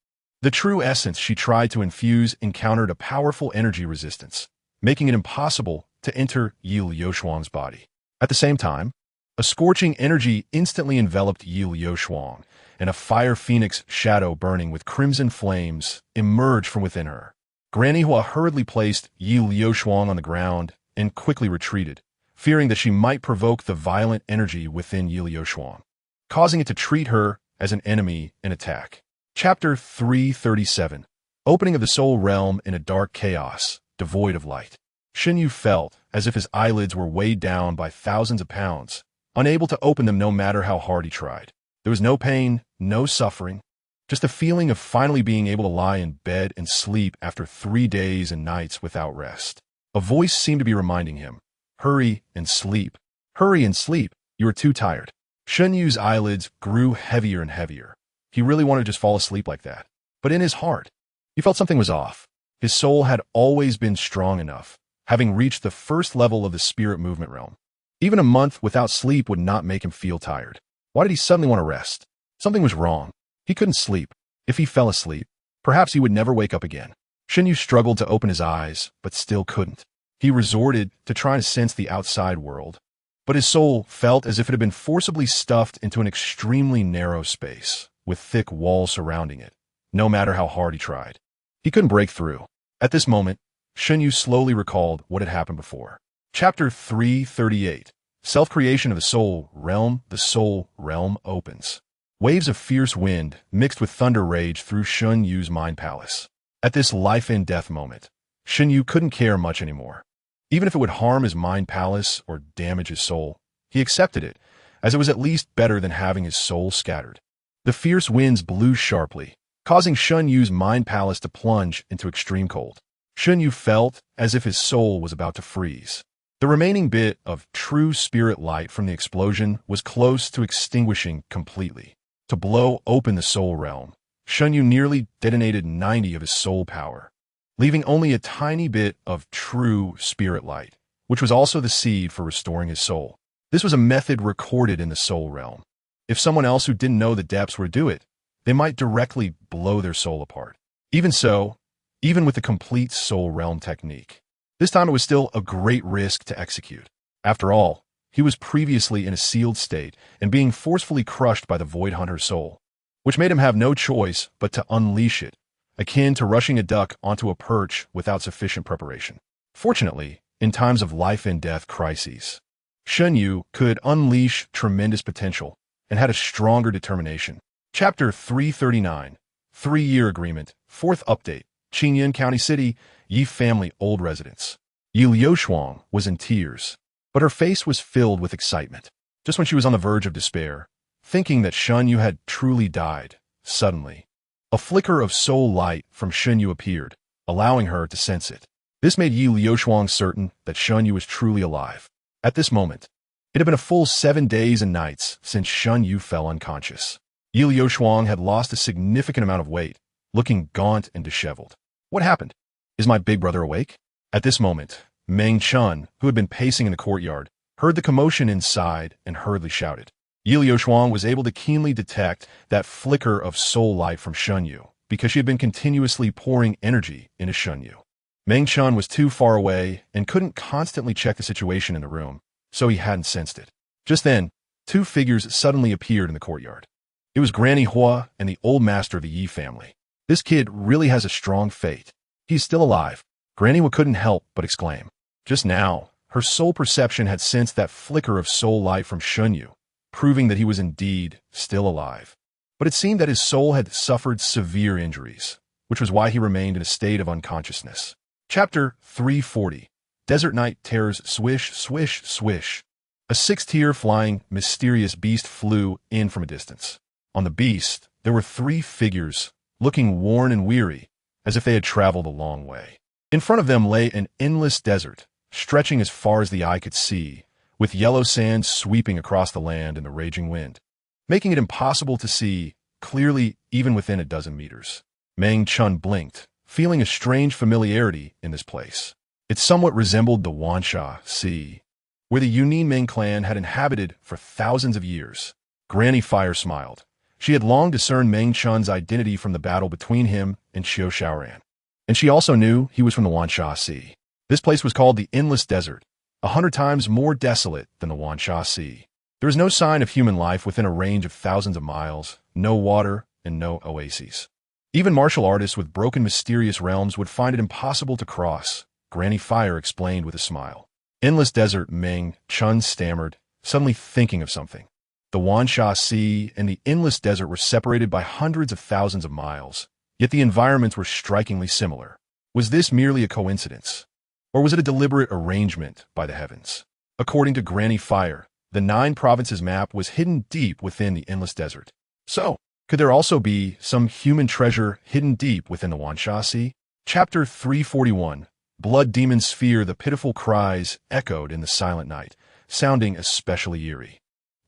the true essence she tried to infuse encountered a powerful energy resistance, making it impossible to enter Yi Liuxuang's body. At the same time, a scorching energy instantly enveloped Yi Liuxuang, and a fire phoenix shadow burning with crimson flames emerged from within her. Granny Hua hurriedly placed Yi Liuxuang on the ground and quickly retreated, fearing that she might provoke the violent energy within Yi Liuxuang, causing it to treat her as an enemy and attack. Chapter 337. Opening of the Soul Realm in a dark chaos, devoid of light. Shen Yue felt as if his eyelids were weighed down by thousands of pounds, unable to open them no matter how hard he tried. There was no pain, no suffering, just a feeling of finally being able to lie in bed and sleep after 3 days and nights without rest. A voice seemed to be reminding him, "Hurry and sleep. Hurry and sleep. You are too tired." Shen Yue's eyelids grew heavier and heavier. He really wanted to just fall asleep like that. But in his heart, he felt something was off. His soul had always been strong enough, having reached the first level of the spirit movement realm. Even a month without sleep would not make him feel tired. Why did he suddenly want to rest? Something was wrong. He couldn't sleep. If he fell asleep, perhaps he would never wake up again. Shen Yue struggled to open his eyes, but still couldn't. He resorted to trying to sense the outside world, but his soul felt as if it had been forcibly stuffed into an extremely narrow space, with thick walls surrounding it, no matter how hard he tried. He couldn't break through. At this moment, Shen Yue slowly recalled what had happened before. Chapter 338. Self-creation of the Soul Realm. The Soul Realm opens. Waves of fierce wind mixed with thunder rage through Shen Yue's mind palace. At this life-and-death moment, Shen Yue couldn't care much anymore. Even if it would harm his mind palace or damage his soul, he accepted it, as it was at least better than having his soul scattered. The fierce winds blew sharply, causing Shen Yue's mind palace to plunge into extreme cold. Shen Yue felt as if his soul was about to freeze. The remaining bit of true spirit light from the explosion was close to extinguishing completely. To blow open the soul realm, Shen Yue nearly detonated 90 of his soul power, leaving only a tiny bit of true spirit light, which was also the seed for restoring his soul. This was a method recorded in the soul realm. If someone else who didn't know the depths were to do it, they might directly blow their soul apart. Even so, even with the complete soul realm technique, this time it was still a great risk to execute. After all, he was previously in a sealed state and being forcefully crushed by the Void Hunter's soul, which made him have no choice but to unleash it, akin to rushing a duck onto a perch without sufficient preparation. Fortunately, in times of life and death crises, Shen Yue could unleash tremendous potential and had a stronger determination. Chapter 339. 3-Year Agreement. 4th Update. Tianyuan County City, Yi Family Old Residence. Yi Liuxuang was in tears, but her face was filled with excitement. Just when she was on the verge of despair, thinking that Shen Yue had truly died, suddenly, a flicker of soul light from Shen Yue appeared, allowing her to sense it. This made Yi Liuxuang certain that Shen Yue was truly alive. At this moment, it had been a full 7 days and nights since Shen Yue fell unconscious. Yi Liuxuang had lost a significant amount of weight, looking gaunt and disheveled. What happened? Is my big brother awake? At this moment, Meng Chun, who had been pacing in the courtyard, heard the commotion inside and hurriedly shouted. Yi Liuxuang was able to keenly detect that flicker of soul light from Shen Yue because she had been continuously pouring energy into Shen Yue. Meng Chun was too far away and couldn't constantly check the situation in the room, so he hadn't sensed it. Just then, 2 figures suddenly appeared in the courtyard. It was Granny Hua and the old master of the Yi family. This kid really has a strong fate. He's still alive. Granny Hua couldn't help but exclaim. Just now, her soul perception had sensed that flicker of soul light from Shen Yue, proving that he was indeed still alive. But it seemed that his soul had suffered severe injuries, which was why he remained in a state of unconsciousness. Chapter 340. Desert Night Terrors. Swish, swish, swish. A 6-tier flying, mysterious beast flew in from a distance. On the beast, there were 3 figures, looking worn and weary, as if they had traveled a long way. In front of them lay an endless desert, stretching as far as the eye could see, with yellow sand sweeping across the land in the raging wind, making it impossible to see clearly even within a dozen meters. Meng Chun blinked, feeling a strange familiarity in this place. It somewhat resembled the Wansha Sea, where the Yunnan Ming clan had inhabited for thousands of years. Granny Fire smiled. She had long discerned Meng Chun's identity from the battle between him and Xiao Shaoran. And she also knew he was from the Wansha Sea. This place was called the Endless Desert, 100 times more desolate than the Wansha Sea. There was no sign of human life within a range of thousands of miles, no water, and no oases. Even martial artists with broken mysterious realms would find it impossible to cross, Granny Fire explained with a smile. Endless Desert, Meng Chun stammered, suddenly thinking of something. The Wansha Sea and the Endless Desert were separated by hundreds of thousands of miles, yet the environments were strikingly similar. Was this merely a coincidence? Or was it a deliberate arrangement by the heavens? According to Granny Fire, the 9 provinces map was hidden deep within the Endless Desert. So, could there also be some human treasure hidden deep within the Wansha Sea? Chapter 341. Blood Demon Sphere. The pitiful cries echoed in the silent night, sounding especially eerie.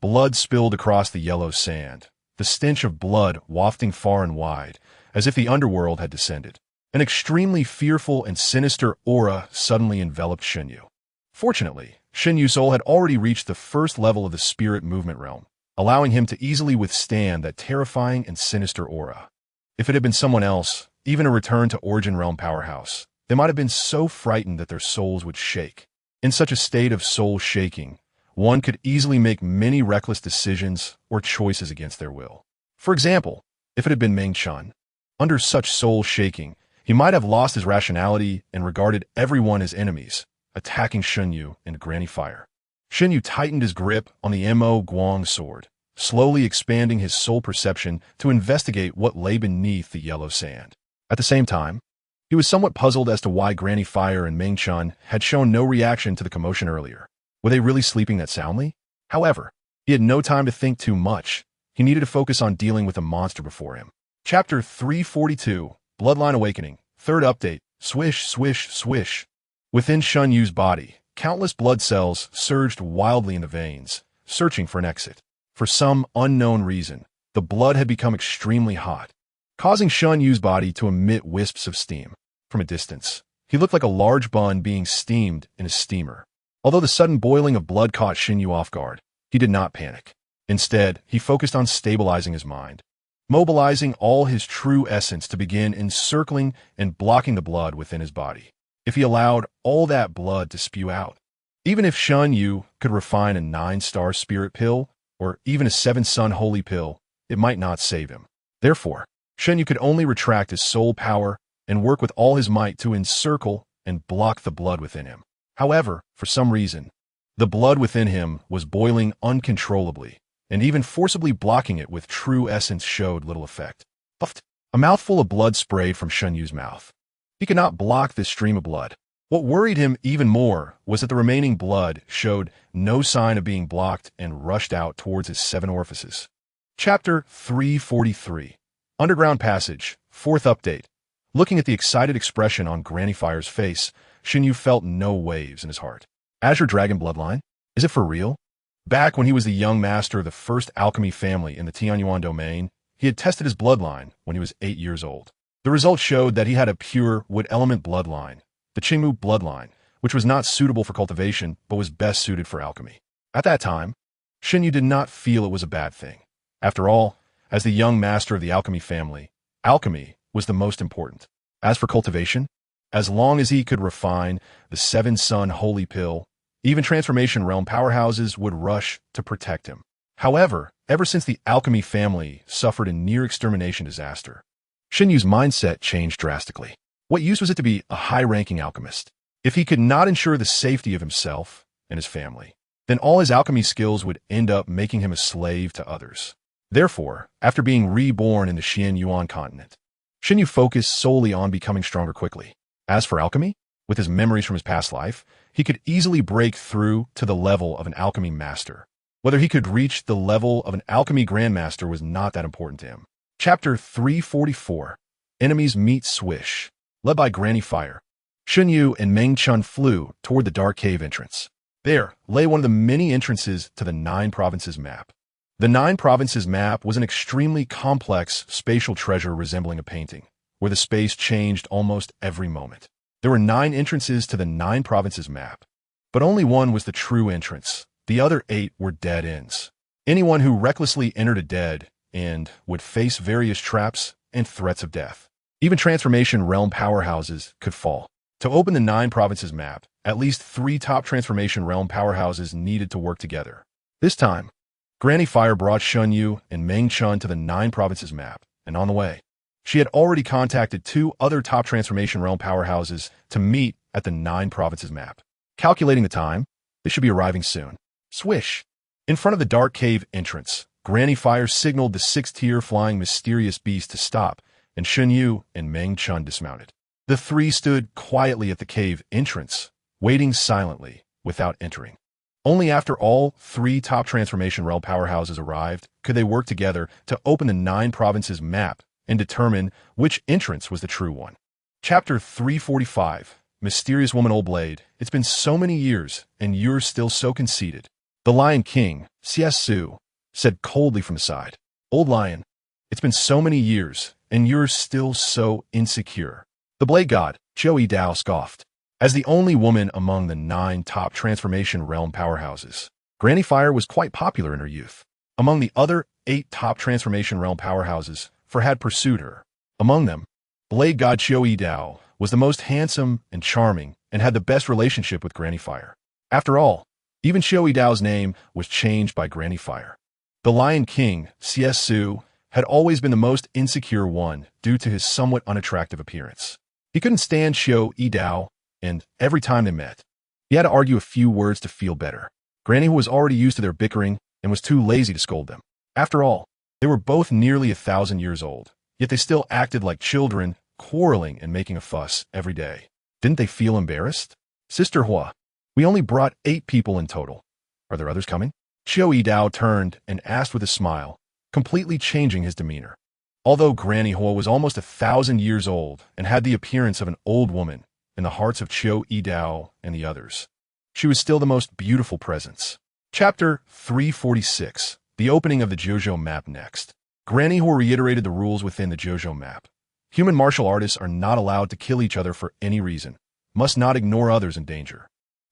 Blood spilled across the yellow sand, the stench of blood wafting far and wide, as if the underworld had descended. An extremely fearful and sinister aura suddenly enveloped Shen Yue. Fortunately, Shen Yue's soul had already reached the first level of the spirit movement realm, allowing him to easily withstand that terrifying and sinister aura. If it had been someone else, even a return to Origin Realm powerhouse, they might have been so frightened that their souls would shake. In such a state of soul shaking, one could easily make many reckless decisions or choices against their will. For example, if it had been Meng Chun, under such soul shaking, he might have lost his rationality and regarded everyone as enemies, attacking Shen Yue and Granny Fire. Shen Yue tightened his grip on the Mo Guang sword, slowly expanding his soul perception to investigate what lay beneath the yellow sand. At the same time, he was somewhat puzzled as to why Granny Fire and Meng Chun had shown no reaction to the commotion earlier. Were they really sleeping that soundly? However, he had no time to think too much. He needed to focus on dealing with the monster before him. Chapter 342. Bloodline Awakening. Third update. Swish, swish, swish. Within Shen Yue's body, countless blood cells surged wildly in the veins, searching for an exit. For some unknown reason, the blood had become extremely hot, causing Shen Yue's body to emit wisps of steam. From a distance, he looked like a large bun being steamed in a steamer. Although the sudden boiling of blood caught Shen Yue off guard, he did not panic. Instead, he focused on stabilizing his mind, mobilizing all his true essence to begin encircling and blocking the blood within his body. If he allowed all that blood to spew out, even if Shen Yue could refine a 9-star spirit pill or even a 7-sun holy pill, it might not save him. Therefore, Shen Yue could only retract his soul power and work with all his might to encircle and block the blood within him. However, for some reason, the blood within him was boiling uncontrollably, and even forcibly blocking it with true essence showed little effect. Puffed. A mouthful of blood sprayed from Shen Yue's mouth. He could not block this stream of blood. What worried him even more was that the remaining blood showed no sign of being blocked and rushed out towards his 7 orifices. Chapter 343. Underground Passage. Fourth update. Looking at the excited expression on Granny Fire's face, Shen Yue felt no waves in his heart. Azure Dragon Bloodline? Is it for real? Back when he was the young master of the first alchemy family in the Tianyuan domain, he had tested his bloodline when he was 8 years old. The results showed that he had a pure wood element bloodline, the Qingmu bloodline, which was not suitable for cultivation but was best suited for alchemy. At that time, Shen Yue did not feel it was a bad thing. After all, as the young master of the alchemy family, alchemy was the most important. As for cultivation, as long as he could refine the 7-sun holy pill, even transformation realm powerhouses would rush to protect him. However, ever since the alchemy family suffered a near extermination disaster, Shen Yue's mindset changed drastically. What use was it to be a high-ranking alchemist if he could not ensure the safety of himself and his family? Then all his alchemy skills would end up making him a slave to others. Therefore, after being reborn in the Tianyuan continent, Shen Yue focused solely on becoming stronger quickly. As for alchemy, with his memories from his past life, he could easily break through to the level of an alchemy master. Whether he could reach the level of an alchemy grandmaster was not that important to him. Chapter 344. Enemies Meet Swish. Led by Granny Fire, Shen Yue and Meng Chun flew toward the dark cave entrance. There lay one of the many entrances to the 9 provinces map. The 9 provinces map was an extremely complex spatial treasure resembling a painting, where the space changed almost every moment. There were 9 entrances to the 9 provinces map, but only one was the true entrance. The other 8 were dead ends. Anyone who recklessly entered a dead end would face various traps and threats of death. Even transformation realm powerhouses could fall. To open the 9 provinces map, at least 3 top transformation realm powerhouses needed to work together. This time, Granny Fire brought Shen Yue and Meng Chun to the 9 provinces map, and on the way, she had already contacted 2 other top transformation realm powerhouses to meet at the 9 provinces map. Calculating the time, they should be arriving soon. Swish! In front of the dark cave entrance, Granny Fire signaled the 6th-tier flying mysterious beast to stop, and Shen Yue and Meng Chun dismounted. The 3 stood quietly at the cave entrance, waiting silently, without entering. Only after all 3 top transformation realm powerhouses arrived could they work together to open the 9 provinces map and determine which entrance was the true one. Chapter 345, Mysterious Woman Old Blade. It's been so many years, and you're still so conceited. The Lion King, Su, said coldly from the side. Old Lion, it's been so many years, and you're still so insecure. The Blade God, Joey Dao, scoffed. As the only woman among the 9 top transformation realm powerhouses, Granny Fire was quite popular in her youth. Among the other 8 top transformation realm powerhouses, had pursued her. Among them, Blade God Joey Dao was the most handsome and charming and had the best relationship with Granny Fire. After all, even Joey Dao's name was changed by Granny Fire. The Lion King, Su, had always been the most insecure one due to his somewhat unattractive appearance. He couldn't stand Joey Dao, and every time they met, he had to argue a few words to feel better. Granny was already used to their bickering and was too lazy to scold them. After all, they were both nearly 1,000 years old, yet they still acted like children, quarreling and making a fuss every day. Didn't they feel embarrassed? Sister Hua, we only brought 8 people in total. Are there others coming? Joey Dao turned and asked with a smile, completely changing his demeanor. Although Granny Hua was almost 1,000 years old and had the appearance of an old woman in the hearts of Joey Dao and the others, she was still the most beautiful presence. Chapter 346. The opening of the JoJo map next. Granny Hua reiterated the rules within the JoJo map. Human martial artists are not allowed to kill each other for any reason, must not ignore others in danger,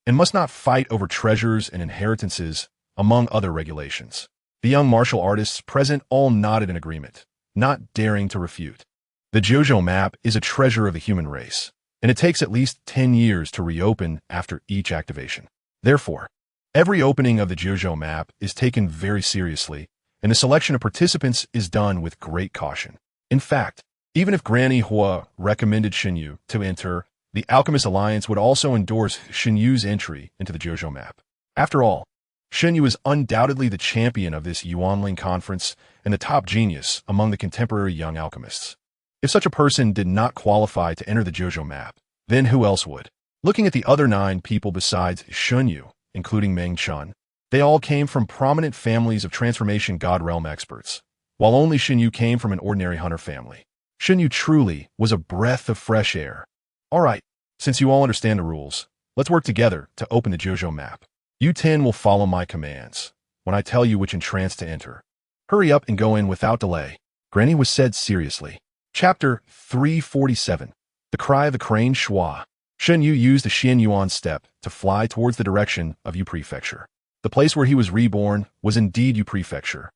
and must not fight over treasures and inheritances, among other regulations. The young martial artists present all nodded in agreement, not daring to refute. The JoJo map is a treasure of the human race, and it takes at least 10 years to reopen after each activation. Therefore, every opening of the JoJo map is taken very seriously, and the selection of participants is done with great caution. In fact, even if Granny Hua recommended Shen Yue to enter, the Alchemist Alliance would also endorse Shen Yue's entry into the JoJo map. After all, Shen Yue is undoubtedly the champion of this Yuanling conference and the top genius among the contemporary young alchemists. If such a person did not qualify to enter the JoJo map, then who else would? Looking at the other 9 people besides Shen Yue, including Meng Chun, they all came from prominent families of transformation god realm experts, while only Shen Yue came from an ordinary hunter family. Shen Yue truly was a breath of fresh air. Alright, since you all understand the rules, let's work together to open the JoJo map. You 10 will follow my commands when I tell you which entrance to enter. Hurry up and go in without delay. Granny was said seriously. Chapter 347. The Cry of the Crane Schwa. Shen Yue used the Shen Yuan step to fly towards the direction of Yu Prefecture. The place where he was reborn was indeed Yu Prefecture,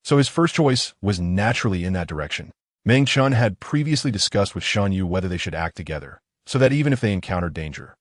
so his first choice was naturally in that direction. Meng Chun had previously discussed with Shen Yue whether they should act together, so that even if they encountered danger,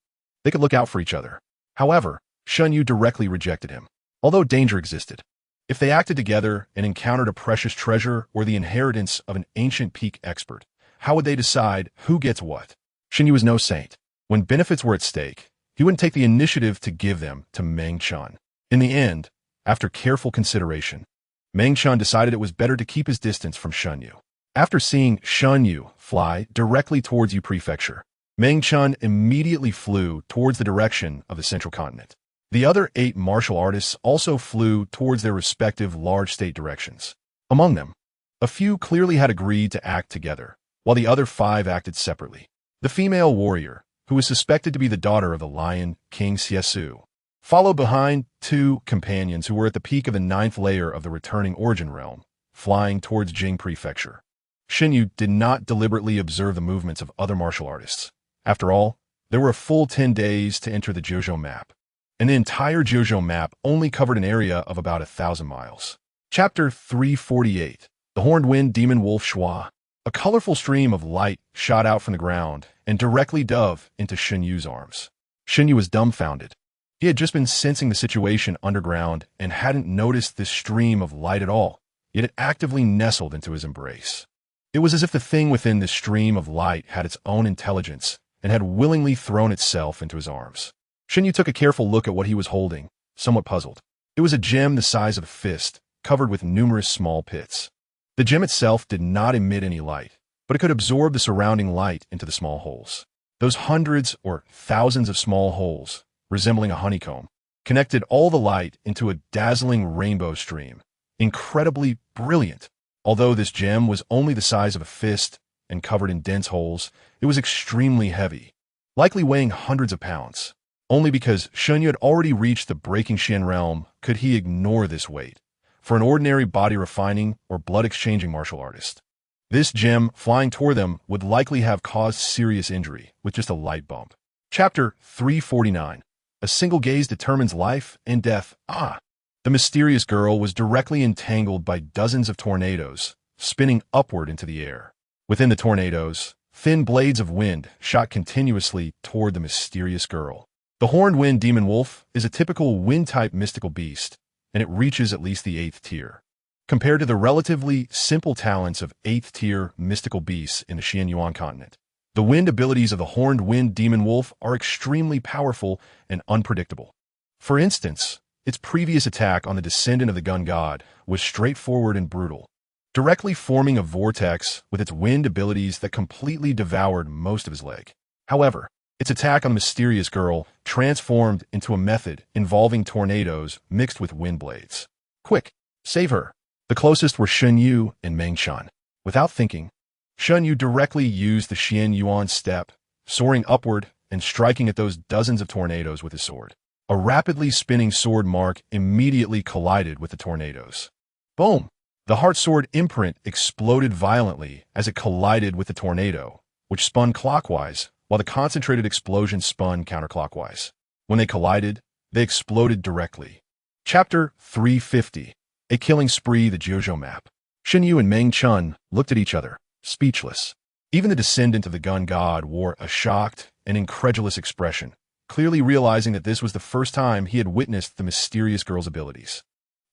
they could look out for each other. However, Shen Yue directly rejected him. Although danger existed, if they acted together and encountered a precious treasure or the inheritance of an ancient peak expert, how would they decide who gets what? Shen Yue was no saint. When benefits were at stake, he wouldn't take the initiative to give them to Meng Chun. In the end, after careful consideration, Meng Chun decided it was better to keep his distance from Shen Yue. After seeing Shen Yue fly directly towards Yu Prefecture, Meng Chun immediately flew towards the direction of the central continent. The other 8 martial artists also flew towards their respective large state directions. Among them, a few clearly had agreed to act together, while the other 5 acted separately. The female warrior, who was suspected to be the daughter of the Lion King Su, followed behind 2 companions who were at the peak of the 9th layer of the returning origin realm, flying towards Jing Prefecture. Shen Yue did not deliberately observe the movements of other martial artists. After all, there were a full 10 days to enter the Jiuzhou map, and the entire Jiuzhou map only covered an area of about 1,000 miles. Chapter 348. The Horned Wind Demon Wolf Shua. A colorful stream of light shot out from the ground and directly dove into Shen Yue's arms. Shen Yue was dumbfounded. He had just been sensing the situation underground and hadn't noticed this stream of light at all, yet it actively nestled into his embrace. It was as if the thing within this stream of light had its own intelligence and had willingly thrown itself into his arms. Shen Yue took a careful look at what he was holding, somewhat puzzled. It was a gem the size of a fist, covered with numerous small pits. The gem itself did not emit any light, but it could absorb the surrounding light into the small holes. Those hundreds or thousands of small holes, resembling a honeycomb, connected all the light into a dazzling rainbow stream, incredibly brilliant. Although this gem was only the size of a fist and covered in dense holes, it was extremely heavy, likely weighing hundreds of pounds. Only because Shen Yue had already reached the breaking Tianyuan Realm could he ignore this weight for an ordinary body-refining or blood-exchanging martial artist. This gem flying toward them would likely have caused serious injury with just a light bump. Chapter 349. A single gaze determines life and death. The mysterious girl was directly entangled by dozens of tornadoes, spinning upward into the air. Within the tornadoes, thin blades of wind shot continuously toward the mysterious girl. The Horned Wind Demon Wolf is a typical wind-type mystical beast, and it reaches at least the 8th tier. Compared to the relatively simple talents of 8th tier mystical beasts in the Tianyuan continent, the wind abilities of the Horned Wind Demon Wolf are extremely powerful and unpredictable. For instance, its previous attack on the descendant of the gun god was straightforward and brutal, directly forming a vortex with its wind abilities that completely devoured most of his leg. However, its attack on the mysterious girl transformed into a method involving tornadoes mixed with wind blades. Quick, save her. The closest were Shen Yue and Meng Shan. Without thinking, Shen Yue directly used the Xian Yuan step, soaring upward and striking at those dozens of tornadoes with his sword. A rapidly spinning sword mark immediately collided with the tornadoes. Boom! The heart sword imprint exploded violently as it collided with the tornado, which spun clockwise, while the concentrated explosion spun counterclockwise. When they collided, they exploded directly. Chapter 350. A Killing Spree, the Jiuzhou Map. Shen Yue and Meng Chun looked at each other, speechless. Even the descendant of the gun god wore a shocked and incredulous expression, clearly realizing that this was the first time he had witnessed the mysterious girl's abilities.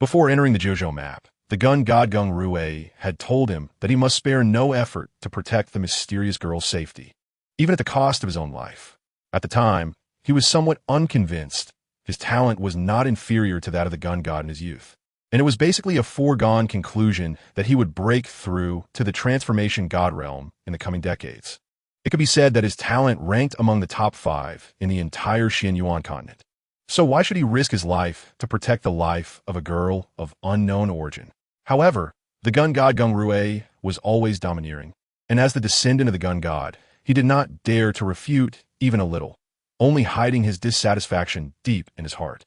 Before entering the Jiuzhou map, the gun god Gung Rue had told him that he must spare no effort to protect the mysterious girl's safety, even at the cost of his own life. At the time, he was somewhat unconvinced. His talent was not inferior to that of the gun god in his youth, and it was basically a foregone conclusion that he would break through to the transformation god realm in the coming decades. It could be said that his talent ranked among the top 5 in the entire Tianyuan continent. So why should he risk his life to protect the life of a girl of unknown origin? However, the gun god Gung Rue was always domineering, and as the descendant of the gun god, he did not dare to refute even a little, only hiding his dissatisfaction deep in his heart.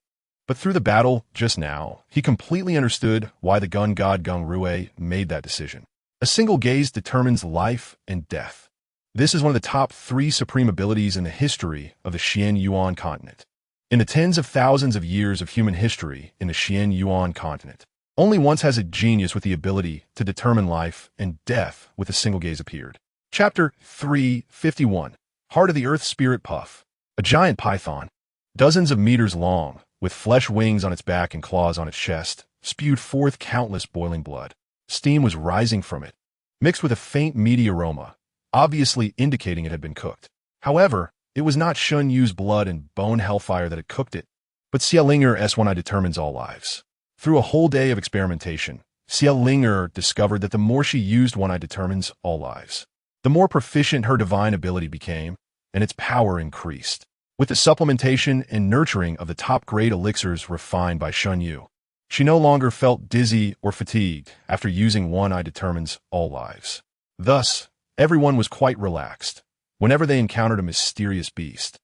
But through the battle just now, he completely understood why the gun god Gung Rue made that decision. A single gaze determines life and death. This is one of the top 3 supreme abilities in the history of the Tianyuan continent. In the tens of thousands of years of human history in the Tianyuan continent, only once has a genius with the ability to determine life and death with a single gaze appeared. Chapter 351. Heart of the Earth Spirit Puff. A giant python, dozens of meters long, with flesh wings on its back and claws on its chest, spewed forth countless boiling blood. Steam was rising from it, mixed with a faint meaty aroma, obviously indicating it had been cooked. However, it was not Shen Yue's blood and bone hellfire that had cooked it, but Xiaolinger S1I determines all lives. Through a whole day of experimentation, Xiaolinger discovered that the more she used One-Eye determines all lives, the more proficient her divine ability became, and its power increased. With the supplementation and nurturing of the top-grade elixirs refined by Shen Yue, she no longer felt dizzy or fatigued after using One-Eye determines all lives. Thus, everyone was quite relaxed. Whenever they encountered a mysterious beast,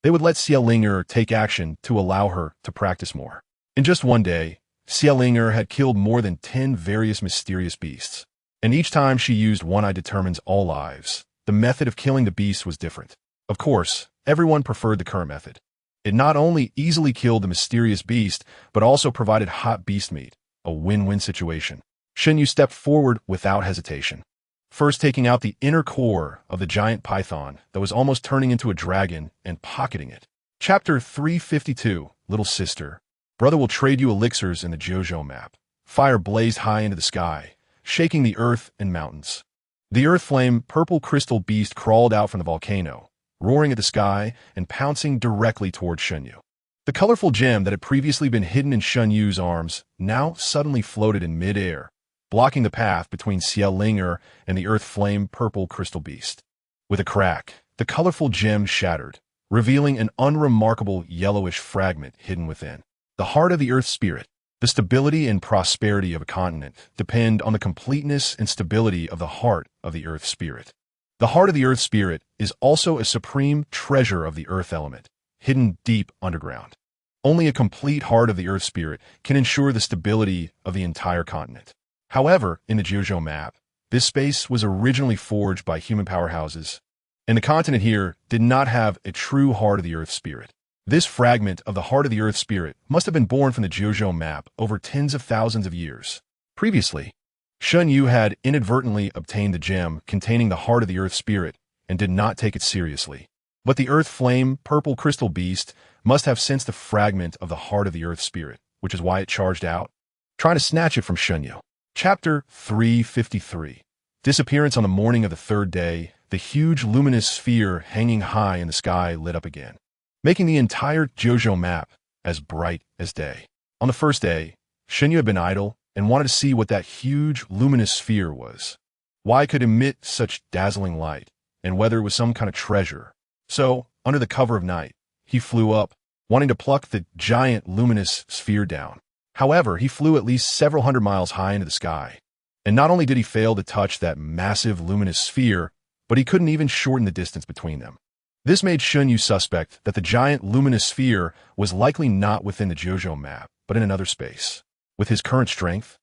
they would let Xiaolinger take action to allow her to practice more. In just one day, Xiaolinger had killed more than 10 various mysterious beasts, And each time she used one eye determines all lives. The method of killing the beast was different. Of course, everyone preferred the current method. It not only easily killed the mysterious beast, but also provided hot beast meat, a win-win situation. Shen Yue stepped forward without hesitation, first taking out the inner core of the giant python that was almost turning into a dragon and pocketing it. Chapter 352, Little Sister. Brother will trade you elixirs in the Jojo map. Fire blazed high into the sky, shaking the earth and mountains. The earth flame purple crystal beast crawled out from the volcano, roaring at the sky and pouncing directly toward Shen Yue. The colorful gem that had previously been hidden in Shen Yue's arms now suddenly floated in mid-air, blocking the path between Xiao Linger and the earth flame purple crystal beast. With a crack, the colorful gem shattered, revealing an unremarkable yellowish fragment hidden within. The heart of the earth spirit. The stability and prosperity of a continent depend on the completeness and stability of the heart of the earth spirit. The heart of the earth spirit is also a supreme treasure of the earth element, hidden deep underground. Only a complete heart of the earth spirit can ensure the stability of the entire continent. However, in the Jojo map, this space was originally forged by human powerhouses, and the continent here did not have a true heart of the earth spirit. This fragment of the heart of the earth spirit must have been born from the Jojo map over tens of thousands of years. Previously, Shen Yue had inadvertently obtained the gem containing the heart of the earth spirit and did not take it seriously. But the earth flame purple crystal beast must have sensed the fragment of the heart of the earth spirit, which is why it charged out, trying to snatch it from Shen Yue. Chapter 353. Disappearance on the morning of the third day, the huge luminous sphere hanging high in the sky lit up again, making the entire Jojo map as bright as day. On the first day, Shen Yue had been idle and wanted to see what that huge luminous sphere was, why it could emit such dazzling light, and whether it was some kind of treasure. So, under the cover of night, he flew up, wanting to pluck the giant luminous sphere down. However, he flew at least several hundred miles high into the sky, and not only did he fail to touch that massive luminous sphere, but he couldn't even shorten the distance between them. This made Shen Yue suspect that the giant luminous sphere was likely not within the Jojo map, but in another space. With his current strength,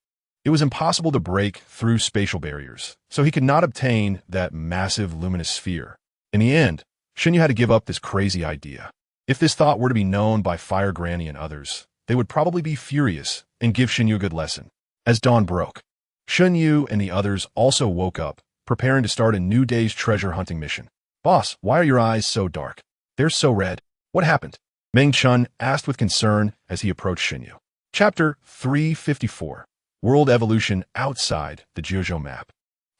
it was impossible to break through spatial barriers, so he could not obtain that massive luminous sphere. In the end, Shen Yue had to give up this crazy idea. If this thought were to be known by Fire Granny and others, they would probably be furious and give Shen Yue a good lesson. As dawn broke, Shen Yue and the others also woke up, preparing to start a new day's treasure hunting mission. Boss, why are your eyes so dark? They're so red. What happened? Meng Chun asked with concern as he approached Shen Yue. Chapter 354. World Evolution Outside the Jojo Map.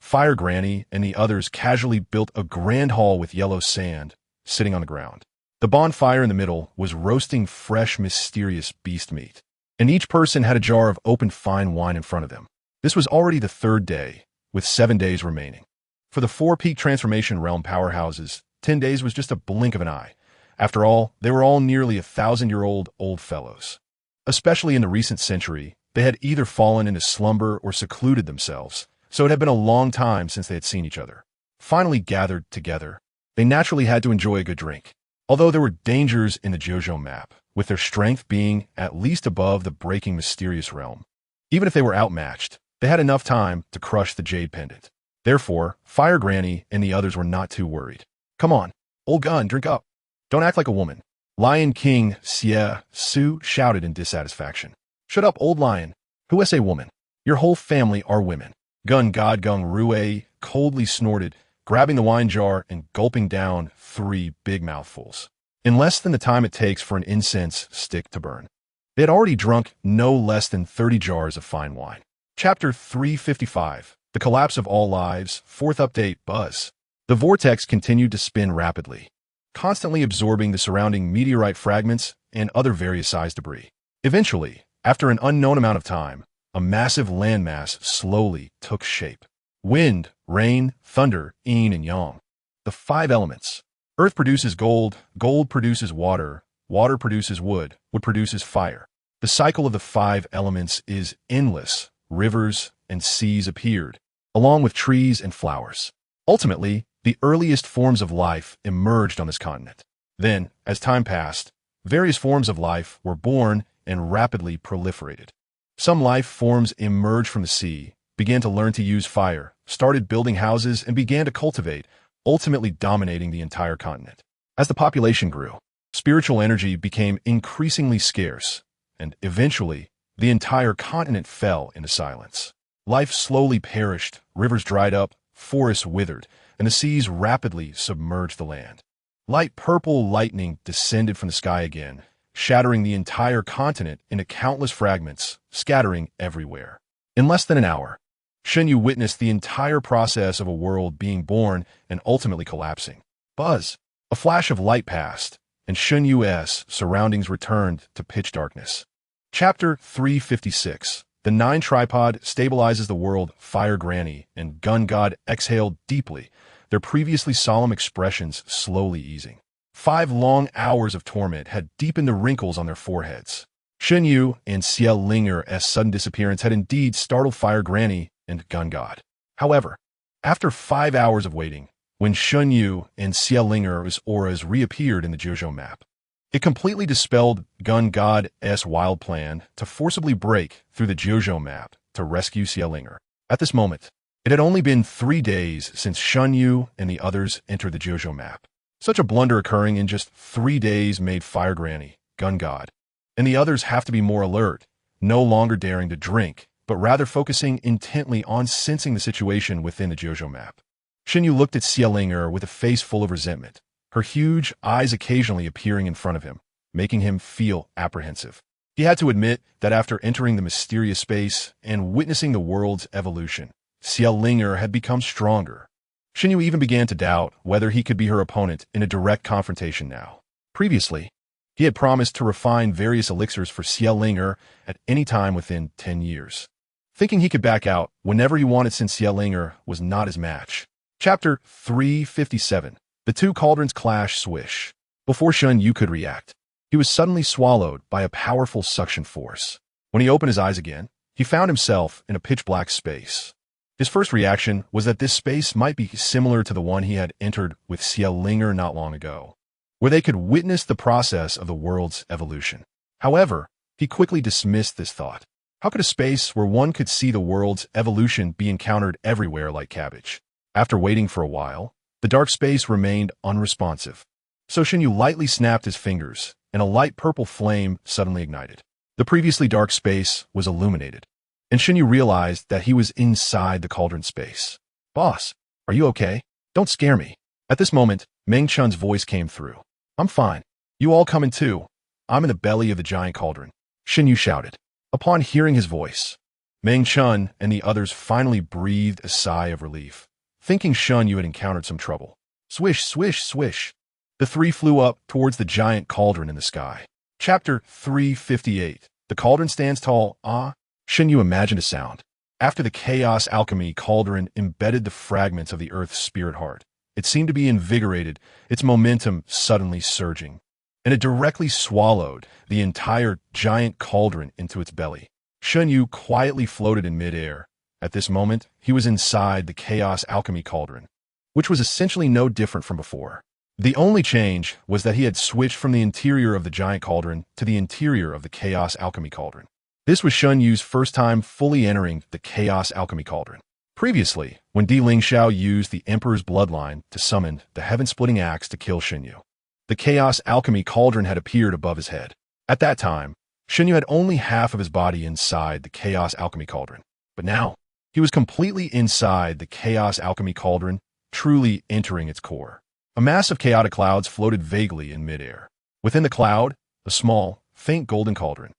Fire Granny and the others casually built a grand hall with yellow sand, sitting on the ground. The bonfire in the middle was roasting fresh, mysterious beast meat, and each person had a jar of open fine wine in front of them. This was already the third day, with 7 days remaining. For the 4 peak transformation realm powerhouses, 10 days was just a blink of an eye. After all, they were all nearly 1,000-year-old old fellows. Especially in the recent century, they had either fallen into slumber or secluded themselves, so it had been a long time since they had seen each other. Finally gathered together, they naturally had to enjoy a good drink. Although there were dangers in the Jojo map, with their strength being at least above the breaking mysterious realm. Even if they were outmatched, they had enough time to crush the Jade Pendant. Therefore, Fire Granny and the others were not too worried. Come on, old gun, drink up. Don't act like a woman. Lion King Xie Su shouted in dissatisfaction. Shut up, old lion. Who is a woman? Your whole family are women. Gun God Gung Rue coldly snorted, grabbing the wine jar and gulping down 3 big mouthfuls. In less than the time it takes for an incense stick to burn. They had already drunk no less than 30 jars of fine wine. Chapter 355. The Collapse of All Lives, 4th Update, Buzz. The vortex continued to spin rapidly, constantly absorbing the surrounding meteorite fragments and other various sized debris. Eventually, after an unknown amount of time, a massive landmass slowly took shape. Wind, rain, thunder, yin and yang. The 5 elements. Earth produces gold, gold produces water, water produces wood, wood produces fire. The cycle of the 5 elements is endless. Rivers and seas appeared, along with trees and flowers. Ultimately, the earliest forms of life emerged on this continent. Then, as time passed, various forms of life were born and rapidly proliferated. Some life forms emerged from the sea, began to learn to use fire, started building houses, and began to cultivate, ultimately dominating the entire continent. As the population grew, spiritual energy became increasingly scarce, and eventually, the entire continent fell into silence. Life slowly perished, rivers dried up, forests withered, and the seas rapidly submerged the land. Light purple lightning descended from the sky again, shattering the entire continent into countless fragments, scattering everywhere. In less than an hour, Shen Yue witnessed the entire process of a world being born and ultimately collapsing. Buzz! A flash of light passed, and Shen Yue's surroundings returned to pitch darkness. Chapter 356. The Nine Tripod stabilizes the world. Fire Granny and Gun God exhaled deeply, their previously solemn expressions slowly easing. 5 long hours of torment had deepened the wrinkles on their foreheads. Shen Yue and Xie Linger's sudden disappearance had indeed startled Fire Granny and Gun God. However, after 5 hours of waiting, when Shen Yue and Xie Linger's auras reappeared in the Jojo map, it completely dispelled Gun God's wild plan to forcibly break through the Jojo map to rescue Xie Linger. At this moment, it had only been 3 days since Shen Yue and the others entered the Jojo map. Such a blunder occurring in just 3 days made Fire Granny, Gun God, and the others have to be more alert, no longer daring to drink, but rather focusing intently on sensing the situation within the Jojo map. Shen Yue looked at Xie Linger with a face full of resentment, her huge eyes occasionally appearing in front of him, making him feel apprehensive. He had to admit that after entering the mysterious space and witnessing the world's evolution, Xie Linger had become stronger. Shen Yue even began to doubt whether he could be her opponent in a direct confrontation now. Previously, he had promised to refine various elixirs for Xie Linger at any time within 10 years, thinking he could back out whenever he wanted since Xie Linger was not his match. Chapter 357. The two cauldrons clash. Swish. Before Shen Yue could react, he was suddenly swallowed by a powerful suction force. When he opened his eyes again, he found himself in a pitch-black space. His first reaction was that this space might be similar to the one he had entered with Xie Linger not long ago, where they could witness the process of the world's evolution. However, he quickly dismissed this thought. How could a space where one could see the world's evolution be encountered everywhere like cabbage? After waiting for a while, the dark space remained unresponsive. So Shen Yue lightly snapped his fingers, and a light purple flame suddenly ignited. The previously dark space was illuminated, and Shen Yue realized that he was inside the cauldron space. "Boss, are you okay? Don't scare me." At this moment, Meng Chun's voice came through. "I'm fine. You all coming too? I'm in the belly of the giant cauldron," Shen Yue shouted. Upon hearing his voice, Meng Chun and the others finally breathed a sigh of relief, thinking Shen Yue had encountered some trouble. Swish, swish, swish. The three flew up towards the giant cauldron in the sky. Chapter 358. The cauldron stands tall. Ah, Shen Yue imagined a sound. After the chaos alchemy cauldron embedded the fragments of the earth's spirit heart, it seemed to be invigorated, its momentum suddenly surging, and it directly swallowed the entire giant cauldron into its belly. Shen Yue quietly floated in midair. At this moment, he was inside the chaos alchemy cauldron, which was essentially no different from before. The only change was that he had switched from the interior of the giant cauldron to the interior of the chaos alchemy cauldron. This was Shen Yue's first time fully entering the chaos alchemy cauldron. Previously, when Di Lingxiao used the Emperor's bloodline to summon the heaven-splitting axe to kill Shen Yue, the chaos alchemy cauldron had appeared above his head. At that time, Shen Yue had only half of his body inside the chaos alchemy cauldron. But now, he was completely inside the chaos alchemy cauldron, truly entering its core. A mass of chaotic clouds floated vaguely in midair. Within the cloud, a small, faint golden cauldron,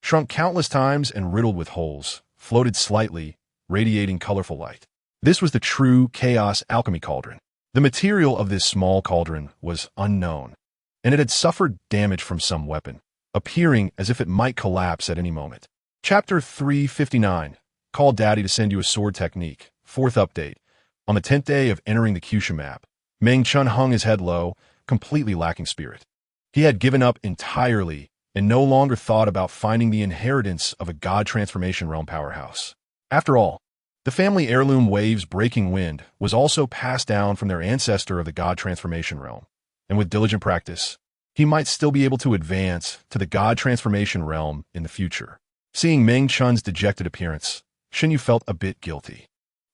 shrunk countless times and riddled with holes, floated slightly, radiating colorful light. This was the true chaos alchemy cauldron. The material of this small cauldron was unknown, and it had suffered damage from some weapon, appearing as if it might collapse at any moment. Chapter 359. Call Daddy to send you a sword technique. Fourth update. On the 10th day of entering the Kyushu map, Meng Chun hung his head low, completely lacking spirit. He had given up entirely and no longer thought about finding the inheritance of a God Transformation Realm powerhouse. After all, the family heirloom Wave's breaking wind was also passed down from their ancestor of the God Transformation Realm, and with diligent practice, he might still be able to advance to the God Transformation Realm in the future. Seeing Meng Chun's dejected appearance, Shen Yue felt a bit guilty.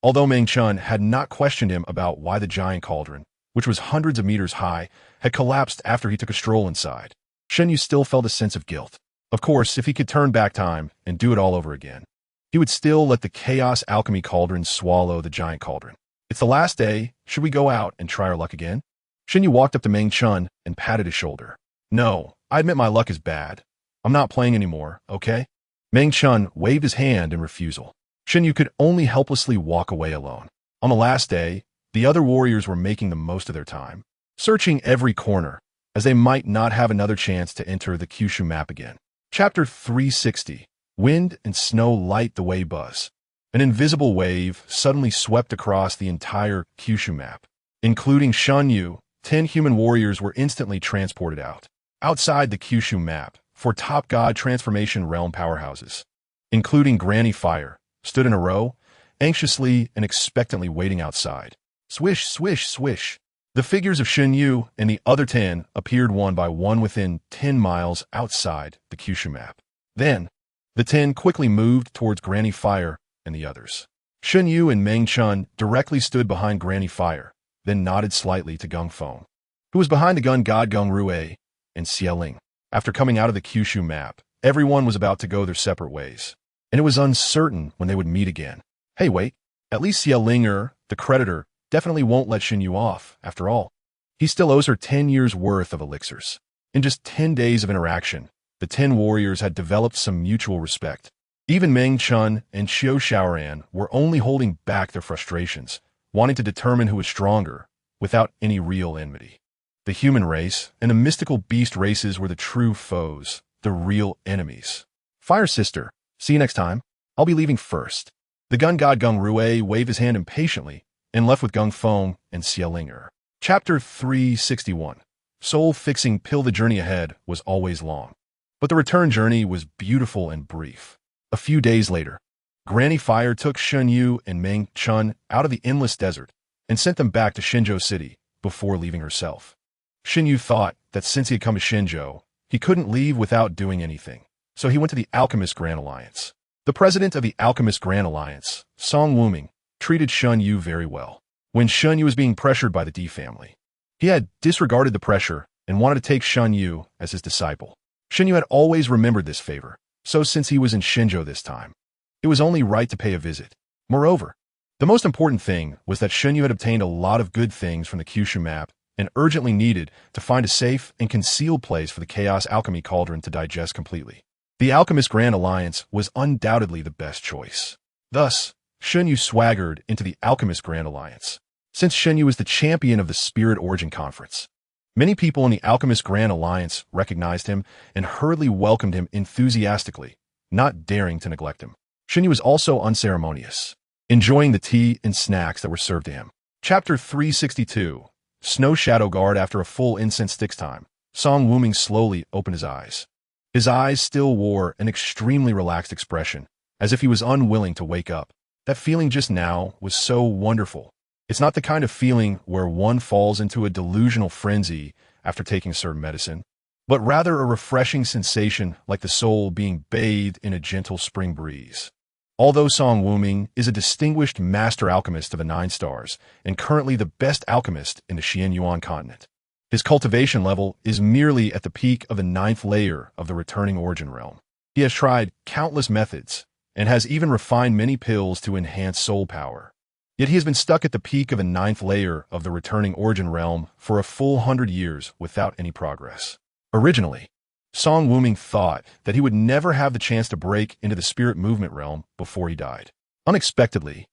Although Meng Chun had not questioned him about why the giant cauldron, which was hundreds of meters high, had collapsed after he took a stroll inside, Shen Yue still felt a sense of guilt. Of course, if he could turn back time and do it all over again, he would still let the chaos alchemy cauldron swallow the giant cauldron. It's the last day. Should we go out and try our luck again? Shen Yue walked up to Meng Chun and patted his shoulder. No, I admit my luck is bad. I'm not playing anymore, okay? Meng Chun waved his hand in refusal. Shen Yue could only helplessly walk away alone. On the last day, the other warriors were making the most of their time, searching every corner, as they might not have another chance to enter the Kyushu map again. Chapter 360. Wind and snow light the way buzz. An invisible wave suddenly swept across the entire Kyushu map. Including Shen Yue, 10 human warriors were instantly transported out. Outside the Kyushu map, 4 top god transformation realm powerhouses, including Granny Fire, stood in a row, anxiously and expectantly waiting outside. Swish, swish, swish. The figures of Shen Yue and the other 10 appeared one by one within 10 miles outside the Kyushu map. Then, the 10 quickly moved towards Granny Fire and the others. Shen Yue and Meng Chun directly stood behind Granny Fire, then nodded slightly to Gung Feng, who was behind the gun god Gung Rue and Xie Ling. After coming out of the Kyushu map, everyone was about to go their separate ways, and it was uncertain when they would meet again. Hey, wait, at least Xie Linger, the creditor, definitely won't let Shen Yue off, after all. He still owes her 10 years' worth of elixirs. In just 10 days of interaction, the 10 warriors had developed some mutual respect. Even Meng Chun and Xiao Shaoran were only holding back their frustrations, wanting to determine who was stronger, without any real enmity. The human race and the mystical beast races were the true foes, the real enemies. Fire Sister, see you next time. I'll be leaving first. The gun god Gung Rue waved his hand impatiently and left with Gung Feng and Xie Linger. Chapter 361. Soul-fixing pill. The journey ahead was always long, but the return journey was beautiful and brief. A few days later, Granny Fire took Shen Yue and Meng Chun out of the endless desert and sent them back to Shenzhou City before leaving herself. Shen Yue thought that since he had come to Shenzhou, he couldn't leave without doing anything, so he went to the Alchemist Grand Alliance. The president of the Alchemist Grand Alliance, Song Wuming, treated Shen Yue very well. When Shen Yue was being pressured by the D family, he had disregarded the pressure and wanted to take Shen Yue as his disciple. Shen Yue had always remembered this favor, so since he was in Shenzhou this time, it was only right to pay a visit. Moreover, the most important thing was that Shen Yue had obtained a lot of good things from the Kyushu map and urgently needed to find a safe and concealed place for the Chaos Alchemy Cauldron to digest completely. The Alchemist Grand Alliance was undoubtedly the best choice. Thus, Shen Yue swaggered into the Alchemist Grand Alliance. Since Shen Yue was the champion of the Spirit Origin Conference, many people in the Alchemist Grand Alliance recognized him and hurriedly welcomed him enthusiastically, not daring to neglect him. Shen Yue was also unceremonious, enjoying the tea and snacks that were served to him. Chapter 362. Snow Shadow Guard. After a full incense sticks time, Song Wuming slowly opened his eyes. His eyes still wore an extremely relaxed expression, as if he was unwilling to wake up. That feeling just now was so wonderful. It's not the kind of feeling where one falls into a delusional frenzy after taking certain medicine, but rather a refreshing sensation like the soul being bathed in a gentle spring breeze. Although Song Wuming is a distinguished master alchemist of the 9 stars and currently the best alchemist in the Tianyuan continent, his cultivation level is merely at the peak of the 9th layer of the returning origin realm. He has tried countless methods and has even refined many pills to enhance soul power. Yet he has been stuck at the peak of the 9th layer of the returning origin realm for a full 100 years without any progress. Originally, Song Wuming thought that he would never have the chance to break into the spirit movement realm before he died. Unexpectedly,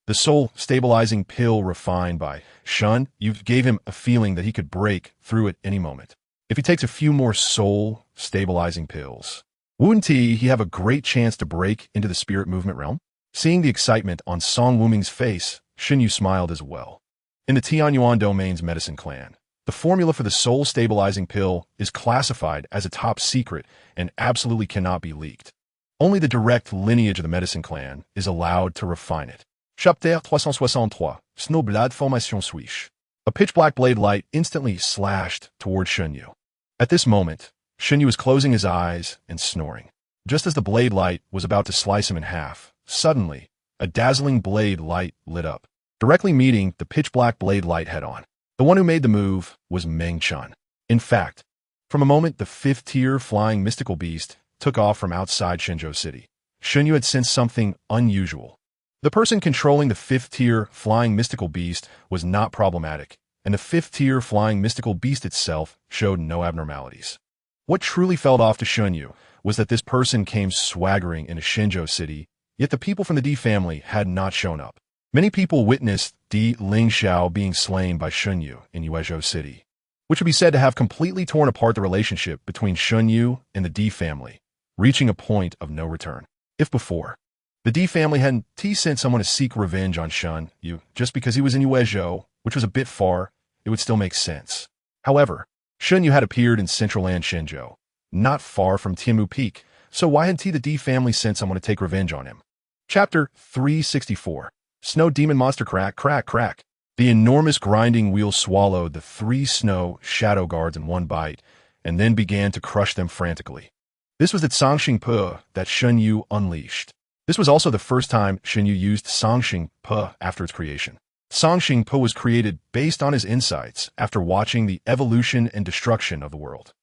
the soul-stabilizing pill refined by Shen Yue gave him a feeling that he could break through at any moment. If he takes a few more soul-stabilizing pills, wouldn't he have a great chance to break into the spirit movement realm? Seeing the excitement on Song Wuming's face, Shen Yue smiled as well. In the Tianyuan Domain's medicine clan, the formula for the soul-stabilizing pill is classified as a top secret and absolutely cannot be leaked. Only the direct lineage of the medicine clan is allowed to refine it. Chapter 363. Snowblade Formation Swish. A pitch-black blade light instantly slashed toward Shen Yue. At this moment, Shen Yue was closing his eyes and snoring. Just as the blade light was about to slice him in half, suddenly, a dazzling blade light lit up, directly meeting the pitch-black blade light head-on. The one who made the move was Meng Chun. In fact, from a moment the fifth-tier flying mystical beast took off from outside Shenzhou City, Shen Yue had sensed something unusual. The person controlling the fifth-tier flying mystical beast was not problematic, and the fifth-tier flying mystical beast itself showed no abnormalities. What truly felt off to Shen Yue was that this person came swaggering into Shenzhou City, yet the people from the D family had not shown up. Many people witnessed Di Lingxiao being slain by Shen Yue in Yuezhou City, which would be said to have completely torn apart the relationship between Shen Yue and the D family, reaching a point of no return. If before, the D family hadn't sent someone to seek revenge on Shen Yue just because he was in Yuezhou, which was a bit far, it would still make sense. However, Shen Yue had appeared in central land Shenzhou, not far from Tianmu Peak, so why hadn't the D family sent someone to take revenge on him? Chapter 364. Snow Demon Monster Crack, Crack, Crack. The enormous grinding wheel swallowed the 3 snow shadow guards in one bite, and then began to crush them frantically. This was the Sangxing Po that Shen Yue unleashed. This was also the first time Shen Yue used Sangxing Po after its creation. Sangxing Po was created based on his insights after watching the evolution and destruction of the world.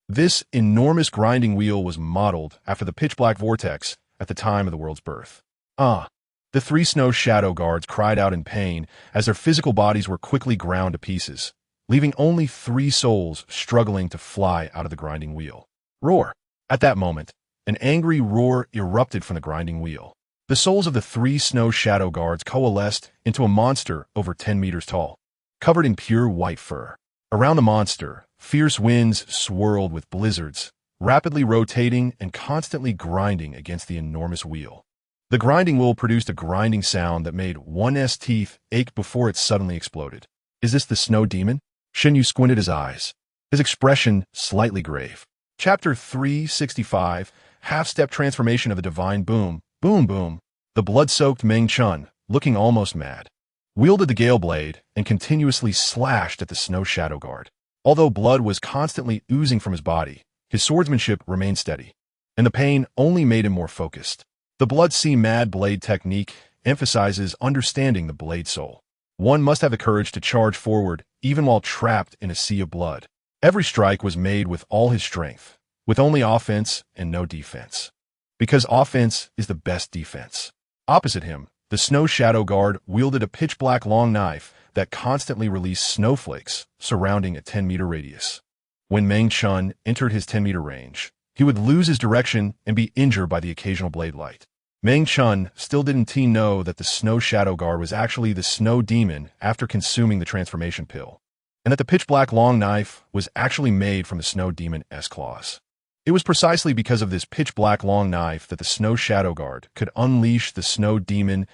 This enormous grinding wheel was modeled after the pitch-black vortex at the time of the world's birth. The 3 snow shadow guards cried out in pain as their physical bodies were quickly ground to pieces, leaving only 3 souls struggling to fly out of the grinding wheel. Roar! At that moment, an angry roar erupted from the grinding wheel. The souls of the 3 snow shadow guards coalesced into a monster over 10 meters tall, covered in pure white fur. Around the monster, fierce winds swirled with blizzards, rapidly rotating and constantly grinding against the enormous wheel. The grinding wheel produced a grinding sound that made one's teeth ache before it suddenly exploded. Is this the snow demon? Shen Yue squinted his eyes, his expression slightly grave. Chapter 365, Half-Step Transformation of the Divine Boom, Boom Boom. The blood-soaked Meng Chun, looking almost mad, wielded the Gale Blade and continuously slashed at the Snow Shadow Guard. Although blood was constantly oozing from his body, his swordsmanship remained steady, and the pain only made him more focused. The Blood Sea Mad Blade technique emphasizes understanding the blade soul. One must have the courage to charge forward even while trapped in a sea of blood. Every strike was made with all his strength, with only offense and no defense. Because offense is the best defense. Opposite him, the Snow Shadow Guard wielded a pitch-black long knife that constantly released snowflakes surrounding a 10-meter radius. When Meng Chun entered his 10-meter range, he would lose his direction and be injured by the occasional blade light. Meng Chun still didn't know that the Snow Shadow Guard was actually the Snow Demon after consuming the transformation pill, and that the pitch-black long knife was actually made from the Snow Demon's claws. It was precisely because of this pitch-black long knife that the Snow Shadow Guard could unleash the Snow Demon's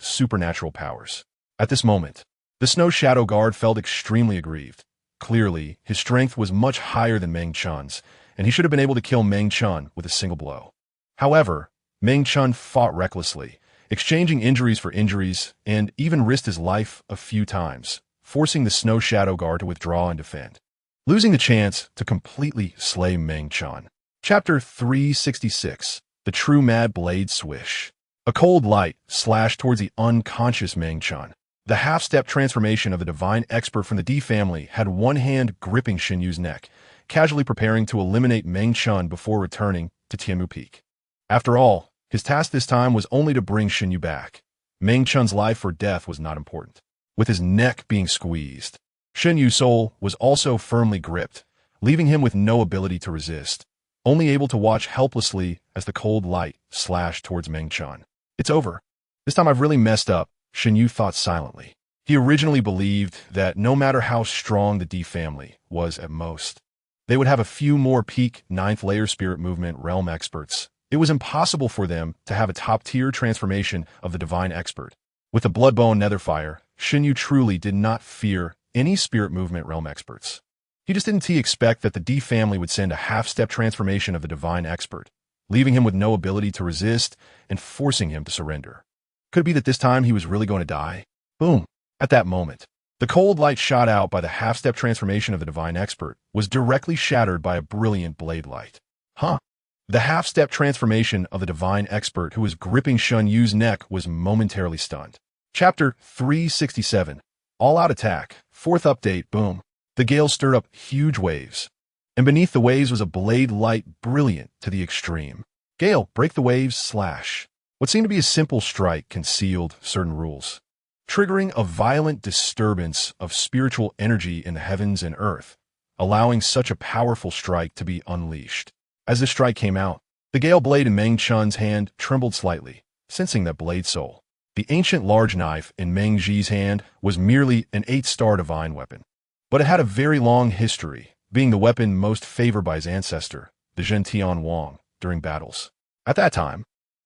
supernatural powers. At this moment, the Snow Shadow Guard felt extremely aggrieved. Clearly, his strength was much higher than Meng Chun's, and he should have been able to kill Meng Chun with a single blow. However, Meng Chun fought recklessly, exchanging injuries for injuries, and even risked his life a few times, forcing the Snow Shadow Guard to withdraw and defend, losing the chance to completely slay Meng Chun. Chapter 366. The True Mad Blade Swish. A cold light slashed towards the unconscious Meng Chun. The half-step transformation of the divine expert from the D family had one hand gripping Shen Yue's neck, casually preparing to eliminate Meng Chun before returning to Tianmu Peak. After all, his task this time was only to bring Shen Yue back. Meng Chun's life or death was not important. With his neck being squeezed, Shen Yue's soul was also firmly gripped, leaving him with no ability to resist, only able to watch helplessly as the cold light slashed towards Meng Chun. It's over. This time I've really messed up, Shen Yue thought silently. He originally believed that no matter how strong the D family was at most, they would have a few more peak 9th layer spirit movement realm experts. It was impossible for them to have a top-tier transformation of the divine expert. With the Bloodbone Netherfire, Shen Yue truly did not fear any spirit movement realm experts. He just didn't expect that the D family would send a half-step transformation of the divine expert, leaving him with no ability to resist and forcing him to surrender. Could it be that this time he was really going to die? Boom! At that moment, the cold light shot out by the half-step transformation of the divine expert was directly shattered by a brilliant blade light. Huh? The half-step transformation of the divine expert who was gripping Shen Yue's neck was momentarily stunned. Chapter 367. All-out attack. Fourth update. Boom. The gale stirred up huge waves, and beneath the waves was a blade light brilliant to the extreme. Gale, break the waves, slash. What seemed to be a simple strike concealed certain rules, triggering a violent disturbance of spiritual energy in the heavens and earth, allowing such a powerful strike to be unleashed. As the strike came out, the gale blade in Meng Chun's hand trembled slightly, sensing that blade soul. The ancient large knife in Meng Ji's hand was merely an 8-star divine weapon, but it had a very long history, being the weapon most favored by his ancestor, the Tianyuan, during battles. At that time,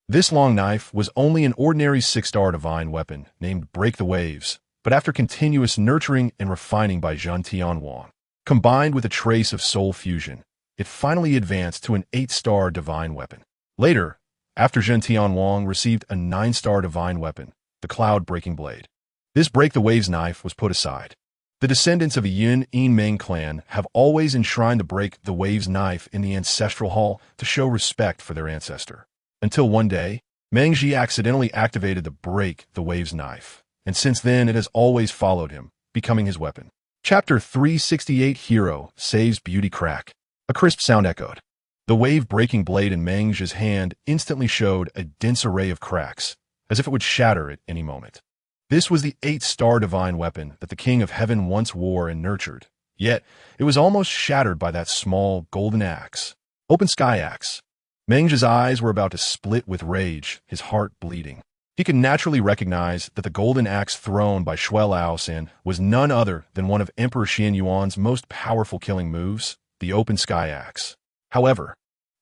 this long knife was only an ordinary 6-star divine weapon named Break the Waves, but after continuous nurturing and refining by Tianyuan, combined with a trace of soul fusion, it finally advanced to an 8-star divine weapon. Later, after Tianyuan received a 9-star divine weapon, the Cloud-Breaking Blade, this Break the Waves knife was put aside. The descendants of the Yin Meng clan have always enshrined the Break the Waves knife in the ancestral hall to show respect for their ancestor. Until one day, Meng Ji accidentally activated the Break the Waves knife, and since then it has always followed him, becoming his weapon. Chapter 368. Hero saves beauty. Crack. A crisp sound echoed. The wave-breaking blade in Meng Ji's hand instantly showed a dense array of cracks, as if it would shatter at any moment. This was the 8-star divine weapon that the King of Heaven once wore and nurtured, yet it was almost shattered by that small golden axe. Open sky axe. Meng Ji's eyes were about to split with rage, his heart bleeding. He could naturally recognize that the golden axe thrown by Shui Laosan was none other than one of Emperor Shen Yuan's most powerful killing moves, the open sky axe. However,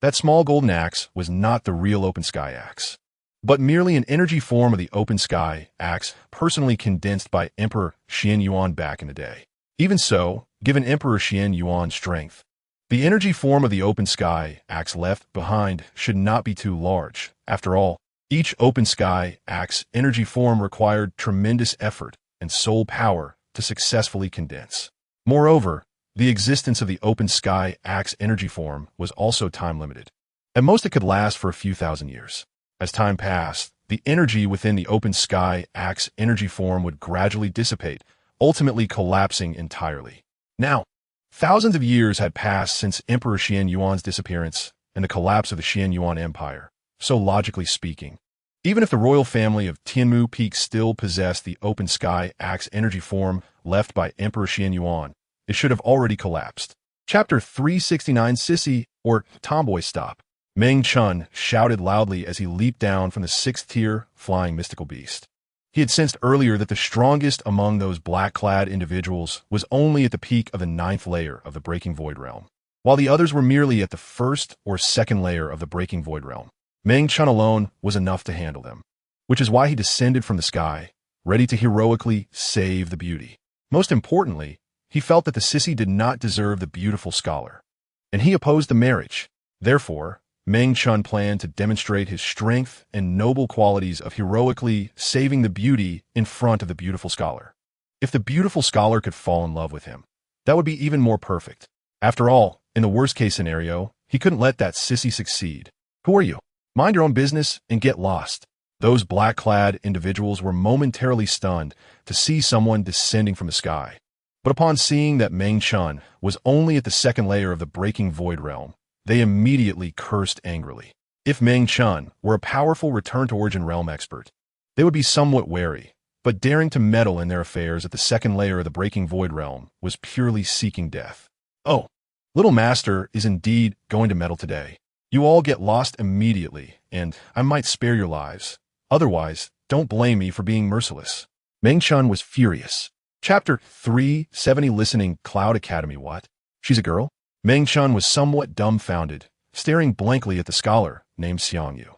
that small golden axe was not the real open sky axe, but merely an energy form of the open sky axe personally condensed by Emperor Shen Yuan back in the day. Even so, given Emperor Shen Yuan's strength, the energy form of the open sky axe left behind should not be too large. After all, each open sky axe energy form required tremendous effort and soul power to successfully condense. Moreover, the existence of the open sky axe energy form was also time-limited. At most it could last for a few thousand years. As time passed, the energy within the open sky axe energy form would gradually dissipate, ultimately collapsing entirely. Now, thousands of years had passed since Emperor Shen Yuan's disappearance and the collapse of the Shen Yuan Empire, so logically speaking, even if the royal family of Tianmu Peak still possessed the open sky axe energy form left by Emperor Shen Yuan, it should have already collapsed. Chapter 369. Sissy, or Tomboy Stop. Meng Chun shouted loudly as he leaped down from the 6th-tier flying mystical beast. He had sensed earlier that the strongest among those black-clad individuals was only at the peak of the 9th layer of the Breaking Void Realm, while the others were merely at the 1st or 2nd layer of the Breaking Void Realm. Meng Chun alone was enough to handle them, which is why he descended from the sky, ready to heroically save the beauty. Most importantly, he felt that the sissy did not deserve the beautiful scholar, and he opposed the marriage. Therefore, Meng Chun planned to demonstrate his strength and noble qualities of heroically saving the beauty in front of the beautiful scholar. If the beautiful scholar could fall in love with him, that would be even more perfect. After all, in the worst-case scenario, he couldn't let that sissy succeed. Who are you? Mind your own business and get lost. Those black-clad individuals were momentarily stunned to see someone descending from the sky. But upon seeing that Meng Chun was only at the 2nd layer of the Breaking Void Realm, they immediately cursed angrily. If Meng Chun were a powerful Return-to-Origin Realm expert, they would be somewhat wary, but daring to meddle in their affairs at the 2nd layer of the Breaking Void Realm was purely seeking death. Oh, Little Master is indeed going to meddle today. You all get lost immediately, and I might spare your lives. Otherwise, don't blame me for being merciless. Meng Chun was furious. Chapter 370. Listening. Cloud Academy. What? She's a girl? Meng Chun was somewhat dumbfounded, staring blankly at the scholar named Shen Yue.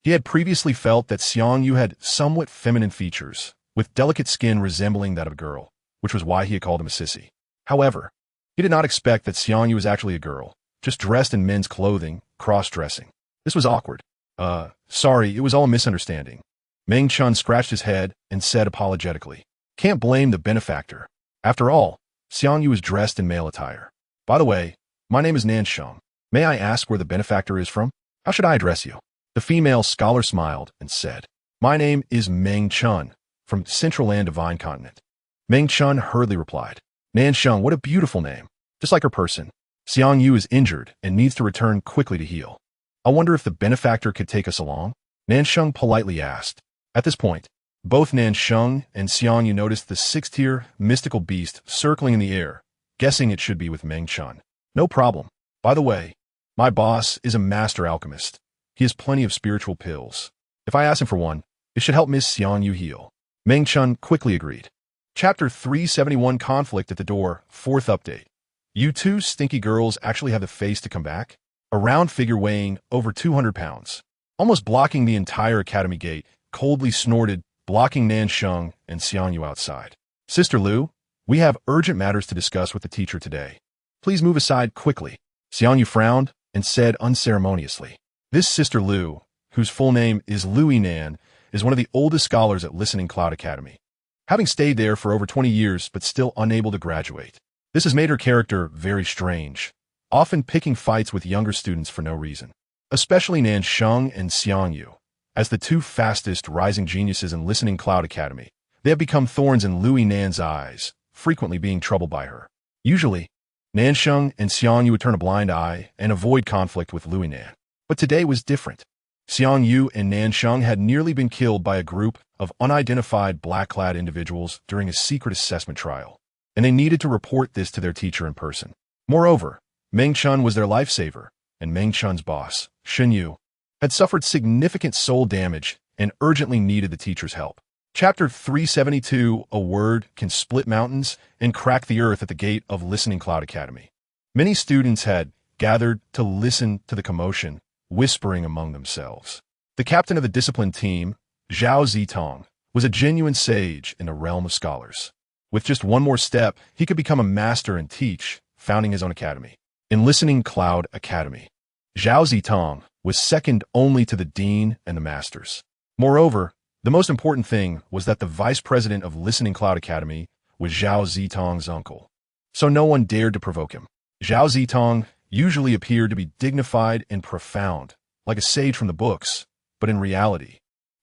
He had previously felt that Shen Yue had somewhat feminine features, with delicate skin resembling that of a girl, which was why he had called him a sissy. However, he did not expect that Shen Yue was actually a girl, just dressed in men's clothing, cross-dressing. This was awkward. Sorry, it was all a misunderstanding. Meng Chun scratched his head and said apologetically, "Can't blame the benefactor. After all, Shen Yue was dressed in male attire. By the way, my name is Nansheng. May I ask where the benefactor is from?" How should I address you? The female scholar smiled and said, My name is Meng Chun, from Central Land Divine Continent. Meng Chun hurriedly replied, Nansheng, what a beautiful name. Just like her person. Shen Yue is injured and needs to return quickly to heal. I wonder if the benefactor could take us along? Nansheng politely asked. At this point, both Nansheng and Shen Yue noticed the sixth-tier mystical beast circling in the air, guessing it should be with Meng Chun. No problem. By the way, my boss is a master alchemist. He has plenty of spiritual pills. If I ask him for one, it should help Miss Shen Yue heal. Meng Chun quickly agreed. Chapter 371 Conflict at the Door, 4th Update. You two stinky girls actually have the face to come back? A round figure weighing over 200 pounds, almost blocking the entire academy gate, coldly snorted, blocking Nansheng and Shen Yue outside. Sister Liu, we have urgent matters to discuss with the teacher today. Please move aside quickly. Shen Yue frowned and said unceremoniously. This Sister Liu, whose full name is Liu Yinan, is one of the oldest scholars at Listening Cloud Academy, having stayed there for over 20 years but still unable to graduate. This has made her character very strange, often picking fights with younger students for no reason, especially Nansheng and Shen Yue. As the two fastest rising geniuses in Listening Cloud Academy, they have become thorns in Liu Yinan's eyes, frequently being troubled by her. Usually, Nansheng and Shen Yue turn a blind eye and avoid conflict with Liu Yinan. But today was different. Shen Yue and Nansheng had nearly been killed by a group of unidentified black-clad individuals during a secret assessment trial, and they needed to report this to their teacher in person. Moreover, Meng Chun was their lifesaver, and Meng Chun's boss, Shen Yue, had suffered significant soul damage and urgently needed the teacher's help. Chapter 372, A Word Can Split Mountains and Crack the Earth at the Gate of Listening Cloud Academy. Many students had gathered to listen to the commotion, whispering among themselves. The captain of the discipline team, Zhao Zitong, was a genuine sage in the realm of scholars. With just one more step, he could become a master and teach, founding his own academy. In Listening Cloud Academy, Zhao Zitong was second only to the dean and the masters. Moreover, the most important thing was that the vice president of Listening Cloud Academy was Zhao Zitong's uncle, so no one dared to provoke him. Zhao Zitong usually appeared to be dignified and profound, like a sage from the books, but in reality,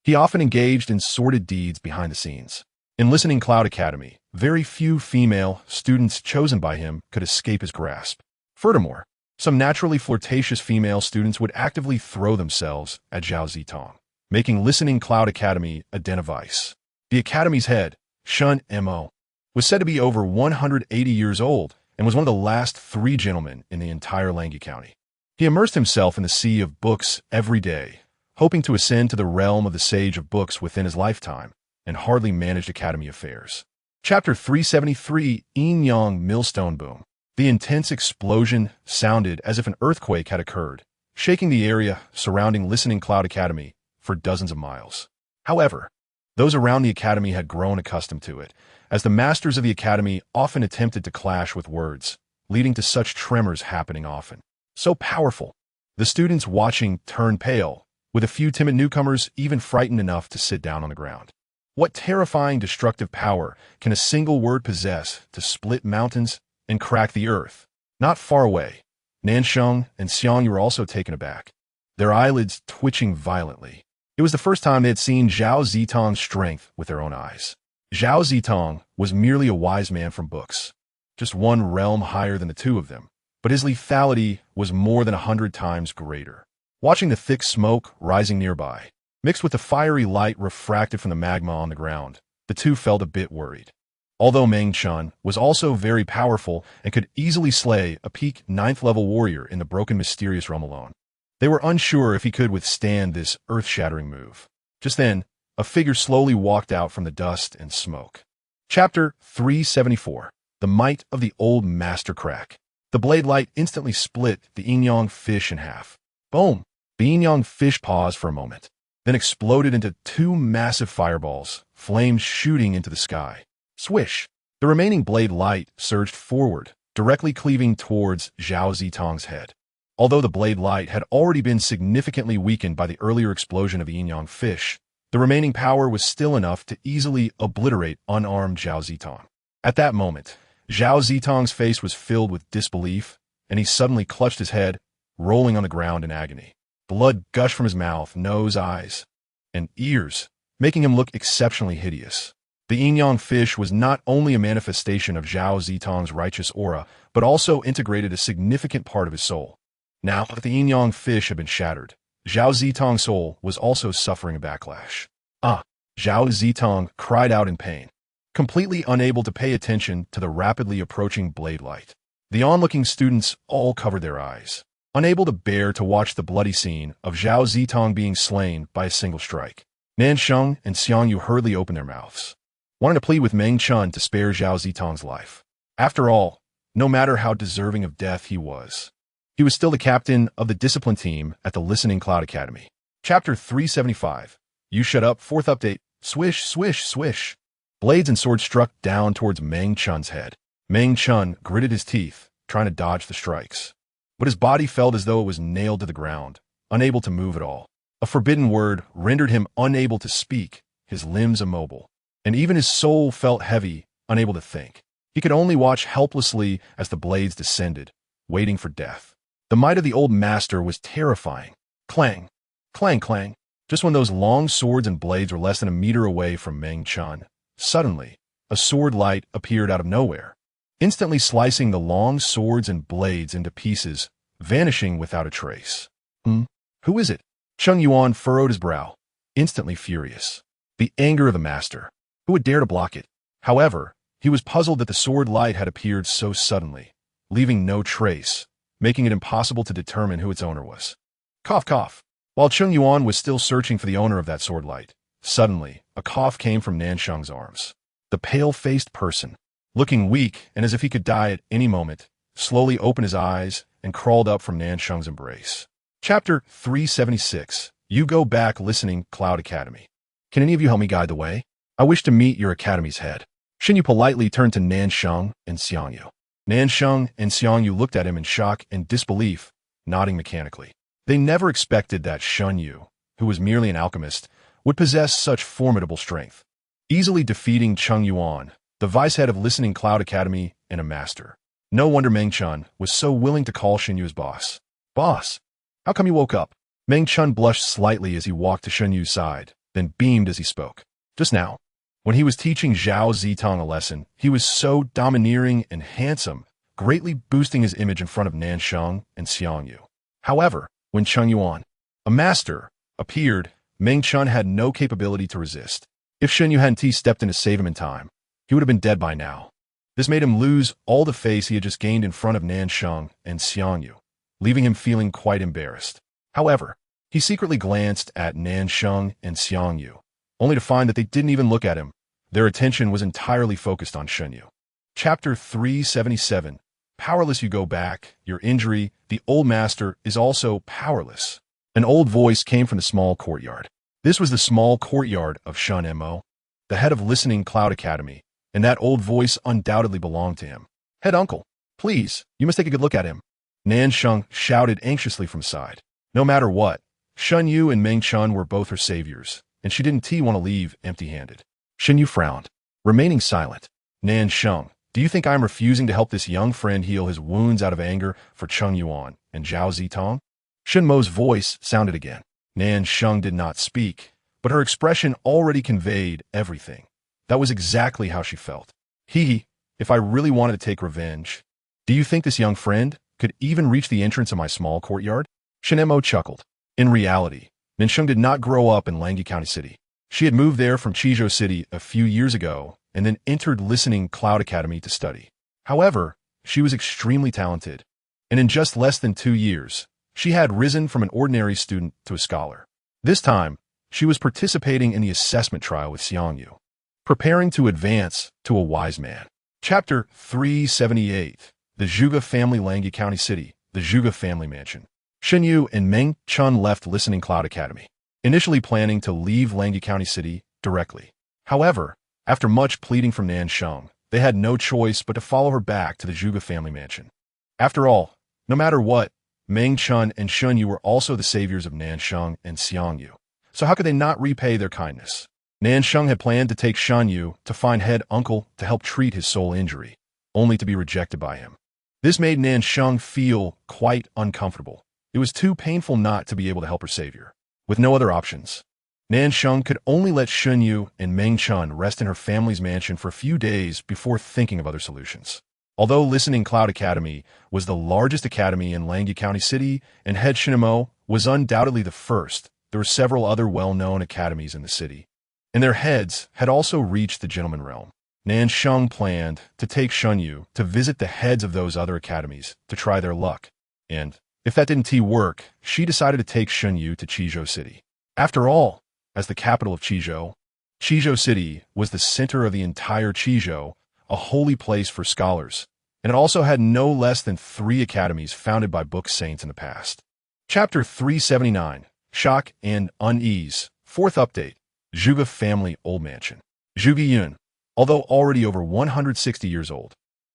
he often engaged in sordid deeds behind the scenes. In Listening Cloud Academy, very few female students chosen by him could escape his grasp. Furthermore, some naturally flirtatious female students would actively throw themselves at Zhao Zitong, making Listening Cloud Academy a den of vice. The academy's head, Shen Mo, was said to be over 180 years old and was one of the last 3 gentlemen in the entire Langyi County. He immersed himself in the sea of books every day, hoping to ascend to the realm of the sage of books within his lifetime, and hardly managed academy affairs. Chapter 373, Yin Yang Millstone Boom. The intense explosion sounded as if an earthquake had occurred, shaking the area surrounding Listening Cloud Academy for dozens of miles. However, those around the academy had grown accustomed to it, as the masters of the academy often attempted to clash with words, leading to such tremors happening often. So powerful, the students watching turned pale, with a few timid newcomers even frightened enough to sit down on the ground. What terrifying destructive power can a single word possess to split mountains and crack the earth? Not far away, Nansheng and Shen Yue were also taken aback, their eyelids twitching violently. It was the first time they had seen Zhao Zitong's strength with their own eyes. Zhao Zitong was merely a wise man from books, just one realm higher than the two of them, but his lethality was more than 100 times greater. Watching the thick smoke rising nearby, mixed with the fiery light refracted from the magma on the ground, the two felt a bit worried. Although Meng Chun was also very powerful and could easily slay a peak 9th-level warrior in the broken mysterious realm alone, they were unsure if he could withstand this earth-shattering move. Just then, a figure slowly walked out from the dust and smoke. Chapter 374, The Might of the Old Master Crack. The blade light instantly split the yin-yang fish in half. Boom! The yin-yang fish paused for a moment, then exploded into 2 massive fireballs, flames shooting into the sky. Swish! The remaining blade light surged forward, directly cleaving towards Zhao Zitong's head. Although the blade light had already been significantly weakened by the earlier explosion of the yin-yang fish, the remaining power was still enough to easily obliterate unarmed Zhao Zitong. At that moment, Zhao Zitong's face was filled with disbelief, and he suddenly clutched his head, rolling on the ground in agony. Blood gushed from his mouth, nose, eyes, and ears, making him look exceptionally hideous. The yin-yang fish was not only a manifestation of Zhao Zitong's righteous aura, but also integrated a significant part of his soul. Now that the yin-yang fish had been shattered, Zhao Zitong's soul was also suffering a backlash. Zhao Zitong cried out in pain, completely unable to pay attention to the rapidly approaching blade light. The onlooking students all covered their eyes, unable to bear to watch the bloody scene of Zhao Zitong being slain by a single strike. Nansheng and Xiang Yu hurriedly opened their mouths, wanting to plead with Meng Chun to spare Zhao Zitong's life. After all, no matter how deserving of death he was still the captain of the discipline team at the Listening Cloud Academy. Chapter 375. You shut up. Fourth update. Swish, swish, swish. Blades and swords struck down towards Meng Chun's head. Meng Chun gritted his teeth, trying to dodge the strikes. But his body felt as though it was nailed to the ground, unable to move at all. A forbidden word rendered him unable to speak, his limbs immobile. And even his soul felt heavy, unable to think. He could only watch helplessly as the blades descended, waiting for death. The might of the old master was terrifying. Clang, clang, clang. Just when those long swords and blades were less than a meter away from Meng Chun, suddenly, a sword light appeared out of nowhere, instantly slicing the long swords and blades into pieces, vanishing without a trace. Who is it? Chen Yue furrowed his brow, instantly furious. The anger of the master. Who would dare to block it? However, he was puzzled that the sword light had appeared so suddenly, leaving no trace, making it impossible to determine who its owner was. Cough, cough. While Chen Yue was still searching for the owner of that sword light, suddenly, a cough came from Nansheng's arms. The pale-faced person, looking weak and as if he could die at any moment, slowly opened his eyes and crawled up from Nansheng's embrace. Chapter 376. You go back listening Cloud Academy. Can any of you help me guide the way? I wish to meet your academy's head. Shen Yue politely turned to Nansheng and Xiang Yu. Nansheng and Xiang Yu looked at him in shock and disbelief, nodding mechanically. They never expected that Shen Yue, who was merely an alchemist, would possess such formidable strength, easily defeating Chen Yue, the vice-head of Listening Cloud Academy and a master. No wonder Meng Chun was so willing to call Shen Yue his boss. Boss, how come you woke up? Meng Chun blushed slightly as he walked to Shen Yue's side, then beamed as he spoke. Just now, when he was teaching Zhao Zitong a lesson, he was so domineering and handsome, greatly boosting his image in front of Nansheng and Xiang Yu. However, when Chen Yue, a master, appeared, Meng Chun had no capability to resist. If Shen Yue hadn't stepped in to save him in time, he would have been dead by now. This made him lose all the face he had just gained in front of Nansheng and Xiang Yu, leaving him feeling quite embarrassed. However, he secretly glanced at Nansheng and Xiang Yu, only to find that they didn't even look at him. Their attention was entirely focused on Shen Yue. Chapter 377. Powerless you go back, your injury, the old master is also powerless. An old voice came from the small courtyard. This was the small courtyard of Shen Mo, the head of Listening Cloud Academy, and that old voice undoubtedly belonged to him. Head uncle, please, you must take a good look at him. Nansheng shouted anxiously from side. No matter what, Shen Yue and Meng Chun were both her saviors, and she didn't want to leave empty-handed. Shen Yue frowned, remaining silent. Nansheng, do you think I am refusing to help this young friend heal his wounds out of anger for Chen Yue and Zhao Zitong? Shen Mo's voice sounded again. Nansheng did not speak, but her expression already conveyed everything. That was exactly how she felt. If I really wanted to take revenge, do you think this young friend could even reach the entrance of my small courtyard? Shen Mo chuckled. In reality, Nansheng did not grow up in Langyi County City. She had moved there from Chizhou City a few years ago and then entered Listening Cloud Academy to study. However, she was extremely talented, and in just less than 2 years, she had risen from an ordinary student to a scholar. This time, she was participating in the assessment trial with Xiang Yu, preparing to advance to a wise man. Chapter 378. The Zhuge family, Langyi County City, the Zhuge family mansion. Shen Yue and Meng Chun left Listening Cloud Academy, initially planning to leave Langyi County City directly. However, after much pleading from Nansheng, they had no choice but to follow her back to the Zhuge family mansion. After all, no matter what, Meng Chun and Shen Yue were also the saviors of Nansheng and Xiang Yu, so how could they not repay their kindness? Nansheng had planned to take Shen Yue to find head uncle to help treat his soul injury, only to be rejected by him. This made Nansheng feel quite uncomfortable, It was too painful not to be able to help her savior. With no other options, Nansheng could only let Shen Yue and Meng Chun rest in her family's mansion for a few days before thinking of other solutions. Although Listening Cloud Academy was the largest academy in Langya County City, and Head Shinemo was undoubtedly the first, there were several other well-known academies in the city, and their heads had also reached the Gentleman Realm. Nansheng planned to take Shen Yue to visit the heads of those other academies to try their luck, and if that didn't work, she decided to take Shen Yue to Qizhou City. After all, as the capital of Qizhou, Qizhou City was the center of the entire Qizhou, a holy place for scholars, and it also had no less than 3 academies founded by book saints in the past. Chapter 379, Shock and Unease, 4th Update, Zhuge Family Old Mansion. Zhuge Yun, although already over 160 years old,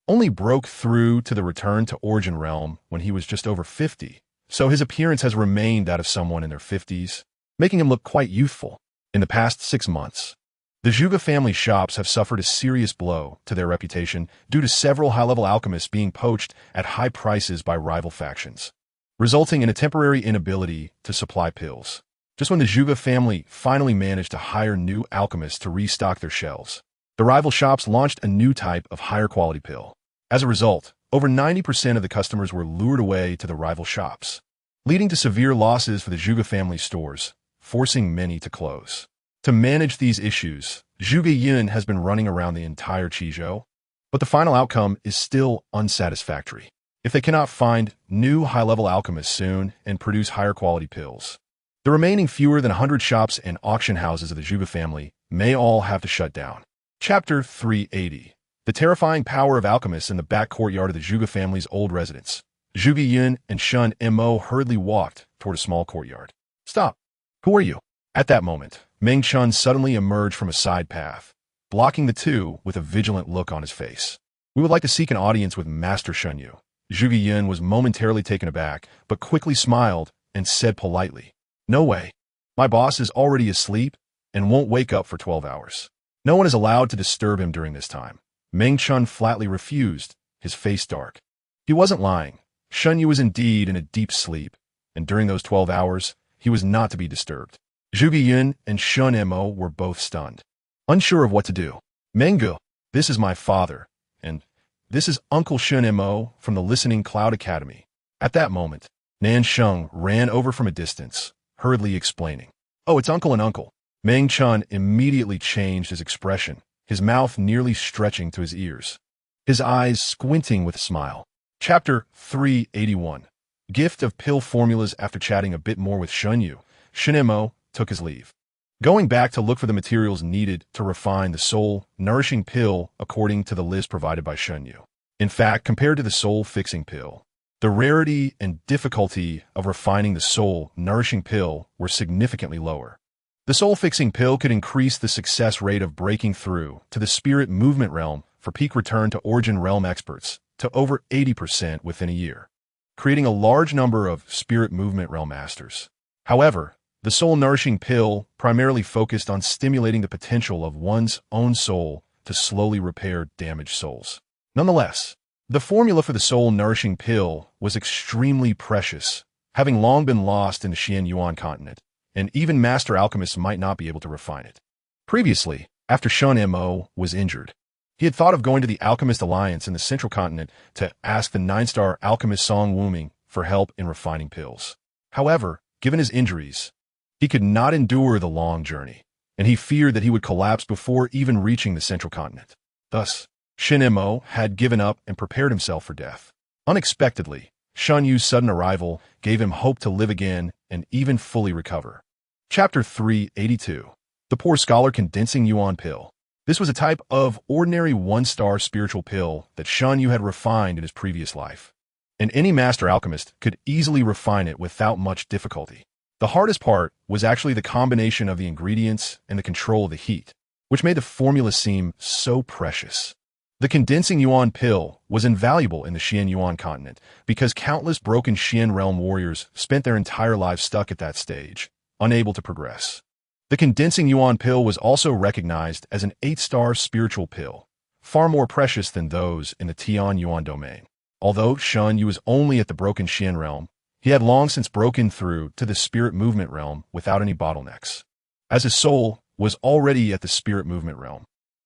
only broke through to the Return to Origin Realm when he was just over 50, so his appearance has remained that of someone in their 50s, making him look quite youthful. In the past 6 months, the Zhuge family shops have suffered a serious blow to their reputation due to several high-level alchemists being poached at high prices by rival factions, resulting in a temporary inability to supply pills. Just when the Zhuge family finally managed to hire new alchemists to restock their shelves, the rival shops launched a new type of higher-quality pill. As a result, over 90% of the customers were lured away to the rival shops, leading to severe losses for the Zhuge family stores, forcing many to close. To manage these issues, Zhuge Yun has been running around the entire Qizhou, but the final outcome is still unsatisfactory. If they cannot find new high-level alchemists soon and produce higher-quality pills, the remaining fewer than 100 shops and auction houses of the Zhuge family may all have to shut down. Chapter 380, The Terrifying Power of Alchemists in the Back Courtyard of the Zhuge family's old residence. Zhuge Yun and Shen Mo hurriedly walked toward a small courtyard. Stop! Who are you? At that moment, Meng Chun suddenly emerged from a side path, blocking the two with a vigilant look on his face. We would like to seek an audience with Master Shen Yue. Zhuge Yun was momentarily taken aback, but quickly smiled and said politely, No way. My boss is already asleep and won't wake up for 12 hours. No one is allowed to disturb him during this time. Meng Chun flatly refused, his face dark. He wasn't lying. Shen Yue was indeed in a deep sleep, and during those 12 hours, he was not to be disturbed. Zhuge Yun and Shen Mo were both stunned, unsure of what to do. Mengu, this is my father, and this is Uncle Shen Mo from the Listening Cloud Academy. At that moment, Nansheng ran over from a distance, hurriedly explaining, Oh, it's Uncle and Uncle. Meng Chun immediately changed his expression, his mouth nearly stretching to his ears, his eyes squinting with a smile. Chapter 381, Gift of Pill Formulas. After chatting a bit more with Shen Yue, Shen Mo took his leave, going back to look for the materials needed to refine the soul-nourishing pill according to the list provided by Shen Yue. In fact, compared to the soul-fixing pill, the rarity and difficulty of refining the soul-nourishing pill were significantly lower. The soul-fixing pill could increase the success rate of breaking through to the spirit movement realm for peak return to origin realm experts to over 80% within a year, creating a large number of spirit movement realm masters. However, the soul-nourishing pill primarily focused on stimulating the potential of one's own soul to slowly repair damaged souls. Nonetheless, the formula for the soul-nourishing pill was extremely precious, having long been lost in the Tianyuan continent, and even master alchemists might not be able to refine it. Previously, after Shen Mo was injured, he had thought of going to the Alchemist Alliance in the Central Continent to ask the 9-star alchemist Song Wuming for help in refining pills. However, given his injuries, he could not endure the long journey, and he feared that he would collapse before even reaching the Central Continent. Thus, Shen Mo had given up and prepared himself for death. Unexpectedly, Shen Yue's sudden arrival gave him hope to live again and even fully recover. Chapter 382, The Poor Scholar Condensing Yuan Pill. This was a type of ordinary 1-star spiritual pill that Shen Yue had refined in his previous life, and any master alchemist could easily refine it without much difficulty. The hardest part was actually the combination of the ingredients and the control of the heat, which made the formula seem so precious. The condensing yuan pill was invaluable in the Tianyuan continent because countless broken Tianyuan Realm warriors spent their entire lives stuck at that stage, unable to progress. The condensing yuan pill was also recognized as an 8-star spiritual pill, far more precious than those in the Tianyuan domain. Although Shen Yue was only at the broken Tianyuan Realm, He had long since broken through to the spirit movement realm without any bottlenecks, as his soul was already at the spirit movement realm.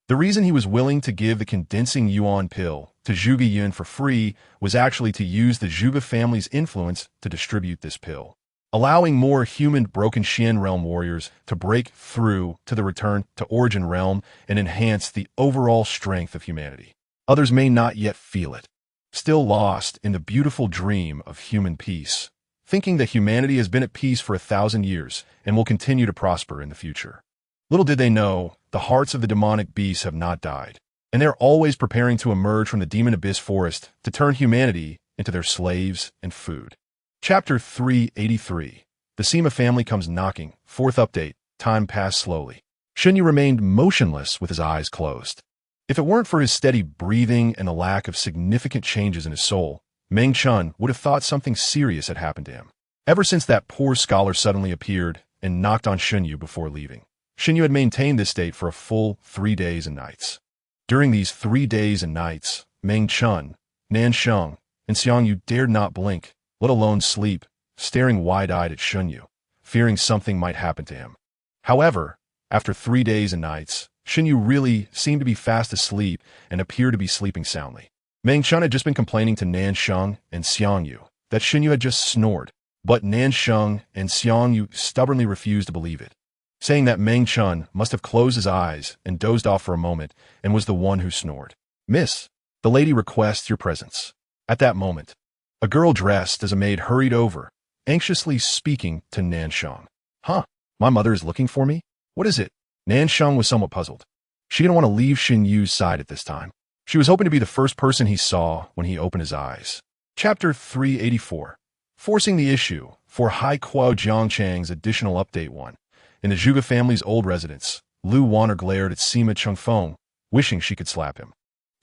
The reason he was willing to give the condensing yuan pill to Zhuge Yun for free was actually to use the Zhuge family's influence to distribute this pill, allowing more human broken Xian realm warriors to break through to the return to origin realm and enhance the overall strength of humanity. Others may not yet feel it, still lost in the beautiful dream of human peace, thinking that humanity has been at peace for 1,000 years and will continue to prosper in the future. Little did they know, the hearts of the demonic beasts have not died, and they're always preparing to emerge from the demon abyss forest to turn humanity into their slaves and food. Chapter 383. The Sima family comes knocking. Fourth update. Time passed slowly. Shen Yue remained motionless with his eyes closed. If it weren't for his steady breathing and the lack of significant changes in his soul, Meng Chun would have thought something serious had happened to him. Ever since that poor scholar suddenly appeared and knocked on Shen Yue before leaving, Shen Yue had maintained this state for a full 3 days and nights. During these 3 days and nights, Meng Chun, Nan Sheng, and Xiang Yu dared not blink, let alone sleep, staring wide-eyed at Shen Yue, fearing something might happen to him. However, after 3 days and nights, Shen Yue really seemed to be fast asleep and appeared to be sleeping soundly. Meng Chun had just been complaining to Nan Sheng and Xiang Yu that Shen Yue had just snored, but Nan Sheng and Xiang Yu stubbornly refused to believe it, saying that Meng Chun must have closed his eyes and dozed off for a moment and was the one who snored. "Miss, the lady requests your presence." At that moment, a girl dressed as a maid hurried over, anxiously speaking to Nan Sheng. "Huh, my mother is looking for me? What is it?" Nan Sheng was somewhat puzzled. She didn't want to leave Shen Yu's side at this time. She was hoping to be the first person he saw when he opened his eyes. Chapter 384. Forcing the issue for Hai Kuo Jiangchang's additional update 1. In the Zhuge family's old residence, Lu Wanner glared at Sima Chengfeng, wishing she could slap him.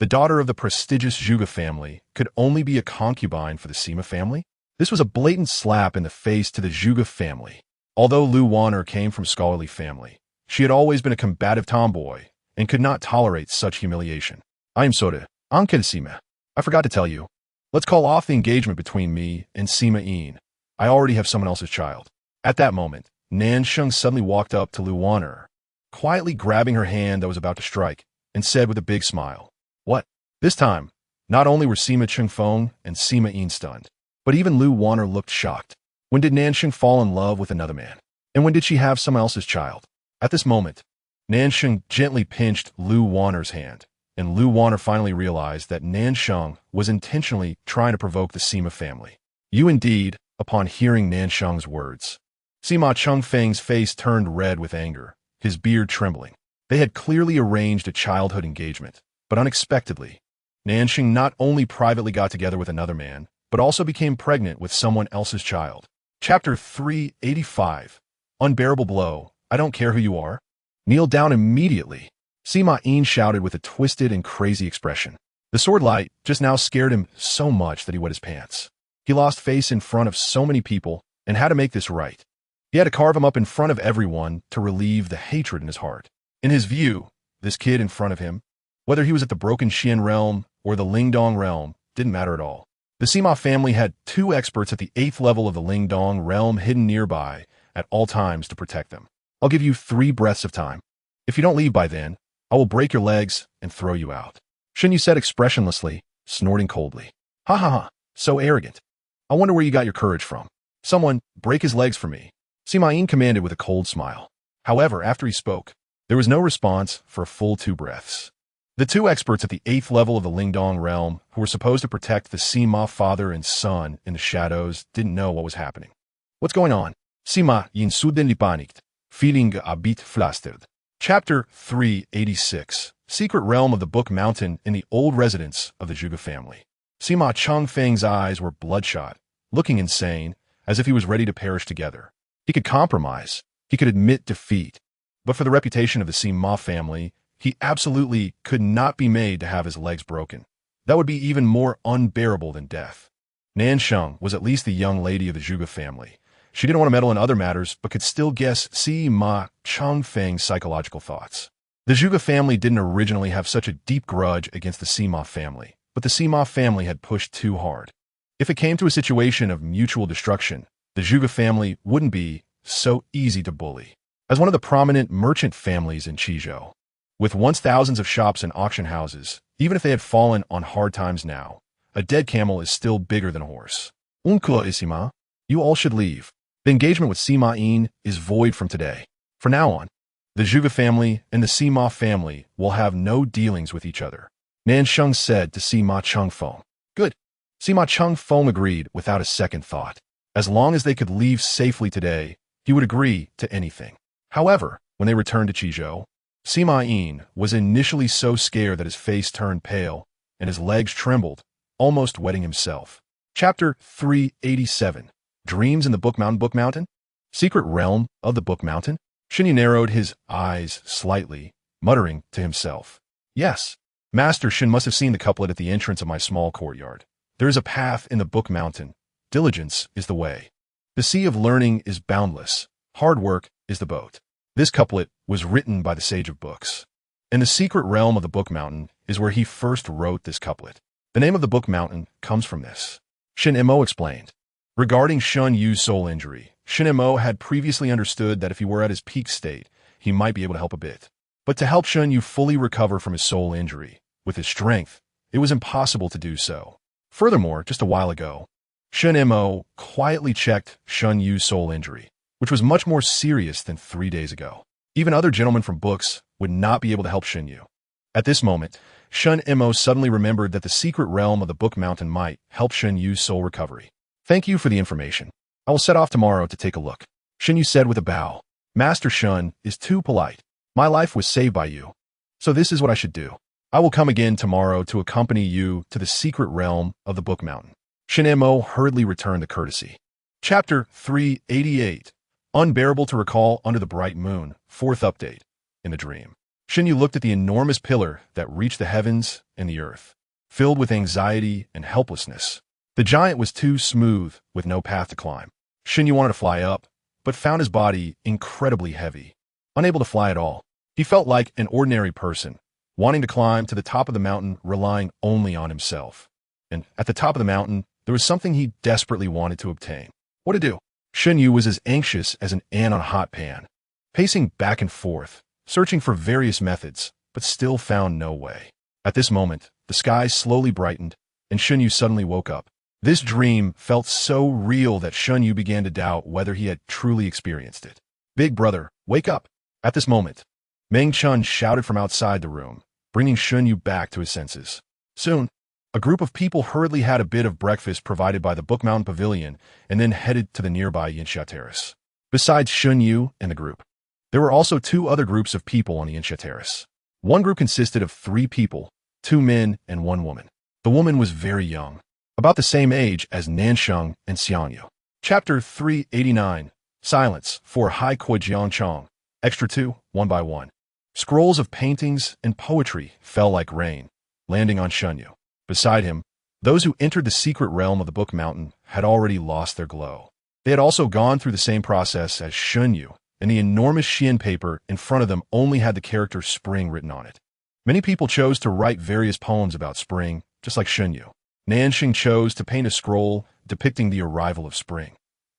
The daughter of the prestigious Zhuge family could only be a concubine for the Sima family? This was a blatant slap in the face to the Zhuge family. Although Lu Wanner came from scholarly family, she had always been a combative tomboy and could not tolerate such humiliation. "I am sorry, Uncle Sima. I forgot to tell you. Let's call off the engagement between me and Sima Yin. I already have someone else's child." At that moment, Nan Sheng suddenly walked up to Lu Wanner, quietly grabbing her hand that was about to strike, and said with a big smile, "What?" This time, not only were Sima Chengfeng and Sima Yin stunned, but even Lu Wanner looked shocked. When did Nan Sheng fall in love with another man? And when did she have someone else's child? At this moment, Nan Sheng gently pinched Lu Wanner's hand, and Lu Wanner finally realized that Nan Sheng was intentionally trying to provoke the Sima family. "You indeed," upon hearing Nan Sheng's words. Sima Chengfeng's face turned red with anger, his beard trembling. They had clearly arranged a childhood engagement, but unexpectedly, Nan Sheng not only privately got together with another man, but also became pregnant with someone else's child. Chapter 385. Unbearable blow. "I don't care who you are. Kneel down immediately." Sima Yin shouted with a twisted and crazy expression. The sword light just now scared him so much that he wet his pants. He lost face in front of so many people and had to make this right. He had to carve him up in front of everyone to relieve the hatred in his heart. In his view, this kid in front of him, whether he was at the broken Xian realm or the Lingdong realm, didn't matter at all. The Sima family had 2 experts at the 8th level of the Lingdong realm hidden nearby at all times to protect them. "I'll give you 3 breaths of time. If you don't leave by then, I will break your legs and throw you out." Shen Yue said expressionlessly, snorting coldly. "Ha ha ha, so arrogant. I wonder where you got your courage from. Someone, break his legs for me." Sima Yin commanded with a cold smile. However, after he spoke, there was no response for a full 2 breaths. The 2 experts at the 8th level of the Lingdong realm, who were supposed to protect the Sima father and son in the shadows, didn't know what was happening. "What's going on?" Sima Yin suddenly panicked, feeling a bit flustered. Chapter 386. Secret Realm of the Book Mountain in the old residence of the Zhuge family. Sima Chengfeng's eyes were bloodshot, looking insane, as if he was ready to perish together. He could compromise. He could admit defeat. But for the reputation of the Sima family, he absolutely could not be made to have his legs broken. That would be even more unbearable than death. Nan Sheng was at least the young lady of the Zhuge family. She didn't want to meddle in other matters, but could still guess Sima Chengfeng's psychological thoughts. The Zhuge family didn't originally have such a deep grudge against the Sima family, but the Sima family had pushed too hard. If it came to a situation of mutual destruction, the Zhuge family wouldn't be so easy to bully. As one of the prominent merchant families in Qizhou, with once thousands of shops and auction houses, even if they had fallen on hard times now, a dead camel is still bigger than a horse. Uncle Isima, you all should leave. The engagement with Sima Yin is void from today. From now on, the Zhuge family and the Sima family will have no dealings with each other. Nansheng said to Sima Chengfeng. Good. Sima Chengfeng agreed without a second thought. As long as they could leave safely today, he would agree to anything. However, when they returned to Qizhou, Sima Yin was initially so scared that his face turned pale and his legs trembled, almost wetting himself. Chapter 387. Dreams in the Book Mountain? Secret Realm of the Book Mountain? Shen Yue narrowed his eyes slightly, muttering to himself. Yes, Master Shen must have seen the couplet at the entrance of my small courtyard. There is a path in the Book Mountain. Diligence is the way. The sea of learning is boundless. Hard work is the boat. This couplet was written by the Sage of Books. And the secret realm of the Book Mountain is where he first wrote this couplet. The name of the Book Mountain comes from this. Shen Mo explained. Regarding Shen Yue's soul injury, Shen Mo had previously understood that if he were at his peak state, he might be able to help a bit. But to help Shen Yue fully recover from his soul injury, with his strength, it was impossible to do so. Furthermore, just a while ago, Shen Mo quietly checked Shen Yue's soul injury, which was much more serious than 3 days ago. Even other gentlemen from books would not be able to help Shen Yue. At this moment, Shen Mo suddenly remembered that the secret realm of the Book Mountain might help Shen Yue's soul recovery. Thank you for the information. I will set off tomorrow to take a look. Shen Yue said with a bow. Master Shen is too polite. My life was saved by you. So this is what I should do. I will come again tomorrow to accompany you to the secret realm of the Book Mountain. Shen Mo hurriedly returned the courtesy. Chapter 388. Unbearable to recall under the bright moon. Fourth update. In the dream. Shen Yue looked at the enormous pillar that reached the heavens and the earth, filled with anxiety and helplessness. The giant was too smooth, with no path to climb. Shen Yue wanted to fly up, but found his body incredibly heavy. Unable to fly at all, he felt like an ordinary person, wanting to climb to the top of the mountain, relying only on himself. And at the top of the mountain, there was something he desperately wanted to obtain. What to do? Shen Yue was as anxious as an ant on a hot pan, pacing back and forth, searching for various methods, but still found no way. At this moment, the sky slowly brightened, and Shen Yue suddenly woke up. This dream felt so real that Shen Yue began to doubt whether he had truly experienced it. Big brother, wake up! At this moment, Meng Chun shouted from outside the room, bringing Shen Yue back to his senses. Soon, a group of people hurriedly had a bit of breakfast provided by the Book Mountain Pavilion and then headed to the nearby Yinsha Terrace. Besides Shen Yue and the group, there were also 2 other groups of people on the Yinsha Terrace. One group consisted of 3 people, 2 men and 1 woman. The woman was very young, about the same age as Nansheng and Xianyu. Chapter 389. Silence for Hai Kuo Jiangchong. Extra 2, 1 by 1. Scrolls of paintings and poetry fell like rain, landing on Shen Yue. Beside him, those who entered the secret realm of the Book Mountain had already lost their glow. They had also gone through the same process as Shen Yue, and the enormous Xian paper in front of them only had the character spring written on it. Many people chose to write various poems about spring, just like Shen Yue. Nanxing chose to paint a scroll depicting the arrival of spring.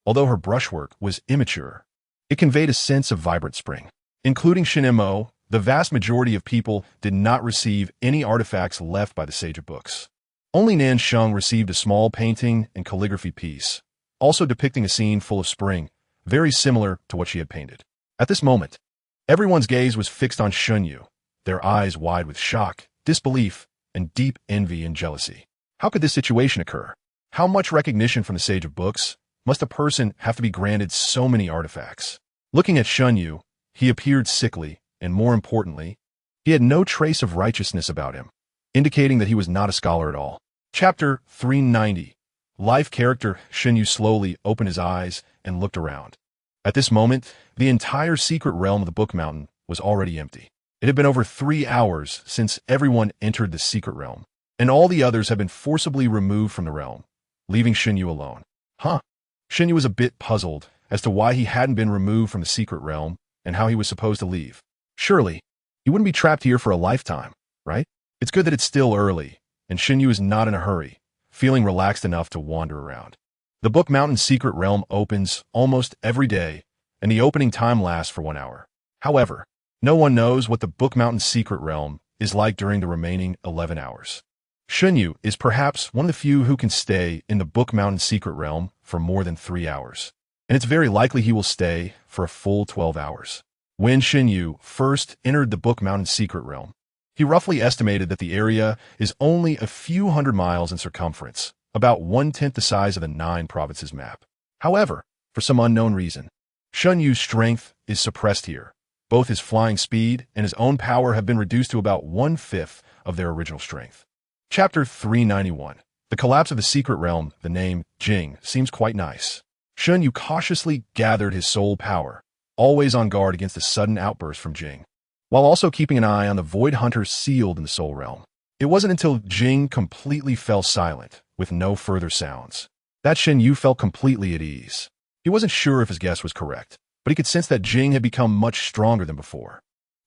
Although her brushwork was immature, it conveyed a sense of vibrant spring. Including Shen Mo, the vast majority of people did not receive any artifacts left by the Sage of Books. Only Nansheng received a small painting and calligraphy piece, also depicting a scene full of spring, very similar to what she had painted. At this moment, everyone's gaze was fixed on Shen Yue, their eyes wide with shock, disbelief, and deep envy and jealousy. How could this situation occur? How much recognition from the Sage of Books must a person have to be granted so many artifacts? Looking at Shen Yue, he appeared sickly, and more importantly, he had no trace of righteousness about him, indicating that he was not a scholar at all. Chapter 390. Life character. Shen Yue slowly opened his eyes and looked around. At this moment, the entire secret realm of the Book Mountain was already empty. It had been over 3 hours since everyone entered the secret realm, and all the others had been forcibly removed from the realm, leaving Shen Yue alone. Shen Yue was a bit puzzled as to why he hadn't been removed from the secret realm and how he was supposed to leave. Surely, he wouldn't be trapped here for a lifetime, right? It's good that it's still early, and Shen Yue is not in a hurry, feeling relaxed enough to wander around. The Book Mountain's secret realm opens almost every day, and the opening time lasts for 1 hour. However, no one knows what the Book Mountain's secret realm is like during the remaining 11 hours. Shen Yue is perhaps one of the few who can stay in the Book Mountain's secret realm for more than 3 hours, and it's very likely he will stay for a full 12 hours. When Shen Yue first entered the Book Mountain's secret realm, he roughly estimated that the area is only a few hundred miles in circumference, about 1/10 the size of the 9 provinces map. However, for some unknown reason, Shen Yue's strength is suppressed here. Both his flying speed and his own power have been reduced to about 1/5 of their original strength. Chapter 391. The collapse of the secret realm. The name Jing seems quite nice. Shen Yue cautiously gathered his soul power, always on guard against a sudden outburst from Jing, while also keeping an eye on the void hunters sealed in the soul realm. It wasn't until Jing completely fell silent, with no further sounds, that Shen Yue felt completely at ease. He wasn't sure if his guess was correct, but he could sense that Jing had become much stronger than before.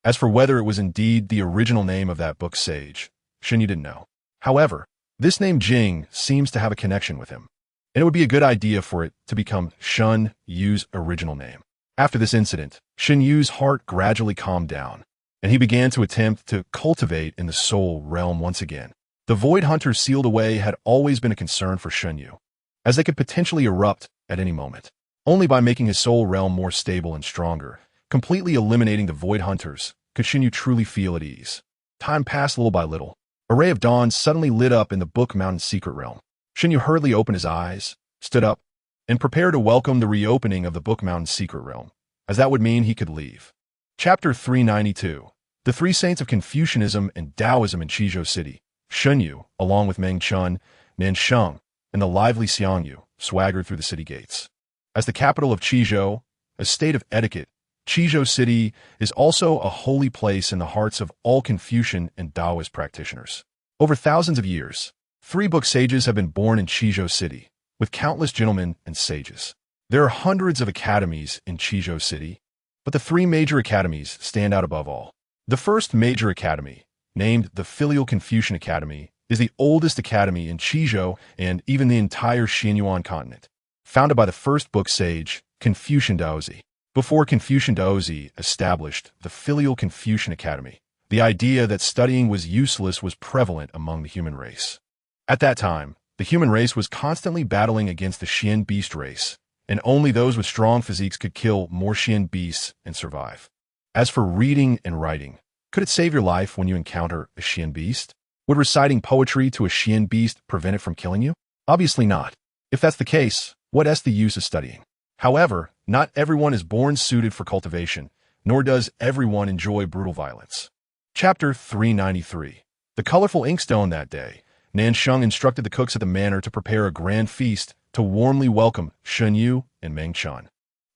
As for whether it was indeed the original name of that book sage, Shen Yue didn't know. However, this name Jing seems to have a connection with him, and it would be a good idea for it to become Shen Yue's original name. After this incident, Shen Yue's heart gradually calmed down, and he began to attempt to cultivate in the soul realm once again. The void hunters sealed away had always been a concern for Shen Yue, as they could potentially erupt at any moment. Only by making his soul realm more stable and stronger, completely eliminating the void hunters, could Shen Yue truly feel at ease. Time passed little by little. A ray of dawn suddenly lit up in the Book Mountain's secret realm. Shen Yue hurriedly opened his eyes, stood up, and prepared to welcome the reopening of the Book Mountain's secret realm, as that would mean he could leave. Chapter 392. The Three Saints of Confucianism and Taoism in Qizhou City. Shen Yue, along with Meng Chun, Nansheng, and the lively Xiang Yu, swaggered through the city gates. As the capital of Qizhou, a state of etiquette, Qizhou City is also a holy place in the hearts of all Confucian and Taoist practitioners. Over thousands of years, 3 book sages have been born in Qizhou City, with countless gentlemen and sages. There are hundreds of academies in Qizhou City, but the 3 major academies stand out above all. The first major academy, named the Filial Confucian Academy, is the oldest academy in Qizhou and even the entire Tianyuan continent, founded by the first book sage, Confucian Daozi. Before Confucian Daozi established the Filial Confucian Academy, the idea that studying was useless was prevalent among the human race. At that time, the human race was constantly battling against the Xian beast race, and only those with strong physiques could kill more Xian beasts and survive. As for reading and writing, could it save your life when you encounter a Xian beast? Would reciting poetry to a Xian beast prevent it from killing you? Obviously not. If that's the case, what is the use of studying? However, not everyone is born suited for cultivation, nor does everyone enjoy brutal violence. Chapter 393. The colorful inkstone. That day, Nansheng instructed the cooks at the manor to prepare a grand feast to warmly welcome Shen Yue and Meng Chun.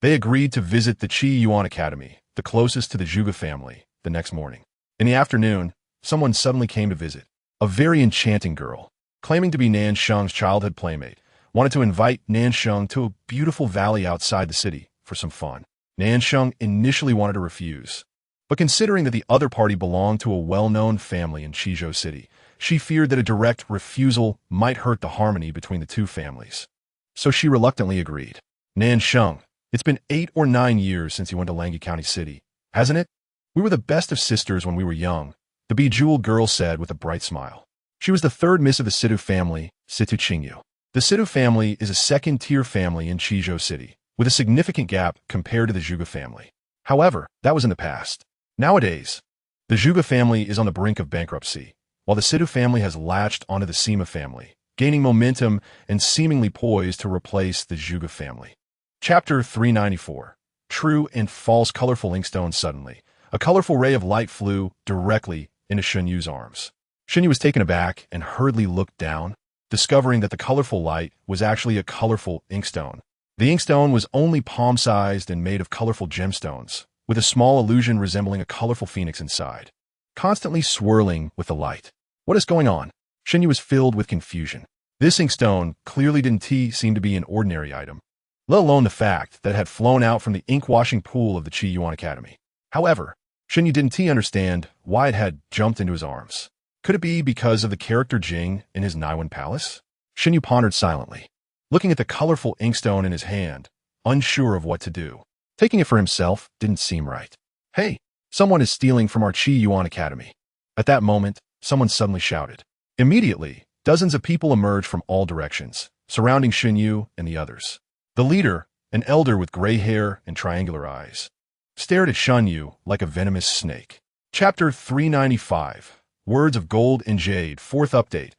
They agreed to visit the Qi-Yuan Academy, the closest to the Zhuge family, the next morning. In the afternoon, someone suddenly came to visit. A very enchanting girl, claiming to be Nansheng's childhood playmate, wanted to invite Nansheng to a beautiful valley outside the city for some fun. Nansheng initially wanted to refuse, but considering that the other party belonged to a well-known family in Qizhou City, she feared that a direct refusal might hurt the harmony between the two families. So she reluctantly agreed. Nansheng, it's been 8 or 9 years since you went to Langyi County City, hasn't it? We were the best of sisters when we were young, the bejeweled girl said with a bright smile. She was the 3rd miss of the Situ family, Situ Qingyu. The Situ family is a second-tier family in Qizhou City, with a significant gap compared to the Zhuge family. However, that was in the past. Nowadays, the Zhuge family is on the brink of bankruptcy, while the Situ family has latched onto the Sima family, gaining momentum and seemingly poised to replace the Zhuge family. Chapter 394. True and false colorful inkstone. Suddenly, a colorful ray of light flew directly into Shen Yue's arms. Shen Yue was taken aback and hurriedly looked down, discovering that the colorful light was actually a colorful inkstone. The inkstone was only palm-sized and made of colorful gemstones, with a small illusion resembling a colorful phoenix inside, constantly swirling with the light. What is going on? Shen Yue was filled with confusion. This inkstone clearly didn't seem to be an ordinary item, let alone the fact that it had flown out from the ink-washing pool of the Qi-Yuan Academy. However, Shen Yue didn't understand why it had jumped into his arms. Could it be because of the character Jing in his Naiwan palace? Shen Yue pondered silently, looking at the colorful inkstone in his hand, unsure of what to do. Taking it for himself didn't seem right. Hey, someone is stealing from our Tianyuan Academy. At that moment, someone suddenly shouted. Immediately, dozens of people emerged from all directions, surrounding Shen Yue and the others. The leader, an elder with gray hair and triangular eyes, stared at Shen Yue like a venomous snake. Chapter 395, Words of Gold and Jade, 4th update,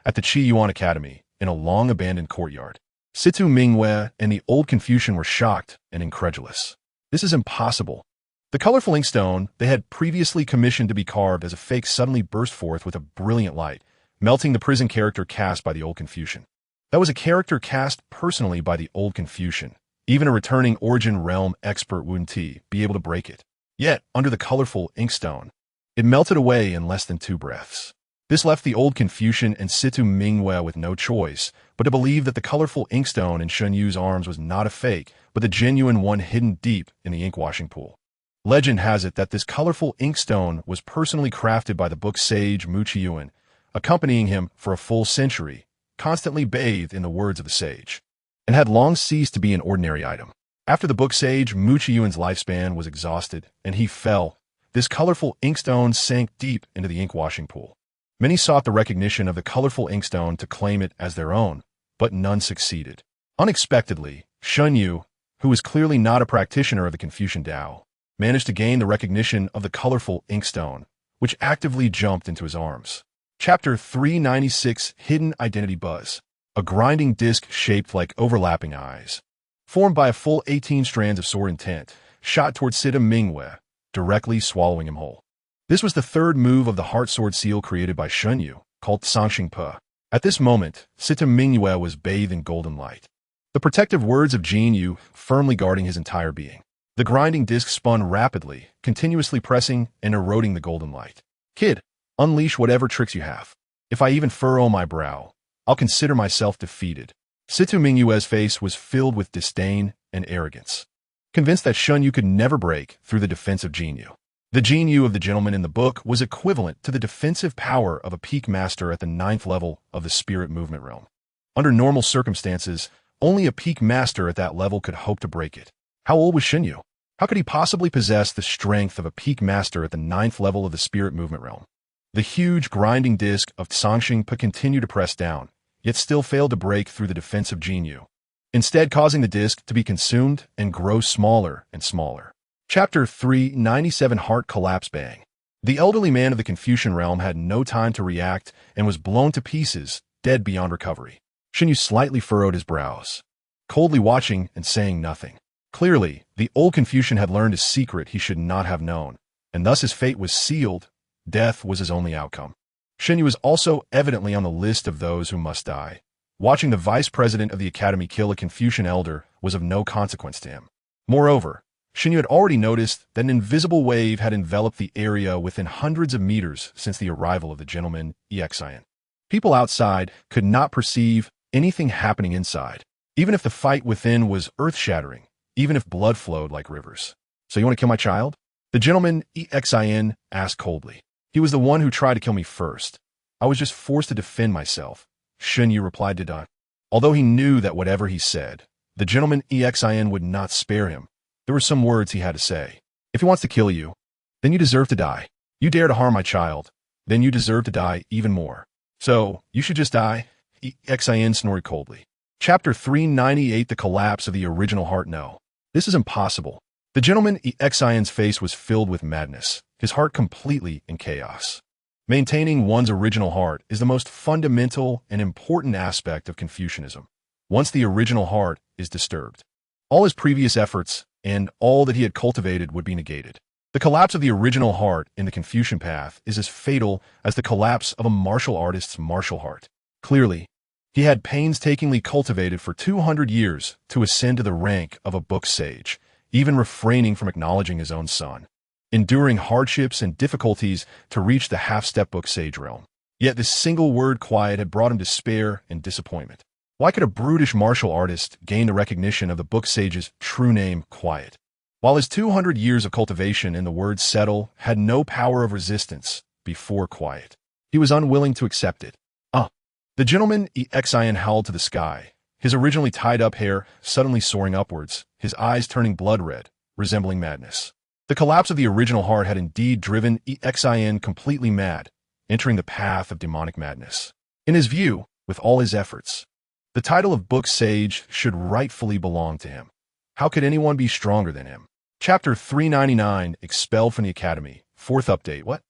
at the Tianyuan Academy, in a long-abandoned courtyard. Situ Mingwei and the old Confucian were shocked and incredulous. This is impossible. The colorful inkstone they had previously commissioned to be carved as a fake suddenly burst forth with a brilliant light, melting the prison character cast by the old Confucian. That was a character cast personally by the old Confucian. Even a returning Origin Realm expert wouldn't be able to break it. Yet, under the colorful inkstone, it melted away in less than 2 breaths. This left the old Confucian and Situ Mingwei with no choice but to believe that the colorful inkstone in Shen Yue's arms was not a fake, but the genuine one hidden deep in the ink-washing pool. Legend has it that this colorful inkstone was personally crafted by the book sage Mu Qiyuan, accompanying him for a full century, constantly bathed in the words of the sage, and had long ceased to be an ordinary item. After the book sage Mu Qiyuan's lifespan was exhausted and he fell, this colorful inkstone sank deep into the ink-washing pool. Many sought the recognition of the colorful inkstone to claim it as their own, but none succeeded. Unexpectedly, Shen Yue, who was clearly not a practitioner of the Confucian Tao, managed to gain the recognition of the colorful inkstone, which actively jumped into his arms. Chapter 396, Hidden Identity Buzz. A grinding disc shaped like overlapping eyes, formed by a full 18 strands of sword intent, shot toward Situ Mingwei, directly swallowing him whole. This was the 3rd move of the heart sword seal created by Shen Yue, called Sangxingpe. At this moment, Situ Mingwei was bathed in golden light, the protective words of Jin Yu firmly guarding his entire being. The grinding disc spun rapidly, continuously pressing and eroding the golden light. Kid, unleash whatever tricks you have. If I even furrow my brow, I'll consider myself defeated. Situ Mingwei's face was filled with disdain and arrogance, convinced that Shen Yue could never break through the defense of Jin Yu. The Jin Yu of the gentleman in the book was equivalent to the defensive power of a peak master at the 9th level of the spirit movement realm. Under normal circumstances, only a peak master at that level could hope to break it. How old was Shen Yue? How could he possibly possess the strength of a peak master at the 9th level of the spirit movement realm? The huge grinding disc of Sangxingpe continued to press down, yet still failed to break through the defense of Jin Yu, instead causing the disc to be consumed and grow smaller and smaller. Chapter 397, Heart Collapse Bang. The elderly man of the Confucian realm had no time to react and was blown to pieces, dead beyond recovery. Shen Yue slightly furrowed his brows, coldly watching and saying nothing. Clearly, the old Confucian had learned a secret he should not have known, and thus his fate was sealed. Death was his only outcome. Shen Yue was also evidently on the list of those who must die. Watching the vice president of the academy kill a Confucian elder was of no consequence to him. Moreover, Shen Yue had already noticed that an invisible wave had enveloped the area within hundreds of meters since the arrival of the gentleman exterminated. People outside could not perceive anything happening inside, even if the fight within was earth-shattering, even if blood flowed like rivers. So you want to kill my child? The gentleman exterminated asked coldly. He was the one who tried to kill me first. I was just forced to defend myself, Shen Yue replied to Dun. Although he knew that whatever he said, the gentleman exterminated would not spare him, there were some words he had to say. If he wants to kill you, then you deserve to die. You dare to harm my child, then you deserve to die even more. So, you should just die, exterminated snorted coldly. Chapter 398, The Collapse of the Original Heart. No, this is impossible. The gentleman exterminated's face was filled with madness, his heart completely in chaos. Maintaining one's original heart is the most fundamental and important aspect of Confucianism. Once the original heart is disturbed, all his previous efforts and all that he had cultivated would be negated. The collapse of the original heart in the Confucian path is as fatal as the collapse of a martial artist's martial heart. Clearly, he had painstakingly cultivated for 200 years to ascend to the rank of a book sage, even refraining from acknowledging his own son, enduring hardships and difficulties to reach the half-step book sage realm. Yet this single word quiet had brought him despair and disappointment. Why could a brutish martial artist gain the recognition of the book sage's true name, quiet, while his 200 years of cultivation in the word settle had no power of resistance before quiet? He was unwilling to accept it. The gentleman exin howled to the sky, his originally tied-up hair suddenly soaring upwards, his eyes turning blood-red, resembling madness. The collapse of the original heart had indeed driven exin completely mad, entering the path of demonic madness. In his view, with all his efforts, the title of Book Sage should rightfully belong to him. How could anyone be stronger than him? Chapter 399, Expelled from the Academy. Fourth update. What?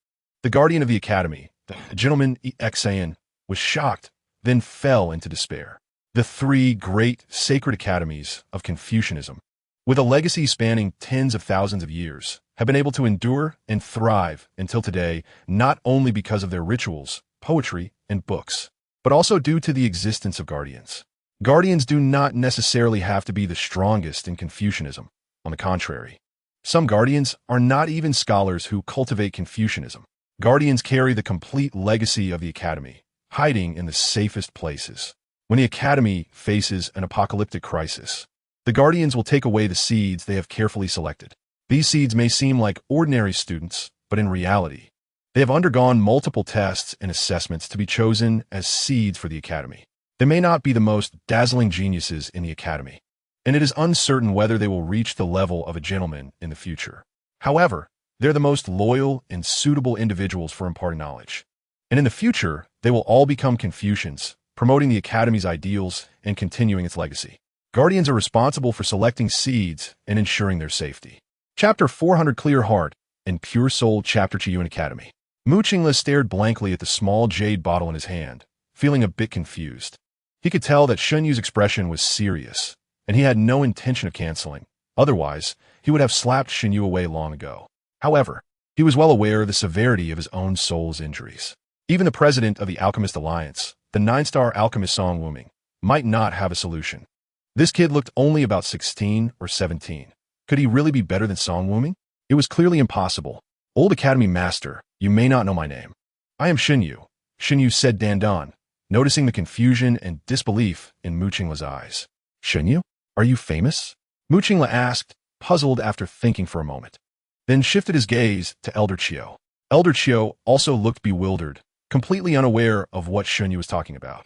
The guardian of the Academy, the gentleman exin, was shocked, then fell into despair. The three great sacred academies of Confucianism, with a legacy spanning tens of thousands of years, have been able to endure and thrive until today, not only because of their rituals, poetry, and books, but also due to the existence of guardians. Guardians do not necessarily have to be the strongest in Confucianism. On the contrary, some guardians are not even scholars who cultivate Confucianism. Guardians carry the complete legacy of the Academy, hiding in the safest places. When the Academy faces an apocalyptic crisis, the Guardians will take away the seeds they have carefully selected. These seeds may seem like ordinary students, but in reality, they have undergone multiple tests and assessments to be chosen as seeds for the Academy. They may not be the most dazzling geniuses in the Academy, and it is uncertain whether they will reach the level of a gentleman in the future. However, they're the most loyal and suitable individuals for imparting knowledge. And in the future, they will all become Confucians, promoting the Academy's ideals and continuing its legacy. Guardians are responsible for selecting seeds and ensuring their safety. Chapter 400, Clear Heart and Pure Soul. Chapter Tianyuan Academy. Mu Qingla stared blankly at the small jade bottle in his hand, feeling a bit confused. He could tell that Shen Yue's expression was serious, and he had no intention of canceling. Otherwise, he would have slapped Shen Yue away long ago. However, he was well aware of the severity of his own soul's injuries. Even the president of the Alchemist Alliance, the 9-star alchemist Song Wuming, might not have a solution. This kid looked only about 16 or 17. Could he really be better than Song Wuming? It was clearly impossible. Old Academy Master, you may not know my name. I am Shen Yue. Shen Yue said Dandan, noticing the confusion and disbelief in Mu Qingla's eyes. Shen Yue? Are you famous? Mu Qingla asked, puzzled after thinking for a moment. Then shifted his gaze to Elder Qiu. Elder Qiu also looked bewildered, completely unaware of what Shen Yue was talking about.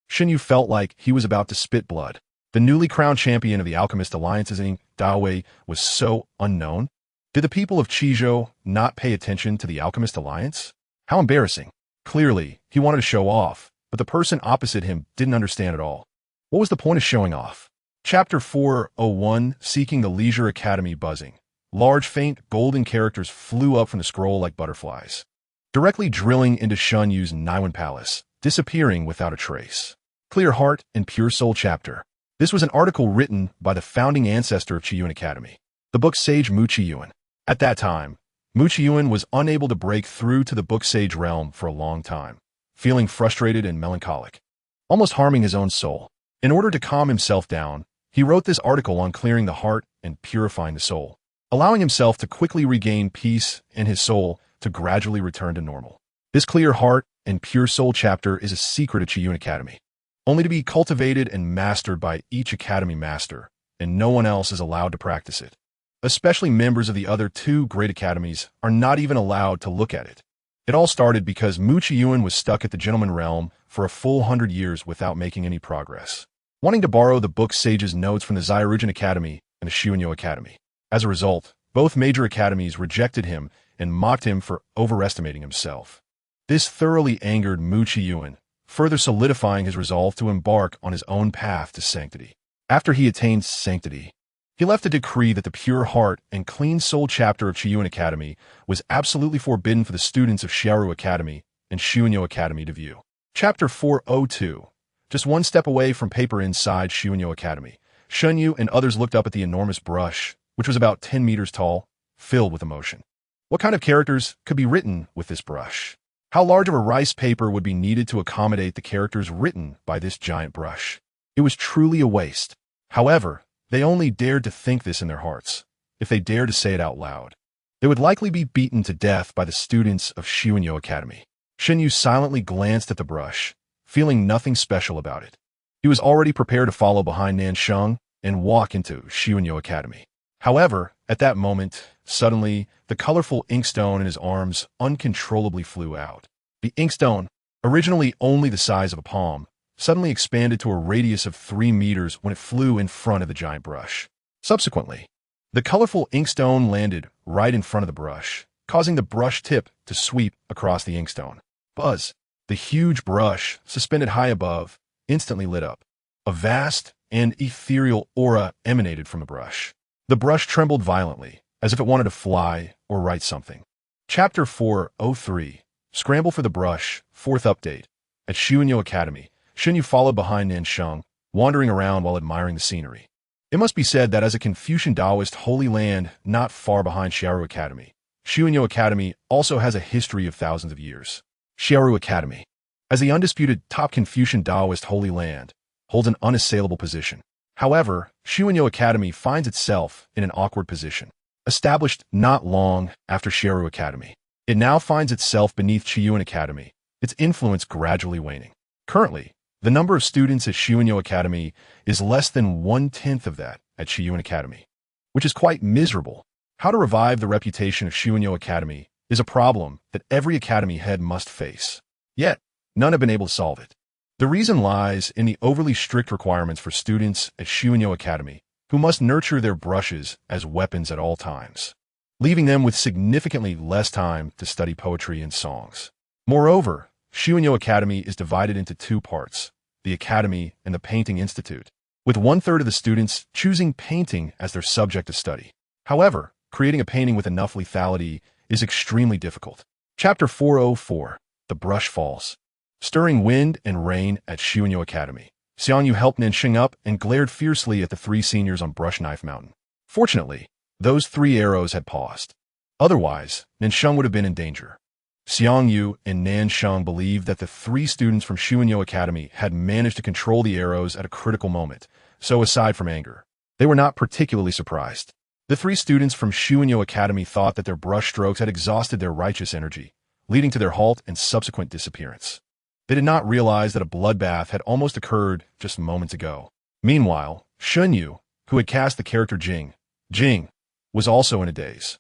Shen Yue felt like he was about to spit blood. The newly crowned champion of the Alchemist Alliance's Dawei was so unknown. Did the people of Qizhou not pay attention to the Alchemist Alliance? How embarrassing. Clearly, he wanted to show off, but the person opposite him didn't understand at all. What was the point of showing off? Chapter 401, Seeking the Leisure Academy. Buzzing. Large, faint, golden characters flew up from the scroll like butterflies, directly drilling into Shen Yue's Niwen Palace, disappearing without a trace. Clear Heart and Pure Soul. Chapter. This was an article written by the founding ancestor of Tianyuan Academy, the book sage Mu Qiyuan. At that time, Mu Qiyuan was unable to break through to the book sage realm for a long time, feeling frustrated and melancholic, almost harming his own soul. In order to calm himself down, he wrote this article on clearing the heart and purifying the soul, allowing himself to quickly regain peace and his soul to gradually return to normal. This Clear Heart and Pure Soul chapter is a secret of Tianyuan Academy, only to be cultivated and mastered by each Academy master, and no one else is allowed to practice it. Especially members of the other two great academies are not even allowed to look at it. It all started because Mu Qiyuan was stuck at the Tianyuan Realm for a full 100 years without making any progress, wanting to borrow the book sage's notes from the Xiaorujian Academy and the Xuanyo Academy. As a result, both major academies rejected him and mocked him for overestimating himself. This thoroughly angered Mu Qiyuan, further solidifying his resolve to embark on his own path to sanctity. After he attained sanctity, he left a decree that the Pure Heart and Clean Soul chapter of Tianyuan Academy was absolutely forbidden for the students of Xiaoru Academy and Xuanyo Academy to view. Chapter 402. Just one step away from paper inside Xuanyo Academy, Shen Yue and others looked up at the enormous brush, which was about 10 meters tall, filled with emotion. What kind of characters could be written with this brush? How large of a rice paper would be needed to accommodate the characters written by this giant brush? It was truly a waste. However, they only dared to think this in their hearts. If they dared to say it out loud, they would likely be beaten to death by the students of Xuanyo Academy. Shen Yue silently glanced at the brush, feeling nothing special about it. He was already prepared to follow behind Nansheng and walk into Xuanyo Academy. However, at that moment, suddenly, the colorful inkstone in his arms uncontrollably flew out. The inkstone, originally only the size of a palm, suddenly expanded to a radius of 3 meters when it flew in front of the giant brush. Subsequently, the colorful inkstone landed right in front of the brush, causing the brush tip to sweep across the inkstone. Buzz! The huge brush, suspended high above, instantly lit up. A vast and ethereal aura emanated from the brush. The brush trembled violently, as if it wanted to fly or write something. Chapter 403. Scramble for the Brush, 4th Update. At Shen Yue Academy, Shen Yue followed behind Nansheng, wandering around while admiring the scenery. It must be said that as a Confucian Taoist holy land not far behind Xiaoru Academy, Shen Yue Academy also has a history of thousands of years. Xiaoru Academy, as the undisputed top Confucian Taoist holy land, holds an unassailable position. However, Shen Yue Academy finds itself in an awkward position. Established not long after Xiaoru Academy, it now finds itself beneath Tianyuan Academy, its influence gradually waning. Currently, the number of students at Shen Yue Academy is less than 1/10 of that at Tianyuan Academy, which is quite miserable. How to revive the reputation of Shen Yue Academy is a problem that every academy head must face. Yet, none have been able to solve it. The reason lies in the overly strict requirements for students at Shen Yue Academy, who must nurture their brushes as weapons at all times, leaving them with significantly less time to study poetry and songs. Moreover, Shen Yue Academy is divided into 2 parts, the Academy and the Painting Institute, with 1/3 of the students choosing painting as their subject of study. However, creating a painting with enough lethality is extremely difficult. Chapter 404. The Brush Falls. Stirring wind and rain at Shen Yue Academy. Xiang Yu helped Nansheng up and glared fiercely at the 3 seniors on Brush Knife Mountain. Fortunately, those 3 arrows had paused. Otherwise, Nansheng would have been in danger. Xiang Yu and Nansheng believed that the 3 students from Shen Yue Academy had managed to control the arrows at a critical moment, so aside from anger, they were not particularly surprised. The 3 students from Shen Yue Academy thought that their brush strokes had exhausted their righteous energy, leading to their halt and subsequent disappearance. They did not realize that a bloodbath had almost occurred just moments ago. Meanwhile, Shen Yue, who had cast the character Jing, was also in a daze.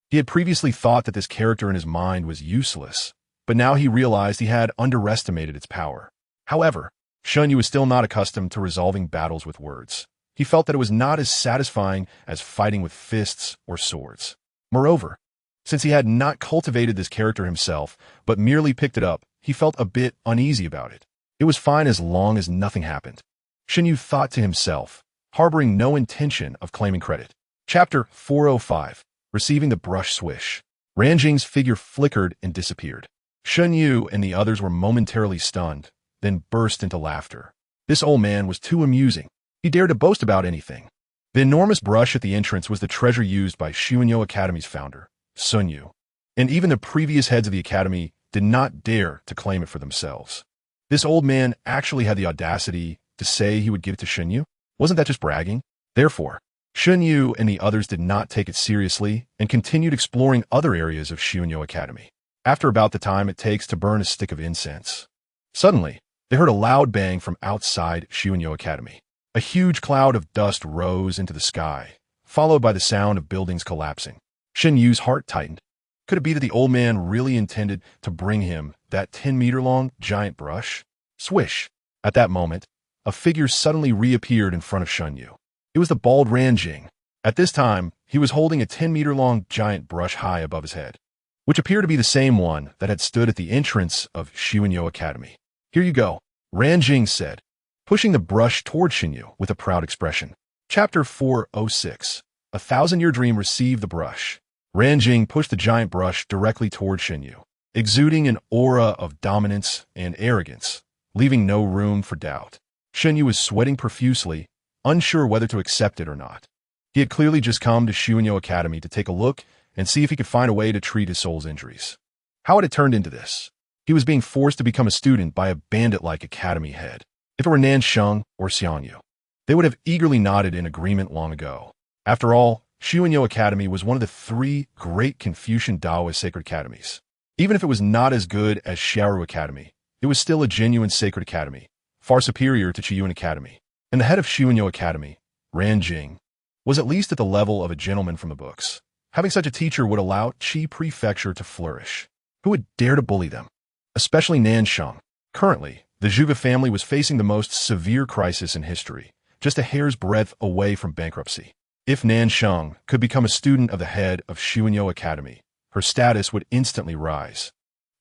He had previously thought that this character in his mind was useless, but now he realized he had underestimated its power. However, Shen Yue was still not accustomed to resolving battles with words. He felt that it was not as satisfying as fighting with fists or swords. Moreover, since he had not cultivated this character himself, but merely picked it up, he felt a bit uneasy about it. It was fine as long as nothing happened. Shen Yue thought to himself, harboring no intention of claiming credit. Chapter 405. Receiving the Brush Swish. Ranjing's figure flickered and disappeared. Shen Yue and the others were momentarily stunned, then burst into laughter. This old man was too amusing. He dared to boast about anything. The enormous brush at the entrance was the treasure used by Shen Yue Academy's founder, Shen Yue, and even the previous heads of the academy did not dare to claim it for themselves. This old man actually had the audacity to say he would give it to Shen Yue? Wasn't that just bragging? Therefore, Shen Yue and the others did not take it seriously and continued exploring other areas of Shen Yue Academy. After about the time it takes to burn a stick of incense. Suddenly, they heard a loud bang from outside Shen Yue Academy. A huge cloud of dust rose into the sky, followed by the sound of buildings collapsing. Shen Yu's heart tightened. Could it be that the old man really intended to bring him that 10-meter-long giant brush? Swish! At that moment, a figure suddenly reappeared in front of Shen Yue. It was the bald Ranjing. At this time, he was holding a 10-meter-long giant brush high above his head, which appeared to be the same one that had stood at the entrance of Shen Yue Academy. Here you go, Ranjing said, pushing the brush toward Shen Yue with a proud expression. Chapter 406. A 1,000-year dream received the brush. Ranjing pushed the giant brush directly toward Shen Yue, exuding an aura of dominance and arrogance, leaving no room for doubt. Shen Yue was sweating profusely, unsure whether to accept it or not. He had clearly just come to Shen Yue Academy to take a look and see if he could find a way to treat his soul's injuries. How had it turned into this? He was being forced to become a student by a bandit-like academy head. If it were Nansheng or Xiang Yu, they would have eagerly nodded in agreement long ago. After all, Shen Yue Academy was one of the 3 great Confucian Taoist sacred academies. Even if it was not as good as Xiaoru Academy, it was still a genuine sacred academy, far superior to Tianyuan Academy. And the head of Shen Yue Academy, Ranjing, was at least at the level of a gentleman from the books. Having such a teacher would allow Qi Prefecture to flourish. Who would dare to bully them? Especially Nansheng. Currently, the Zhuge family was facing the most severe crisis in history, just a hair's breadth away from bankruptcy. If Nansheng could become a student of the head of Shen Yue Academy, her status would instantly rise,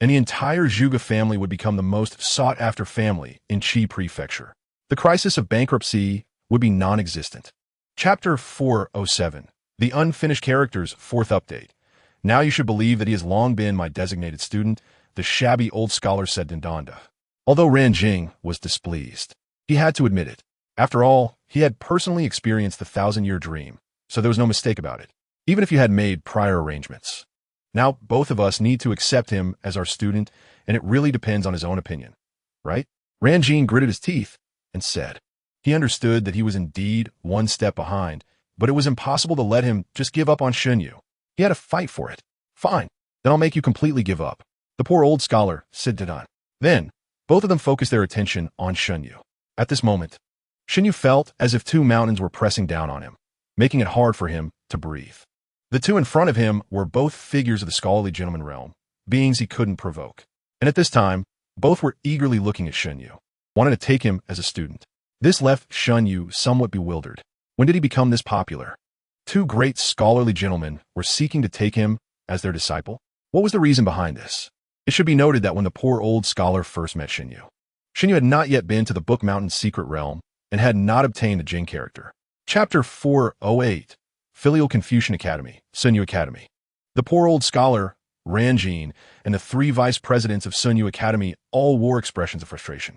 and the entire Zhuge family would become the most sought-after family in Qi Prefecture. The crisis of bankruptcy would be non-existent. Chapter 407, The Unfinished Character's Fourth Update. Now you should believe that he has long been my designated student, the shabby old scholar said Dindonda. Although Ranjing was displeased, he had to admit it. After all, he had personally experienced the 1,000-year dream, so there was no mistake about it, even if you had made prior arrangements. Now, both of us need to accept him as our student, and it really depends on his own opinion, right? Ranjing gritted his teeth and said. He understood that he was indeed one step behind, but it was impossible to let him just give up on Shen Yue. He had to fight for it. Fine, then I'll make you completely give up. The poor old scholar said Didan. Then, both of them focused their attention on Shen Yue. At this moment, Shen Yue felt as if two mountains were pressing down on him, making it hard for him to breathe. The two in front of him were both figures of the scholarly gentleman realm, beings he couldn't provoke. And at this time, both were eagerly looking at Shen Yue, wanting to take him as a student. This left Shen Yue somewhat bewildered. When did he become this popular? Two great scholarly gentlemen were seeking to take him as their disciple. What was the reason behind this? It should be noted that when the poor old scholar first met Shen Yue had not yet been to the Book Mountain's secret realm and had not obtained the Jing character. Chapter 408, Filial Confucian Academy, Shen Yue Academy. The poor old scholar, Ranjing, and the three vice presidents of Shen Yue Academy all wore expressions of frustration.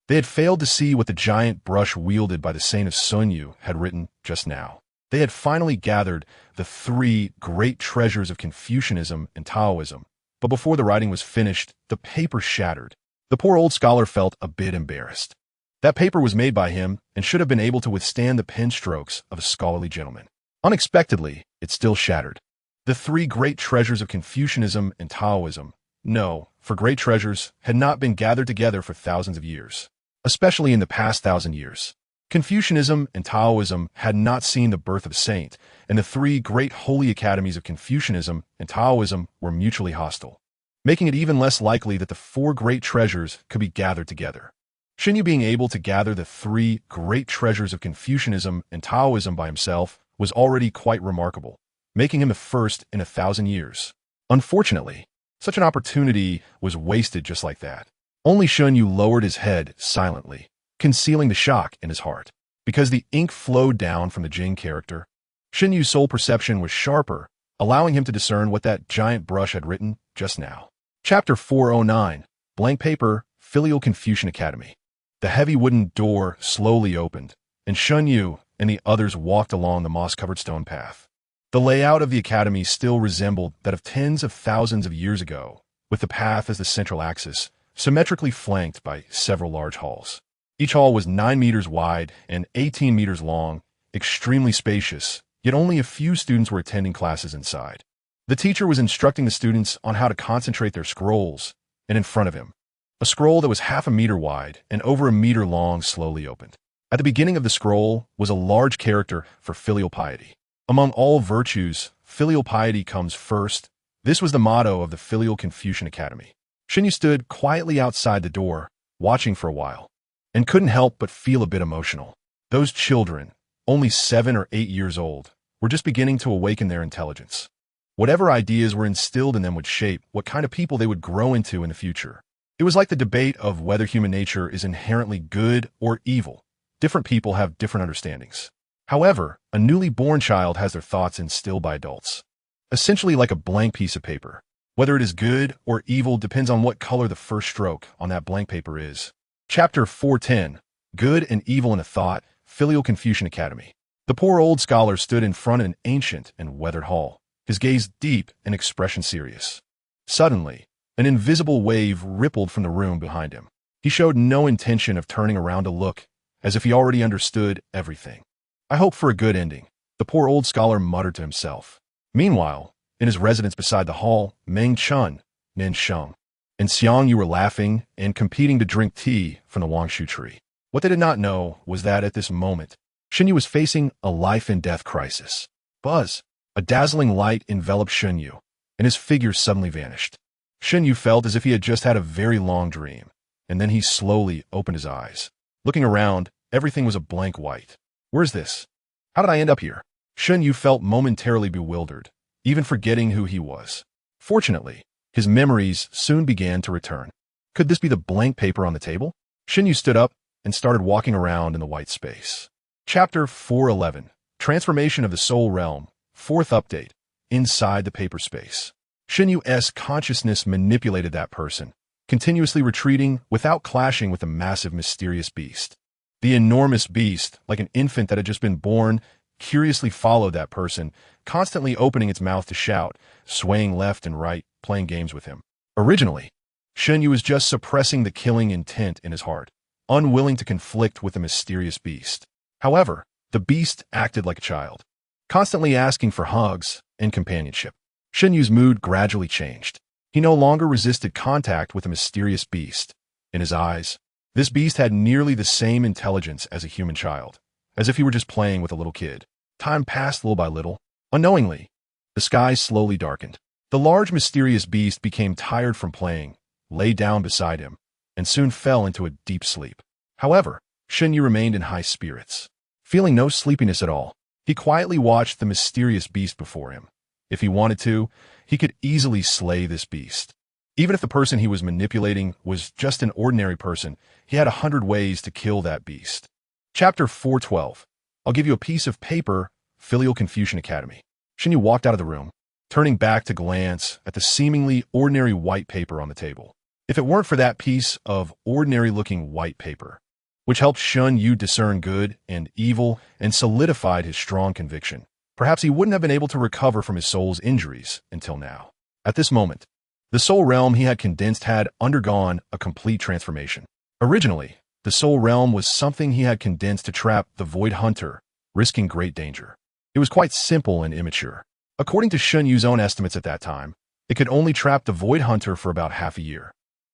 They had failed to see what the giant brush wielded by the saint of Shen Yue had written just now. They had finally gathered the three great treasures of Confucianism and Taoism, but before the writing was finished, the paper shattered. The poor old scholar felt a bit embarrassed. That paper was made by him and should have been able to withstand the pen strokes of a scholarly gentleman. Unexpectedly, it still shattered. The three great treasures of Confucianism and Taoism, no, for great treasures, had not been gathered together for thousands of years, especially in the past 1,000 years. Confucianism and Taoism had not seen the birth of a saint, and the three great holy academies of Confucianism and Taoism were mutually hostile, making it even less likely that the four great treasures could be gathered together. Shen Yue being able to gather the three great treasures of Confucianism and Taoism by himself was already quite remarkable, making him the first in 1,000 years. Unfortunately, such an opportunity was wasted just like that. Only Shen Yue lowered his head silently, concealing the shock in his heart. Because the ink flowed down from the Jing character, Shen Yue's soul perception was sharper, allowing him to discern what that giant brush had written just now. Chapter 409, Blank Paper, Filial Confucian Academy. The heavy wooden door slowly opened, and Shen Yue and the others walked along the moss-covered stone path. The layout of the academy still resembled that of tens of thousands of years ago, with the path as the central axis, symmetrically flanked by several large halls. Each hall was 9 meters wide and 18 meters long, extremely spacious, yet only a few students were attending classes inside. The teacher was instructing the students on how to concentrate their scrolls, and in front of him, a scroll that was 1/2 meter wide and over 1 meter long slowly opened. At the beginning of the scroll was a large character for filial piety. Among all virtues, filial piety comes first. This was the motto of the Filial Confucian Academy. Shen Yue stood quietly outside the door, watching for a while, and couldn't help but feel a bit emotional. Those children, only 7 or 8 years old, were just beginning to awaken their intelligence. Whatever ideas were instilled in them would shape what kind of people they would grow into in the future. It was like the debate of whether human nature is inherently good or evil. Different people have different understandings. However, a newly born child has their thoughts instilled by adults, essentially like a blank piece of paper. Whether it is good or evil depends on what color the first stroke on that blank paper is. Chapter 410, Good and Evil in a Thought, Filial Confucian Academy. The poor old scholar stood in front of an ancient and weathered hall, his gaze deep and expression serious. Suddenly, an invisible wave rippled from the room behind him. He showed no intention of turning around to look, as if he already understood everything. I hope for a good ending, the poor old scholar muttered to himself. Meanwhile, in his residence beside the hall, Meng Chun, Nansheng, and Xiang Yu were laughing and competing to drink tea from the Wangshu tree. What they did not know was that at this moment, Shen Yue was facing a life-and-death crisis. Buzz! A dazzling light enveloped Shen Yue, and his figure suddenly vanished. Shen Yue felt as if he had just had a very long dream, and then he slowly opened his eyes. Looking around, everything was a blank white. Where's this? How did I end up here? Shen Yue felt momentarily bewildered, even forgetting who he was. Fortunately, his memories soon began to return. Could this be the blank paper on the table? Shen Yue stood up and started walking around in the white space. Chapter 411, Transformation of the Soul Realm, 4th update, inside the paper space. Shen Yue's consciousness manipulated that person, continuously retreating without clashing with the massive mysterious beast. The enormous beast, like an infant that had just been born, curiously followed that person, constantly opening its mouth to shout, swaying left and right, playing games with him. Originally, Shen Yue was just suppressing the killing intent in his heart, unwilling to conflict with the mysterious beast. However, the beast acted like a child, constantly asking for hugs and companionship. Shen Yue's mood gradually changed. He no longer resisted contact with the mysterious beast. In his eyes, this beast had nearly the same intelligence as a human child, as if he were just playing with a little kid. Time passed little by little. Unknowingly, the sky slowly darkened. The large mysterious beast became tired from playing, lay down beside him, and soon fell into a deep sleep. However, Shen Yue remained in high spirits. Feeling no sleepiness at all, he quietly watched the mysterious beast before him. If he wanted to, he could easily slay this beast. Even if the person he was manipulating was just an ordinary person, he had 100 ways to kill that beast. Chapter 412. I'll give you a piece of paper, Filial Confucian Academy. Shen Yue walked out of the room, turning back to glance at the seemingly ordinary white paper on the table. If it weren't for that piece of ordinary-looking white paper, which helped Shen Yue discern good and evil and solidified his strong conviction, perhaps he wouldn't have been able to recover from his soul's injuries until now. At this moment, the soul realm he had condensed had undergone a complete transformation. Originally, the soul realm was something he had condensed to trap the Void Hunter, risking great danger. It was quite simple and immature. According to Shen Yue's own estimates at that time, it could only trap the Void Hunter for about half a year.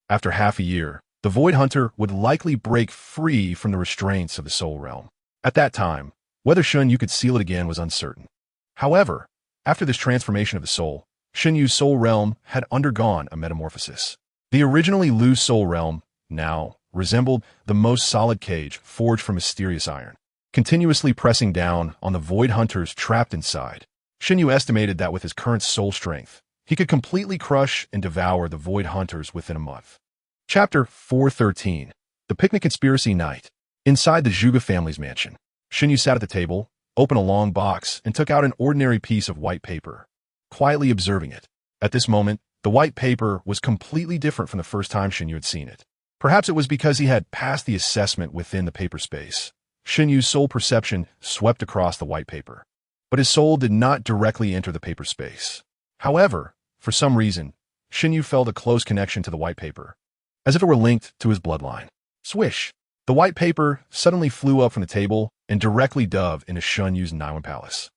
After half a year, the Void Hunter would likely break free from the restraints of the soul realm. At that time, whether Shen Yue could seal it again was uncertain. However, after this transformation of the soul, Shen Yue's soul realm had undergone a metamorphosis. The originally loose soul realm now resembled the most solid cage forged from mysterious iron, continuously pressing down on the Void Hunters trapped inside. Shen Yue estimated that with his current soul strength, he could completely crush and devour the Void Hunters within a month. Chapter 413. The Picnic Conspiracy Night. Inside the Zhuge family's mansion, Shen Yue sat at the table, opened a long box, and took out an ordinary piece of white paper, quietly observing it. At this moment, the white paper was completely different from the first time Shen Yue had seen it. Perhaps it was because he had passed the assessment within the paper space. Shen Yue's soul perception swept across the white paper, but his soul did not directly enter the paper space. However, for some reason, Shen Yue felt a close connection to the white paper, as if it were linked to his bloodline. Swish! The white paper suddenly flew up from the table and directly dove into Shen Yue's Niwen Palace.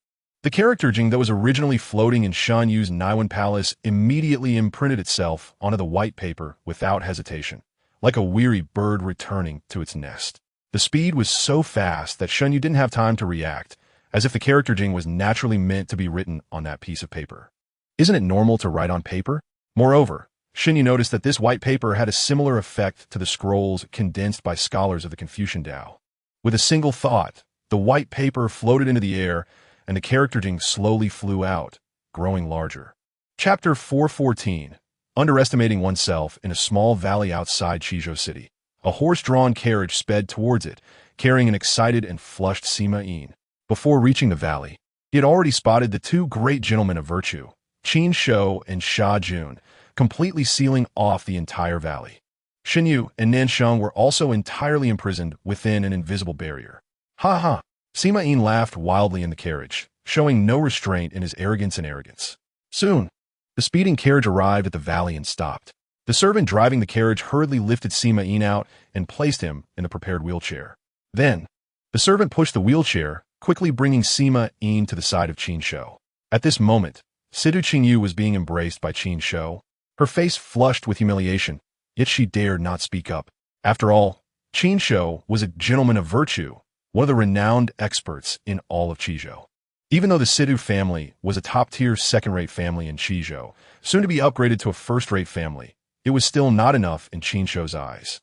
The character jing that was originally floating in Shen Yue's Niwen Palace immediately imprinted itself onto the white paper without hesitation, like a weary bird returning to its nest. The speed was so fast that Shen Yue didn't have time to react, as if the character jing was naturally meant to be written on that piece of paper. Isn't it normal to write on paper? Moreover, Shen Yue noticed that this white paper had a similar effect to the scrolls condensed by scholars of the Confucian Tao. With a single thought, the white paper floated into the air, and the character jing slowly flew out, growing larger. Chapter 414. Underestimating oneself in a small valley outside Qizhou City. A horse-drawn carriage sped towards it, carrying an excited and flushed Sima Yin. Before reaching the valley, he had already spotted the two great gentlemen of virtue, Qin Shou and Sha Jun, completely sealing off the entire valley. Shen Yue and Nansheng were also entirely imprisoned within an invisible barrier. Ha ha! Sima Yin laughed wildly in the carriage, showing no restraint in his arrogance and arrogance. Soon, the speeding carriage arrived at the valley and stopped. The servant driving the carriage hurriedly lifted Sima Yin out and placed him in the prepared wheelchair. Then, the servant pushed the wheelchair, quickly bringing Sima Yin to the side of Qin Shou. At this moment, Sidu Qingyu was being embraced by Qin Shou, her face flushed with humiliation, yet she dared not speak up. After all, Qin Shou was a gentleman of virtue, one of the renowned experts in all of Qizhou. Even though the Sidu family was a top-tier second-rate family in Qizhou, soon to be upgraded to a first-rate family, it was still not enough in Qin Shou's eyes.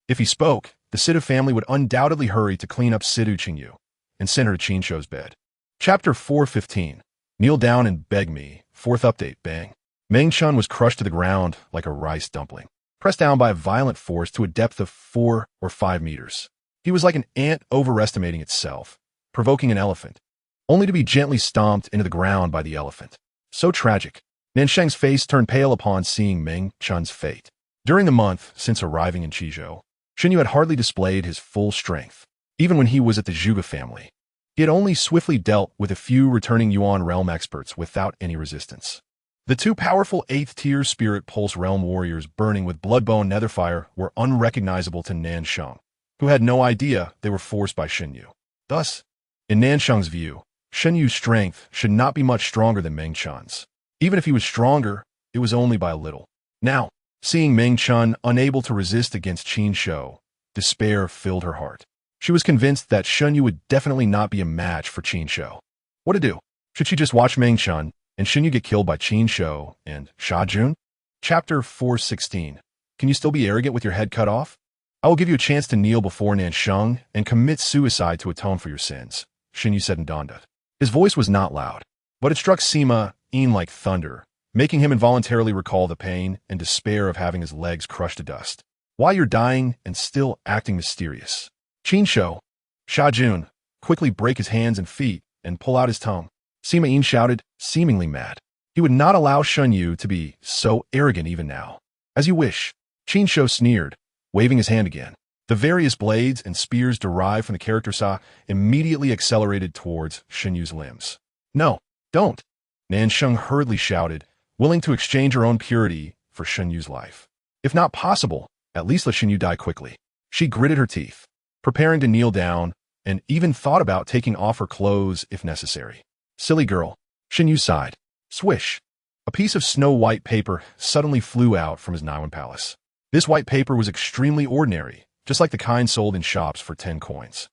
If he spoke, the Sidu family would undoubtedly hurry to clean up Sidu Qingyu and send her to Qin Shou's bed. Chapter 4:15. Kneel down and beg me. Fourth update, bang. Meng Chun was crushed to the ground like a rice dumpling, pressed down by a violent force to a depth of 4 or 5 meters. He was like an ant overestimating itself, provoking an elephant, only to be gently stomped into the ground by the elephant. So tragic. Nansheng's face turned pale upon seeing Meng Chun's fate. During the month since arriving in Qizhou, Shen Yue had hardly displayed his full strength. Even when he was at the Zhuge family, he had only swiftly dealt with a few returning Yuan realm experts without any resistance. The two powerful 8th-tier Spirit Pulse realm warriors burning with blood-bone netherfire were unrecognizable to Nansheng, who had no idea they were forced by Shen Yue. Thus, in Nansheng's view, Shen Yue's strength should not be much stronger than Meng Chun's. Even if he was stronger, it was only by a little. Now, seeing Meng Chun unable to resist against Qin Shou, despair filled her heart. She was convinced that Shen Yue would definitely not be a match for Qin Shou. What to do? Should she just watch Meng Chun and Shen Yue get killed by Qin Shou and Sha Jun? Chapter 4:16. Can you still be arrogant with your head cut off? I will give you a chance to kneel before Nansheng and commit suicide to atone for your sins, Shen Yue said in Donda. His voice was not loud, but it struck Sima Yin like thunder, making him involuntarily recall the pain and despair of having his legs crushed to dust. Why you're dying and still acting mysterious? Qin Shou, Sha Jun, quickly break his hands and feet and pull out his tongue. Sima Yin shouted, seemingly mad. He would not allow Shen Yue to be so arrogant even now. As you wish, Qin Shou sneered, waving his hand again. The various blades and spears derived from the character Sa immediately accelerated towards Shen Yue's limbs. No, don't, Nansheng hurriedly shouted, willing to exchange her own purity for Shen Yue's life. If not possible, at least let Shen Yue die quickly. She gritted her teeth, preparing to kneel down, and even thought about taking off her clothes if necessary. Silly girl, Shen Yue sighed. Swish. A piece of snow-white paper suddenly flew out from his Niwen palace. This white paper was extremely ordinary, just like the kind sold in shops for 10 coins.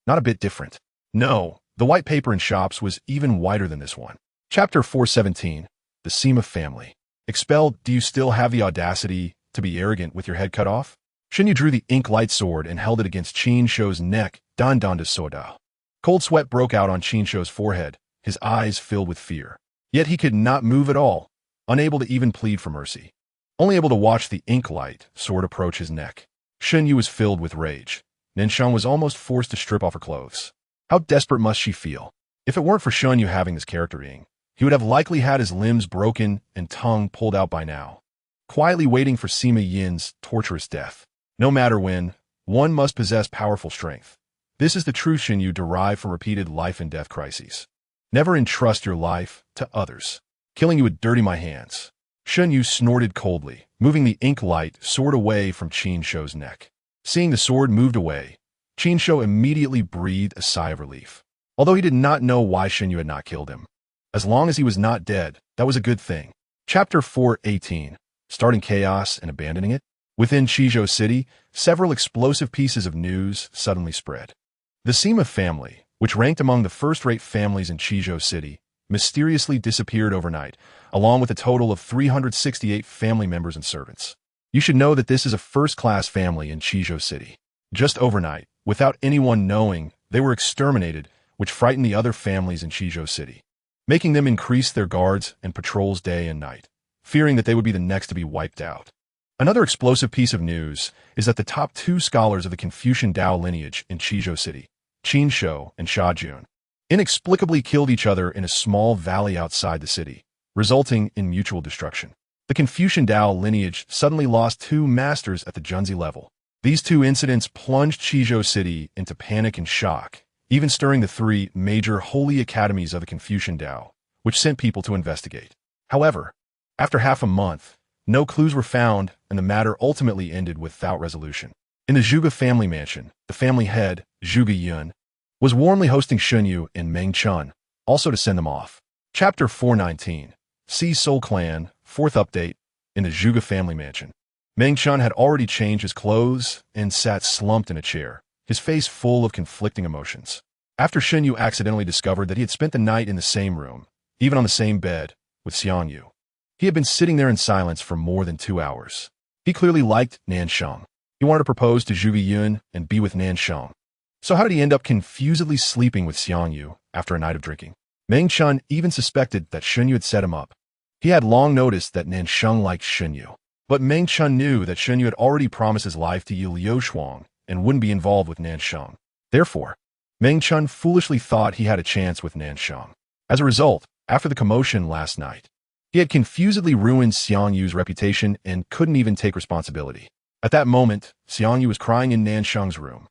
Not a bit different. No, the white paper in shops was even whiter than this one. Chapter 4:17. The Sima family. Expelled, do you still have the audacity to be arrogant with your head cut off? Shen Yue drew the ink light sword and held it against Qin Shou's neck, Dan Dan de Soda. Cold sweat broke out on Qin Shou's forehead, his eyes filled with fear. Yet he could not move at all, unable to even plead for mercy. Only able to watch the ink light sword approach his neck. Shen Yue was filled with rage. Nansheng was almost forced to strip off her clothes. How desperate must she feel? If it weren't for Shen Yue having this character ing, he would have likely had his limbs broken and tongue pulled out by now, quietly waiting for Sima Yin's torturous death. No matter when, one must possess powerful strength. This is the true Shen Yue derived from repeated life and death crises. Never entrust your life to others. Killing you would dirty my hands. Shen Yue snorted coldly, moving the ink light sword away from Qin Shou's neck. Seeing the sword moved away, Qin Shou immediately breathed a sigh of relief. Although he did not know why Shen Yue had not killed him. As long as he was not dead, that was a good thing. Chapter 4:18. Starting chaos and abandoning it? Within Qizhou City, several explosive pieces of news suddenly spread. The Sima family, which ranked among the first-rate families in Qizhou City, mysteriously disappeared overnight, along with a total of 368 family members and servants. You should know that this is a first-class family in Qizhou City. Just overnight, without anyone knowing, they were exterminated, which frightened the other families in Qizhou City, making them increase their guards and patrols day and night, fearing that they would be the next to be wiped out. Another explosive piece of news is that the top 2 scholars of the Confucian Tao lineage in Qizhou City, Qin Shou and Sha Jun, inexplicably killed each other in a small valley outside the city, resulting in mutual destruction. The Confucian Tao lineage suddenly lost 2 masters at the Junzi level. These 2 incidents plunged Qizhou City into panic and shock, even stirring the 3 major holy academies of the Confucian Tao, which sent people to investigate. However, after half a month, no clues were found and the matter ultimately ended without resolution. In the Zhuge family mansion, the family head, Zhuge Yun, was warmly hosting Shen Yue and Meng Chun, also to send them off. Chapter 4:19. See Soul Clan, 4th update, in the Zhuge family mansion. Meng Chun had already changed his clothes and sat slumped in a chair, his face full of conflicting emotions. After Shen Yue accidentally discovered that he had spent the night in the same room, even on the same bed, with Xiang Yu, he had been sitting there in silence for more than 2 hours. He clearly liked Nansheng. He He wanted to propose to Zhuge Yun and be with Nan Sheng. So how did he end up confusedly sleeping with Shen Yue after a night of drinking? Meng Chun even suspected that Shen Yue had set him up. He had long noticed that Nan Sheng liked Shen Yue. But Meng Chun knew that Shen Yue had already promised his life to Yi Liu Shuang and wouldn't be involved with Nan Sheng. Therefore, Meng Chun foolishly thought he had a chance with Nan Sheng. As a result, after the commotion last night, he had confusedly ruined Shen Yue's reputation and couldn't even take responsibility. At that moment, Shen Yue was crying in Nan Sheng's room.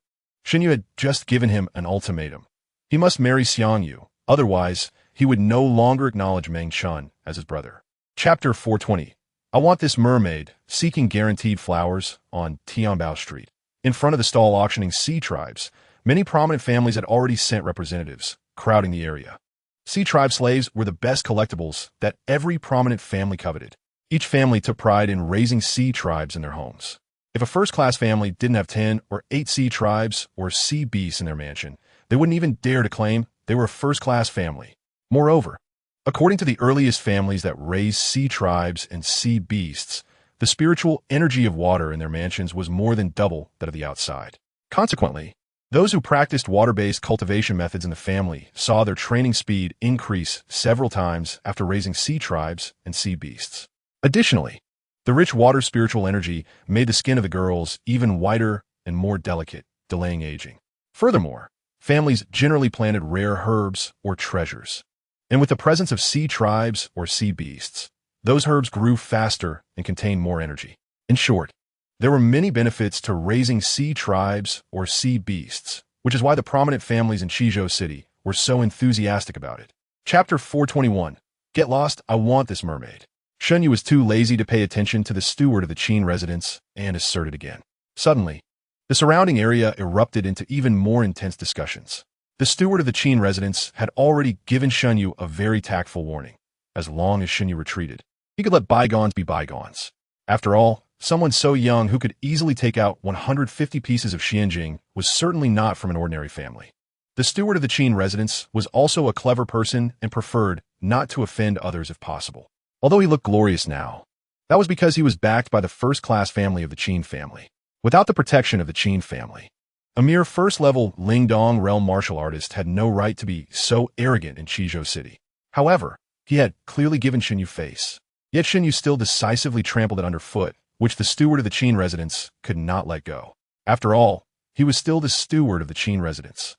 Shen Yue had just given him an ultimatum. He must marry Shen Yue, otherwise, he would no longer acknowledge Meng Chun as his brother. Chapter 420. I want this mermaid, seeking guaranteed flowers, on Tianbao Street. In front of the stall auctioning sea tribes, many prominent families had already sent representatives, crowding the area. Sea tribe slaves were the best collectibles that every prominent family coveted. Each family took pride in raising sea tribes in their homes. If a first-class family didn't have 10 or 8 sea tribes or sea beasts in their mansion, they wouldn't even dare to claim they were a first-class family. Moreover, according to the earliest families that raised sea tribes and sea beasts, the spiritual energy of water in their mansions was more than double that of the outside. Consequently, those who practiced water-based cultivation methods in the family saw their training speed increase several times after raising sea tribes and sea beasts. Additionally, the rich water spiritual energy made the skin of the girls even whiter and more delicate, delaying aging. Furthermore, families generally planted rare herbs or treasures. And with the presence of sea tribes or sea beasts, those herbs grew faster and contained more energy. In short, there were many benefits to raising sea tribes or sea beasts, which is why the prominent families in Qizhou City were so enthusiastic about it. Chapter 421. Get lost, I want this mermaid. Shen Yue was too lazy to pay attention to the steward of the Qin residence and asserted again. Suddenly, the surrounding area erupted into even more intense discussions. The steward of the Qin residence had already given Shen Yue a very tactful warning. As long as Shen Yue retreated, he could let bygones be bygones. After all, someone so young who could easily take out 150 pieces of xianjing was certainly not from an ordinary family. The steward of the Qin residence was also a clever person and preferred not to offend others if possible. Although he looked glorious now, that was because he was backed by the first-class family of the Qin family. Without the protection of the Qin family, a mere first-level Lingdong realm martial artist had no right to be so arrogant in Qizhou City. However, he had clearly given Shen Yue face. Yet Shen Yue still decisively trampled it underfoot, which the steward of the Qin residence could not let go. After all, he was still the steward of the Qin residence,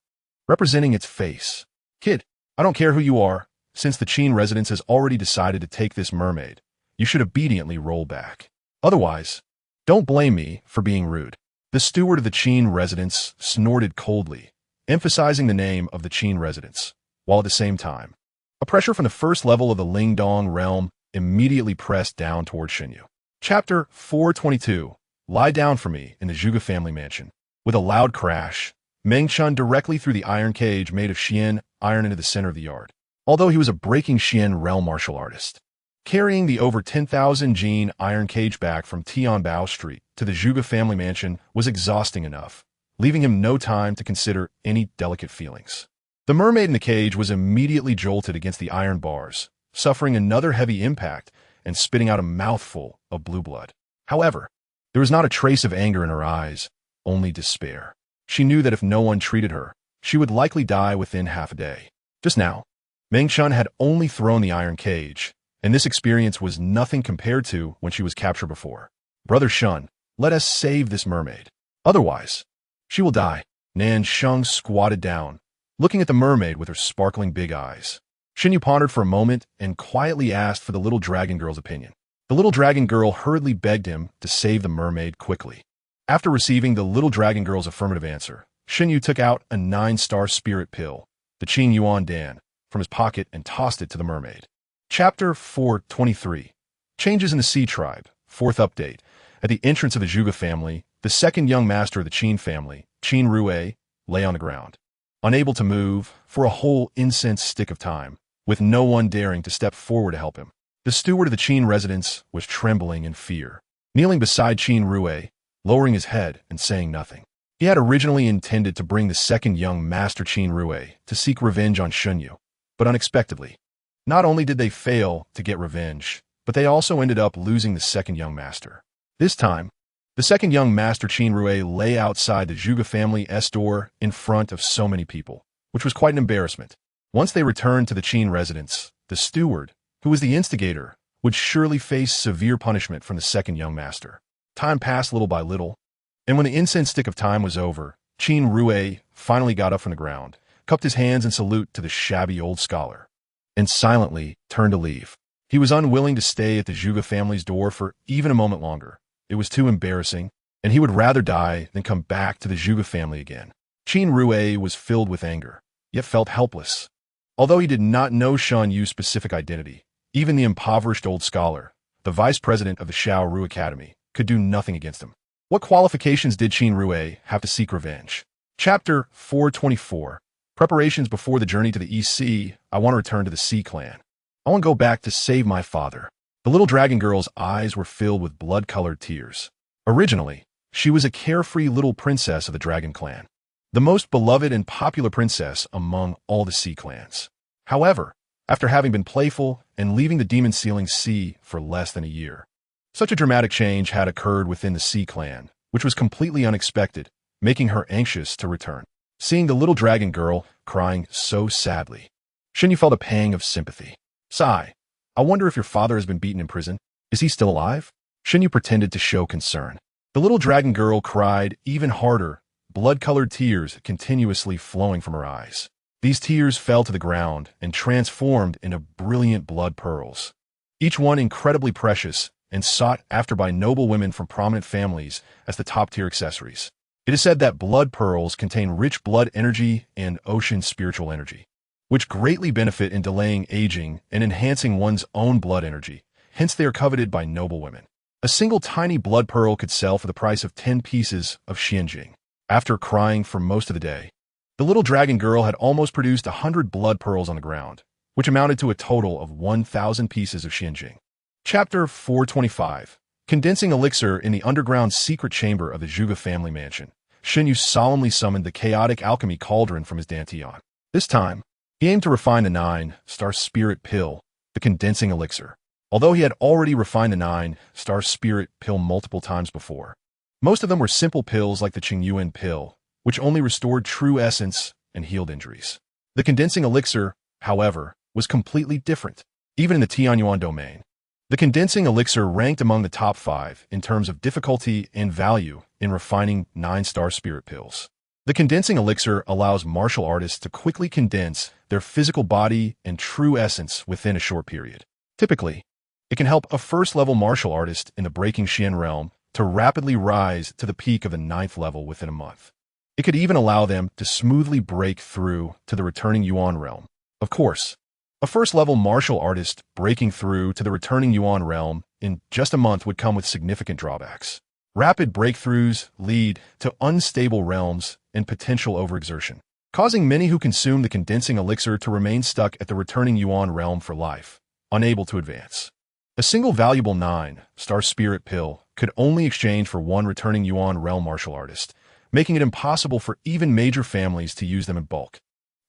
representing its face. Kid, I don't care who you are, since the Qin residence has already decided to take this mermaid, you should obediently roll back. Otherwise, don't blame me for being rude. The steward of the Qin residence snorted coldly, emphasizing the name of the Qin residence, while at the same time, a pressure from the first level of the Lingdong realm immediately pressed down toward Shen Yue. Chapter 422. Lie down for me in the Zhuge family mansion. With a loud crash, Meng Chun directly threw the iron cage made of Xian iron into the center of the yard. Although he was a breaking Xian realm martial artist, carrying the over 10,000 gene iron cage back from Tianbao Street to the Zhuge family mansion was exhausting enough, leaving him no time to consider any delicate feelings. The mermaid in the cage was immediately jolted against the iron bars, suffering another heavy impact and spitting out a mouthful of blue blood. However, there was not a trace of anger in her eyes, only despair. She knew that if no one treated her, she would likely die within half a day. Just now, Meng Chun had only thrown the iron cage, and this experience was nothing compared to when she was captured before. Brother Shun, let us save this mermaid. Otherwise, she will die. Nan Sheng squatted down, looking at the mermaid with her sparkling big eyes. Shen Yue pondered for a moment and quietly asked for the little dragon girl's opinion. The little dragon girl hurriedly begged him to save the mermaid quickly. After receiving the little dragon girl's affirmative answer, Shen Yue took out a 9-star spirit pill, the Qing Yuan Dan, from his pocket and tossed it to the mermaid. Chapter 423. Changes in the Sea Tribe. Fourth update. At the entrance of the Zhuge family, the second young master of the Qin family, Qin Rue, lay on the ground, unable to move for a whole incense stick of time, with no one daring to step forward to help him. The steward of the Qin residence was trembling in fear, kneeling beside Qin Rue, lowering his head and saying nothing. He had originally intended to bring the second young master Qin Rue to seek revenge on Shen Yue, but unexpectedly, not only did they fail to get revenge, but they also ended up losing the second young master. This time, The second young master Shen Yue lay outside the Zhuge family's door in front of so many people, which was quite an embarrassment. Once they returned to the Qin residence, the steward, who was the instigator, would surely face severe punishment from the second young master. Time passed little by little, and when the incense stick of time was over, Shen Yue finally got up from the ground, cupped his hands in salute to the shabby old scholar, and silently turned to leave. He was unwilling to stay at the Zhuge family's door for even a moment longer. It was too embarrassing, and he would rather die than come back to the Zhuge family again. Shen Yue was filled with anger, yet felt helpless. Although he did not know Shen Yue's specific identity, even the impoverished old scholar, the vice president of the Shaoru Academy, could do nothing against him. What qualifications did Shen Yue have to seek revenge? Chapter 424. Preparations before the journey to the East Sea. I want to return to the Sea Clan. I want to go back to save my father. The little dragon girl's eyes were filled with blood-colored tears. Originally, she was a carefree little princess of the Dragon Clan, the most beloved and popular princess among all the Sea Clans. However, after having been playful and leaving the demon-sealing sea for less than a year, such a dramatic change had occurred within the Sea Clan, which was completely unexpected, making her anxious to return. Seeing the little dragon girl crying so sadly, Shen Yue felt a pang of sympathy. Sigh. I wonder if your father has been beaten in prison. Is he still alive? Shen Yue pretended to show concern. The little dragon girl cried even harder, blood-colored tears continuously flowing from her eyes. These tears fell to the ground and transformed into brilliant blood pearls, each one incredibly precious and sought after by noble women from prominent families as the top-tier accessories. It is said that blood pearls contain rich blood energy and ocean spiritual energy, which greatly benefit in delaying aging and enhancing one's own blood energy. Hence, they are coveted by noble women. A single tiny blood pearl could sell for the price of 10 pieces of xianjing. After crying for most of the day, the little dragon girl had almost produced 100 blood pearls on the ground, which amounted to a total of 1,000 pieces of xianjing. Chapter 425. Condensing elixir in the underground secret chamber of the Zhuge family mansion. Shen Yue solemnly summoned the chaotic alchemy cauldron from his dantian. This time, he aimed to refine the 9-star spirit pill, the condensing elixir, although he had already refined the 9-star spirit pill multiple times before. Most of them were simple pills like the Tianyuan pill, which only restored true essence and healed injuries. The condensing elixir, however, was completely different, even in the Tianyuan domain. The condensing elixir ranked among the top 5 in terms of difficulty and value in refining 9-star spirit pills. The condensing elixir allows martial artists to quickly condense their physical body and true essence within a short period. Typically, it can help a first-level martial artist in the Breaking Xian realm to rapidly rise to the peak of the 9th level within a month. It could even allow them to smoothly break through to the returning Yuan realm. Of course, a first-level martial artist breaking through to the returning Yuan realm in just a month would come with significant drawbacks. Rapid breakthroughs lead to unstable realms and potential overexertion, causing many who consume the condensing elixir to remain stuck at the returning Yuan realm for life, unable to advance. A single valuable 9-star spirit pill could only exchange for one returning Yuan realm martial artist, making it impossible for even major families to use them in bulk,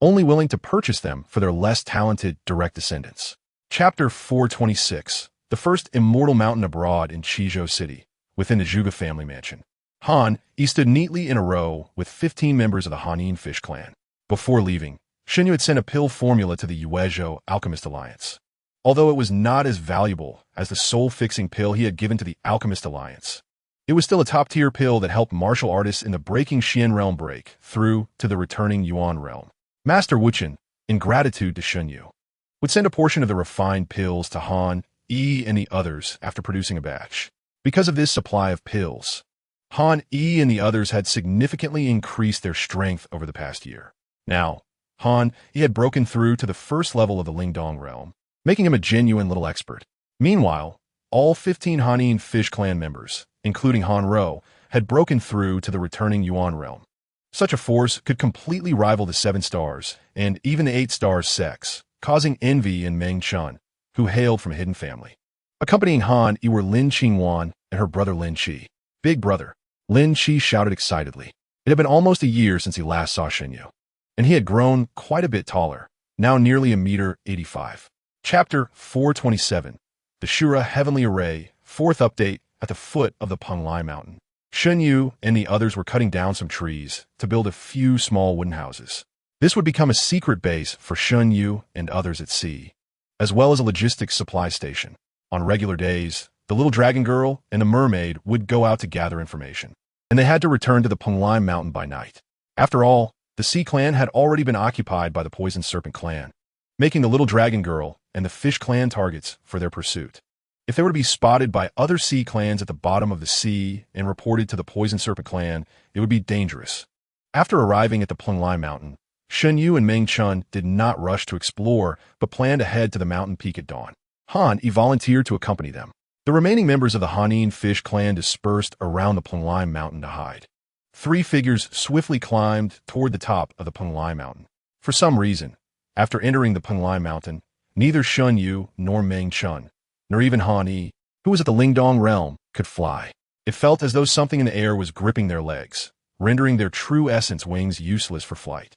only willing to purchase them for their less talented direct descendants. Chapter 426. The first immortal mountain abroad in Qizhou City, within the Zhuge family mansion. Han Yi stood neatly in a row with 15 members of the Hanin Fish clan. Before leaving, Shen Yue had sent a pill formula to the Yuezhou Alchemist Alliance. Although it was not as valuable as the soul-fixing pill he had given to the Alchemist Alliance, it was still a top-tier pill that helped martial artists in the Breaking Xian realm break through to the returning Yuan realm. Master Wuchen, in gratitude to Shen Yue, would send a portion of the refined pills to Han Yi and the others after producing a batch. Because of this supply of pills, Han Yi and the others had significantly increased their strength over the past year. Now, Han Yi had broken through to the first level of the Lingdong realm, making him a genuine little expert. Meanwhile, all 15 Hanin Fish clan members, including Han Ro, had broken through to the returning Yuan realm. Such a force could completely rival the 7 stars and even the 8 stars sex, causing envy in Meng Chun, who hailed from a hidden family. Accompanying Han Yi were Lin Qingwan and her brother Lin Qi. Big brother, Lin Qi shouted excitedly. It had been almost a year since he last saw Shen Yue, and he had grown quite a bit taller, now nearly 1.85 meters. Chapter 427. The Shura Heavenly Array, 4th update at the foot of the Penglai Mountain. Shen Yue and the others were cutting down some trees to build a few small wooden houses. This would become a secret base for Shen Yue and others at sea, as well as a logistics supply station. On regular days, the little dragon girl and the mermaid would go out to gather information, and they had to return to the Penglai Mountain by night. After all, the Sea Clan had already been occupied by the Poison Serpent Clan, making the little dragon girl and the Fish Clan targets for their pursuit. If they were to be spotted by other sea clans at the bottom of the sea and reported to the Poison Serpent Clan, it would be dangerous. After arriving at the Penglai Mountain, Shen Yue and Meng Chun did not rush to explore, but planned to head to the mountain peak at dawn. Han volunteered to accompany them. The remaining members of the Hanin Fish Clan dispersed around the Penglai Mountain to hide. 3 figures swiftly climbed toward the top of the Penglai Mountain. For some reason, after entering the Penglai Mountain, neither Shen Yue nor Meng Chun, nor even Han Yi, who was at the Lingdong Realm, could fly. It felt as though something in the air was gripping their legs, rendering their true essence wings useless for flight.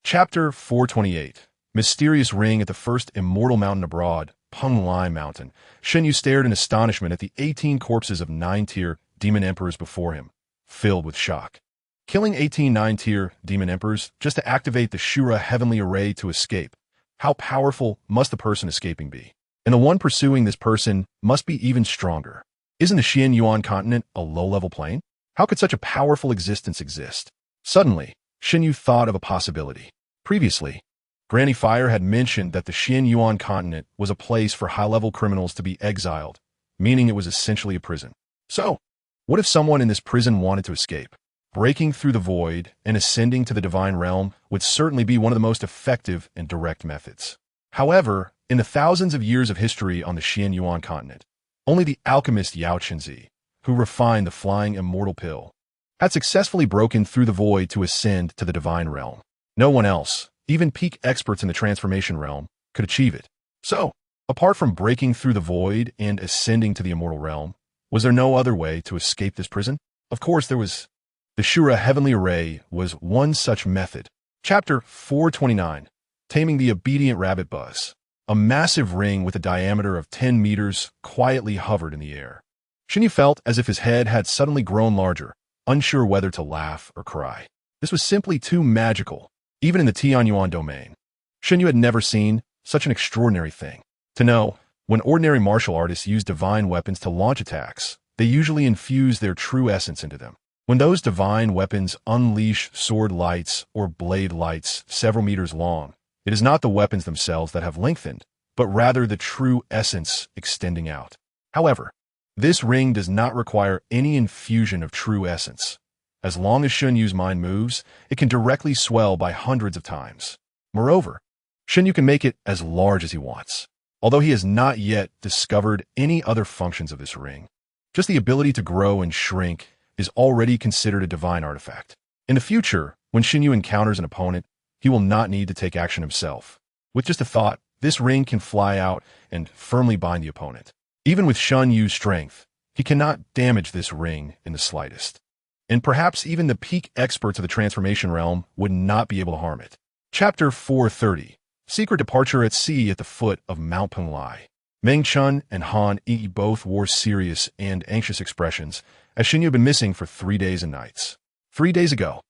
Chapter 428. Mysterious Ring at the first immortal mountain abroad, Penglai Mountain. Shen Yue stared in astonishment at the 18 corpses of 9-tier demon emperors before him, filled with shock. Killing 18 9-tier demon emperors just to activate the Shura heavenly array to escape. How powerful must the person escaping be? And the one pursuing this person must be even stronger. Isn't the Tianyuan continent a low-level plane? How could such a powerful existence exist? Suddenly, Shen Yue thought of a possibility. Previously, Granny Fire had mentioned that the Tianyuan continent was a place for high-level criminals to be exiled, meaning it was essentially a prison. So, what if someone in this prison wanted to escape? Breaking through the void and ascending to the divine realm would certainly be one of the most effective and direct methods. However, in the thousands of years of history on the Tianyuan continent, only the alchemist Yao Chenzi, who refined the flying immortal pill, had successfully broken through the void to ascend to the divine realm. No one else, even peak experts in the transformation realm, could achieve it. So, apart from breaking through the void and ascending to the immortal realm, was there no other way to escape this prison? Of course there was. The Shura Heavenly Array was one such method. Chapter 429. Taming the Obedient Rabbit Buzz. A massive ring with a diameter of 10 meters quietly hovered in the air. Shen Yue felt as if his head had suddenly grown larger, unsure whether to laugh or cry. This was simply too magical, even in the Tianyuan domain. Shen Yue had never seen such an extraordinary thing. To know, when ordinary martial artists use divine weapons to launch attacks, they usually infuse their true essence into them. When those divine weapons unleash sword lights or blade lights several meters long, it is not the weapons themselves that have lengthened, but rather the true essence extending out. However, this ring does not require any infusion of true essence. As long as Shen Yue's mind moves, it can directly swell by hundreds of times. Moreover, Shen Yue can make it as large as he wants, although he has not yet discovered any other functions of this ring. Just the ability to grow and shrink is already considered a divine artifact. In the future, when Shen Yue encounters an opponent, he will not need to take action himself. With just a thought, this ring can fly out and firmly bind the opponent. Even with Shen Yue's strength, he cannot damage this ring in the slightest. And perhaps even the peak experts of the transformation realm would not be able to harm it. Chapter 430. Secret Departure at Sea at the Foot of Mount Penglai. Meng Chun and Han Yi both wore serious and anxious expressions, as Shen Yue had been missing for 3 days and nights. 3 days ago,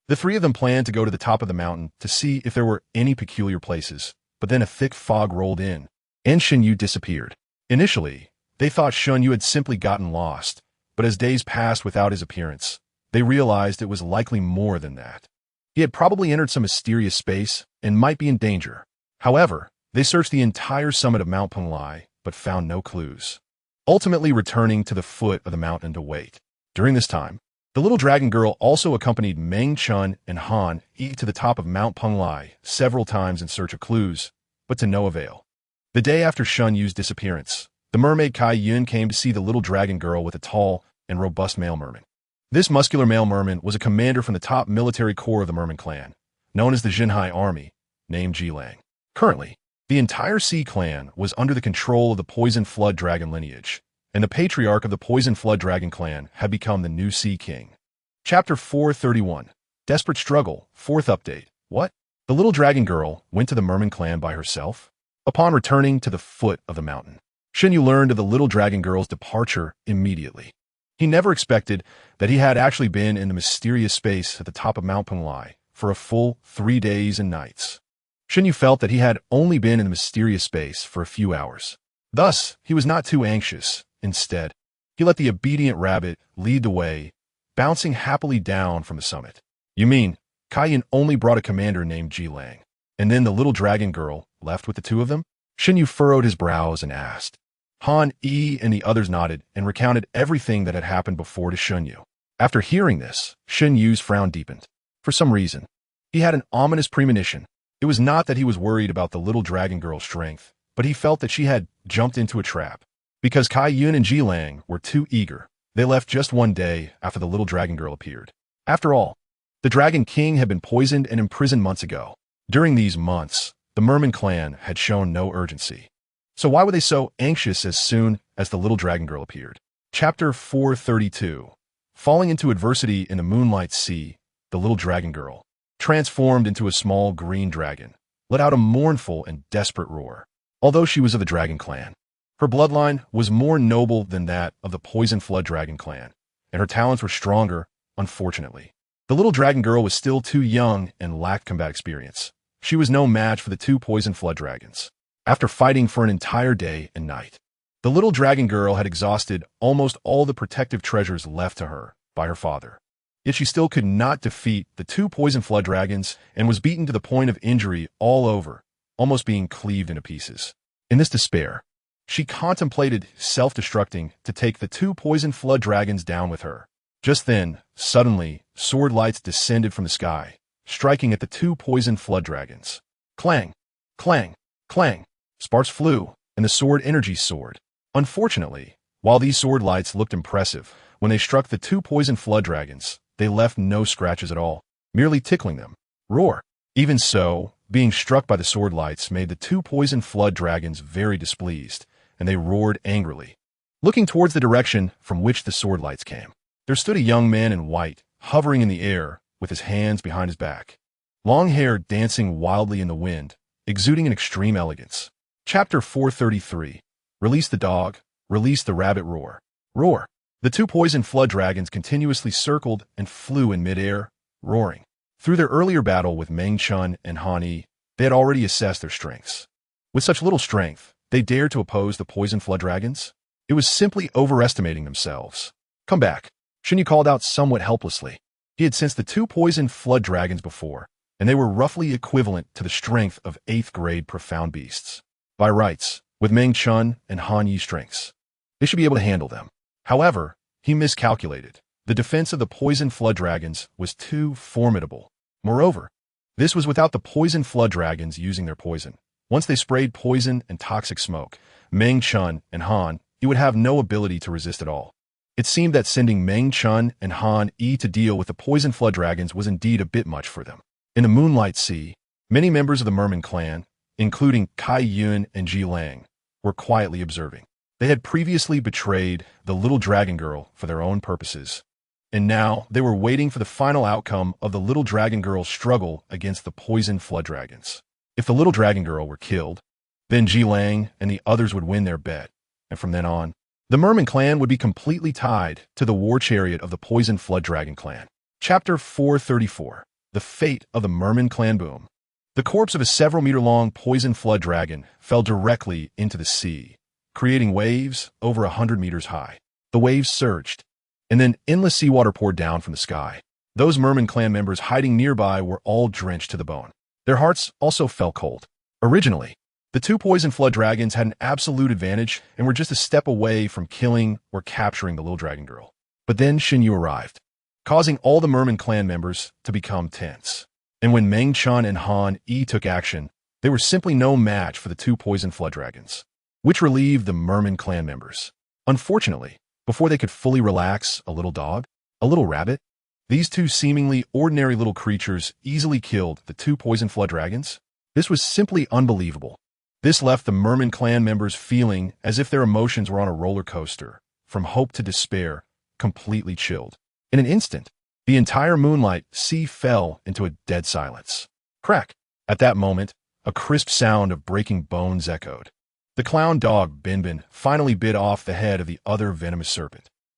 the 3 of them planned to go to the top of the mountain to see if there were any peculiar places, but then a thick fog rolled in, and Shen Yue disappeared. Initially, they thought Shen Yue had simply gotten lost, but as days passed without his appearance, they realized it was likely more than that. He had probably entered some mysterious space and might be in danger. However, they searched the entire summit of Mount Penglai, but found no clues, ultimately returning to the foot of the mountain to wait. During this time, the little dragon girl also accompanied Meng Chun and Han Yi to the top of Mount Penglai several times in search of clues, but to no avail. The day after Shen Yue's disappearance, the mermaid Kai Yun came to see the little dragon girl with a tall and robust male merman. This muscular male merman was a commander from the top military corps of the Merman clan, known as the Jinhai Army, named Jilang. Currently, the entire Sea Clan was under the control of the Poison Flood Dragon lineage, and the patriarch of the Poison Flood Dragon clan had become the new Sea King. Chapter 431. Desperate Struggle, 4th Update. What? The little dragon girl went to the Merman clan by herself? Upon returning to the foot of the mountain, Shen Yue learned of the little dragon girl's departure immediately. He never expected that he had actually been in the mysterious space at the top of Mount Punlai for a full 3 days and nights. Shen Yue felt that he had only been in the mysterious space for a few hours. Thus, he was not too anxious. Instead, he let the obedient rabbit lead the way, bouncing happily down from the summit. You mean, Kaiyun only brought a commander named Ji Lang, and then the little dragon girl left with the two of them? Shen Yue furrowed his brows and asked. Han Yi and the others nodded and recounted everything that had happened before to Shen Yue. After hearing this, Shen Yue's frown deepened. For some reason, he had an ominous premonition. It was not that he was worried about the little dragon girl's strength, but he felt that she had jumped into a trap. Because Kaiyun and Ji Lang were too eager, they left just one day after the little dragon girl appeared. After all, the Dragon King had been poisoned and imprisoned months ago. During these months, the Merman clan had shown no urgency. So why were they so anxious as soon as the little dragon girl appeared? Chapter 432. Falling into adversity in the Moonlight Sea, the little dragon girl, transformed into a small green dragon, let out a mournful and desperate roar. Although she was of the Dragon Clan, her bloodline was more noble than that of the Poison Flood Dragon Clan, and her talents were stronger, unfortunately. The little dragon girl was still too young and lacked combat experience. She was no match for the two Poison Flood Dragons. After fighting for an entire day and night, the little dragon girl had exhausted almost all the protective treasures left to her by her father. Yet she still could not defeat the two Poison Flood Dragons and was beaten to the point of injury all over, almost being cleaved into pieces. In this despair, she contemplated self-destructing to take the two Poison Flood Dragons down with her. Just then, suddenly, sword lights descended from the sky, striking at the two Poison Flood Dragons. Clang! Clang! Clang! Sparks flew, and the sword energy soared. Unfortunately, while these sword lights looked impressive, when they struck the two Poison Flood Dragons, they left no scratches at all, merely tickling them. Roar! Even so, being struck by the sword lights made the two Poison Flood Dragons very displeased, and they roared angrily. Looking towards the direction from which the sword lights came, there stood a young man in white, hovering in the air, with his hands behind his back. Long hair dancing wildly in the wind, exuding an extreme elegance. Chapter 433. Release the dog, release the rabbit roar. Roar! The two Poison Flood Dragons continuously circled and flew in midair, roaring. Through their earlier battle with Meng Chun and Han Yi, they had already assessed their strengths. With such little strength, they dared to oppose the Poison Flood Dragons? It was simply overestimating themselves. Come back, Shen Yue called out somewhat helplessly. He had sensed the two Poison Flood Dragons before, and they were roughly equivalent to the strength of 8th grade profound beasts. By rights, with Meng Chun and Han Yi's strengths, they should be able to handle them. However, he miscalculated. The defense of the Poison Flood Dragons was too formidable. Moreover, this was without the Poison Flood Dragons using their poison. Once they sprayed poison and toxic smoke, Meng Chun and Han Yi would have no ability to resist at all. It seemed that sending Meng Chun and Han Yi to deal with the Poison Flood Dragons was indeed a bit much for them. In the Moonlight Sea, many members of the Merman clan, including Kaiyun and Ji Lang, were quietly observing. They had previously betrayed the little dragon girl for their own purposes, and now they were waiting for the final outcome of the little dragon girl's struggle against the Poison Flood Dragons. If the little dragon girl were killed, then Ji Lang and the others would win their bet, and from then on, the Merman clan would be completely tied to the war chariot of the Poison Flood Dragon clan. Chapter 434. The Fate of the Merman Clan Boom. The corpse of a several-meter-long Poison Flood Dragon fell directly into the sea, creating waves over 100 meters high. The waves surged, and then endless seawater poured down from the sky. Those Merman clan members hiding nearby were all drenched to the bone. Their hearts also fell cold. Originally, the two Poison Flood Dragons had an absolute advantage and were just a step away from killing or capturing the little dragon girl. But then Shen Yue arrived, causing all the Merman clan members to become tense. And when Meng Chun and Han Yi took action, they were simply no match for the two Poison Flood Dragons, which relieved the Merman clan members. Unfortunately, before they could fully relax, a little dog, a little rabbit, these two seemingly ordinary little creatures easily killed the two Poison Flood Dragons. This was simply unbelievable. This left the Merman clan members feeling as if their emotions were on a roller coaster, from hope to despair, completely chilled. In an instant, the entire Moonlight Sea fell into a dead silence. Crack! At that moment, a crisp sound of breaking bones echoed. The clown dog Bin Bin finally bit off the head of the other venomous serpent.